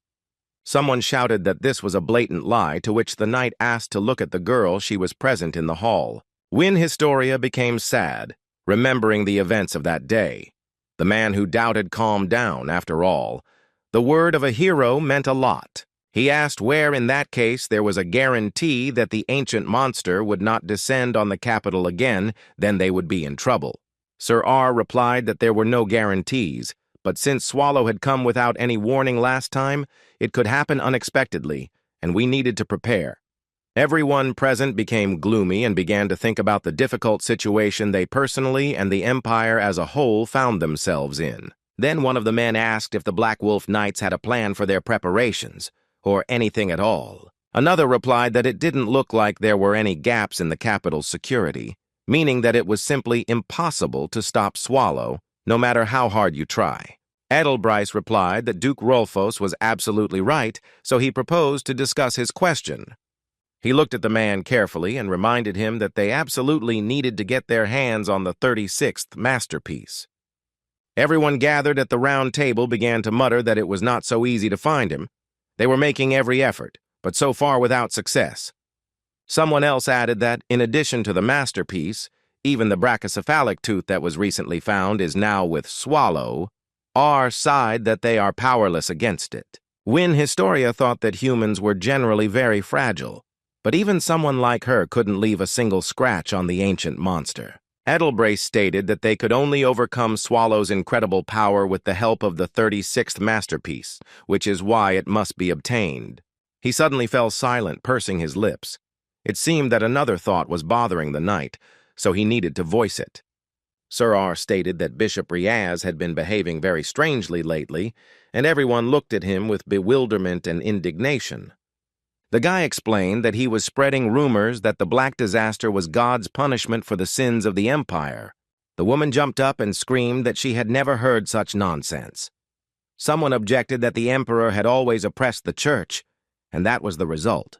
A: Someone shouted that this was a blatant lie, to which the knight asked to look at the girl. She was present in the hall. Win Historia became sad, remembering the events of that day. The man who doubted calmed down, after all. The word of a hero meant a lot. He asked where, in that case, there was a guarantee that the ancient monster would not descend on the capital again, then they would be in trouble. Sir R replied that there were no guarantees, but since Swallow had come without any warning last time, it could happen unexpectedly, and we needed to prepare. Everyone present became gloomy and began to think about the difficult situation they personally and the Empire as a whole found themselves in. Then one of the men asked if the Black Wolf Knights had a plan for their preparations, or anything at all. Another replied that it didn't look like there were any gaps in the capital's security, meaning that it was simply impossible to stop Swallow, no matter how hard you try. Edelbryce replied that Duke Rolfos was absolutely right, so he proposed to discuss his question. He looked at the man carefully and reminded him that they absolutely needed to get their hands on the 36th masterpiece. Everyone gathered at the round table began to mutter that it was not so easy to find him. They were making every effort, but so far without success. Someone else added that, in addition to the masterpiece, even the brachycephalic tooth that was recently found is now with Swallow. R sighed that they are powerless against it. Win Historia thought that humans were generally very fragile, but even someone like her couldn't leave a single scratch on the ancient monster. Edelbryce stated that they could only overcome Swallow's incredible power with the help of the 36th masterpiece, which is why it must be obtained. He suddenly fell silent, pursing his lips. It seemed that another thought was bothering the knight, so he needed to voice it. Sir R stated that Bishop Riaz had been behaving very strangely lately, and everyone looked at him with bewilderment and indignation. The guy explained that he was spreading rumors that the Black Disaster was God's punishment for the sins of the Empire. The woman jumped up and screamed that she had never heard such nonsense. Someone objected that the Emperor had always oppressed the Church, and that was the result.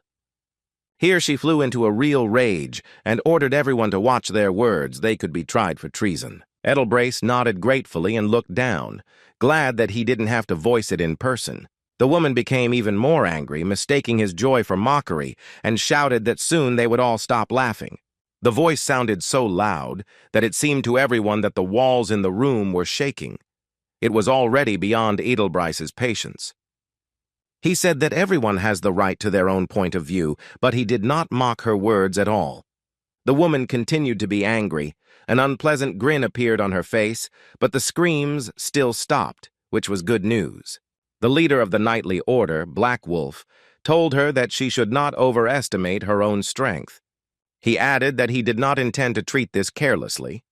A: Here she flew into a real rage and ordered everyone to watch their words. They could be tried for treason. Edelbryce nodded gratefully and looked down, glad that he didn't have to voice it in person. The woman became even more angry, mistaking his joy for mockery, and shouted that soon they would all stop laughing. The voice sounded so loud that it seemed to everyone that the walls in the room were shaking. It was already beyond Edelbryce's patience. He said that everyone has the right to their own point of view, but he did not mock her words at all. The woman continued to be angry. An unpleasant grin appeared on her face, but the screams still stopped, which was good news. The leader of the knightly order, Black Wolf, told her that she should not overestimate her own strength. He added that he did not intend to treat this carelessly.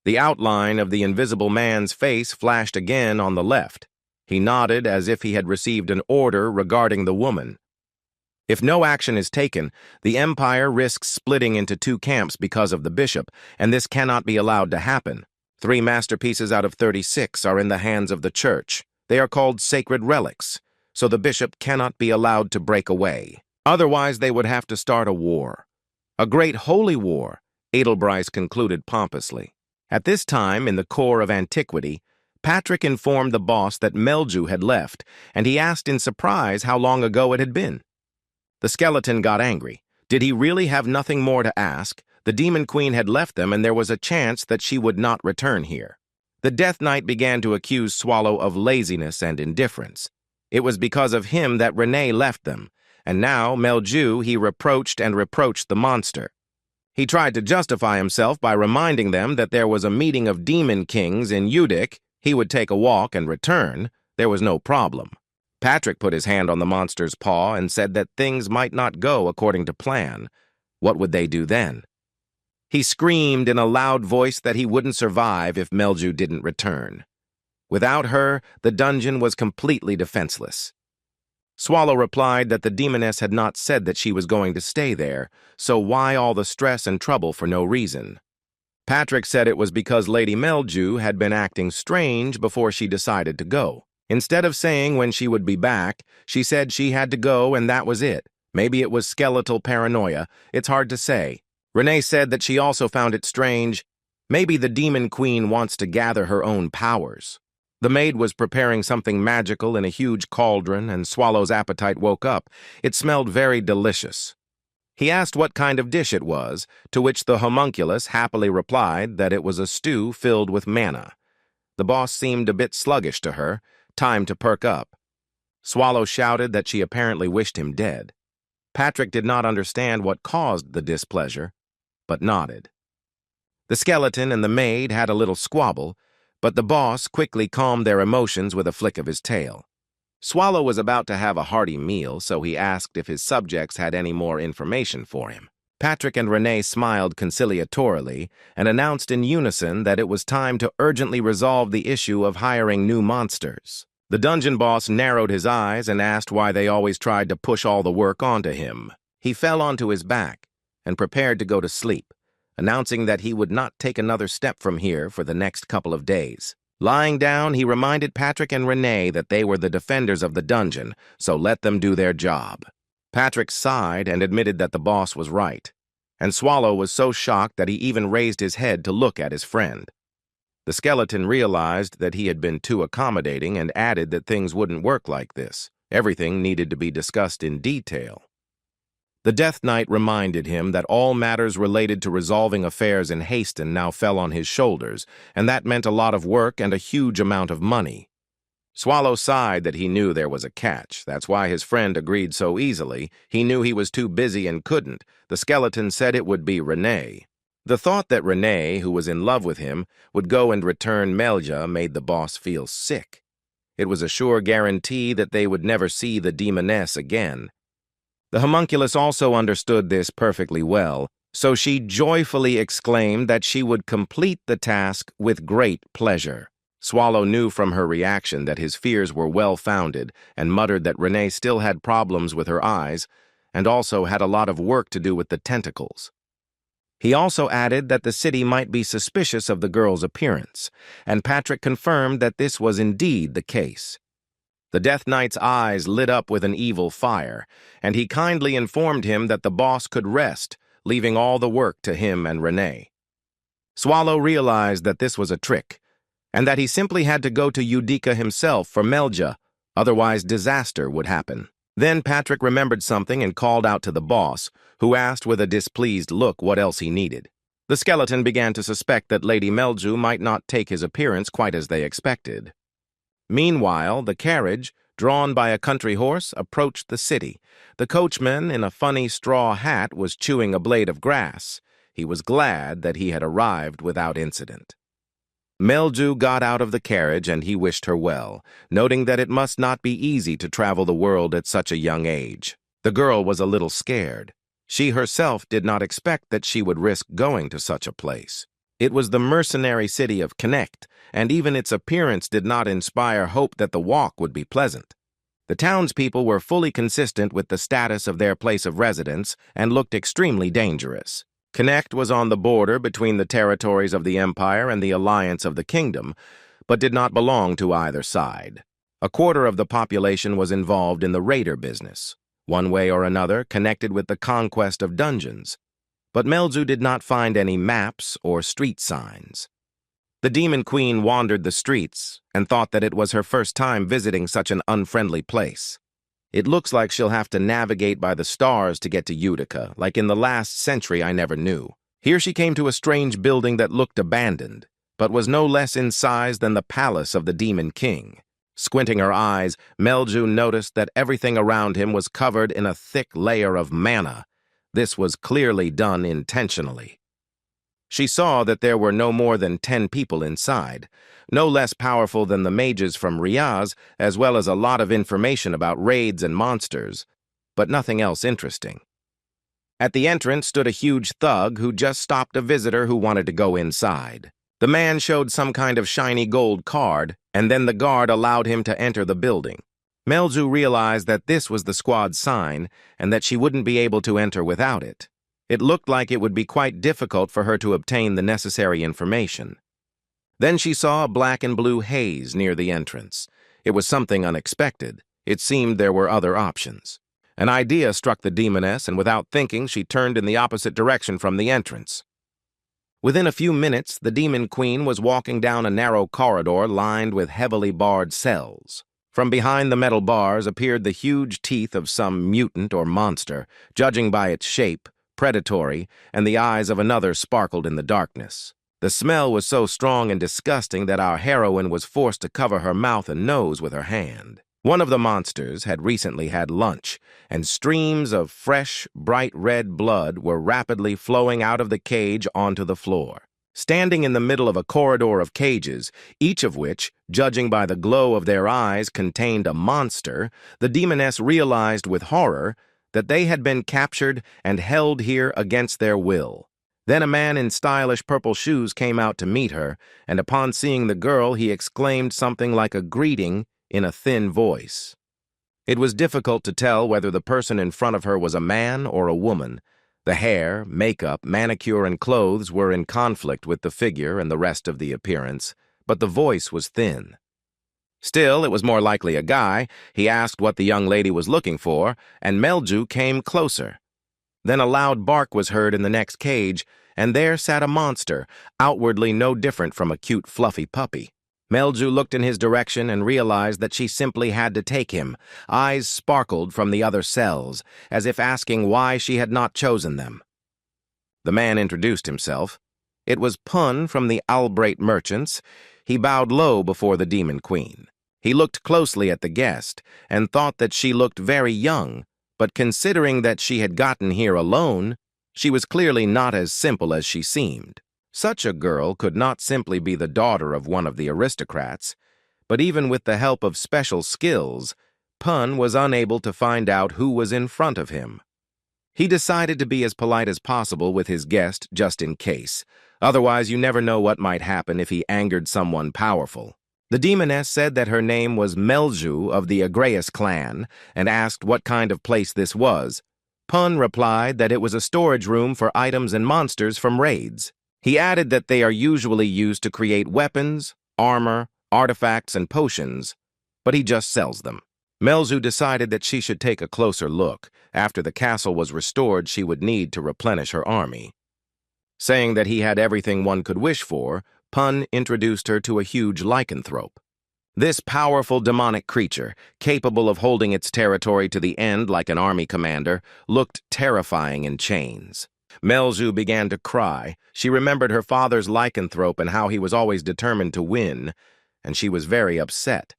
A: The outline of the invisible man's face flashed again on the left. He nodded as if he had received an order regarding the woman. If no action is taken, the Empire risks splitting into two camps because of the bishop, and this cannot be allowed to happen. 3 masterpieces out of 36 are in the hands of the Church. They are called sacred relics, so the bishop cannot be allowed to break away. Otherwise, they would have to start a war. A great holy war, Edelbryce concluded pompously. At this time, in the core of antiquity, Patrick informed the boss that Melju had left, and he asked in surprise how long ago it had been. The skeleton got angry. Did he really have nothing more to ask? The Demon Queen had left them, and there was a chance that she would not return here. The Death Knight began to accuse Swallow of laziness and indifference. It was because of him that Renee left them, and now Melju he reproached the monster. He tried to justify himself by reminding them that there was a meeting of demon kings in Udic. He would take a walk and return. There was no problem. Patrick put his hand on the monster's paw and said that things might not go according to plan. What would they do then? He screamed in a loud voice that he wouldn't survive if Melju didn't return. Without her, the dungeon was completely defenseless. Swallow replied that the demoness had not said that she was going to stay there, so why all the stress and trouble for no reason? Patrick said it was because Lady Melju had been acting strange before she decided to go. Instead of saying when she would be back, she said she had to go and that was it. Maybe it was skeletal paranoia. It's hard to say. Renee said that she also found it strange. Maybe the Demon Queen wants to gather her own powers. The maid was preparing something magical in a huge cauldron, and Swallow's appetite woke up. It smelled very delicious. He asked what kind of dish it was, to which the homunculus happily replied that it was a stew filled with manna. The boss seemed a bit sluggish to her. Time to perk up. Swallow shouted that she apparently wished him dead. Patrick did not understand what caused the displeasure, but nodded. The skeleton and the maid had a little squabble, but the boss quickly calmed their emotions with a flick of his tail. Swallow was about to have a hearty meal, so he asked if his subjects had any more information for him. Patrick and Renee smiled conciliatorily and announced in unison that it was time to urgently resolve the issue of hiring new monsters. The dungeon boss narrowed his eyes and asked why they always tried to push all the work onto him. He fell onto his back and prepared to go to sleep, announcing that he would not take another step from here for the next couple of days. Lying down, he reminded Patrick and Renee that they were the defenders of the dungeon, so let them do their job. Patrick sighed and admitted that the boss was right, and Swallow was so shocked that he even raised his head to look at his friend. The skeleton realized that he had been too accommodating and added that things wouldn't work like this. Everything needed to be discussed in detail. The Death Knight reminded him that all matters related to resolving affairs in Haston now fell on his shoulders, and that meant a lot of work and a huge amount of money. Swallow sighed that he knew there was a catch. That's why his friend agreed so easily. He knew he was too busy and couldn't. The skeleton said it would be Renee. The thought that Renee, who was in love with him, would go and return Melja made the boss feel sick. It was a sure guarantee that they would never see the demoness again. The homunculus also understood this perfectly well, so she joyfully exclaimed that she would complete the task with great pleasure. Swallow knew from her reaction that his fears were well-founded and muttered that Renee still had problems with her eyes and also had a lot of work to do with the tentacles. He also added that the city might be suspicious of the girl's appearance, and Patrick confirmed that this was indeed the case. The Death Knight's eyes lit up with an evil fire, and he kindly informed him that the boss could rest, leaving all the work to him and Renee. Swallow realized that this was a trick, and that he simply had to go to Udica himself for Melja, otherwise disaster would happen. Then Patrick remembered something and called out to the boss, who asked with a displeased look what else he needed. The skeleton began to suspect that Lady Melju might not take his appearance quite as they expected. Meanwhile, the carriage, drawn by a country horse, approached the city. The coachman, in a funny straw hat, was chewing a blade of grass. He was glad that he had arrived without incident. Melju got out of the carriage and he wished her well, noting that it must not be easy to travel the world at such a young age. The girl was a little scared. She herself did not expect that she would risk going to such a place. It was the mercenary city of Connect, and even its appearance did not inspire hope that the walk would be pleasant. The townspeople were fully consistent with the status of their place of residence and looked extremely dangerous. Connect was on the border between the territories of the Empire and the Alliance of the Kingdom, but did not belong to either side. A quarter of the population was involved in the raider business, one way or another connected with the conquest of dungeons. But Melju did not find any maps or street signs. The Demon Queen wandered the streets and thought that it was her first time visiting such an unfriendly place. It looks like she'll have to navigate by the stars to get to Utica, like in the last century I never knew. Here she came to a strange building that looked abandoned, but was no less in size than the palace of the Demon King. Squinting her eyes, Melju noticed that everything around him was covered in a thick layer of mana. This was clearly done intentionally. She saw that there were no more than 10 people inside, no less powerful than the mages from Riaz, as well as a lot of information about raids and monsters, but nothing else interesting. At the entrance stood a huge thug who just stopped a visitor who wanted to go inside. The man showed some kind of shiny gold card, and then the guard allowed him to enter the building. Melju realized that this was the squad's sign and that she wouldn't be able to enter without it. It looked like it would be quite difficult for her to obtain the necessary information. Then she saw a black and blue haze near the entrance. It was something unexpected. It seemed there were other options. An idea struck the demoness, and without thinking, she turned in the opposite direction from the entrance. Within a few minutes, the Demon Queen was walking down a narrow corridor lined with heavily barred cells. From behind the metal bars appeared the huge teeth of some mutant or monster, judging by its shape, predatory, and the eyes of another sparkled in the darkness. The smell was so strong and disgusting that our heroine was forced to cover her mouth and nose with her hand. One of the monsters had recently had lunch, and streams of fresh, bright red blood were rapidly flowing out of the cage onto the floor. Standing in the middle of a corridor of cages, each of which, judging by the glow of their eyes, contained a monster, the demoness realized with horror that they had been captured and held here against their will. Then a man in stylish purple shoes came out to meet her, and upon seeing the girl, he exclaimed something like a greeting in a thin voice. It was difficult to tell whether the person in front of her was a man or a woman. The hair, makeup, manicure, and clothes were in conflict with the figure and the rest of the appearance, but the voice was thin. Still, it was more likely a guy. He asked what the young lady was looking for, and Melju came closer. Then a loud bark was heard in the next cage, and there sat a monster, outwardly no different from a cute, fluffy puppy. Melju looked in his direction and realized that she simply had to take him. Eyes sparkled from the other cells, as if asking why she had not chosen them. The man introduced himself. It was Pun from the Albright Merchants. He bowed low before the Demon Queen. He looked closely at the guest and thought that she looked very young, but considering that she had gotten here alone, she was clearly not as simple as she seemed. Such a girl could not simply be the daughter of one of the aristocrats, but even with the help of special skills, Pun was unable to find out who was in front of him. He decided to be as polite as possible with his guest just in case. Otherwise, you never know what might happen if he angered someone powerful. The demoness said that her name was Melju of the Agreus clan and asked what kind of place this was. Pun replied that it was a storage room for items and monsters from raids. He added that they are usually used to create weapons, armor, artifacts, and potions, but he just sells them. Melju decided that she should take a closer look. After the castle was restored, she would need to replenish her army. Saying that he had everything one could wish for, Pun introduced her to a huge lycanthrope. This powerful demonic creature, capable of holding its territory to the end like an army commander, looked terrifying in chains. Melju began to cry. She remembered her father's lycanthrope and how he was always determined to win, and she was very upset.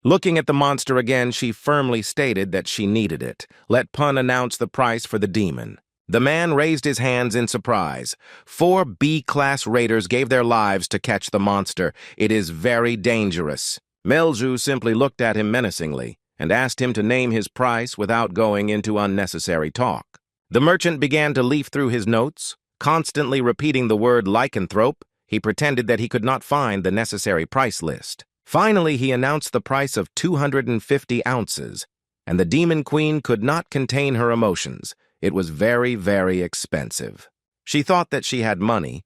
A: Looking at the monster again, she firmly stated that she needed it. Let Pun announce the price for the demon. The man raised his hands in surprise. 4 B-class raiders gave their lives to catch the monster. It is very dangerous. Melju simply looked at him menacingly and asked him to name his price without going into unnecessary talk. The merchant began to leaf through his notes, constantly repeating the word lycanthrope. He pretended that he could not find the necessary price list. Finally, he announced the price of 250 ounces, and the Demon Queen could not contain her emotions. It was very, very expensive. She thought that she had money,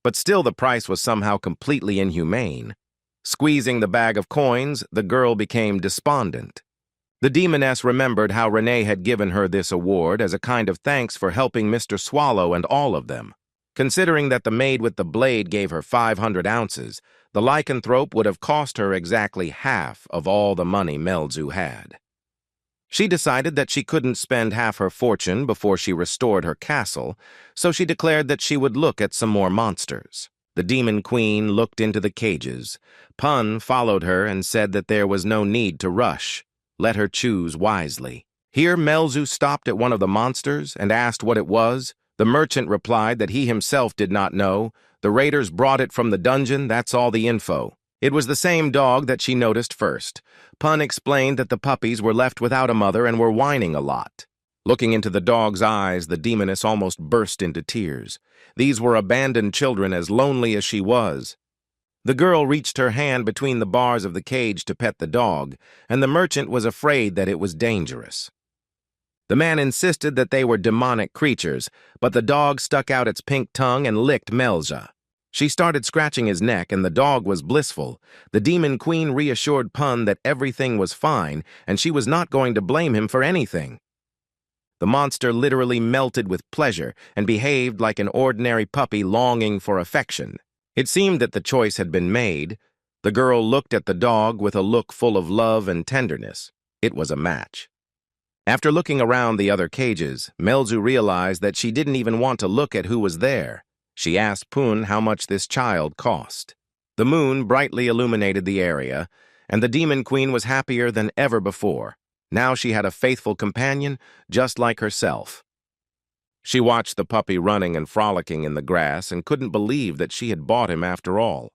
A: but still the price was somehow completely inhumane. Squeezing the bag of coins, the girl became despondent. The demoness remembered how Renee had given her this award as a kind of thanks for helping Mr. Swallow and all of them. Considering that the maid with the blade gave her 500 ounces, the lycanthrope would have cost her exactly half of all the money Melju had. She decided that she couldn't spend half her fortune before she restored her castle, so she declared that she would look at some more monsters. The Demon Queen looked into the cages. Pun followed her and said that there was no need to rush. Let her choose wisely. Here Melju stopped at one of the monsters and asked what it was. The merchant replied that he himself did not know. The raiders brought it from the dungeon, that's all the info. It was the same dog that she noticed first. Pun explained that the puppies were left without a mother and were whining a lot. Looking into the dog's eyes, the demoness almost burst into tears. These were abandoned children, as lonely as she was. The girl reached her hand between the bars of the cage to pet the dog, and the merchant was afraid that it was dangerous. The man insisted that they were demonic creatures, but the dog stuck out its pink tongue and licked Melja. She started scratching his neck, and the dog was blissful. The Demon Queen reassured Pun that everything was fine, and she was not going to blame him for anything. The monster literally melted with pleasure and behaved like an ordinary puppy longing for affection. It seemed that the choice had been made. The girl looked at the dog with a look full of love and tenderness. It was a match. After looking around the other cages, Melju realized that she didn't even want to look at who was there. She asked Pun how much this child cost. The moon brightly illuminated the area, and the Demon Queen was happier than ever before. Now she had a faithful companion, just like herself. She watched the puppy running and frolicking in the grass and couldn't believe that she had bought him after all.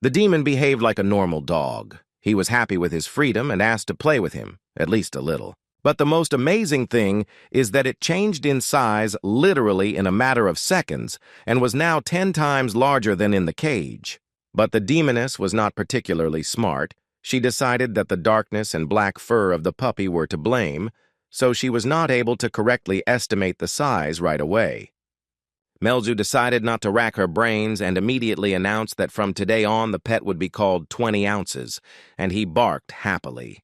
A: The demon behaved like a normal dog. He was happy with his freedom and asked to play with him, at least a little. But the most amazing thing is that it changed in size literally in a matter of seconds and was now 10 times larger than in the cage. But the demoness was not particularly smart. She decided that the darkness and black fur of the puppy were to blame, so she was not able to correctly estimate the size right away. Melju decided not to rack her brains and immediately announced that from today on the pet would be called 20 ounces, and he barked happily.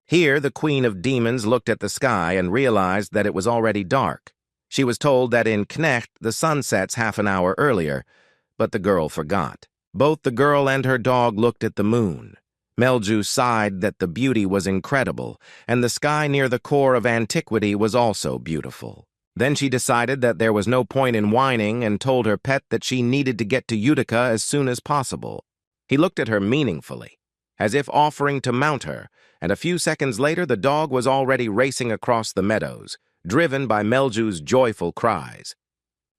A: Here, the Queen of Demons looked at the sky and realized that it was already dark. She was told that in Knecht the sun sets half an hour earlier, but the girl forgot. Both the girl and her dog looked at the moon. Melju sighed that the beauty was incredible, and the sky near the core of antiquity was also beautiful. Then she decided that there was no point in whining and told her pet that she needed to get to Utica as soon as possible. He looked at her meaningfully, as if offering to mount her, and a few seconds later the dog was already racing across the meadows, driven by Melju's joyful cries.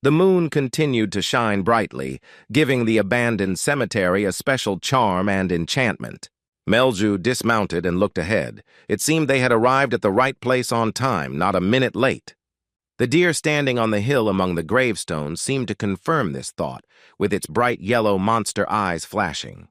A: The moon continued to shine brightly, giving the abandoned cemetery a special charm and enchantment. Melju dismounted and looked ahead. It seemed they had arrived at the right place on time, not a minute late. The deer standing on the hill among the gravestones seemed to confirm this thought, with its bright yellow monster eyes flashing.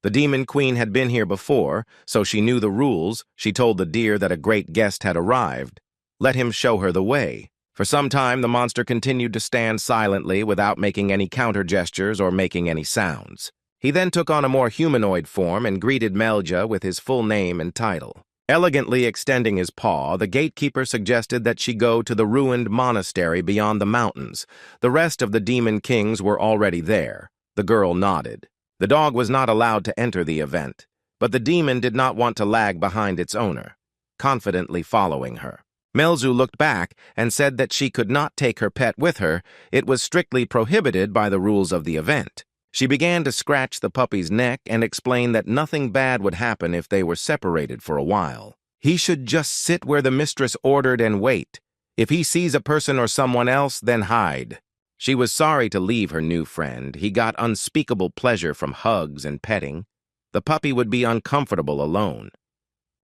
A: The Demon Queen had been here before, so she knew the rules. She told the deer that a great guest had arrived. Let him show her the way. For some time, the monster continued to stand silently without making any counter gestures or making any sounds. He then took on a more humanoid form and greeted Melja with his full name and title. Elegantly extending his paw, the gatekeeper suggested that she go to the ruined monastery beyond the mountains. The rest of the demon kings were already there. The girl nodded. The dog was not allowed to enter the event, but the demon did not want to lag behind its owner, confidently following her. Melju looked back and said that she could not take her pet with her. It was strictly prohibited by the rules of the event. She began to scratch the puppy's neck and explain that nothing bad would happen if they were separated for a while. He should just sit where the mistress ordered and wait. If he sees a person or someone else, then hide. She was sorry to leave her new friend. He got unspeakable pleasure from hugs and petting. The puppy would be uncomfortable alone.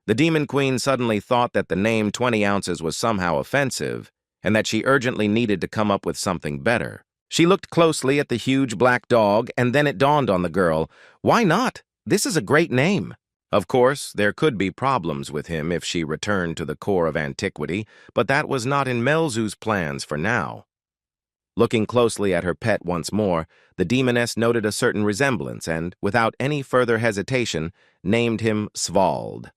A: The Demon Queen suddenly thought that the name 20 ounces was somehow offensive and that she urgently needed to come up with something better. She looked closely at the huge black dog, and then it dawned on the girl, why not? This is a great name. Of course, there could be problems with him if she returned to the core of antiquity, but that was not in Melzu's plans for now. Looking closely at her pet once more, the demoness noted a certain resemblance and, without any further hesitation, named him Svald.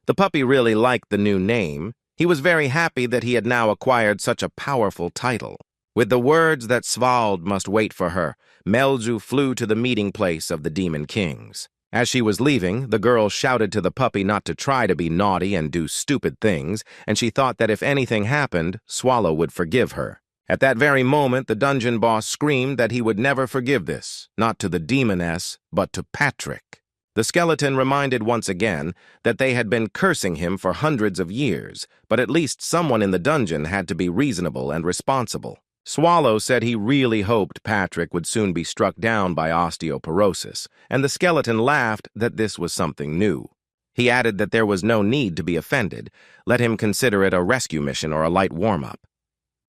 A: The puppy really liked the new name. He was very happy that he had now acquired such a powerful title. With the words that Svald must wait for her, Melju flew to the meeting place of the Demon Kings. As she was leaving, the girl shouted to the puppy not to try to be naughty and do stupid things, and she thought that if anything happened, Swallow would forgive her. At that very moment, the dungeon boss screamed that he would never forgive this, not to the demoness, but to Patrick. The skeleton reminded once again that they had been cursing him for hundreds of years, but at least someone in the dungeon had to be reasonable and responsible. Swallow said he really hoped Patrick would soon be struck down by osteoporosis, and the skeleton laughed that this was something new. He added that there was no need to be offended. Let him consider it a rescue mission or a light warm-up.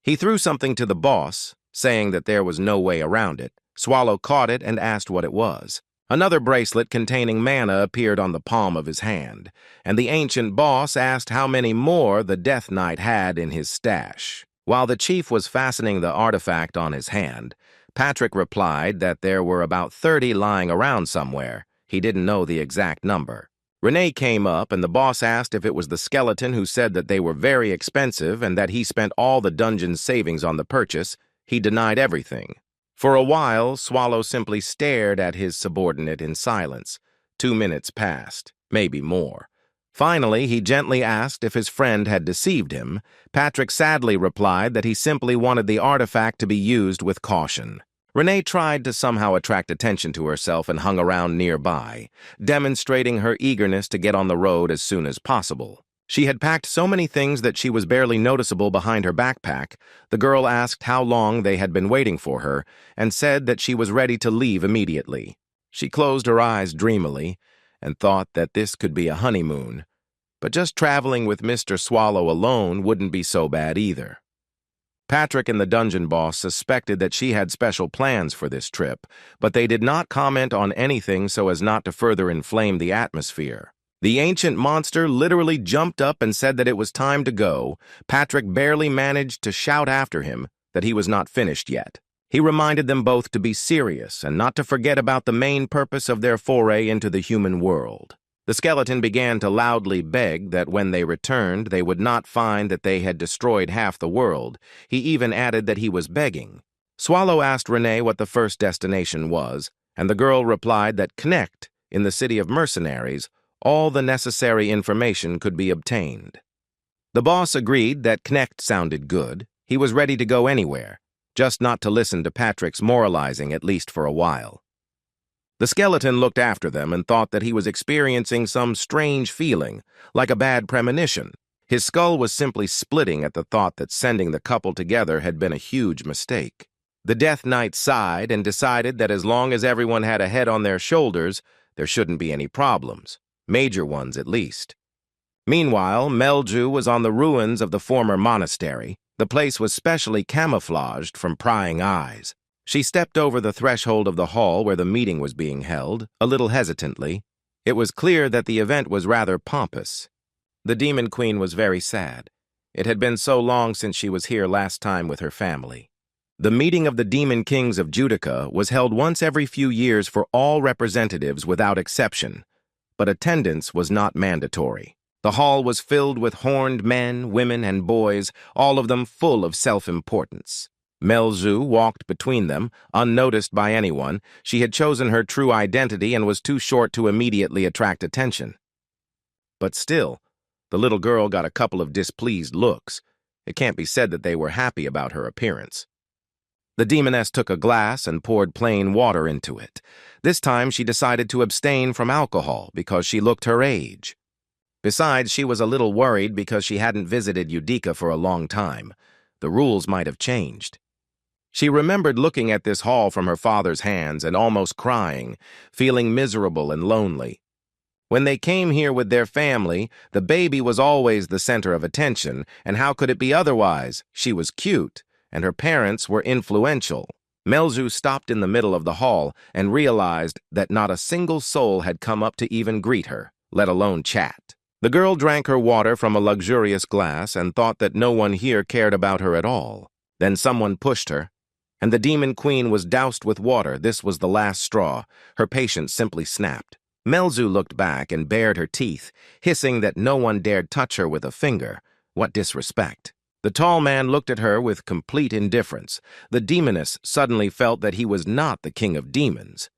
A: He threw something to the boss, saying that there was no way around it. Swallow caught it and asked what it was. Another bracelet containing mana appeared on the palm of his hand, and the ancient boss asked how many more the Death Knight had in his stash. While the chief was fastening the artifact on his hand, Patrick replied that there were about 30 lying around somewhere. He didn't know the exact number. Renee came up, and the boss asked if it was the skeleton who said that they were very expensive and that he spent all the dungeon's savings on the purchase. He denied everything. For a while, Swallow simply stared at his subordinate in silence. 2 minutes passed, maybe more. Finally, he gently asked if his friend had deceived him. Patrick sadly replied that he simply wanted the artifact to be used with caution. Renee tried to somehow attract attention to herself and hung around nearby, demonstrating her eagerness to get on the road as soon as possible. She had packed so many things that she was barely noticeable behind her backpack. The girl asked how long they had been waiting for her and said that she was ready to leave immediately. She closed her eyes dreamily and thought that this could be a honeymoon, but just traveling with Mr. Swallow alone wouldn't be so bad either. Patrick and the dungeon boss suspected that she had special plans for this trip, but they did not comment on anything so as not to further inflame the atmosphere. The ancient monster literally jumped up and said that it was time to go. Patrick barely managed to shout after him that he was not finished yet. He reminded them both to be serious and not to forget about the main purpose of their foray into the human world. The skeleton began to loudly beg that when they returned, they would not find that they had destroyed half the world. He even added that he was begging. Swallow asked Renee what the first destination was, and the girl replied that Connect, in the city of mercenaries, all the necessary information could be obtained. The boss agreed that Connect sounded good. He was ready to go anywhere, just not to listen to Patrick's moralizing at least for a while. The skeleton looked after them and thought that he was experiencing some strange feeling, like a bad premonition. His skull was simply splitting at the thought that sending the couple together had been a huge mistake. The Death Knight sighed and decided that as long as everyone had a head on their shoulders, there shouldn't be any problems, major ones at least. Meanwhile, Melju was on the ruins of the former monastery. The place was specially camouflaged from prying eyes. She stepped over the threshold of the hall where the meeting was being held, a little hesitantly. It was clear that the event was rather pompous. The Demon Queen was very sad. It had been so long since she was here last time with her family. The meeting of the Demon Kings of Judica was held once every few years for all representatives without exception, but attendance was not mandatory. The hall was filled with horned men, women, and boys, all of them full of self-importance. Melju walked between them, unnoticed by anyone. She had chosen her true identity and was too short to immediately attract attention. But still, the little girl got a couple of displeased looks. It can't be said that they were happy about her appearance. The demoness took a glass and poured plain water into it. This time she decided to abstain from alcohol because she looked her age. Besides, she was a little worried because she hadn't visited Judica for a long time. The rules might have changed. She remembered looking at this hall from her father's hands and almost crying, feeling miserable and lonely. When they came here with their family, the baby was always the center of attention, and how could it be otherwise? She was cute, and her parents were influential. Melju stopped in the middle of the hall and realized that not a single soul had come up to even greet her, let alone chat. The girl drank her water from a luxurious glass and thought that no one here cared about her at all. Then someone pushed her, and the Demon Queen was doused with water. This was the last straw. Her patience simply snapped. Melju looked back and bared her teeth, hissing that no one dared touch her with a finger. What disrespect. The tall man looked at her with complete indifference. The demoness suddenly felt that he was not the king of demons.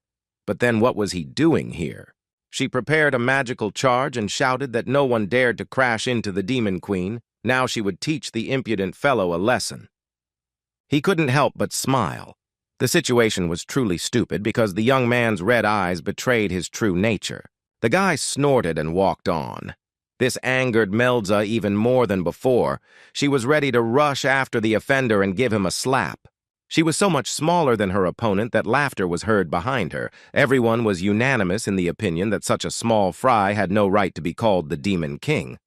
A: But then what was he doing here? She prepared a magical charge and shouted that no one dared to crash into the Demon Queen. Now she would teach the impudent fellow a lesson. He couldn't help but smile. The situation was truly stupid because the young man's red eyes betrayed his true nature. The guy snorted and walked on. This angered Melza even more than before. She was ready to rush after the offender and give him a slap. She was so much smaller than her opponent that laughter was heard behind her. Everyone was unanimous in the opinion that such a small fry had no right to be called the Demon King.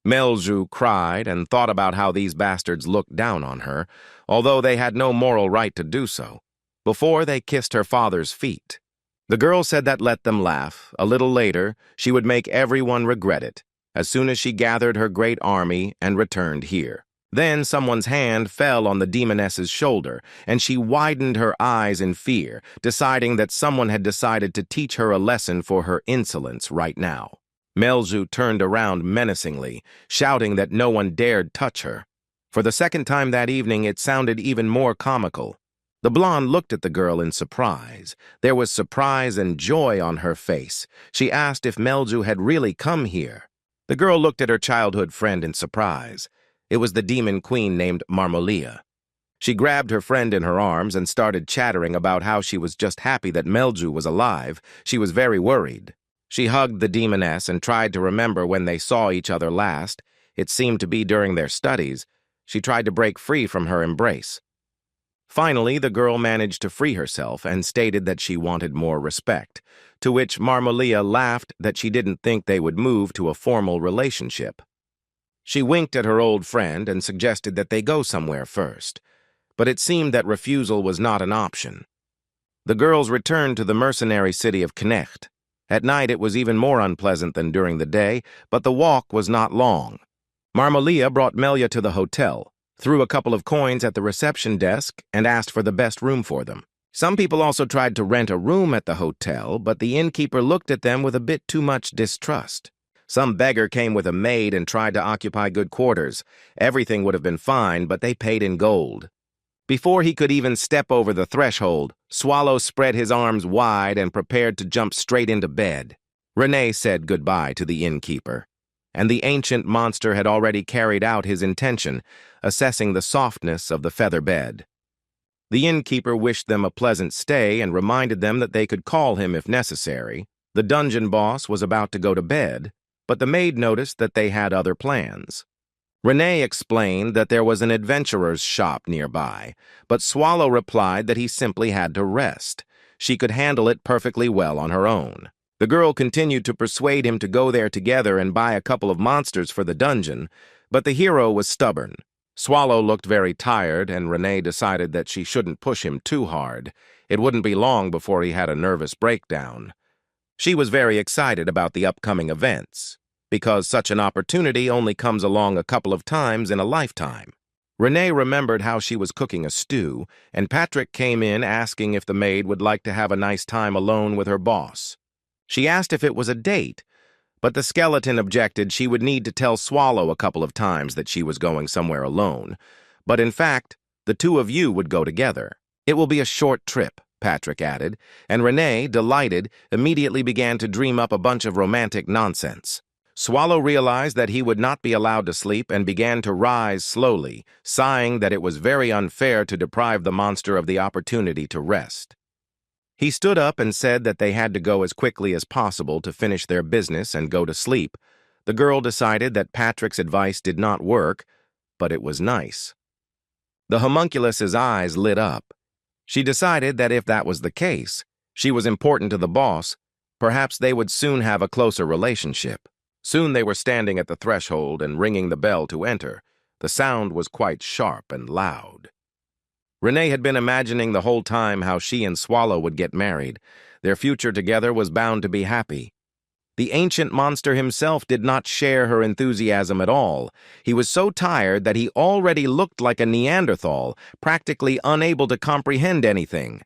A: Melju cried and thought about how these bastards looked down on her, although they had no moral right to do so. Before they kissed her father's feet. The girl said that let them laugh. A little later, she would make everyone regret it, as soon as she gathered her great army and returned here. Then someone's hand fell on the demoness's shoulder, and she widened her eyes in fear, deciding that someone had decided to teach her a lesson for her insolence right now. Melju turned around menacingly, shouting that no one dared touch her. For the second time that evening, it sounded even more comical. The blonde looked at the girl in surprise. There was surprise and joy on her face. She asked if Melju had really come here. The girl looked at her childhood friend in surprise. It was the Demon Queen named Marmolia. She grabbed her friend in her arms and started chattering about how she was just happy that Melju was alive. She was very worried. She hugged the demoness and tried to remember when they saw each other last. It seemed to be during their studies. She tried to break free from her embrace. Finally, the girl managed to free herself and stated that she wanted more respect, to which Marmolia laughed that she didn't think they would move to a formal relationship. She winked at her old friend and suggested that they go somewhere first, but it seemed that refusal was not an option. The girls returned to the mercenary city of Knecht. At night it was even more unpleasant than during the day, but the walk was not long. Marmolia brought Melia to the hotel, threw a couple of coins at the reception desk, and asked for the best room for them. Some people also tried to rent a room at the hotel, but the innkeeper looked at them with a bit too much distrust. Some beggar came with a maid and tried to occupy good quarters. Everything would have been fine, but they paid in gold. Before he could even step over the threshold, Swallow spread his arms wide and prepared to jump straight into bed. Renee said goodbye to the innkeeper, and the ancient monster had already carried out his intention, assessing the softness of the feather bed. The innkeeper wished them a pleasant stay and reminded them that they could call him if necessary. The dungeon boss was about to go to bed, but the maid noticed that they had other plans. Renee explained that there was an adventurer's shop nearby, but Swallow replied that he simply had to rest. She could handle it perfectly well on her own. The girl continued to persuade him to go there together and buy a couple of monsters for the dungeon, but the hero was stubborn. Swallow looked very tired, and Renee decided that she shouldn't push him too hard. It wouldn't be long before he had a nervous breakdown. She was very excited about the upcoming events, because such an opportunity only comes along a couple of times in a lifetime. Renee remembered how she was cooking a stew, and Patrick came in asking if the maid would like to have a nice time alone with her boss. She asked if it was a date, but the skeleton objected she would need to tell Swallow a couple of times that she was going somewhere alone. But in fact, the two of you would go together. It will be a short trip, Patrick added, and Renee, delighted, immediately began to dream up a bunch of romantic nonsense. Swallow realized that he would not be allowed to sleep and began to rise slowly, sighing that it was very unfair to deprive the monster of the opportunity to rest. He stood up and said that they had to go as quickly as possible to finish their business and go to sleep. The girl decided that Patrick's advice did not work, but it was nice. The homunculus's eyes lit up. She decided that if that was the case, she was important to the boss, perhaps they would soon have a closer relationship. Soon they were standing at the threshold and ringing the bell to enter. The sound was quite sharp and loud. Renee had been imagining the whole time how she and Swallow would get married. Their future together was bound to be happy. The ancient monster himself did not share her enthusiasm at all. He was so tired that he already looked like a Neanderthal, practically unable to comprehend anything.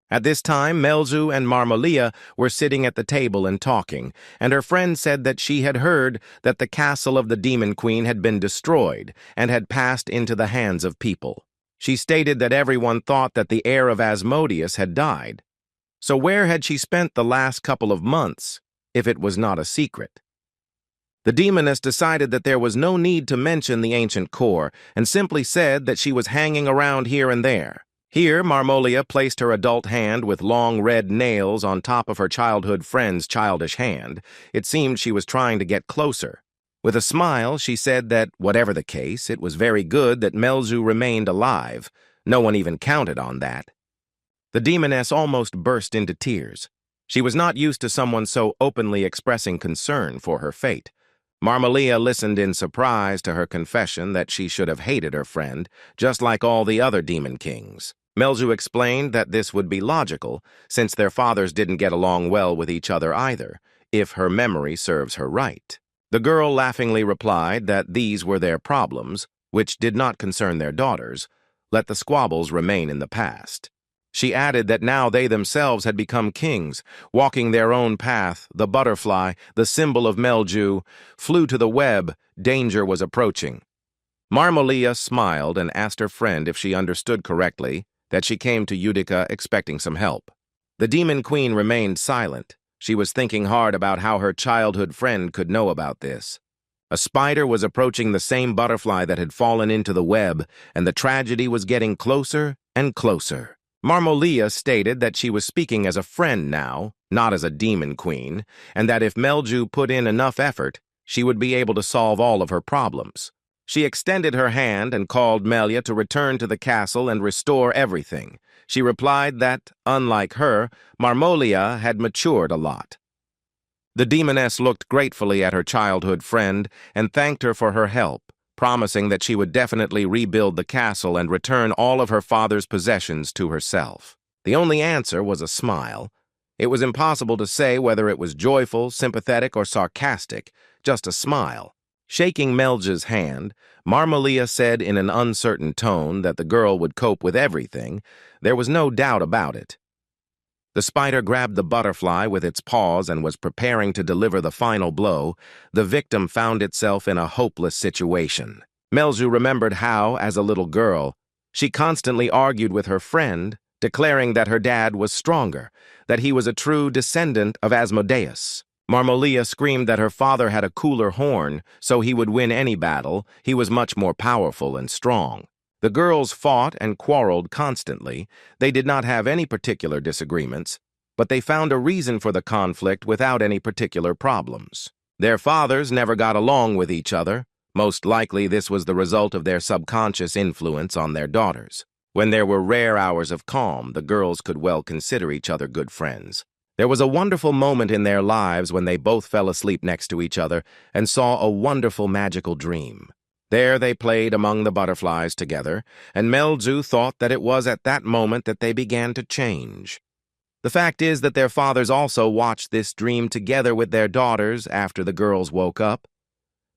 A: At this time, Melzu and Marmolia were sitting at the table and talking, and her friend said that she had heard that the castle of the Demon Queen had been destroyed and had passed into the hands of people. She stated that everyone thought that the heir of Asmodeus had died. So where had she spent the last couple of months, if it was not a secret? The demoness decided that there was no need to mention the ancient core, and simply said that she was hanging around here and there. Here, Marmolia placed her adult hand with long red nails on top of her childhood friend's childish hand. It seemed she was trying to get closer. With a smile, she said that, whatever the case, it was very good that Melzu remained alive. No one even counted on that. The demoness almost burst into tears. She was not used to someone so openly expressing concern for her fate. Marmolia listened in surprise to her confession that she should have hated her friend, just like all the other demon kings. Melzu explained that this would be logical, since their fathers didn't get along well with each other either, if her memory serves her right. The girl laughingly replied that these were their problems, which did not concern their daughters. Let the squabbles remain in the past. She added that now they themselves had become kings, walking their own path. The butterfly, the symbol of Melzu, flew to the web. Danger was approaching. Marmolia smiled and asked her friend if she understood correctly that she came to Utica expecting some help. The Demon Queen remained silent. She was thinking hard about how her childhood friend could know about this. A spider was approaching the same butterfly that had fallen into the web, and the tragedy was getting closer and closer. Marmolia stated that she was speaking as a friend now, not as a demon queen, and that if Melzu put in enough effort, she would be able to solve all of her problems. She extended her hand and called Melia to return to the castle and restore everything. She replied that, unlike her, Marmolia had matured a lot. The demoness looked gratefully at her childhood friend and thanked her for her help, promising that she would definitely rebuild the castle and return all of her father's possessions to herself. The only answer was a smile. It was impossible to say whether it was joyful, sympathetic, or sarcastic, just a smile. Shaking Melja's hand, Marmalia said in an uncertain tone that the girl would cope with everything. There was no doubt about it. The spider grabbed the butterfly with its paws and was preparing to deliver the final blow. The victim found itself in a hopeless situation. Melju remembered how, as a little girl, she constantly argued with her friend, declaring that her dad was stronger, that he was a true descendant of Asmodeus. Marmolia screamed that her father had a cooler horn, so he would win any battle. He was much more powerful and strong. The girls fought and quarreled constantly. They did not have any particular disagreements, but they found a reason for the conflict without any particular problems. Their fathers never got along with each other. Most likely this was the result of their subconscious influence on their daughters. When there were rare hours of calm, the girls could well consider each other good friends. There was a wonderful moment in their lives when they both fell asleep next to each other and saw a wonderful magical dream. There they played among the butterflies together, and Melju thought that it was at that moment that they began to change. The fact is that their fathers also watched this dream together with their daughters after the girls woke up.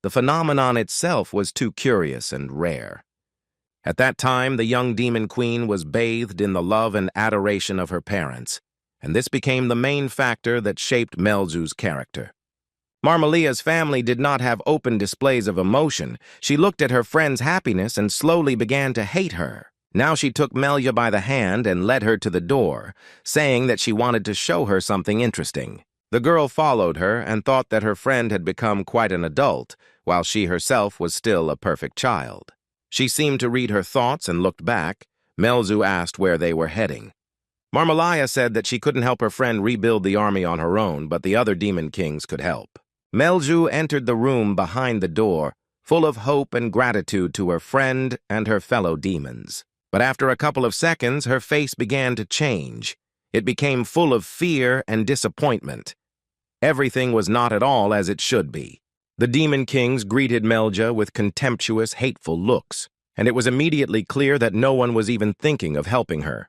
A: The phenomenon itself was too curious and rare. At that time, the young demon queen was bathed in the love and adoration of her parents, and this became the main factor that shaped Melju's character. Marmalia's family did not have open displays of emotion. She looked at her friend's happiness and slowly began to hate her. Now she took Melja by the hand and led her to the door, saying that she wanted to show her something interesting. The girl followed her and thought that her friend had become quite an adult, while she herself was still a perfect child. She seemed to read her thoughts and looked back. Melju asked where they were heading. Marmalia said that she couldn't help her friend rebuild the army on her own, but the other demon kings could help. Melju entered the room behind the door, full of hope and gratitude to her friend and her fellow demons. But after a couple of seconds, her face began to change. It became full of fear and disappointment. Everything was not at all as it should be. The demon kings greeted Melja with contemptuous, hateful looks, and it was immediately clear that no one was even thinking of helping her.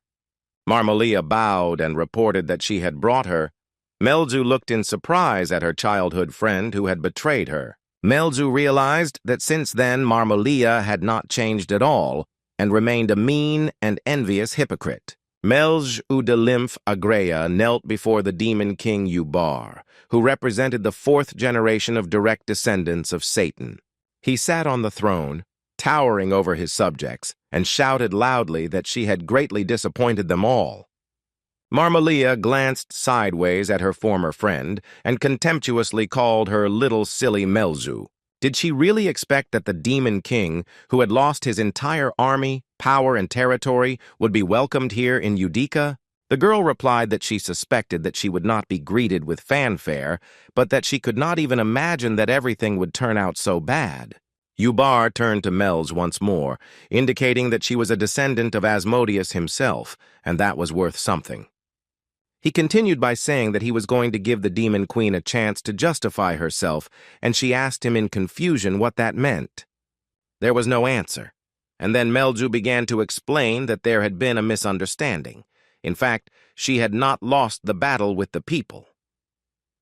A: Marmalia bowed and reported that she had brought her. Melju looked in surprise at her childhood friend who had betrayed her. Melju realized that since then Marmalia had not changed at all and remained a mean and envious hypocrite. Melj Udalimf Agreya knelt before the demon king Ubar, who represented the fourth generation of direct descendants of Satan. He sat on the throne, towering over his subjects, and shouted loudly that she had greatly disappointed them all. Marmalia glanced sideways at her former friend and contemptuously called her little silly Melju. Did she really expect that the demon king, who had lost his entire army, power, and territory, would be welcomed here in Udica? The girl replied that she suspected that she would not be greeted with fanfare, but that she could not even imagine that everything would turn out so bad. Ubar turned to Melj once more, indicating that she was a descendant of Asmodeus himself, and that was worth something. He continued by saying that he was going to give the demon queen a chance to justify herself, and she asked him in confusion what that meant. There was no answer, and then Melju began to explain that there had been a misunderstanding. In fact, she had not lost the battle with the people.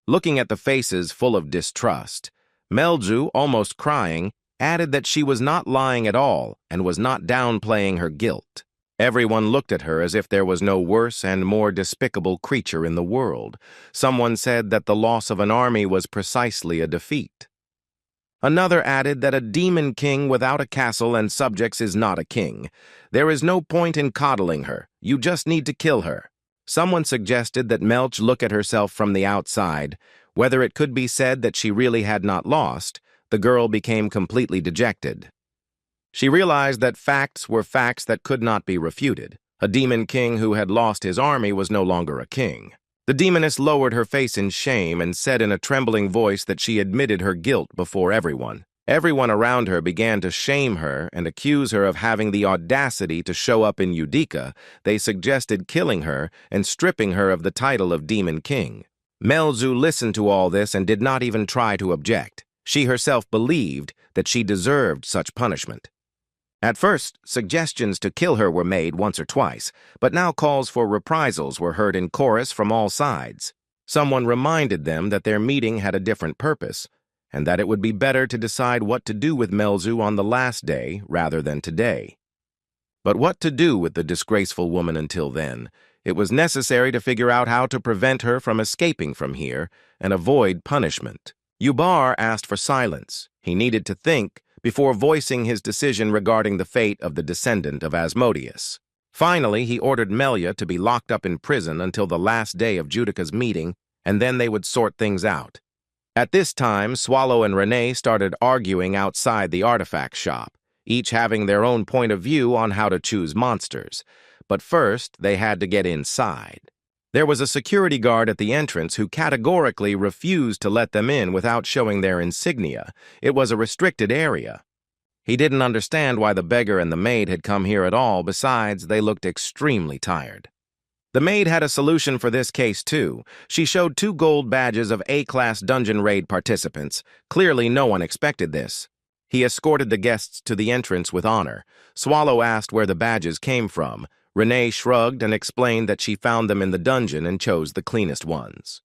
A: Looking at the faces full of distrust, Melju, almost crying, added that she was not lying at all and was not downplaying her guilt. Everyone looked at her as if there was no worse and more despicable creature in the world. Someone said that the loss of an army was precisely a defeat. Another added that a demon king without a castle and subjects is not a king. There is no point in coddling her. You just need to kill her. Someone suggested that Melch look at herself from the outside. Whether it could be said that she really had not lost, the girl became completely dejected. She realized that facts were facts that could not be refuted. A demon king who had lost his army was no longer a king. The demoness lowered her face in shame and said in a trembling voice that she admitted her guilt before everyone. Everyone around her began to shame her and accuse her of having the audacity to show up in Udica. They suggested killing her and stripping her of the title of demon king. Melzu listened to all this and did not even try to object. She herself believed that she deserved such punishment. At first, suggestions to kill her were made once or twice, but now calls for reprisals were heard in chorus from all sides. Someone reminded them that their meeting had a different purpose, and that it would be better to decide what to do with Melzu on the last day rather than today. But what to do with the disgraceful woman until then? It was necessary to figure out how to prevent her from escaping from here and avoid punishment. Yubar asked for silence. He needed to think before voicing his decision regarding the fate of the descendant of Asmodeus. Finally, he ordered Melia to be locked up in prison until the last day of Judica's meeting, and then they would sort things out. At this time, Swallow and Renee started arguing outside the artifact shop, each having their own point of view on how to choose monsters. But first, they had to get inside. There was a security guard at the entrance who categorically refused to let them in without showing their insignia. It was a restricted area. He didn't understand why the beggar and the maid had come here at all. Besides, they looked extremely tired. The maid had a solution for this case, too. She showed 2 gold badges of A-class dungeon raid participants. Clearly, no one expected this. He escorted the guests to the entrance with honor. Swallow asked where the badges came from. Renee shrugged and explained that she found them in the dungeon and chose the cleanest ones.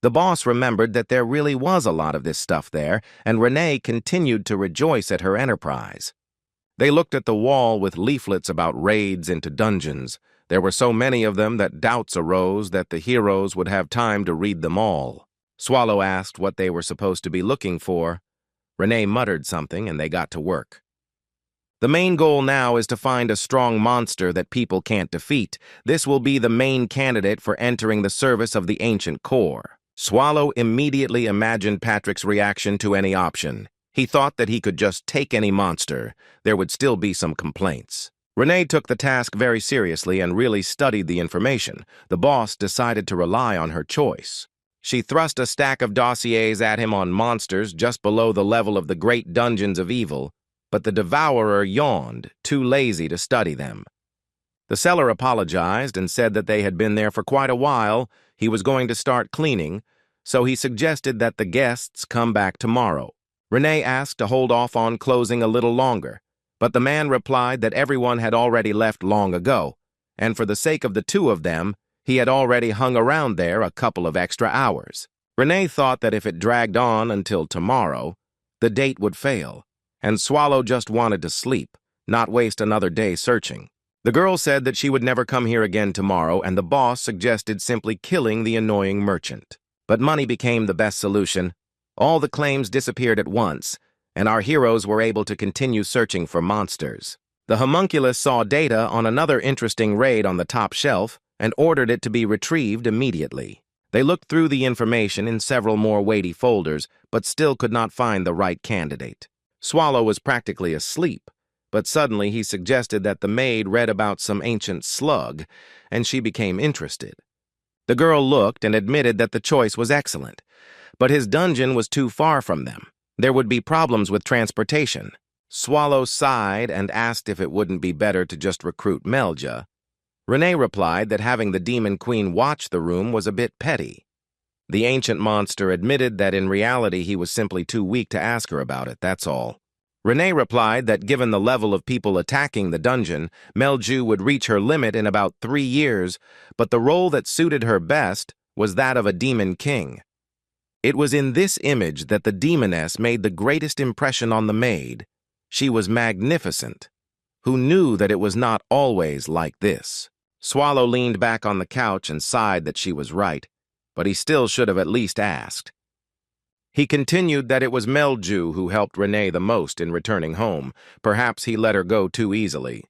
A: The boss remembered that there really was a lot of this stuff there, and Renee continued to rejoice at her enterprise. They looked at the wall with leaflets about raids into dungeons. There were so many of them that doubts arose that the heroes would have time to read them all. Swallow asked what they were supposed to be looking for. Renee muttered something, and they got to work. The main goal now is to find a strong monster that people can't defeat. This will be the main candidate for entering the service of the ancient core. Swallow immediately imagined Patrick's reaction to any option. He thought that he could just take any monster. There would still be some complaints. Renee took the task very seriously and really studied the information. The boss decided to rely on her choice. She thrust a stack of dossiers at him on monsters just below the level of the great dungeons of evil, but the devourer yawned, too lazy to study them. The seller apologized and said that they had been there for quite a while. He was going to start cleaning, so he suggested that the guests come back tomorrow. Renee asked to hold off on closing a little longer, but the man replied that everyone had already left long ago, and for the sake of the 2 of them, he had already hung around there a couple of extra hours. Renee thought that if it dragged on until tomorrow, the date would fail, and Swallow just wanted to sleep, not waste another day searching. The girl said that she would never come here again tomorrow, and the boss suggested simply killing the annoying merchant. But money became the best solution. All the claims disappeared at once, and our heroes were able to continue searching for monsters. The homunculus saw data on another interesting raid on the top shelf and ordered it to be retrieved immediately. They looked through the information in several more weighty folders, but still could not find the right candidate. Swallow was practically asleep, but suddenly he suggested that the maid read about some ancient slug, and she became interested. The girl looked and admitted that the choice was excellent, but his dungeon was too far from them. There would be problems with transportation. Swallow sighed and asked if it wouldn't be better to just recruit Melja. Renee replied that having the Demon Queen watch the room was a bit petty. The ancient monster admitted that in reality he was simply too weak to ask her about it, that's all. Renee replied that given the level of people attacking the dungeon, Melju would reach her limit in about 3 years, but the role that suited her best was that of a demon king. It was in this image that the demoness made the greatest impression on the maid. She was magnificent, who knew that it was not always like this. Swallow leaned back on the couch and sighed that she was right, but he still should have at least asked. He continued that it was Melju who helped Renee the most in returning home. Perhaps he let her go too easily.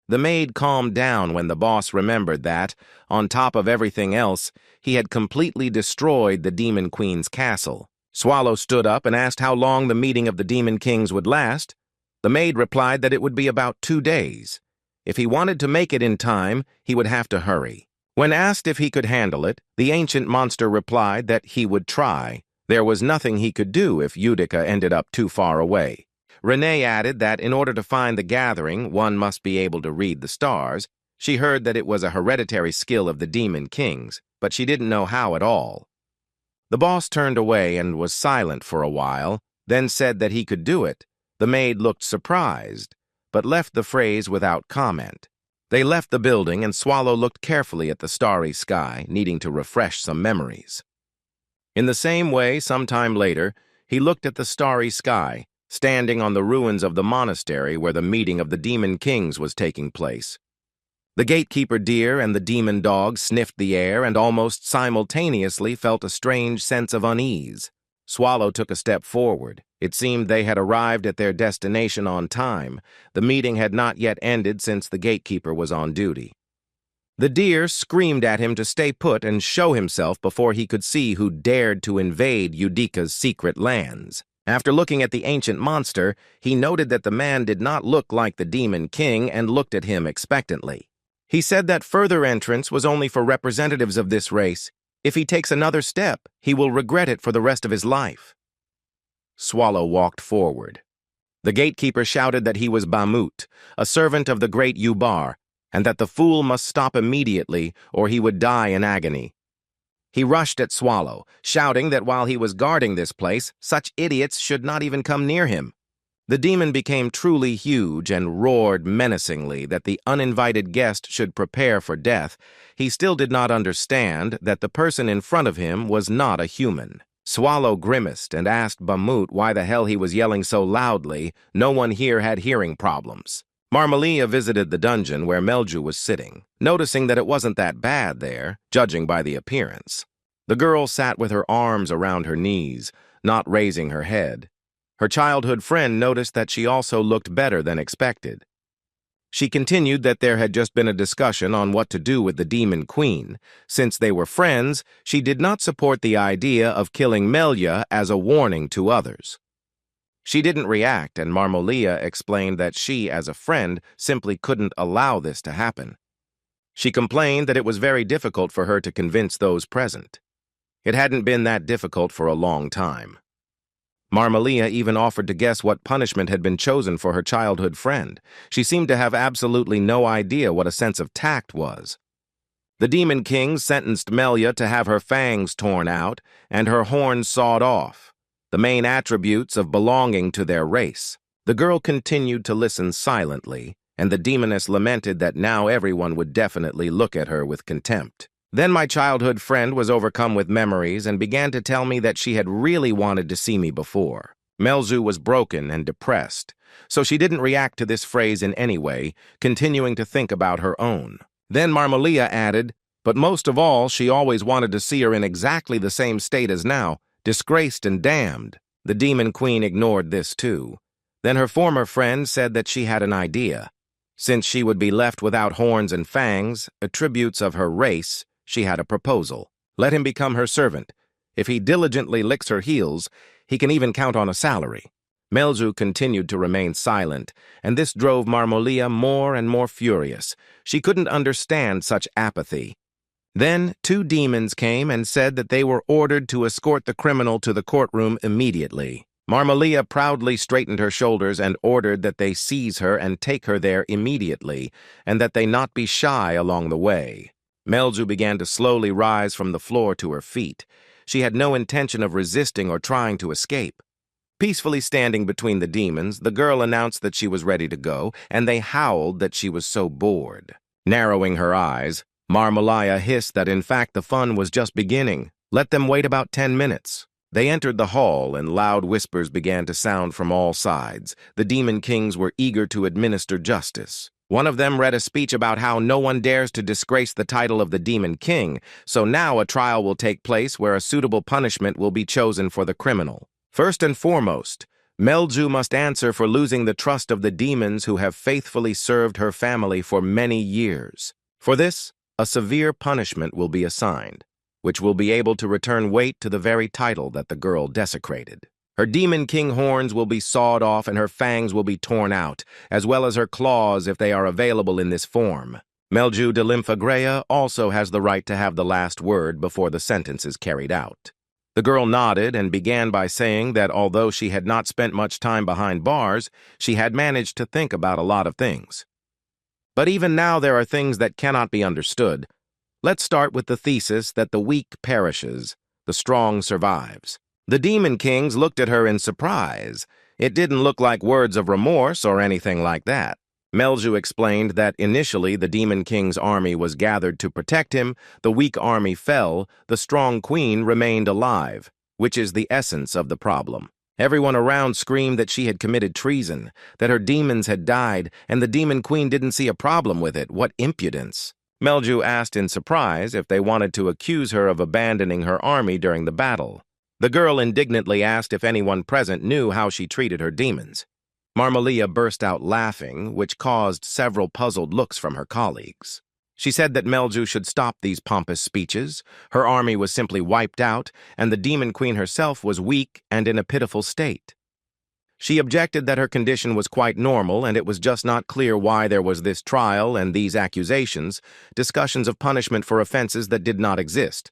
A: The maid calmed down when the boss remembered that, on top of everything else, he had completely destroyed the Demon Queen's castle. Swallow stood up and asked how long the meeting of the Demon Kings would last. The maid replied that it would be about 2 days. If he wanted to make it in time, he would have to hurry. When asked if he could handle it, the ancient monster replied that he would try. There was nothing he could do if Utica ended up too far away. Renee added that in order to find the gathering, one must be able to read the stars. She heard that it was a hereditary skill of the Demon Kings, but she didn't know how at all. The boss turned away and was silent for a while, then said that he could do it. The maid looked surprised, but left the phrase without comment. They left the building, and Swallow looked carefully at the starry sky, needing to refresh some memories. In the same way, sometime later, he looked at the starry sky, standing on the ruins of the monastery where the meeting of the demon kings was taking place. The gatekeeper deer and the demon dog sniffed the air and almost simultaneously felt a strange sense of unease. Swallow took a step forward. It seemed they had arrived at their destination on time. The meeting had not yet ended since the gatekeeper was on duty. The deer screamed at him to stay put and show himself before he could see who dared to invade Yudika's secret lands. After looking at the ancient monster, he noted that the man did not look like the demon king and looked at him expectantly. He said that further entrance was only for representatives of this race. If he takes another step, he will regret it for the rest of his life. Swallow walked forward. The gatekeeper shouted that he was Bamut, a servant of the great Yubar, and that the fool must stop immediately or he would die in agony. He rushed at Swallow, shouting that while he was guarding this place, such idiots should not even come near him. The demon became truly huge and roared menacingly that the uninvited guest should prepare for death. He still did not understand that the person in front of him was not a human. Swallow grimaced and asked Bamut why the hell he was yelling so loudly. No one here had hearing problems. Marmalia visited the dungeon where Melju was sitting, noticing that it wasn't that bad there, judging by the appearance. The girl sat with her arms around her knees, not raising her head. Her childhood friend noticed that she also looked better than expected. She continued that there had just been a discussion on what to do with the demon queen. Since they were friends, she did not support the idea of killing Melia as a warning to others. She didn't react, and Marmolia explained that she, as a friend, simply couldn't allow this to happen. She complained that it was very difficult for her to convince those present. It hadn't been that difficult for a long time. Marmalia even offered to guess what punishment had been chosen for her childhood friend. She seemed to have absolutely no idea what a sense of tact was. The Demon King sentenced Melia to have her fangs torn out and her horns sawed off, the main attributes of belonging to their race. The girl continued to listen silently, and the demoness lamented that now everyone would definitely look at her with contempt. Then my childhood friend was overcome with memories and began to tell me that she had really wanted to see me before. Melzu was broken and depressed, so she didn't react to this phrase in any way, continuing to think about her own. Then Marmalia added, but most of all, she always wanted to see her in exactly the same state as now, disgraced and damned. The Demon Queen ignored this too. Then her former friend said that she had an idea. Since she would be left without horns and fangs, attributes of her race, she had a proposal. Let him become her servant. If he diligently licks her heels, he can even count on a salary. Melzu continued to remain silent, and this drove Marmolia more and more furious. She couldn't understand such apathy. Then 2 demons came and said that they were ordered to escort the criminal to the courtroom immediately. Marmolia proudly straightened her shoulders and ordered that they seize her and take her there immediately, and that they not be shy along the way. Melzu began to slowly rise from the floor to her feet. She had no intention of resisting or trying to escape. Peacefully standing between the demons, the girl announced that she was ready to go, and they howled that she was so bored. Narrowing her eyes, Marmolia hissed that in fact the fun was just beginning. Let them wait about 10 minutes. They entered the hall, and loud whispers began to sound from all sides. The Demon Kings were eager to administer justice. One of them read a speech about how no one dares to disgrace the title of the Demon King, so now a trial will take place where a suitable punishment will be chosen for the criminal. First and foremost, Melju must answer for losing the trust of the demons who have faithfully served her family for many years. For this, a severe punishment will be assigned, which will be able to return weight to the very title that the girl desecrated. Her Demon King horns will be sawed off and her fangs will be torn out, as well as her claws if they are available in this form. Melju de Lymphagrea also has the right to have the last word before the sentence is carried out. The girl nodded and began by saying that although she had not spent much time behind bars, she had managed to think about a lot of things. But even now there are things that cannot be understood. Let's start with the thesis that the weak perishes. The strong survives. The Demon Kings looked at her in surprise. It didn't look like words of remorse or anything like that. Melju explained that initially the Demon King's army was gathered to protect him, the weak army fell, the strong queen remained alive, which is the essence of the problem. Everyone around screamed that she had committed treason, that her demons had died, and the Demon Queen didn't see a problem with it. What impudence! Melju asked in surprise if they wanted to accuse her of abandoning her army during the battle. The girl indignantly asked if anyone present knew how she treated her demons. Marmalia burst out laughing, which caused several puzzled looks from her colleagues. She said that Melju should stop these pompous speeches. Her army was simply wiped out, and the Demon Queen herself was weak and in a pitiful state. She objected that her condition was quite normal, and it was just not clear why there was this trial and these accusations, discussions of punishment for offenses that did not exist.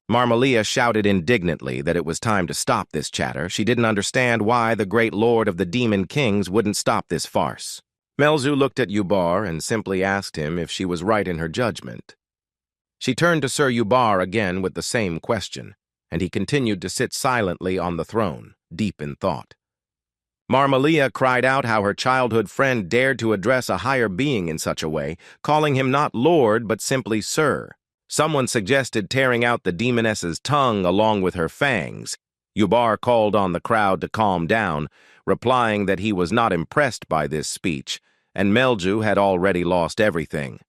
A: Marmalia shouted indignantly that it was time to stop this chatter. She didn't understand why the great lord of the Demon Kings wouldn't stop this farce. Melzu looked at Yubar and simply asked him if she was right in her judgment. She turned to Sir Yubar again with the same question, and he continued to sit silently on the throne, deep in thought. Marmalia cried out how her childhood friend dared to address a higher being in such a way, calling him not lord but simply sir. Someone suggested tearing out the demoness's tongue along with her fangs. Yubar called on the crowd to calm down, replying that he was not impressed by this speech, and Melju had already lost everything.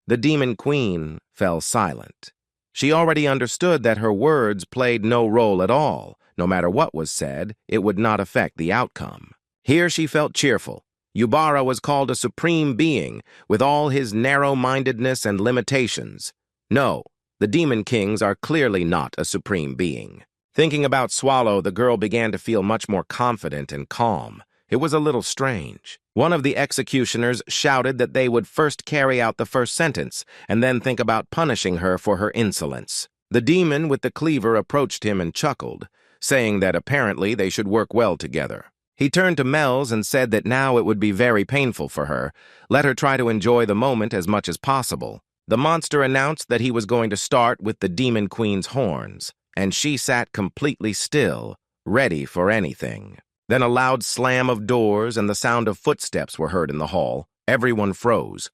A: The Demon Queen fell silent. She already understood that her words played no role at all. No matter what was said, it would not affect the outcome. Here she felt cheerful. Yubara was called a supreme being, with all his narrow-mindedness and limitations. No, the Demon Kings are clearly not a supreme being. Thinking about Swallow, the girl began to feel much more confident and calm. It was a little strange. One of the executioners shouted that they would first carry out the first sentence, and then think about punishing her for her insolence. The demon with the cleaver approached him and chuckled, saying that apparently they should work well together. He turned to Melz and said that now it would be very painful for her. Let her try to enjoy the moment as much as possible. The monster announced that he was going to start with the Demon Queen's horns, and she sat completely still, ready for anything. Then a loud slam of doors and the sound of footsteps were heard in the hall. Everyone froze.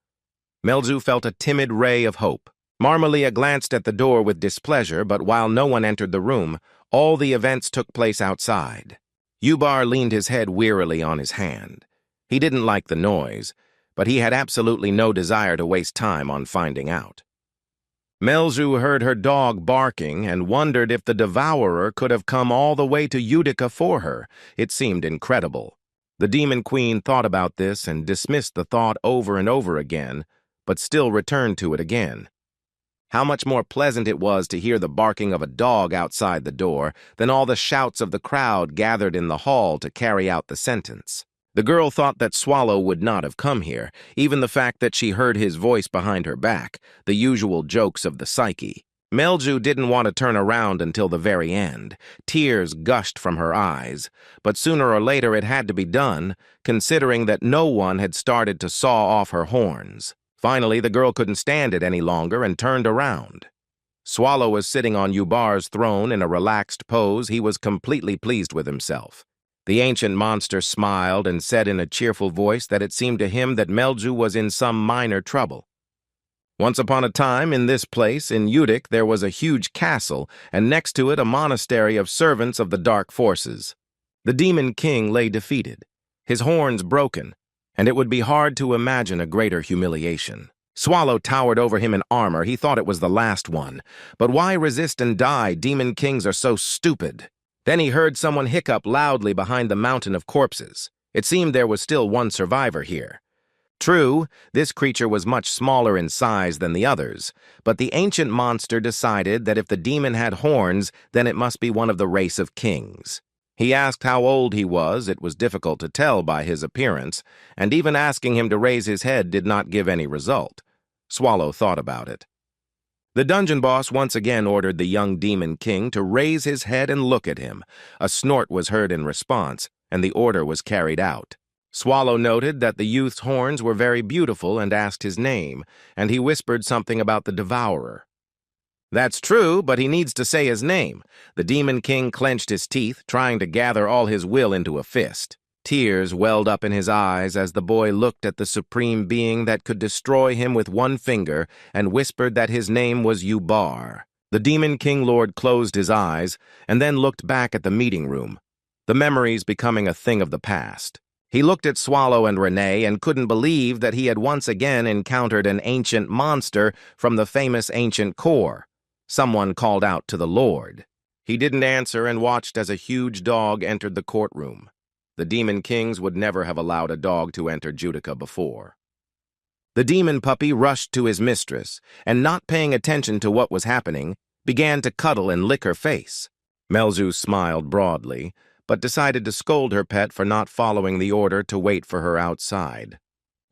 A: Melzu felt a timid ray of hope. Marmalia glanced at the door with displeasure, but while no one entered the room, all the events took place outside. Yubar leaned his head wearily on his hand. He didn't like the noise, but he had absolutely no desire to waste time on finding out. Melzu heard her dog barking and wondered if the devourer could have come all the way to Utica for her. It seemed incredible. The Demon Queen thought about this and dismissed the thought over and over again, but still returned to it again. How much more pleasant it was to hear the barking of a dog outside the door than all the shouts of the crowd gathered in the hall to carry out the sentence. The girl thought that Swallow would not have come here, even the fact that she heard his voice behind her back, the usual jokes of the psyche. Melju didn't want to turn around until the very end. Tears gushed from her eyes, but sooner or later it had to be done, considering that no one had started to saw off her horns. Finally, the girl couldn't stand it any longer and turned around. Swallow was sitting on Yubar's throne in a relaxed pose. He was completely pleased with himself. The ancient monster smiled and said in a cheerful voice that it seemed to him that Melju was in some minor trouble. Once upon a time, in this place, in Utic, there was a huge castle, and next to it a monastery of servants of the dark forces. The Demon King lay defeated, his horns broken, and it would be hard to imagine a greater humiliation. Swallow towered over him in armor. He thought it was the last one. But why resist and die? Demon Kings are so stupid. Then he heard someone hiccup loudly behind the mountain of corpses. It seemed there was still one survivor here. True, this creature was much smaller in size than the others, but the ancient monster decided that if the demon had horns, then it must be one of the race of kings. He asked how old he was. It was difficult to tell by his appearance, and even asking him to raise his head did not give any result. Swallow thought about it. The dungeon boss once again ordered the young Demon King to raise his head and look at him. A snort was heard in response, and the order was carried out. Swallow noted that the youth's horns were very beautiful and asked his name, and he whispered something about the devourer. That's true, but he needs to say his name. The Demon King clenched his teeth, trying to gather all his will into a fist. Tears welled up in his eyes as the boy looked at the supreme being that could destroy him with one finger and whispered that his name was Yubar. The Demon King Lord closed his eyes and then looked back at the meeting room, the memories becoming a thing of the past. He looked at Swallow and Renee and couldn't believe that he had once again encountered an ancient monster from the famous ancient core. Someone called out to the Lord. He didn't answer and watched as a huge dog entered the courtroom. The Demon Kings would never have allowed a dog to enter Judica before. The demon puppy rushed to his mistress, and not paying attention to what was happening, began to cuddle and lick her face. Melzu smiled broadly, but decided to scold her pet for not following the order to wait for her outside.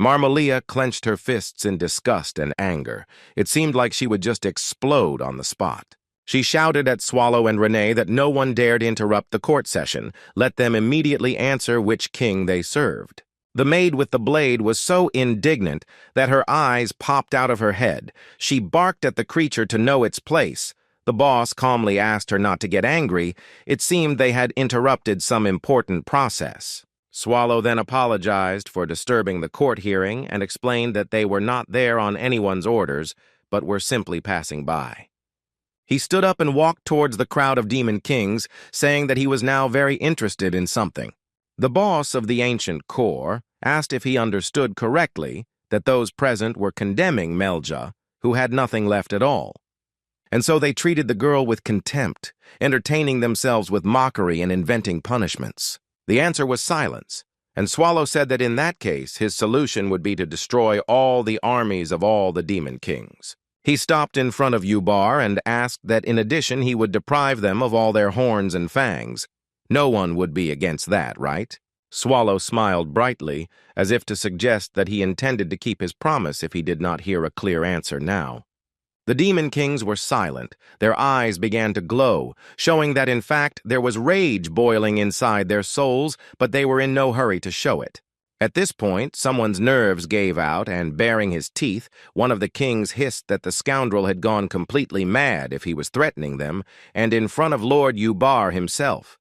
A: Marmalia clenched her fists in disgust and anger. It seemed like she would just explode on the spot. She shouted at Swallow and Renee that no one dared interrupt the court session. Let them immediately answer which king they served. The maid with the blade was so indignant that her eyes popped out of her head. She barked at the creature to know its place. The boss calmly asked her not to get angry. It seemed they had interrupted some important process. Swallow then apologized for disturbing the court hearing and explained that they were not there on anyone's orders, but were simply passing by. He stood up and walked towards the crowd of Demon Kings, saying that he was now very interested in something. The boss of the ancient core asked if he understood correctly that those present were condemning Melja, who had nothing left at all. And so they treated the girl with contempt, entertaining themselves with mockery and inventing punishments. The answer was silence, and Swallow said that in that case his solution would be to destroy all the armies of all the Demon Kings. He stopped in front of Yubar and asked that in addition he would deprive them of all their horns and fangs. No one would be against that, right? Swallow smiled brightly, as if to suggest that he intended to keep his promise if he did not hear a clear answer now. The Demon Kings were silent. Their eyes began to glow, showing that in fact there was rage boiling inside their souls, but they were in no hurry to show it. At this point, someone's nerves gave out, and baring his teeth, one of the kings hissed that the scoundrel had gone completely mad if he was threatening them, and in front of Lord Yubar himself.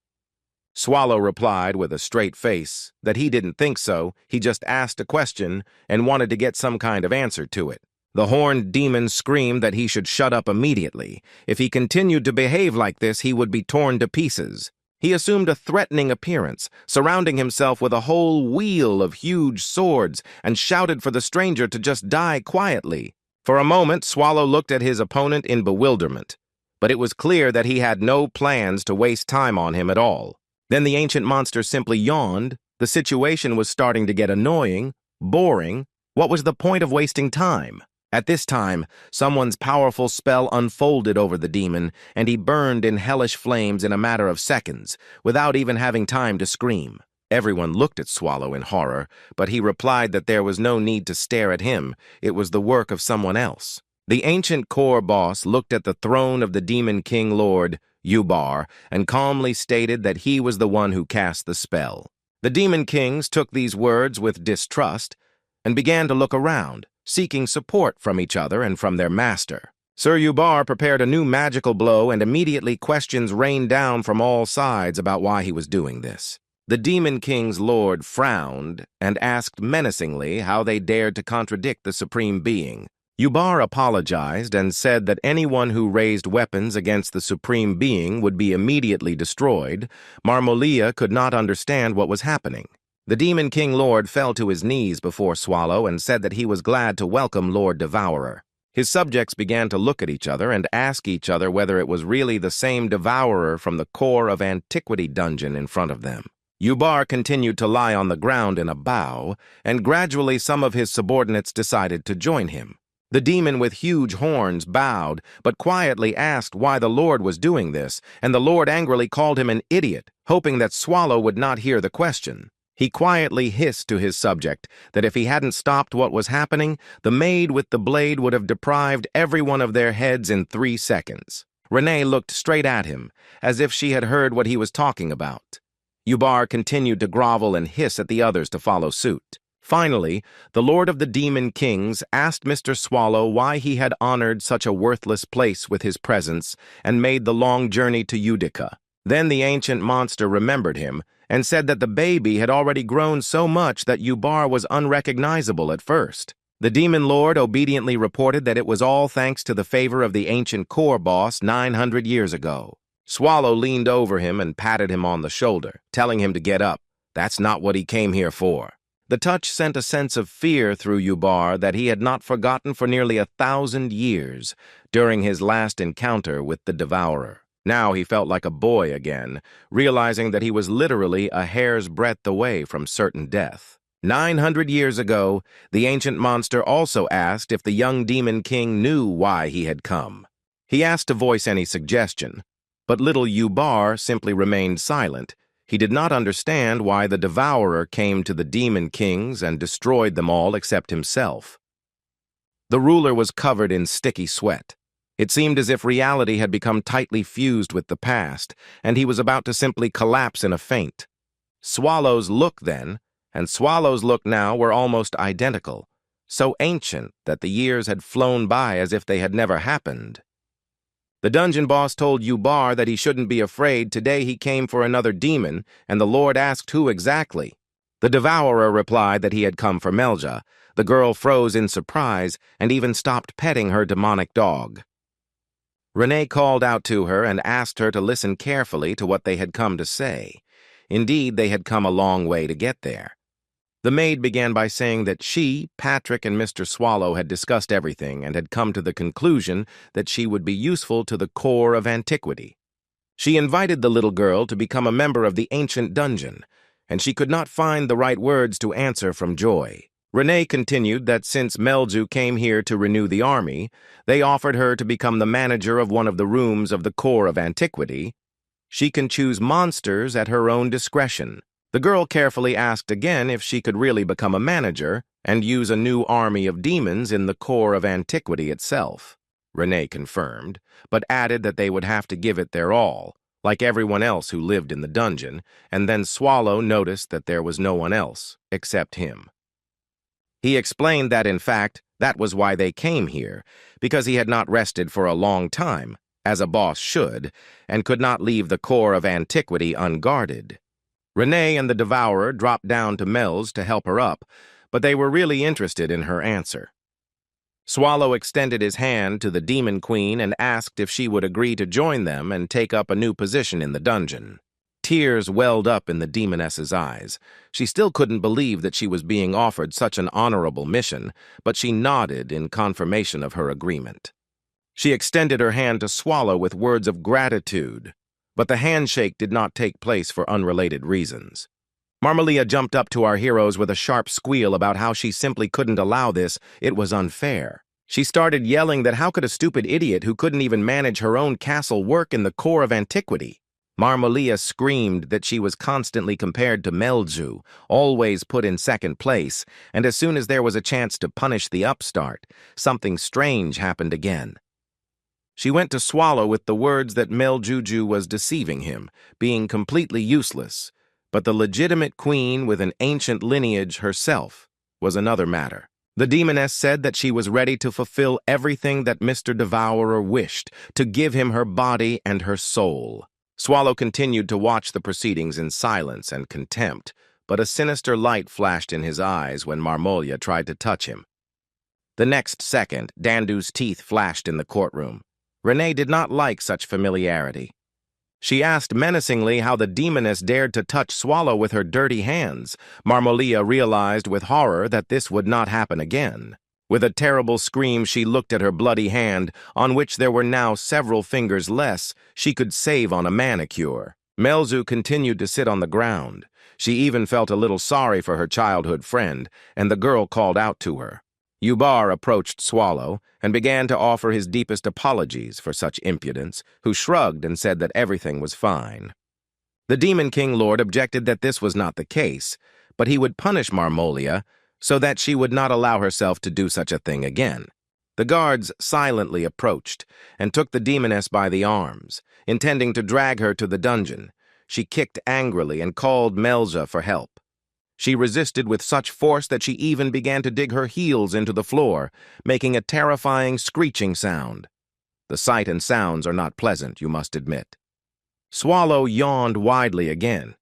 A: Swallow replied with a straight face that he didn't think so, he just asked a question and wanted to get some kind of answer to it. The horned demon screamed that he should shut up immediately. If he continued to behave like this, he would be torn to pieces. He assumed a threatening appearance, surrounding himself with a whole wheel of huge swords, and shouted for the stranger to just die quietly. For a moment, Swallow looked at his opponent in bewilderment, but it was clear that he had no plans to waste time on him at all. Then the ancient monster simply yawned. The situation was starting to get annoying, boring. What was the point of wasting time? At this time, someone's powerful spell unfolded over the demon, and he burned in hellish flames in a matter of seconds, without even having time to scream. Everyone looked at Swallow in horror, but he replied that there was no need to stare at him. It was the work of someone else. The ancient core boss looked at the throne of the Demon King Lord, Yubar, and calmly stated that he was the one who cast the spell. The Demon Kings took these words with distrust and began to look around, seeking support from each other and from their master. Sir Yubar prepared a new magical blow, and immediately questions rained down from all sides about why he was doing this. The Demon King's lord frowned and asked menacingly how they dared to contradict the Supreme Being. Yubar apologized and said that anyone who raised weapons against the Supreme Being would be immediately destroyed. Marmalia could not understand what was happening. The Demon King Lord fell to his knees before Swallow and said that he was glad to welcome Lord Devourer. His subjects began to look at each other and ask each other whether it was really the same Devourer from the core of Antiquity dungeon in front of them. Yubar continued to lie on the ground in a bow, and gradually some of his subordinates decided to join him. The demon with huge horns bowed, but quietly asked why the Lord was doing this, and the Lord angrily called him an idiot, hoping that Swallow would not hear the question. He quietly hissed to his subject that if he hadn't stopped what was happening, the maid with the blade would have deprived every one of their heads in 3 seconds. Renee looked straight at him, as if she had heard what he was talking about. Yubar continued to grovel and hiss at the others to follow suit. Finally, the Lord of the Demon Kings asked Mr. Swallow why he had honored such a worthless place with his presence and made the long journey to Utica. Then the ancient monster remembered him and said that the baby had already grown so much that Ubar was unrecognizable at first. The Demon Lord obediently reported that it was all thanks to the favor of the ancient core boss 900 years ago. Swallow leaned over him and patted him on the shoulder, telling him to get up. That's not what he came here for. The touch sent a sense of fear through Ubar that he had not forgotten for nearly 1,000 years during his last encounter with the Devourer. Now he felt like a boy again, realizing that he was literally a hair's breadth away from certain death. 900 years ago, the ancient monster also asked if the young Demon King knew why he had come. He asked to voice any suggestion, but little Ubar simply remained silent. He did not understand why the Devourer came to the Demon Kings and destroyed them all except himself. The ruler was covered in sticky sweat. It seemed as if reality had become tightly fused with the past, and he was about to simply collapse in a faint. Swallow's look then, and Swallow's look now were almost identical, so ancient that the years had flown by as if they had never happened. The dungeon boss told Ubar that he shouldn't be afraid. Today he came for another demon, and the Lord asked who exactly. The Devourer replied that he had come for Melja. The girl froze in surprise and even stopped petting her demonic dog. Renee called out to her and asked her to listen carefully to what they had come to say. Indeed, they had come a long way to get there. The maid began by saying that she, Patrick, and Mr. Swallow had discussed everything and had come to the conclusion that she would be useful to the core of antiquity. She invited the little girl to become a member of the ancient dungeon, and she could not find the right words to answer from joy. Renee continued that since Melju came here to renew the army, they offered her to become the manager of one of the rooms of the core of antiquity. She can choose monsters at her own discretion. The girl carefully asked again if she could really become a manager and use a new army of demons in the core of antiquity itself. Renee confirmed, but added that they would have to give it their all, like everyone else who lived in the dungeon, and then Swallow noticed that there was no one else except him. He explained that, in fact, that was why they came here, because he had not rested for a long time, as a boss should, and could not leave the core of antiquity unguarded. Renee and the Devourer dropped down to Mel's to help her up, but they were really interested in her answer. Swallow extended his hand to the Demon Queen and asked if she would agree to join them and take up a new position in the dungeon. Tears welled up in the demoness's eyes. She still couldn't believe that she was being offered such an honorable mission, but she nodded in confirmation of her agreement. She extended her hand to Swallow with words of gratitude, but the handshake did not take place for unrelated reasons. Marmalia jumped up to our heroes with a sharp squeal about how she simply couldn't allow this. It was unfair. She started yelling that how could a stupid idiot who couldn't even manage her own castle work in the core of antiquity? Marmalia screamed that she was constantly compared to Melju, always put in second place, and as soon as there was a chance to punish the upstart, something strange happened again. She went to Swallow with the words that Meljuju was deceiving him, being completely useless, but the legitimate queen with an ancient lineage herself was another matter. The demoness said that she was ready to fulfill everything that Mr. Devourer wished, to give him her body and her soul. Swallow continued to watch the proceedings in silence and contempt, but a sinister light flashed in his eyes when Marmolia tried to touch him. The next second, Dandu's teeth flashed in the courtroom. Renee did not like such familiarity. She asked menacingly how the demoness dared to touch Swallow with her dirty hands. Marmolia realized with horror that this would not happen again. With a terrible scream, she looked at her bloody hand, on which there were now several fingers less she could save on a manicure. Melzu continued to sit on the ground. She even felt a little sorry for her childhood friend, and the girl called out to her. Ubar approached Swallow and began to offer his deepest apologies for such impudence, who shrugged and said that everything was fine. The Demon King Lord objected that this was not the case, but he would punish Marmolia so that she would not allow herself to do such a thing again. The guards silently approached and took the demoness by the arms, intending to drag her to the dungeon. She kicked angrily and called Melja for help. She resisted with such force that she even began to dig her heels into the floor, making a terrifying screeching sound. The sight and sounds are not pleasant, you must admit. Swallow yawned widely again.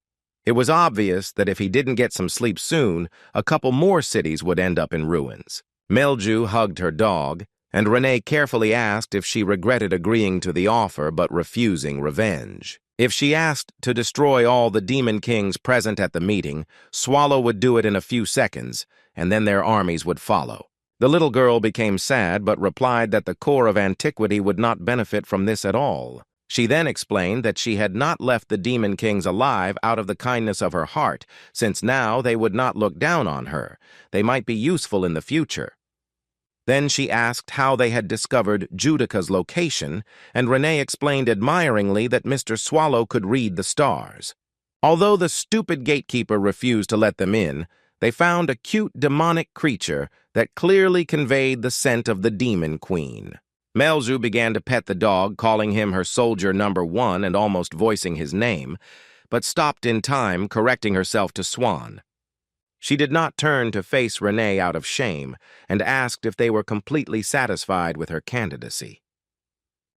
A: It was obvious that if he didn't get some sleep soon, a couple more cities would end up in ruins. Melju hugged her dog, and Renee carefully asked if she regretted agreeing to the offer but refusing revenge. If she asked to destroy all the demon kings present at the meeting, Swallow would do it in a few seconds, and then their armies would follow. The little girl became sad but replied that the core of antiquity would not benefit from this at all. She then explained that she had not left the demon kings alive out of the kindness of her heart, since now they would not look down on her. They might be useful in the future. Then she asked how they had discovered Judica's location, and Renee explained admiringly that Mr. Swallow could read the stars. Although the stupid gatekeeper refused to let them in, they found a cute demonic creature that clearly conveyed the scent of the demon queen. Melju began to pet the dog, calling him her soldier number 1 and almost voicing his name, but stopped in time, correcting herself to Swan. She did not turn to face Renee out of shame and asked if they were completely satisfied with her candidacy.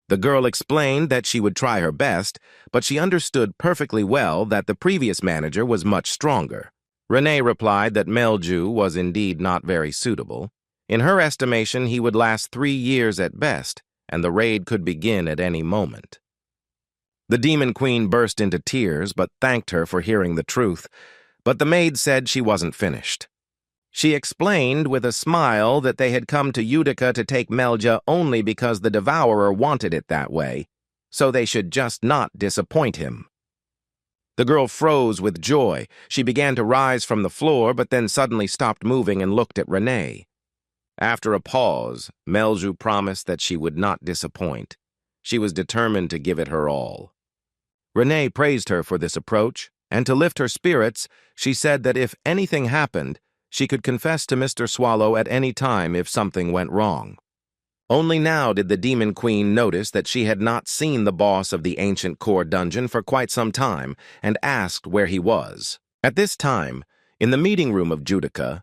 A: The girl explained that she would try her best, but she understood perfectly well that the previous manager was much stronger. Renee replied that Melju was indeed not very suitable. In her estimation, he would last 3 years at best, and the raid could begin at any moment. The Demon Queen burst into tears, but thanked her for hearing the truth. But the maid said she wasn't finished. She explained with a smile that they had come to Utica to take Melja only because the Devourer wanted it that way, so they should just not disappoint him. The girl froze with joy. She began to rise from the floor, but then suddenly stopped moving and looked at Renee. After a pause, Melju promised that she would not disappoint. She was determined to give it her all. Renee praised her for this approach, and to lift her spirits, she said that if anything happened, she could confess to Mr. Swallow at any time if something went wrong. Only now did the Demon Queen notice that she had not seen the boss of the ancient core dungeon for quite some time and asked where he was. At this time, in the meeting room of Judica,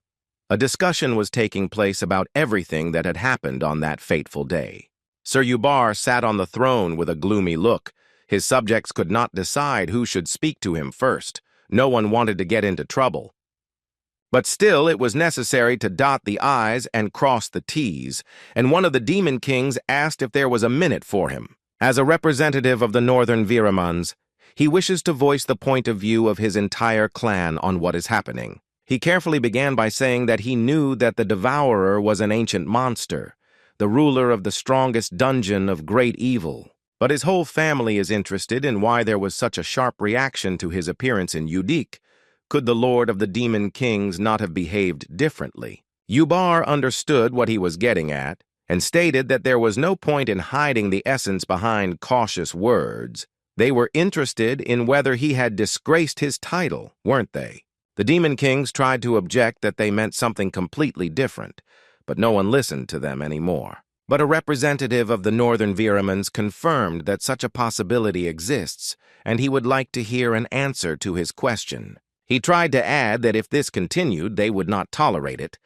A: a discussion was taking place about everything that had happened on that fateful day. Sir Ubar sat on the throne with a gloomy look. His subjects could not decide who should speak to him first. No one wanted to get into trouble. But still, it was necessary to dot the I's and cross the T's, and one of the Demon Kings asked if there was a minute for him. As a representative of the Northern Viramans, he wishes to voice the point of view of his entire clan on what is happening. He carefully began by saying that he knew that the Devourer was an ancient monster, the ruler of the strongest dungeon of great evil. But his whole family is interested in why there was such a sharp reaction to his appearance in Udik. Could the Lord of the Demon Kings not have behaved differently? Ubar understood what he was getting at and stated that there was no point in hiding the essence behind cautious words. They were interested in whether he had disgraced his title, weren't they? The Demon Kings tried to object that they meant something completely different, but no one listened to them anymore. But a representative of the Northern Viramans confirmed that such a possibility exists, and he would like to hear an answer to his question. He tried to add that if this continued, they would not tolerate it,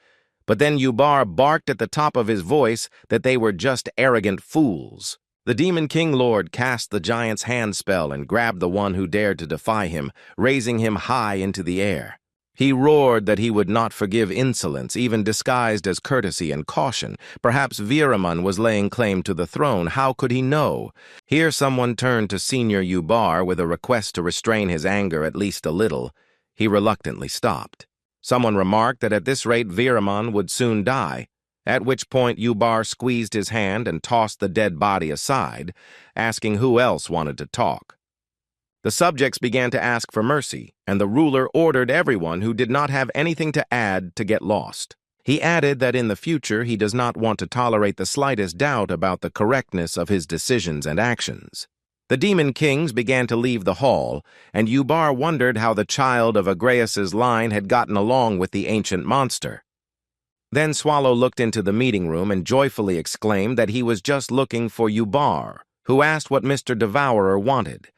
A: but then Ubar barked at the top of his voice that they were just arrogant fools. The Demon King Lord cast the giant's hand spell and grabbed the one who dared to defy him, raising him high into the air. He roared that he would not forgive insolence, even disguised as courtesy and caution. Perhaps Viraman was laying claim to the throne. How could he know? Here someone turned to Senior Ubar with a request to restrain his anger at least a little. He reluctantly stopped. Someone remarked that at this rate Viraman would soon die, at which point Ubar squeezed his hand and tossed the dead body aside, asking who else wanted to talk. The subjects began to ask for mercy, and the ruler ordered everyone who did not have anything to add to get lost. He added that in the future he does not want to tolerate the slightest doubt about the correctness of his decisions and actions. The Demon Kings began to leave the hall, and Ubar wondered how the child of Agreus's line had gotten along with the ancient monster. Then Swallow looked into the meeting room and joyfully exclaimed that he was just looking for Ubar, who asked what Mr. Devourer wanted.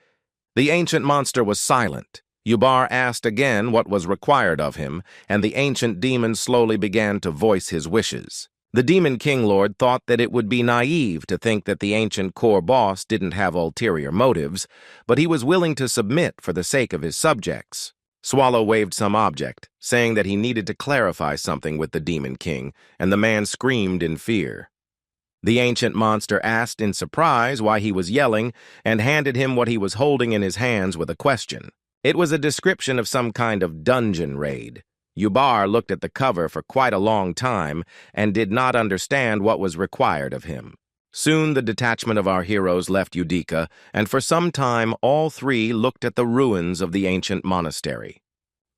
A: The ancient monster was silent. Yubar asked again what was required of him, and the ancient demon slowly began to voice his wishes. The Demon King Lord thought that it would be naive to think that the ancient core boss didn't have ulterior motives, but he was willing to submit for the sake of his subjects. Swallow waved some object, saying that he needed to clarify something with the Demon King, and the man screamed in fear. The ancient monster asked in surprise why he was yelling and handed him what he was holding in his hands with a question. It was a description of some kind of dungeon raid. Yubar looked at the cover for quite a long time and did not understand what was required of him. Soon the detachment of our heroes left Udica, and for some time all three looked at the ruins of the ancient monastery.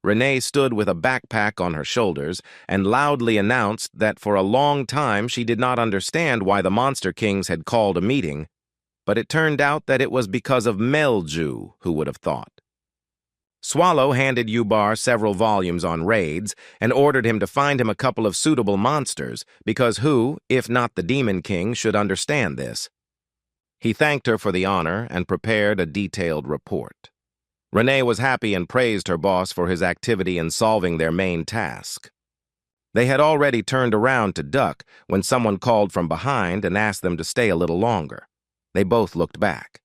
A: Renee stood with a backpack on her shoulders and loudly announced that for a long time she did not understand why the Monster Kings had called a meeting, but it turned out that it was because of Melju, who would have thought. Swallow handed Yubar several volumes on raids and ordered him to find him a couple of suitable monsters, because who, if not the Demon King, should understand this? He thanked her for the honor and prepared a detailed report. Renee was happy and praised her boss for his activity in solving their main task. They had already turned around to duck when someone called from behind and asked them to stay a little longer. They both looked back.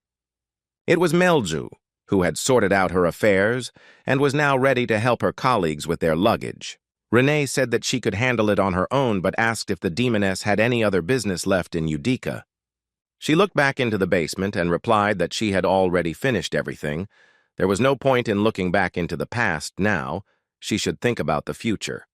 A: It was Melju, who had sorted out her affairs and was now ready to help her colleagues with their luggage. Renee said that she could handle it on her own, but asked if the demoness had any other business left in Udica. She looked back into the basement and replied that she had already finished everything. There was no point in looking back into the past now. She should think about the future.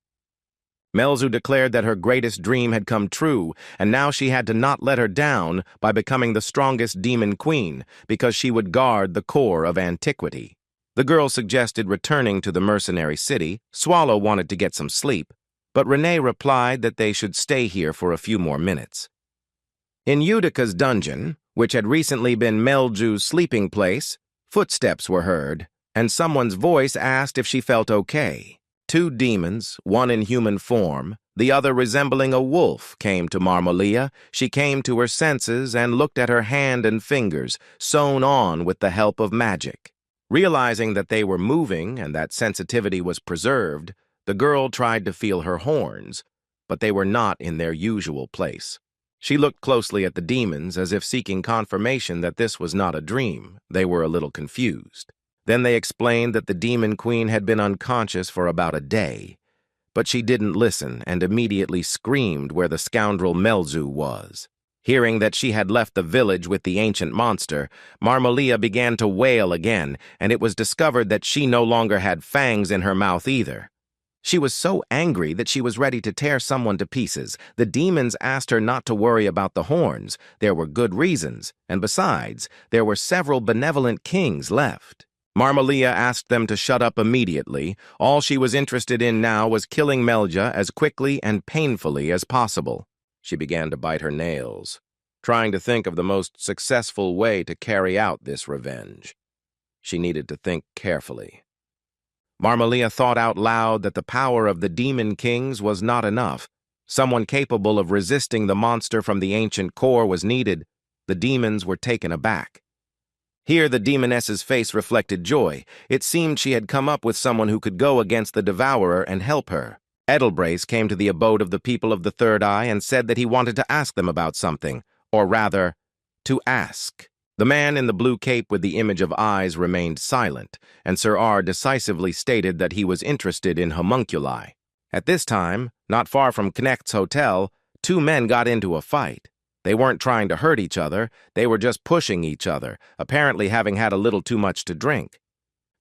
A: Melzu declared that her greatest dream had come true, and now she had to not let her down by becoming the strongest demon queen, because she would guard the core of antiquity. The girl suggested returning to the mercenary city. Swallow wanted to get some sleep, but Renee replied that they should stay here for a few more minutes. In Udica's dungeon, which had recently been Melju's sleeping place, footsteps were heard, and someone's voice asked if she felt okay. Two demons, one in human form, the other resembling a wolf, came to Marmolia. She came to her senses and looked at her hand and fingers, sewn on with the help of magic. Realizing that they were moving and that sensitivity was preserved, the girl tried to feel her horns, but they were not in their usual place. She looked closely at the demons as if seeking confirmation that this was not a dream. They were a little confused. Then they explained that the Demon Queen had been unconscious for about a day, but she didn't listen and immediately screamed where the scoundrel Melzu was. Hearing that she had left the village with the ancient monster, Marmolia began to wail again, and it was discovered that she no longer had fangs in her mouth either. She was so angry that she was ready to tear someone to pieces. The demons asked her not to worry about the horns. There were good reasons, and besides, there were several benevolent kings left. Marmolia asked them to shut up immediately. All she was interested in now was killing Melja as quickly and painfully as possible. She began to bite her nails, trying to think of the most successful way to carry out this revenge. She needed to think carefully. Marmolia thought out loud that the power of the Demon Kings was not enough. Someone capable of resisting the monster from the ancient core was needed. The demons were taken aback. Here the demoness's face reflected joy. It seemed she had come up with someone who could go against the devourer and help her. Edelbrace came to the abode of the people of the Third Eye and said that he wanted to ask them about something, or rather, to ask. The man in the blue cape with the image of eyes remained silent, and Sir R decisively stated that he was interested in homunculi. At this time, not far from Knecht's hotel, two men got into a fight. They weren't trying to hurt each other, they were just pushing each other, apparently having had a little too much to drink.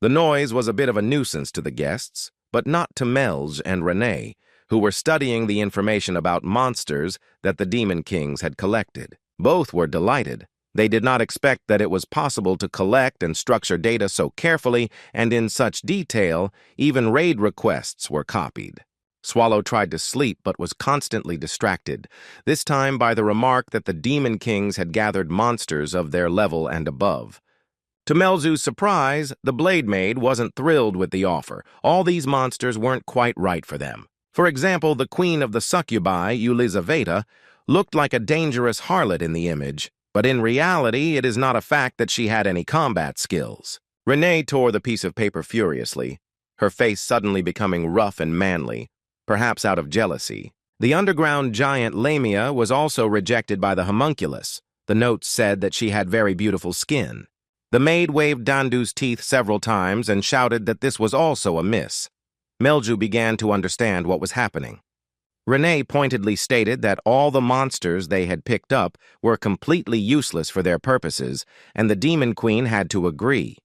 A: The noise was a bit of a nuisance to the guests, but not to Melj and Renee, who were studying the information about monsters that the Demon Kings had collected. Both were delighted. They did not expect that it was possible to collect and structure data so carefully and in such detail. Even raid requests were copied. Swallow tried to sleep but was constantly distracted, this time by the remark that the Demon Kings had gathered monsters of their level and above. To Melzu's surprise, the Blade Maid wasn't thrilled with the offer. All these monsters weren't quite right for them. For example, the queen of the succubi, Elizaveta, looked like a dangerous harlot in the image, but in reality it is not a fact that she had any combat skills. Renee tore the piece of paper furiously, her face suddenly becoming rough and manly, perhaps out of jealousy. The underground giant Lamia was also rejected by the homunculus. The notes said that she had very beautiful skin. The maid waved Dandu's teeth several times and shouted that this was also a miss. Melju began to understand what was happening. Renee pointedly stated that all the monsters they had picked up were completely useless for their purposes, and the Demon Queen had to agree.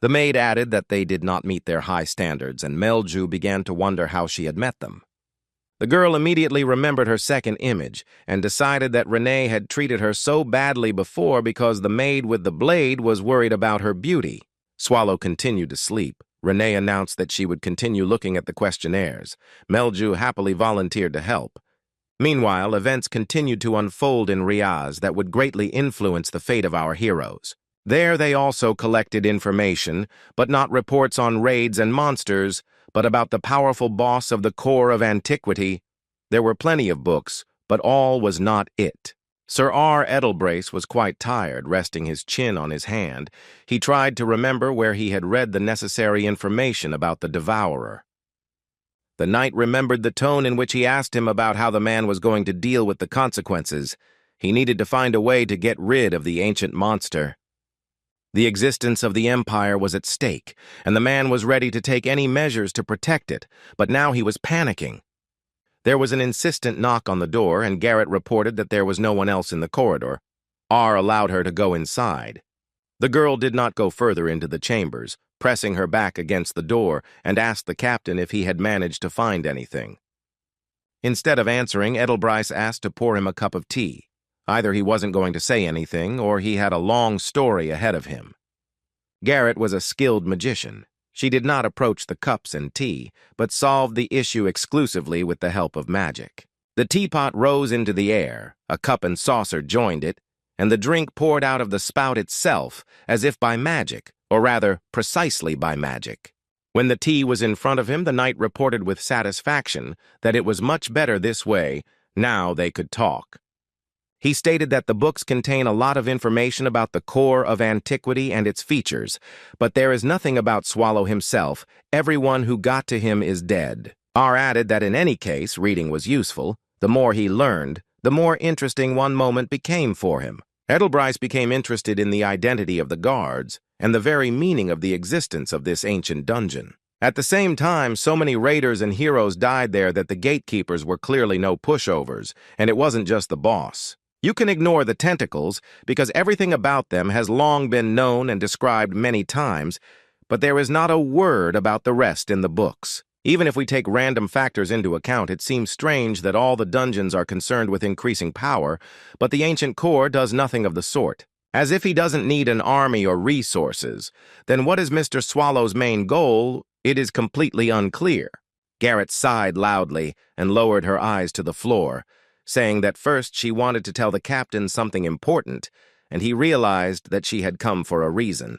A: The maid added that they did not meet their high standards, and Melju began to wonder how she had met them. The girl immediately remembered her second image and decided that Renee had treated her so badly before because the maid with the blade was worried about her beauty. Swallow continued to sleep. Renee announced that she would continue looking at the questionnaires. Melju happily volunteered to help. Meanwhile, events continued to unfold in Riaz that would greatly influence the fate of our heroes. There they also collected information, but not reports on raids and monsters, but about the powerful boss of the core of antiquity. There were plenty of books, but all was not it. Sir R. Edelbrace was quite tired, resting his chin on his hand. He tried to remember where he had read the necessary information about the Devourer. The knight remembered the tone in which he asked him about how the man was going to deal with the consequences. He needed to find a way to get rid of the ancient monster. The existence of the Empire was at stake, and the man was ready to take any measures to protect it, but now he was panicking. There was an insistent knock on the door, and Garrett reported that there was no one else in the corridor. R allowed her to go inside. The girl did not go further into the chambers, pressing her back against the door, and asked the captain if he had managed to find anything. Instead of answering, Edelbrace asked to pour him a cup of tea. Either he wasn't going to say anything, or he had a long story ahead of him. Garrett was a skilled magician. She did not approach the cups and tea, but solved the issue exclusively with the help of magic. The teapot rose into the air, a cup and saucer joined it, and the drink poured out of the spout itself as if by magic, or rather, precisely by magic. When the tea was in front of him, the knight reported with satisfaction that it was much better this way. Now they could talk. He stated that the books contain a lot of information about the core of antiquity and its features, but there is nothing about Swallow himself. Everyone who got to him is dead. R added that in any case, reading was useful. The more he learned, the more interesting one moment became for him. Edelbrace became interested in the identity of the guards and the very meaning of the existence of this ancient dungeon. At the same time, so many raiders and heroes died there that the gatekeepers were clearly no pushovers, and it wasn't just the boss. You can ignore the tentacles because everything about them has long been known and described many times, but there is not a word about the rest in the books. Even if we take random factors into account, it seems strange that all the dungeons are concerned with increasing power, but the ancient core does nothing of the sort. As if he doesn't need an army or resources, then what is Mr. Swallow's main goal? It is completely unclear. Garrett sighed loudly and lowered her eyes to the floor, saying that first she wanted to tell the captain something important, and he realized that she had come for a reason.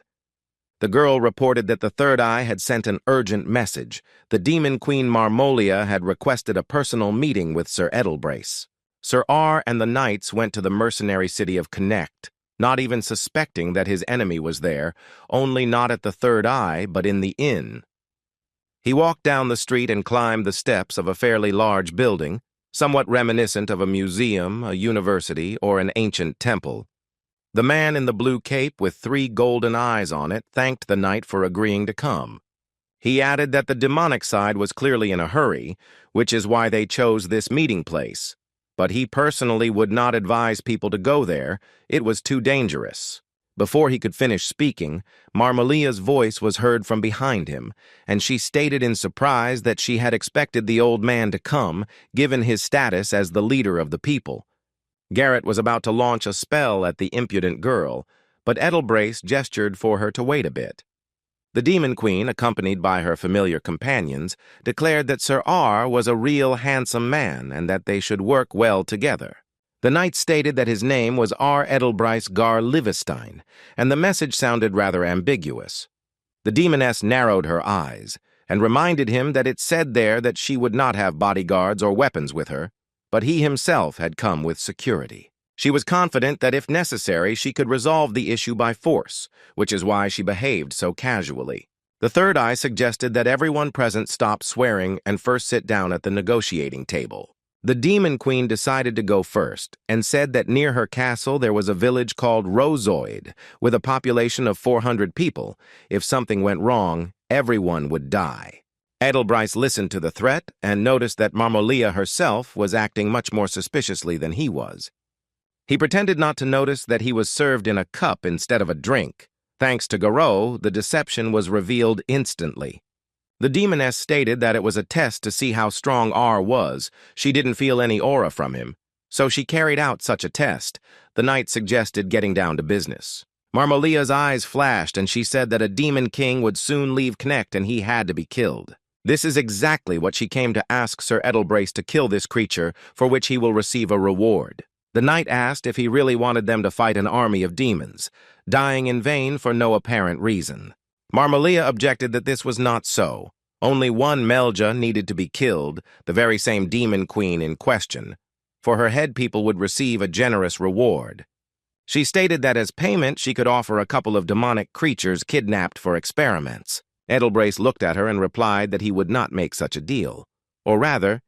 A: The girl reported that the Third Eye had sent an urgent message. The Demon Queen Marmolia had requested a personal meeting with Sir Edelbrace. Sir R and the knights went to the mercenary city of Connect, not even suspecting that his enemy was there, only not at the Third Eye, but in the inn. He walked down the street and climbed the steps of a fairly large building, somewhat reminiscent of a museum, a university, or an ancient temple. The man in the blue cape with 3 golden eyes on it thanked the knight for agreeing to come. He added that the demonic side was clearly in a hurry, which is why they chose this meeting place. But he personally would not advise people to go there. It was too dangerous. Before he could finish speaking, Marmolia's voice was heard from behind him, and she stated in surprise that she had expected the old man to come, given his status as the leader of the people. Garrett was about to launch a spell at the impudent girl, but Edelbrace gestured for her to wait a bit. The Demon Queen, accompanied by her familiar companions, declared that Sir R was a real handsome man and that they should work well together. The knight stated that his name was R. Edelbrace Gar Livestein, and the message sounded rather ambiguous. The demoness narrowed her eyes and reminded him that it said there that she would not have bodyguards or weapons with her, but he himself had come with security. She was confident that if necessary, she could resolve the issue by force, which is why she behaved so casually. The third eye suggested that everyone present stop swearing and first sit down at the negotiating table. The Demon Queen decided to go first and said that near her castle there was a village called Rozoid with a population of 400 people. If something went wrong, everyone would die. Edelbryce listened to the threat and noticed that Marmolia herself was acting much more suspiciously than he was. He pretended not to notice that he was served in a cup instead of a drink. Thanks to Garou, the deception was revealed instantly. The demoness stated that it was a test to see how strong R was. She didn't feel any aura from him, so she carried out such a test. The knight suggested getting down to business. Marmolia's eyes flashed and she said that a demon king would soon leave Knecht and he had to be killed. This is exactly what she came to ask Sir Edelbryce to kill this creature, for which he will receive a reward. The knight asked if he really wanted them to fight an army of demons, dying in vain for no apparent reason. Marmolia objected that this was not so. Only one Melja needed to be killed, the very same demon queen in question. For her head people would receive a generous reward. She stated that as payment she could offer a couple of demonic creatures kidnapped for experiments. Edelbryce looked at her and replied that he would not make such a deal. Or rather,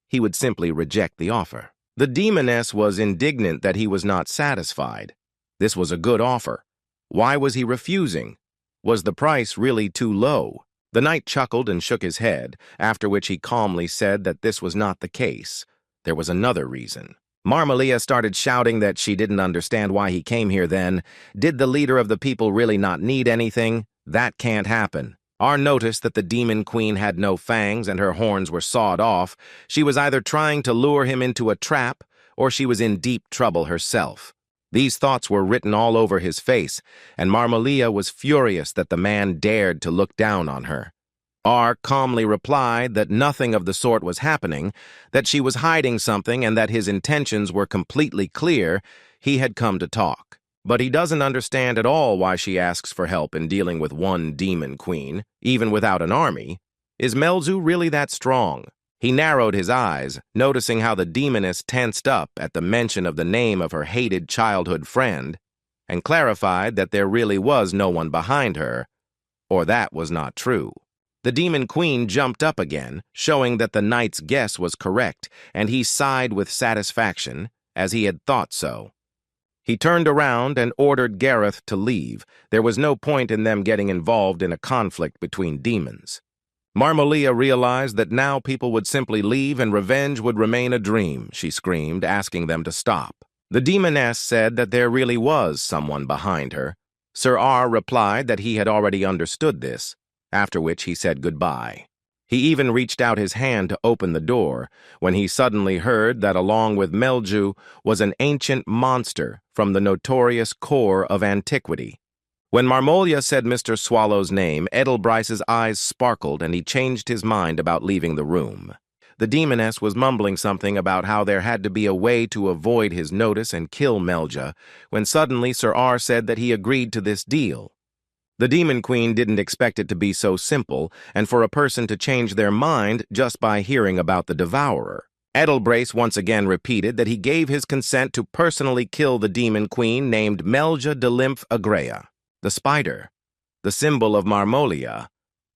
A: he would simply reject the offer. The demoness was indignant that he was not satisfied. This was a good offer. Why was he refusing? Was the price really too low? The knight chuckled and shook his head, after which he calmly said that this was not the case. There was another reason. Marmolia started shouting that she didn't understand why he came here then. Did the leader of the people really not need anything? That can't happen. R noticed that the demon queen had no fangs and her horns were sawed off. She was either trying to lure him into a trap or she was in deep trouble herself. These thoughts were written all over his face, and Marmolia was furious that the man dared to look down on her. R calmly replied that nothing of the sort was happening, that she was hiding something and that his intentions were completely clear. He had come to talk. But he doesn't understand at all why she asks for help in dealing with one demon queen, even without an army. Is Melzu really that strong? He narrowed his eyes, noticing how the demoness tensed up at the mention of the name of her hated childhood friend, and clarified that there really was no one behind her, or that was not true. The demon queen jumped up again, showing that the knight's guess was correct, and he sighed with satisfaction, as he had thought so. He turned around and ordered Gareth to leave. There was no point in them getting involved in a conflict between demons. Marmolia realized that now people would simply leave and revenge would remain a dream, she screamed, asking them to stop. The demoness said that there really was someone behind her. Sir R replied that he had already understood this, after which he said goodbye. He even reached out his hand to open the door, when he suddenly heard that along with Melju was an ancient monster from the notorious core of antiquity. When Marmolia said Mr. Swallow's name, Edelbryce's eyes sparkled and he changed his mind about leaving the room. The demoness was mumbling something about how there had to be a way to avoid his notice and kill Melja, when suddenly Sir R said that he agreed to this deal. The Demon Queen didn't expect it to be so simple, and for a person to change their mind just by hearing about the Devourer. Edelbryce once again repeated that he gave his consent to personally kill the Demon Queen named Melja de Lymph Agrea. The spider, the symbol of Marmolia,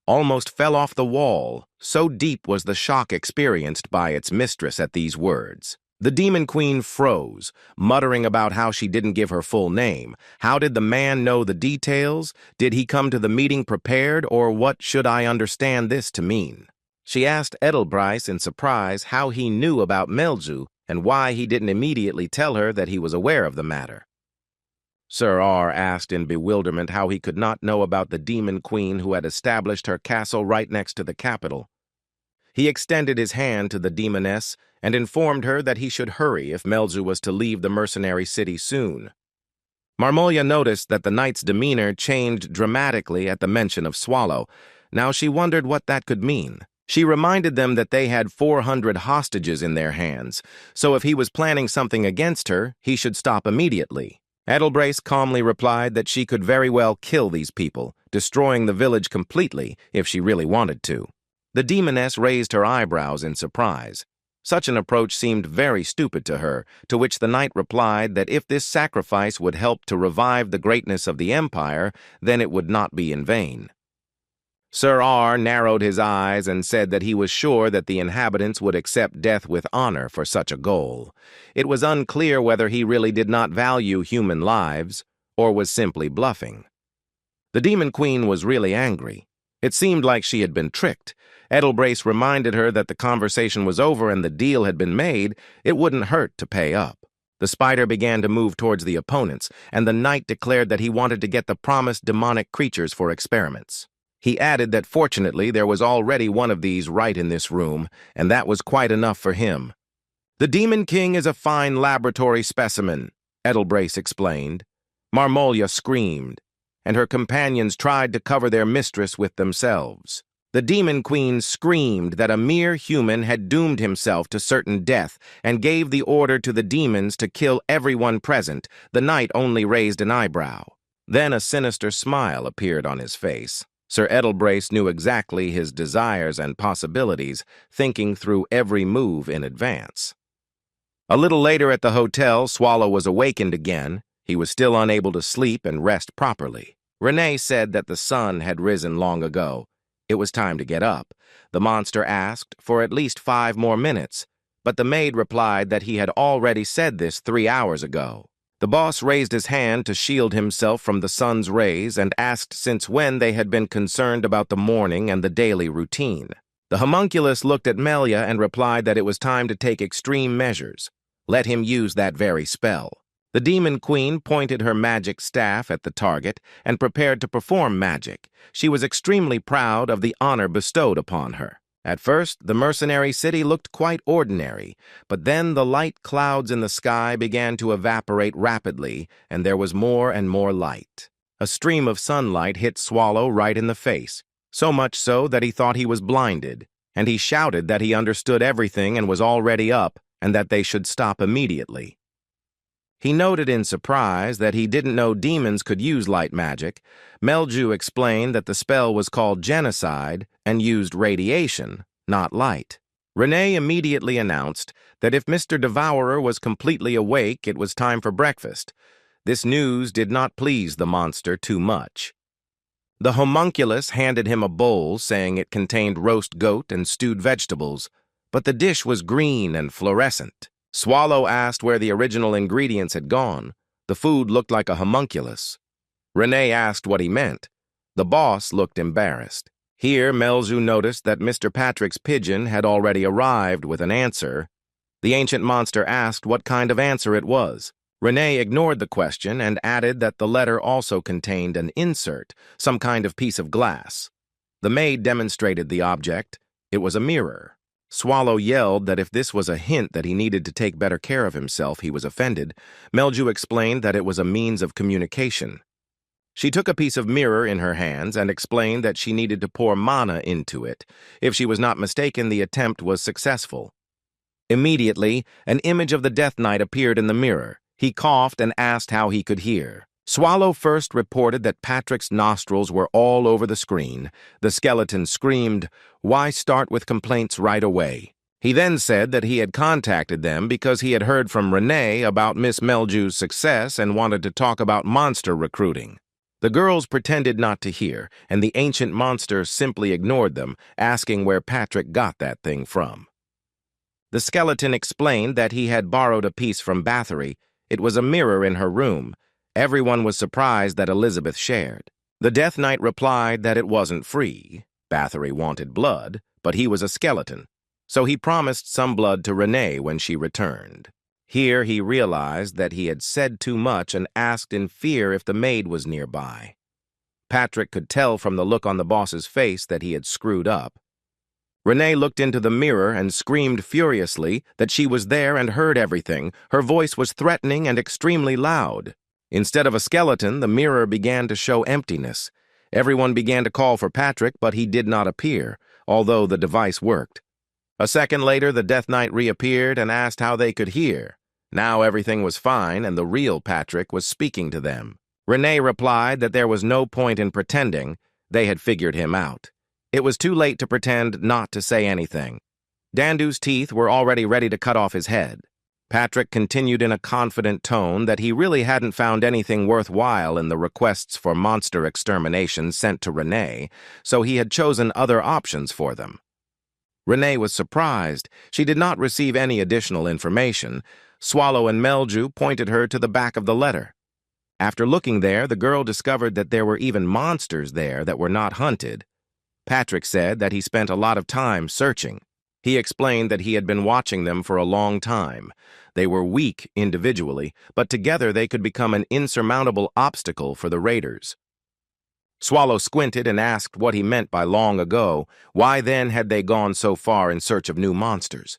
A: almost fell off the wall, so deep was the shock experienced by its mistress at these words. The Demon Queen froze, muttering about how she didn't give her full name. How did the man know the details? Did he come to the meeting prepared, or what should I understand this to mean? She asked Edelbryce in surprise how he knew about Melju and why he didn't immediately tell her that he was aware of the matter. Sir R asked in bewilderment how he could not know about the Demon Queen who had established her castle right next to the capital. He extended his hand to the demoness and informed her that he should hurry if Melzu was to leave the mercenary city soon. Marmolia noticed that the knight's demeanor changed dramatically at the mention of Swallow. Now she wondered what that could mean. She reminded them that they had 400 hostages in their hands, so if he was planning something against her, he should stop immediately. Edelbryce calmly replied that she could very well kill these people, destroying the village completely if she really wanted to. The demoness raised her eyebrows in surprise. Such an approach seemed very stupid to her, to which the knight replied that if this sacrifice would help to revive the greatness of the empire, then it would not be in vain. Sir R narrowed his eyes and said that he was sure that the inhabitants would accept death with honor for such a goal. It was unclear whether he really did not value human lives, or was simply bluffing. The Demon Queen was really angry. It seemed like she had been tricked. Edelbrace reminded her that the conversation was over and the deal had been made. It wouldn't hurt to pay up. The spider began to move towards the opponents, and the knight declared that he wanted to get the promised demonic creatures for experiments. He added that fortunately there was already one of these right in this room, and that was quite enough for him. "The Demon King is a fine laboratory specimen," Edelbrace explained. Marmolia screamed, and her companions tried to cover their mistress with themselves. The Demon Queen screamed that a mere human had doomed himself to certain death and gave the order to the demons to kill everyone present. The knight only raised an eyebrow. Then a sinister smile appeared on his face. Sir Edelbrace knew exactly his desires and possibilities, thinking through every move in advance. A little later at the hotel, Swallow was awakened again. He was still unable to sleep and rest properly. Renee said that the sun had risen long ago. It was time to get up. The monster asked for at least 5 more minutes, but the maid replied that he had already said this 3 hours ago. The boss raised his hand to shield himself from the sun's rays and asked since when they had been concerned about the morning and the daily routine. The homunculus looked at Melia and replied that it was time to take extreme measures. Let him use that very spell. The Demon Queen pointed her magic staff at the target and prepared to perform magic. She was extremely proud of the honor bestowed upon her. At first, the mercenary city looked quite ordinary, but then the light clouds in the sky began to evaporate rapidly, and there was more and more light. A stream of sunlight hit Swallow right in the face, so much so that he thought he was blinded, and he shouted that he understood everything and was already up, and that they should stop immediately. He noted in surprise that he didn't know demons could use light magic. Melju explained that the spell was called genocide and used radiation, not light. Renee immediately announced that if Mr. Devourer was completely awake, it was time for breakfast. This news did not please the monster too much. The homunculus handed him a bowl, saying it contained roast goat and stewed vegetables, but the dish was green and fluorescent. Swallow asked where the original ingredients had gone. The food looked like a homunculus. Renee asked what he meant. The boss looked embarrassed. Here, Melzu noticed that Mr. Patrick's pigeon had already arrived with an answer. The ancient monster asked what kind of answer it was. Renee ignored the question and added that the letter also contained an insert, some kind of piece of glass. The maid demonstrated the object. It was a mirror. Swallow yelled that if this was a hint that he needed to take better care of himself, he was offended. Melju explained that it was a means of communication. She took a piece of mirror in her hands and explained that she needed to pour mana into it. If she was not mistaken, the attempt was successful. Immediately, an image of the Death Knight appeared in the mirror. He coughed and asked how he could hear. Swallow first reported that Patrick's nostrils were all over the screen. The skeleton screamed, "Why start with complaints right away?" He then said that he had contacted them because he had heard from Renee about Miss Melju's success and wanted to talk about monster recruiting. The girls pretended not to hear, and the ancient monster simply ignored them, asking where Patrick got that thing from. The skeleton explained that he had borrowed a piece from Bathory. It was a mirror in her room. Everyone was surprised that Elizabeth shared. The Death Knight replied that it wasn't free. Bathory wanted blood, but he was a skeleton, so he promised some blood to Renee when she returned. Here he realized that he had said too much and asked in fear if the maid was nearby. Patrick could tell from the look on the boss's face that he had screwed up. Renee looked into the mirror and screamed furiously that she was there and heard everything. Her voice was threatening and extremely loud. Instead of a skeleton, the mirror began to show emptiness. Everyone began to call for Patrick, but he did not appear, although the device worked. A second later, the Death Knight reappeared and asked how they could hear. Now everything was fine, and the real Patrick was speaking to them. Renee replied that there was no point in pretending. They had figured him out. It was too late to pretend not to say anything. Dandu's teeth were already ready to cut off his head. Patrick continued in a confident tone that he really hadn't found anything worthwhile in the requests for monster extermination sent to Renee, so he had chosen other options for them. Renee was surprised. She did not receive any additional information. Swallow and Melju pointed her to the back of the letter. After looking there, the girl discovered that there were even monsters there that were not hunted. Patrick said that he spent a lot of time searching. He explained that he had been watching them for a long time. They were weak individually, but together they could become an insurmountable obstacle for the raiders. Swallow squinted and asked what he meant by long ago. Why then had they gone so far in search of new monsters?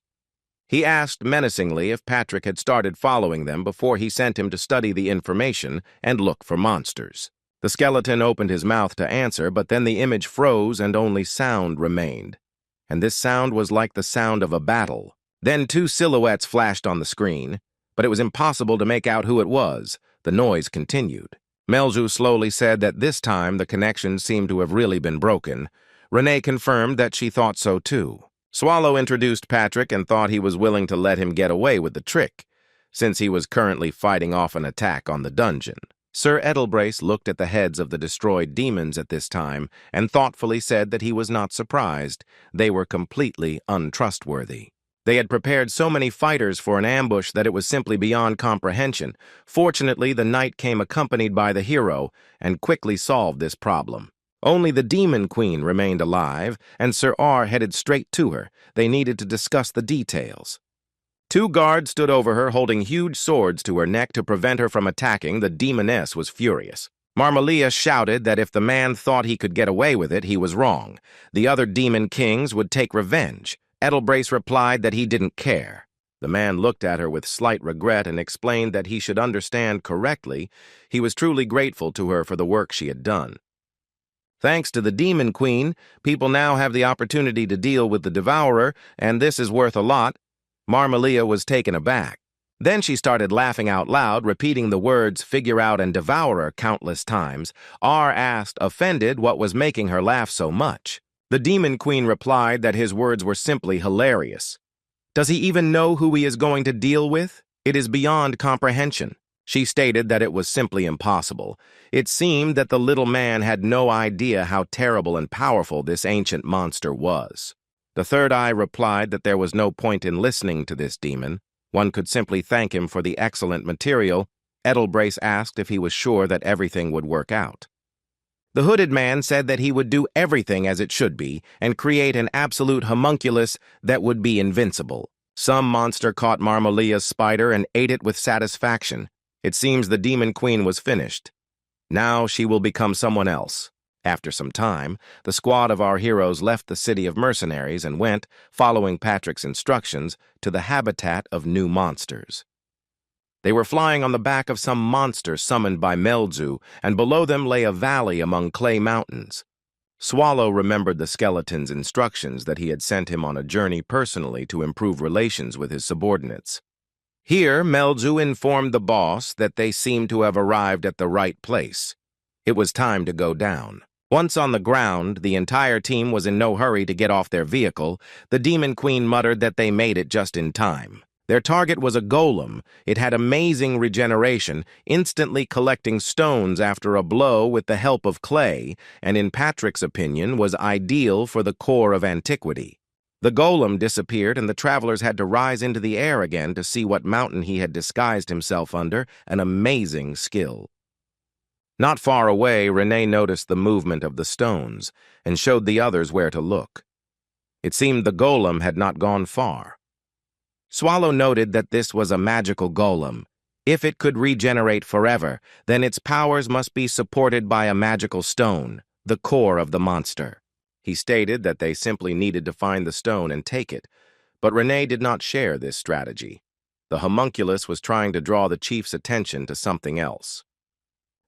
A: He asked menacingly if Patrick had started following them before he sent him to study the information and look for monsters. The skeleton opened his mouth to answer, but then the image froze and only sound remained. And this sound was like the sound of a battle. Then two silhouettes flashed on the screen, but it was impossible to make out who it was. The noise continued. Melju slowly said that this time the connection seemed to have really been broken. Renee confirmed that she thought so too. Swallow introduced Patrick and thought he was willing to let him get away with the trick, since he was currently fighting off an attack on the dungeon. Sir Edelbrace looked at the heads of the destroyed demons at this time and thoughtfully said that he was not surprised. They were completely untrustworthy. They had prepared so many fighters for an ambush that it was simply beyond comprehension. Fortunately, the knight came accompanied by the hero and quickly solved this problem. Only the Demon Queen remained alive, and Sir R headed straight to her. They needed to discuss the details. Two guards stood over her, holding huge swords to her neck to prevent her from attacking. The demoness was furious. Marmalia shouted that if the man thought he could get away with it, he was wrong. The other demon kings would take revenge. Edelbrace replied that he didn't care. The man looked at her with slight regret and explained that he should understand correctly. He was truly grateful to her for the work she had done. Thanks to the Demon Queen, people now have the opportunity to deal with the Devourer, and this is worth a lot. Marmalia was taken aback. Then she started laughing out loud, repeating the words figure out and devourer countless times. R asked, offended, what was making her laugh so much. The Demon Queen replied that his words were simply hilarious. Does he even know who he is going to deal with? It is beyond comprehension. She stated that it was simply impossible. It seemed that the little man had no idea how terrible and powerful this ancient monster was. The third eye replied that there was no point in listening to this demon. One could simply thank him for the excellent material. Edelbrace asked if he was sure that everything would work out. The hooded man said that he would do everything as it should be and create an absolute homunculus that would be invincible. Some monster caught Marmalia's spider and ate it with satisfaction. It seems the Demon Queen was finished. Now she will become someone else. After some time, the squad of our heroes left the city of mercenaries and went, following Patrick's instructions, to the habitat of new monsters. They were flying on the back of some monster summoned by Melzu, and below them lay a valley among clay mountains. Swallow remembered the skeleton's instructions that he had sent him on a journey personally to improve relations with his subordinates. Here, Melzu informed the boss that they seemed to have arrived at the right place. It was time to go down. Once on the ground, the entire team was in no hurry to get off their vehicle. The Demon Queen muttered that they made it just in time. Their target was a golem. It had amazing regeneration, instantly collecting stones after a blow with the help of clay, and in Patrick's opinion was ideal for the core of antiquity. The golem disappeared, and the travelers had to rise into the air again to see what mountain he had disguised himself under, an amazing skill. Not far away, Renee noticed the movement of the stones and showed the others where to look. It seemed the golem had not gone far. Swallow noted that this was a magical golem. If it could regenerate forever, then its powers must be supported by a magical stone, the core of the monster. He stated that they simply needed to find the stone and take it, but Renee did not share this strategy. The homunculus was trying to draw the chief's attention to something else.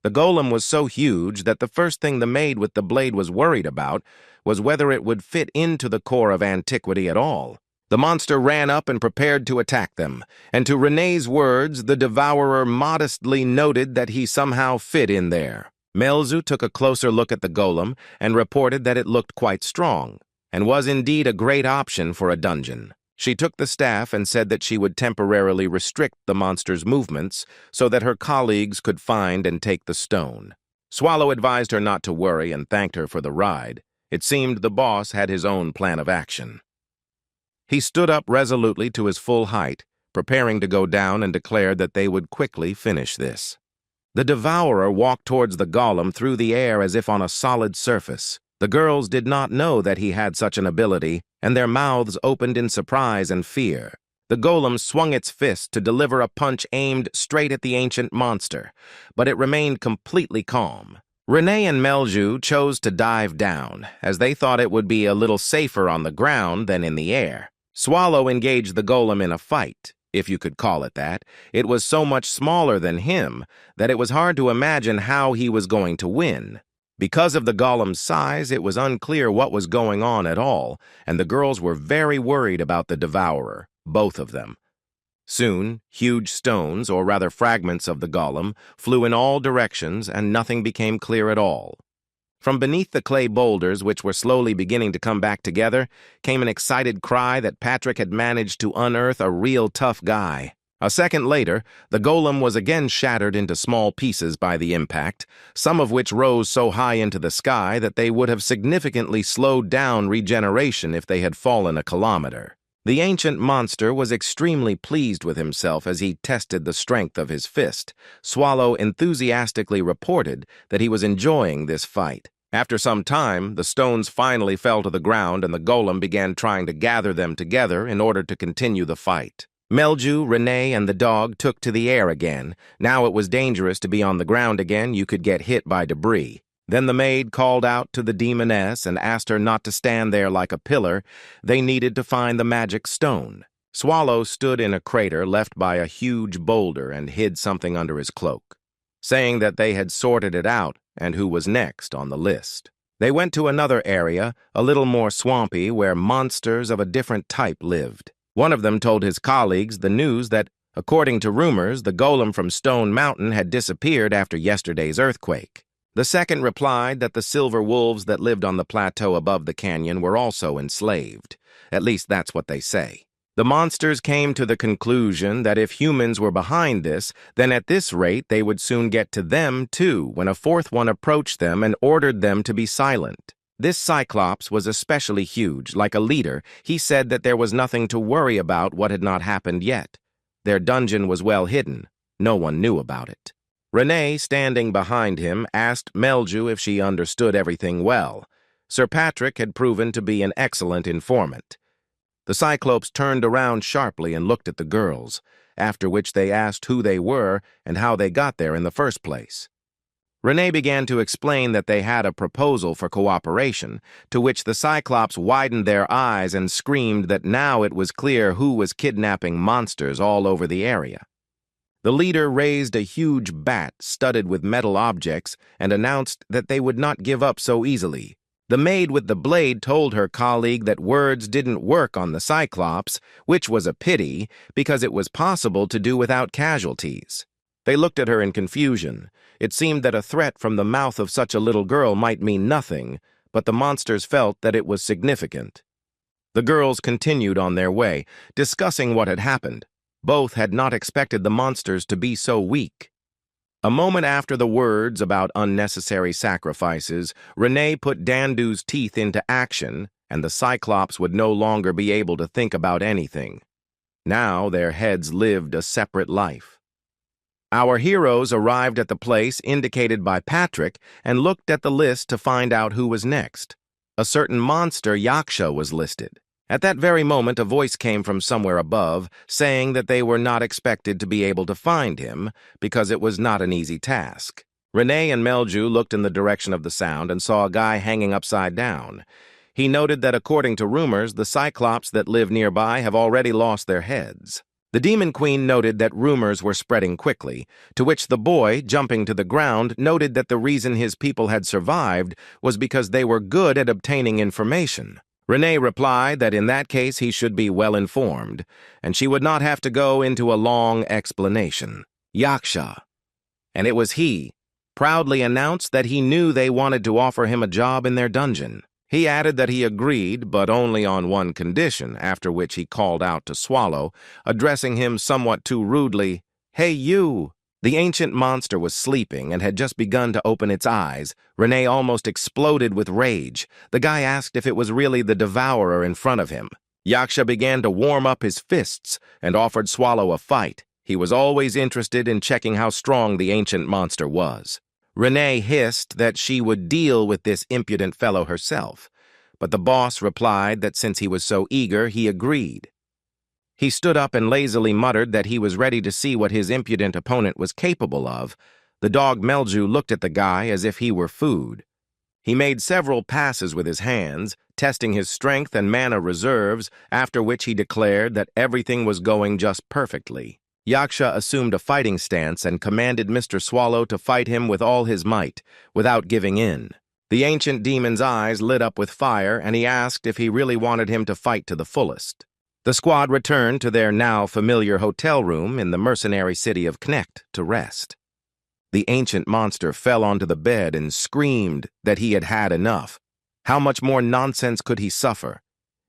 A: The golem was so huge that the first thing the maid with the blade was worried about was whether it would fit into the core of antiquity at all. The monster ran up and prepared to attack them, and to Renee's words, the devourer modestly noted that he somehow fit in there. Melzu took a closer look at the golem and reported that it looked quite strong, and was indeed a great option for a dungeon. She took the staff and said that she would temporarily restrict the monster's movements so that her colleagues could find and take the stone. Swallow advised her not to worry and thanked her for the ride. It seemed the boss had his own plan of action. He stood up resolutely to his full height, preparing to go down, and declared that they would quickly finish this. The devourer walked towards the golem through the air as if on a solid surface. The girls did not know that he had such an ability, and their mouths opened in surprise and fear. The golem swung its fist to deliver a punch aimed straight at the ancient monster, but it remained completely calm. Renee and Melju chose to dive down, as they thought it would be a little safer on the ground than in the air. Swallow engaged the golem in a fight, if you could call it that. It was so much smaller than him that it was hard to imagine how he was going to win. Because of the golem's size, it was unclear what was going on at all, and the girls were very worried about the devourer, both of them. Soon, huge stones, or rather fragments of the golem, flew in all directions, and nothing became clear at all. From beneath the clay boulders, which were slowly beginning to come back together, came an excited cry that Patrick had managed to unearth a real tough guy. A second later, the golem was again shattered into small pieces by the impact, some of which rose so high into the sky that they would have significantly slowed down regeneration if they had fallen a kilometer. The ancient monster was extremely pleased with himself as he tested the strength of his fist. Swallow enthusiastically reported that he was enjoying this fight. After some time, the stones finally fell to the ground and the golem began trying to gather them together in order to continue the fight. Melju, Renee, and the dog took to the air again. Now it was dangerous to be on the ground again. You could get hit by debris. Then the maid called out to the demoness and asked her not to stand there like a pillar. They needed to find the magic stone. Swallow stood in a crater left by a huge boulder and hid something under his cloak, saying that they had sorted it out and who was next on the list. They went to another area, a little more swampy, where monsters of a different type lived. One of them told his colleagues the news that, according to rumors, the golem from Stone Mountain had disappeared after yesterday's earthquake. The second replied that the silver wolves that lived on the plateau above the canyon were also enslaved. At least that's what they say. The monsters came to the conclusion that if humans were behind this, then at this rate they would soon get to them too, when a fourth one approached them and ordered them to be silent. This Cyclops was especially huge. Like a leader, he said that there was nothing to worry about what had not happened yet. Their dungeon was well hidden. No one knew about it. Renee, standing behind him, asked Melju if she understood everything well. Sir Patrick had proven to be an excellent informant. The Cyclopes turned around sharply and looked at the girls, after which they asked who they were and how they got there in the first place. Renee began to explain that they had a proposal for cooperation, to which the Cyclops widened their eyes and screamed that now it was clear who was kidnapping monsters all over the area. The leader raised a huge bat studded with metal objects and announced that they would not give up so easily. The maid with the blade told her colleague that words didn't work on the Cyclops, which was a pity because it was possible to do without casualties. They looked at her in confusion. It seemed that a threat from the mouth of such a little girl might mean nothing, but the monsters felt that it was significant. The girls continued on their way, discussing what had happened. Both had not expected the monsters to be so weak. A moment after the words about unnecessary sacrifices, Renee put Dandu's teeth into action, and the Cyclops would no longer be able to think about anything. Now their heads lived a separate life. Our heroes arrived at the place indicated by Patrick and looked at the list to find out who was next. A certain monster, Yaksha, was listed. At that very moment, a voice came from somewhere above, saying that they were not expected to be able to find him, because it was not an easy task. Renee and Melju looked in the direction of the sound and saw a guy hanging upside down. He noted that according to rumors, the Cyclops that live nearby have already lost their heads. The Demon Queen noted that rumors were spreading quickly, to which the boy, jumping to the ground, noted that the reason his people had survived was because they were good at obtaining information. Renee replied that in that case he should be well informed, and she would not have to go into a long explanation. Yaksha. And it was he, proudly announced that he knew they wanted to offer him a job in their dungeon. He added that he agreed, but only on one condition, after which he called out to Swallow, addressing him somewhat too rudely, "Hey, you!" The ancient monster was sleeping and had just begun to open its eyes. Renee almost exploded with rage. The guy asked if it was really the devourer in front of him. Yaksha began to warm up his fists and offered Swallow a fight. He was always interested in checking how strong the ancient monster was. Renee hissed that she would deal with this impudent fellow herself, but the boss replied that since he was so eager, he agreed. He stood up and lazily muttered that he was ready to see what his impudent opponent was capable of. The dog Melju looked at the guy as if he were food. He made several passes with his hands, testing his strength and mana reserves, after which he declared that everything was going just perfectly. Yaksha assumed a fighting stance and commanded Mr. Swallow to fight him with all his might, without giving in. The ancient demon's eyes lit up with fire, and he asked if he really wanted him to fight to the fullest. The squad returned to their now familiar hotel room in the mercenary city of Knecht to rest. The ancient monster fell onto the bed and screamed that he had had enough. How much more nonsense could he suffer?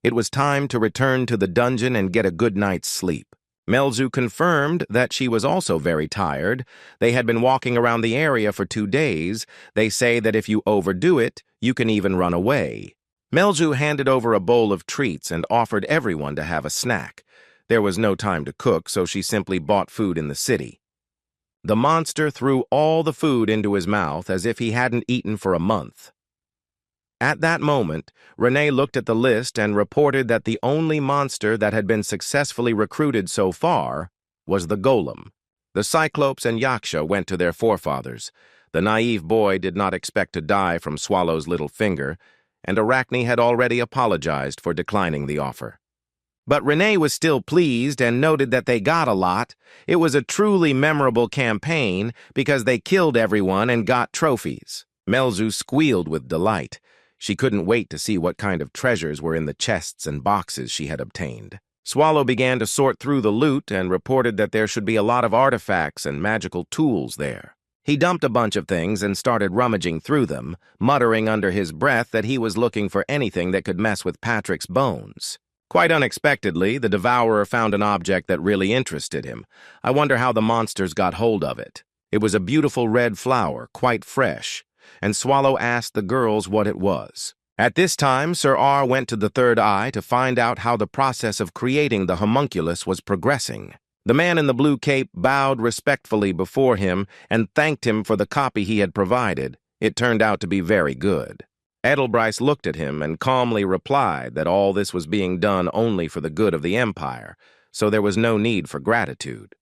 A: It was time to return to the dungeon and get a good night's sleep. Melzu confirmed that she was also very tired. They had been walking around the area for 2 days. They say that if you overdo it, you can even run away. Melzu handed over a bowl of treats and offered everyone to have a snack. There was no time to cook, so she simply bought food in the city. The monster threw all the food into his mouth as if he hadn't eaten for a month. At that moment, Renee looked at the list and reported that the only monster that had been successfully recruited so far was the golem. The Cyclopes and Yaksha went to their forefathers. The naive boy did not expect to die from Swallow's little finger, and Arachne had already apologized for declining the offer. But Renee was still pleased and noted that they got a lot. It was a truly memorable campaign because they killed everyone and got trophies. Melzu squealed with delight. She couldn't wait to see what kind of treasures were in the chests and boxes she had obtained. Swallow began to sort through the loot and reported that there should be a lot of artifacts and magical tools there. He dumped a bunch of things and started rummaging through them, muttering under his breath that he was looking for anything that could mess with Patrick's bones. Quite unexpectedly, the devourer found an object that really interested him. I wonder how the monsters got hold of it. It was a beautiful red flower, quite fresh, and Swallow asked the girls what it was. At this time, Sir R went to the third eye to find out how the process of creating the homunculus was progressing. The man in the blue cape bowed respectfully before him and thanked him for the copy he had provided. It turned out to be very good. Edelbryce looked at him and calmly replied that all this was being done only for the good of the Empire, so there was no need for gratitude.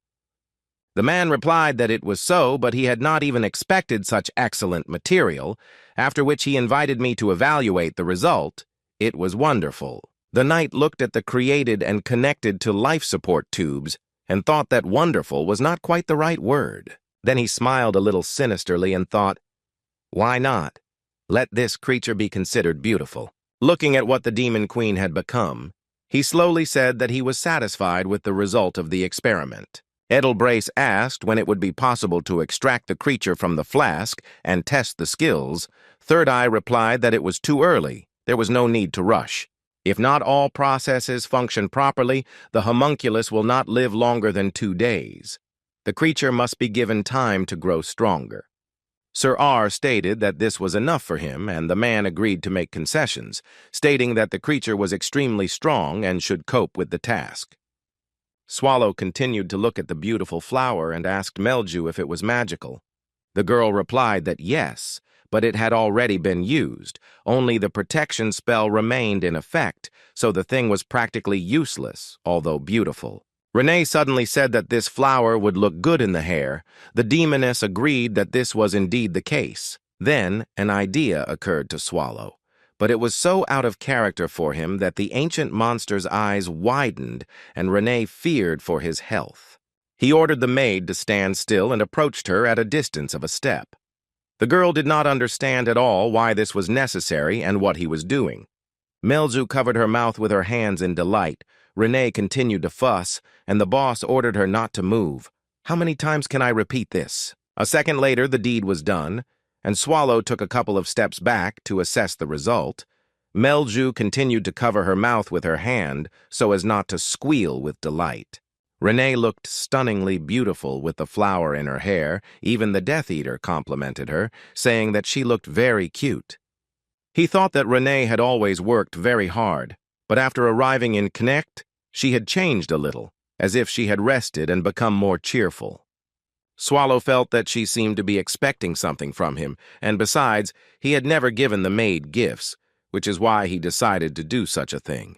A: The man replied that it was so, but he had not even expected such excellent material, after which he invited me to evaluate the result. It was wonderful. The knight looked at the created and connected to life support tubes and thought that wonderful was not quite the right word. Then he smiled a little sinisterly and thought, why not? Let this creature be considered beautiful. Looking at what the Demon Queen had become, he slowly said that he was satisfied with the result of the experiment. Edelbryce asked when it would be possible to extract the creature from the flask and test the skills. Third Eye replied that it was too early. There was no need to rush. If not all processes function properly, the homunculus will not live longer than 2 days. The creature must be given time to grow stronger. Sir R stated that this was enough for him, and the man agreed to make concessions, stating that the creature was extremely strong and should cope with the task. Swallow continued to look at the beautiful flower and asked Melju if it was magical. The girl replied that yes, but it had already been used. Only the protection spell remained in effect, so the thing was practically useless, although beautiful. Renee suddenly said that this flower would look good in the hair. The demoness agreed that this was indeed the case. Then an idea occurred to Swallow, but it was so out of character for him that the ancient monster's eyes widened and Renee feared for his health. He ordered the maid to stand still and approached her at a distance of a step. The girl did not understand at all why this was necessary and what he was doing. Melzu covered her mouth with her hands in delight. Renee continued to fuss, and the boss ordered her not to move. How many times can I repeat this? A second later, the deed was done, and Swallow took a couple of steps back to assess the result. Melju continued to cover her mouth with her hand so as not to squeal with delight. Renee looked stunningly beautiful with the flower in her hair. Even the Death Eater complimented her, saying that she looked very cute. He thought that Renee had always worked very hard, but after arriving in Connect, she had changed a little, as if she had rested and become more cheerful. Swallow felt that she seemed to be expecting something from him, and besides, he had never given the maid gifts, which is why he decided to do such a thing.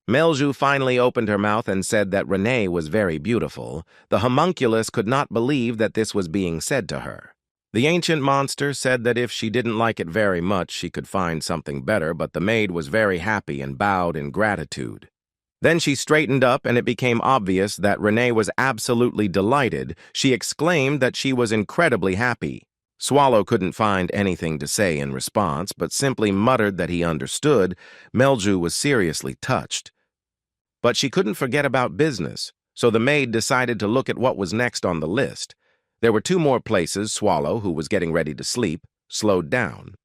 A: Melju finally opened her mouth and said that Renee was very beautiful. The homunculus could not believe that this was being said to her. The ancient monster said that if she didn't like it very much, she could find something better, but the maid was very happy and bowed in gratitude. Then she straightened up, and it became obvious that Renee was absolutely delighted. She exclaimed that she was incredibly happy. Swallow couldn't find anything to say in response, but simply muttered that he understood. Melju was seriously touched. But she couldn't forget about business, so the maid decided to look at what was next on the list. There were 2 more places. Swallow, who was getting ready to sleep, slowed down.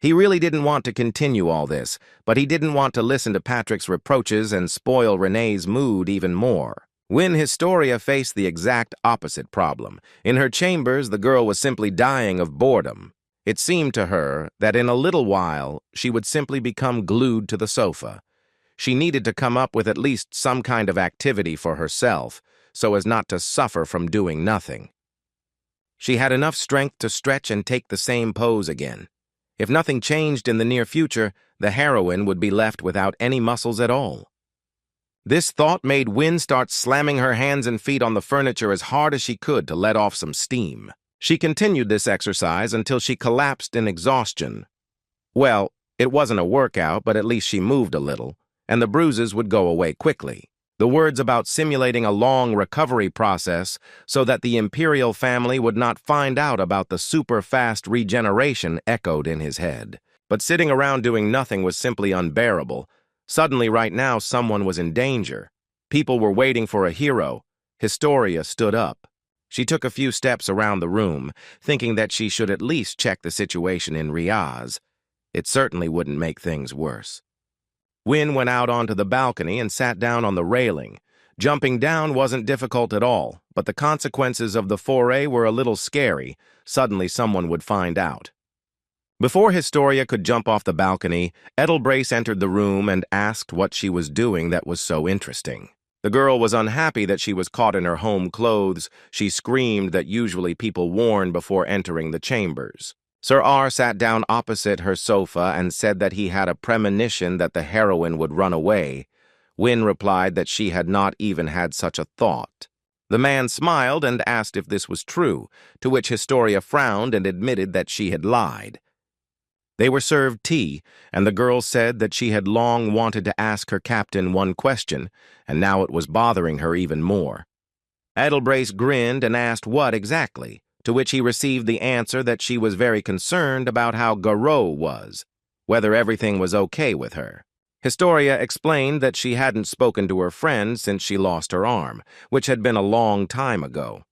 A: He really didn't want to continue all this, but he didn't want to listen to Patrick's reproaches and spoil Renee's mood even more. When Historia faced the exact opposite problem. In her chambers, the girl was simply dying of boredom. It seemed to her that in a little while she would simply become glued to the sofa. She needed to come up with at least some kind of activity for herself, so as not to suffer from doing nothing. She had enough strength to stretch and take the same pose again. If nothing changed in the near future, the heroine would be left without any muscles at all. This thought made Wynne start slamming her hands and feet on the furniture as hard as she could to let off some steam. She continued this exercise until she collapsed in exhaustion. Well, it wasn't a workout, but at least she moved a little, and the bruises would go away quickly. The words about simulating a long recovery process so that the imperial family would not find out about the super-fast regeneration echoed in his head. But sitting around doing nothing was simply unbearable. Suddenly, right now, someone was in danger. People were waiting for a hero. Historia stood up. She took a few steps around the room, thinking that she should at least check the situation in Riaz. It certainly wouldn't make things worse. Wynne went out onto the balcony and sat down on the railing. Jumping down wasn't difficult at all, but the consequences of the foray were a little scary. Suddenly someone would find out. Before Historia could jump off the balcony, Edelbrace entered the room and asked what she was doing that was so interesting. The girl was unhappy that she was caught in her home clothes. She screamed that usually people worn before entering the chambers. Sir R sat down opposite her sofa and said that he had a premonition that the heroine would run away. Wynne replied that she had not even had such a thought. The man smiled and asked if this was true, to which Historia frowned and admitted that she had lied. They were served tea, and the girl said that she had long wanted to ask her captain one question, and now it was bothering her even more. Edelbrace grinned and asked what exactly, to which he received the answer that she was very concerned about how Garou was, whether everything was okay with her. Historia explained that she hadn't spoken to her friend since she lost her arm, which had been a long time ago.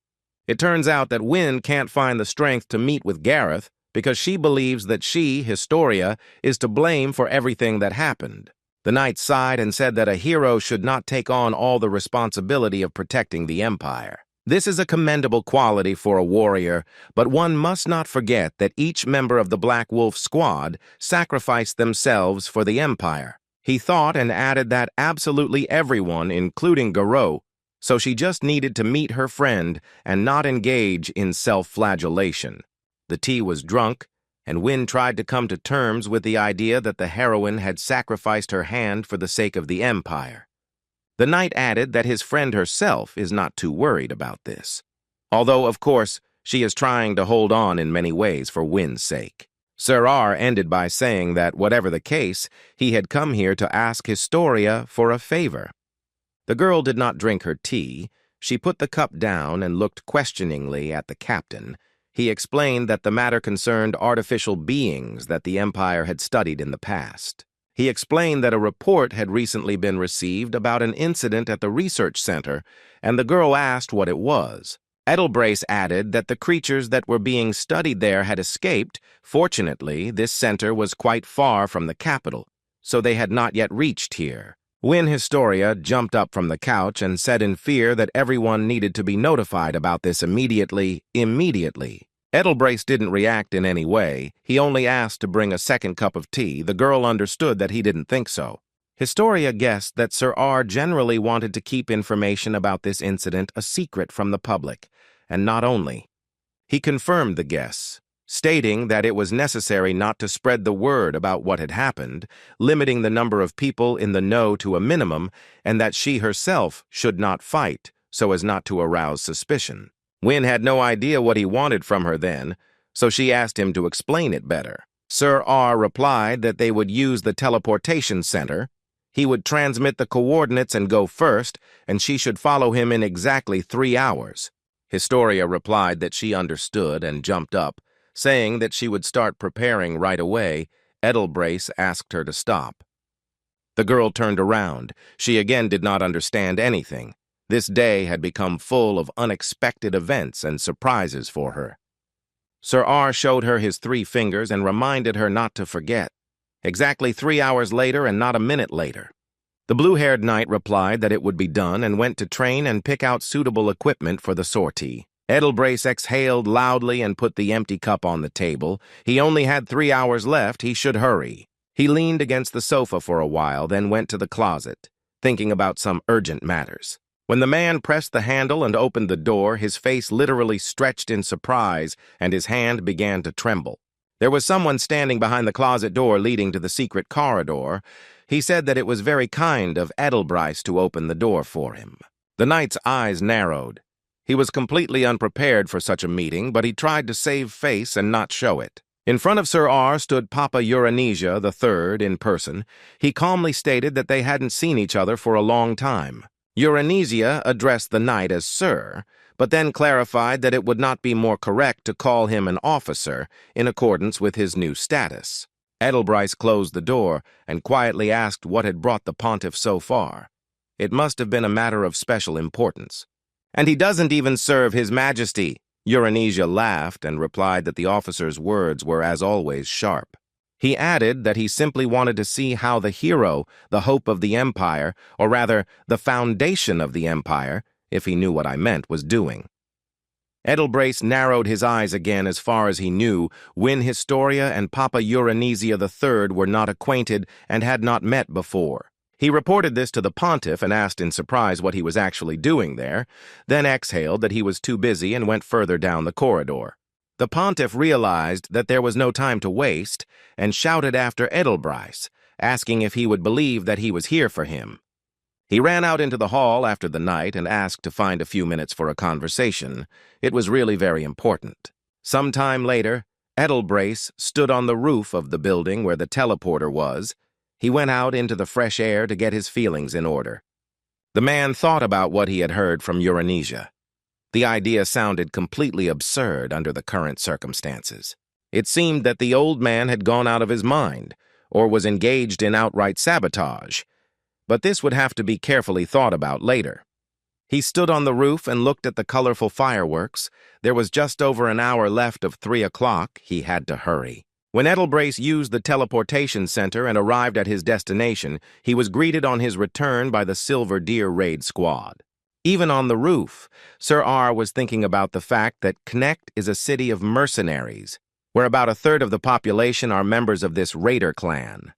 A: It turns out that Wynne can't find the strength to meet with Gareth because she believes that she, Historia, is to blame for everything that happened. The knight sighed and said that a hero should not take on all the responsibility of protecting the Empire. This is a commendable quality for a warrior, but one must not forget that each member of the Black Wolf squad sacrificed themselves for the Empire. He thought and added that absolutely everyone, including Garou, so she just needed to meet her friend and not engage in self-flagellation. The tea was drunk, and Wynne tried to come to terms with the idea that the heroine had sacrificed her hand for the sake of the Empire. The knight added that his friend herself is not too worried about this, although, of course, she is trying to hold on in many ways for Wynne's sake. Sir R ended by saying that, whatever the case, he had come here to ask Historia for a favor. The girl did not drink her tea. She put the cup down and looked questioningly at the captain. He explained that the matter concerned artificial beings that the Empire had studied in the past. He explained that a report had recently been received about an incident at the research center, and the girl asked what it was. Edelbrace added that the creatures that were being studied there had escaped. Fortunately, this center was quite far from the capital, so they had not yet reached here. When Historia jumped up from the couch and said in fear that everyone needed to be notified about this immediately. Edelbrace didn't react in any way. He only asked to bring a second cup of tea. The girl understood that he didn't think so. Historia guessed that Sir R generally wanted to keep information about this incident a secret from the public, and not only. He confirmed the guess, stating that it was necessary not to spread the word about what had happened, limiting the number of people in the know to a minimum, and that she herself should not fight so as not to arouse suspicion. Wynne had no idea what he wanted from her then, so she asked him to explain it better. Sir R replied that they would use the teleportation center. He would transmit the coordinates and go first, and she should follow him in exactly 3 hours. Historia replied that she understood and jumped up, saying that she would start preparing right away. Edelbrace asked her to stop. The girl turned around. She again did not understand anything. This day had become full of unexpected events and surprises for her. Sir R showed her his 3 fingers and reminded her not to forget. Exactly 3 hours later and not a minute later. The blue-haired knight replied that it would be done and went to train and pick out suitable equipment for the sortie. Edelbrace exhaled loudly and put the empty cup on the table. He only had 3 hours left. He should hurry. He leaned against the sofa for a while, then went to the closet, thinking about some urgent matters. When the man pressed the handle and opened the door, his face literally stretched in surprise, and his hand began to tremble. There was someone standing behind the closet door leading to the secret corridor. He said that it was very kind of Edelbrace to open the door for him. The knight's eyes narrowed. He was completely unprepared for such a meeting, but he tried to save face and not show it. In front of Sir R stood Papa Uranisia III in person. He calmly stated that they hadn't seen each other for a long time. Uranisia addressed the knight as Sir, but then clarified that it would not be more correct to call him an officer in accordance with his new status. Edelbrace closed the door and quietly asked what had brought the pontiff so far. It must have been a matter of special importance. "And he doesn't even serve His Majesty." Uranisia laughed and replied that the officer's words were, as always, sharp. He added that he simply wanted to see how the hero, the hope of the empire, or rather, the foundation of the empire, if he knew what I meant, was doing. Edelbrace narrowed his eyes again as far as he knew, when Historia and Papa Uranisia III were not acquainted and had not met before. He reported this to the pontiff and asked in surprise what he was actually doing there, then exhaled that he was too busy and went further down the corridor. The pontiff realized that there was no time to waste and shouted after Edelbrace, asking if he would believe that he was here for him. He ran out into the hall after the knight and asked to find a few minutes for a conversation. It was really very important. Some time later, Edelbrace stood on the roof of the building where the teleporter was. He went out into the fresh air to get his feelings in order. The man thought about what he had heard from Uranisia. The idea sounded completely absurd under the current circumstances. It seemed that the old man had gone out of his mind, or was engaged in outright sabotage. But this would have to be carefully thought about later. He stood on the roof and looked at the colorful fireworks. There was just over an hour left of 3 o'clock. He had to hurry. When Edelbrace used the teleportation center and arrived at his destination, he was greeted on his return by the Silver Deer raid squad. Even on the roof, Sir R was thinking about the fact that Connect is a city of mercenaries, where about a third of the population are members of this raider clan.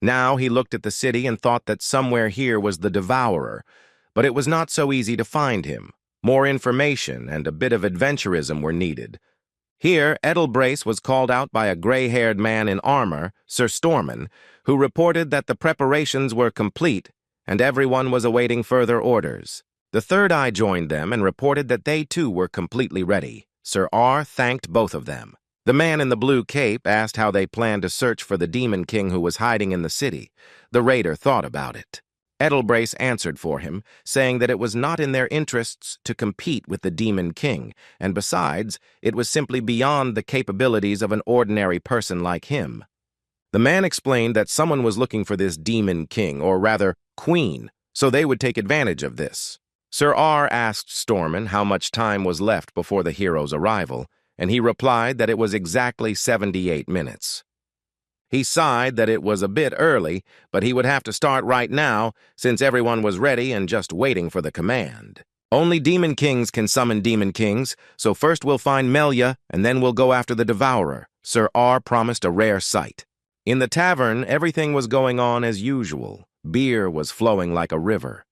A: Now he looked at the city and thought that somewhere here was the Devourer, but it was not so easy to find him. More information and a bit of adventurism were needed. Here, Edelbrace was called out by a gray-haired man in armor, Sir Storman, who reported that the preparations were complete and everyone was awaiting further orders. The third eye joined them and reported that they too were completely ready. Sir R thanked both of them. The man in the blue cape asked how they planned to search for the Demon King who was hiding in the city. The raider thought about it. Edelbrace answered for him, saying that it was not in their interests to compete with the Demon King, and besides, it was simply beyond the capabilities of an ordinary person like him. The man explained that someone was looking for this Demon King, or rather, Queen, so they would take advantage of this. Sir R asked Storman how much time was left before the hero's arrival, and he replied that it was exactly 78 minutes. He sighed that it was a bit early, but he would have to start right now since everyone was ready and just waiting for the command. Only demon kings can summon demon kings, so first we'll find Melia and then we'll go after the Devourer. Sir R promised a rare sight. In the tavern, everything was going on as usual. Beer was flowing like a river.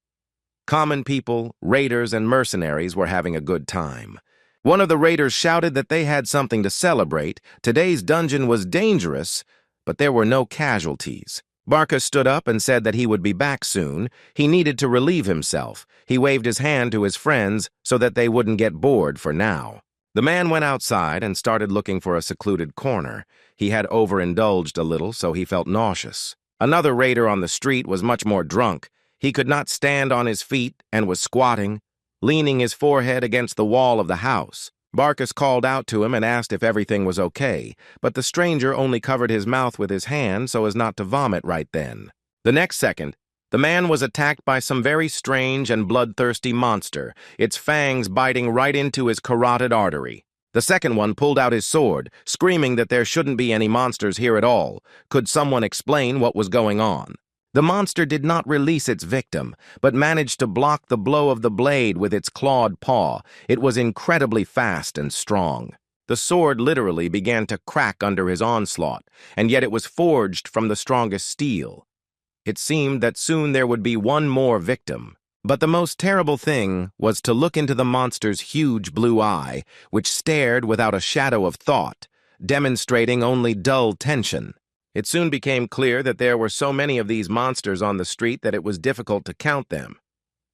A: Common people, raiders, and mercenaries were having a good time. One of the raiders shouted that they had something to celebrate. Today's dungeon was dangerous, but there were no casualties. Barcus stood up and said that he would be back soon. He needed to relieve himself. He waved his hand to his friends so that they wouldn't get bored for now. The man went outside and started looking for a secluded corner. He had overindulged a little, so he felt nauseous. Another raider on the street was much more drunk. He could not stand on his feet and was squatting, leaning his forehead against the wall of the house. Barcus called out to him and asked if everything was okay, but the stranger only covered his mouth with his hand so as not to vomit right then. The next second, the man was attacked by some very strange and bloodthirsty monster, its fangs biting right into his carotid artery. The second one pulled out his sword, screaming that there shouldn't be any monsters here at all. Could someone explain what was going on? The monster did not release its victim, but managed to block the blow of the blade with its clawed paw. It was incredibly fast and strong. The sword literally began to crack under his onslaught, and yet it was forged from the strongest steel. It seemed that soon there would be one more victim. But the most terrible thing was to look into the monster's huge blue eye, which stared without a shadow of thought, demonstrating only dull tension. It soon became clear that there were so many of these monsters on the street that it was difficult to count them.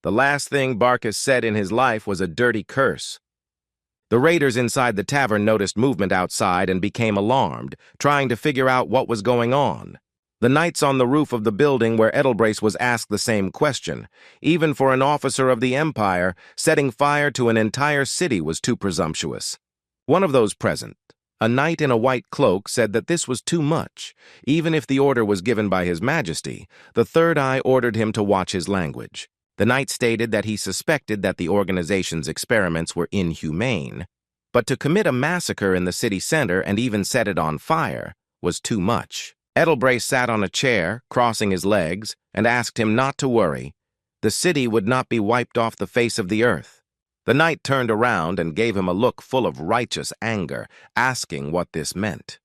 A: The last thing Barcus said in his life was a dirty curse. The raiders inside the tavern noticed movement outside and became alarmed, trying to figure out what was going on. The knights on the roof of the building where Edelbrace was asked the same question. Even for an officer of the Empire, setting fire to an entire city was too presumptuous. One of those present, a knight in a white cloak, said that this was too much. Even if the order was given by His Majesty, the Third Eye ordered him to watch his language. The knight stated that he suspected that the organization's experiments were inhumane, but to commit a massacre in the city center and even set it on fire was too much. Edelbrace sat on a chair, crossing his legs, and asked him not to worry. The city would not be wiped off the face of the earth. The knight turned around and gave him a look full of righteous anger, asking what this meant.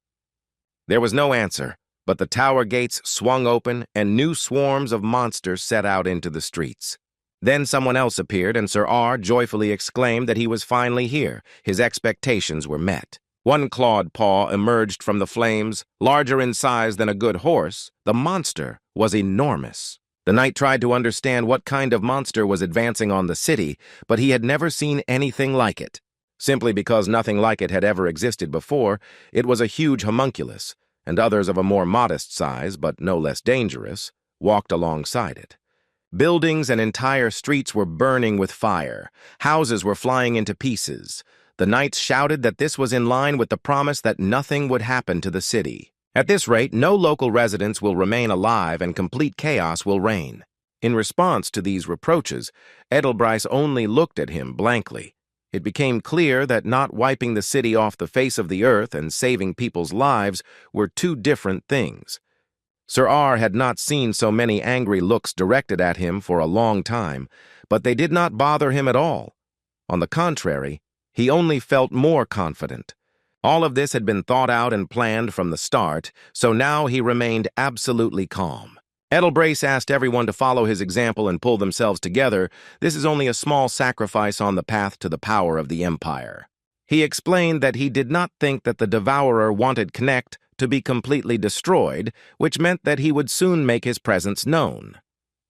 A: There was no answer, but the tower gates swung open and new swarms of monsters set out into the streets. Then someone else appeared, and Sir R joyfully exclaimed that he was finally here. His expectations were met. One clawed paw emerged from the flames, larger in size than a good horse. The monster was enormous. The knight tried to understand what kind of monster was advancing on the city, but he had never seen anything like it. Simply because nothing like it had ever existed before, it was a huge homunculus, and others of a more modest size, but no less dangerous, walked alongside it. Buildings and entire streets were burning with fire. Houses were flying into pieces. The knights shouted that this was in line with the promise that nothing would happen to the city. At this rate, no local residents will remain alive and complete chaos will reign. In response to these reproaches, Edelbrace only looked at him blankly. It became clear that not wiping the city off the face of the earth and saving people's lives were two different things. Sir R had not seen so many angry looks directed at him for a long time, but they did not bother him at all. On the contrary, he only felt more confident. All of this had been thought out and planned from the start, so now he remained absolutely calm. Edelbrace asked everyone to follow his example and pull themselves together. This is only a small sacrifice on the path to the power of the Empire. He explained that he did not think that the Devourer wanted Connect to be completely destroyed, which meant that he would soon make his presence known.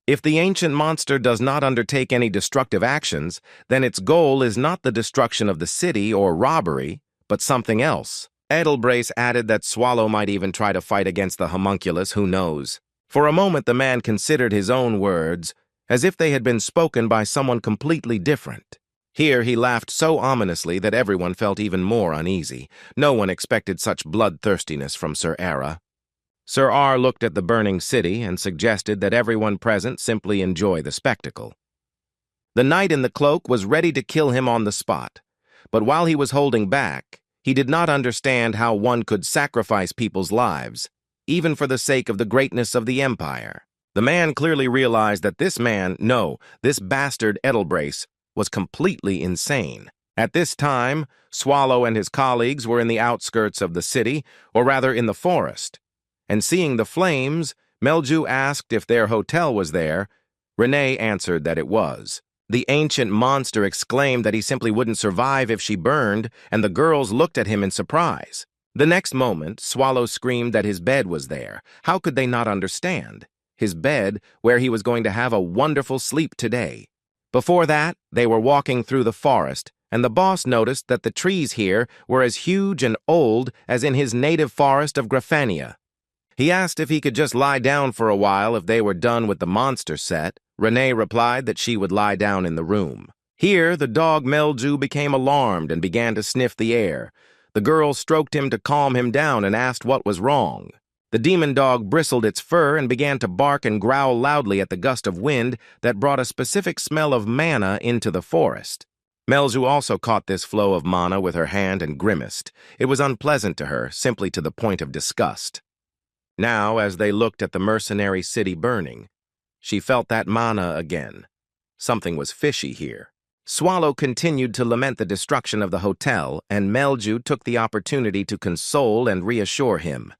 A: If the ancient monster does not undertake any destructive actions, then its goal is not the destruction of the city or robbery, but something else. Edelbrace added that Swallow might even try to fight against the homunculus, who knows. For a moment the man considered his own words, as if they had been spoken by someone completely different. Here he laughed so ominously that everyone felt even more uneasy. No one expected such bloodthirstiness from Sir Era. Sir R looked at the burning city and suggested that everyone present simply enjoy the spectacle. The knight in the cloak was ready to kill him on the spot. But while he was holding back, he did not understand how one could sacrifice people's lives. even for the sake of the greatness of the empire. The man clearly realized that this bastard Edelbrace, was completely insane. At this time, Swallow and his colleagues were in the outskirts of the city, or rather in the forest. And seeing the flames, Melju asked if their hotel was there. Renee answered that it was. The ancient monster exclaimed that he simply wouldn't survive if she burned, and the girls looked at him in surprise. The next moment, Swallow screamed that his bed was there. How could they not understand? His bed, where he was going to have a wonderful sleep today. Before that, they were walking through the forest, and the boss noticed that the trees here were as huge and old as in his native forest of Grafania. He asked if he could just lie down for a while if they were done with the monster set. Renee replied that she would lie down in the room. Here, the dog Melju became alarmed and began to sniff the air. The girl stroked him to calm him down and asked what was wrong. The demon dog bristled its fur and began to bark and growl loudly at the gust of wind that brought a specific smell of mana into the forest. Melju also caught this flow of mana with her hand and grimaced. It was unpleasant to her, simply to the point of disgust. Now, as they looked at the mercenary city burning, she felt that mana again. Something was fishy here. Swallow continued to lament the destruction of the hotel, and Melju took the opportunity to console and reassure him.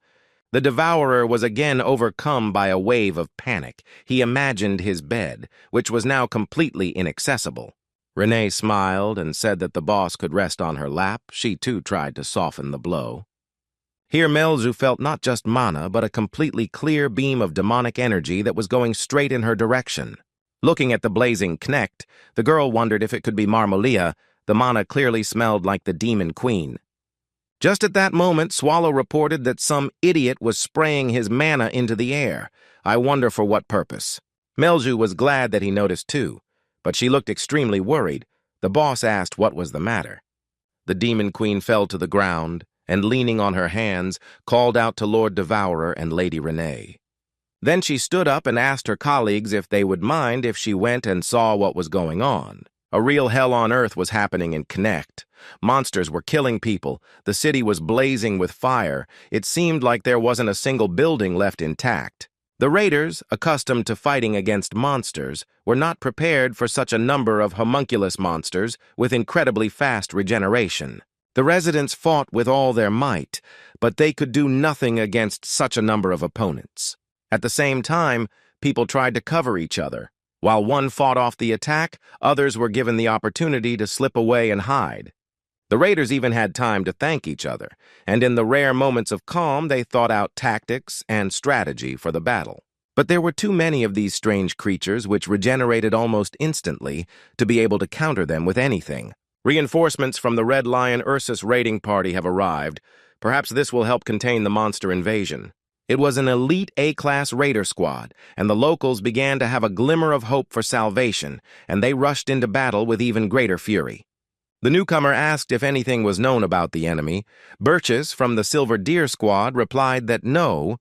A: The devourer was again overcome by a wave of panic. He imagined his bed, which was now completely inaccessible. Renee smiled and said that the boss could rest on her lap. She too tried to soften the blow. Here Melju felt not just mana, but a completely clear beam of demonic energy that was going straight in her direction. Looking at the blazing Knecht, the girl wondered if it could be Marmolia. The mana clearly smelled like the demon queen. Just at that moment, Swallow reported that some idiot was spraying his mana into the air. I wonder for what purpose. Melju was glad that he noticed too, but she looked extremely worried. The boss asked what was the matter. The demon queen fell to the ground, and leaning on her hands, called out to Lord Devourer and Lady Renee. Then she stood up and asked her colleagues if they would mind if she went and saw what was going on. A real hell on earth was happening in Knecht. Monsters were killing people. The city was blazing with fire. It seemed like there wasn't a single building left intact. The raiders, accustomed to fighting against monsters, were not prepared for such a number of homunculus monsters with incredibly fast regeneration. The residents fought with all their might, but they could do nothing against such a number of opponents. At the same time, people tried to cover each other. While one fought off the attack, others were given the opportunity to slip away and hide. The raiders even had time to thank each other, and in the rare moments of calm, they thought out tactics and strategy for the battle. But there were too many of these strange creatures which regenerated almost instantly to be able to counter them with anything. Reinforcements from the Red Lion Ursus raiding party have arrived. Perhaps this will help contain the monster invasion. It was an elite A-class raider squad, and the locals began to have a glimmer of hope for salvation, and they rushed into battle with even greater fury. The newcomer asked if anything was known about the enemy. Burgess from the Silver Deer squad replied that no,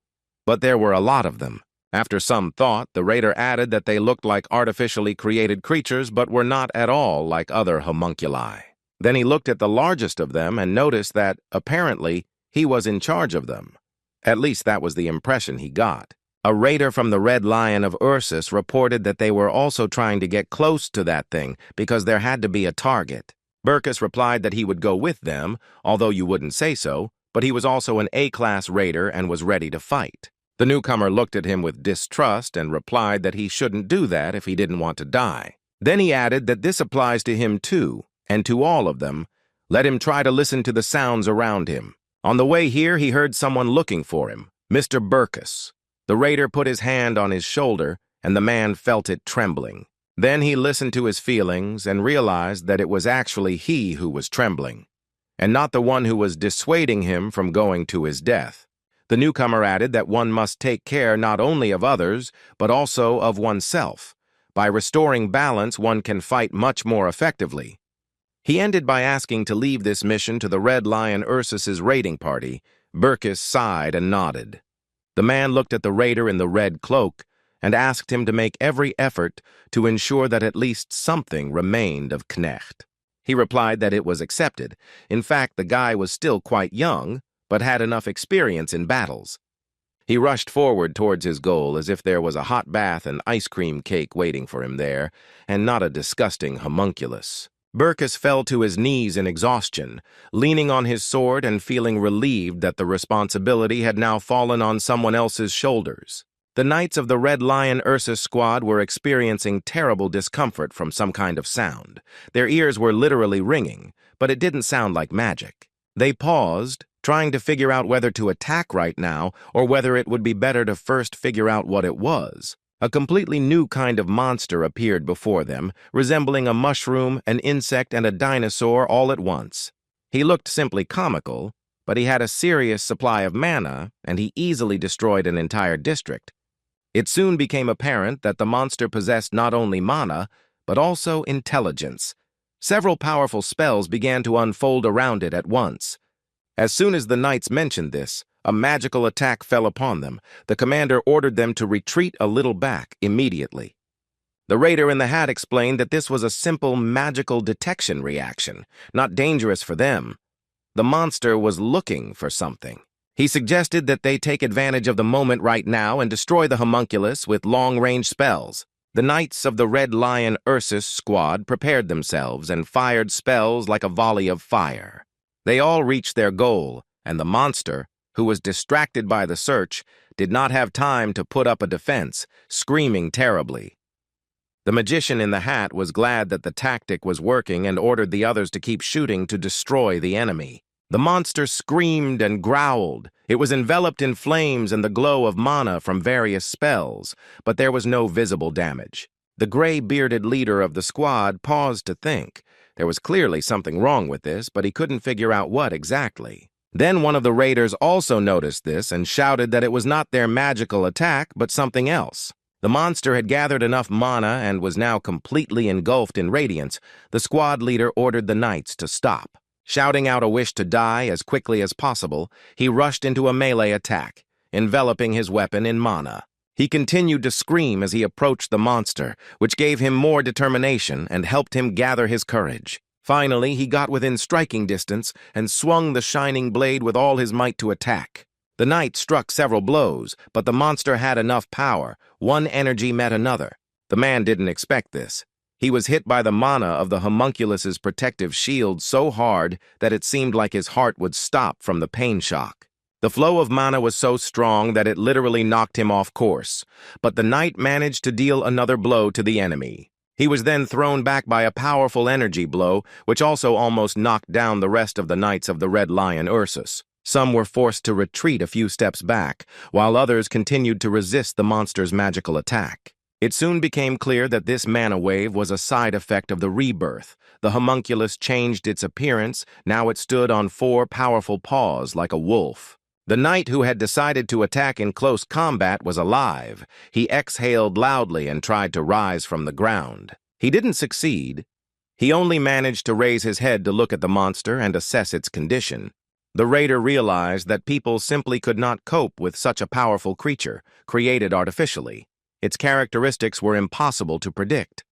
A: but there were a lot of them. After some thought, the raider added that they looked like artificially created creatures but were not at all like other homunculi. Then he looked at the largest of them and noticed that, apparently, he was in charge of them. At least that was the impression he got. A raider from the Red Lion of Ursus reported that they were also trying to get close to that thing because there had to be a target. Burkus replied that he would go with them, although you wouldn't say so, but he was also an A-class raider and was ready to fight. The newcomer looked at him with distrust and replied that he shouldn't do that if he didn't want to die. Then he added that this applies to him too, and to all of them. Let him try to listen to the sounds around him. On the way here, he heard someone looking for him, Mr. Burkus. The raider put his hand on his shoulder, and the man felt it trembling. Then he listened to his feelings and realized that it was actually he who was trembling, and not the one who was dissuading him from going to his death. The newcomer added that one must take care not only of others, but also of oneself. By restoring balance, one can fight much more effectively. He ended by asking to leave this mission to the Red Lion Ursus's raiding party. Burkus sighed and nodded. The man looked at the raider in the red cloak and asked him to make every effort to ensure that at least something remained of Knecht. He replied that it was accepted. In fact, the guy was still quite young, but had enough experience in battles. He rushed forward towards his goal as if there was a hot bath and ice cream cake waiting for him there, and not a disgusting homunculus. Burkus fell to his knees in exhaustion, leaning on his sword and feeling relieved that the responsibility had now fallen on someone else's shoulders. The Knights of the Red Lion Ursus squad were experiencing terrible discomfort from some kind of sound. Their ears were literally ringing, but it didn't sound like magic. They paused, trying to figure out whether to attack right now or whether it would be better to first figure out what it was. A completely new kind of monster appeared before them, resembling a mushroom, an insect, and a dinosaur all at once. He looked simply comical, but he had a serious supply of mana, and he easily destroyed an entire district. It soon became apparent that the monster possessed not only mana, but also intelligence. Several powerful spells began to unfold around it at once. As soon as the knights mentioned this, a magical attack fell upon them. The commander ordered them to retreat a little back immediately. The raider in the hat explained that this was a simple magical detection reaction, not dangerous for them. The monster was looking for something. He suggested that they take advantage of the moment right now and destroy the homunculus with long-range spells. The Knights of the Red Lion Ursus squad prepared themselves and fired spells like a volley of fire. They all reached their goal, and the monster, who was distracted by the search, did not have time to put up a defense, screaming terribly. The magician in the hat was glad that the tactic was working and ordered the others to keep shooting to destroy the enemy. The monster screamed and growled. It was enveloped in flames and the glow of mana from various spells, but there was no visible damage. The gray-bearded leader of the squad paused to think. There was clearly something wrong with this, but he couldn't figure out what exactly. Then one of the raiders also noticed this and shouted that it was not their magical attack, but something else. The monster had gathered enough mana and was now completely engulfed in radiance. The squad leader ordered the knights to stop. Shouting out a wish to die as quickly as possible, he rushed into a melee attack, enveloping his weapon in mana. He continued to scream as he approached the monster, which gave him more determination and helped him gather his courage. Finally, he got within striking distance and swung the shining blade with all his might to attack. The knight struck several blows, but the monster had enough power. One energy met another. The man didn't expect this. He was hit by the mana of the homunculus's protective shield so hard that it seemed like his heart would stop from the pain shock. The flow of mana was so strong that it literally knocked him off course, but the knight managed to deal another blow to the enemy. He was then thrown back by a powerful energy blow, which also almost knocked down the rest of the Knights of the Red Lion Ursus. Some were forced to retreat a few steps back, while others continued to resist the monster's magical attack. It soon became clear that this mana wave was a side effect of the rebirth. The homunculus changed its appearance. Now it stood on four powerful paws like a wolf. The knight who had decided to attack in close combat was alive. He exhaled loudly and tried to rise from the ground. He didn't succeed. He only managed to raise his head to look at the monster and assess its condition. The raider realized that people simply could not cope with such a powerful creature, created artificially. Its characteristics were impossible to predict.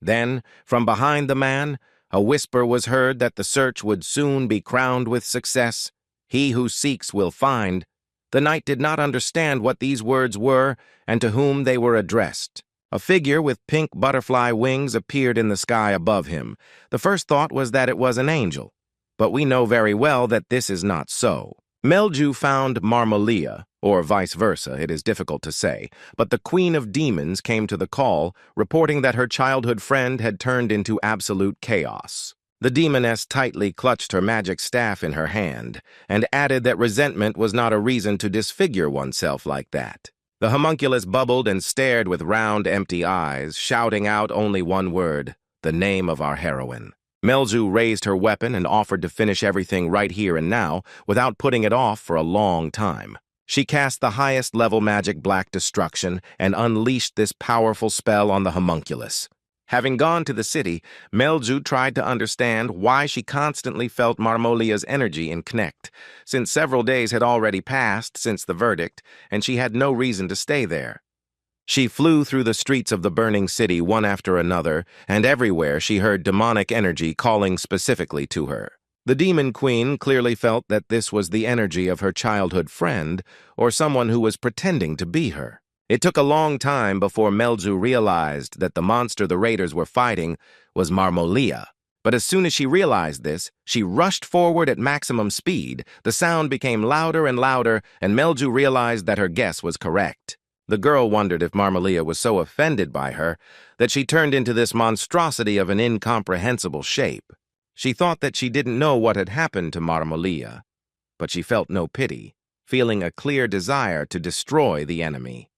A: Then, from behind the man, a whisper was heard that the search would soon be crowned with success. He who seeks will find. The knight did not understand what these words were and to whom they were addressed. A figure with pink butterfly wings appeared in the sky above him. The first thought was that it was an angel, but we know very well that this is not so. Melju found Marmolia, or vice versa, it is difficult to say, but the Queen of Demons came to the call, reporting that her childhood friend had turned into absolute chaos. The demoness tightly clutched her magic staff in her hand, and added that resentment was not a reason to disfigure oneself like that. The homunculus bubbled and stared with round, empty eyes, shouting out only one word, the name of our heroine. Melju raised her weapon and offered to finish everything right here and now, without putting it off for a long time. She cast the highest level magic Black Destruction and unleashed this powerful spell on the homunculus. Having gone to the city, Melju tried to understand why she constantly felt Marmolia's energy in Connect, since several days had already passed since the verdict, and she had no reason to stay there. She flew through the streets of the burning city one after another, and everywhere she heard demonic energy calling specifically to her. The Demon Queen clearly felt that this was the energy of her childhood friend or someone who was pretending to be her. It took a long time before Melju realized that the monster the raiders were fighting was Marmolia. But as soon as she realized this, she rushed forward at maximum speed. The sound became louder and louder, and Melju realized that her guess was correct. The girl wondered if Marmolia was so offended by her that she turned into this monstrosity of an incomprehensible shape. She thought that she didn't know what had happened to Marmolia, but she felt no pity, feeling a clear desire to destroy the enemy.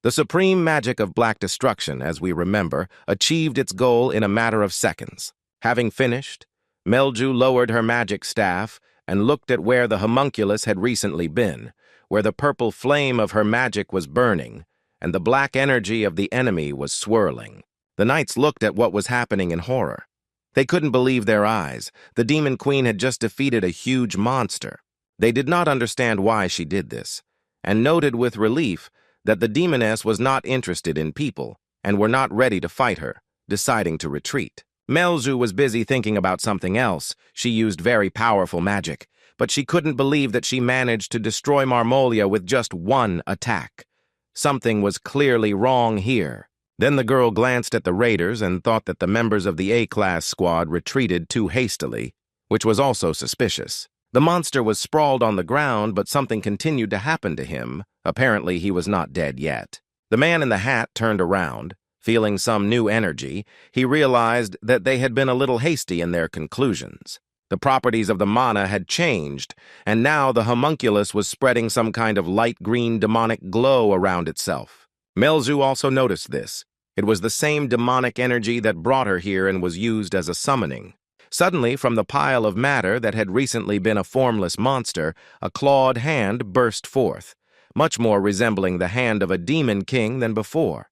A: The supreme magic of black destruction, as we remember, achieved its goal in a matter of seconds. Having finished, Melju lowered her magic staff and looked at where the homunculus had recently been, where the purple flame of her magic was burning, and the black energy of the enemy was swirling. The knights looked at what was happening in horror. They couldn't believe their eyes. The Demon Queen had just defeated a huge monster. They did not understand why she did this, and noted with relief that the demoness was not interested in people and were not ready to fight her, deciding to retreat. Melju was busy thinking about something else. She used very powerful magic, but she couldn't believe that she managed to destroy Marmolia with just one attack. Something was clearly wrong here. Then the girl glanced at the raiders and thought that the members of the A-class squad retreated too hastily, which was also suspicious. The monster was sprawled on the ground, but something continued to happen to him. Apparently, he was not dead yet. The man in the hat turned around. Feeling some new energy, he realized that they had been a little hasty in their conclusions. The properties of the mana had changed, and now the homunculus was spreading some kind of light green demonic glow around itself. Melju also noticed this. It was the same demonic energy that brought her here and was used as a summoning. Suddenly, from the pile of matter that had recently been a formless monster, a clawed hand burst forth, much more resembling the hand of a demon king than before.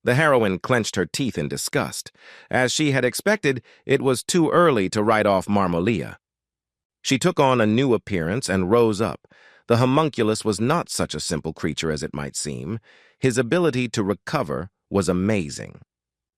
A: The heroine clenched her teeth in disgust. As she had expected, it was too early to write off Marmolia. She took on a new appearance and rose up. The homunculus was not such a simple creature as it might seem. His ability to recover was amazing.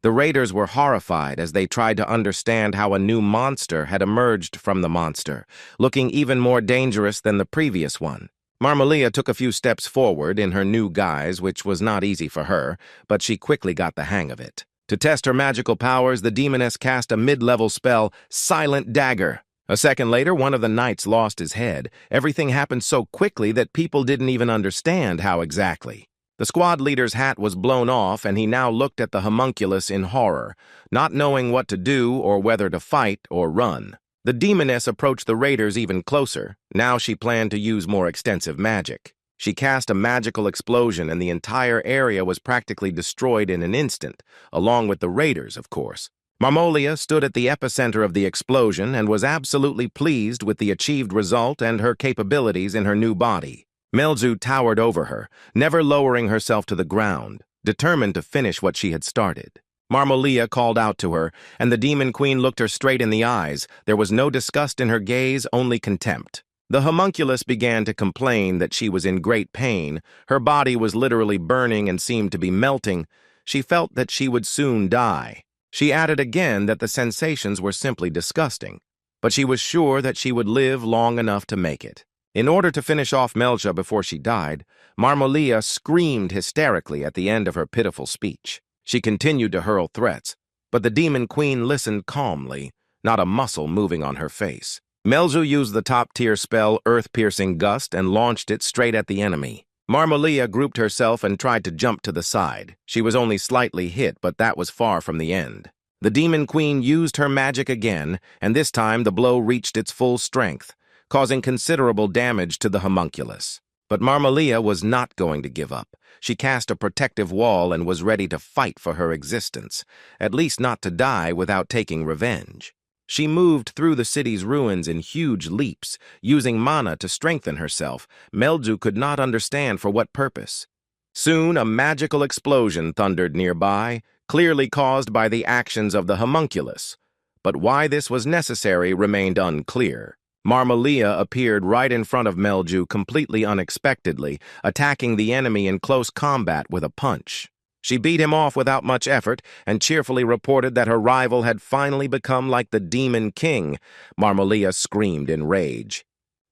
A: The raiders were horrified as they tried to understand how a new monster had emerged from the monster, looking even more dangerous than the previous one. Marmolia took a few steps forward in her new guise, which was not easy for her, but she quickly got the hang of it. To test her magical powers, the demoness cast a mid-level spell, Silent Dagger. A second later, one of the knights lost his head. Everything happened so quickly that people didn't even understand how exactly. The squad leader's hat was blown off, and he now looked at the homunculus in horror, not knowing what to do or whether to fight or run. The demoness approached the raiders even closer. Now she planned to use more extensive magic. She cast a magical explosion, and the entire area was practically destroyed in an instant, along with the raiders, of course. Marmolia stood at the epicenter of the explosion and was absolutely pleased with the achieved result and her capabilities in her new body. Melju towered over her, never lowering herself to the ground, determined to finish what she had started. Marmolia called out to her, and the Demon Queen looked her straight in the eyes. There was no disgust in her gaze, only contempt. The homunculus began to complain that she was in great pain. Her body was literally burning and seemed to be melting. She felt that she would soon die. She added again that the sensations were simply disgusting, but she was sure that she would live long enough to make it. In order to finish off Melja before she died, Marmolia screamed hysterically at the end of her pitiful speech. She continued to hurl threats, but the Demon Queen listened calmly, not a muscle moving on her face. Melju used the top-tier spell Earth-Piercing Gust and launched it straight at the enemy. Marmolia grouped herself and tried to jump to the side. She was only slightly hit, but that was far from the end. The Demon Queen used her magic again, and this time the blow reached its full strength, causing considerable damage to the homunculus. But Marmolia was not going to give up. She cast a protective wall and was ready to fight for her existence, at least not to die without taking revenge. She moved through the city's ruins in huge leaps, using mana to strengthen herself. Melju could not understand for what purpose. Soon, a magical explosion thundered nearby, clearly caused by the actions of the homunculus. But why this was necessary remained unclear. Marmolia appeared right in front of Melju completely unexpectedly, attacking the enemy in close combat with a punch. She beat him off without much effort and cheerfully reported that her rival had finally become like the Demon King. Marmolia screamed in rage.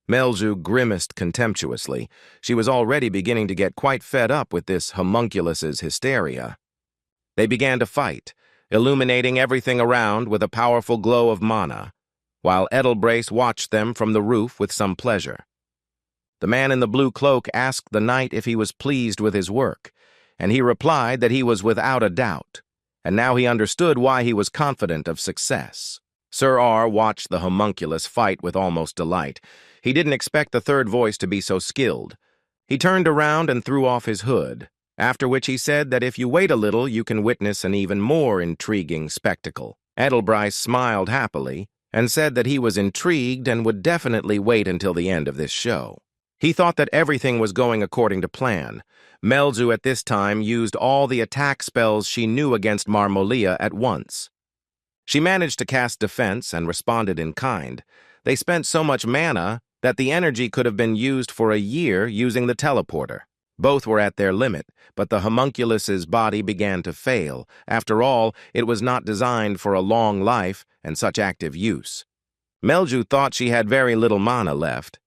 A: Melju grimaced contemptuously. She was already beginning to get quite fed up with this homunculus's hysteria. They began to fight, illuminating everything around with a powerful glow of mana, while Edelbrace watched them from the roof with some pleasure. The man in the blue cloak asked the knight if he was pleased with his work, and he replied that he was without a doubt, and now he understood why he was confident of success. Sir R watched the homunculus fight with almost delight. He didn't expect the third voice to be so skilled. He turned around and threw off his hood, after which he said that if you wait a little, you can witness an even more intriguing spectacle. Edelbrace smiled happily and said that he was intrigued and would definitely wait until the end of this show. He thought that everything was going according to plan. Melju at this time used all the attack spells she knew against Marmolia at once. She managed to cast defense and responded in kind. They spent so much mana that the energy could have been used for a year using the teleporter. Both were at their limit, but the homunculus's body began to fail. After all, it was not designed for a long life and such active use. Melju thought she had very little mana left,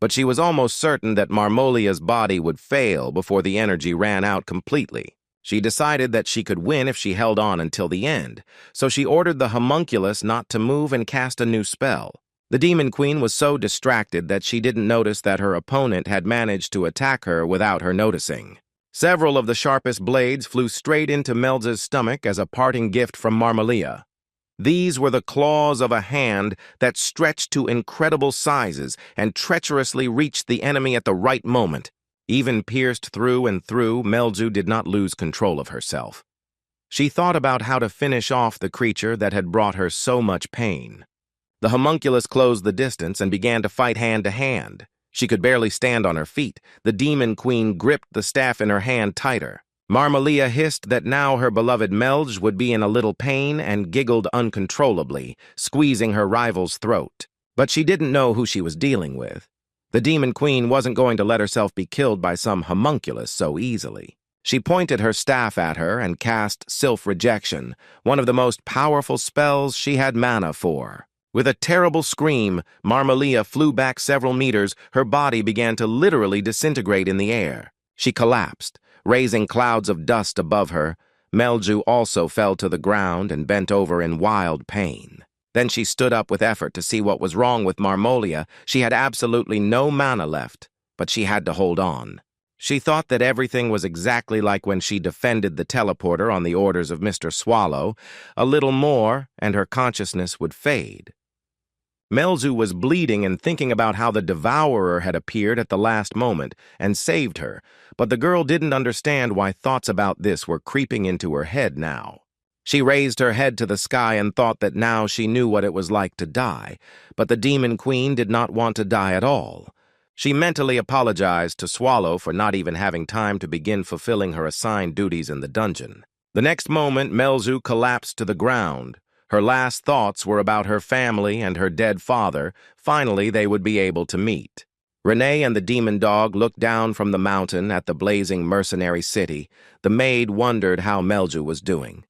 A: but she was almost certain that Marmolia's body would fail before the energy ran out completely. She decided that she could win if she held on until the end, so she ordered the homunculus not to move and cast a new spell. The Demon Queen was so distracted that she didn't notice that her opponent had managed to attack her without her noticing. Several of the sharpest blades flew straight into Melju's stomach as a parting gift from Marmolia. These were the claws of a hand that stretched to incredible sizes and treacherously reached the enemy at the right moment. Even pierced through and through, Melju did not lose control of herself. She thought about how to finish off the creature that had brought her so much pain. The homunculus closed the distance and began to fight hand to hand. She could barely stand on her feet. The Demon Queen gripped the staff in her hand tighter. Marmolia hissed that now her beloved Melj would be in a little pain and giggled uncontrollably, squeezing her rival's throat. But she didn't know who she was dealing with. The Demon Queen wasn't going to let herself be killed by some homunculus so easily. She pointed her staff at her and cast Sylph Rejection, one of the most powerful spells she had mana for. With a terrible scream, Marmolia flew back several meters. Her body began to literally disintegrate in the air. She collapsed, raising clouds of dust above her. Melju also fell to the ground and bent over in wild pain. Then she stood up with effort to see what was wrong with Marmolia. She had absolutely no mana left, but she had to hold on. She thought that everything was exactly like when she defended the teleporter on the orders of Mr. Swallow. A little more, and her consciousness would fade. Melju was bleeding and thinking about how the Devourer had appeared at the last moment and saved her, but the girl didn't understand why thoughts about this were creeping into her head now. She raised her head to the sky and thought that now she knew what it was like to die, but the Demon Queen did not want to die at all. She mentally apologized to Swallow for not even having time to begin fulfilling her assigned duties in the dungeon. The next moment, Melju collapsed to the ground. Her last thoughts were about her family and her dead father. Finally, they would be able to meet. Renee and the demon dog looked down from the mountain at the blazing mercenary city. The maid wondered how Melju was doing.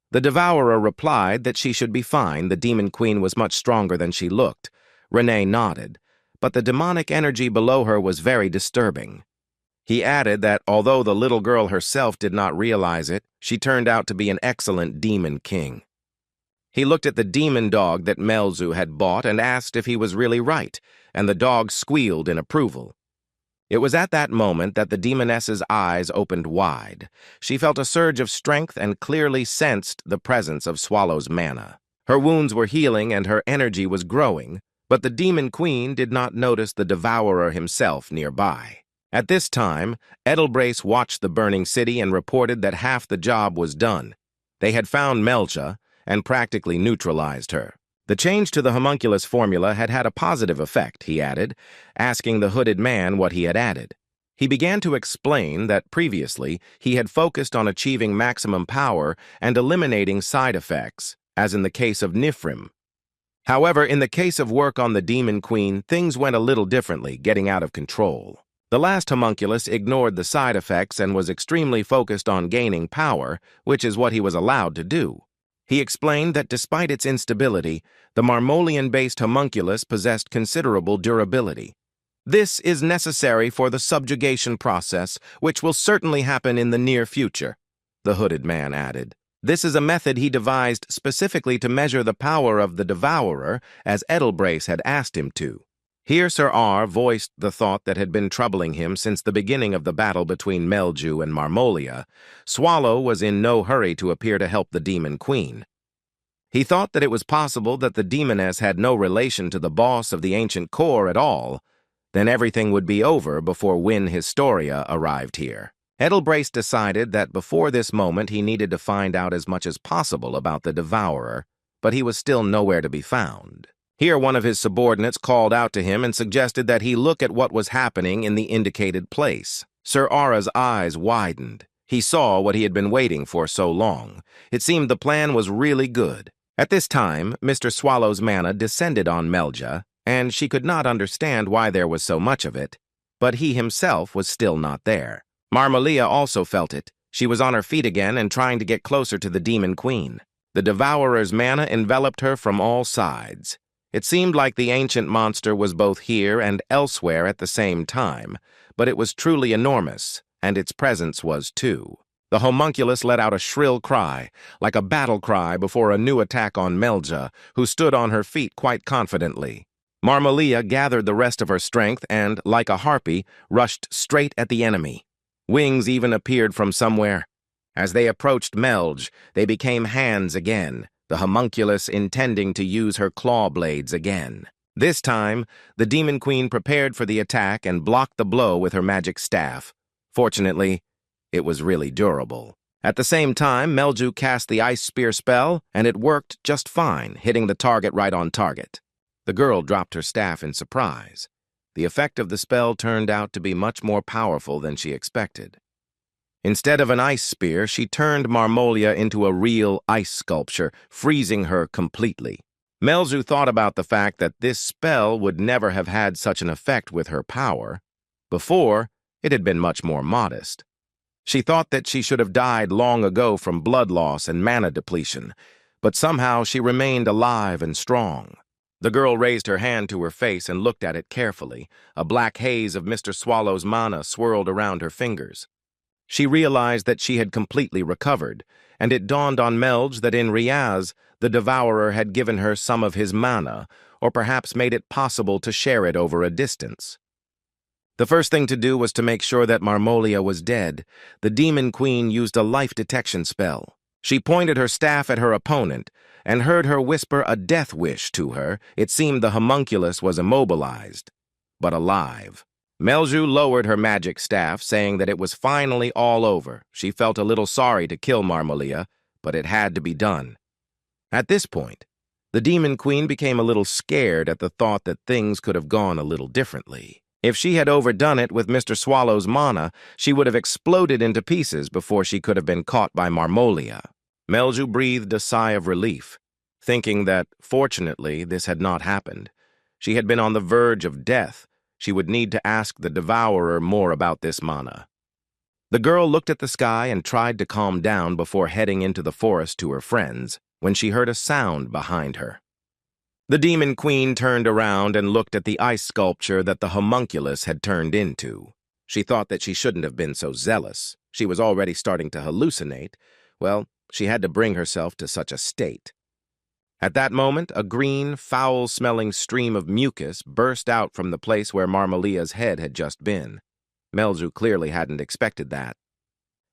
A: The Devourer replied that she should be fine. The Demon Queen was much stronger than she looked. Renee nodded, but the demonic energy below her was very disturbing. He added that although the little girl herself did not realize it, she turned out to be an excellent demon king. He looked at the demon dog that Melju had bought and asked if he was really right, and the dog squealed in approval. It was at that moment that the demoness's eyes opened wide. She felt a surge of strength and clearly sensed the presence of Swallow's mana. Her wounds were healing and her energy was growing, but the Demon Queen did not notice the Devourer himself nearby. At this time, Edelbrace watched the burning city and reported that half the job was done. They had found Melja and practically neutralized her. The change to the homunculus formula had had a positive effect, he added, asking the hooded man what he had added. He began to explain that previously he had focused on achieving maximum power and eliminating side effects, as in the case of Nifrim. However, in the case of work on the Demon Queen, things went a little differently, getting out of control. The last homunculus ignored the side effects and was extremely focused on gaining power, which is what he was allowed to do. He explained that despite its instability, the Marmolian-based homunculus possessed considerable durability. This is necessary for the subjugation process, which will certainly happen in the near future, the hooded man added. This is a method he devised specifically to measure the power of the devourer, as Edelbrace had asked him to. Here Sir R voiced the thought that had been troubling him since the beginning of the battle between Melju and Marmolia. Swallow was in no hurry to appear to help the Demon Queen. He thought that it was possible that the demoness had no relation to the boss of the ancient core at all. Then everything would be over before Win Historia arrived here. Edelbrace decided that before this moment he needed to find out as much as possible about the devourer, but he was still nowhere to be found. Here one of his subordinates called out to him and suggested that he look at what was happening in the indicated place. Sir Ara's eyes widened. He saw what he had been waiting for so long. It seemed the plan was really good. At this time, Mr. Swallow's mana descended on Melja, and she could not understand why there was so much of it, but he himself was still not there. Marmolia also felt it. She was on her feet again and trying to get closer to the Demon Queen. The Devourer's mana enveloped her from all sides. It seemed like the ancient monster was both here and elsewhere at the same time, but it was truly enormous, and its presence was too. The homunculus let out a shrill cry, like a battle cry before a new attack on Melja, who stood on her feet quite confidently. Marmolia gathered the rest of her strength and, like a harpy, rushed straight at the enemy. Wings even appeared from somewhere. As they approached Melj, they became hands again, the homunculus intending to use her claw blades again. This time, the Demon Queen prepared for the attack and blocked the blow with her magic staff. Fortunately, it was really durable. At the same time, Melju cast the Ice Spear spell, and it worked just fine, hitting the target right on target. The girl dropped her staff in surprise. The effect of the spell turned out to be much more powerful than she expected. Instead of an ice spear, she turned Marmolia into a real ice sculpture, freezing her completely. Melzu thought about the fact that this spell would never have had such an effect with her power. Before, it had been much more modest. She thought that she should have died long ago from blood loss and mana depletion, but somehow she remained alive and strong. The girl raised her hand to her face and looked at it carefully. A black haze of Mr. Swallow's mana swirled around her fingers. She realized that she had completely recovered, and it dawned on Melj that in Riaz, the Devourer had given her some of his mana, or perhaps made it possible to share it over a distance. The first thing to do was to make sure that Marmolia was dead. The Demon Queen used a life detection spell. She pointed her staff at her opponent and heard her whisper a death wish to her. It seemed the homunculus was immobilized, but alive. Melju lowered her magic staff, saying that it was finally all over. She felt a little sorry to kill Marmolia, but it had to be done. At this point, the Demon Queen became a little scared at the thought that things could have gone a little differently. If she had overdone it with Mr. Swallow's mana, she would have exploded into pieces before she could have been caught by Marmolia. Melju breathed a sigh of relief, thinking that, fortunately, this had not happened. She had been on the verge of death. She would need to ask the Devourer more about this mana. The girl looked at the sky and tried to calm down before heading into the forest to her friends, when she heard a sound behind her. The Demon Queen turned around and looked at the ice sculpture that the homunculus had turned into. She thought that she shouldn't have been so zealous. She was already starting to hallucinate. Well, she had to bring herself to such a state. At that moment, a green, foul-smelling stream of mucus burst out from the place where Marmolia's head had just been. Melju clearly hadn't expected that.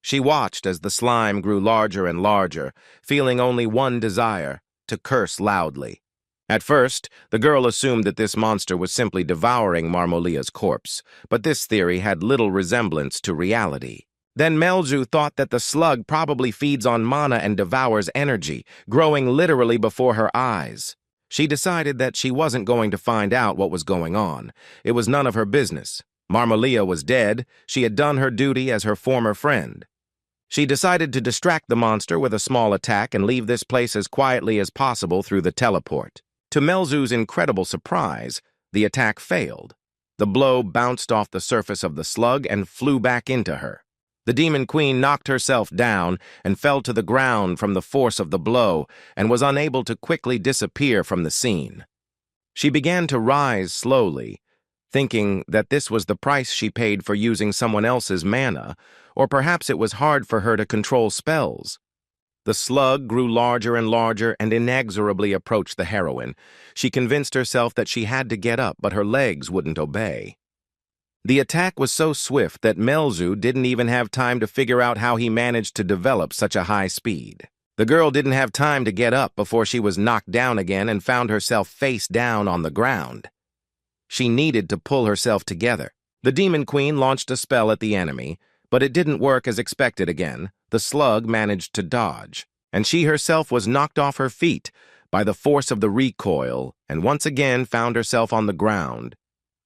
A: She watched as the slime grew larger and larger, feeling only one desire, to curse loudly. At first, the girl assumed that this monster was simply devouring Marmolia's corpse, but this theory had little resemblance to reality. Then Melju thought that the slug probably feeds on mana and devours energy, growing literally before her eyes. She decided that she wasn't going to find out what was going on. It was none of her business. Marmolia was dead. She had done her duty as her former friend. She decided to distract the monster with a small attack and leave this place as quietly as possible through the teleport. To Melzu's incredible surprise, the attack failed. The blow bounced off the surface of the slug and flew back into her. The Demon Queen knocked herself down and fell to the ground from the force of the blow and was unable to quickly disappear from the scene. She began to rise slowly, thinking that this was the price she paid for using someone else's mana, or perhaps it was hard for her to control spells. The slug grew larger and larger and inexorably approached the heroine. She convinced herself that she had to get up, but her legs wouldn't obey. The attack was so swift that Melzu didn't even have time to figure out how he managed to develop such a high speed. The girl didn't have time to get up before she was knocked down again and found herself face down on the ground. She needed to pull herself together. The Demon Queen launched a spell at the enemy, but it didn't work as expected again. The slug managed to dodge, and she herself was knocked off her feet by the force of the recoil and once again found herself on the ground,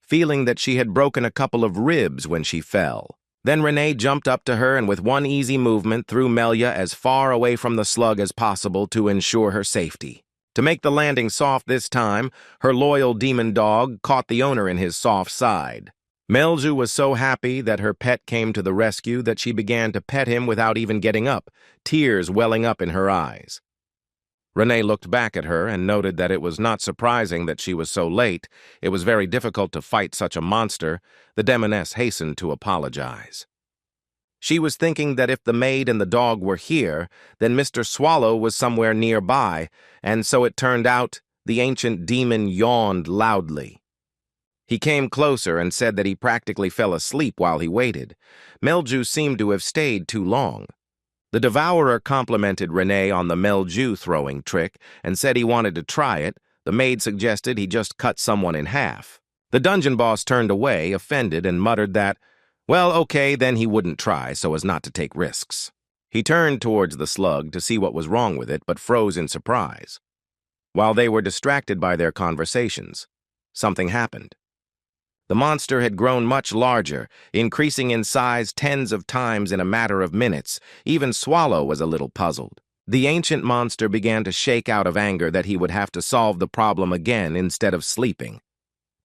A: feeling that she had broken a couple of ribs when she fell. Then Renee jumped up to her and with one easy movement threw Melia as far away from the slug as possible to ensure her safety. To make the landing soft this time, her loyal demon dog caught the owner in his soft side. Melzu was so happy that her pet came to the rescue that she began to pet him without even getting up, tears welling up in her eyes. Renee looked back at her and noted that it was not surprising that she was so late. It was very difficult to fight such a monster. The demoness hastened to apologize. She was thinking that if the maid and the dog were here, then Mr. Swallow was somewhere nearby, and so it turned out the ancient demon yawned loudly. He came closer and said that he practically fell asleep while he waited. Melju seemed to have stayed too long. The Devourer complimented Renee on the Melju throwing trick and said he wanted to try it. The maid suggested he just cut someone in half. The dungeon boss turned away, offended, and muttered that, well, okay, then he wouldn't try so as not to take risks. He turned towards the slug to see what was wrong with it, but froze in surprise. While they were distracted by their conversations, something happened. The monster had grown much larger, increasing in size tens of times in a matter of minutes. Even Swallow was a little puzzled. The ancient monster began to shake out of anger that he would have to solve the problem again instead of sleeping.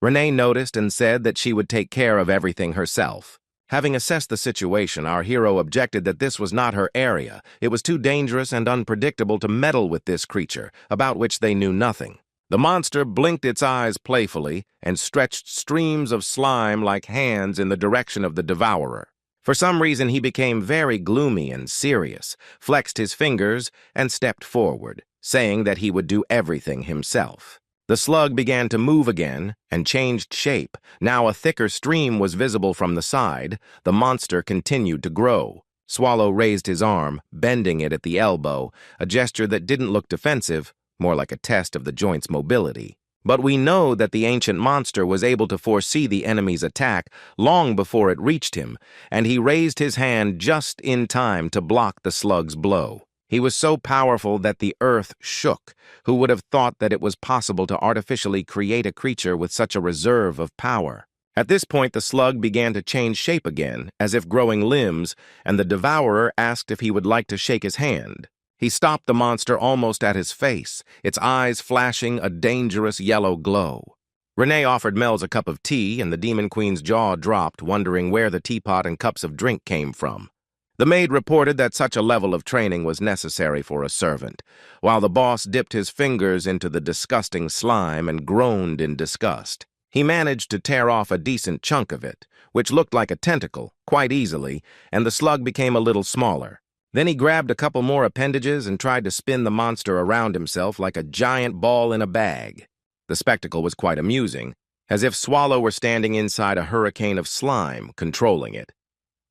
A: Renee noticed and said that she would take care of everything herself. Having assessed the situation, our hero objected that this was not her area. It was too dangerous and unpredictable to meddle with this creature, about which they knew nothing. The monster blinked its eyes playfully and stretched streams of slime like hands in the direction of the Devourer. For some reason, he became very gloomy and serious, flexed his fingers, and stepped forward, saying that he would do everything himself. The slug began to move again and changed shape. Now a thicker stream was visible from the side. The monster continued to grow. Swallow raised his arm, bending it at the elbow, a gesture that didn't look defensive, more like a test of the joint's mobility. But we know that the ancient monster was able to foresee the enemy's attack long before it reached him, and he raised his hand just in time to block the slug's blow. He was so powerful that the earth shook. Who would have thought that it was possible to artificially create a creature with such a reserve of power? At this point, the slug began to change shape again, as if growing limbs, and the Devourer asked if he would like to shake his hand. He stopped the monster almost at his face, its eyes flashing a dangerous yellow glow. Renee offered Melz a cup of tea, and the Demon Queen's jaw dropped, wondering where the teapot and cups of drink came from. The maid reported that such a level of training was necessary for a servant, while the boss dipped his fingers into the disgusting slime and groaned in disgust. He managed to tear off a decent chunk of it, which looked like a tentacle, quite easily, and the slug became a little smaller. Then he grabbed a couple more appendages and tried to spin the monster around himself like a giant ball in a bag. The spectacle was quite amusing, as if Swallow were standing inside a hurricane of slime, controlling it.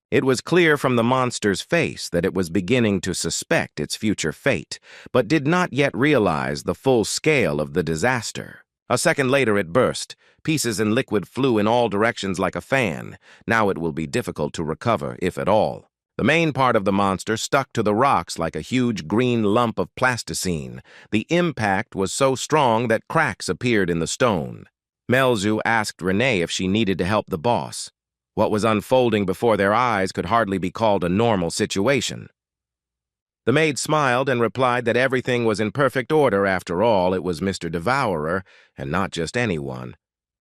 A: It was clear from the monster's face that it was beginning to suspect its future fate, but did not yet realize the full scale of the disaster. A second later it burst. Pieces and liquid flew in all directions like a fan. Now it will be difficult to recover, if at all. The main part of the monster stuck to the rocks like a huge green lump of plasticine. The impact was so strong that cracks appeared in the stone. Melzu asked Renee if she needed to help the boss. What was unfolding before their eyes could hardly be called a normal situation. The maid smiled and replied that everything was in perfect order after all. It was Mr. Devourer, and not just anyone.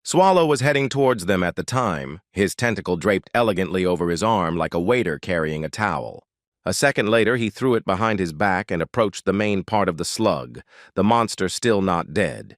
A: Swallow was heading towards them at the time, his tentacle draped elegantly over his arm like a waiter carrying a towel. A second later, he threw it behind his back and approached the main part of the slug, the monster still not dead.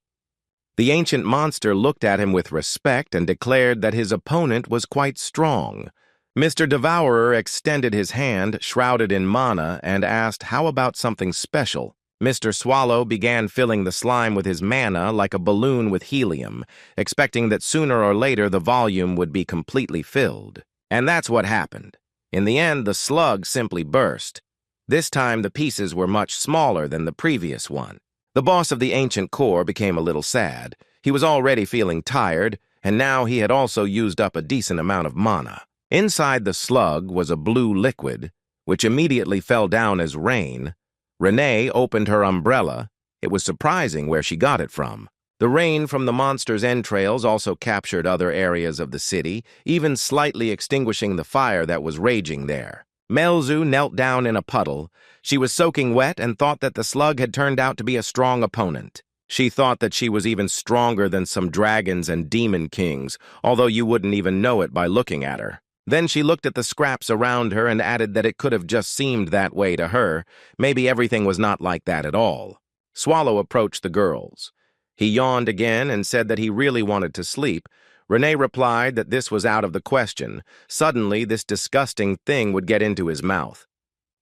A: The ancient monster looked at him with respect and declared that his opponent was quite strong. Mr. Devourer extended his hand, shrouded in mana, and asked, "How about something special?" Mr. Swallow began filling the slime with his mana like a balloon with helium, expecting that sooner or later the volume would be completely filled. And that's what happened. In the end, the slug simply burst. This time, the pieces were much smaller than the previous one. The boss of the ancient core became a little sad. He was already feeling tired, and now he had also used up a decent amount of mana. Inside the slug was a blue liquid, which immediately fell down as rain. Renee opened her umbrella. It was surprising where she got it from. The rain from the monster's entrails also captured other areas of the city, even slightly extinguishing the fire that was raging there. Melzu knelt down in a puddle. She was soaking wet and thought that the slug had turned out to be a strong opponent. She thought that she was even stronger than some dragons and demon kings, although you wouldn't even know it by looking at her. Then she looked at the scraps around her and added that it could have just seemed that way to her. Maybe everything was not like that at all. Swallow approached the girls. He yawned again and said that he really wanted to sleep. Renee replied that this was out of the question. Suddenly, this disgusting thing would get into his mouth.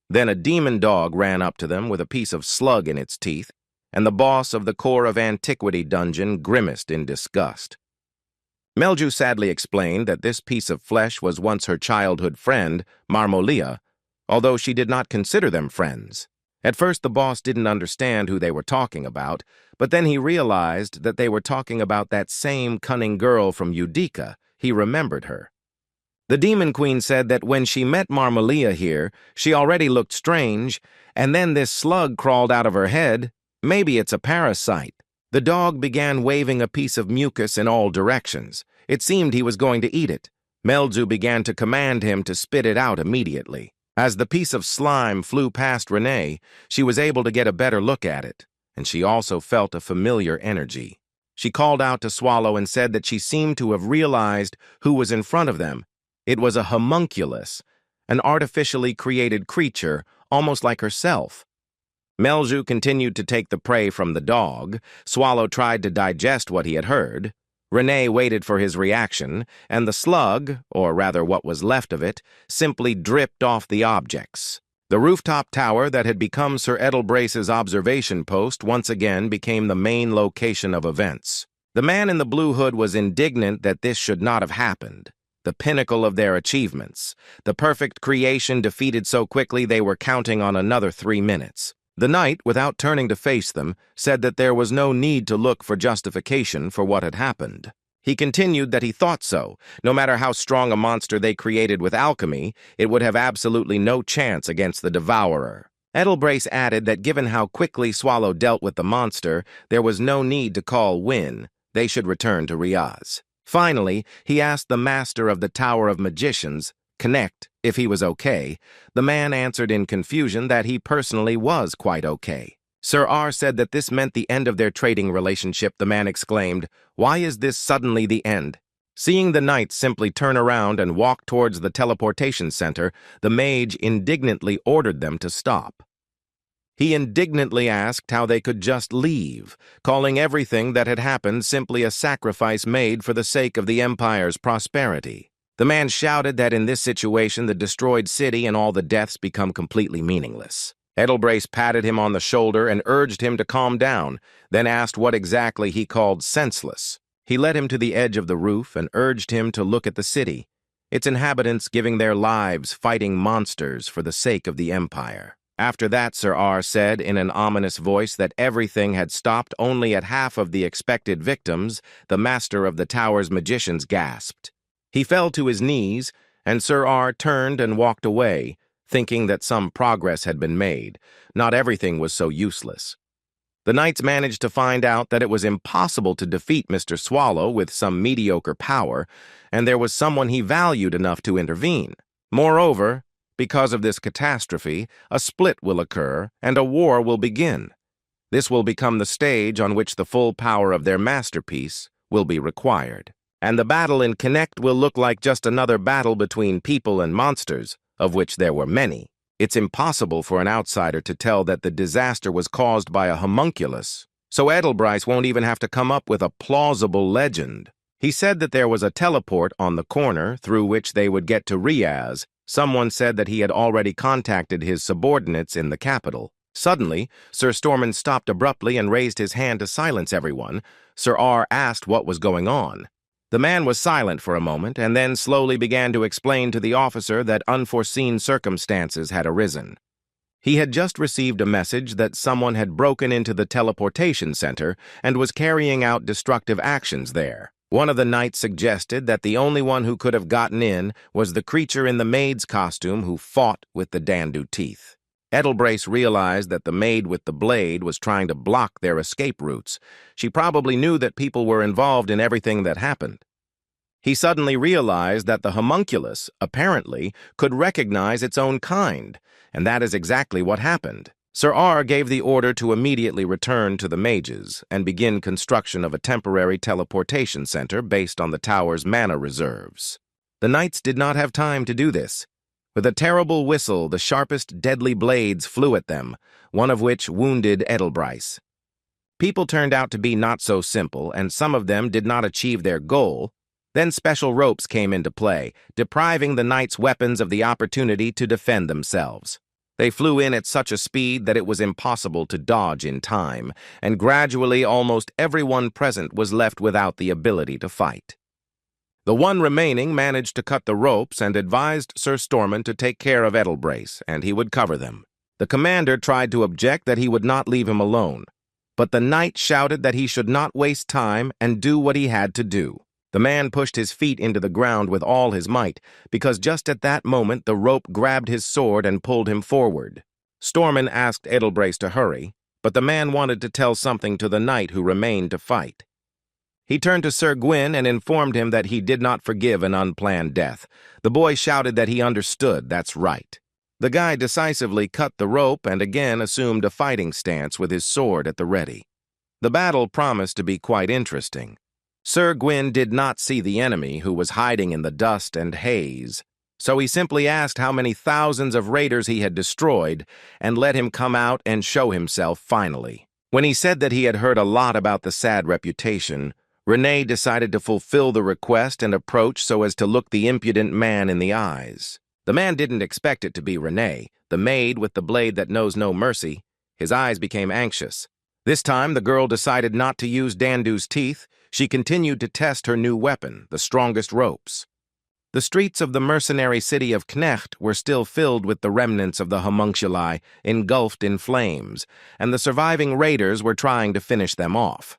A: Then a demon dog ran up to them with a piece of slug in its teeth, and the boss of the Core of Antiquity dungeon grimaced in disgust. Melju sadly explained that this piece of flesh was once her childhood friend, Marmolia, although she did not consider them friends. At first, the boss didn't understand who they were talking about, but then he realized that they were talking about that same cunning girl from Udica. He remembered her. The Demon Queen said that when she met Marmolia here, she already looked strange, and then this slug crawled out of her head. Maybe it's a parasite. The dog began waving a piece of mucus in all directions. It seemed he was going to eat it. Melzu began to command him to spit it out immediately. As the piece of slime flew past Renee, she was able to get a better look at it, and she also felt a familiar energy. She called out to Swallow and said that she seemed to have realized who was in front of them. It was a homunculus, an artificially created creature, almost like herself. Melzu continued to take the prey from the dog. Swallow tried to digest what he had heard. Renee waited for his reaction, and the slug, or rather what was left of it, simply dripped off the objects. The rooftop tower that had become Sir Edelbrace's observation post once again became the main location of events. The man in the blue hood was indignant that this should not have happened. The pinnacle of their achievements. The perfect creation defeated so quickly they were counting on another 3 minutes. The knight, without turning to face them, said that there was no need to look for justification for what had happened. He continued that he thought so. No matter how strong a monster they created with alchemy, it would have absolutely no chance against the Devourer. Edelbrace added that given how quickly Swallow dealt with the monster, there was no need to call win. They should return to Riaz. Finally, he asked the master of the Tower of Magicians, Connect, if he was okay. The man answered in confusion that he personally was quite okay. Sir R said that this meant the end of their trading relationship. The man exclaimed, "Why is this suddenly the end?" Seeing the knight simply turn around and walk towards the teleportation center, the mage indignantly ordered them to stop. He indignantly asked how they could just leave, calling everything that had happened simply a sacrifice made for the sake of the Empire's prosperity. The man shouted that in this situation the destroyed city and all the deaths become completely meaningless. Edelbrace patted him on the shoulder and urged him to calm down, then asked what exactly he called senseless. He led him to the edge of the roof and urged him to look at the city, its inhabitants giving their lives fighting monsters for the sake of the Empire. After that, Sir R said in an ominous voice that everything had stopped only at half of the expected victims. The master of the tower's magicians gasped. He fell to his knees, and Sir R turned and walked away, thinking that some progress had been made. Not everything was so useless. The knights managed to find out that it was impossible to defeat Mr. Swallow with some mediocre power, and there was someone he valued enough to intervene. Moreover, because of this catastrophe, a split will occur, and a war will begin. This will become the stage on which the full power of their masterpiece will be required. And the battle in Connect will look like just another battle between people and monsters, of which there were many. It's impossible for an outsider to tell that the disaster was caused by a homunculus, so Edelbryce won't even have to come up with a plausible legend. He said that there was a teleport on the corner through which they would get to Riaz. Someone said that he had already contacted his subordinates in the capital. Suddenly, Sir Stormin stopped abruptly and raised his hand to silence everyone. Sir R asked what was going on. The man was silent for a moment and then slowly began to explain to the officer that unforeseen circumstances had arisen. He had just received a message that someone had broken into the teleportation center and was carrying out destructive actions there. One of the knights suggested that the only one who could have gotten in was the creature in the maid's costume who fought with the Dandu teeth. Edelbryce realized that the maid with the blade was trying to block their escape routes. She probably knew that people were involved in everything that happened. He suddenly realized that the homunculus, apparently, could recognize its own kind, and that is exactly what happened. Sir R gave the order to immediately return to the mages and begin construction of a temporary teleportation center based on the tower's mana reserves. The knights did not have time to do this. With a terrible whistle, the sharpest deadly blades flew at them, one of which wounded Edelbryce. People turned out to be not so simple, and some of them did not achieve their goal. Then special ropes came into play, depriving the knights' weapons of the opportunity to defend themselves. They flew in at such a speed that it was impossible to dodge in time, and gradually almost everyone present was left without the ability to fight. The one remaining managed to cut the ropes and advised Sir Stormin to take care of Edelbryce, and he would cover them. The commander tried to object that he would not leave him alone, but the knight shouted that he should not waste time and do what he had to do. The man pushed his feet into the ground with all his might, because just at that moment the rope grabbed his sword and pulled him forward. Stormin asked Edelbryce to hurry, but the man wanted to tell something to the knight who remained to fight. He turned to Sir Gwyn and informed him that he did not forgive an unplanned death. The boy shouted that he understood, that's right. The guy decisively cut the rope and again assumed a fighting stance with his sword at the ready. The battle promised to be quite interesting. Sir Gwyn did not see the enemy, who was hiding in the dust and haze, so he simply asked how many thousands of raiders he had destroyed and let him come out and show himself finally. When he said that he had heard a lot about the sad reputation, Renee decided to fulfill the request and approach so as to look the impudent man in the eyes. The man didn't expect it to be Renee, the maid with the blade that knows no mercy. His eyes became anxious. This time, the girl decided not to use Dandu's teeth. She continued to test her new weapon, the strongest ropes. The streets of the mercenary city of Knecht were still filled with the remnants of the homunculi, engulfed in flames, and the surviving raiders were trying to finish them off.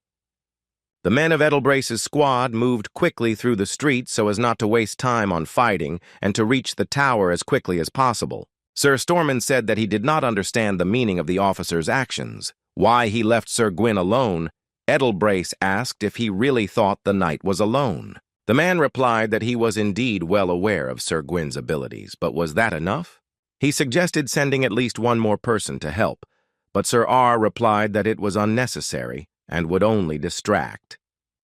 A: The men of Edelbryce's squad moved quickly through the streets so as not to waste time on fighting and to reach the tower as quickly as possible. Sir Stormin said that he did not understand the meaning of the officer's actions. Why he left Sir Gwyn alone, Edelbryce asked if he really thought the knight was alone. The man replied that he was indeed well aware of Sir Gwyn's abilities, but was that enough? He suggested sending at least one more person to help, but Sir R replied that it was unnecessary and would only distract.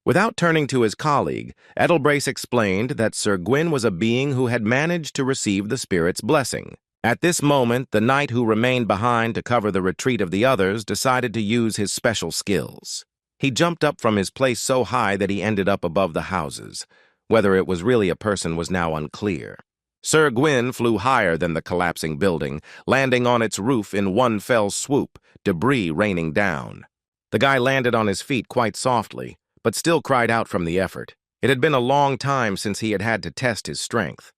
A: Without turning to his colleague, Edelbryce explained that Sir Gwyn was a being who had managed to receive the spirit's blessing. At this moment, the knight who remained behind to cover the retreat of the others decided to use his special skills. He jumped up from his place so high that he ended up above the houses. Whether it was really a person was now unclear. Sir Gwyn flew higher than the collapsing building, landing on its roof in one fell swoop, debris raining down. The guy landed on his feet quite softly, but still cried out from the effort. It had been a long time since he had had to test his strength.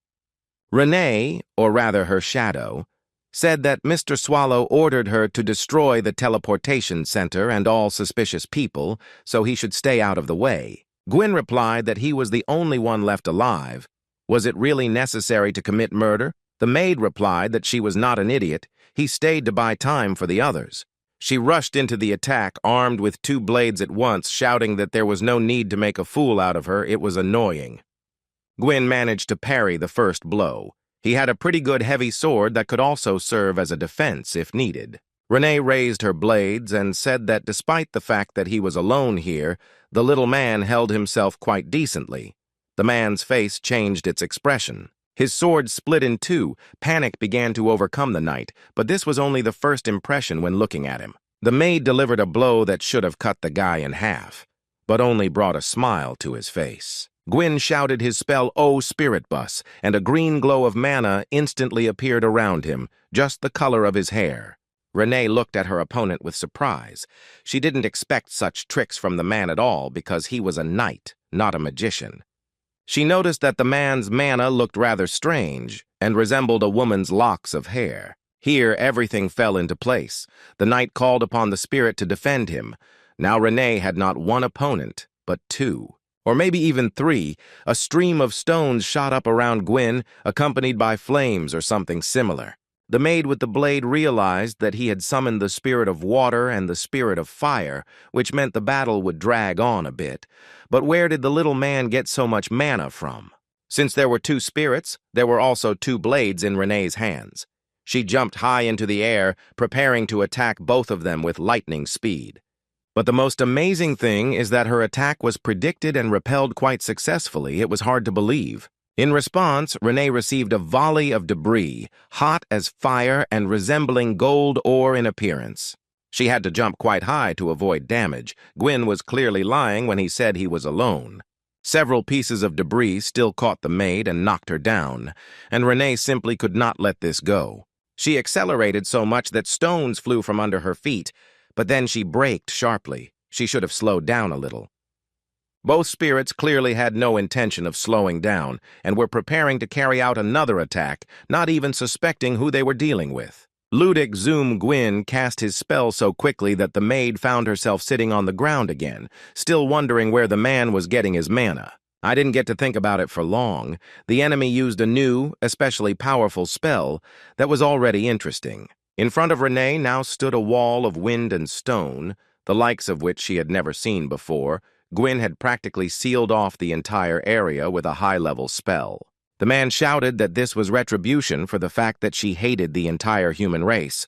A: Renee, or rather her shadow, said that Mr. Swallow ordered her to destroy the teleportation center and all suspicious people, so he should stay out of the way. Gwyn replied that he was the only one left alive. Was it really necessary to commit murder? The maid replied that she was not an idiot. He stayed to buy time for the others. She rushed into the attack, armed with 2 blades at once, shouting that there was no need to make a fool out of her. It was annoying. Gwyn managed to parry the first blow. He had a pretty good heavy sword that could also serve as a defense if needed. Renee raised her blades and said that despite the fact that he was alone here, the little man held himself quite decently. The man's face changed its expression. His sword split in two. Panic began to overcome the knight, but this was only the first impression when looking at him. The maid delivered a blow that should have cut the guy in half, but only brought a smile to his face. Gwyn shouted his spell, "Oh, Spirit Bus," and a green glow of mana instantly appeared around him, just the color of his hair. Renee looked at her opponent with surprise. She didn't expect such tricks from the man at all because he was a knight, not a magician. She noticed that the man's mana looked rather strange and resembled a woman's locks of hair. Here, everything fell into place. The knight called upon the spirit to defend him. Now Renee had not one opponent, but two. Or maybe even three. A stream of stones shot up around Gwyn, accompanied by flames or something similar. The maid with the blade realized that he had summoned the spirit of water and the spirit of fire, which meant the battle would drag on a bit. But where did the little man get so much mana from? Since there were two spirits, there were also two blades in Renee's hands. She jumped high into the air, preparing to attack both of them with lightning speed. But the most amazing thing is that her attack was predicted and repelled quite successfully. It was hard to believe. In response, Renee received a volley of debris, hot as fire and resembling gold ore in appearance. She had to jump quite high to avoid damage. Gwyn was clearly lying when he said he was alone. Several pieces of debris still caught the maid and knocked her down, and Renee simply could not let this go. She accelerated so much that stones flew from under her feet, but then she braked sharply. She should have slowed down a little. Both spirits clearly had no intention of slowing down and were preparing to carry out another attack, not even suspecting who they were dealing with. Ludic Zoom Gwyn cast his spell so quickly that the maid found herself sitting on the ground again, still wondering where the man was getting his mana. I didn't get to think about it for long. The enemy used a new, especially powerful spell that was already interesting. In front of Renee now stood a wall of wind and stone, the likes of which she had never seen before. Gwyn had practically sealed off the entire area with a high-level spell. The man shouted that this was retribution for the fact that she hated the entire human race.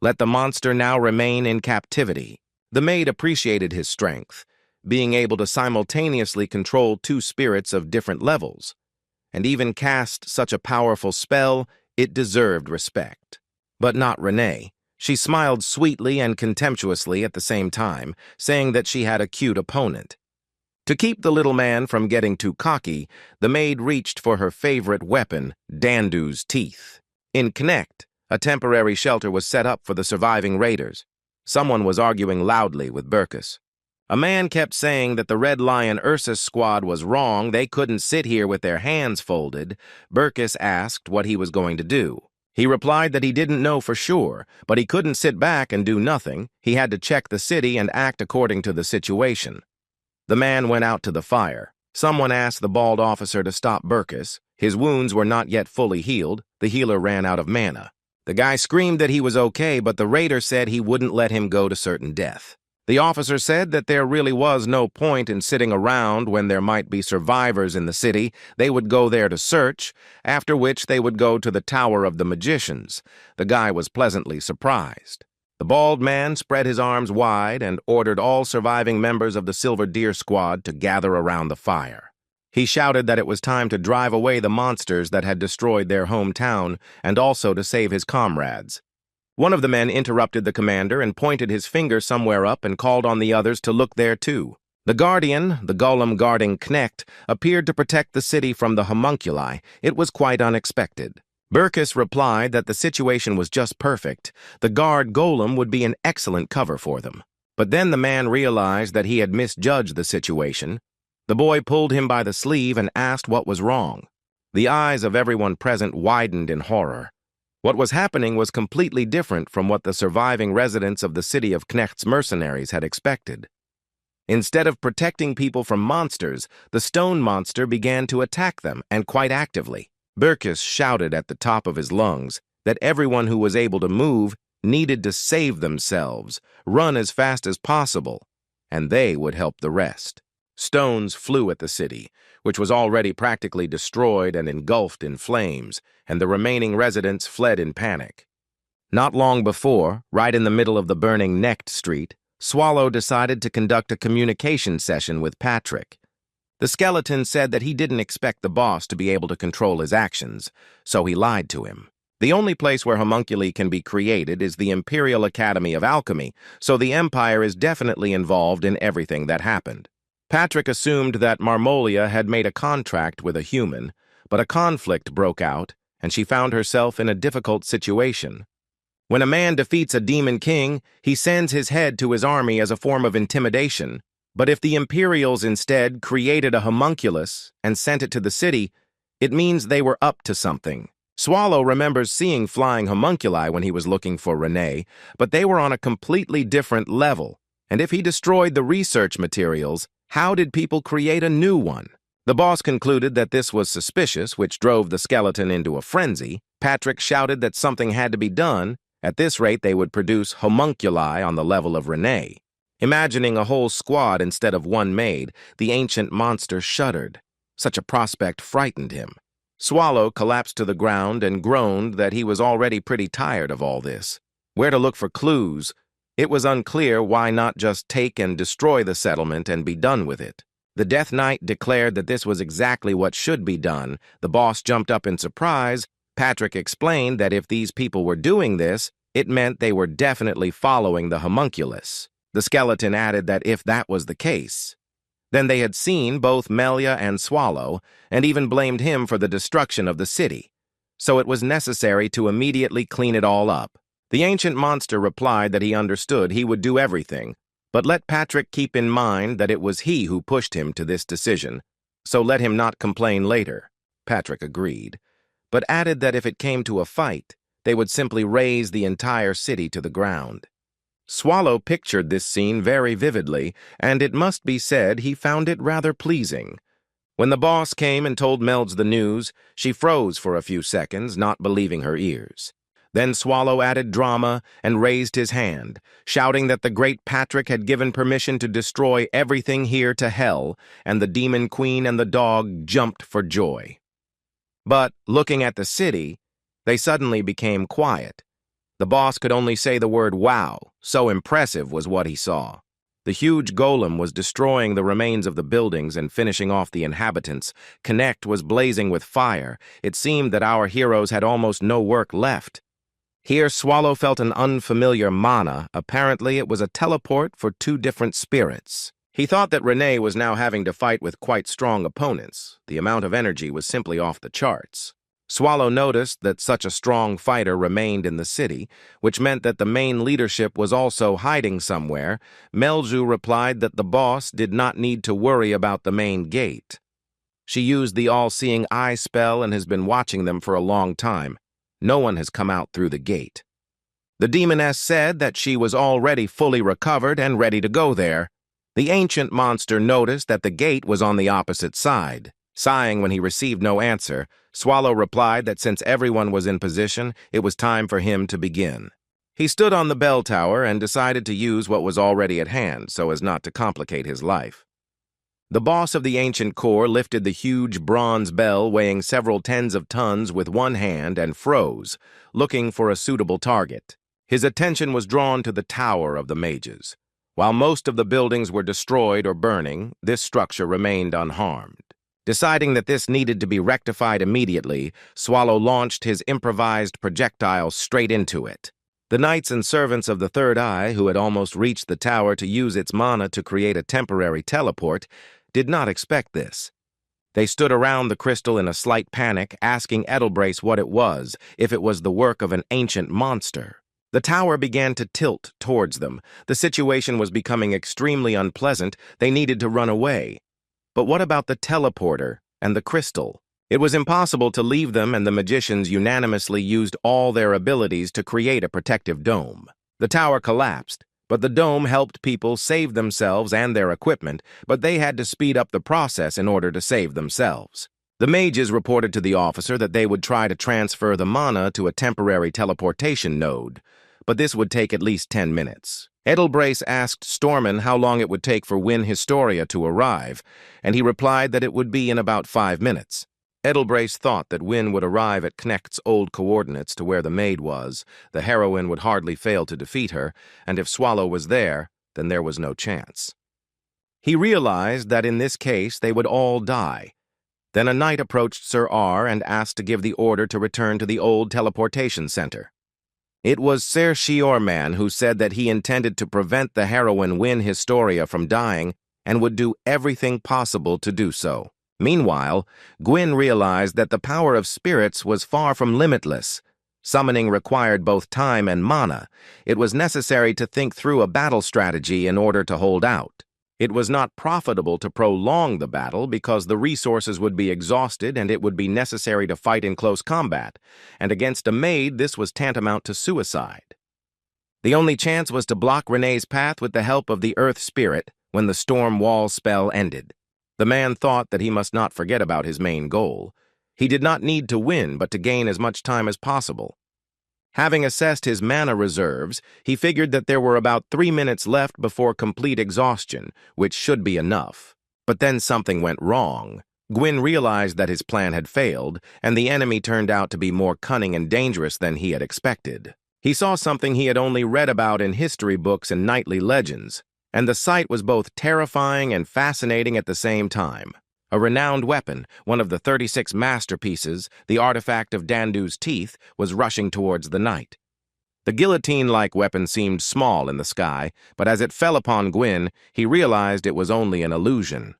A: Let the monster now remain in captivity. The maid appreciated his strength, being able to simultaneously control two spirits of different levels. And even cast such a powerful spell, it deserved respect. But not Renee. She smiled sweetly and contemptuously at the same time, saying that she had a cute opponent. To keep the little man from getting too cocky, the maid reached for her favorite weapon, Dandu's teeth. In Connect, a temporary shelter was set up for the surviving raiders. Someone was arguing loudly with Burkus. A man kept saying that the Red Lion Ursus squad was wrong, they couldn't sit here with their hands folded. Burkus asked what he was going to do. He replied that he didn't know for sure, but he couldn't sit back and do nothing. He had to check the city and act according to the situation. The man went out to the fire. Someone asked the bald officer to stop Burkus. His wounds were not yet fully healed. The healer ran out of mana. The guy screamed that he was okay, but the raider said he wouldn't let him go to certain death. The officer said that there really was no point in sitting around when there might be survivors in the city. They would go there to search, after which they would go to the Tower of the Magicians. The guy was pleasantly surprised. The bald man spread his arms wide and ordered all surviving members of the Silver Deer Squad to gather around the fire. He shouted that it was time to drive away the monsters that had destroyed their hometown and also to save his comrades. One of the men interrupted the commander and pointed his finger somewhere up and called on the others to look there too. The guardian, the golem guarding Knecht, appeared to protect the city from the homunculi. It was quite unexpected. Burkus replied that the situation was just perfect. The guard golem would be an excellent cover for them. But then the man realized that he had misjudged the situation. The boy pulled him by the sleeve and asked what was wrong. The eyes of everyone present widened in horror. What was happening was completely different from what the surviving residents of the city of Knecht's mercenaries had expected. Instead of protecting people from monsters, the stone monster began to attack them, and quite actively. Burkus shouted at the top of his lungs that everyone who was able to move needed to save themselves, run as fast as possible, and they would help the rest. Stones flew at the city, which was already practically destroyed and engulfed in flames, and the remaining residents fled in panic. Not long before, right in the middle of the burning Knecht Street, Swallow decided to conduct a communication session with Patrick. The skeleton said that he didn't expect the boss to be able to control his actions, so he lied to him. The only place where homunculi can be created is the Imperial Academy of Alchemy, so the Empire is definitely involved in everything that happened. Patrick assumed that Marmolia had made a contract with a human, but a conflict broke out, and she found herself in a difficult situation. When a man defeats a demon king, he sends his head to his army as a form of intimidation, but if the Imperials instead created a homunculus and sent it to the city, it means they were up to something. Swallow remembers seeing flying homunculi when he was looking for Renee, but they were on a completely different level, and if he destroyed the research materials, how did people create a new one? The boss concluded that this was suspicious, which drove the skeleton into a frenzy. Patrick shouted that something had to be done. At this rate, they would produce homunculi on the level of Renee. Imagining a whole squad instead of one maid, the ancient monster shuddered. Such a prospect frightened him. Swallow collapsed to the ground and groaned that he was already pretty tired of all this. Where to look for clues? It was unclear why not just take and destroy the settlement and be done with it. The Death Knight declared that this was exactly what should be done. The boss jumped up in surprise. Patrick explained that if these people were doing this, it meant they were definitely following the homunculus. The skeleton added that if that was the case, then they had seen both Melia and Swallow, and even blamed him for the destruction of the city. So it was necessary to immediately clean it all up. The ancient monster replied that he understood he would do everything, but let Patrick keep in mind that it was he who pushed him to this decision, so let him not complain later. Patrick agreed, but added that if it came to a fight, they would simply raze the entire city to the ground. Swallow pictured this scene very vividly, and it must be said he found it rather pleasing. When the boss came and told Melds the news, she froze for a few seconds, not believing her ears. Then Swallow added drama and raised his hand, shouting that the great Patrick had given permission to destroy everything here to hell, and the demon queen and the dog jumped for joy. But, looking at the city, they suddenly became quiet. The boss could only say the word wow, so impressive was what he saw. The huge golem was destroying the remains of the buildings and finishing off the inhabitants. Connect was blazing with fire. It seemed that our heroes had almost no work left. Here, Swallow felt an unfamiliar mana. Apparently, it was a teleport for two different spirits. He thought that Renee was now having to fight with quite strong opponents. The amount of energy was simply off the charts. Swallow noticed that such a strong fighter remained in the city, which meant that the main leadership was also hiding somewhere. Melju replied that the boss did not need to worry about the main gate. She used the all-seeing eye spell and has been watching them for a long time. No one has come out through the gate. The demoness said that she was already fully recovered and ready to go there. The ancient monster noticed that the gate was on the opposite side. Sighing when he received no answer, Swallow replied that since everyone was in position, it was time for him to begin. He stood on the bell tower and decided to use what was already at hand so as not to complicate his life. The boss of the ancient core lifted the huge bronze bell weighing several tens of tons with one hand and froze, looking for a suitable target. His attention was drawn to the Tower of the Mages. While most of the buildings were destroyed or burning, this structure remained unharmed. Deciding that this needed to be rectified immediately, Swallow launched his improvised projectile straight into it. The knights and servants of the Third Eye, who had almost reached the tower to use its mana to create a temporary teleport, did not expect this. They stood around the crystal in a slight panic, asking Edelbrace what it was, if it was the work of an ancient monster. The tower began to tilt towards them. The situation was becoming extremely unpleasant. They needed to run away. But what about the teleporter and the crystal? It was impossible to leave them, and the magicians unanimously used all their abilities to create a protective dome. The tower collapsed, but the dome helped people save themselves and their equipment, but they had to speed up the process in order to save themselves. The mages reported to the officer that they would try to transfer the mana to a temporary teleportation node, but this would take at least 10 minutes. Edelbrace asked Stormin how long it would take for Win Historia to arrive, and he replied that it would be in about 5 minutes. Edelbrace thought that Win would arrive at Knecht's old coordinates to where the maid was. The heroine would hardly fail to defeat her, and if Swallow was there, then there was no chance. He realized that in this case they would all die. Then a knight approached Sir R and asked to give the order to return to the old teleportation center. It was Sir Shiorman who said that he intended to prevent the heroine Win Historia from dying and would do everything possible to do so. Meanwhile, Gwyn realized that the power of spirits was far from limitless. Summoning required both time and mana. It was necessary to think through a battle strategy in order to hold out. It was not profitable to prolong the battle because the resources would be exhausted and it would be necessary to fight in close combat, and against a maid this was tantamount to suicide. The only chance was to block Renee's path with the help of the Earth Spirit when the Storm Wall spell ended. The man thought that he must not forget about his main goal. He did not need to win, but to gain as much time as possible. Having assessed his mana reserves, he figured that there were about 3 minutes left before complete exhaustion, which should be enough. But then something went wrong. Gwyn realized that his plan had failed, and the enemy turned out to be more cunning and dangerous than he had expected. He saw something he had only read about in history books and knightly legends, and the sight was both terrifying and fascinating at the same time. A renowned weapon, one of the 36 masterpieces, the artifact of Dandu's teeth, was rushing towards the knight. The guillotine-like weapon seemed small in the sky, but as it fell upon Gwyn, he realized it was only an illusion.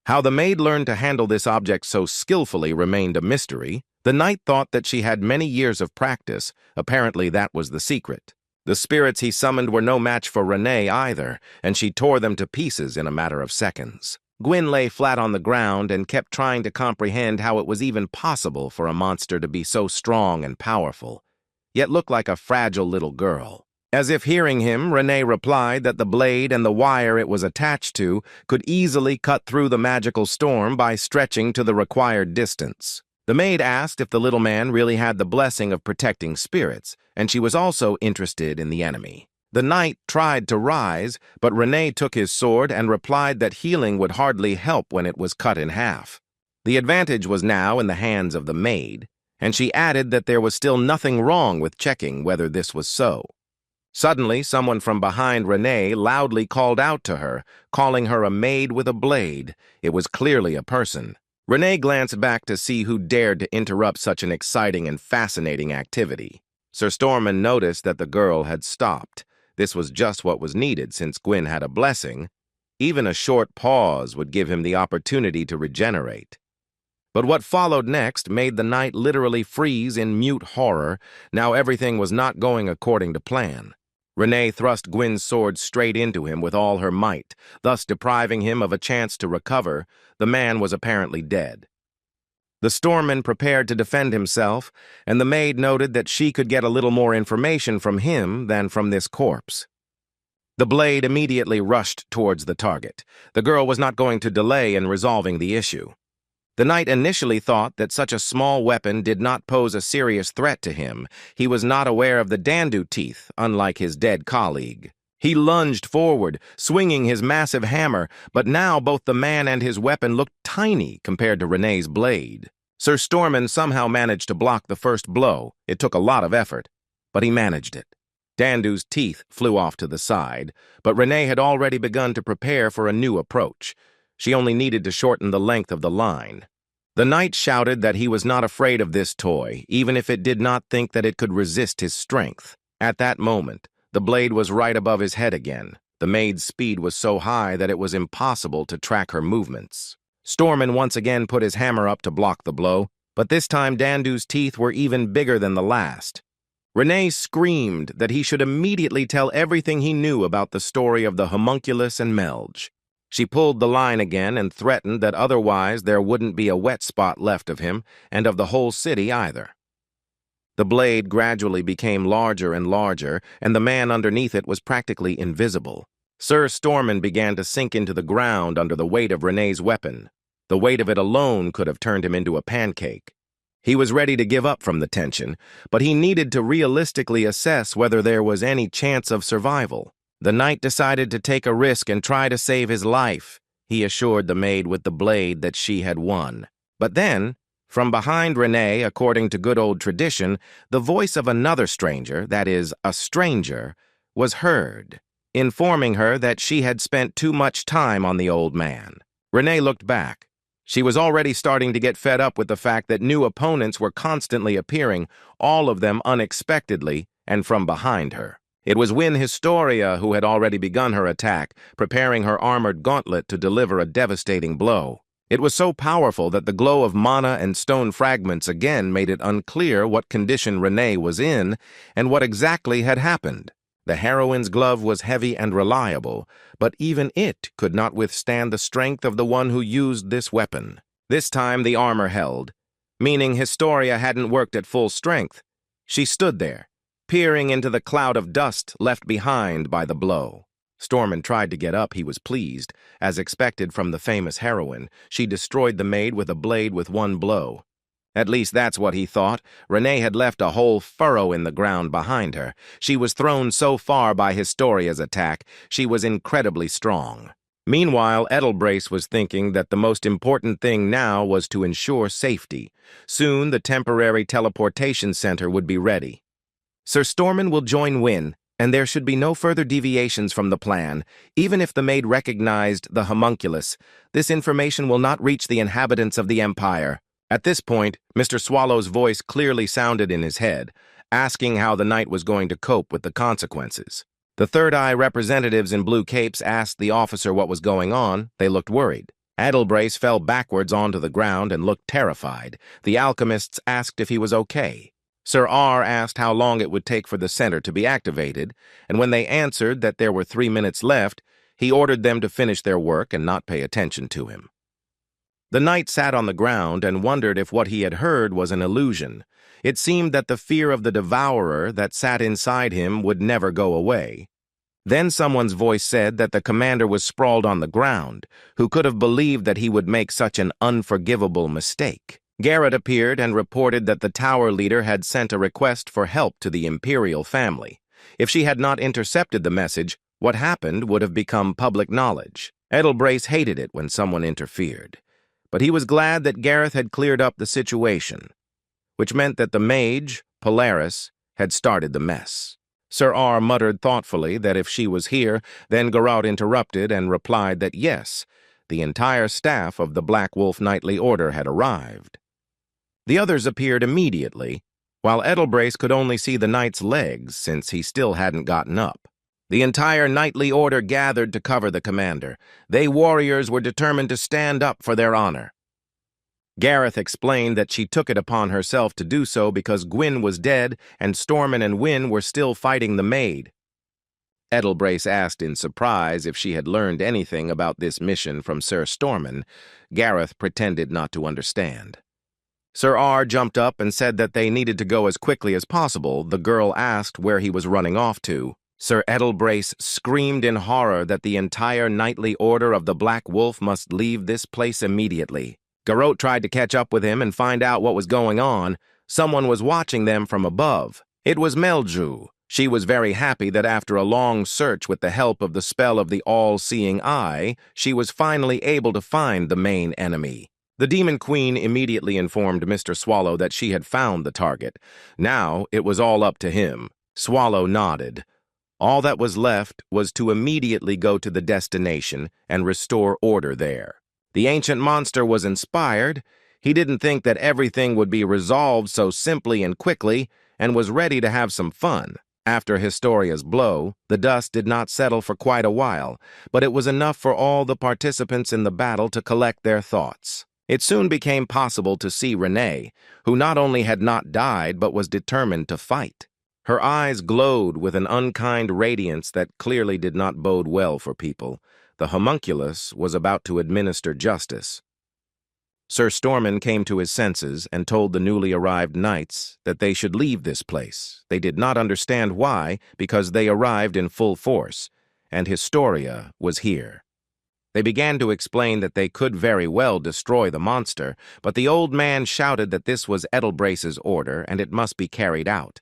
A: How the maid learned to handle this object so skillfully remained a mystery. The knight thought that she had many years of practice. Apparently that was the secret. The spirits he summoned were no match for Renee either, and she tore them to pieces in a matter of seconds. Gwyn lay flat on the ground and kept trying to comprehend how it was even possible for a monster to be so strong and powerful, yet look like a fragile little girl. As if hearing him, Renee replied that the blade and the wire it was attached to could easily cut through the magical storm by stretching to the required distance. The maid asked if the little man really had the blessing of protecting spirits, and she was also interested in the enemy. The knight tried to rise, but Renee took his sword and replied that healing would hardly help when it was cut in half. The advantage was now in the hands of the maid, and she added that there was still nothing wrong with checking whether this was so. Suddenly, someone from behind Renee loudly called out to her, calling her a maid with a blade. It was clearly a person. Renee glanced back to see who dared to interrupt such an exciting and fascinating activity. Sir Storman noticed that the girl had stopped. This was just what was needed since Gwyn had a blessing. Even a short pause would give him the opportunity to regenerate. But what followed next made the knight literally freeze in mute horror. Now everything was not going according to plan. Renee thrust Gwyn's sword straight into him with all her might, thus depriving him of a chance to recover. The man was apparently dead. The Storman prepared to defend himself, and the maid noted that she could get a little more information from him than from this corpse. The blade immediately rushed towards the target. The girl was not going to delay in resolving the issue. The knight initially thought that such a small weapon did not pose a serious threat to him. He was not aware of the Dandu teeth, unlike his dead colleague. He lunged forward, swinging his massive hammer, but now both the man and his weapon looked tiny compared to Renee's blade. Sir Storman somehow managed to block the first blow. It took a lot of effort, but he managed it. Dandu's teeth flew off to the side, but Renee had already begun to prepare for a new approach. She only needed to shorten the length of the line. The knight shouted that he was not afraid of this toy, even if it did not think that it could resist his strength. At that moment, the blade was right above his head again. The maid's speed was so high that it was impossible to track her movements. Storman once again put his hammer up to block the blow, but this time Dandu's teeth were even bigger than the last. Renee screamed that he should immediately tell everything he knew about the story of the homunculus and Melge. She pulled the line again and threatened that otherwise there wouldn't be a wet spot left of him, and of the whole city either. The blade gradually became larger and larger, and the man underneath it was practically invisible. Sir Storman began to sink into the ground under the weight of Renee's weapon. The weight of it alone could have turned him into a pancake. He was ready to give up from the tension, but he needed to realistically assess whether there was any chance of survival. The knight decided to take a risk and try to save his life. He assured the maid with the blade that she had won. But then, from behind Renee, according to good old tradition, the voice of another stranger, that is, a stranger, was heard. informing her that she had spent too much time on the old man. Renee looked back. She was already starting to get fed up with the fact that new opponents were constantly appearing, all of them unexpectedly and from behind her. It was Win Historia who had already begun her attack, preparing her armored gauntlet to deliver a devastating blow. It was so powerful that the glow of mana and stone fragments again made it unclear what condition Renee was in and what exactly had happened. The heroine's glove was heavy and reliable, but even it could not withstand the strength of the one who used this weapon. This time the armor held, meaning Historia hadn't worked at full strength. She stood there, peering into the cloud of dust left behind by the blow. Stormin tried to get up. He was pleased. As expected from the famous heroine, she destroyed the maid with a blade with one blow. At least that's what he thought. Renee had left a whole furrow in the ground behind her. She was thrown so far by Historia's attack, she was incredibly strong. Meanwhile, Edelbrace was thinking that the most important thing now was to ensure safety. Soon the temporary teleportation center would be ready. Sir Stormin will join Win, and there should be no further deviations from the plan. Even if the maid recognized the homunculus, this information will not reach the inhabitants of the Empire. At this point, Mr. Swallow's voice clearly sounded in his head, asking how the knight was going to cope with the consequences. The Third Eye representatives in blue capes asked the officer what was going on. They looked worried. Edelbrace fell backwards onto the ground and looked terrified. The alchemists asked if he was okay. Sir R asked how long it would take for the center to be activated, and when they answered that there were 3 minutes left, he ordered them to finish their work and not pay attention to him. The knight sat on the ground and wondered if what he had heard was an illusion. It seemed that the fear of the devourer that sat inside him would never go away. Then someone's voice said that the commander was sprawled on the ground. Who could have believed that he would make such an unforgivable mistake? Garrett appeared and reported that the tower leader had sent a request for help to the imperial family. If she had not intercepted the message, what happened would have become public knowledge. Edelbrace hated it when someone interfered. But he was glad that Gareth had cleared up the situation, which meant that the mage, Polaris, had started the mess. Sir R muttered thoughtfully that if she was here, then Garrote interrupted and replied that yes, the entire staff of the Black Wolf Knightly Order had arrived. The others appeared immediately, while Edelbrace could only see the knight's legs since he still hadn't gotten up. The entire knightly order gathered to cover the commander. They warriors were determined to stand up for their honor. Gareth explained that she took it upon herself to do so because Gwyn was dead and Stormin and Win were still fighting the maid. Edelbrace asked in surprise if she had learned anything about this mission from Sir Stormin. Gareth pretended not to understand. Sir R jumped up and said that they needed to go as quickly as possible. The girl asked where he was running off to. Sir Edelbrace screamed in horror that the entire knightly order of the Black Wolf must leave this place immediately. Garrote tried to catch up with him and find out what was going on. Someone was watching them from above. It was Meldrew. She was very happy that after a long search with the help of the spell of the all-seeing eye, she was finally able to find the main enemy. The Demon Queen immediately informed Mr. Swallow that she had found the target. Now it was all up to him. Swallow nodded. All that was left was to immediately go to the destination and restore order there. The ancient monster was inspired. He didn't think that everything would be resolved so simply and quickly, and was ready to have some fun. After Historia's blow, the dust did not settle for quite a while, but it was enough for all the participants in the battle to collect their thoughts. It soon became possible to see Renee, who not only had not died but was determined to fight. Her eyes glowed with an unkind radiance that clearly did not bode well for people. The homunculus was about to administer justice. Sir Stormin came to his senses and told the newly arrived knights that they should leave this place. They did not understand why, because they arrived in full force, and Historia was here. They began to explain that they could very well destroy the monster, but the old man shouted that this was Edelbrace's order and it must be carried out.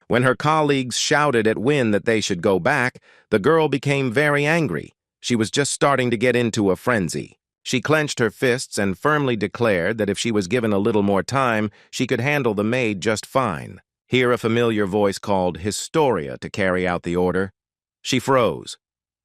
A: When her colleagues shouted at Win that they should go back, the girl became very angry. She was just starting to get into a frenzy. She clenched her fists and firmly declared that if she was given a little more time, she could handle the maid just fine. Here a familiar voice called Historia to carry out the order. She froze.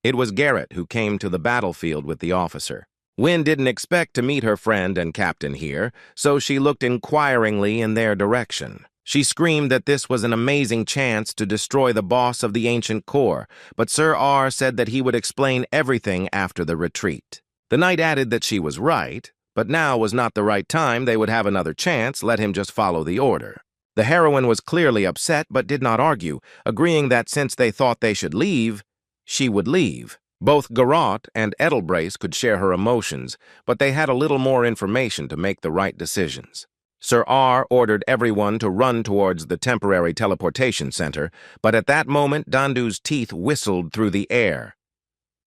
A: It was Garrett who came to the battlefield with the officer. Wynn didn't expect to meet her friend and captain here, so she looked inquiringly in their direction. She screamed that this was an amazing chance to destroy the boss of the Ancient Corps, but Sir R said that he would explain everything after the retreat. The knight added that she was right, but now was not the right time. They would have another chance. Let him just follow the order. The heroine was clearly upset but did not argue, agreeing that since they thought they should leave, she would leave. Both Garrot and Edelbrace could share her emotions, but they had a little more information to make the right decisions. Sir R ordered everyone to run towards the temporary teleportation center, but at that moment Dandu's teeth whistled through the air.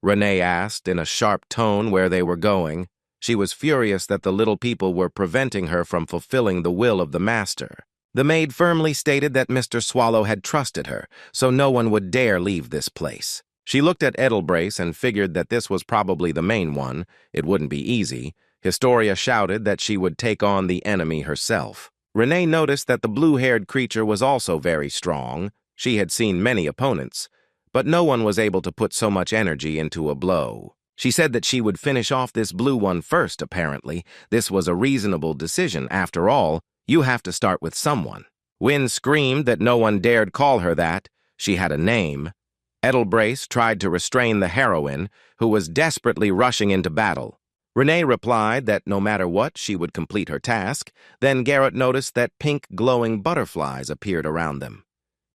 A: Renee asked in a sharp tone where they were going. She was furious that the little people were preventing her from fulfilling the will of the master. The maid firmly stated that Mr. Swallow had trusted her, so no one would dare leave this place. She looked at Edelbrace and figured that this was probably the main one. It wouldn't be easy. Historia shouted that she would take on the enemy herself. Renee noticed that the blue-haired creature was also very strong. She had seen many opponents, but no one was able to put so much energy into a blow. She said that she would finish off this blue one first, apparently. This was a reasonable decision. After all, you have to start with someone. Wynn screamed that no one dared call her that. She had a name. Edelbrace tried to restrain the heroine, who was desperately rushing into battle. Renee replied that no matter what, she would complete her task. Then Garrett noticed that pink glowing butterflies appeared around them.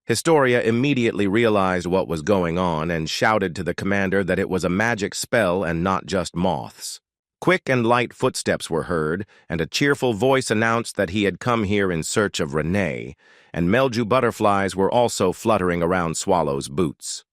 A: Historia immediately realized what was going on and shouted to the commander that it was a magic spell and not just moths. Quick and light footsteps were heard, and a cheerful voice announced that he had come here in search of Renee, and Melju butterflies were also fluttering around Swallow's boots.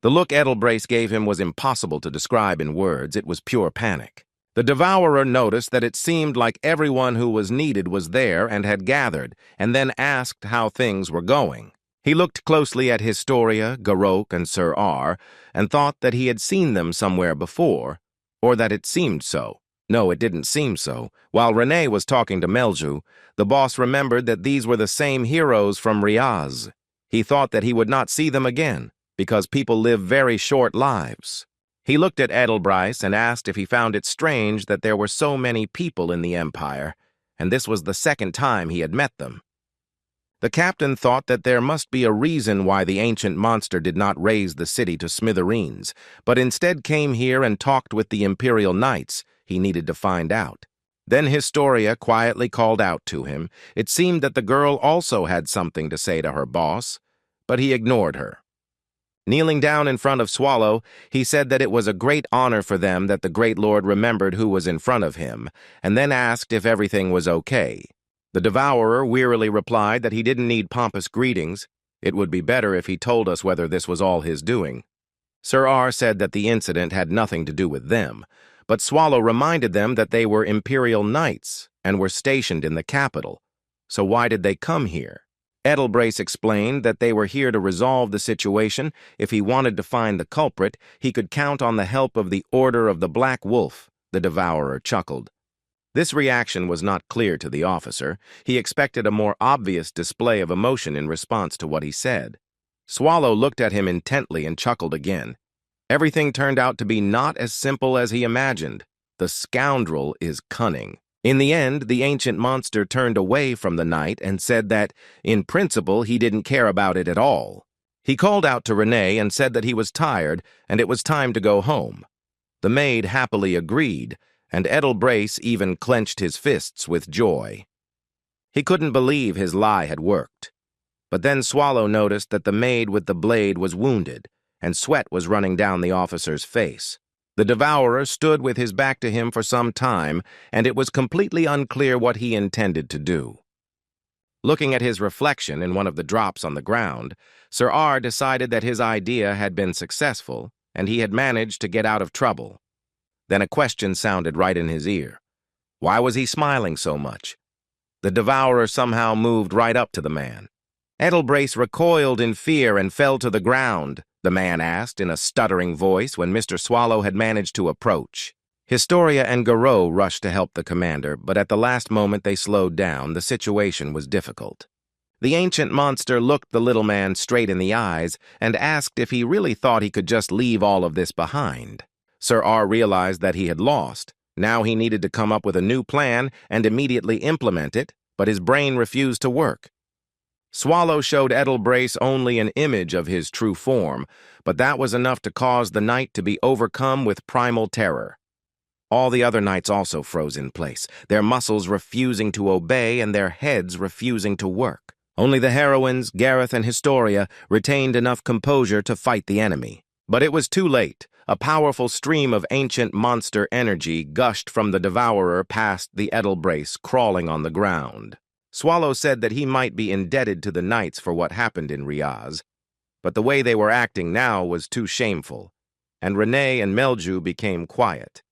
A: The look Edelbrace gave him was impossible to describe in words. It was pure panic. The Devourer noticed that it seemed like everyone who was needed was there and had gathered, and then asked how things were going. He looked closely at Historia, Garrot, and Sir R, and thought that he had seen them somewhere before, or that it seemed so. No, it didn't seem so. While Renee was talking to Melju, the boss remembered that these were the same heroes from Riaz. He thought that he would not see them again, because people live very short lives. He looked at Edelbrace and asked if he found it strange that there were so many people in the Empire, and this was the second time he had met them. The captain thought that there must be a reason why the ancient monster did not raze the city to smithereens, but instead came here and talked with the Imperial Knights. He needed to find out. Then Historia quietly called out to him. It seemed that the girl also had something to say to her boss, but he ignored her. Kneeling down in front of Swallow, he said that it was a great honor for them that the Great Lord remembered who was in front of him, and then asked if everything was okay. The Devourer wearily replied that he didn't need pompous greetings. It would be better if he told us whether this was all his doing. Sir R said that the incident had nothing to do with them, but Swallow reminded them that they were Imperial Knights and were stationed in the capital. So why did they come here? Edelbrace explained that they were here to resolve the situation. If he wanted to find the culprit, he could count on the help of the Order of the Black Wolf. The Devourer chuckled. This reaction was not clear to the officer. He expected a more obvious display of emotion in response to what he said. Swallow looked at him intently and chuckled again. Everything turned out to be not as simple as he imagined. The scoundrel is cunning. In the end, the ancient monster turned away from the knight and said that, in principle, he didn't care about it at all. He called out to Renee and said that he was tired and it was time to go home. The maid happily agreed, and Edelbrace even clenched his fists with joy. He couldn't believe his lie had worked. But then Swallow noticed that the maid with the blade was wounded, and sweat was running down the officer's face. The Devourer stood with his back to him for some time, and it was completely unclear what he intended to do. Looking at his reflection in one of the drops on the ground, Sir R decided that his idea had been successful, and he had managed to get out of trouble. Then a question sounded right in his ear. Why was he smiling so much? The Devourer somehow moved right up to the man. Edelbrace recoiled in fear and fell to the ground, the man asked in a stuttering voice when Mr. Swallow had managed to approach. Historia and Garrot rushed to help the commander, but at the last moment they slowed down. The situation was difficult. The ancient monster looked the little man straight in the eyes and asked if he really thought he could just leave all of this behind. Sir R realized that he had lost. Now he needed to come up with a new plan and immediately implement it, but his brain refused to work. Swallow showed Edelbrace only an image of his true form, but that was enough to cause the knight to be overcome with primal terror. All the other knights also froze in place, their muscles refusing to obey and their heads refusing to work. Only the heroines, Gareth and Historia, retained enough composure to fight the enemy. But it was too late. A powerful stream of ancient monster energy gushed from the devourer past the Edelbrace, crawling on the ground. Swallow said that he might be indebted to the knights for what happened in Riaz, but the way they were acting now was too shameful, and Renee and Melju became quiet.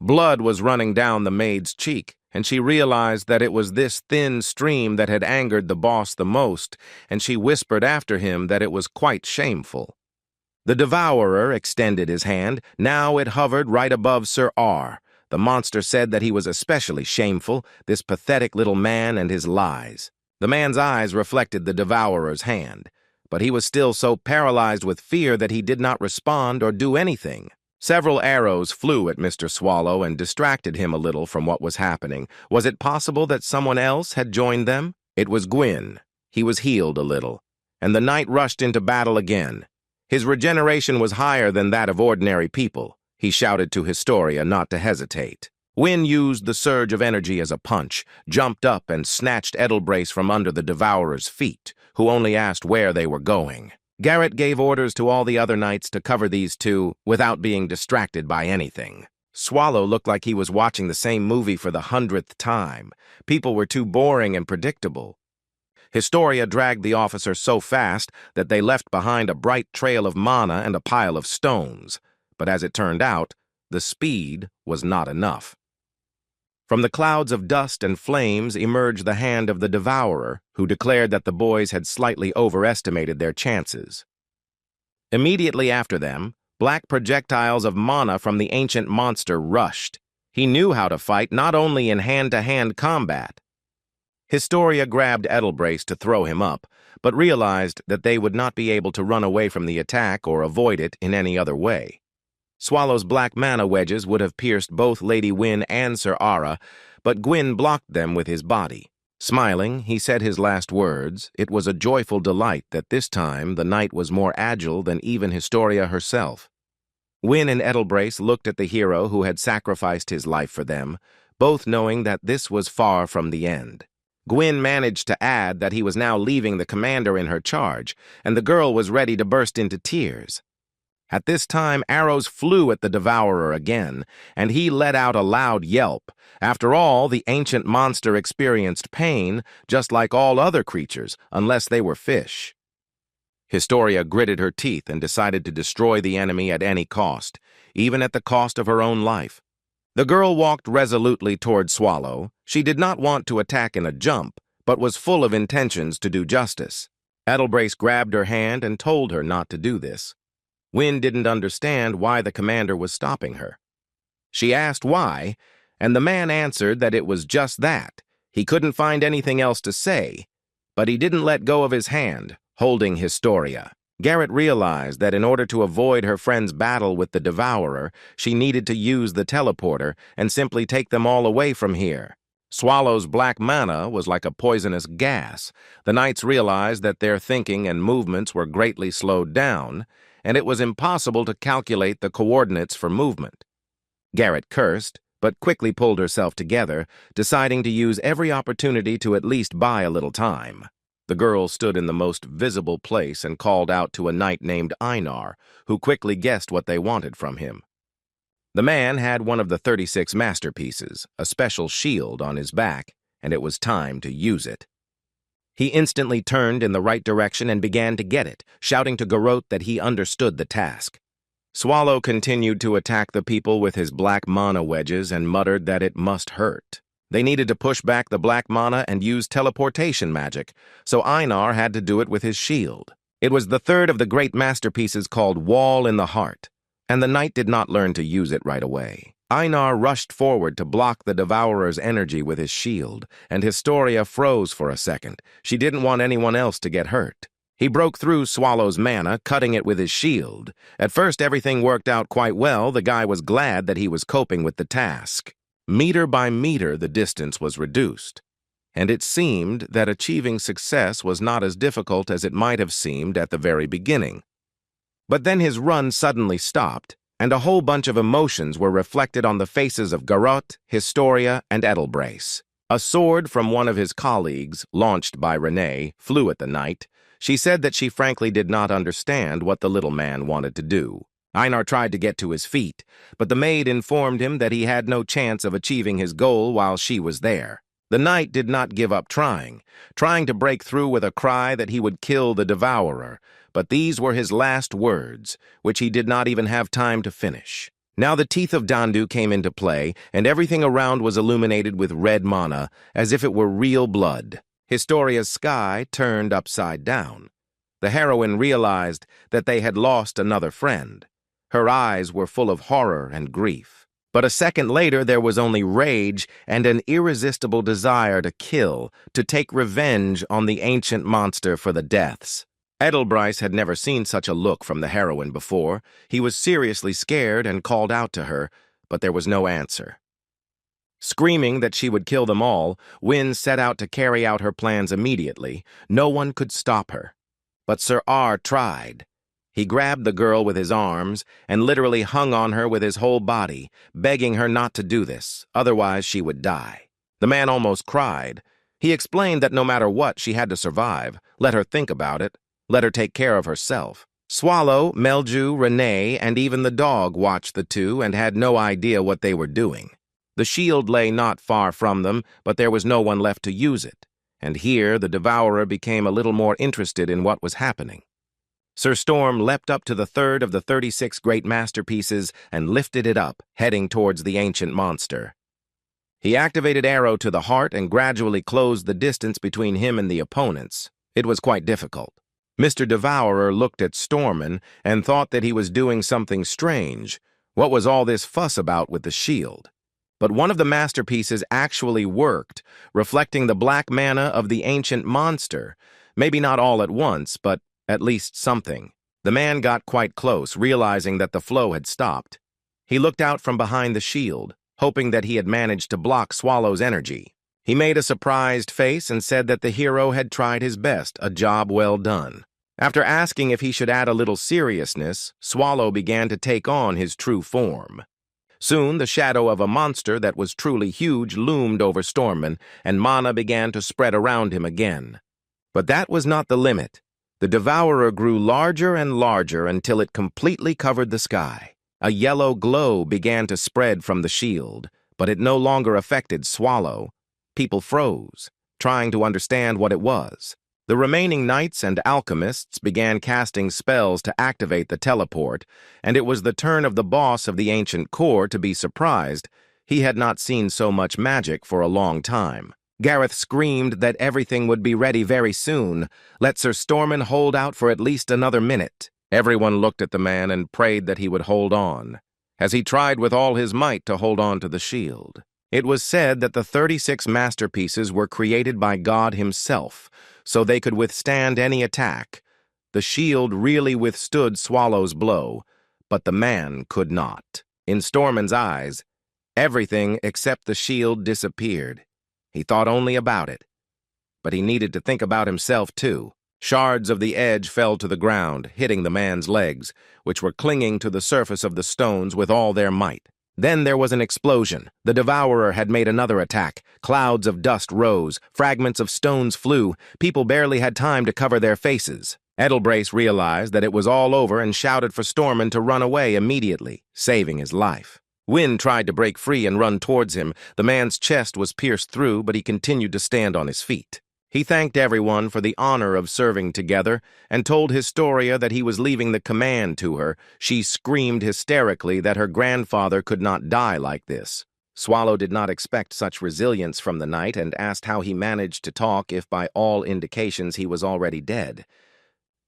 A: Blood was running down the maid's cheek, and she realized that it was this thin stream that had angered the boss the most, and she whispered after him that it was quite shameful. The devourer extended his hand. Now it hovered right above Sir R. The monster said that he was especially shameful, this pathetic little man and his lies. The man's eyes reflected the devourer's hand, but he was still so paralyzed with fear that he did not respond or do anything. Several arrows flew at Mr. Swallow and distracted him a little from what was happening. Was it possible that someone else had joined them? It was Gwyn. He was healed a little, and the knight rushed into battle again. His regeneration was higher than that of ordinary people. He shouted to Historia not to hesitate. Gwyn used the surge of energy as a punch, jumped up and snatched Edelbrace from under the devourer's feet, who only asked where they were going. Garrett gave orders to all the other knights to cover these two without being distracted by anything. Swallow looked like he was watching the same movie for the 100th time. People were too boring and predictable. Historia dragged the officer so fast that they left behind a bright trail of mana and a pile of stones. But as it turned out, the speed was not enough. From the clouds of dust and flames emerged the hand of the devourer, who declared that the boys had slightly overestimated their chances. Immediately after them, black projectiles of mana from the ancient monster rushed. He knew how to fight not only in hand-to-hand combat. Historia grabbed Edelbrace to throw him up, but realized that they would not be able to run away from the attack or avoid it in any other way. Swallow's black mana wedges would have pierced both Lady Wynn and Sir Ara, but Gwyn blocked them with his body. Smiling, he said his last words. It was a joyful delight that this time the knight was more agile than even Historia herself. Gwyn and Edelbrace looked at the hero who had sacrificed his life for them, both knowing that this was far from the end. Gwyn managed to add that he was now leaving the commander in her charge, and the girl was ready to burst into tears. At this time, arrows flew at the devourer again, and he let out a loud yelp. After all, the ancient monster experienced pain, just like all other creatures, unless they were fish. Historia gritted her teeth and decided to destroy the enemy at any cost, even at the cost of her own life. The girl walked resolutely toward Swallow. She did not want to attack in a jump, but was full of intentions to do justice. Edelbrace grabbed her hand and told her not to do this. Wynn didn't understand why the commander was stopping her. She asked why, and the man answered that it was just that. He couldn't find anything else to say, but he didn't let go of his hand, holding Historia. Garrett realized that in order to avoid her friend's battle with the devourer, she needed to use the teleporter and simply take them all away from here. Swallow's black mana was like a poisonous gas. The knights realized that their thinking and movements were greatly slowed down, and it was impossible to calculate the coordinates for movement. Garrett cursed, but quickly pulled herself together, deciding to use every opportunity to at least buy a little time. The girl stood in the most visible place and called out to a knight named Einar, who quickly guessed what they wanted from him. The man had one of the 36 masterpieces, a special shield on his back, and it was time to use it. He instantly turned in the right direction and began to get it, shouting to Garrote that he understood the task. Swallow continued to attack the people with his black mana wedges and muttered that it must hurt. They needed to push back the black mana and use teleportation magic, so Einar had to do it with his shield. It was the third of the great masterpieces called Wall in the Heart, and the knight did not learn to use it right away. Einar rushed forward to block the Devourer's energy with his shield, and Historia froze for a second. She didn't want anyone else to get hurt. He broke through Swallow's mana, cutting it with his shield. At first, everything worked out quite well. The guy was glad that he was coping with the task. Meter by meter, the distance was reduced, and it seemed that achieving success was not as difficult as it might have seemed at the very beginning. But then his run suddenly stopped, and a whole bunch of emotions were reflected on the faces of Garot, Historia, and Edelbrace. A sword from one of his colleagues, launched by Renee, flew at the knight. She said that she frankly did not understand what the little man wanted to do. Einar tried to get to his feet, but the maid informed him that he had no chance of achieving his goal while she was there. The knight did not give up trying to break through with a cry that he would kill the Devourer, but these were his last words, which he did not even have time to finish. Now the teeth of Dandu came into play, and everything around was illuminated with red mana, as if it were real blood. Historia's sky turned upside down. The heroine realized that they had lost another friend. Her eyes were full of horror and grief. But a second later, there was only rage and an irresistible desire to kill, to take revenge on the ancient monster for the deaths. Edelbrace had never seen such a look from the heroine before. He was seriously scared and called out to her, but there was no answer. Screaming that she would kill them all, Wynne set out to carry out her plans immediately. No one could stop her. But Sir R tried. He grabbed the girl with his arms and literally hung on her with his whole body, begging her not to do this, otherwise she would die. The man almost cried. He explained that no matter what, she had to survive. Let her think about it. Let her take care of herself. Swallow, Melju, Renee, and even the dog watched the two and had no idea what they were doing. The shield lay not far from them, but there was no one left to use it. And here the Devourer became a little more interested in what was happening. Sir Storm leapt up to the third of the 36 great masterpieces and lifted it up, heading towards the ancient monster. He activated Arrow to the heart and gradually closed the distance between him and the opponents. It was quite difficult. Mr. Devourer looked at Stormin and thought that he was doing something strange. What was all this fuss about with the shield? But one of the masterpieces actually worked, reflecting the black mana of the ancient monster. Maybe not all at once, but at least something. The man got quite close, realizing that the flow had stopped. He looked out from behind the shield, hoping that he had managed to block Swallow's energy. He made a surprised face and said that the hero had tried his best, a job well done. After asking if he should add a little seriousness, Swallow began to take on his true form. Soon the shadow of a monster that was truly huge loomed over Stormin, and mana began to spread around him again. But that was not the limit. The Devourer grew larger and larger until it completely covered the sky. A yellow glow began to spread from the shield, but it no longer affected Swallow. People froze, trying to understand what it was. The remaining knights and alchemists began casting spells to activate the teleport, and it was the turn of the boss of the ancient core to be surprised. He had not seen so much magic for a long time. Gareth screamed that everything would be ready very soon. Let Sir Stormin hold out for at least another minute. Everyone looked at the man and prayed that he would hold on, as he tried with all his might to hold on to the shield. It was said that the 36 masterpieces were created by God himself, so they could withstand any attack. The shield really withstood Swallow's blow, but the man could not. In Stormin's eyes, everything except the shield disappeared. He thought only about it. But he needed to think about himself, too. Shards of the edge fell to the ground, hitting the man's legs, which were clinging to the surface of the stones with all their might. Then there was an explosion. The Devourer had made another attack. Clouds of dust rose. Fragments of stones flew. People barely had time to cover their faces. Edelbrace realized that it was all over and shouted for Stormin to run away immediately, saving his life. Wynne tried to break free and run towards him. The man's chest was pierced through, but he continued to stand on his feet. He thanked everyone for the honor of serving together and told Historia that he was leaving the command to her. She screamed hysterically that her grandfather could not die like this. Swallow did not expect such resilience from the knight and asked how he managed to talk if by all indications he was already dead.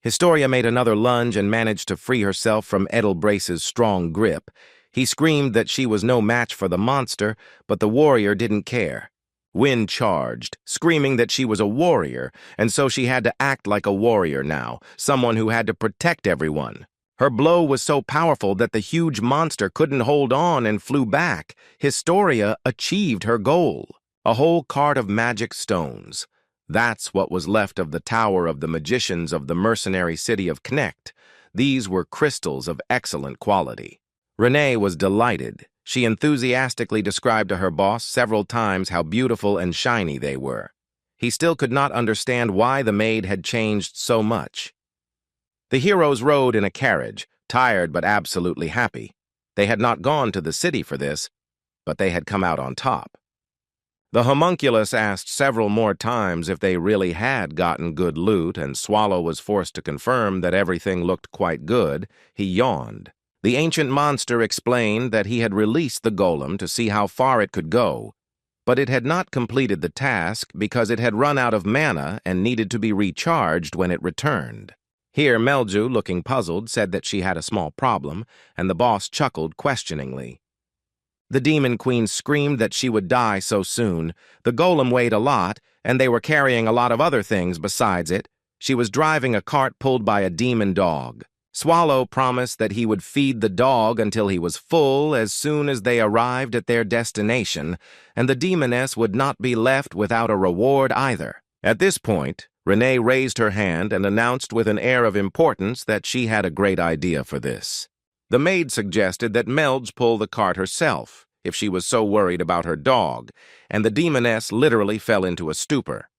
A: Historia made another lunge and managed to free herself from Edelbrace's strong grip. He screamed that she was no match for the monster, but the warrior didn't care. Win charged, screaming that she was a warrior, and so she had to act like a warrior now, someone who had to protect everyone. Her blow was so powerful that the huge monster couldn't hold on and flew back. Historia achieved her goal. A whole cart of magic stones. That's what was left of the tower of the magicians of the mercenary city of Knecht. These were crystals of excellent quality. Renee was delighted. She enthusiastically described to her boss several times how beautiful and shiny they were. He still could not understand why the maid had changed so much. The heroes rode in a carriage, tired but absolutely happy. They had not gone to the city for this, but they had come out on top. The homunculus asked several more times if they really had gotten good loot, and Swallow was forced to confirm that everything looked quite good. He yawned. The ancient monster explained that he had released the golem to see how far it could go, but it had not completed the task because it had run out of mana and needed to be recharged when it returned. Here, Melju, looking puzzled, said that she had a small problem, and the boss chuckled questioningly. The demon queen screamed that she would die so soon. The golem weighed a lot, and they were carrying a lot of other things besides it. She was driving a cart pulled by a demon dog. Swallow promised that he would feed the dog until he was full as soon as they arrived at their destination, and the demoness would not be left without a reward either. At this point, Renee raised her hand and announced with an air of importance that she had a great idea for this. The maid suggested that Melj pull the cart herself, if she was so worried about her dog, and the demoness literally fell into a stupor.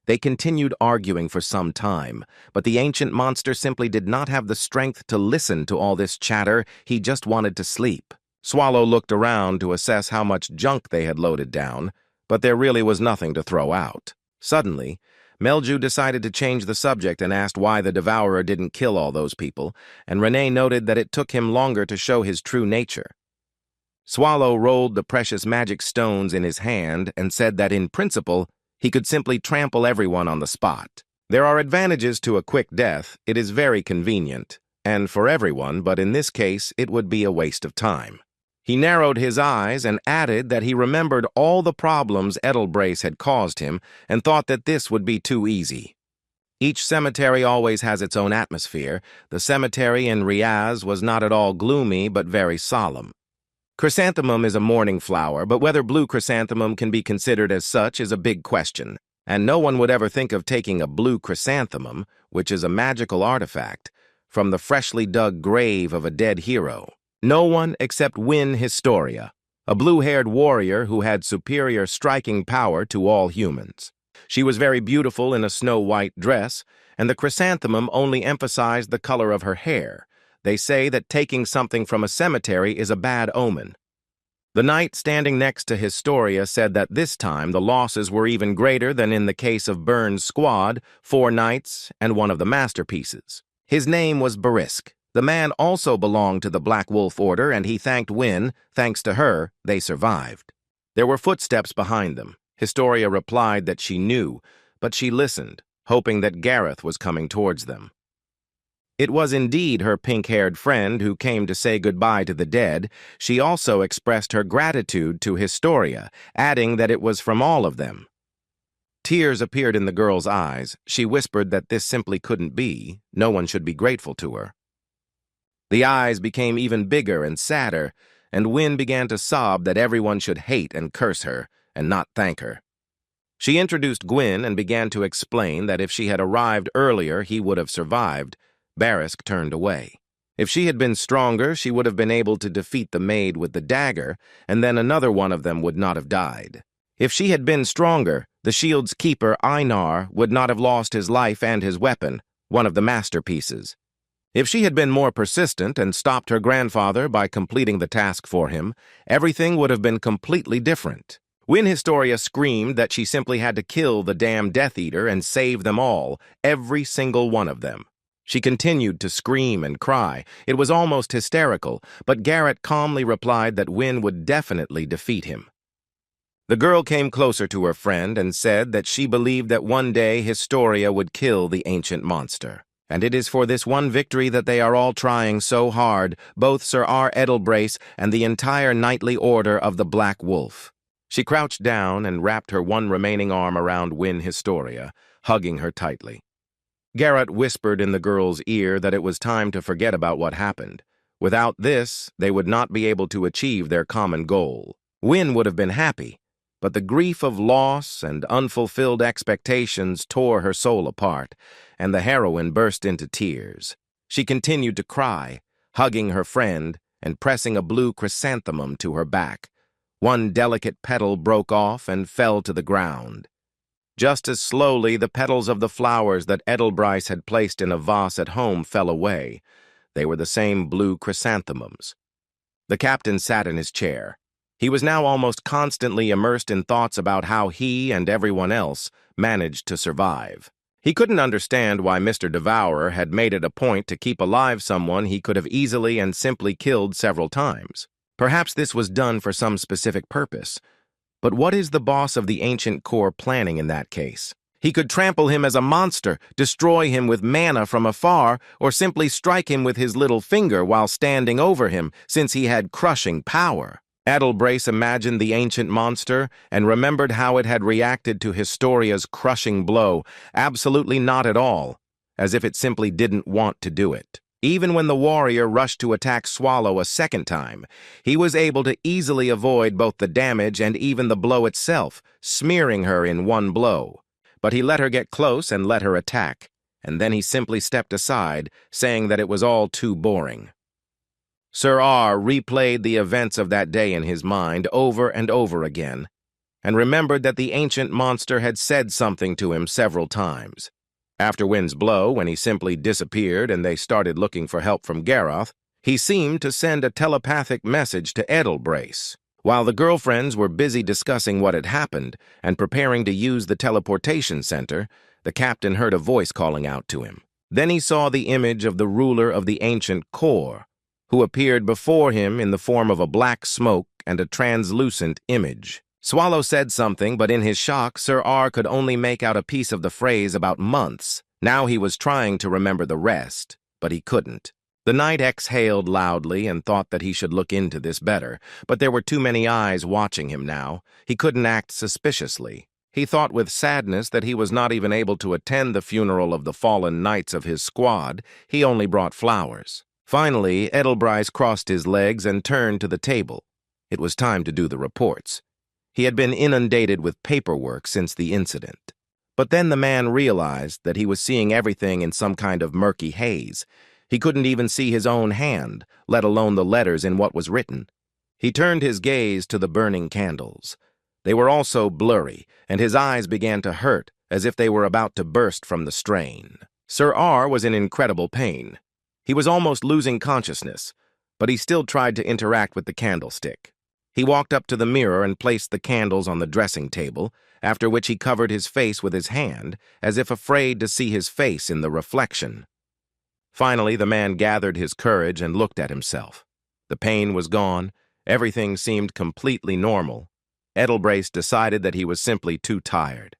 A: They continued arguing for some time, but the ancient monster simply did not have the strength to listen to all this chatter. He just wanted to sleep. Swallow looked around to assess how much junk they had loaded down, but there really was nothing to throw out. Suddenly, Melju decided to change the subject and asked why the Devourer didn't kill all those people, and Renee noted that it took him longer to show his true nature. Swallow rolled the precious magic stones in his hand and said that in principle, he could simply trample everyone on the spot. There are advantages to a quick death. It is very convenient, and for everyone, but in this case, it would be a waste of time. He narrowed his eyes and added that he remembered all the problems Edelbrace had caused him and thought that this would be too easy. Each cemetery always has its own atmosphere. The cemetery in Riaz was not at all gloomy, but very solemn. Chrysanthemum is a mourning flower, but whether blue chrysanthemum can be considered as such is a big question, and no one would ever think of taking a blue chrysanthemum, which is a magical artifact, from the freshly dug grave of a dead hero. No one except Win Historia, a blue-haired warrior who had superior striking power to all humans. She was very beautiful in a snow-white dress, and the chrysanthemum only emphasized the color of her hair. They say that taking something from a cemetery is a bad omen. The knight standing next to Historia said that this time the losses were even greater than in the case of Burns' squad, 4 knights, and one of the masterpieces. His name was Barisk. The man also belonged to the Black Wolf Order, and he thanked Win. Thanks to her, they survived. There were footsteps behind them. Historia replied that she knew, but she listened, hoping that Gareth was coming towards them. It was indeed her pink-haired friend who came to say goodbye to the dead. She also expressed her gratitude to Historia, adding that it was from all of them. Tears appeared in the girl's eyes. She whispered that this simply couldn't be. No one should be grateful to her. The eyes became even bigger and sadder, and Win began to sob that everyone should hate and curse her, and not thank her. She introduced Gwyn and began to explain that if she had arrived earlier, he would have survived. Barisk turned away. If she had been stronger, she would have been able to defeat the maid with the dagger, and then another one of them would not have died. If she had been stronger, the shield's keeper, Einar, would not have lost his life and his weapon, one of the masterpieces. If she had been more persistent and stopped her grandfather by completing the task for him, everything would have been completely different. When Historia screamed that she simply had to kill the damn Death Eater and save them all, every single one of them. She continued to scream and cry. It was almost hysterical, but Garrett calmly replied that Win would definitely defeat him. The girl came closer to her friend and said that she believed that one day Historia would kill the ancient monster. And it is for this one victory that they are all trying so hard, both Sir R. Edelbrace and the entire knightly order of the Black Wolf. She crouched down and wrapped her one remaining arm around Win Historia, hugging her tightly. Garrett whispered in the girl's ear that it was time to forget about what happened. Without this, they would not be able to achieve their common goal. Win would have been happy, but the grief of loss and unfulfilled expectations tore her soul apart, and the heroine burst into tears. She continued to cry, hugging her friend and pressing a blue chrysanthemum to her back. One delicate petal broke off and fell to the ground. Just as slowly, the petals of the flowers that Edelbrace had placed in a vase at home fell away. They were the same blue chrysanthemums. The captain sat in his chair. He was now almost constantly immersed in thoughts about how he and everyone else managed to survive. He couldn't understand why Mr. Devourer had made it a point to keep alive someone he could have easily and simply killed several times. Perhaps this was done for some specific purpose. But what is the boss of the ancient core planning in that case? He could trample him as a monster, destroy him with mana from afar, or simply strike him with his little finger while standing over him, since he had crushing power. Edelbrace imagined the ancient monster and remembered how it had reacted to Historia's crushing blow. Absolutely not at all, as if it simply didn't want to do it. Even when the warrior rushed to attack Swallow a second time, he was able to easily avoid both the damage and even the blow itself, smearing her in one blow. But he let her get close and let her attack, and then he simply stepped aside, saying that it was all too boring. Sir R replayed the events of that day in his mind over and over again, and remembered that the ancient monster had said something to him several times. After Win's blow, when he simply disappeared and they started looking for help from Garroth, he seemed to send a telepathic message to Edelbrace. While the girlfriends were busy discussing what had happened and preparing to use the teleportation center, the captain heard a voice calling out to him. Then he saw the image of the ruler of the ancient core, who appeared before him in the form of a black smoke and a translucent image. Swallow said something, but in his shock, Sir R could only make out a piece of the phrase about months. Now he was trying to remember the rest, but he couldn't. The knight exhaled loudly and thought that he should look into this better, but there were too many eyes watching him now. He couldn't act suspiciously. He thought with sadness that he was not even able to attend the funeral of the fallen knights of his squad. He only brought flowers. Finally, Edelbrace crossed his legs and turned to the table. It was time to do the reports. He had been inundated with paperwork since the incident. But then the man realized that he was seeing everything in some kind of murky haze. He couldn't even see his own hand, let alone the letters in what was written. He turned his gaze to the burning candles. They were also blurry, and his eyes began to hurt, as if they were about to burst from the strain. Sir R was in incredible pain. He was almost losing consciousness, but he still tried to interact with the candlestick. He walked up to the mirror and placed the candles on the dressing table, after which he covered his face with his hand, as if afraid to see his face in the reflection. Finally, the man gathered his courage and looked at himself. The pain was gone. Everything seemed completely normal. Edelbrace decided that he was simply too tired.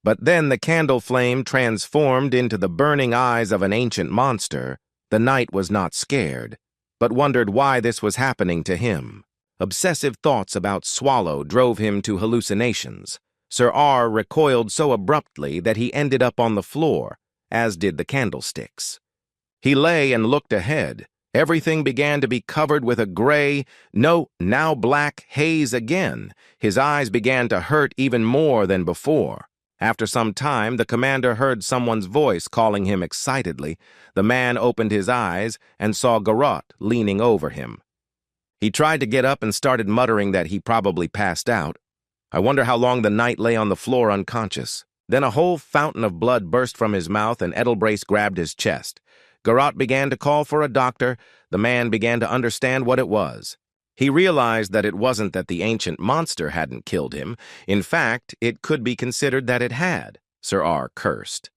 A: But then the candle flame transformed into the burning eyes of an ancient monster. The knight was not scared, but wondered why this was happening to him. Obsessive thoughts about Swallow drove him to hallucinations. Sir R recoiled so abruptly that he ended up on the floor, as did the candlesticks. He lay and looked ahead. Everything began to be covered with a gray, now black haze again. His eyes began to hurt even more than before. After some time, the commander heard someone's voice calling him excitedly. The man opened his eyes and saw Garrote leaning over him. He tried to get up and started muttering that he probably passed out. I wonder how long the knight lay on the floor unconscious. Then a whole fountain of blood burst from his mouth and Edelbrace grabbed his chest. Garrote began to call for a doctor. The man began to understand what it was. He realized that it wasn't that the ancient monster hadn't killed him. In fact, it could be considered that it had. Sir R cursed.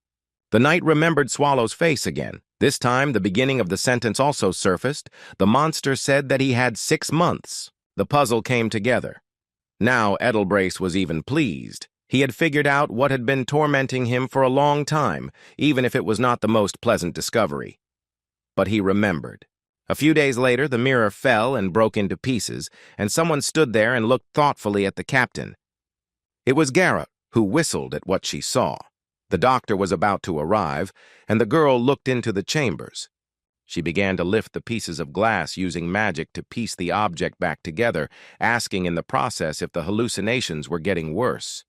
A: The knight remembered Swallow's face again. This time, the beginning of the sentence also surfaced. The monster said that he had 6 months. The puzzle came together. Now Edelbrace was even pleased. He had figured out what had been tormenting him for a long time, even if it was not the most pleasant discovery. But he remembered. A few days later, the mirror fell and broke into pieces, and someone stood there and looked thoughtfully at the captain. It was Garrett, who whistled at what she saw. The doctor was about to arrive, and the girl looked into the chambers. She began to lift the pieces of glass using magic to piece the object back together, asking in the process if the hallucinations were getting worse.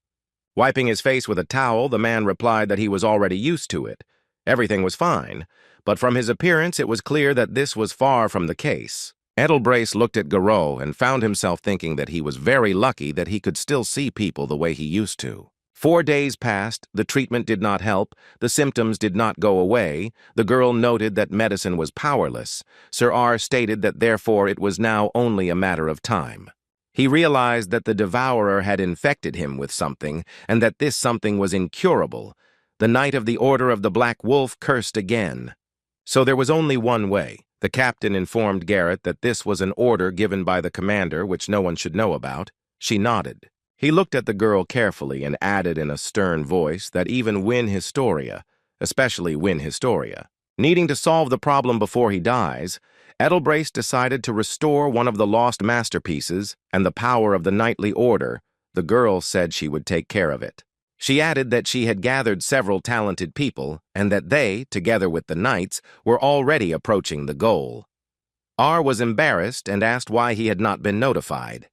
A: Wiping his face with a towel, the man replied that he was already used to it. Everything was fine, but from his appearance it was clear that this was far from the case. Edelbrace looked at Garot and found himself thinking that he was very lucky that he could still see people the way he used to. 4 days passed, the treatment did not help, the symptoms did not go away, the girl noted that medicine was powerless. Sir R stated that therefore it was now only a matter of time. He realized that the devourer had infected him with something, and that this something was incurable. The Knight of the Order of the Black Wolf cursed again. So there was only one way. The captain informed Garrett that this was an order given by the commander which no one should know about. She nodded. He looked at the girl carefully and added in a stern voice that even Win Historia, especially Win Historia, needing to solve the problem before he dies, Edelbrace decided to restore one of the lost masterpieces and the power of the knightly order. The girl said she would take care of it. She added that she had gathered several talented people and that they, together with the knights, were already approaching the goal. R was embarrassed and asked why he had not been notified.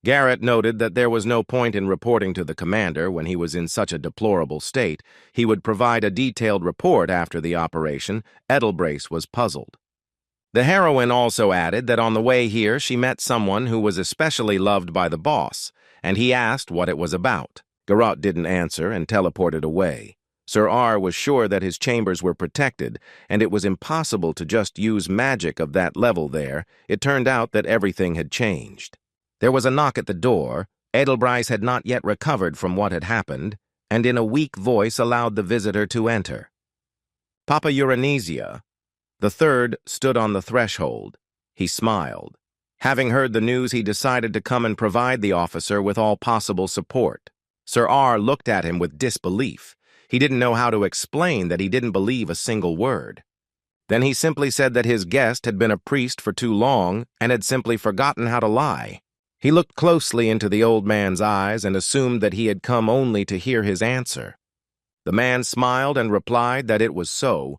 A: Garrett noted that there was no point in reporting to the commander when he was in such a deplorable state. He would provide a detailed report after the operation. Edelbrace was puzzled. The heroine also added that on the way here she met someone who was especially loved by the boss, and he asked what it was about. Garrot didn't answer and teleported away. Sir R was sure that his chambers were protected, and it was impossible to just use magic of that level there. It turned out that everything had changed. There was a knock at the door. Edelbrace had not yet recovered from what had happened, and in a weak voice allowed the visitor to enter. Papa Uranesia, the third, stood on the threshold. He smiled. Having heard the news, he decided to come and provide the officer with all possible support. Sir R looked at him with disbelief. He didn't know how to explain that he didn't believe a single word. Then he simply said that his guest had been a priest for too long and had simply forgotten how to lie. He looked closely into the old man's eyes and assumed that he had come only to hear his answer. The man smiled and replied that it was so.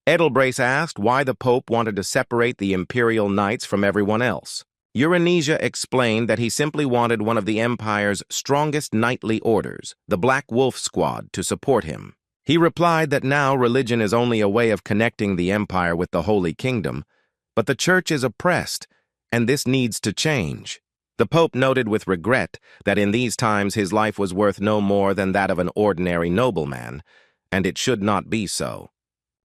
A: Edelbrace asked why the Pope wanted to separate the Imperial Knights from everyone else. Uranesia explained that he simply wanted one of the Empire's strongest knightly orders, the Black Wolf Squad, to support him. He replied that now religion is only a way of connecting the Empire with the Holy Kingdom, but the Church is oppressed, and this needs to change. The Pope noted with regret that in these times his life was worth no more than that of an ordinary nobleman, and it should not be so.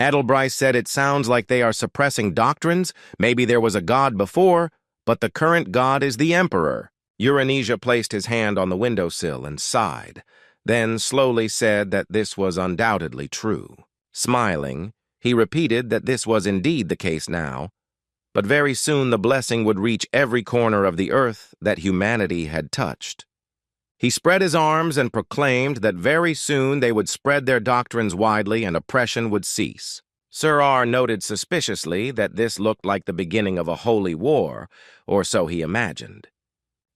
A: Edelbrace said it sounds like they are suppressing doctrines. Maybe there was a god before, but the current god is the Emperor. Uranesia placed his hand on the windowsill and sighed, then slowly said that this was undoubtedly true. Smiling, he repeated that this was indeed the case now, but very soon the blessing would reach every corner of the earth that humanity had touched. He spread his arms and proclaimed that very soon they would spread their doctrines widely and oppression would cease. Sir R noted suspiciously that this looked like the beginning of a holy war, or so he imagined.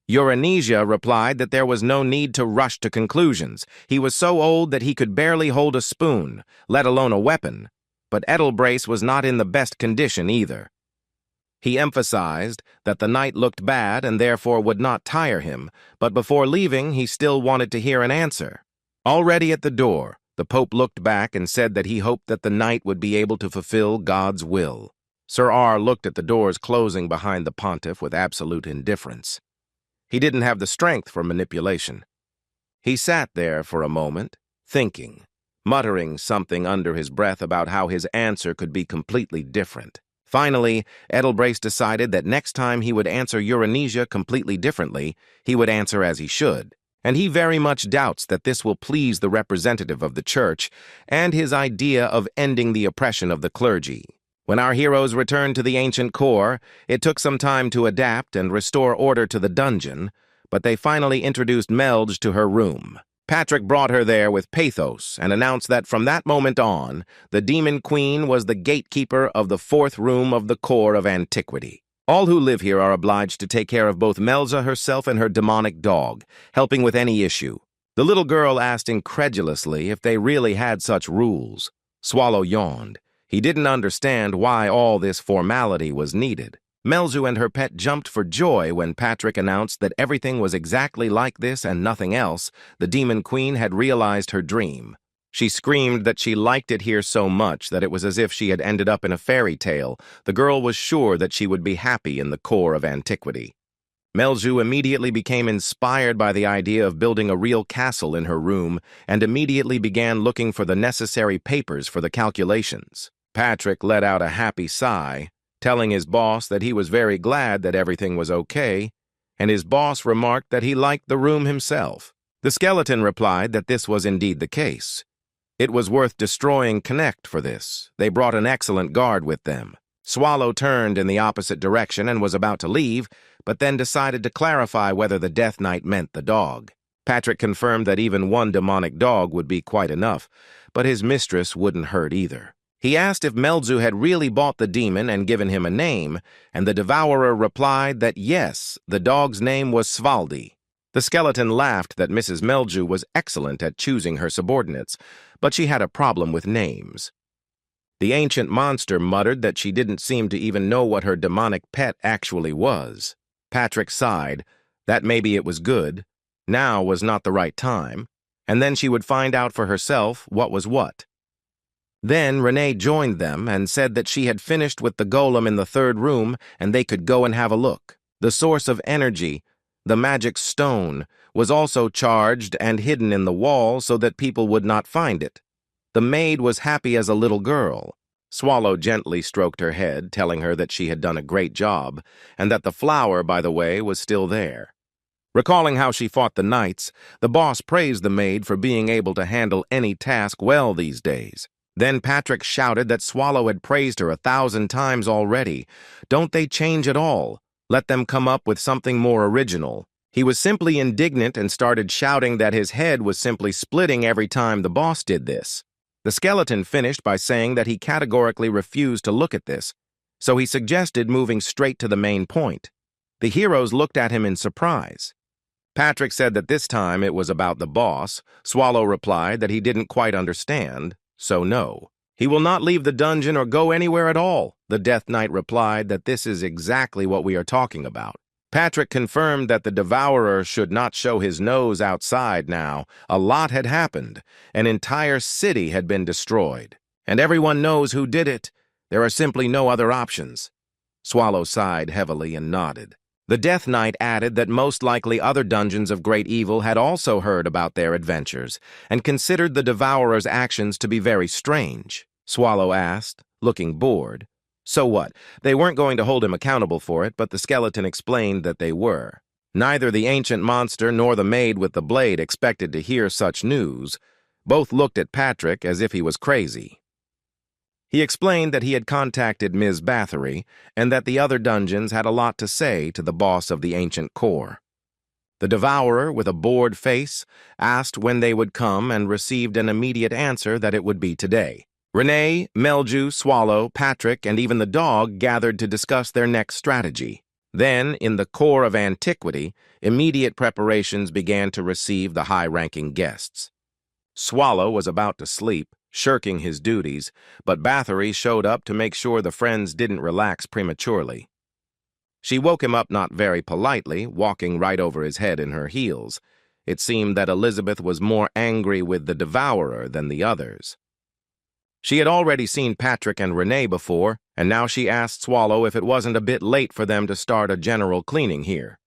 A: Uranesia replied that there was no need to rush to conclusions. He was so old that he could barely hold a spoon, let alone a weapon, but Edelbrace was not in the best condition either. He emphasized that the night looked bad and therefore would not tire him, but before leaving he still wanted to hear an answer. Already at the door, the Pope looked back and said that he hoped that the knight would be able to fulfill God's will. Sir R looked at the doors closing behind the pontiff with absolute indifference. He didn't have the strength for manipulation. He sat there for a moment, thinking, muttering something under his breath about how his answer could be completely different. Finally, Edelbrace decided that next time he would answer Uranesia completely differently, he would answer as he should. And he very much doubts that this will please the representative of the Church and his idea of ending the oppression of the clergy. When our heroes returned to the ancient core, it took some time to adapt and restore order to the dungeon, but they finally introduced Melge to her room. Patrick brought her there with pathos and announced that from that moment on, the Demon Queen was the gatekeeper of the fourth room of the core of antiquity. All who live here are obliged to take care of both Melza herself and her demonic dog, helping with any issue. The little girl asked incredulously if they really had such rules. Swallow yawned. He didn't understand why all this formality was needed. Melzu and her pet jumped for joy when Patrick announced that everything was exactly like this and nothing else. The Demon Queen had realized her dream. She screamed that she liked it here so much that it was as if she had ended up in a fairy tale. The girl was sure that she would be happy in the core of antiquity. Melzu immediately became inspired by the idea of building a real castle in her room and immediately began looking for the necessary papers for the calculations. Patrick let out a happy sigh, telling his boss that he was very glad that everything was okay, and his boss remarked that he liked the room himself. The skeleton replied that this was indeed the case. It was worth destroying Connect for this. They brought an excellent guard with them. Swallow turned in the opposite direction and was about to leave, but then decided to clarify whether the Death Knight meant the dog. Patrick confirmed that even one demonic dog would be quite enough, but his mistress wouldn't hurt either. He asked if Melzu had really bought the demon and given him a name, and the devourer replied that yes, the dog's name was Svaldi. The skeleton laughed that Mrs. Melju was excellent at choosing her subordinates, but she had a problem with names. The ancient monster muttered that she didn't seem to even know what her demonic pet actually was. Patrick sighed, that maybe it was good, now was not the right time, and then she would find out for herself what was what. Then Renee joined them and said that she had finished with the golem in the third room and they could go and have a look. The source of energy, the magic stone, was also charged and hidden in the wall so that people would not find it. The maid was happy as a little girl. Swallow gently stroked her head, telling her that she had done a great job, and that the flower, by the way, was still there. Recalling how she fought the knights, the boss praised the maid for being able to handle any task well these days. Then Patrick shouted that Swallow had praised her 1,000 times already. Don't they change at all? Let them come up with something more original. He was simply indignant and started shouting that his head was simply splitting every time the boss did this. The skeleton finished by saying that he categorically refused to look at this, so he suggested moving straight to the main point. The heroes looked at him in surprise. Patrick said that this time it was about the boss. Swallow replied that he didn't quite understand, so no. He will not leave the dungeon or go anywhere at all. The Death Knight replied that this is exactly what we are talking about. Patrick confirmed that the devourer should not show his nose outside now. A lot had happened. An entire city had been destroyed. And everyone knows who did it. There are simply no other options. Swallow sighed heavily and nodded. The Death Knight added that most likely other dungeons of great evil had also heard about their adventures and considered the devourer's actions to be very strange. Swallow asked, looking bored. So what? They weren't going to hold him accountable for it, but the skeleton explained that they were. Neither the ancient monster nor the maid with the blade expected to hear such news. Both looked at Patrick as if he was crazy. He explained that he had contacted Ms. Bathory and that the other dungeons had a lot to say to the boss of the ancient core. The devourer, with a bored face, asked when they would come and received an immediate answer that it would be today. Renee, Melju, Swallow, Patrick, and even the dog gathered to discuss their next strategy. Then, in the core of antiquity, immediate preparations began to receive the high-ranking guests. Swallow was about to sleep, shirking his duties, but Bathory showed up to make sure the friends didn't relax prematurely. She woke him up not very politely, walking right over his head in her heels. It seemed that Elizabeth was more angry with the devourer than the others. She had already seen Patrick and Renee before, and now she asked Swallow if it wasn't a bit late for them to start a general cleaning here.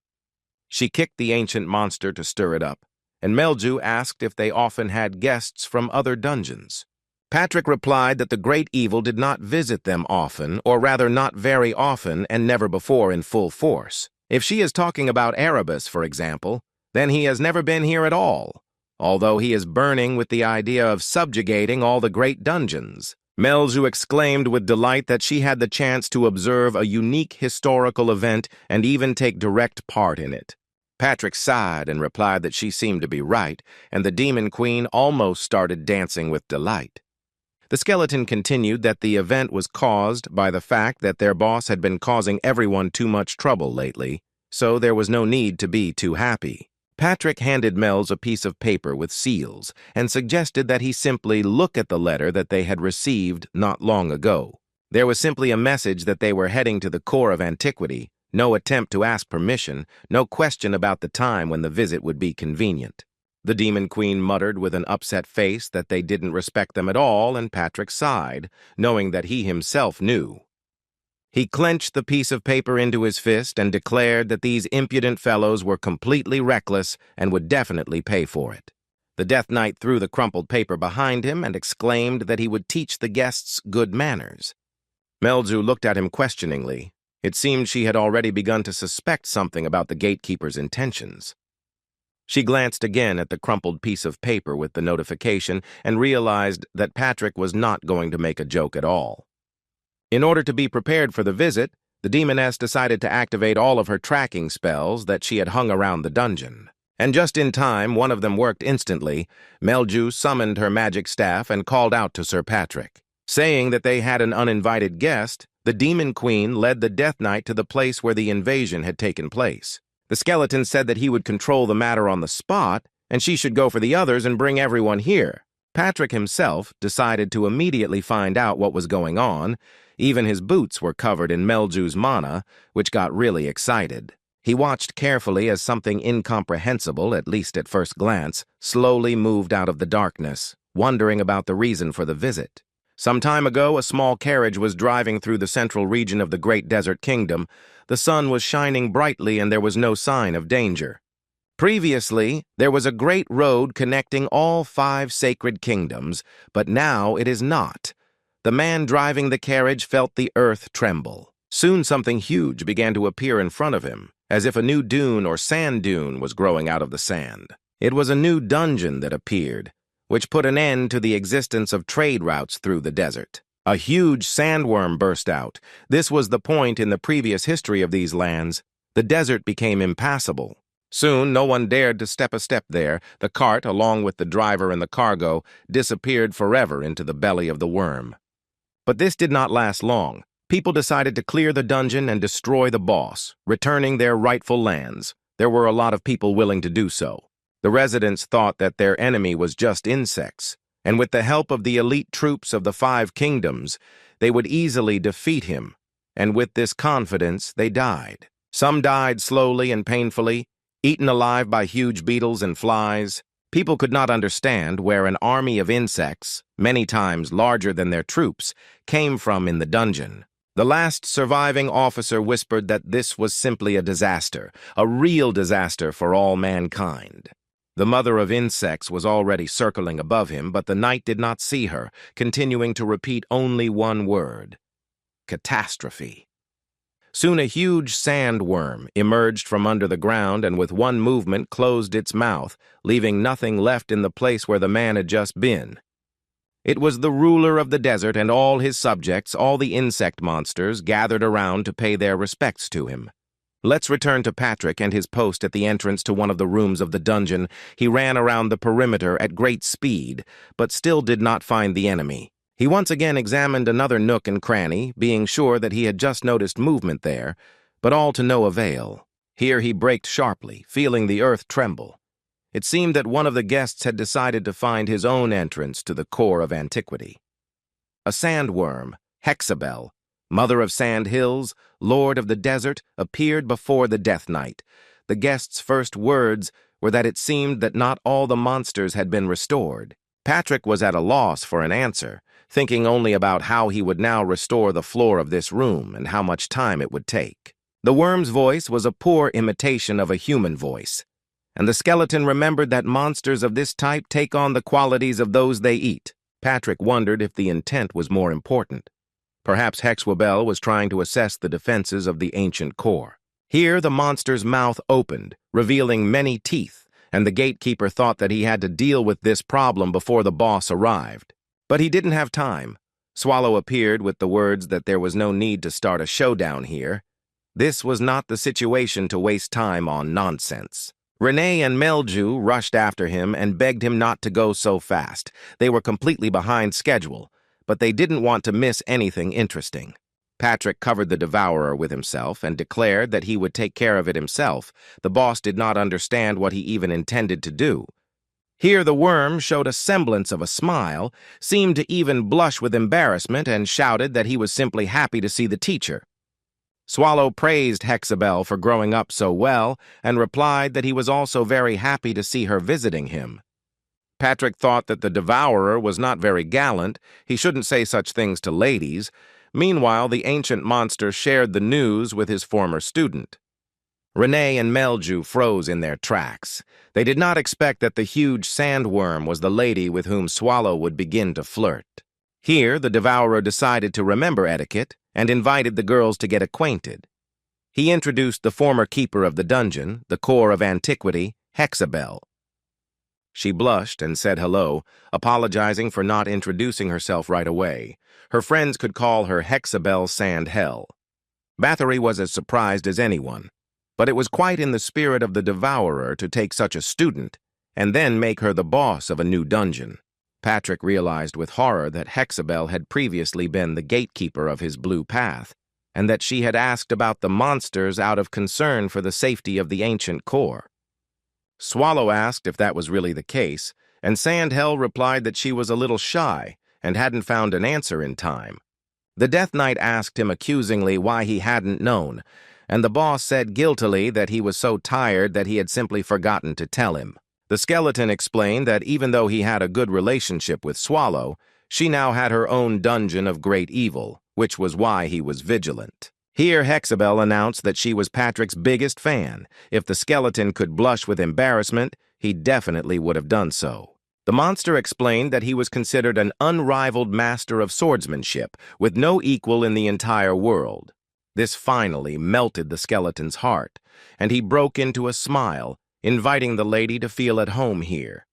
A: She kicked the ancient monster to stir it up, and Melju asked if they often had guests from other dungeons. Patrick replied that the great evil did not visit them often, or rather not very often and never before in full force. If she is talking about Erebus, for example, then he has never been here at all, although he is burning with the idea of subjugating all the great dungeons. Melju exclaimed with delight that she had the chance to observe a unique historical event and even take direct part in it. Patrick sighed and replied that she seemed to be right, and the Demon Queen almost started dancing with delight. The skeleton continued that the event was caused by the fact that their boss had been causing everyone too much trouble lately, so there was no need to be too happy. Patrick handed Mel's a piece of paper with seals and suggested that he simply look at the letter that they had received not long ago. There was simply a message that they were heading to the core of antiquity, no attempt to ask permission, no question about the time when the visit would be convenient. The Demon Queen muttered with an upset face that they didn't respect them at all, and Patrick sighed, knowing that he himself knew. He clenched the piece of paper into his fist and declared that these impudent fellows were completely reckless and would definitely pay for it. The Death Knight threw the crumpled paper behind him and exclaimed that he would teach the guests good manners. Melju looked at him questioningly. It seemed she had already begun to suspect something about the gatekeeper's intentions. She glanced again at the crumpled piece of paper with the notification and realized that Patrick was not going to make a joke at all. In order to be prepared for the visit, the Demoness decided to activate all of her tracking spells that she had hung around the dungeon. And just in time, one of them worked instantly. Melju summoned her magic staff and called out to Sir Patrick. Saying that they had an uninvited guest, the Demon Queen led the Death Knight to the place where the invasion had taken place. The skeleton said that he would control the matter on the spot, and she should go for the others and bring everyone here. Patrick himself decided to immediately find out what was going on. Even his boots were covered in Melju's mana, which got really excited. He watched carefully as something incomprehensible, at least at first glance, slowly moved out of the darkness, wondering about the reason for the visit. Some time ago, a small carriage was driving through the central region of the Great Desert Kingdom. The sun was shining brightly and there was no sign of danger. Previously, there was a great road connecting all 5 sacred kingdoms, but now it is not. The man driving the carriage felt the earth tremble. Soon something huge began to appear in front of him, as if a new dune or sand dune was growing out of the sand. It was a new dungeon that appeared, which put an end to the existence of trade routes through the desert. A huge sandworm burst out. This was the point in the previous history of these lands. The desert became impassable. Soon, no one dared to step a step there. The cart, along with the driver and the cargo, disappeared forever into the belly of the worm. But this did not last long. People decided to clear the dungeon and destroy the boss, returning their rightful lands. There were a lot of people willing to do so. The residents thought that their enemy was just insects, and with the help of the elite troops of the 5 kingdoms, they would easily defeat him, and with this confidence they died. Some died slowly and painfully, eaten alive by huge beetles and flies. People could not understand where an army of insects, many times larger than their troops, came from in the dungeon. The last surviving officer whispered that this was simply a disaster, a real disaster for all mankind. The mother of insects was already circling above him, but the knight did not see her, continuing to repeat only one word: catastrophe. Soon a huge sandworm emerged from under the ground and with one movement closed its mouth, leaving nothing left in the place where the man had just been. It was the ruler of the desert and all his subjects, all the insect monsters, gathered around to pay their respects to him. Let's return to Patrick and his post at the entrance to one of the rooms of the dungeon. He ran around the perimeter at great speed, but still did not find the enemy. He once again examined another nook and cranny, being sure that he had just noticed movement there, but all to no avail. Here he braked sharply, feeling the earth tremble. It seemed that one of the guests had decided to find his own entrance to the core of antiquity. A sandworm, Hexabel, Mother of Sand Hills, Lord of the Desert, appeared before the Death Knight. The guest's first words were that it seemed that not all the monsters had been restored. Patrick was at a loss for an answer, thinking only about how he would now restore the floor of this room and how much time it would take. The worm's voice was a poor imitation of a human voice, and the skeleton remembered that monsters of this type take on the qualities of those they eat. Patrick wondered if the intent was more important. Perhaps Hexabel was trying to assess the defenses of the ancient core. Here the monster's mouth opened, revealing many teeth, and the gatekeeper thought that he had to deal with this problem before the boss arrived. But he didn't have time. Swallow appeared with the words that there was no need to start a showdown here. This was not the situation to waste time on nonsense. Renee and Melju rushed after him and begged him not to go so fast. They were completely behind schedule, but they didn't want to miss anything interesting. Patrick covered the devourer with himself and declared that he would take care of it himself. The boss did not understand what he even intended to do. Here the worm showed a semblance of a smile, seemed to even blush with embarrassment, and shouted that he was simply happy to see the teacher. Swallow praised Hexabel for growing up so well and replied that he was also very happy to see her visiting him. Patrick thought that the devourer was not very gallant. He shouldn't say such things to ladies. Meanwhile, the ancient monster shared the news with his former student. Renee and Melju froze in their tracks. They did not expect that the huge sandworm was the lady with whom Swallow would begin to flirt. Here, the devourer decided to remember etiquette and invited the girls to get acquainted. He introduced the former keeper of the dungeon, the core of antiquity, Hexabel. She blushed and said hello, apologizing for not introducing herself right away. Her friends could call her Hexabel Sandhell. Bathory was as surprised as anyone, but it was quite in the spirit of the devourer to take such a student and then make her the boss of a new dungeon. Patrick realized with horror that Hexabel had previously been the gatekeeper of his blue path, and that she had asked about the monsters out of concern for the safety of the ancient core. Swallow asked if that was really the case, and Sandhell replied that she was a little shy and hadn't found an answer in time. The Death Knight asked him accusingly why he hadn't known, and the boss said guiltily that he was so tired that he had simply forgotten to tell him. The skeleton explained that even though he had a good relationship with Swallow, she now had her own dungeon of great evil, which was why he was vigilant. Here Hexabel announced that she was Patrick's biggest fan. If the skeleton could blush with embarrassment, he definitely would have done so. The monster explained that he was considered an unrivaled master of swordsmanship, with no equal in the entire world. This finally melted the skeleton's heart, and he broke into a smile, inviting the lady to feel at home here.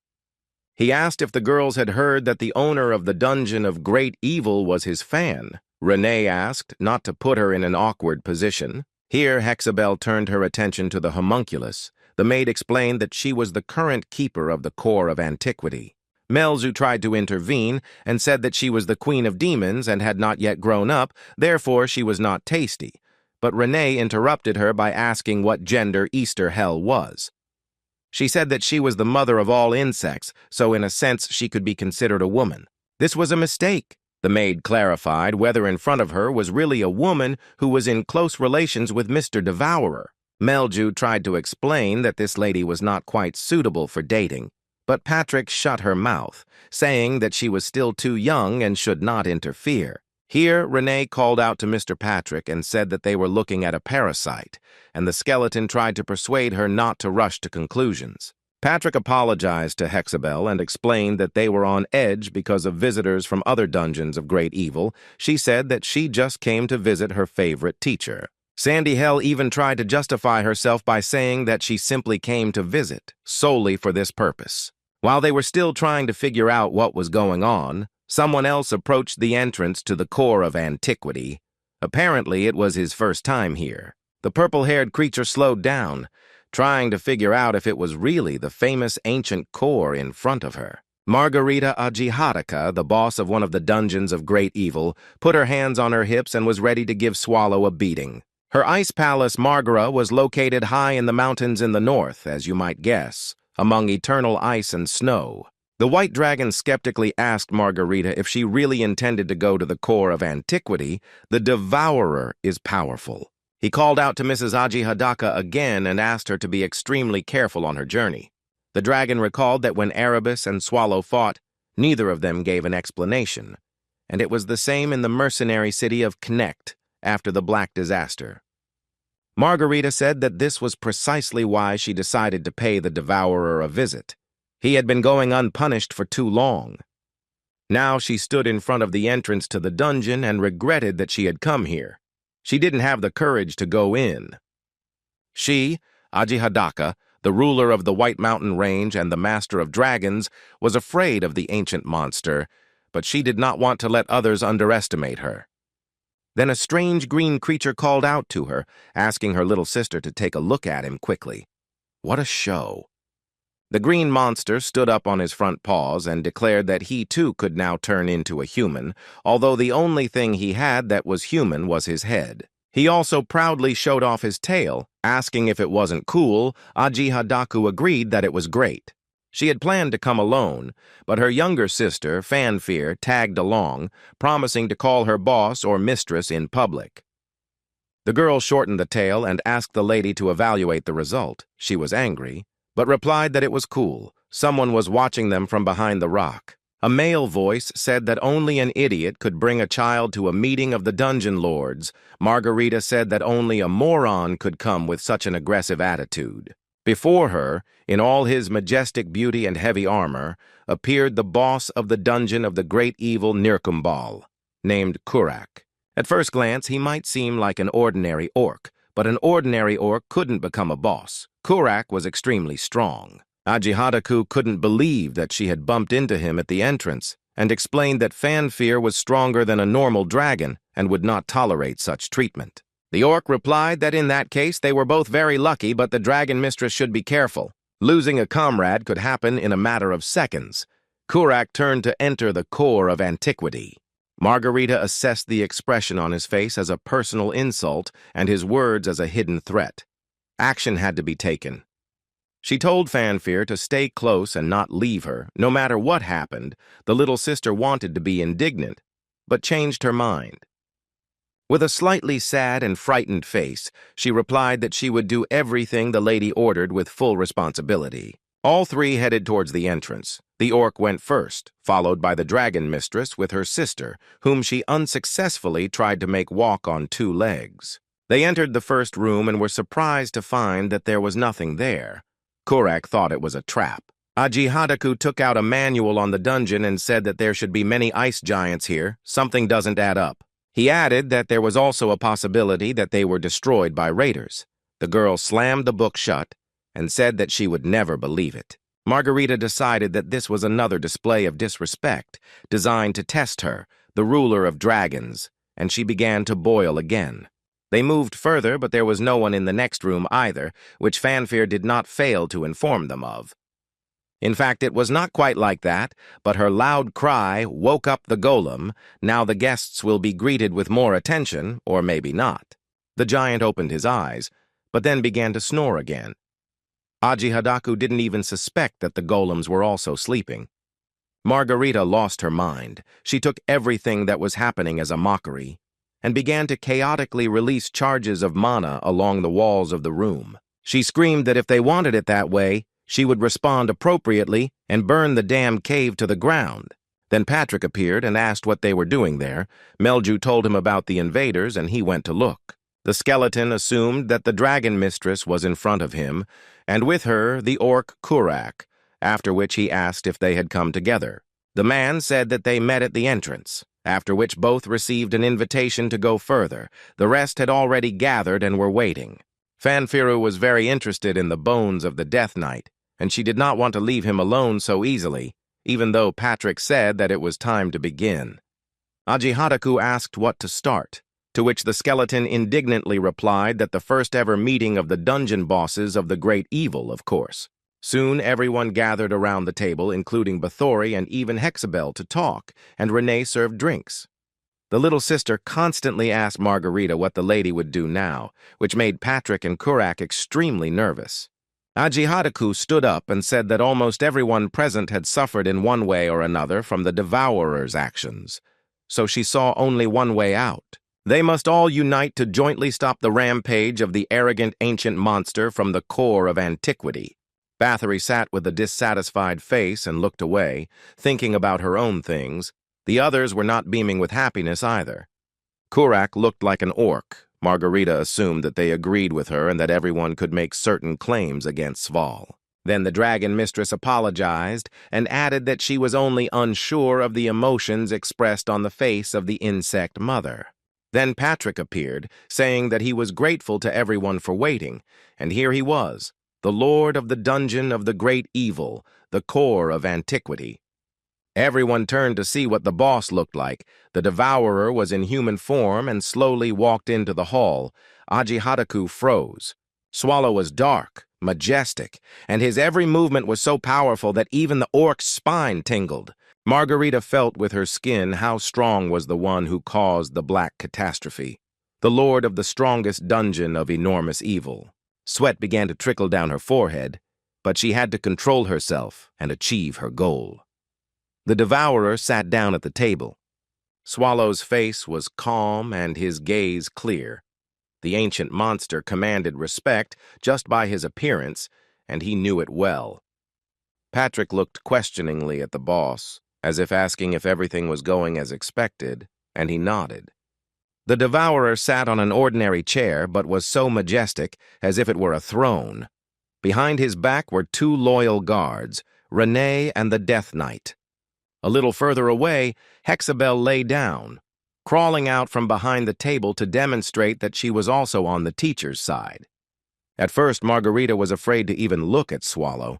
A: He asked if the girls had heard that the owner of the dungeon of great evil was his fan. Renee asked, not to put her in an awkward position. Here Hexabel turned her attention to the homunculus. The maid explained that she was the current keeper of the core of antiquity. Melzu tried to intervene and said that she was the queen of demons and had not yet grown up, therefore she was not tasty. But Renee interrupted her by asking what gender Easter Hell was. She said that she was the mother of all insects, so in a sense she could be considered a woman. This was a mistake. The maid clarified whether in front of her was really a woman who was in close relations with Mr. Devourer. Melju tried to explain that this lady was not quite suitable for dating, but Patrick shut her mouth, saying that she was still too young and should not interfere. Here, Renee called out to Mr. Patrick and said that they were looking at a parasite, and the skeleton tried to persuade her not to rush to conclusions. Patrick apologized to Hexabel and explained that they were on edge because of visitors from other dungeons of great evil. She said that she just came to visit her favorite teacher. Sandy Hell even tried to justify herself by saying that she simply came to visit, solely for this purpose. While they were still trying to figure out what was going on, someone else approached the entrance to the core of antiquity. Apparently, it was his first time here. The purple-haired creature slowed down, trying to figure out if it was really the famous ancient core in front of her. Margarita Ajihadaka, the boss of one of the dungeons of great evil, put her hands on her hips and was ready to give Swallow a beating. Her ice palace, Margara, was located high in the mountains in the north, as you might guess, among eternal ice and snow. The White Dragon skeptically asked Margarita if she really intended to go to the core of antiquity. The Devourer is powerful. He called out to Mrs. Ajihadaka again and asked her to be extremely careful on her journey. The dragon recalled that when Erebus and Swallow fought, neither of them gave an explanation, and it was the same in the mercenary city of Knecht after the Black Disaster. Margarita said that this was precisely why she decided to pay the Devourer a visit. He had been going unpunished for too long. Now she stood in front of the entrance to the dungeon and regretted that she had come here. She didn't have the courage to go in. She, Ajihadaka, the ruler of the White Mountain Range and the master of dragons, was afraid of the ancient monster, but she did not want to let others underestimate her. Then a strange green creature called out to her, asking her little sister to take a look at him quickly. What a show! The green monster stood up on his front paws and declared that he too could now turn into a human, although the only thing he had that was human was his head. He also proudly showed off his tail, asking if it wasn't cool. Aji Hadaku agreed that it was great. She had planned to come alone, but her younger sister, Fanfear, tagged along, promising to call her boss or mistress in public. The girl shortened the tail and asked the lady to evaluate the result. She was angry, but replied that it was cool. Someone was watching them from behind the rock. A male voice said that only an idiot could bring a child to a meeting of the dungeon lords. Margarita said that only a moron could come with such an aggressive attitude. Before her, in all his majestic beauty and heavy armor, appeared the boss of the dungeon of the great evil Nirkumbal, named Kurak. At first glance, he might seem like an ordinary orc, but an ordinary orc couldn't become a boss. Kurak was extremely strong. Aji Hadaku couldn't believe that she had bumped into him at the entrance, and explained that Fanfear was stronger than a normal dragon and would not tolerate such treatment. The orc replied that in that case they were both very lucky, but the dragon mistress should be careful. Losing a comrade could happen in a matter of seconds. Kurak turned to enter the core of antiquity. Margarita assessed the expression on his face as a personal insult and his words as a hidden threat. Action had to be taken. She told Fanfear to stay close and not leave her. No matter what happened, the little sister wanted to be indignant, but changed her mind. With a slightly sad and frightened face, she replied that she would do everything the lady ordered with full responsibility. All three headed towards the entrance. The orc went first, followed by the dragon mistress with her sister, whom she unsuccessfully tried to make walk on 2 legs. They entered the first room and were surprised to find that there was nothing there. Kurak thought it was a trap. Aji Hadaku took out a manual on the dungeon and said that there should be many ice giants here. Something doesn't add up. He added that there was also a possibility that they were destroyed by raiders. The girl slammed the book shut and said that she would never believe it. Margarita decided that this was another display of disrespect, designed to test her, the ruler of dragons, and she began to boil again. They moved further, but there was no one in the next room either, which Fanfear did not fail to inform them of. In fact, it was not quite like that, but her loud cry woke up the golem. Now the guests will be greeted with more attention, or maybe not. The giant opened his eyes, but then began to snore again. Aji Hadaku didn't even suspect that the golems were also sleeping. Margarita lost her mind. She took everything that was happening as a mockery, and began to chaotically release charges of mana along the walls of the room. She screamed that if they wanted it that way, she would respond appropriately and burn the damn cave to the ground. Then Patrick appeared and asked what they were doing there. Melju told him about the invaders, and he went to look. The skeleton assumed that the dragon mistress was in front of him, and with her the orc Kurak, after which he asked if they had come together. The man said that they met at the entrance, after which both received an invitation to go further. The rest had already gathered and were waiting. Fanfear was very interested in the bones of the Death Knight, and she did not want to leave him alone so easily, even though Patrick said that it was time to begin. Aji Hadaku asked what to start, to which the skeleton indignantly replied that the first ever meeting of the dungeon bosses of the great evil, of course. Soon everyone gathered around the table, including Bathory and even Hexabel, to talk, and Renee served drinks. The little sister constantly asked Margarita what the lady would do now, which made Patrick and Kurak extremely nervous. Aji Hadaku stood up and said that almost everyone present had suffered in one way or another from the Devourer's actions, so she saw only one way out. They must all unite to jointly stop the rampage of the arrogant ancient monster from the core of antiquity. Bathory sat with a dissatisfied face and looked away, thinking about her own things. The others were not beaming with happiness either. Kurak looked like an orc. Margarita assumed that they agreed with her and that everyone could make certain claims against Sval. Then the dragon mistress apologized and added that she was only unsure of the emotions expressed on the face of the insect mother. Then Patrick appeared, saying that he was grateful to everyone for waiting, and here he was, the lord of the dungeon of the great evil, the core of antiquity. Everyone turned to see what the boss looked like. The devourer was in human form and slowly walked into the hall. Ajihataku froze. Swallow was dark, majestic, and his every movement was so powerful that even the orc's spine tingled. Margarita felt with her skin how strong was the one who caused the black catastrophe, the lord of the strongest dungeon of enormous evil. Sweat began to trickle down her forehead, but she had to control herself and achieve her goal. The devourer sat down at the table. Swallow's face was calm and his gaze clear. The ancient monster commanded respect just by his appearance, and he knew it well. Patrick looked questioningly at the boss, as if asking if everything was going as expected, and he nodded. The devourer sat on an ordinary chair, but was so majestic as if it were a throne. Behind his back were two loyal guards, Renee and the Death Knight. A little further away, Hexabel lay down, crawling out from behind the table to demonstrate that she was also on the teacher's side. At first, Margarita was afraid to even look at Swallow,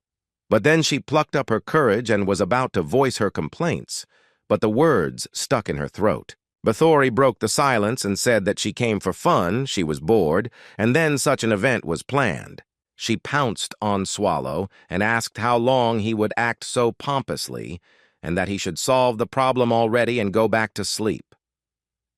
A: but then she plucked up her courage and was about to voice her complaints, but the words stuck in her throat. Bathory broke the silence and said that she came for fun, she was bored, and then such an event was planned. She pounced on Swallow and asked how long he would act so pompously, and that he should solve the problem already and go back to sleep.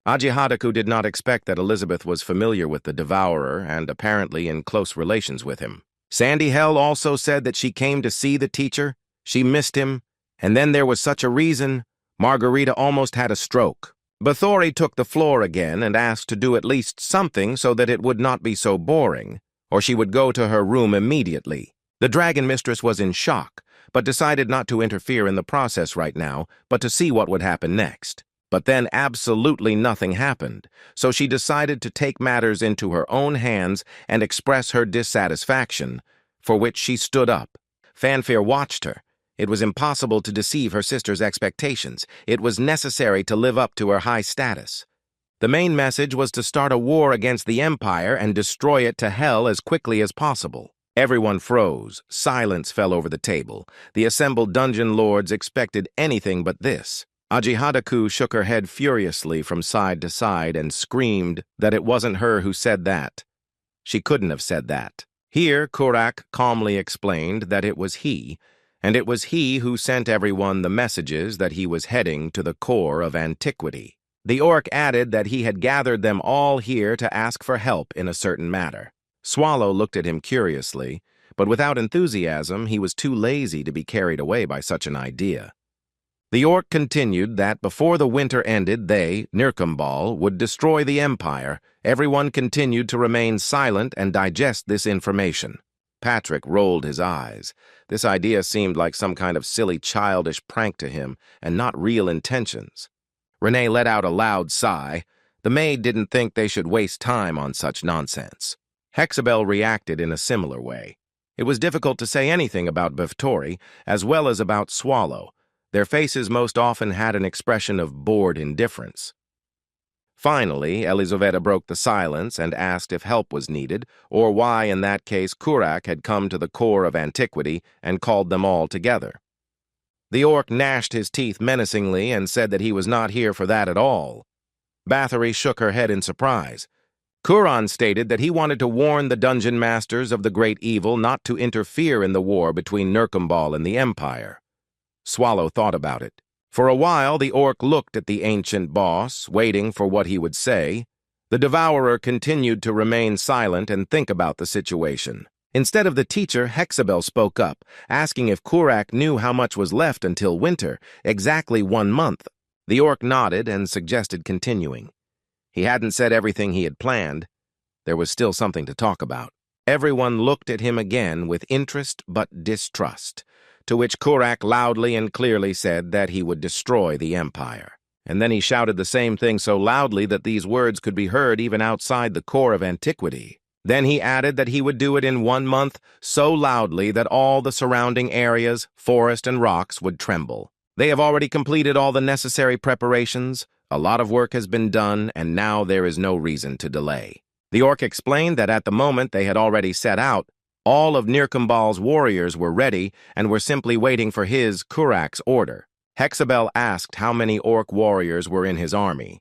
A: Ajihataku did not expect that Elizabeth was familiar with the devourer and apparently in close relations with him. Sandy Hell also said that she came to see the teacher, she missed him, and then there was such a reason, Margarita almost had a stroke. Bathory took the floor again and asked to do at least something so that it would not be so boring, or she would go to her room immediately. The dragon mistress was in shock, but decided not to interfere in the process right now, but to see what would happen next. But then absolutely nothing happened, so she decided to take matters into her own hands and express her dissatisfaction, for which she stood up. Fanfare watched her. It was impossible to deceive her sister's expectations. It was necessary to live up to her high status. The main message was to start a war against the Empire and destroy it to hell as quickly as possible. Everyone froze. Silence fell over the table. The assembled dungeon lords expected anything but this. Ajihataku shook her head furiously from side to side and screamed that it wasn't her who said that. She couldn't have said that. Here, Kurak calmly explained that it was he, and it was he who sent everyone the messages that he was heading to the core of antiquity. The orc added that he had gathered them all here to ask for help in a certain matter. Swallow looked at him curiously, but without enthusiasm, he was too lazy to be carried away by such an idea. The orc continued that before the winter ended, they, Nirkambal, would destroy the Empire. Everyone continued to remain silent and digest this information. Patrick rolled his eyes. This idea seemed like some kind of silly, childish prank to him, and not real intentions. Renee let out a loud sigh. The maid didn't think they should waste time on such nonsense. Hexabel reacted in a similar way. It was difficult to say anything about Bathory, as well as about Swallow. Their faces most often had an expression of bored indifference. Finally, Elizaveta broke the silence and asked if help was needed, or why, in that case, Kurak had come to the core of antiquity and called them all together. The orc gnashed his teeth menacingly and said that he was not here for that at all. Bathory shook her head in surprise. Kuran stated that he wanted to warn the dungeon masters of the great evil not to interfere in the war between Nirkambal and the Empire. Swallow thought about it. For a while, the orc looked at the ancient boss, waiting for what he would say. The devourer continued to remain silent and think about the situation. Instead of the teacher, Hexabel spoke up, asking if Kurak knew how much was left until winter, exactly 1 month. The orc nodded and suggested continuing. He hadn't said everything he had planned. There was still something to talk about. Everyone looked at him again with interest but distrust, to which Kurak loudly and clearly said that he would destroy the Empire. And then he shouted the same thing so loudly that these words could be heard even outside the core of antiquity. Then he added that he would do it in 1 month so loudly that all the surrounding areas, forest and rocks would tremble. They have already completed all the necessary preparations. A lot of work has been done, and now there is no reason to delay. The orc explained that at the moment they had already set out, all of Nirkambal's warriors were ready and were simply waiting for his, Kurak's, order. Hexabel asked how many orc warriors were in his army.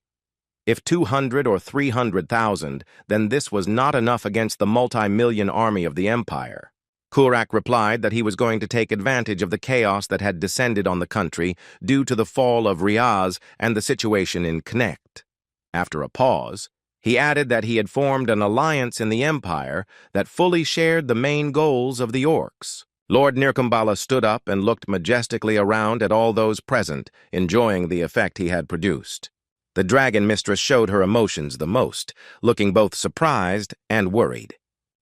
A: If 200 or 300,000, then this was not enough against the multi-million army of the Empire. Kurak replied that he was going to take advantage of the chaos that had descended on the country due to the fall of Riaz and the situation in Knecht. After a pause, he added that he had formed an alliance in the Empire that fully shared the main goals of the orcs. Lord Nirkambala stood up and looked majestically around at all those present, enjoying the effect he had produced. The dragon mistress showed her emotions the most, looking both surprised and worried.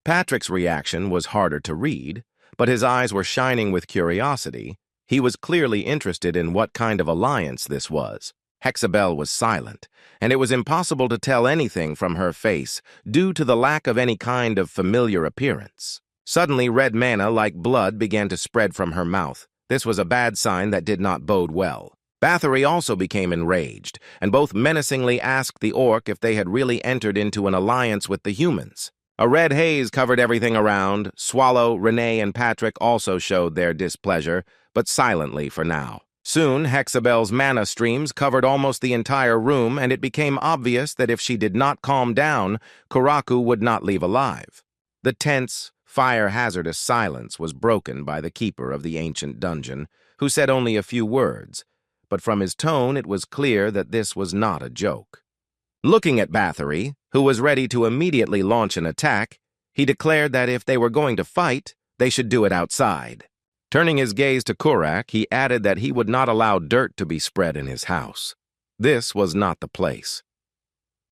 A: Patrick's reaction was harder to read, but his eyes were shining with curiosity. He was clearly interested in what kind of alliance this was. Hexabel was silent, and it was impossible to tell anything from her face due to the lack of any kind of familiar appearance. Suddenly, red mana like blood began to spread from her mouth. This was a bad sign that did not bode well. Bathory also became enraged, and both menacingly asked the orc if they had really entered into an alliance with the humans. A red haze covered everything around. Swallow, Renee, and Patrick also showed their displeasure, but silently for now. Soon, Hexabel's mana streams covered almost the entire room, and it became obvious that if she did not calm down, Kuraku would not leave alive. The tense, fire-hazardous silence was broken by the keeper of the ancient dungeon, who said only a few words, but from his tone it was clear that this was not a joke. Looking at Bathory, who was ready to immediately launch an attack, he declared that if they were going to fight, they should do it outside. Turning his gaze to Kurak, he added that he would not allow dirt to be spread in his house. This was not the place.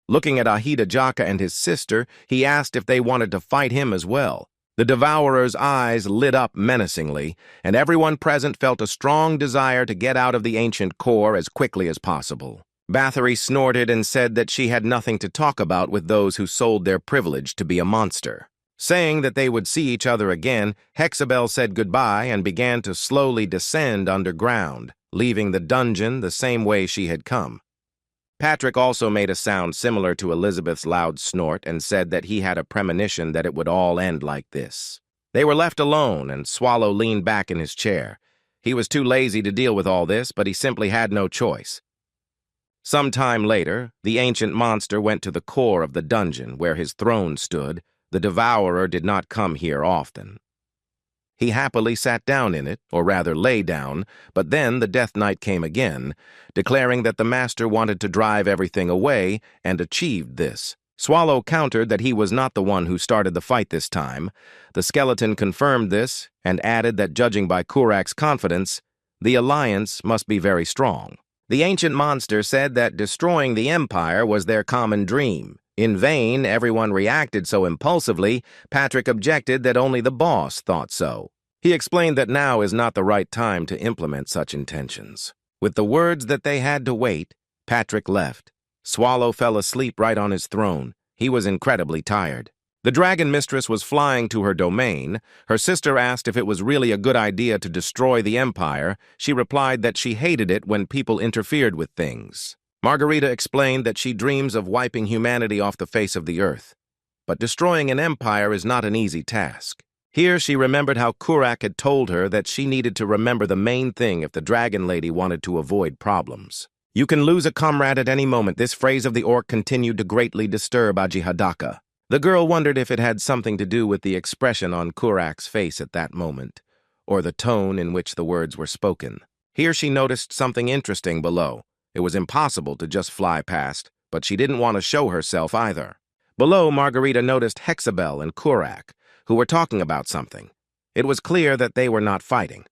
A: Looking at Ahida Jaka and his sister, he asked if they wanted to fight him as well. The Devourer's eyes lit up menacingly, and everyone present felt a strong desire to get out of the ancient core as quickly as possible. Bathory snorted and said that she had nothing to talk about with those who sold their privilege to be a monster. Saying that they would see each other again, Hexabel said goodbye and began to slowly descend underground, leaving the dungeon the same way she had come. Patrick also made a sound similar to Elizabeth's loud snort and said that he had a premonition that it would all end like this. They were left alone, and Swallow leaned back in his chair. He was too lazy to deal with all this, but he simply had no choice. Some time later, the ancient monster went to the core of the dungeon where his throne stood. The Devourer did not come here often. He happily sat down in it, or rather lay down, but then the Death Knight came again, declaring that the master wanted to drive everything away, and achieved this. Swallow countered that he was not the one who started the fight this time. The skeleton confirmed this, and added that judging by Kurak's confidence, the alliance must be very strong. The ancient monster said that destroying the Empire was their common dream. In vain, everyone reacted so impulsively. Patrick objected that only the boss thought so. He explained that now is not the right time to implement such intentions. With the words that they had to wait, Patrick left. Swallow fell asleep right on his throne. He was incredibly tired. The dragon mistress was flying to her domain. Her sister asked if it was really a good idea to destroy the Empire. She replied that she hated it when people interfered with things. Margarita explained that she dreams of wiping humanity off the face of the earth. But destroying an empire is not an easy task. Here she remembered how Kurak had told her that she needed to remember the main thing if the Dragon Lady wanted to avoid problems. You can lose a comrade at any moment. This phrase of the orc continued to greatly disturb Ajihadaka. The girl wondered if it had something to do with the expression on Kurak's face at that moment, or the tone in which the words were spoken. Here she noticed something interesting below. It was impossible to just fly past, but she didn't want to show herself either. Below, Margarita noticed Hexabel and Kurak, who were talking about something. It was clear that they were not fighting.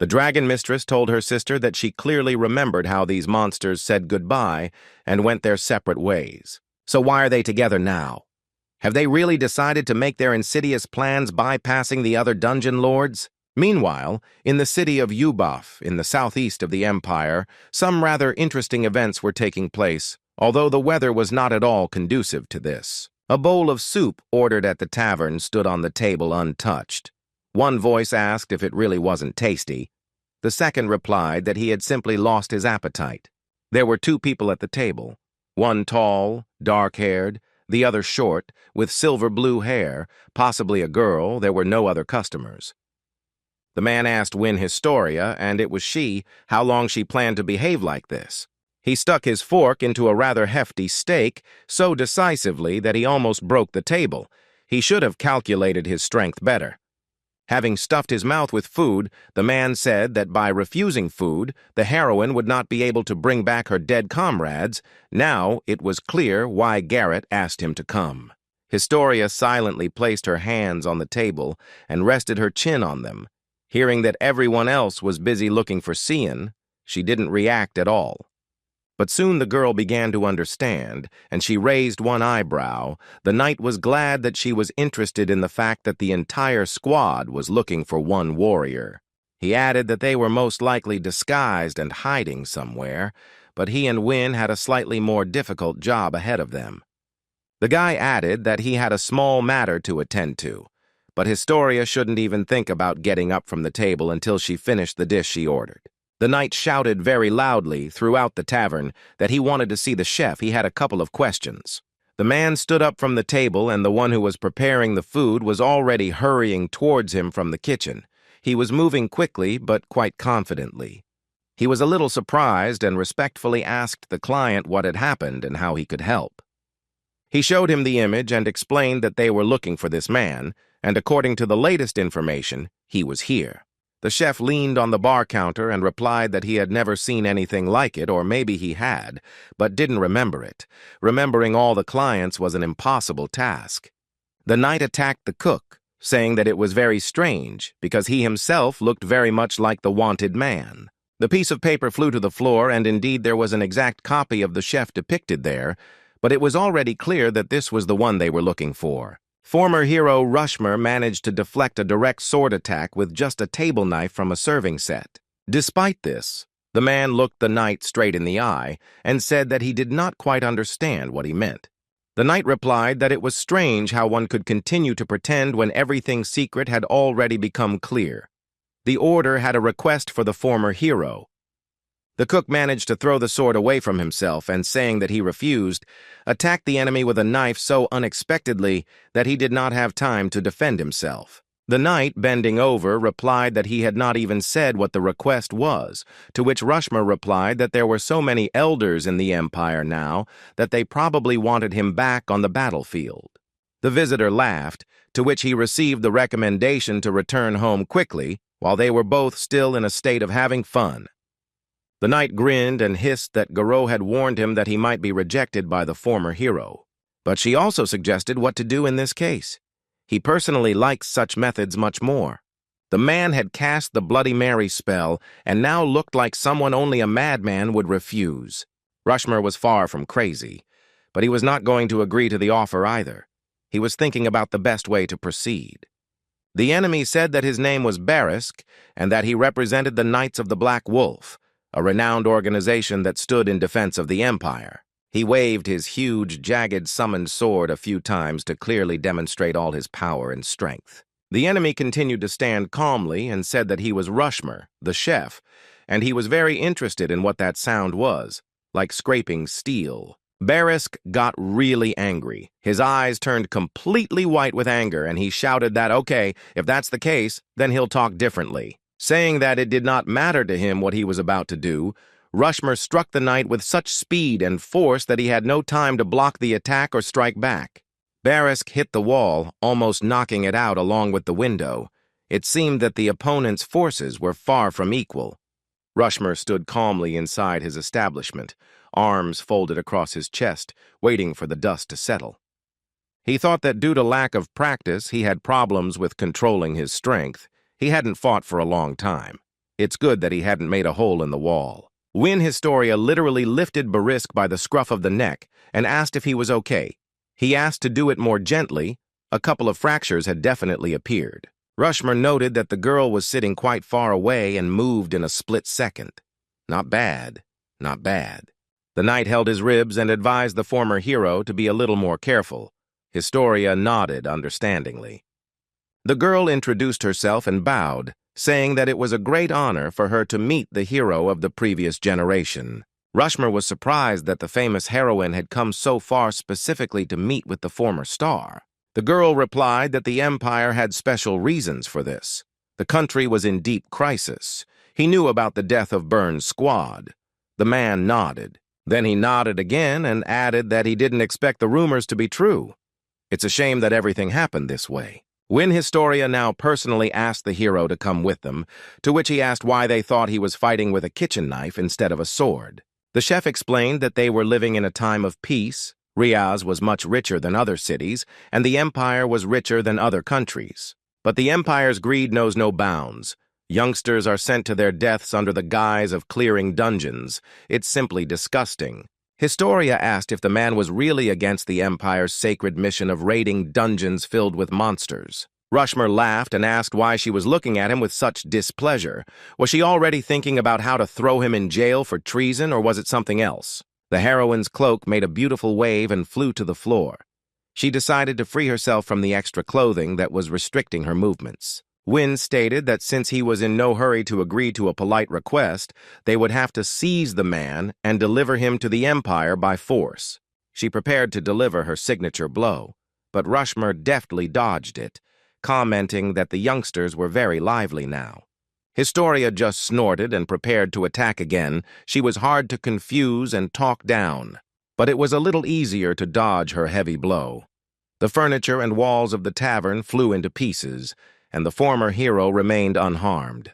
A: The dragon mistress told her sister that she clearly remembered how these monsters said goodbye and went their separate ways. So why are they together now? Have they really decided to make their insidious plans bypassing the other dungeon lords? Meanwhile, in the city of Yubaf, in the southeast of the Empire, some rather interesting events were taking place, although the weather was not at all conducive to this. A bowl of soup ordered at the tavern stood on the table untouched. One voice asked if it really wasn't tasty. The second replied that he had simply lost his appetite. There were two people at the table, one tall, dark-haired, the other short, with silver-blue hair, possibly a girl. There were no other customers. The man asked when Historia, and it was she, how long she planned to behave like this. He stuck his fork into a rather hefty steak so decisively that he almost broke the table. He should have calculated his strength better. Having stuffed his mouth with food, the man said that by refusing food, the heroine would not be able to bring back her dead comrades. Now it was clear why Garrett asked him to come. Historia silently placed her hands on the table and rested her chin on them. Hearing that everyone else was busy looking for Cian, she didn't react at all. But soon the girl began to understand, and she raised one eyebrow. The knight was glad that she was interested in the fact that the entire squad was looking for one warrior. He added that they were most likely disguised and hiding somewhere, but he and Wynne had a slightly more difficult job ahead of them. The guy added that he had a small matter to attend to, but Historia shouldn't even think about getting up from the table until she finished the dish she ordered. The knight shouted very loudly throughout the tavern that he wanted to see the chef. He had a couple of questions. The man stood up from the table, and the one who was preparing the food was already hurrying towards him from the kitchen. He was moving quickly, but quite confidently. He was a little surprised and respectfully asked the client what had happened and how he could help. He showed him the image and explained that they were looking for this man, and according to the latest information, he was here. The chef leaned on the bar counter and replied that he had never seen anything like it, or maybe he had, but didn't remember it. Remembering all the clients was an impossible task. The knight attacked the cook, saying that it was very strange because he himself looked very much like the wanted man. The piece of paper flew to the floor, and indeed there was an exact copy of the chef depicted there, but it was already clear that this was the one they were looking for. Former hero Rushmer managed to deflect a direct sword attack with just a table knife from a serving set. Despite this, the man looked the knight straight in the eye and said that he did not quite understand what he meant. The knight replied that it was strange how one could continue to pretend when everything secret had already become clear. The order had a request for the former hero. The cook managed to throw the sword away from himself and, saying that he refused, attacked the enemy with a knife so unexpectedly that he did not have time to defend himself. The knight, bending over, replied that he had not even said what the request was, to which Rushmer replied that there were so many elders in the Empire now that they probably wanted him back on the battlefield. The visitor laughed, to which he received the recommendation to return home quickly, while they were both still in a state of having fun. The knight grinned and hissed that Garou had warned him that he might be rejected by the former hero. But she also suggested what to do in this case. He personally likes such methods much more. The man had cast the Bloody Mary spell and now looked like someone only a madman would refuse. Rushmer was far from crazy, but he was not going to agree to the offer either. He was thinking about the best way to proceed. The enemy said that his name was Banished and that he represented the Knights of the Black Wolf, a renowned organization that stood in defense of the Empire. He waved his huge, jagged summoned sword a few times to clearly demonstrate all his power and strength. The enemy continued to stand calmly and said that he was Rushmer, the chef, and he was very interested in what that sound was, like scraping steel. Banished got really angry. His eyes turned completely white with anger, and he shouted that, okay, if that's the case, then he'll talk differently. Saying that it did not matter to him what he was about to do, Rushmer struck the knight with such speed and force that he had no time to block the attack or strike back. Banished hit the wall, almost knocking it out along with the window. It seemed that the opponent's forces were far from equal. Rushmer stood calmly inside his establishment, arms folded across his chest, waiting for the dust to settle. He thought that due to lack of practice, he had problems with controlling his strength. He hadn't fought for a long time. It's good that he hadn't made a hole in the wall. Wynne Historia literally lifted Banished by the scruff of the neck and asked if he was okay. He asked to do it more gently. A couple of fractures had definitely appeared. Rushmer noted that the girl was sitting quite far away and moved in a split second. Not bad, not bad. The knight held his ribs and advised the former hero to be a little more careful. Historia nodded understandingly. The girl introduced herself and bowed, saying that it was a great honor for her to meet the hero of the previous generation. Rushmer was surprised that the famous heroine had come so far specifically to meet with the former star. The girl replied that the Empire had special reasons for this. The country was in deep crisis. He knew about the death of Burns' squad. The man nodded. Then he nodded again and added that he didn't expect the rumors to be true. It's a shame that everything happened this way. When Historia now personally asked the hero to come with them, to which he asked why they thought he was fighting with a kitchen knife instead of a sword. The chef explained that they were living in a time of peace. Riaz was much richer than other cities, and the empire was richer than other countries. But the empire's greed knows no bounds. Youngsters are sent to their deaths under the guise of clearing dungeons. It's simply disgusting. Historia asked if the man was really against the empire's sacred mission of raiding dungeons filled with monsters. Rushmore laughed and asked why she was looking at him with such displeasure. Was she already thinking about how to throw him in jail for treason, or was it something else? The heroine's cloak made a beautiful wave and flew to the floor. She decided to free herself from the extra clothing that was restricting her movements. Wynne stated that since he was in no hurry to agree to a polite request, they would have to seize the man and deliver him to the Empire by force. She prepared to deliver her signature blow, but Rushmore deftly dodged it, commenting that the youngsters were very lively now. Historia just snorted and prepared to attack again. She was hard to confuse and talk down, but it was a little easier to dodge her heavy blow. The furniture and walls of the tavern flew into pieces, and the former hero remained unharmed.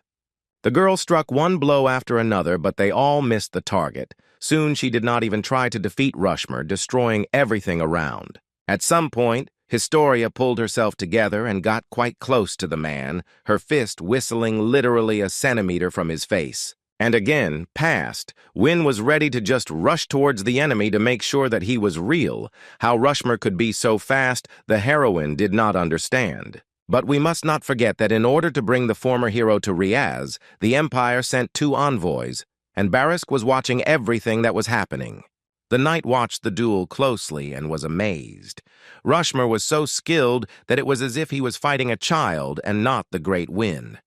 A: The girl struck one blow after another, but they all missed the target. Soon she did not even try to defeat Rushmore, destroying everything around. At some point, Historia pulled herself together and got quite close to the man, her fist whistling literally a centimeter from his face. And again, passed. Wynne was ready to just rush towards the enemy to make sure that he was real. How Rushmore could be so fast, the heroine did not understand. But we must not forget that in order to bring the former hero to Riaz, the Empire sent 2 envoys, and Barisk was watching everything that was happening. The knight watched the duel closely and was amazed. Rushmore was so skilled that it was as if he was fighting a child and not the great Wynne.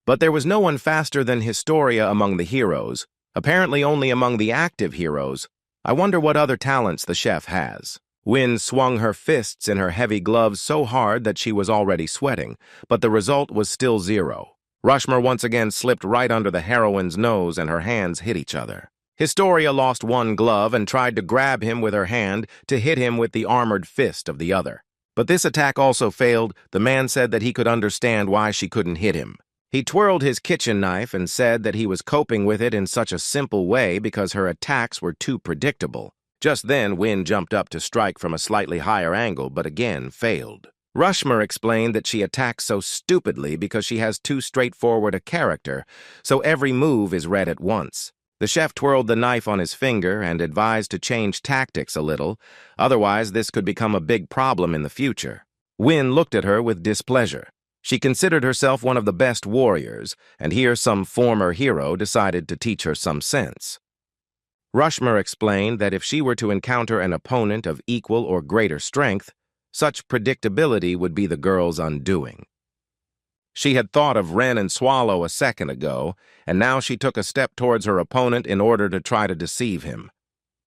A: But there was no one faster than Historia among the heroes, apparently only among the active heroes. I wonder what other talents the chef has. Wynne swung her fists in her heavy gloves so hard that she was already sweating, but the result was still 0. Rushmore once again slipped right under the heroine's nose and her hands hit each other. Historia lost one glove and tried to grab him with her hand to hit him with the armored fist of the other. But this attack also failed. The man said that he could understand why she couldn't hit him. He twirled his kitchen knife and said that he was coping with it in such a simple way because her attacks were too predictable. Just then, Wynne jumped up to strike from a slightly higher angle, but again failed. Rushmore explained that she attacks so stupidly because she has too straightforward a character, so every move is read at once. The chef twirled the knife on his finger and advised to change tactics a little, otherwise this could become a big problem in the future. Wynne looked at her with displeasure. She considered herself one of the best warriors, and here some former hero decided to teach her some sense. Rushmore explained that if she were to encounter an opponent of equal or greater strength, such predictability would be the girl's undoing. She had thought of Wren and Swallow a second ago, and now she took a step towards her opponent in order to try to deceive him.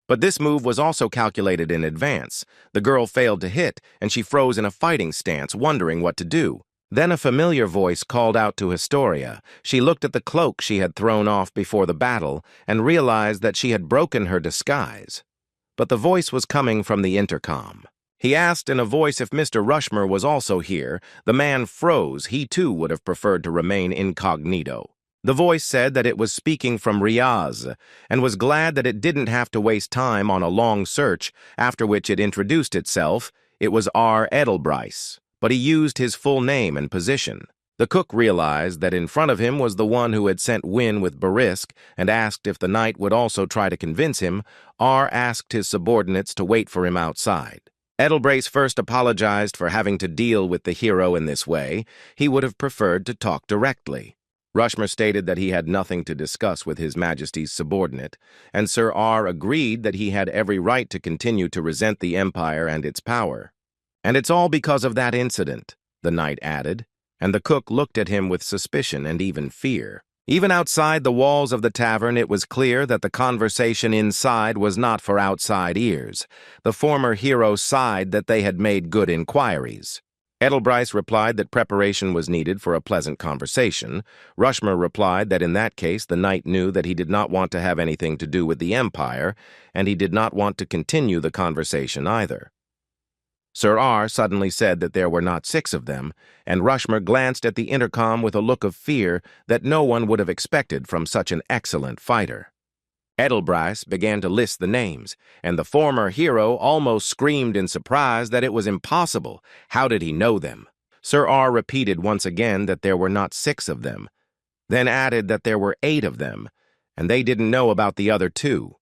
A: But this move was also calculated in advance. The girl failed to hit, and she froze in a fighting stance, wondering what to do. Then a familiar voice called out to Historia. She looked at the cloak she had thrown off before the battle and realized that she had broken her disguise. But the voice was coming from the intercom. He asked in a voice if Mr. Rushmore was also here. The man froze. He too would have preferred to remain incognito. The voice said that it was speaking from Riaz and was glad that it didn't have to waste time on a long search, after which it introduced itself. It was R. Edelbryce. But he used his full name and position. The cook realized that in front of him was the one who had sent Wynne with Barisk and asked if the knight would also try to convince him. R asked his subordinates to wait for him outside. Edelbryce first apologized for having to deal with the hero in this way. He would have preferred to talk directly. Rushmore stated that he had nothing to discuss with His Majesty's subordinate, and Sir R agreed that he had every right to continue to resent the Empire and its power. "And it's all because of that incident," the knight added, and the cook looked at him with suspicion and even fear. Even outside the walls of the tavern, it was clear that the conversation inside was not for outside ears. The former hero sighed that they had made good inquiries. Edelbryce replied that preparation was needed for a pleasant conversation. Rushmer replied that in that case the knight knew that he did not want to have anything to do with the Empire, and he did not want to continue the conversation either. Sir R suddenly said that there were not 6 of them, and Rushmer glanced at the intercom with a look of fear that no one would have expected from such an excellent fighter. Edelbryce began to list the names, and the former hero almost screamed in surprise that it was impossible. How did he know them? Sir R repeated once again that there were not 6 of them, then added that there were 8 of them, and they didn't know about the other 2.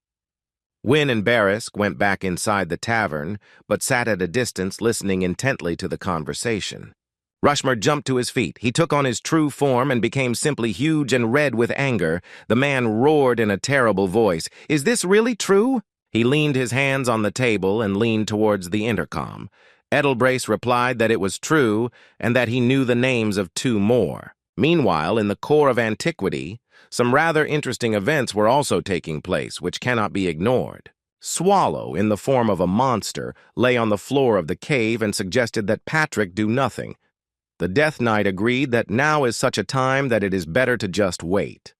A: Wynne and Barisk went back inside the tavern, but sat at a distance listening intently to the conversation. Rushmer jumped to his feet. He took on his true form and became simply huge and red with anger. The man roared in a terrible voice, "Is this really true?" He leaned his hands on the table and leaned towards the intercom. Edelbryce replied that it was true and that he knew the names of 2 more. Meanwhile, in the core of antiquity, some rather interesting events were also taking place, which cannot be ignored. Swallow, in the form of a monster, lay on the floor of the cave and suggested that Patrick do nothing. The Death Knight agreed that now is such a time that it is better to just wait.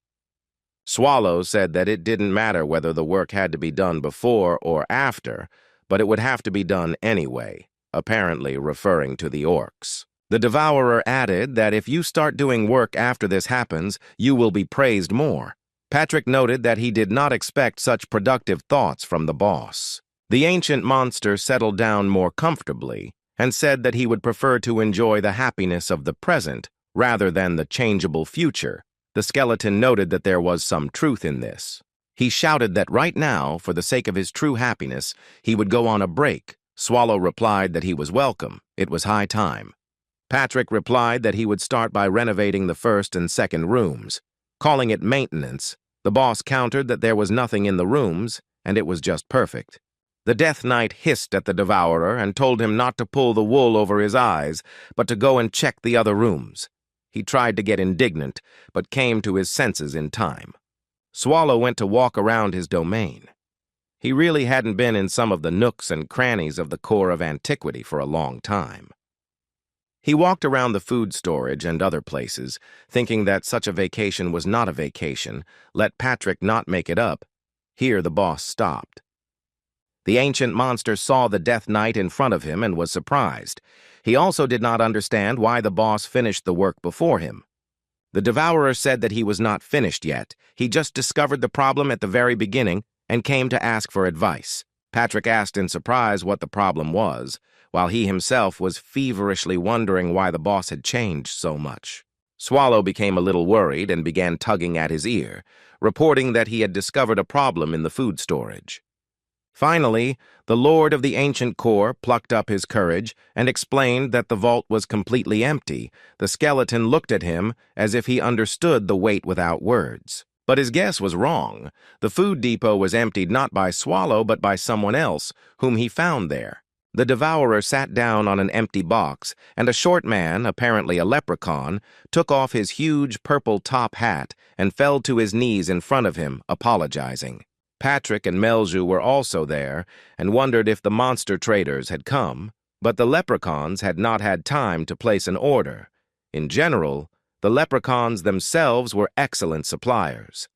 A: Swallow said that it didn't matter whether the work had to be done before or after, but it would have to be done anyway, apparently referring to the orcs. The Devourer added that if you start doing work after this happens, you will be praised more. Patrick noted that he did not expect such productive thoughts from the boss. The ancient monster settled down more comfortably and said that he would prefer to enjoy the happiness of the present rather than the changeable future. The skeleton noted that there was some truth in this. He shouted that right now, for the sake of his true happiness, he would go on a break. Swallow replied that he was welcome. It was high time. Patrick replied that he would start by renovating the first and second rooms. Calling it maintenance, the boss countered that there was nothing in the rooms, and it was just perfect. The Death Knight hissed at the Devourer and told him not to pull the wool over his eyes, but to go and check the other rooms. He tried to get indignant, but came to his senses in time. Swallow went to walk around his domain. He really hadn't been in some of the nooks and crannies of the core of antiquity for a long time. He walked around the food storage and other places, thinking that such a vacation was not a vacation. Let Patrick not make it up. Here the boss stopped. The ancient monster saw the Death Knight in front of him and was surprised. He also did not understand why the boss finished the work before him. The Devourer said that he was not finished yet. He just discovered the problem at the very beginning and came to ask for advice. Patrick asked in surprise what the problem was, while he himself was feverishly wondering why the boss had changed so much. Swallow became a little worried and began tugging at his ear, reporting that he had discovered a problem in the food storage. Finally, the Lord of the Ancient Core plucked up his courage and explained that the vault was completely empty. The skeleton looked at him as if he understood the weight without words. But his guess was wrong. The food depot was emptied not by Swallow but by someone else, whom he found there. The Devourer sat down on an empty box, and a short man, apparently a leprechaun, took off his huge purple top hat and fell to his knees in front of him, apologizing. Patrick and Melju were also there and wondered if the monster traders had come, but the leprechauns had not had time to place an order. In general, the leprechauns themselves were excellent suppliers.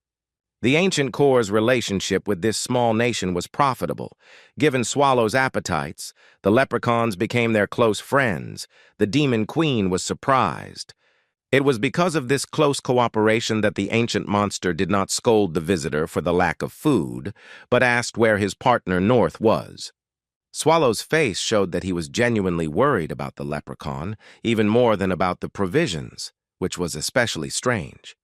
A: The Ancient Core's relationship with this small nation was profitable. Given Swallow's appetites, the leprechauns became their close friends. The Demon Queen was surprised. It was because of this close cooperation that the ancient monster did not scold the visitor for the lack of food, but asked where his partner North was. Swallow's face showed that he was genuinely worried about the leprechaun, even more than about the provisions, which was especially strange.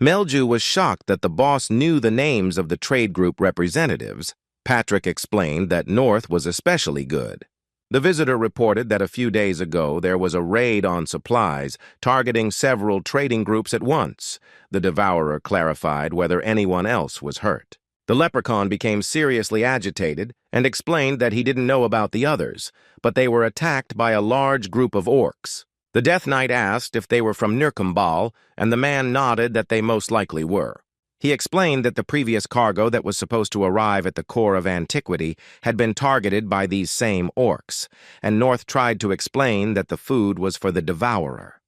A: Melju was shocked that the boss knew the names of the trade group representatives. Patrick explained that North was especially good. The visitor reported that a few days ago there was a raid on supplies, targeting several trading groups at once. The Devourer clarified whether anyone else was hurt. The leprechaun became seriously agitated and explained that he didn't know about the others, but they were attacked by a large group of orcs. The Death Knight asked if they were from Nirkambal, and the man nodded that they most likely were. He explained that the previous cargo that was supposed to arrive at the core of antiquity had been targeted by these same orcs, and North tried to explain that the food was for the devourer.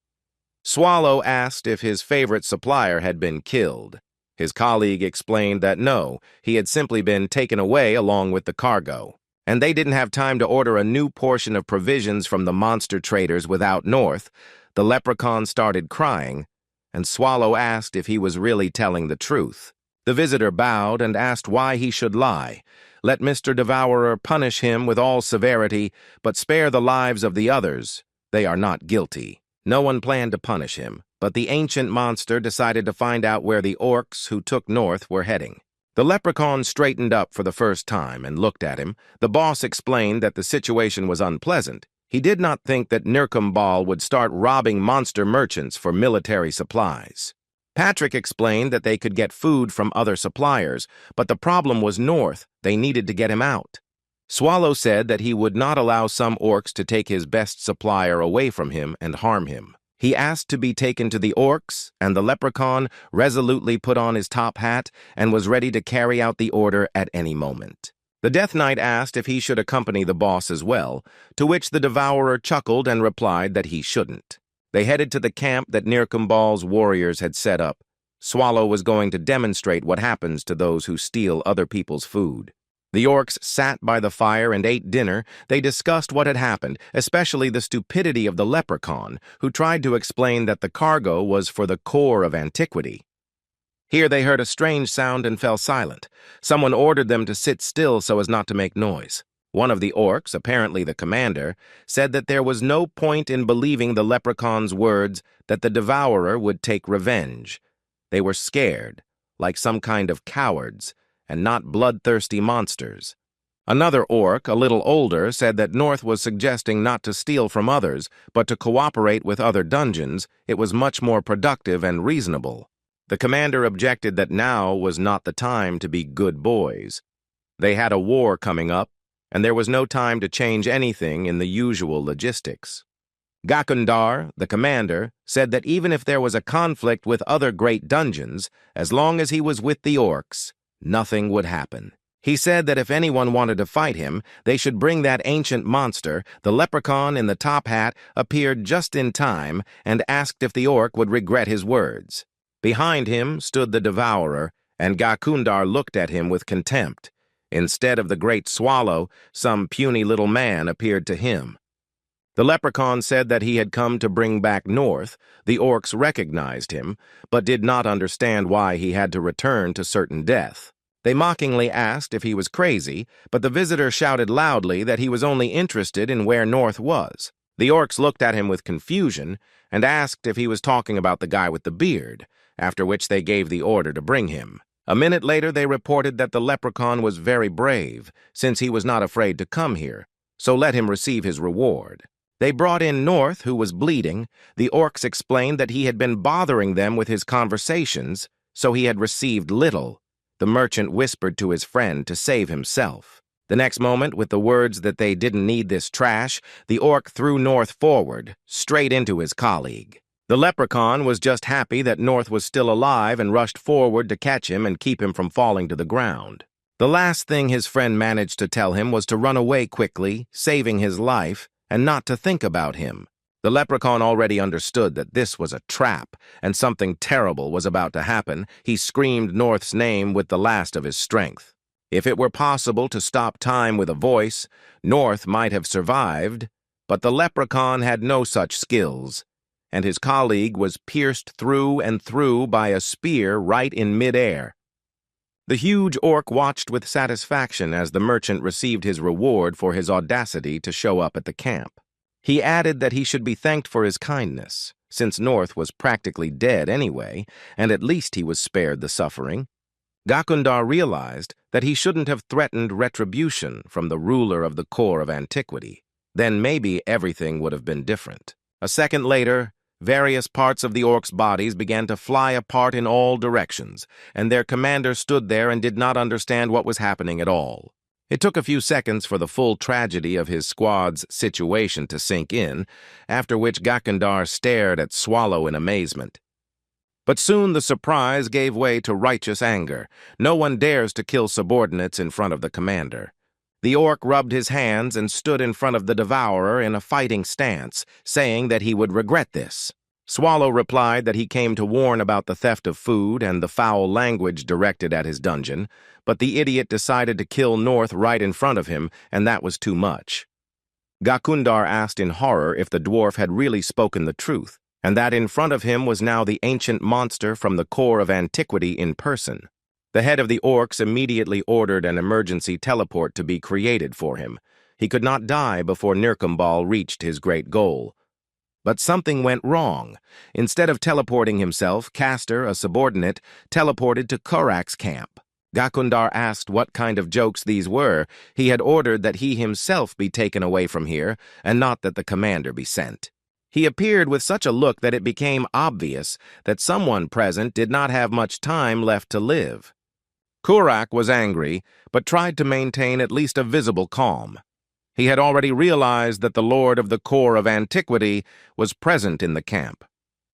A: Swallow asked if his favorite supplier had been killed. His colleague explained that no, he had simply been taken away along with the cargo, and they didn't have time to order a new portion of provisions from the monster traders without North. The leprechaun started crying, and Swallow asked if he was really telling the truth. The visitor bowed and asked why he should lie. Let Mr. Devourer punish him with all severity, but spare the lives of the others. They are not guilty. No one planned to punish him, but the ancient monster decided to find out where the orcs who took North were heading. The leprechaun straightened up for the first time and looked at him. The boss explained that the situation was unpleasant. He did not think that Nirkumbal would start robbing monster merchants for military supplies. Patrick explained that they could get food from other suppliers, but the problem was North. They needed to get him out. Swallow said that he would not allow some orcs to take his best supplier away from him and harm him. He asked to be taken to the orcs, and the leprechaun resolutely put on his top hat and was ready to carry out the order at any moment. The Death Knight asked if he should accompany the boss as well, to which the Devourer chuckled and replied that he shouldn't. They headed to the camp that Nirkumbal's warriors had set up. Swallow was going to demonstrate what happens to those who steal other people's food. The orcs sat by the fire and ate dinner. They discussed what had happened, especially the stupidity of the leprechaun, who tried to explain that the cargo was for the core of antiquity. Here they heard a strange sound and fell silent. Someone ordered them to sit still so as not to make noise. One of the orcs, apparently the commander, said that there was no point in believing the leprechaun's words that the devourer would take revenge. They were scared, like some kind of cowards, and not bloodthirsty monsters. Another orc, a little older, said that North was suggesting not to steal from others, but to cooperate with other dungeons. It was much more productive and reasonable. The commander objected that now was not the time to be good boys. They had a war coming up, and there was no time to change anything in the usual logistics. Gakundar, the commander, said that even if there was a conflict with other great dungeons, as long as he was with the orcs, nothing would happen. He said that if anyone wanted to fight him, they should bring that ancient monster. The leprechaun in the top hat appeared just in time and asked if the orc would regret his words. Behind him stood the devourer, and Gakundar looked at him with contempt. Instead of the great swallow, some puny little man appeared to him. The leprechaun said that he had come to bring back North. The orcs recognized him, but did not understand why he had to return to certain death. They mockingly asked if he was crazy, but the visitor shouted loudly that he was only interested in where North was. The orcs looked at him with confusion and asked if he was talking about the guy with the beard, after which they gave the order to bring him. A minute later, they reported that the leprechaun was very brave, since he was not afraid to come here, so let him receive his reward. They brought in North, who was bleeding. The orcs explained that he had been bothering them with his conversations, so he had received little. The merchant whispered to his friend to save himself. The next moment, with the words that they didn't need this trash, the orc threw North forward, straight into his colleague. The leprechaun was just happy that North was still alive and rushed forward to catch him and keep him from falling to the ground. The last thing his friend managed to tell him was to run away quickly, saving his life, and not to think about him. The leprechaun already understood that this was a trap, and something terrible was about to happen. He screamed North's name with the last of his strength. If it were possible to stop time with a voice, North might have survived, but the leprechaun had no such skills, and his colleague was pierced through and through by a spear right in midair. The huge orc watched with satisfaction as the merchant received his reward for his audacity to show up at the camp. He added that he should be thanked for his kindness, since North was practically dead anyway, and at least he was spared the suffering. Gakundar realized that he shouldn't have threatened retribution from the ruler of the core of antiquity. Then maybe everything would have been different. A second later, various parts of the orcs' bodies began to fly apart in all directions, and their commander stood there and did not understand what was happening at all. It took a few seconds for the full tragedy of his squad's situation to sink in, after which Gakundar stared at Swallow in amazement. But soon the surprise gave way to righteous anger. No one dares to kill subordinates in front of the commander. The orc rubbed his hands and stood in front of the devourer in a fighting stance, saying that he would regret this. Swallow replied that he came to warn about the theft of food and the foul language directed at his dungeon, but the idiot decided to kill North right in front of him, and that was too much. Gakundar asked in horror if the dwarf had really spoken the truth, and that in front of him was now the ancient monster from the core of antiquity in person. The head of the orcs immediately ordered an emergency teleport to be created for him. He could not die before Nirkumbal reached his great goal. But something went wrong. Instead of teleporting himself, Castor, a subordinate, teleported to Korak's camp. Gakundar asked what kind of jokes these were. He had ordered that he himself be taken away from here, and not that the commander be sent. He appeared with such a look that it became obvious that someone present did not have much time left to live. Korak was angry, but tried to maintain at least a visible calm. He had already realized that the Lord of the Core of Antiquity was present in the camp.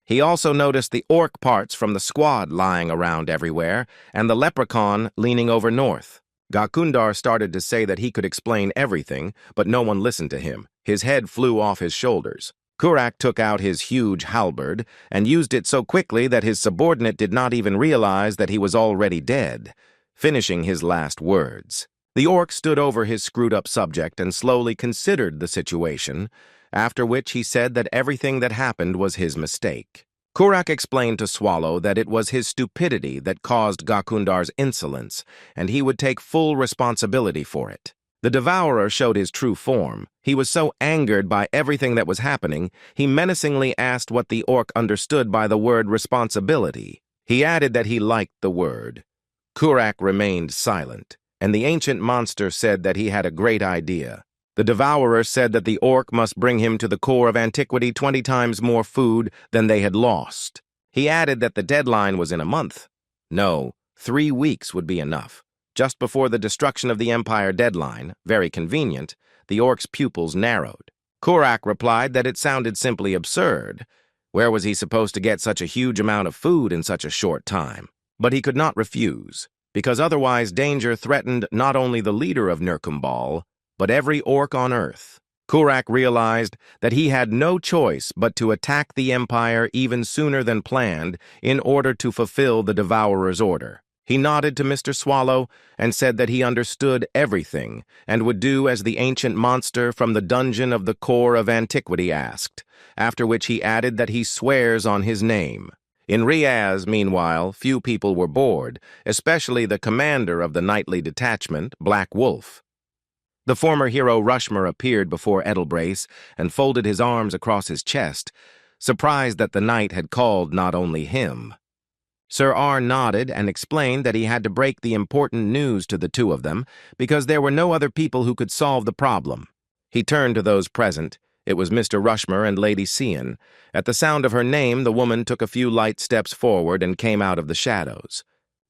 A: He also noticed the orc parts from the squad lying around everywhere, and the leprechaun leaning over north. Gakundar started to say that he could explain everything, but no one listened to him. His head flew off his shoulders. Korak took out his huge halberd and used it so quickly that his subordinate did not even realize that he was already dead, finishing his last words. The orc stood over his screwed-up subject and slowly considered the situation, after which he said that everything that happened was his mistake. Korak explained to Swallow that it was his stupidity that caused Gakundar's insolence, and he would take full responsibility for it. The devourer showed his true form. He was so angered by everything that was happening, he menacingly asked what the orc understood by the word responsibility. He added that he liked the word. Korak remained silent, and the ancient monster said that he had a great idea. The devourer said that the orc must bring him to the core of antiquity 20 times more food than they had lost. He added that the deadline was in a month. No, 3 weeks would be enough. Just before the destruction of the Empire deadline, very convenient, the orc's pupils narrowed. Korak replied that it sounded simply absurd. Where was he supposed to get such a huge amount of food in such a short time? But he could not refuse, because otherwise danger threatened not only the leader of Nirkumbal, but every orc on Earth. Korak realized that he had no choice but to attack the Empire even sooner than planned in order to fulfill the Devourer's order. He nodded to Mr. Swallow and said that he understood everything and would do as the ancient monster from the dungeon of the core of antiquity asked, after which he added that he swears on his name. In Riaz, meanwhile, few people were bored, especially the commander of the nightly detachment, Black Wolf. The former hero Rushmer appeared before Edelbrace and folded his arms across his chest, surprised that the knight had called not only him. Sir R nodded and explained that he had to break the important news to the two of them because there were no other people who could solve the problem. He turned to those present. It was Mr. Rushmer and Lady Cian. At the sound of her name, the woman took a few light steps forward and came out of the shadows.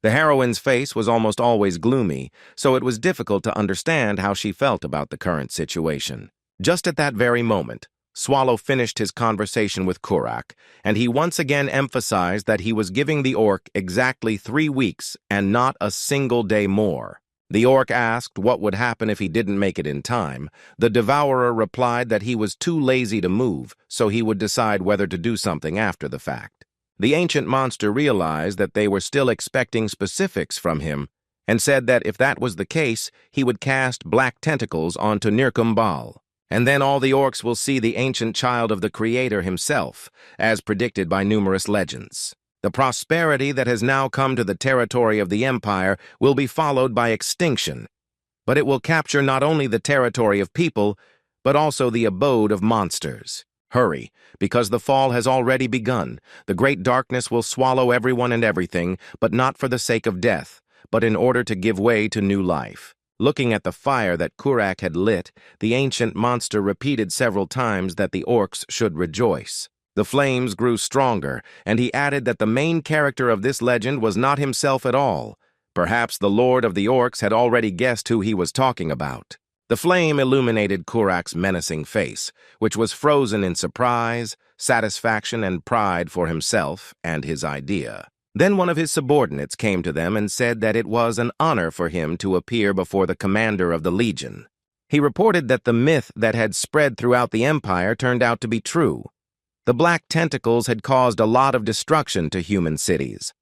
A: The heroine's face was almost always gloomy, so it was difficult to understand how she felt about the current situation. Just at that very moment, Swallow finished his conversation with Korak, and he once again emphasized that he was giving the orc exactly 3 weeks and not a single day more. The orc asked what would happen if he didn't make it in time. The devourer replied that he was too lazy to move, so he would decide whether to do something after the fact. The ancient monster realized that they were still expecting specifics from him, and said that if that was the case, he would cast black tentacles onto Nirkumbal. And then all the orcs will see the ancient child of the Creator himself, as predicted by numerous legends. The prosperity that has now come to the territory of the Empire will be followed by extinction, but it will capture not only the territory of people, but also the abode of monsters. Hurry, because the fall has already begun. The great darkness will swallow everyone and everything, but not for the sake of death, but in order to give way to new life. Looking at the fire that Korak had lit, the ancient monster repeated several times that the orcs should rejoice. The flames grew stronger, and he added that the main character of this legend was not himself at all. Perhaps the Lord of the Orcs had already guessed who he was talking about. The flame illuminated Korak's menacing face, which was frozen in surprise, satisfaction and pride for himself and his idea. Then one of his subordinates came to them and said that it was an honor for him to appear before the commander of the Legion. He reported that the myth that had spread throughout the empire turned out to be true. The black tentacles had caused a lot of destruction to human cities.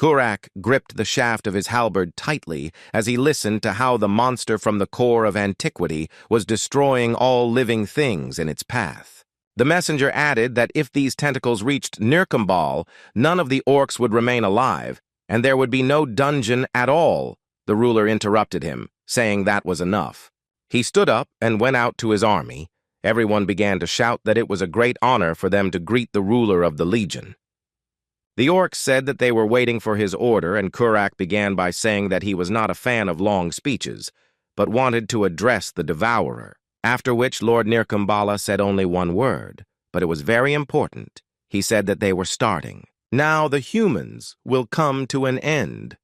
A: Kurak gripped the shaft of his halberd tightly as he listened to how the monster from the core of antiquity was destroying all living things in its path. The messenger added that if these tentacles reached Nirkambal, none of the orcs would remain alive, and there would be no dungeon at all. The ruler interrupted him, saying that was enough. He stood up and went out to his army. Everyone began to shout that it was a great honor for them to greet the ruler of the Legion. The orcs said that they were waiting for his order, and Kurak began by saying that he was not a fan of long speeches, but wanted to address the devourer, after which Lord Nirkambala said only one word, but it was very important. He said that they were starting. Now the humans will come to an end.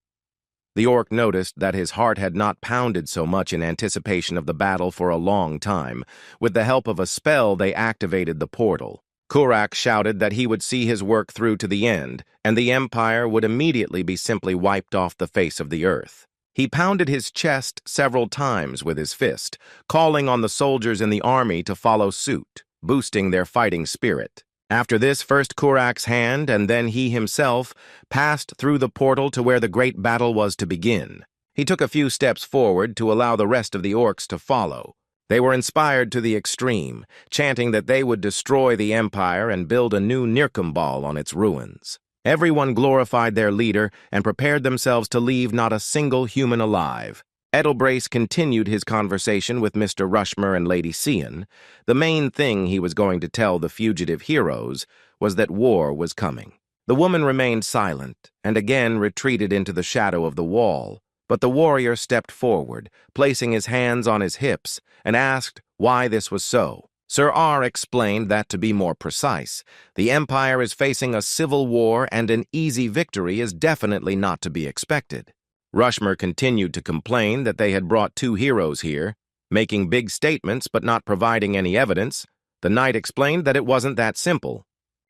A: The orc noticed that his heart had not pounded so much in anticipation of the battle for a long time. With the help of a spell, they activated the portal. Kurak shouted that he would see his work through to the end, and the empire would immediately be simply wiped off the face of the earth. He pounded his chest several times with his fist, calling on the soldiers in the army to follow suit, boosting their fighting spirit. After this, first Kurak's hand and then he himself passed through the portal to where the great battle was to begin. He took a few steps forward to allow the rest of the orcs to follow. They were inspired to the extreme, chanting that they would destroy the empire and build a new Nirkambal on its ruins. Everyone glorified their leader and prepared themselves to leave not a single human alive. Edelbrace continued his conversation with Mr. Rushmer and Lady Cian. The main thing he was going to tell the fugitive heroes was that war was coming. The woman remained silent and again retreated into the shadow of the wall. But the warrior stepped forward, placing his hands on his hips, and asked why this was so. Sir R explained that, to be more precise, the Empire is facing a civil war and an easy victory is definitely not to be expected. Rushmer continued to complain that they had brought two heroes here, making big statements but not providing any evidence. The knight explained that it wasn't that simple.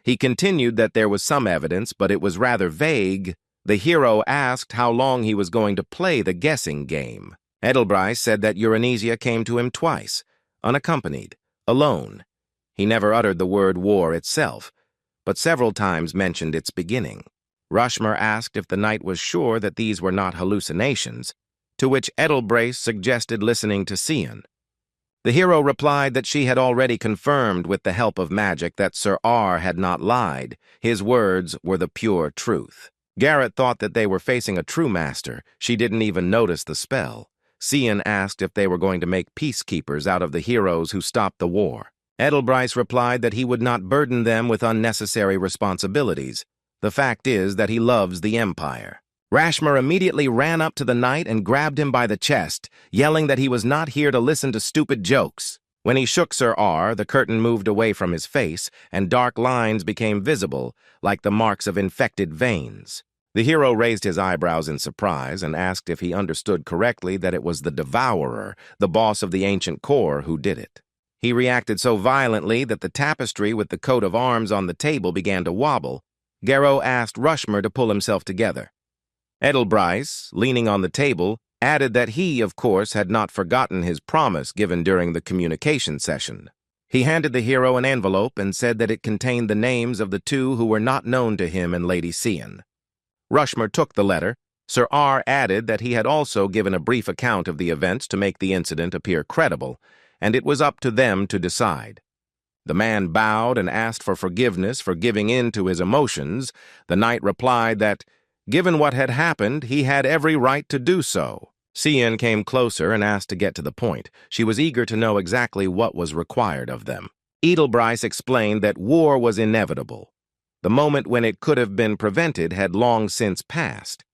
A: He continued that there was some evidence, but it was rather vague. The hero asked how long he was going to play the guessing game. Edelbrace said that Euronisia came to him twice, unaccompanied, alone. He never uttered the word war itself, but several times mentioned its beginning. Rushmer asked if the knight was sure that these were not hallucinations, to which Edelbrace suggested listening to Cian. The hero replied that she had already confirmed with the help of magic that Sir R had not lied. His words were the pure truth. Garrett thought that they were facing a true master. She didn't even notice the spell. Cian asked if they were going to make peacekeepers out of the heroes who stopped the war. Edelbrace replied that he would not burden them with unnecessary responsibilities. The fact is that he loves the Empire. Rashmer immediately ran up to the knight and grabbed him by the chest, yelling that he was not here to listen to stupid jokes. When he shook Sir R, the curtain moved away from his face, and dark lines became visible, like the marks of infected veins. The hero raised his eyebrows in surprise and asked if he understood correctly that it was the Devourer, the boss of the ancient core, who did it. He reacted so violently that the tapestry with the coat of arms on the table began to wobble. Garrow asked Rushmer to pull himself together. Edelbrace, leaning on the table, added that he, of course, had not forgotten his promise given during the communication session. He handed the hero an envelope and said that it contained the names of the two who were not known to him and Lady Cian. Rushmer took the letter. Sir R added that he had also given a brief account of the events to make the incident appear credible, and it was up to them to decide. The man bowed and asked for forgiveness for giving in to his emotions. The knight replied that, given what had happened, he had every right to do so. Cian came closer and asked to get to the point. She was eager to know exactly what was required of them. Edelbrace explained that war was inevitable. The moment when it could have been prevented had long since passed,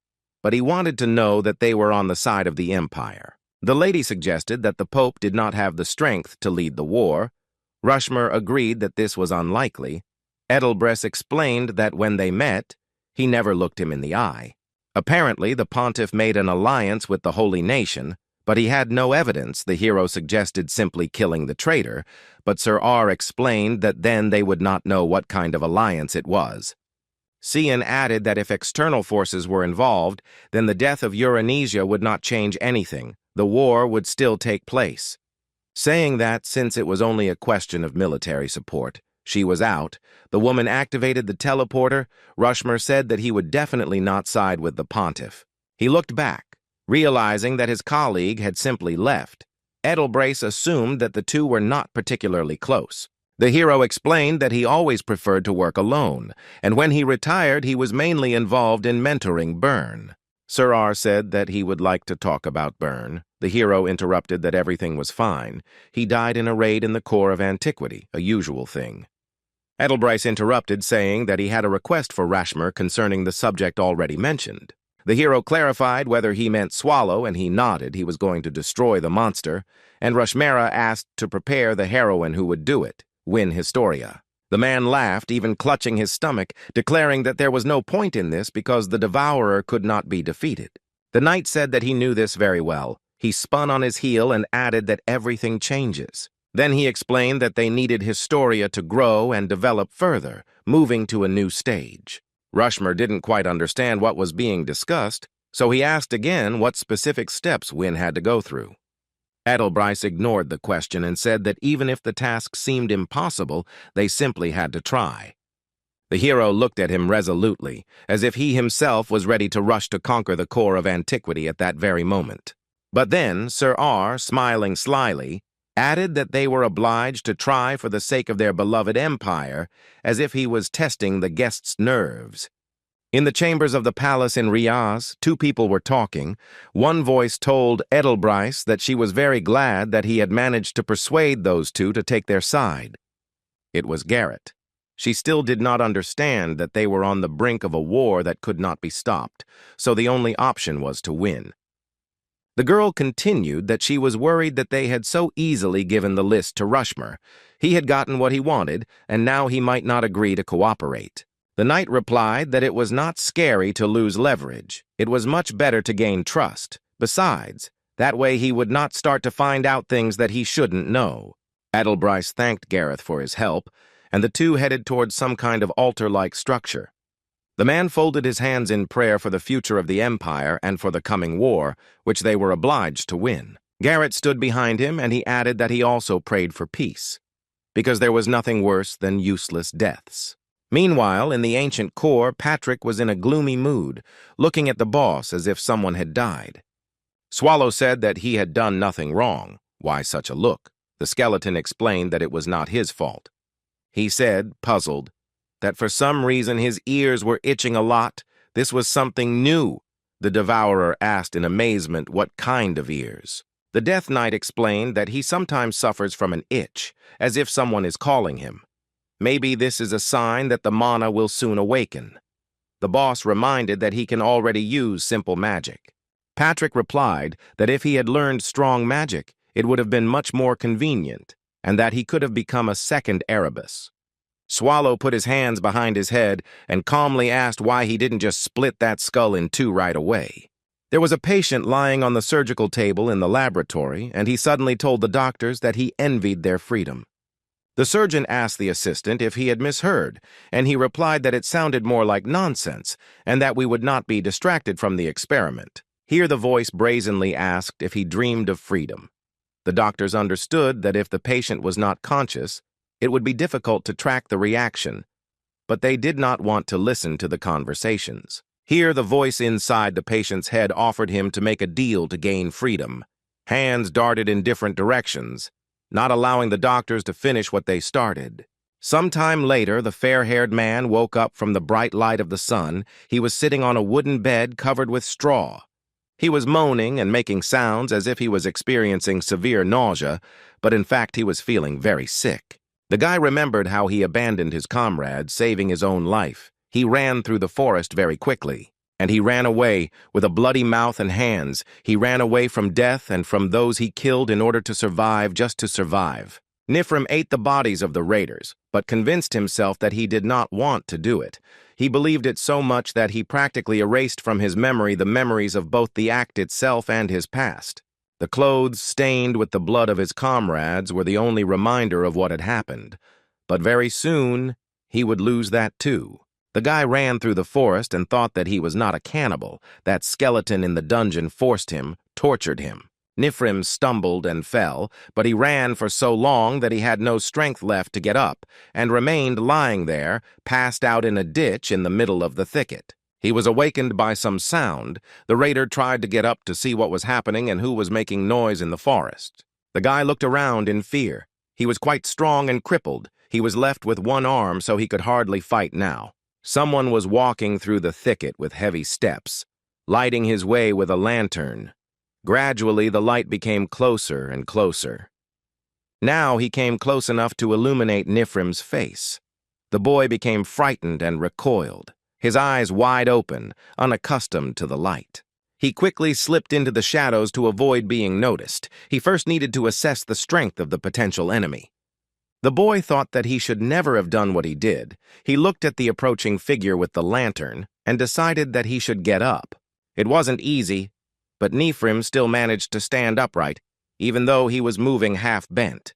A: but he wanted to know that they were on the side of the Empire. The lady suggested that the Pope did not have the strength to lead the war. Rushmer agreed that this was unlikely. Edelbrace explained that when they met, he never looked him in the eye. Apparently, the pontiff made an alliance with the Holy Nation, But he had no evidence. The hero suggested simply killing the traitor, but Sir R explained that then they would not know what kind of alliance it was. Cian added that if external forces were involved, then the death of Euronisia would not change anything. The war would still take place. Saying that, since it was only a question of military support, she was out, the woman activated the teleporter. Rushmer said that he would definitely not side with the pontiff. He looked back, realizing that his colleague had simply left. Edelbrace assumed that the two were not particularly close. The hero explained that he always preferred to work alone, and when he retired, he was mainly involved in mentoring Byrne. Sir R said that he would like to talk about Byrne. The hero interrupted that everything was fine. He died in a raid in the core of antiquity, a usual thing. Edelbrace interrupted, saying that he had a request for Rashmer concerning the subject already mentioned. The hero clarified whether he meant Swallow, and he nodded. He was going to destroy the monster, and Rashmera asked to prepare the heroine who would do it, win Historia. The man laughed, even clutching his stomach, declaring that there was no point in this because the Devourer could not be defeated. The knight said that he knew this very well. He spun on his heel and added that everything changes. Then he explained that they needed Historia to grow and develop further, moving to a new stage. Rushmer didn't quite understand what was being discussed, so he asked again what specific steps Wynne had to go through. Edelbrace ignored the question and said that even if the task seemed impossible, they simply had to try. The hero looked at him resolutely, as if he himself was ready to rush to conquer the core of antiquity at that very moment. But then Sir R, smiling slyly, added that they were obliged to try for the sake of their beloved empire, as if he was testing the guests' nerves. In the chambers of the palace in Riaz, two people were talking. One voice told Edelbrace that she was very glad that he had managed to persuade those two to take their side. It was Garrett. She still did not understand that they were on the brink of a war that could not be stopped, so the only option was to win. The girl continued that she was worried that they had so easily given the list to Rushmer. He had gotten what he wanted, and now he might not agree to cooperate. The knight replied that it was not scary to lose leverage. It was much better to gain trust. Besides, that way he would not start to find out things that he shouldn't know. Edelbrace thanked Gareth for his help, and the two headed towards some kind of altar-like structure. The man folded his hands in prayer for the future of the Empire and for the coming war, which they were obliged to win. Garrett stood behind him, and he added that he also prayed for peace, because there was nothing worse than useless deaths. Meanwhile, in the ancient core, Patrick was in a gloomy mood, looking at the boss as if someone had died. Swallow said that he had done nothing wrong. Why such a look? The skeleton explained that it was not his fault. He said, puzzled, that for some reason his ears were itching a lot. This was something new. The Devourer asked in amazement what kind of ears. The Death Knight explained that he sometimes suffers from an itch, as if someone is calling him. Maybe this is a sign that the mana will soon awaken. The boss reminded that he can already use simple magic. Patrick replied that if he had learned strong magic, it would have been much more convenient, and that he could have become a second Erebus. Swallow put his hands behind his head and calmly asked why he didn't just split that skull in two right away. There was a patient lying on the surgical table in the laboratory, and he suddenly told the doctors that he envied their freedom. The surgeon asked the assistant if he had misheard, and he replied that it sounded more like nonsense, and that we would not be distracted from the experiment. Here the voice brazenly asked if he dreamed of freedom. The doctors understood that if the patient was not conscious, it would be difficult to track the reaction, but they did not want to listen to the conversations. Here the voice inside the patient's head offered him to make a deal to gain freedom. Hands darted in different directions, not allowing the doctors to finish what they started. Sometime later, the fair-haired man woke up from the bright light of the sun. He was sitting on a wooden bed covered with straw. He was moaning and making sounds as if he was experiencing severe nausea, but in fact he was feeling very sick. The guy remembered how he abandoned his comrade, saving his own life. He ran through the forest very quickly. And he ran away with a bloody mouth and hands. He ran away from death and from those he killed in order to survive, just to survive. Nifrim ate the bodies of the raiders, but convinced himself that he did not want to do it. He believed it so much that he practically erased from his memory the memories of both the act itself and his past. The clothes stained with the blood of his comrades were the only reminder of what had happened. But very soon, he would lose that too. The guy ran through the forest and thought that he was not a cannibal. That skeleton in the dungeon forced him, tortured him. Nifrim stumbled and fell, but he ran for so long that he had no strength left to get up, and remained lying there, passed out in a ditch in the middle of the thicket. He was awakened by some sound. The raider tried to get up to see what was happening and who was making noise in the forest. The guy looked around in fear. He was quite strong and crippled. He was left with one arm, so he could hardly fight now. Someone was walking through the thicket with heavy steps, lighting his way with a lantern. Gradually, the light became closer and closer. Now he came close enough to illuminate Nifrim's face. The boy became frightened and recoiled, his eyes wide open, unaccustomed to the light. He quickly slipped into the shadows to avoid being noticed. He first needed to assess the strength of the potential enemy. The boy thought that he should never have done what he did. He looked at the approaching figure with the lantern and decided that he should get up. It wasn't easy, but Nifrim still managed to stand upright, even though he was moving half-bent.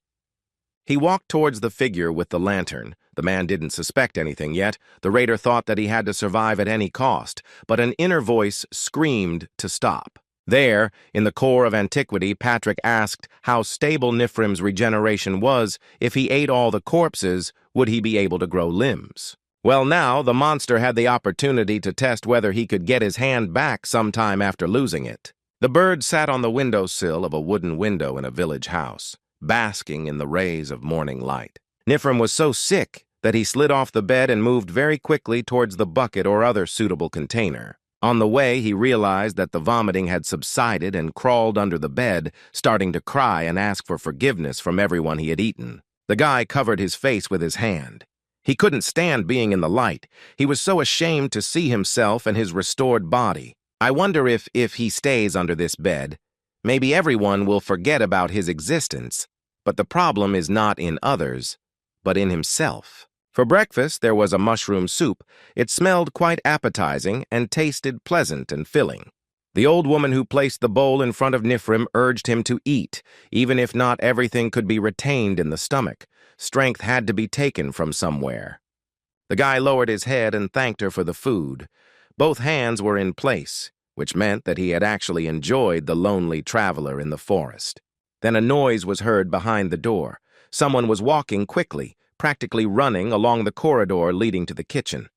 A: He walked towards the figure with the lantern. The man didn't suspect anything yet. The raider thought that he had to survive at any cost, but an inner voice screamed to stop. There, in the core of antiquity, Patrick asked how stable Nifrim's regeneration was. If he ate all the corpses, would he be able to grow limbs? Well, now the monster had the opportunity to test whether he could get his hand back sometime after losing it. The bird sat on the windowsill of a wooden window in a village house, basking in the rays of morning light. Nifrim was so sick that he slid off the bed and moved very quickly towards the bucket or other suitable container. On the way, he realized that the vomiting had subsided and crawled under the bed, starting to cry and ask for forgiveness from everyone he had eaten. The guy covered his face with his hand. He couldn't stand being in the light. He was so ashamed to see himself and his restored body. I wonder if he stays under this bed, maybe everyone will forget about his existence. But the problem is not in others, but in himself. For breakfast, there was a mushroom soup. It smelled quite appetizing and tasted pleasant and filling. The old woman who placed the bowl in front of Nifrim urged him to eat, even if not everything could be retained in the stomach. Strength had to be taken from somewhere. The guy lowered his head and thanked her for the food. Both hands were in place, which meant that he had actually enjoyed the lonely traveler in the forest. Then a noise was heard behind the door. Someone was walking quickly, practically running along the corridor leading to the kitchen.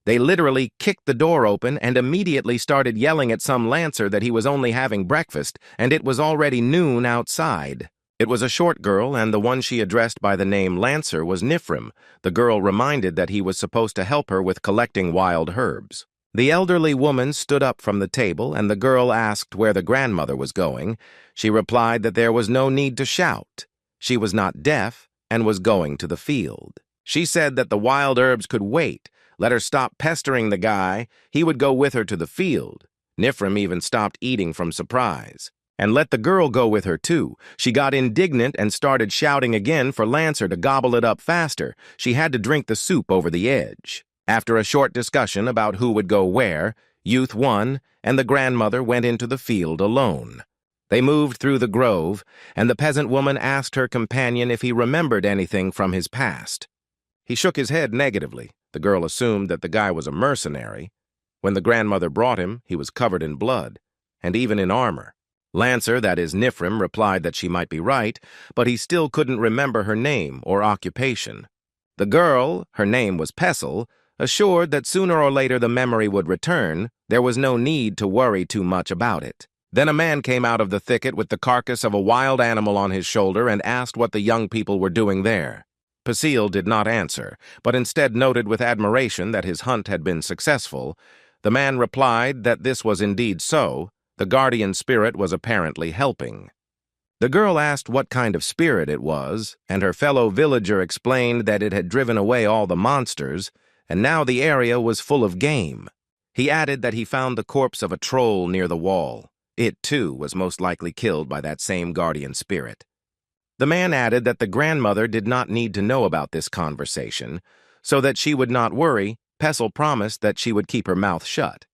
A: They literally kicked the door open and immediately started yelling at some lancer that he was only having breakfast, and it was already noon outside. It was a short girl, and the one she addressed by the name Lancer was Nifrim. The girl reminded that he was supposed to help her with collecting wild herbs. The elderly woman stood up from the table, and the girl asked where the grandmother was going. She replied that there was no need to shout. She was not deaf and was going to the field. She said that the wild herbs could wait. Let her stop pestering the guy. He would go with her to the field. Nifrim even stopped eating from surprise. And let the girl go with her, too. She got indignant and started shouting again for Lancer to gobble it up faster. She had to drink the soup over the edge. After a short discussion about who would go where, Youth won, and the grandmother went into the field alone. They moved through the grove, and the peasant woman asked her companion if he remembered anything from his past. He shook his head negatively. The girl assumed that the guy was a mercenary. When the grandmother brought him, he was covered in blood, and even in armor. Lancer, that is Nifrim, replied that she might be right, but he still couldn't remember her name or occupation. The girl, her name was Pestle, assured that sooner or later the memory would return. There was no need to worry too much about it. Then a man came out of the thicket with the carcass of a wild animal on his shoulder and asked what the young people were doing there. Pasil did not answer, but instead noted with admiration that his hunt had been successful. The man replied that this was indeed so. The guardian spirit was apparently helping. The girl asked what kind of spirit it was, and her fellow villager explained that it had driven away all the monsters, and now the area was full of game. He added that he found the corpse of a troll near the wall. It, too, was most likely killed by that same guardian spirit. The man added that the grandmother did not need to know about this conversation, so that she would not worry. Pestle promised that she would keep her mouth shut.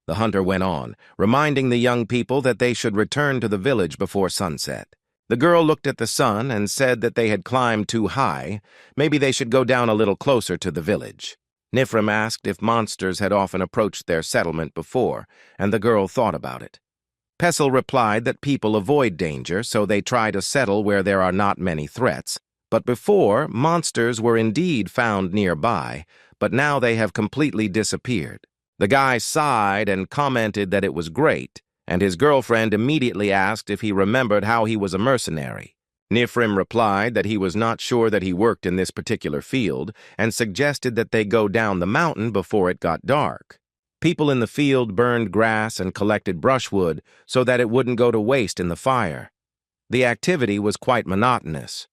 A: The hunter went on, reminding the young people that they should return to the village before sunset. The girl looked at the sun and said that they had climbed too high. Maybe they should go down a little closer to the village. Nifrim asked if monsters had often approached their settlement before, and the girl thought about it. Pessil replied that people avoid danger, so they try to settle where there are not many threats. But before, monsters were indeed found nearby, but now they have completely disappeared. The guy sighed and commented that it was great, and his girlfriend immediately asked if he remembered how he was a mercenary. Nifrim replied that he was not sure that he worked in this particular field and suggested that they go down the mountain before it got dark. People in the field burned grass and collected brushwood so that it wouldn't go to waste in the fire. The activity was quite monotonous.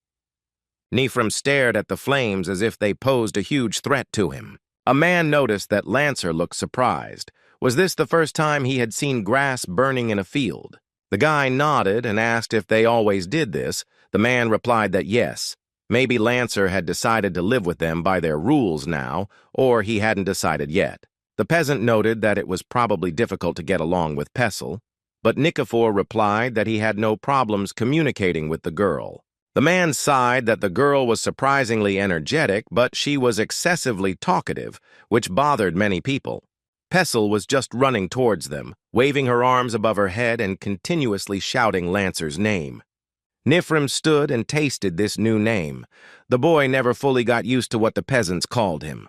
A: Nifrim stared at the flames as if they posed a huge threat to him. A man noticed that Lancer looked surprised. Was this the first time he had seen grass burning in a field? The guy nodded and asked if they always did this. The man replied that yes. Maybe Lancer had decided to live with them by their rules now, or he hadn't decided yet. The peasant noted that it was probably difficult to get along with Pessil, but Nikifor replied that he had no problems communicating with the girl. The man sighed that the girl was surprisingly energetic, but she was excessively talkative, which bothered many people. Pessil was just running towards them, waving her arms above her head and continuously shouting Lancer's name. Nifrim stood and tasted this new name. The boy never fully got used to what the peasants called him.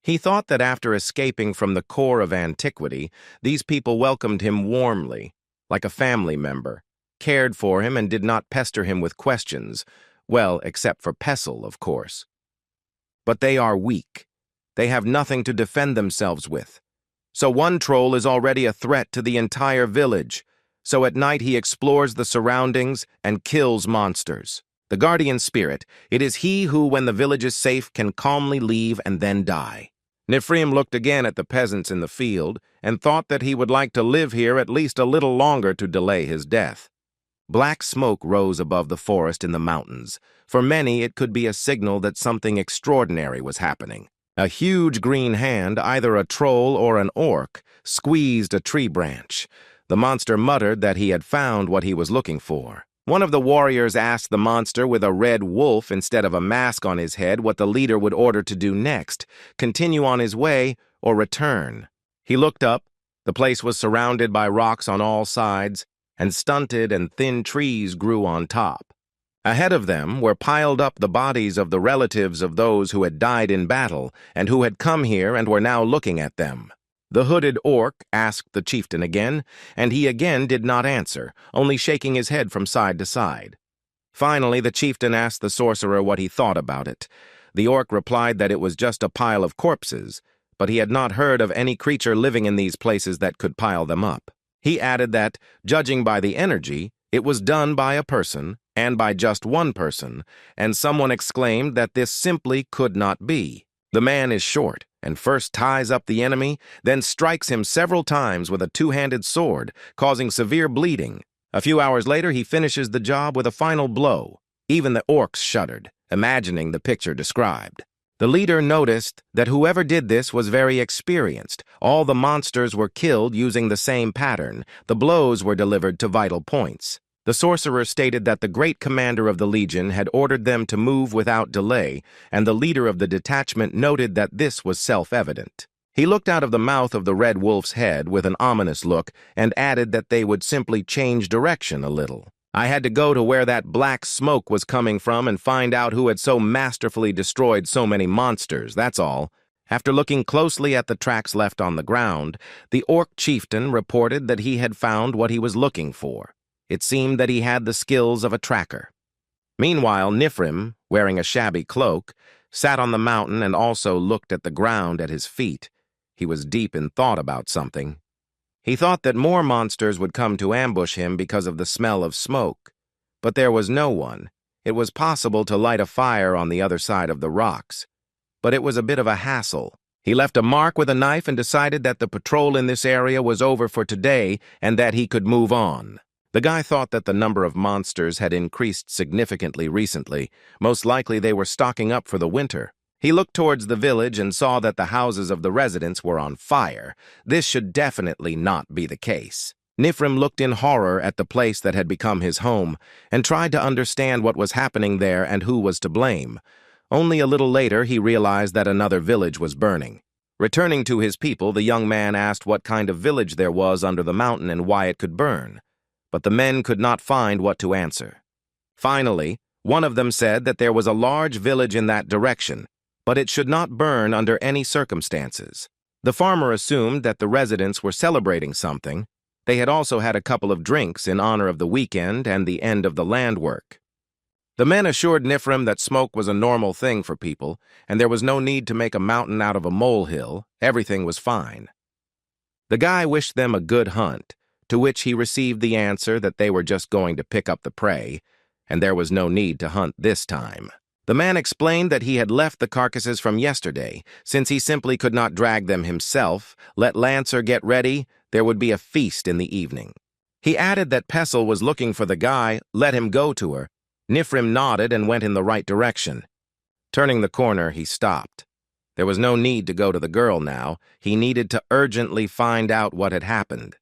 A: He thought that after escaping from the core of antiquity, these people welcomed him warmly, like a family member, cared for him and did not pester him with questions. Well, except for Pessil, of course. But they are weak. They have nothing to defend themselves with. So one troll is already a threat to the entire village. So at night he explores the surroundings and kills monsters. The guardian spirit, it is he who, when the village is safe, can calmly leave and then die. Nifrim looked again at the peasants in the field and thought that he would like to live here at least a little longer to delay his death. Black smoke rose above the forest in the mountains. For many, it could be a signal that something extraordinary was happening. A huge green hand, either a troll or an orc, squeezed a tree branch. The monster muttered that he had found what he was looking for. One of the warriors asked the monster with a red wolf instead of a mask on his head what the leader would order to do next, continue on his way or return. He looked up. The place was surrounded by rocks on all sides, and stunted and thin trees grew on top. Ahead of them were piled up the bodies of the relatives of those who had died in battle and who had come here and were now looking at them. The hooded orc asked the chieftain again, and he again did not answer, only shaking his head from side to side. Finally, the chieftain asked the sorcerer what he thought about it. The orc replied that it was just a pile of corpses, but he had not heard of any creature living in these places that could pile them up. He added that, judging by the energy, it was done by a person, and by just one person, and someone exclaimed that this simply could not be. The man is short, and first ties up the enemy, then strikes him several times with a two-handed sword, causing severe bleeding. A few hours later, he finishes the job with a final blow. Even the orcs shuddered, imagining the picture described. The leader noticed that whoever did this was very experienced. All the monsters were killed using the same pattern. The blows were delivered to vital points. The sorcerer stated that the great commander of the legion had ordered them to move without delay, and the leader of the detachment noted that this was self-evident. He looked out of the mouth of the red wolf's head with an ominous look and added that they would simply change direction a little. I had to go to where that black smoke was coming from and find out who had so masterfully destroyed so many monsters, that's all. After looking closely at the tracks left on the ground, the orc chieftain reported that he had found what he was looking for. It seemed that he had the skills of a tracker. Meanwhile, Nifrim, wearing a shabby cloak, sat on the mountain and also looked at the ground at his feet. He was deep in thought about something. He thought that more monsters would come to ambush him because of the smell of smoke. But there was no one. It was possible to light a fire on the other side of the rocks. But it was a bit of a hassle. He left a mark with a knife and decided that the patrol in this area was over for today and that he could move on. The guy thought that the number of monsters had increased significantly recently. Most likely they were stocking up for the winter. He looked towards the village and saw that the houses of the residents were on fire. This should definitely not be the case. Nifrim looked in horror at the place that had become his home and tried to understand what was happening there and who was to blame. Only a little later he realized that another village was burning. Returning to his people, the young man asked what kind of village there was under the mountain and why it could burn. But the men could not find what to answer. Finally, one of them said that there was a large village in that direction, but it should not burn under any circumstances. The farmer assumed that the residents were celebrating something. They had also had a couple of drinks in honor of the weekend and the end of the land work. The men assured Nifrim that smoke was a normal thing for people, and there was no need to make a mountain out of a molehill. Everything was fine. The guy wished them a good hunt, to which he received the answer that they were just going to pick up the prey, and there was no need to hunt this time. The man explained that he had left the carcasses from yesterday, since he simply could not drag them himself. Let Lancer get ready, there would be a feast in the evening. He added that Pessil was looking for the guy, let him go to her. Nifrim nodded and went in the right direction. Turning the corner, he stopped. There was no need to go to the girl now. He needed to urgently find out what had happened.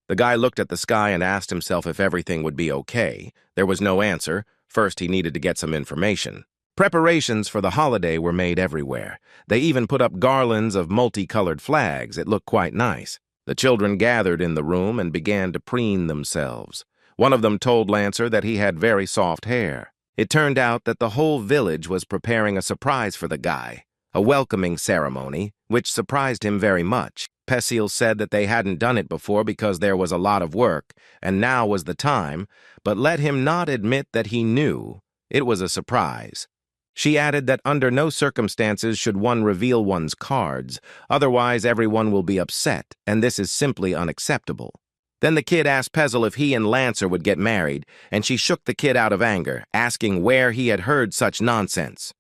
A: The guy looked at the sky and asked himself if everything would be okay. There was no answer. First, he needed to get some information. Preparations for the holiday were made everywhere. They even put up garlands of multicolored flags. It looked quite nice. The children gathered in the room and began to preen themselves. One of them told Lancer that he had very soft hair. It turned out that the whole village was preparing a surprise for the guy, a welcoming ceremony, which surprised him very much. Pessil said that they hadn't done it before because there was a lot of work, and now was the time, but let him not admit that he knew. It was a surprise. She added that under no circumstances should one reveal one's cards, otherwise everyone will be upset, and this is simply unacceptable. Then the kid asked Pessil if he and Lancer would get married, and she shook the kid out of anger, asking where he had heard such nonsense.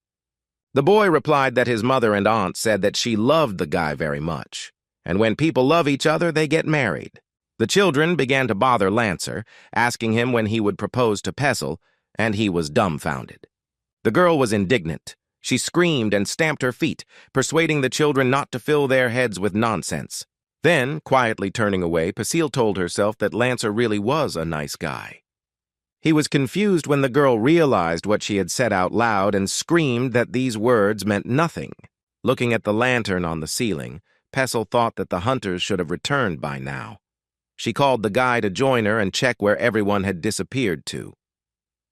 A: The boy replied that his mother and aunt said that she loved the guy very much, and when people love each other, they get married. The children began to bother Lancer, asking him when he would propose to Pessil, and he was dumbfounded. The girl was indignant. She screamed and stamped her feet, persuading the children not to fill their heads with nonsense. Then, quietly turning away, Pessil told herself that Lancer really was a nice guy. He was confused when the girl realized what she had said out loud and screamed that these words meant nothing. Looking at the lantern on the ceiling, Pessil thought that the hunters should have returned by now. She called the guy to join her and check where everyone had disappeared to.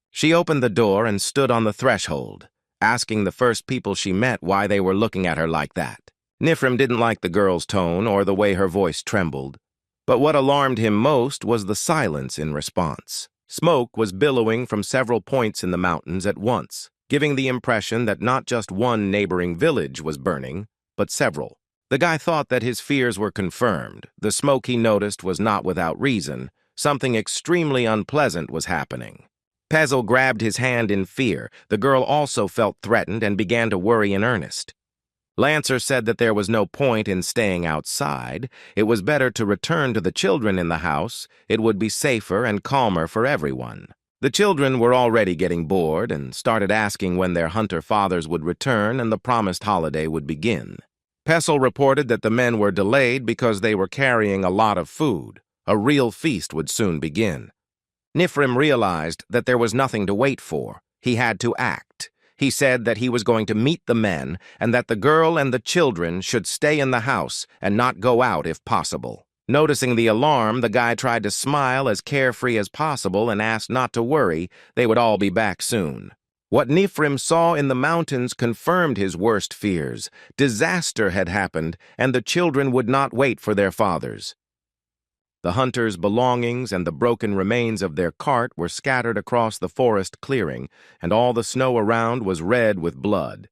A: She opened the door and stood on the threshold, asking the first people she met why they were looking at her like that. Nifrim didn't like the girl's tone or the way her voice trembled, but what alarmed him most was the silence in response. Smoke was billowing from several points in the mountains at once, giving the impression that not just one neighboring village was burning, but several. The guy thought that his fears were confirmed. The smoke he noticed was not without reason. Something extremely unpleasant was happening. Pessil grabbed his hand in fear. The girl also felt threatened and began to worry in earnest. Lancer said that there was no point in staying outside. It was better to return to the children in the house. It would be safer and calmer for everyone. The children were already getting bored and started asking when their hunter fathers would return and the promised holiday would begin. Pessil reported that the men were delayed because they were carrying a lot of food. A real feast would soon begin. Nifrim realized that there was nothing to wait for. He had to act. He said that he was going to meet the men and that the girl and the children should stay in the house and not go out if possible. Noticing the alarm, the guy tried to smile as carefree as possible and asked not to worry, they would all be back soon. What Nifrim saw in the mountains confirmed his worst fears. Disaster had happened, and the children would not wait for their fathers. The hunters' belongings and the broken remains of their cart were scattered across the forest clearing, and all the snow around was red with blood.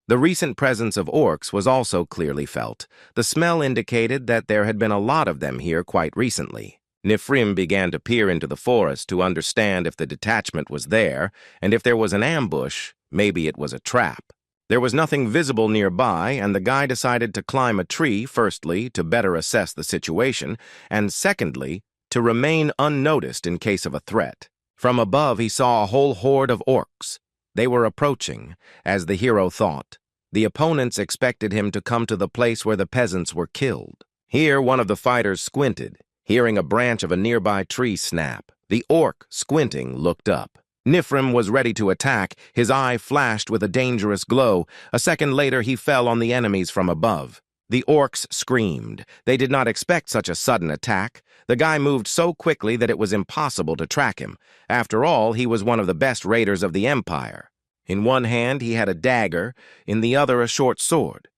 A: The recent presence of orcs was also clearly felt. The smell indicated that there had been a lot of them here quite recently. Nifrim began to peer into the forest to understand if the detachment was there, and if there was an ambush, maybe it was a trap. There was nothing visible nearby, and the guy decided to climb a tree, firstly, to better assess the situation, and secondly, to remain unnoticed in case of a threat. From above, he saw a whole horde of orcs. They were approaching, as the hero thought. The opponents expected him to come to the place where the peasants were killed. Here, one of the fighters squinted, hearing a branch of a nearby tree snap. The orc, squinting, looked up. Nifrim was ready to attack. His eye flashed with a dangerous glow. A second later, he fell on the enemies from above. The orcs screamed. They did not expect such a sudden attack. The guy moved so quickly that it was impossible to track him. After all, he was one of the best raiders of the Empire. In one hand, he had a dagger, in the other a short sword.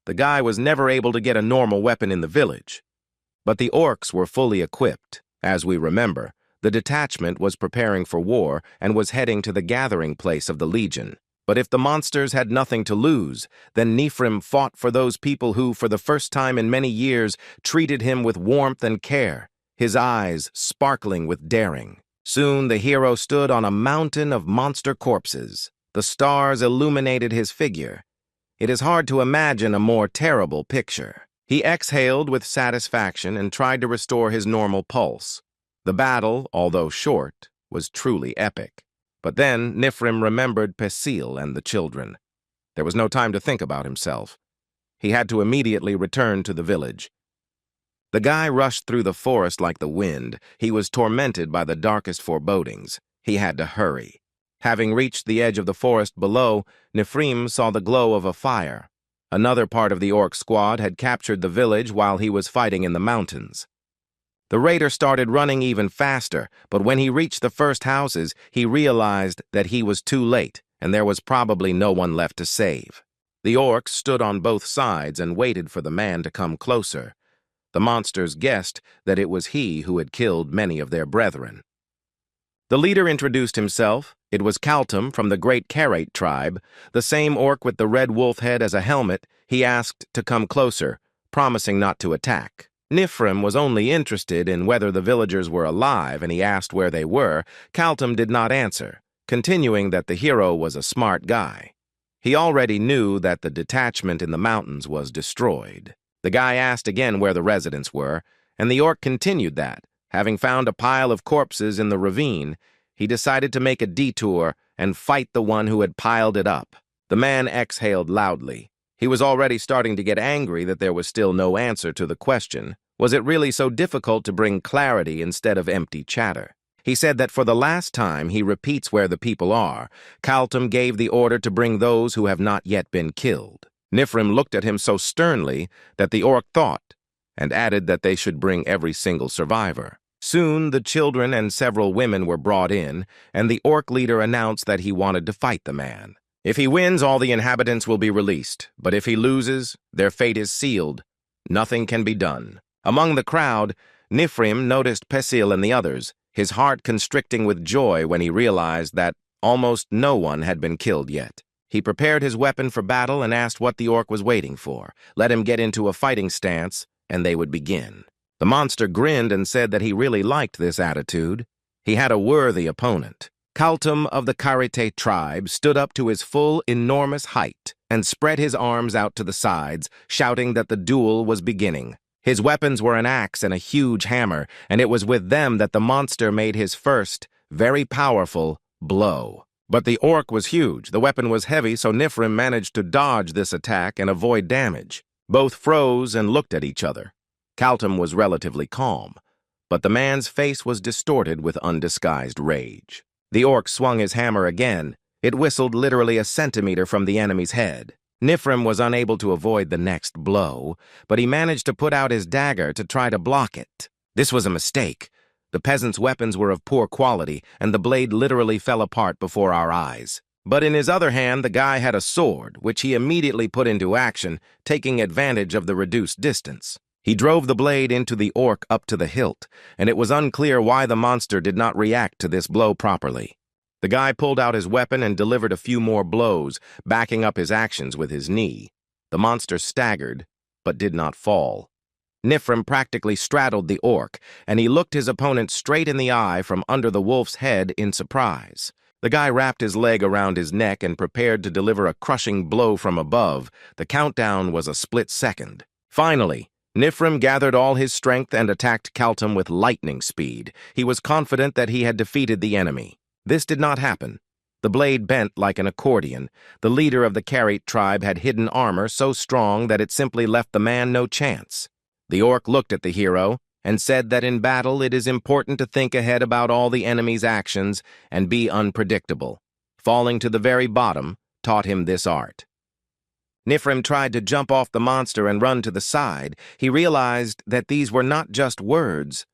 A: The guy was never able to get a normal weapon in the village. But the orcs were fully equipped. As we remember, the detachment was preparing for war and was heading to the gathering place of the Legion. But if the monsters had nothing to lose, then Nifrim fought for those people who, for the first time in many years, treated him with warmth and care, his eyes sparkling with daring. Soon the hero stood on a mountain of monster corpses. The stars illuminated his figure. It is hard to imagine a more terrible picture. He exhaled with satisfaction and tried to restore his normal pulse. The battle, although short, was truly epic. But then Nifrim remembered Pesil and the children. There was no time to think about himself. He had to immediately return to the village. The guy rushed through the forest like the wind. He was tormented by the darkest forebodings. He had to hurry. Having reached the edge of the forest below, Nifrim saw the glow of a fire. Another part of the orc squad had captured the village while he was fighting in the mountains. The raider started running even faster, but when he reached the first houses, he realized that he was too late, and there was probably no one left to save. The orcs stood on both sides and waited for the man to come closer. The monsters guessed that it was he who had killed many of their brethren. The leader introduced himself. It was Kaltum from the great Karate tribe, the same orc with the red wolf head as a helmet. He asked to come closer, promising not to attack. Nifrim was only interested in whether the villagers were alive, and he asked where they were. Kaltum did not answer, continuing that the hero was a smart guy. He already knew that the detachment in the mountains was destroyed. The guy asked again where the residents were, and the orc continued that, having found a pile of corpses in the ravine, he decided to make a detour and fight the one who had piled it up. The man exhaled loudly. He was already starting to get angry that there was still no answer to the question. Was it really so difficult to bring clarity instead of empty chatter? He said that for the last time he repeats where the people are. Kaltum gave the order to bring those who have not yet been killed. Nifrim looked at him so sternly that the orc thought, and added that they should bring every single survivor. Soon the children and several women were brought in, and the orc leader announced that he wanted to fight the man. If he wins, all the inhabitants will be released, but if he loses, their fate is sealed. Nothing can be done. Among the crowd, Nifrim noticed Pesil and the others, his heart constricting with joy when he realized that almost no one had been killed yet. He prepared his weapon for battle and asked what the orc was waiting for. Let him get into a fighting stance, and they would begin. The monster grinned and said that he really liked this attitude. He had a worthy opponent. Kaltum of the Karate tribe stood up to his full, enormous height and spread his arms out to the sides, shouting that the duel was beginning. His weapons were an axe and a huge hammer, and it was with them that the monster made his first, very powerful, blow. But the orc was huge. The weapon was heavy, so Nifrim managed to dodge this attack and avoid damage. Both froze and looked at each other. Kaltum was relatively calm, but the man's face was distorted with undisguised rage. The orc swung his hammer again. It whistled literally a centimeter from the enemy's head. Nifrim was unable to avoid the next blow, but he managed to put out his dagger to try to block it. This was a mistake. The peasants' weapons were of poor quality, and the blade literally fell apart before our eyes. But in his other hand, the guy had a sword, which he immediately put into action, taking advantage of the reduced distance. He drove the blade into the orc up to the hilt, and it was unclear why the monster did not react to this blow properly. The guy pulled out his weapon and delivered a few more blows, backing up his actions with his knee. The monster staggered, but did not fall. Nifrim practically straddled the orc, and he looked his opponent straight in the eye from under the wolf's head in surprise. The guy wrapped his leg around his neck and prepared to deliver a crushing blow from above. The countdown was a split second. Finally, Nifrim gathered all his strength and attacked Kaltum with lightning speed. He was confident that he had defeated the enemy. This did not happen. The blade bent like an accordion. The leader of the Carrot tribe had hidden armor so strong that it simply left the man no chance. The orc looked at the hero and said that in battle it is important to think ahead about all the enemy's actions and be unpredictable. Falling to the very bottom taught him this art. Nifrim tried to jump off the monster and run to the side. He realized that these were not just words,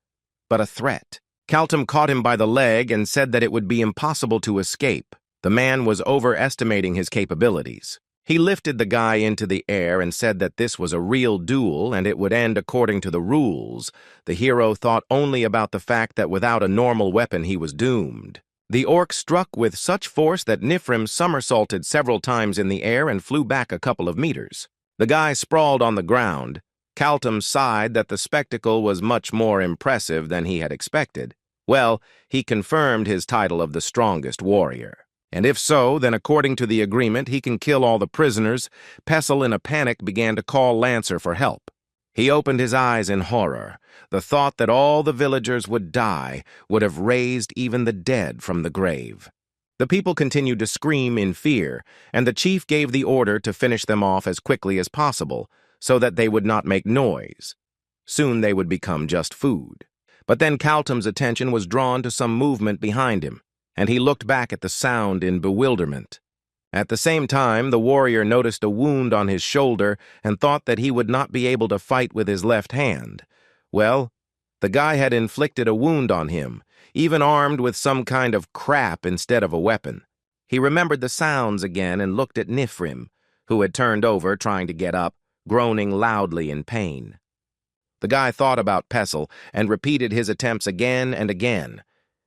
A: but a threat. Kaltum caught him by the leg and said that it would be impossible to escape. The man was overestimating his capabilities. He lifted the guy into the air and said that this was a real duel and it would end according to the rules. The hero thought only about the fact that without a normal weapon he was doomed. The orc struck with such force that Nifrim somersaulted several times in the air and flew back a couple of meters. The guy sprawled on the ground. Kaltum sighed that the spectacle was much more impressive than he had expected. Well, he confirmed his title of the strongest warrior. And if so, then according to the agreement, he can kill all the prisoners. Pestle, in a panic, began to call Lancer for help. He opened his eyes in horror. The thought that all the villagers would die would have raised even the dead from the grave. The people continued to scream in fear, and the chief gave the order to finish them off as quickly as possible, so that they would not make noise. Soon they would become just food. But then Kaltum's attention was drawn to some movement behind him, and he looked back at the sound in bewilderment. At the same time, the warrior noticed a wound on his shoulder and thought that he would not be able to fight with his left hand. Well, the guy had inflicted a wound on him, even armed with some kind of crap instead of a weapon. He remembered the sounds again and looked at Nifrim, who had turned over trying to get up, groaning loudly in pain. The guy thought about Pestle and repeated his attempts again and again.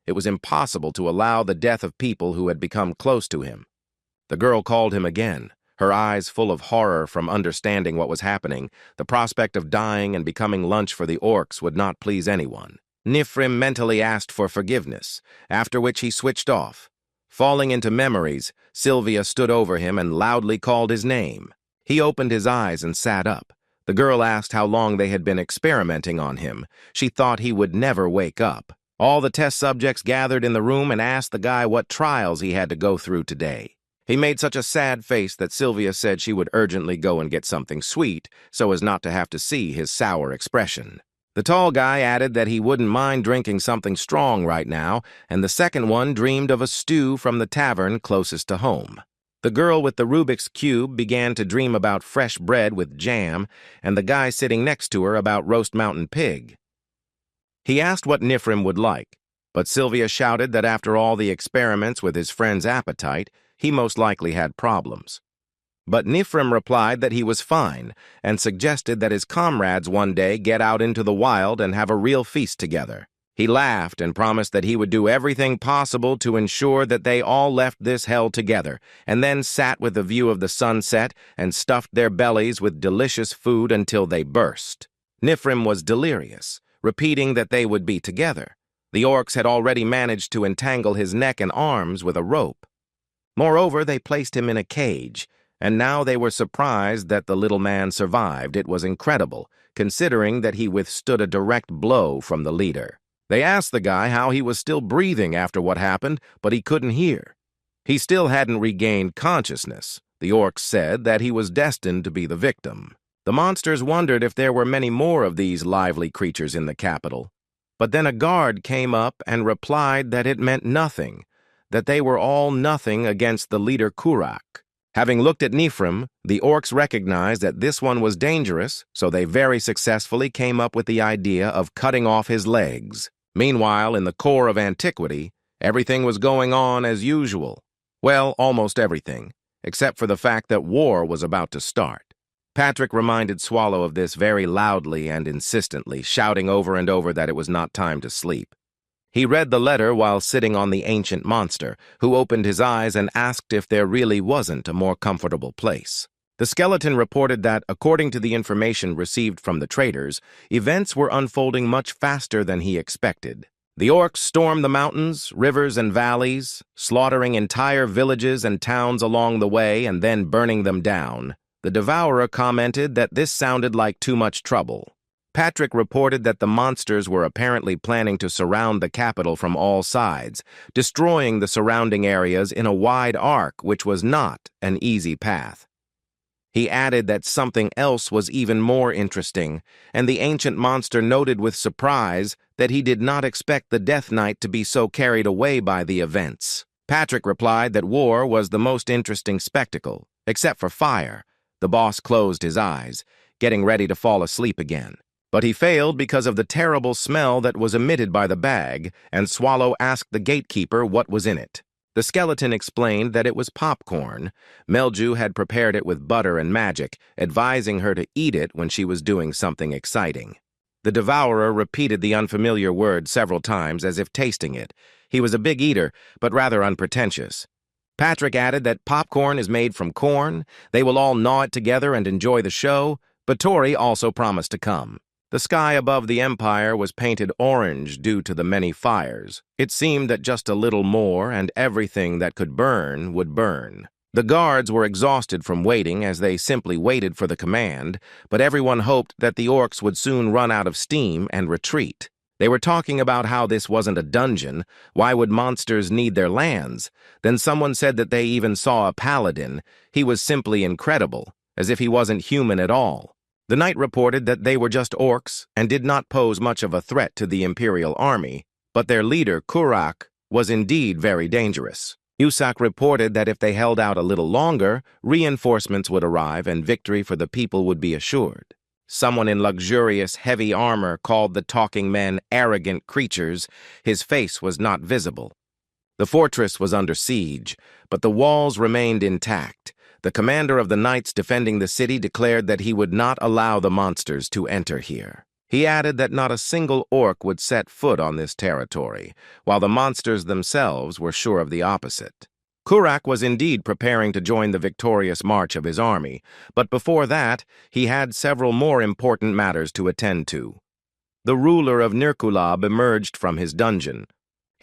A: It was impossible to allow the death of people who had become close to him. The girl called him again, her eyes full of horror from understanding what was happening. The prospect of dying and becoming lunch for the orcs would not please anyone. Nifrim mentally asked for forgiveness, after which he switched off. Falling into memories, Sylvia stood over him and loudly called his name. He opened his eyes and sat up. The girl asked how long they had been experimenting on him. She thought he would never wake up. All the test subjects gathered in the room and asked the guy what trials he had to go through today. He made such a sad face that Sylvia said she would urgently go and get something sweet so as not to have to see his sour expression. The tall guy added that he wouldn't mind drinking something strong right now, and the second one dreamed of a stew from the tavern closest to home. The girl with the Rubik's Cube began to dream about fresh bread with jam, and the guy sitting next to her about roast mountain pig. He asked what Nifrim would like, but Sylvia shouted that after all the experiments with his friend's appetite, he most likely had problems. But Nifrim replied that he was fine and suggested that his comrades one day get out into the wild and have a real feast together. He laughed and promised that he would do everything possible to ensure that they all left this hell together, and then sat with a view of the sunset and stuffed their bellies with delicious food until they burst. Nifrim was delirious, repeating that they would be together. The orcs had already managed to entangle his neck and arms with a rope. Moreover, they placed him in a cage, and now they were surprised that the little man survived. It was incredible, considering that he withstood a direct blow from the leader. They asked the guy how he was still breathing after what happened, but he couldn't hear. He still hadn't regained consciousness. The orcs said that he was destined to be the victim. The monsters wondered if there were many more of these lively creatures in the capital. But then a guard came up and replied that it meant nothing, that they were all nothing against the leader Kurak. Having looked at Nifrim, the orcs recognized that this one was dangerous, so they very successfully came up with the idea of cutting off his legs. Meanwhile, in the core of antiquity, everything was going on as usual. Well, almost everything, except for the fact that war was about to start. Patrick reminded Swallow of this very loudly and insistently, shouting over and over that it was not time to sleep. He read the letter while sitting on the ancient monster, who opened his eyes and asked if there really wasn't a more comfortable place. The skeleton reported that, according to the information received from the traders, events were unfolding much faster than he expected. The orcs stormed the mountains, rivers, and valleys, slaughtering entire villages and towns along the way and then burning them down. The devourer commented that this sounded like too much trouble. Patrick reported that the monsters were apparently planning to surround the capital from all sides, destroying the surrounding areas in a wide arc, which was not an easy path. He added that something else was even more interesting, and the ancient monster noted with surprise that he did not expect the Death Knight to be so carried away by the events. Patrick replied that war was the most interesting spectacle, except for fire. The boss closed his eyes, getting ready to fall asleep again. But he failed because of the terrible smell that was emitted by the bag, and Swallow asked the gatekeeper what was in it. The skeleton explained that it was popcorn. Melju had prepared it with butter and magic, advising her to eat it when she was doing something exciting. The devourer repeated the unfamiliar word several times as if tasting it. He was a big eater, but rather unpretentious. Patrick added that popcorn is made from corn. They will all gnaw it together and enjoy the show, but Tori also promised to come. The sky above the Empire was painted orange due to the many fires. It seemed that just a little more and everything that could burn would burn. The guards were exhausted from waiting as they simply waited for the command, but everyone hoped that the orcs would soon run out of steam and retreat. They were talking about how this wasn't a dungeon. Why would monsters need their lands? Then someone said that they even saw a paladin. He was simply incredible, as if he wasn't human at all. The knight reported that they were just orcs and did not pose much of a threat to the Imperial army, but their leader, Kurak, was indeed very dangerous. Yusak reported that if they held out a little longer, reinforcements would arrive and victory for the people would be assured. Someone in luxurious, heavy armor called the talking men arrogant creatures. His face was not visible. The fortress was under siege, but the walls remained intact. The commander of the knights defending the city declared that he would not allow the monsters to enter here. He added that not a single orc would set foot on this territory, while the monsters themselves were sure of the opposite. Kurak was indeed preparing to join the victorious march of his army, but before that, he had several more important matters to attend to. The ruler of Nirkulab emerged from his dungeon.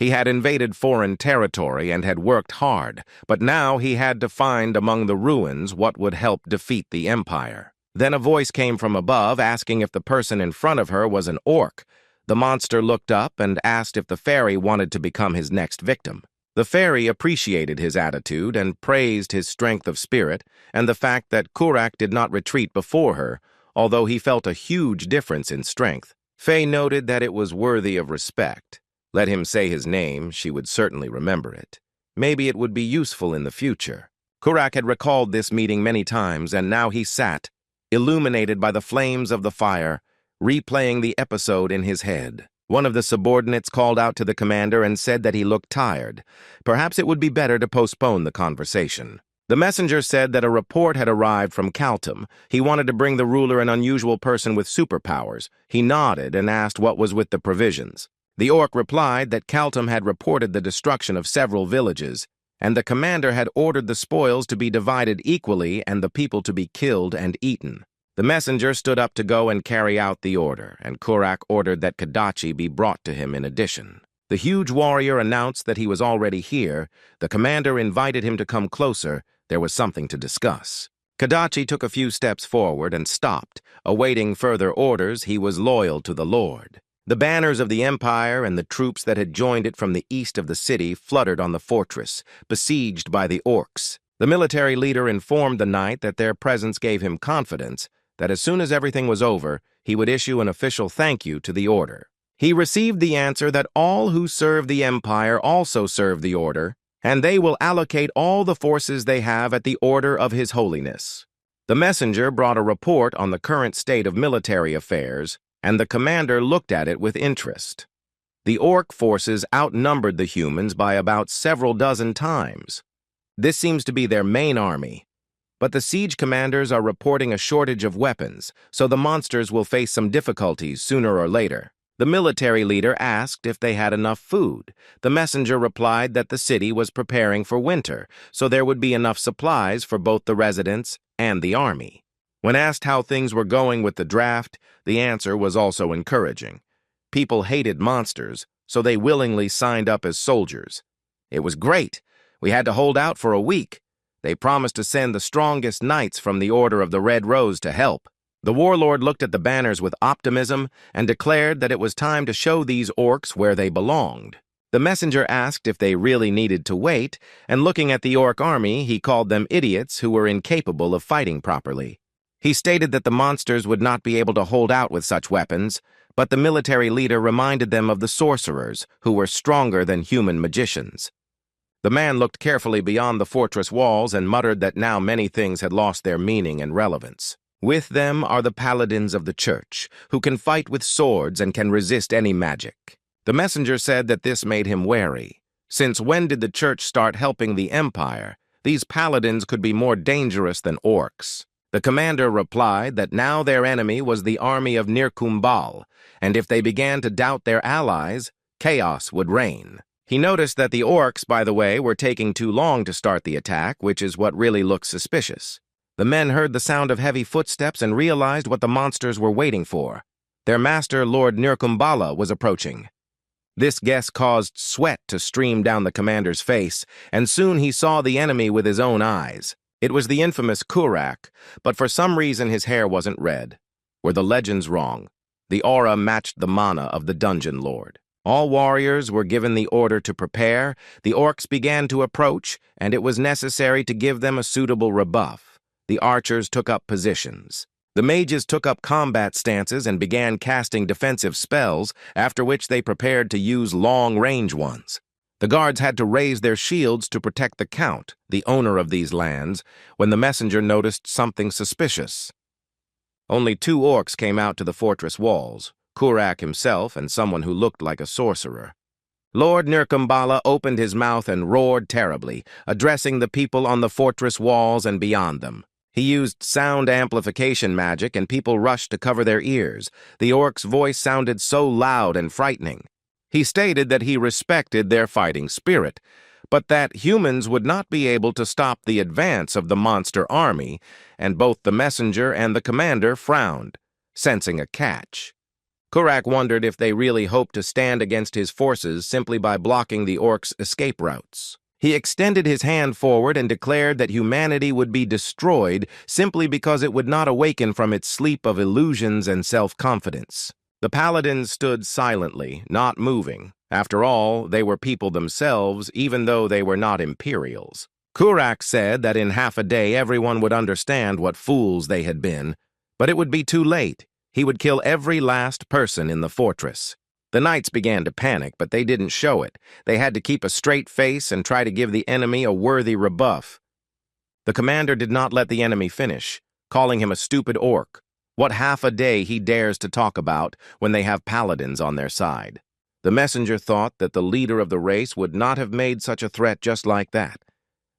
A: He had invaded foreign territory and had worked hard, but now he had to find among the ruins what would help defeat the Empire. Then a voice came from above asking if the person in front of her was an orc. The monster looked up and asked if the fairy wanted to become his next victim. The fairy appreciated his attitude and praised his strength of spirit and the fact that Kurak did not retreat before her, although he felt a huge difference in strength. Faye noted that it was worthy of respect. Let him say his name, she would certainly remember it. Maybe it would be useful in the future. Kurak had recalled this meeting many times, and now he sat, illuminated by the flames of the fire, replaying the episode in his head. One of the subordinates called out to the commander and said that he looked tired. Perhaps it would be better to postpone the conversation. The messenger said that a report had arrived from Kaltum. He wanted to bring the ruler an unusual person with superpowers. He nodded and asked what was with the provisions. The orc replied that Kaltum had reported the destruction of several villages, and the commander had ordered the spoils to be divided equally and the people to be killed and eaten. The messenger stood up to go and carry out the order, and Kurak ordered that Kadachi be brought to him in addition. The huge warrior announced that he was already here. The commander invited him to come closer. There was something to discuss. Kadachi took a few steps forward and stopped. Awaiting further orders, he was loyal to the Lord. The banners of the Empire and the troops that had joined it from the east of the city fluttered on the fortress, besieged by the orcs. The military leader informed the knight that their presence gave him confidence, that as soon as everything was over, he would issue an official thank you to the order. He received the answer that all who serve the Empire also serve the order, and they will allocate all the forces they have at the order of His Holiness. The messenger brought a report on the current state of military affairs, and the commander looked at it with interest. The orc forces outnumbered the humans by about several dozen times. This seems to be their main army. But the siege commanders are reporting a shortage of weapons, so the monsters will face some difficulties sooner or later. The military leader asked if they had enough food. The messenger replied that the city was preparing for winter, so there would be enough supplies for both the residents and the army. When asked how things were going with the draft, the answer was also encouraging. People hated monsters, so they willingly signed up as soldiers. It was great. We had to hold out for a week. They promised to send the strongest knights from the Order of the Red Rose to help. The warlord looked at the banners with optimism and declared that it was time to show these orcs where they belonged. The messenger asked if they really needed to wait, and looking at the orc army, he called them idiots who were incapable of fighting properly. He stated that the monsters would not be able to hold out with such weapons, but the military leader reminded them of the sorcerers, who were stronger than human magicians. The man looked carefully beyond the fortress walls and muttered that now many things had lost their meaning and relevance. With them are the paladins of the church, who can fight with swords and can resist any magic. The messenger said that this made him wary. Since when did the church start helping the empire? These paladins could be more dangerous than orcs. The commander replied that now their enemy was the army of Nirkumbal, and if they began to doubt their allies, chaos would reign. He noticed that the orcs, by the way, were taking too long to start the attack, which is what really looks suspicious. The men heard the sound of heavy footsteps and realized what the monsters were waiting for. Their master, Lord Nirkumbala, was approaching. This guess caused sweat to stream down the commander's face, and soon he saw the enemy with his own eyes. It was the infamous Kurak, but for some reason his hair wasn't red. Were the legends wrong? The aura matched the mana of the dungeon lord. All warriors were given the order to prepare, the orcs began to approach, and it was necessary to give them a suitable rebuff. The archers took up positions. The mages took up combat stances and began casting defensive spells, after which they prepared to use long-range ones. The guards had to raise their shields to protect the count, the owner of these lands, when the messenger noticed something suspicious. Only 2 orcs came out to the fortress walls, Kurak himself and someone who looked like a sorcerer. Lord Nirkumbala opened his mouth and roared terribly, addressing the people on the fortress walls and beyond them. He used sound amplification magic and people rushed to cover their ears. The orc's voice sounded so loud and frightening. He stated that he respected their fighting spirit, but that humans would not be able to stop the advance of the monster army, and both the messenger and the commander frowned, sensing a catch. Kurak wondered if they really hoped to stand against his forces simply by blocking the orcs' escape routes. He extended his hand forward and declared that humanity would be destroyed simply because it would not awaken from its sleep of illusions and self-confidence. The paladins stood silently, not moving. After all, they were people themselves, even though they were not Imperials. Kurak said that in half a day everyone would understand what fools they had been, but it would be too late. He would kill every last person in the fortress. The knights began to panic, but they didn't show it. They had to keep a straight face and try to give the enemy a worthy rebuff. The commander did not let the enemy finish, calling him a stupid orc. What half a day he dares to talk about when they have paladins on their side. The messenger thought that the leader of the race would not have made such a threat just like that.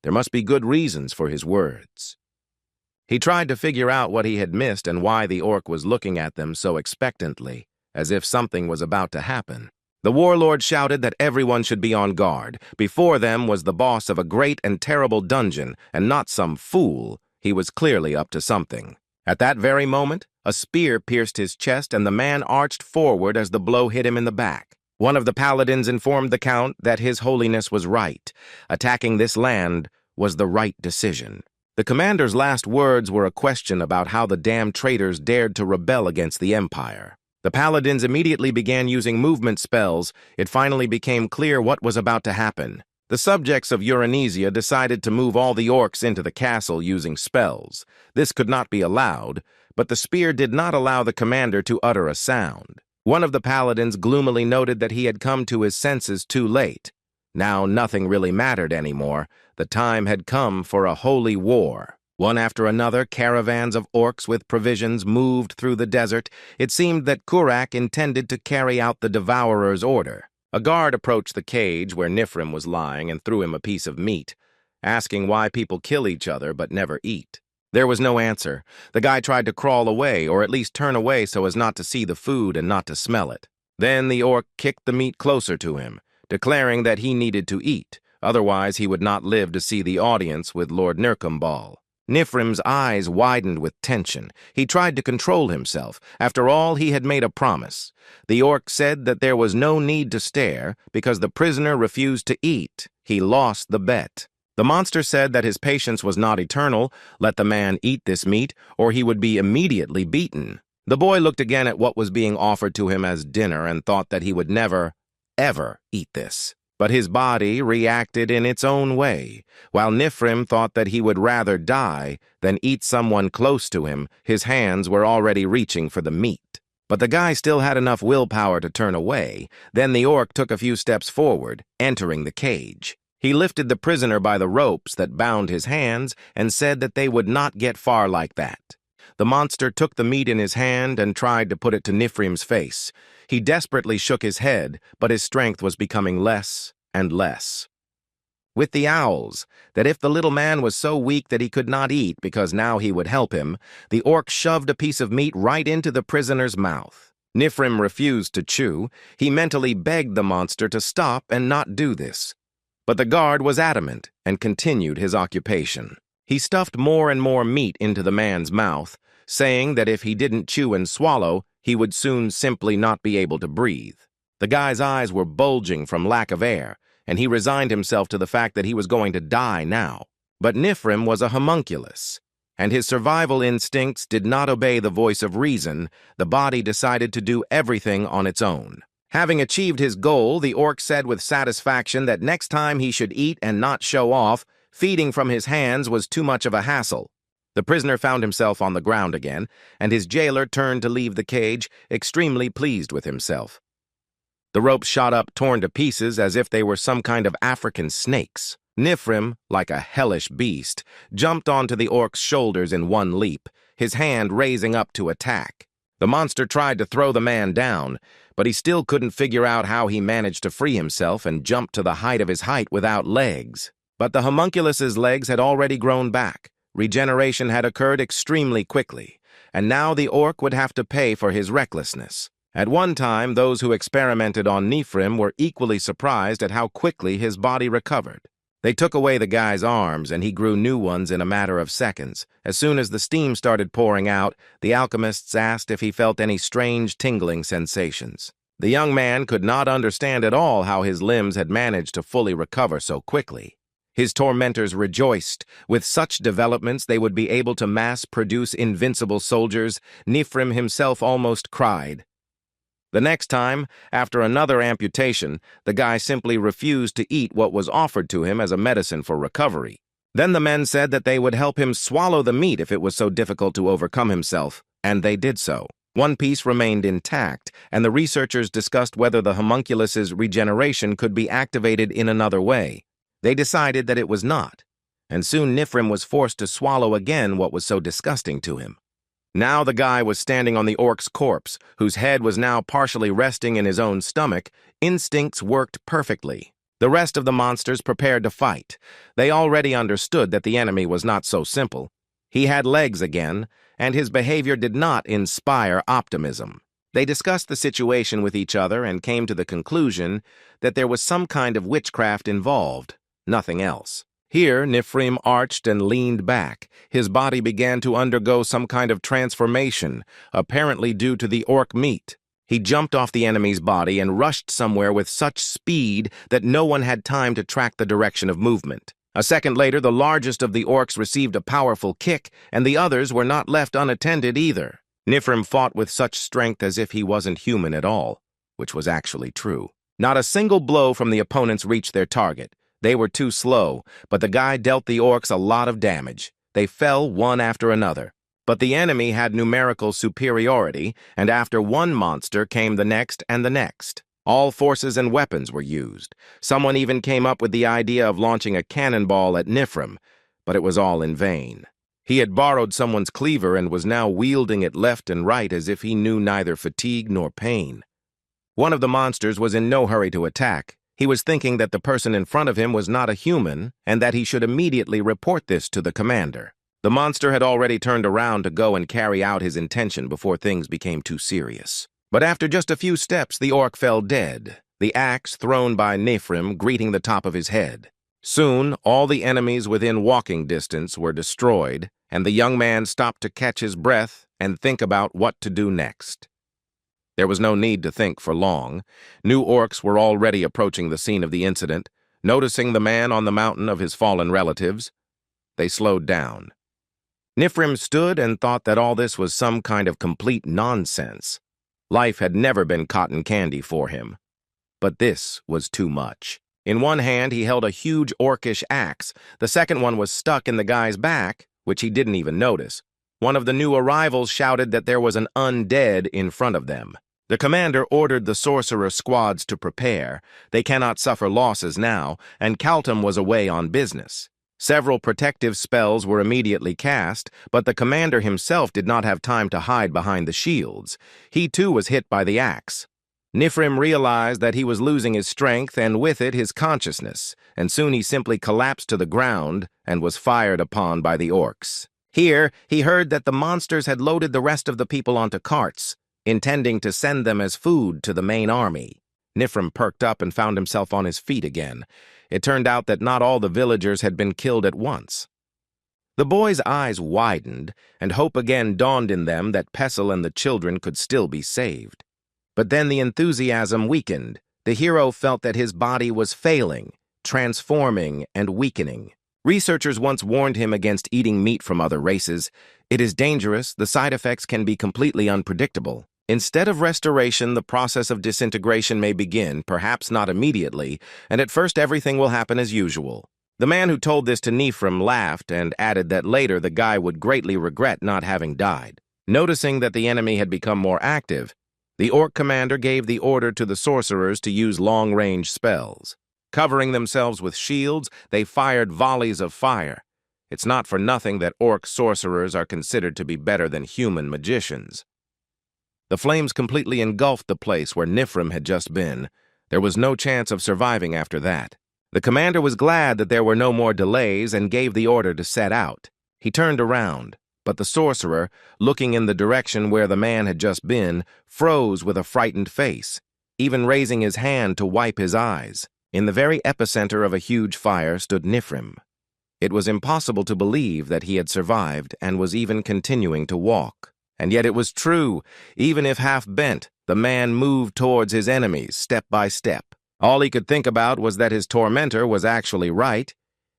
A: There must be good reasons for his words. He tried to figure out what he had missed and why the orc was looking at them so expectantly, as if something was about to happen. The warlord shouted that everyone should be on guard. Before them was the boss of a great and terrible dungeon, and not some fool. He was clearly up to something. At that very moment, a spear pierced his chest and the man arched forward as the blow hit him in the back. One of the paladins informed the count that His Holiness was right. Attacking this land was the right decision. The commander's last words were a question about how the damned traitors dared to rebel against the empire. The paladins immediately began using movement spells. It finally became clear what was about to happen. The subjects of Uranesia decided to move all the orcs into the castle using spells. This could not be allowed, but the spear did not allow the commander to utter a sound. One of the paladins gloomily noted that he had come to his senses too late. Now nothing really mattered anymore. The time had come for a holy war. One after another, caravans of orcs with provisions moved through the desert. It seemed that Kurak intended to carry out the Devourer's order. A guard approached the cage where Nifrim was lying and threw him a piece of meat, asking why people kill each other but never eat. There was no answer. The guy tried to crawl away, or at least turn away so as not to see the food and not to smell it. Then the orc kicked the meat closer to him, declaring that he needed to eat, otherwise he would not live to see the audience with Lord Nirkumbal. Nifrim's eyes widened with tension. He tried to control himself. After all, he had made a promise. The orc said that there was no need to stare because the prisoner refused to eat. He lost the bet. The The monster said that his patience was not eternal, let the man eat this meat, or he would be immediately beaten. The boy looked again at what was being offered to him as dinner and thought that he would never, ever eat this. But his body reacted in its own way. While Nifrim thought that he would rather die than eat someone close to him, his hands were already reaching for the meat. But the guy still had enough willpower to turn away. Then the orc took a few steps forward, entering the cage. He lifted the prisoner by the ropes that bound his hands and said that they would not get far like that. The monster took the meat in his hand and tried to put it to Nifrim's face. He desperately shook his head, but his strength was becoming less and less. With the owls, that if the little man was so weak that he could not eat because now he would help him, the orc shoved a piece of meat right into the prisoner's mouth. Nifrim refused to chew. He mentally begged the monster to stop and not do this. But the guard was adamant and continued his occupation. He stuffed more and more meat into the man's mouth, saying that if he didn't chew and swallow, he would soon simply not be able to breathe. The guy's eyes were bulging from lack of air, and he resigned himself to the fact that he was going to die now. But Nifrim was a homunculus, and his survival instincts did not obey the voice of reason. The body decided to do everything on its own. Having achieved his goal, the orc said with satisfaction that next time he should eat and not show off. Feeding from his hands was too much of a hassle. The prisoner found himself on the ground again, and his jailer turned to leave the cage, extremely pleased with himself. The ropes shot up, torn to pieces as if they were some kind of African snakes. Nifrim, like a hellish beast, jumped onto the orc's shoulders in one leap, his hand raising up to attack. The monster tried to throw the man down, but he still couldn't figure out how he managed to free himself and jump to the height of his height without legs. But the homunculus's legs had already grown back. Regeneration had occurred extremely quickly, and now the orc would have to pay for his recklessness. At one time, those who experimented on Nifrim were equally surprised at how quickly his body recovered. They took away the guy's arms, and he grew new ones in a matter of seconds. As soon as the steam started pouring out, the alchemists asked if he felt any strange tingling sensations. The young man could not understand at all how his limbs had managed to fully recover so quickly. His tormentors rejoiced. With such developments, they would be able to mass-produce invincible soldiers. Nifrim himself almost cried. The next time, after another amputation, the guy simply refused to eat what was offered to him as a medicine for recovery. Then the men said that they would help him swallow the meat if it was so difficult to overcome himself, and they did so. One piece remained intact, and the researchers discussed whether the homunculus's regeneration could be activated in another way. They decided that it was not, and soon Nifrim was forced to swallow again what was so disgusting to him. Now the guy was standing on the orc's corpse, whose head was now partially resting in his own stomach. Instincts worked perfectly. The rest of the monsters prepared to fight. They already understood that the enemy was not so simple. He had legs again, and his behavior did not inspire optimism. They discussed the situation with each other and came to the conclusion that there was some kind of witchcraft involved. Nothing else. Here, Nifrim arched and leaned back. His body began to undergo some kind of transformation, apparently due to the orc meat. He jumped off the enemy's body and rushed somewhere with such speed that no one had time to track the direction of movement. A second later, the largest of the orcs received a powerful kick, and the others were not left unattended either. Nifrim fought with such strength as if he wasn't human at all, which was actually true. Not a single blow from the opponents reached their target. They were too slow, but the guy dealt the orcs a lot of damage. They fell one after another. But the enemy had numerical superiority, and after one monster came the next and the next. All forces and weapons were used. Someone even came up with the idea of launching a cannonball at Nifrim, but it was all in vain. He had borrowed someone's cleaver and was now wielding it left and right as if he knew neither fatigue nor pain. One of the monsters was in no hurry to attack. He was thinking that the person in front of him was not a human and that he should immediately report this to the commander. The monster had already turned around to go and carry out his intention before things became too serious. But after just a few steps, the orc fell dead, the axe thrown by Nifrim greeting the top of his head. Soon, all the enemies within walking distance were destroyed, and the young man stopped to catch his breath and think about what to do next. There was no need to think for long. New orcs were already approaching the scene of the incident. Noticing the man on the mountain of his fallen relatives, they slowed down. Nifrim stood and thought that all this was some kind of complete nonsense. Life had never been cotton candy for him. But this was too much. In one hand, he held a huge orcish axe. The second one was stuck in the guy's back, which he didn't even notice. One of the new arrivals shouted that there was an undead in front of them. The commander ordered the sorcerer squads to prepare. They cannot suffer losses now, and Kaltum was away on business. Several protective spells were immediately cast, but the commander himself did not have time to hide behind the shields. He too was hit by the axe. Nifrim realized that he was losing his strength and with it his consciousness, and soon he simply collapsed to the ground and was fired upon by the orcs. Here, he heard that the monsters had loaded the rest of the people onto carts, intending to send them as food to the main army. Nifrim perked up and found himself on his feet again. It turned out that not all the villagers had been killed at once. The boy's eyes widened, and hope again dawned in them that Pessil and the children could still be saved. But then the enthusiasm weakened. The hero felt that his body was failing, transforming, and weakening. Researchers once warned him against eating meat from other races. It is dangerous, the side effects can be completely unpredictable. Instead of restoration, the process of disintegration may begin, perhaps not immediately, and at first everything will happen as usual. The man who told this to Nifrim laughed and added that later the guy would greatly regret not having died. Noticing that the enemy had become more active, the orc commander gave the order to the sorcerers to use long-range spells. Covering themselves with shields, they fired volleys of fire. It's not for nothing that orc sorcerers are considered to be better than human magicians. The flames completely engulfed the place where Nifrim had just been. There was no chance of surviving after that. The commander was glad that there were no more delays and gave the order to set out. He turned around, but the sorcerer, looking in the direction where the man had just been, froze with a frightened face, even raising his hand to wipe his eyes. In the very epicenter of a huge fire stood Nifrim. It was impossible to believe that he had survived and was even continuing to walk. And yet it was true. Even if half-bent, the man moved towards his enemies, step by step. All he could think about was that his tormentor was actually right.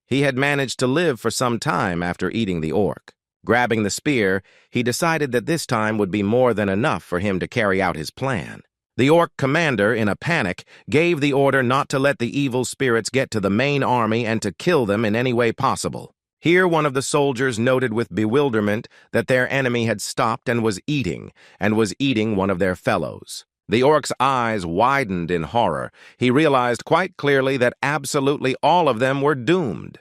A: He had managed to live for some time after eating the orc. Grabbing the spear, he decided that this time would be more than enough for him to carry out his plan. The orc commander, in a panic, gave the order not to let the evil spirits get to the main army and to kill them in any way possible. Here one of the soldiers noted with bewilderment that their enemy had stopped and was eating one of their fellows. The orc's eyes widened in horror. He realized quite clearly that absolutely all of them were doomed.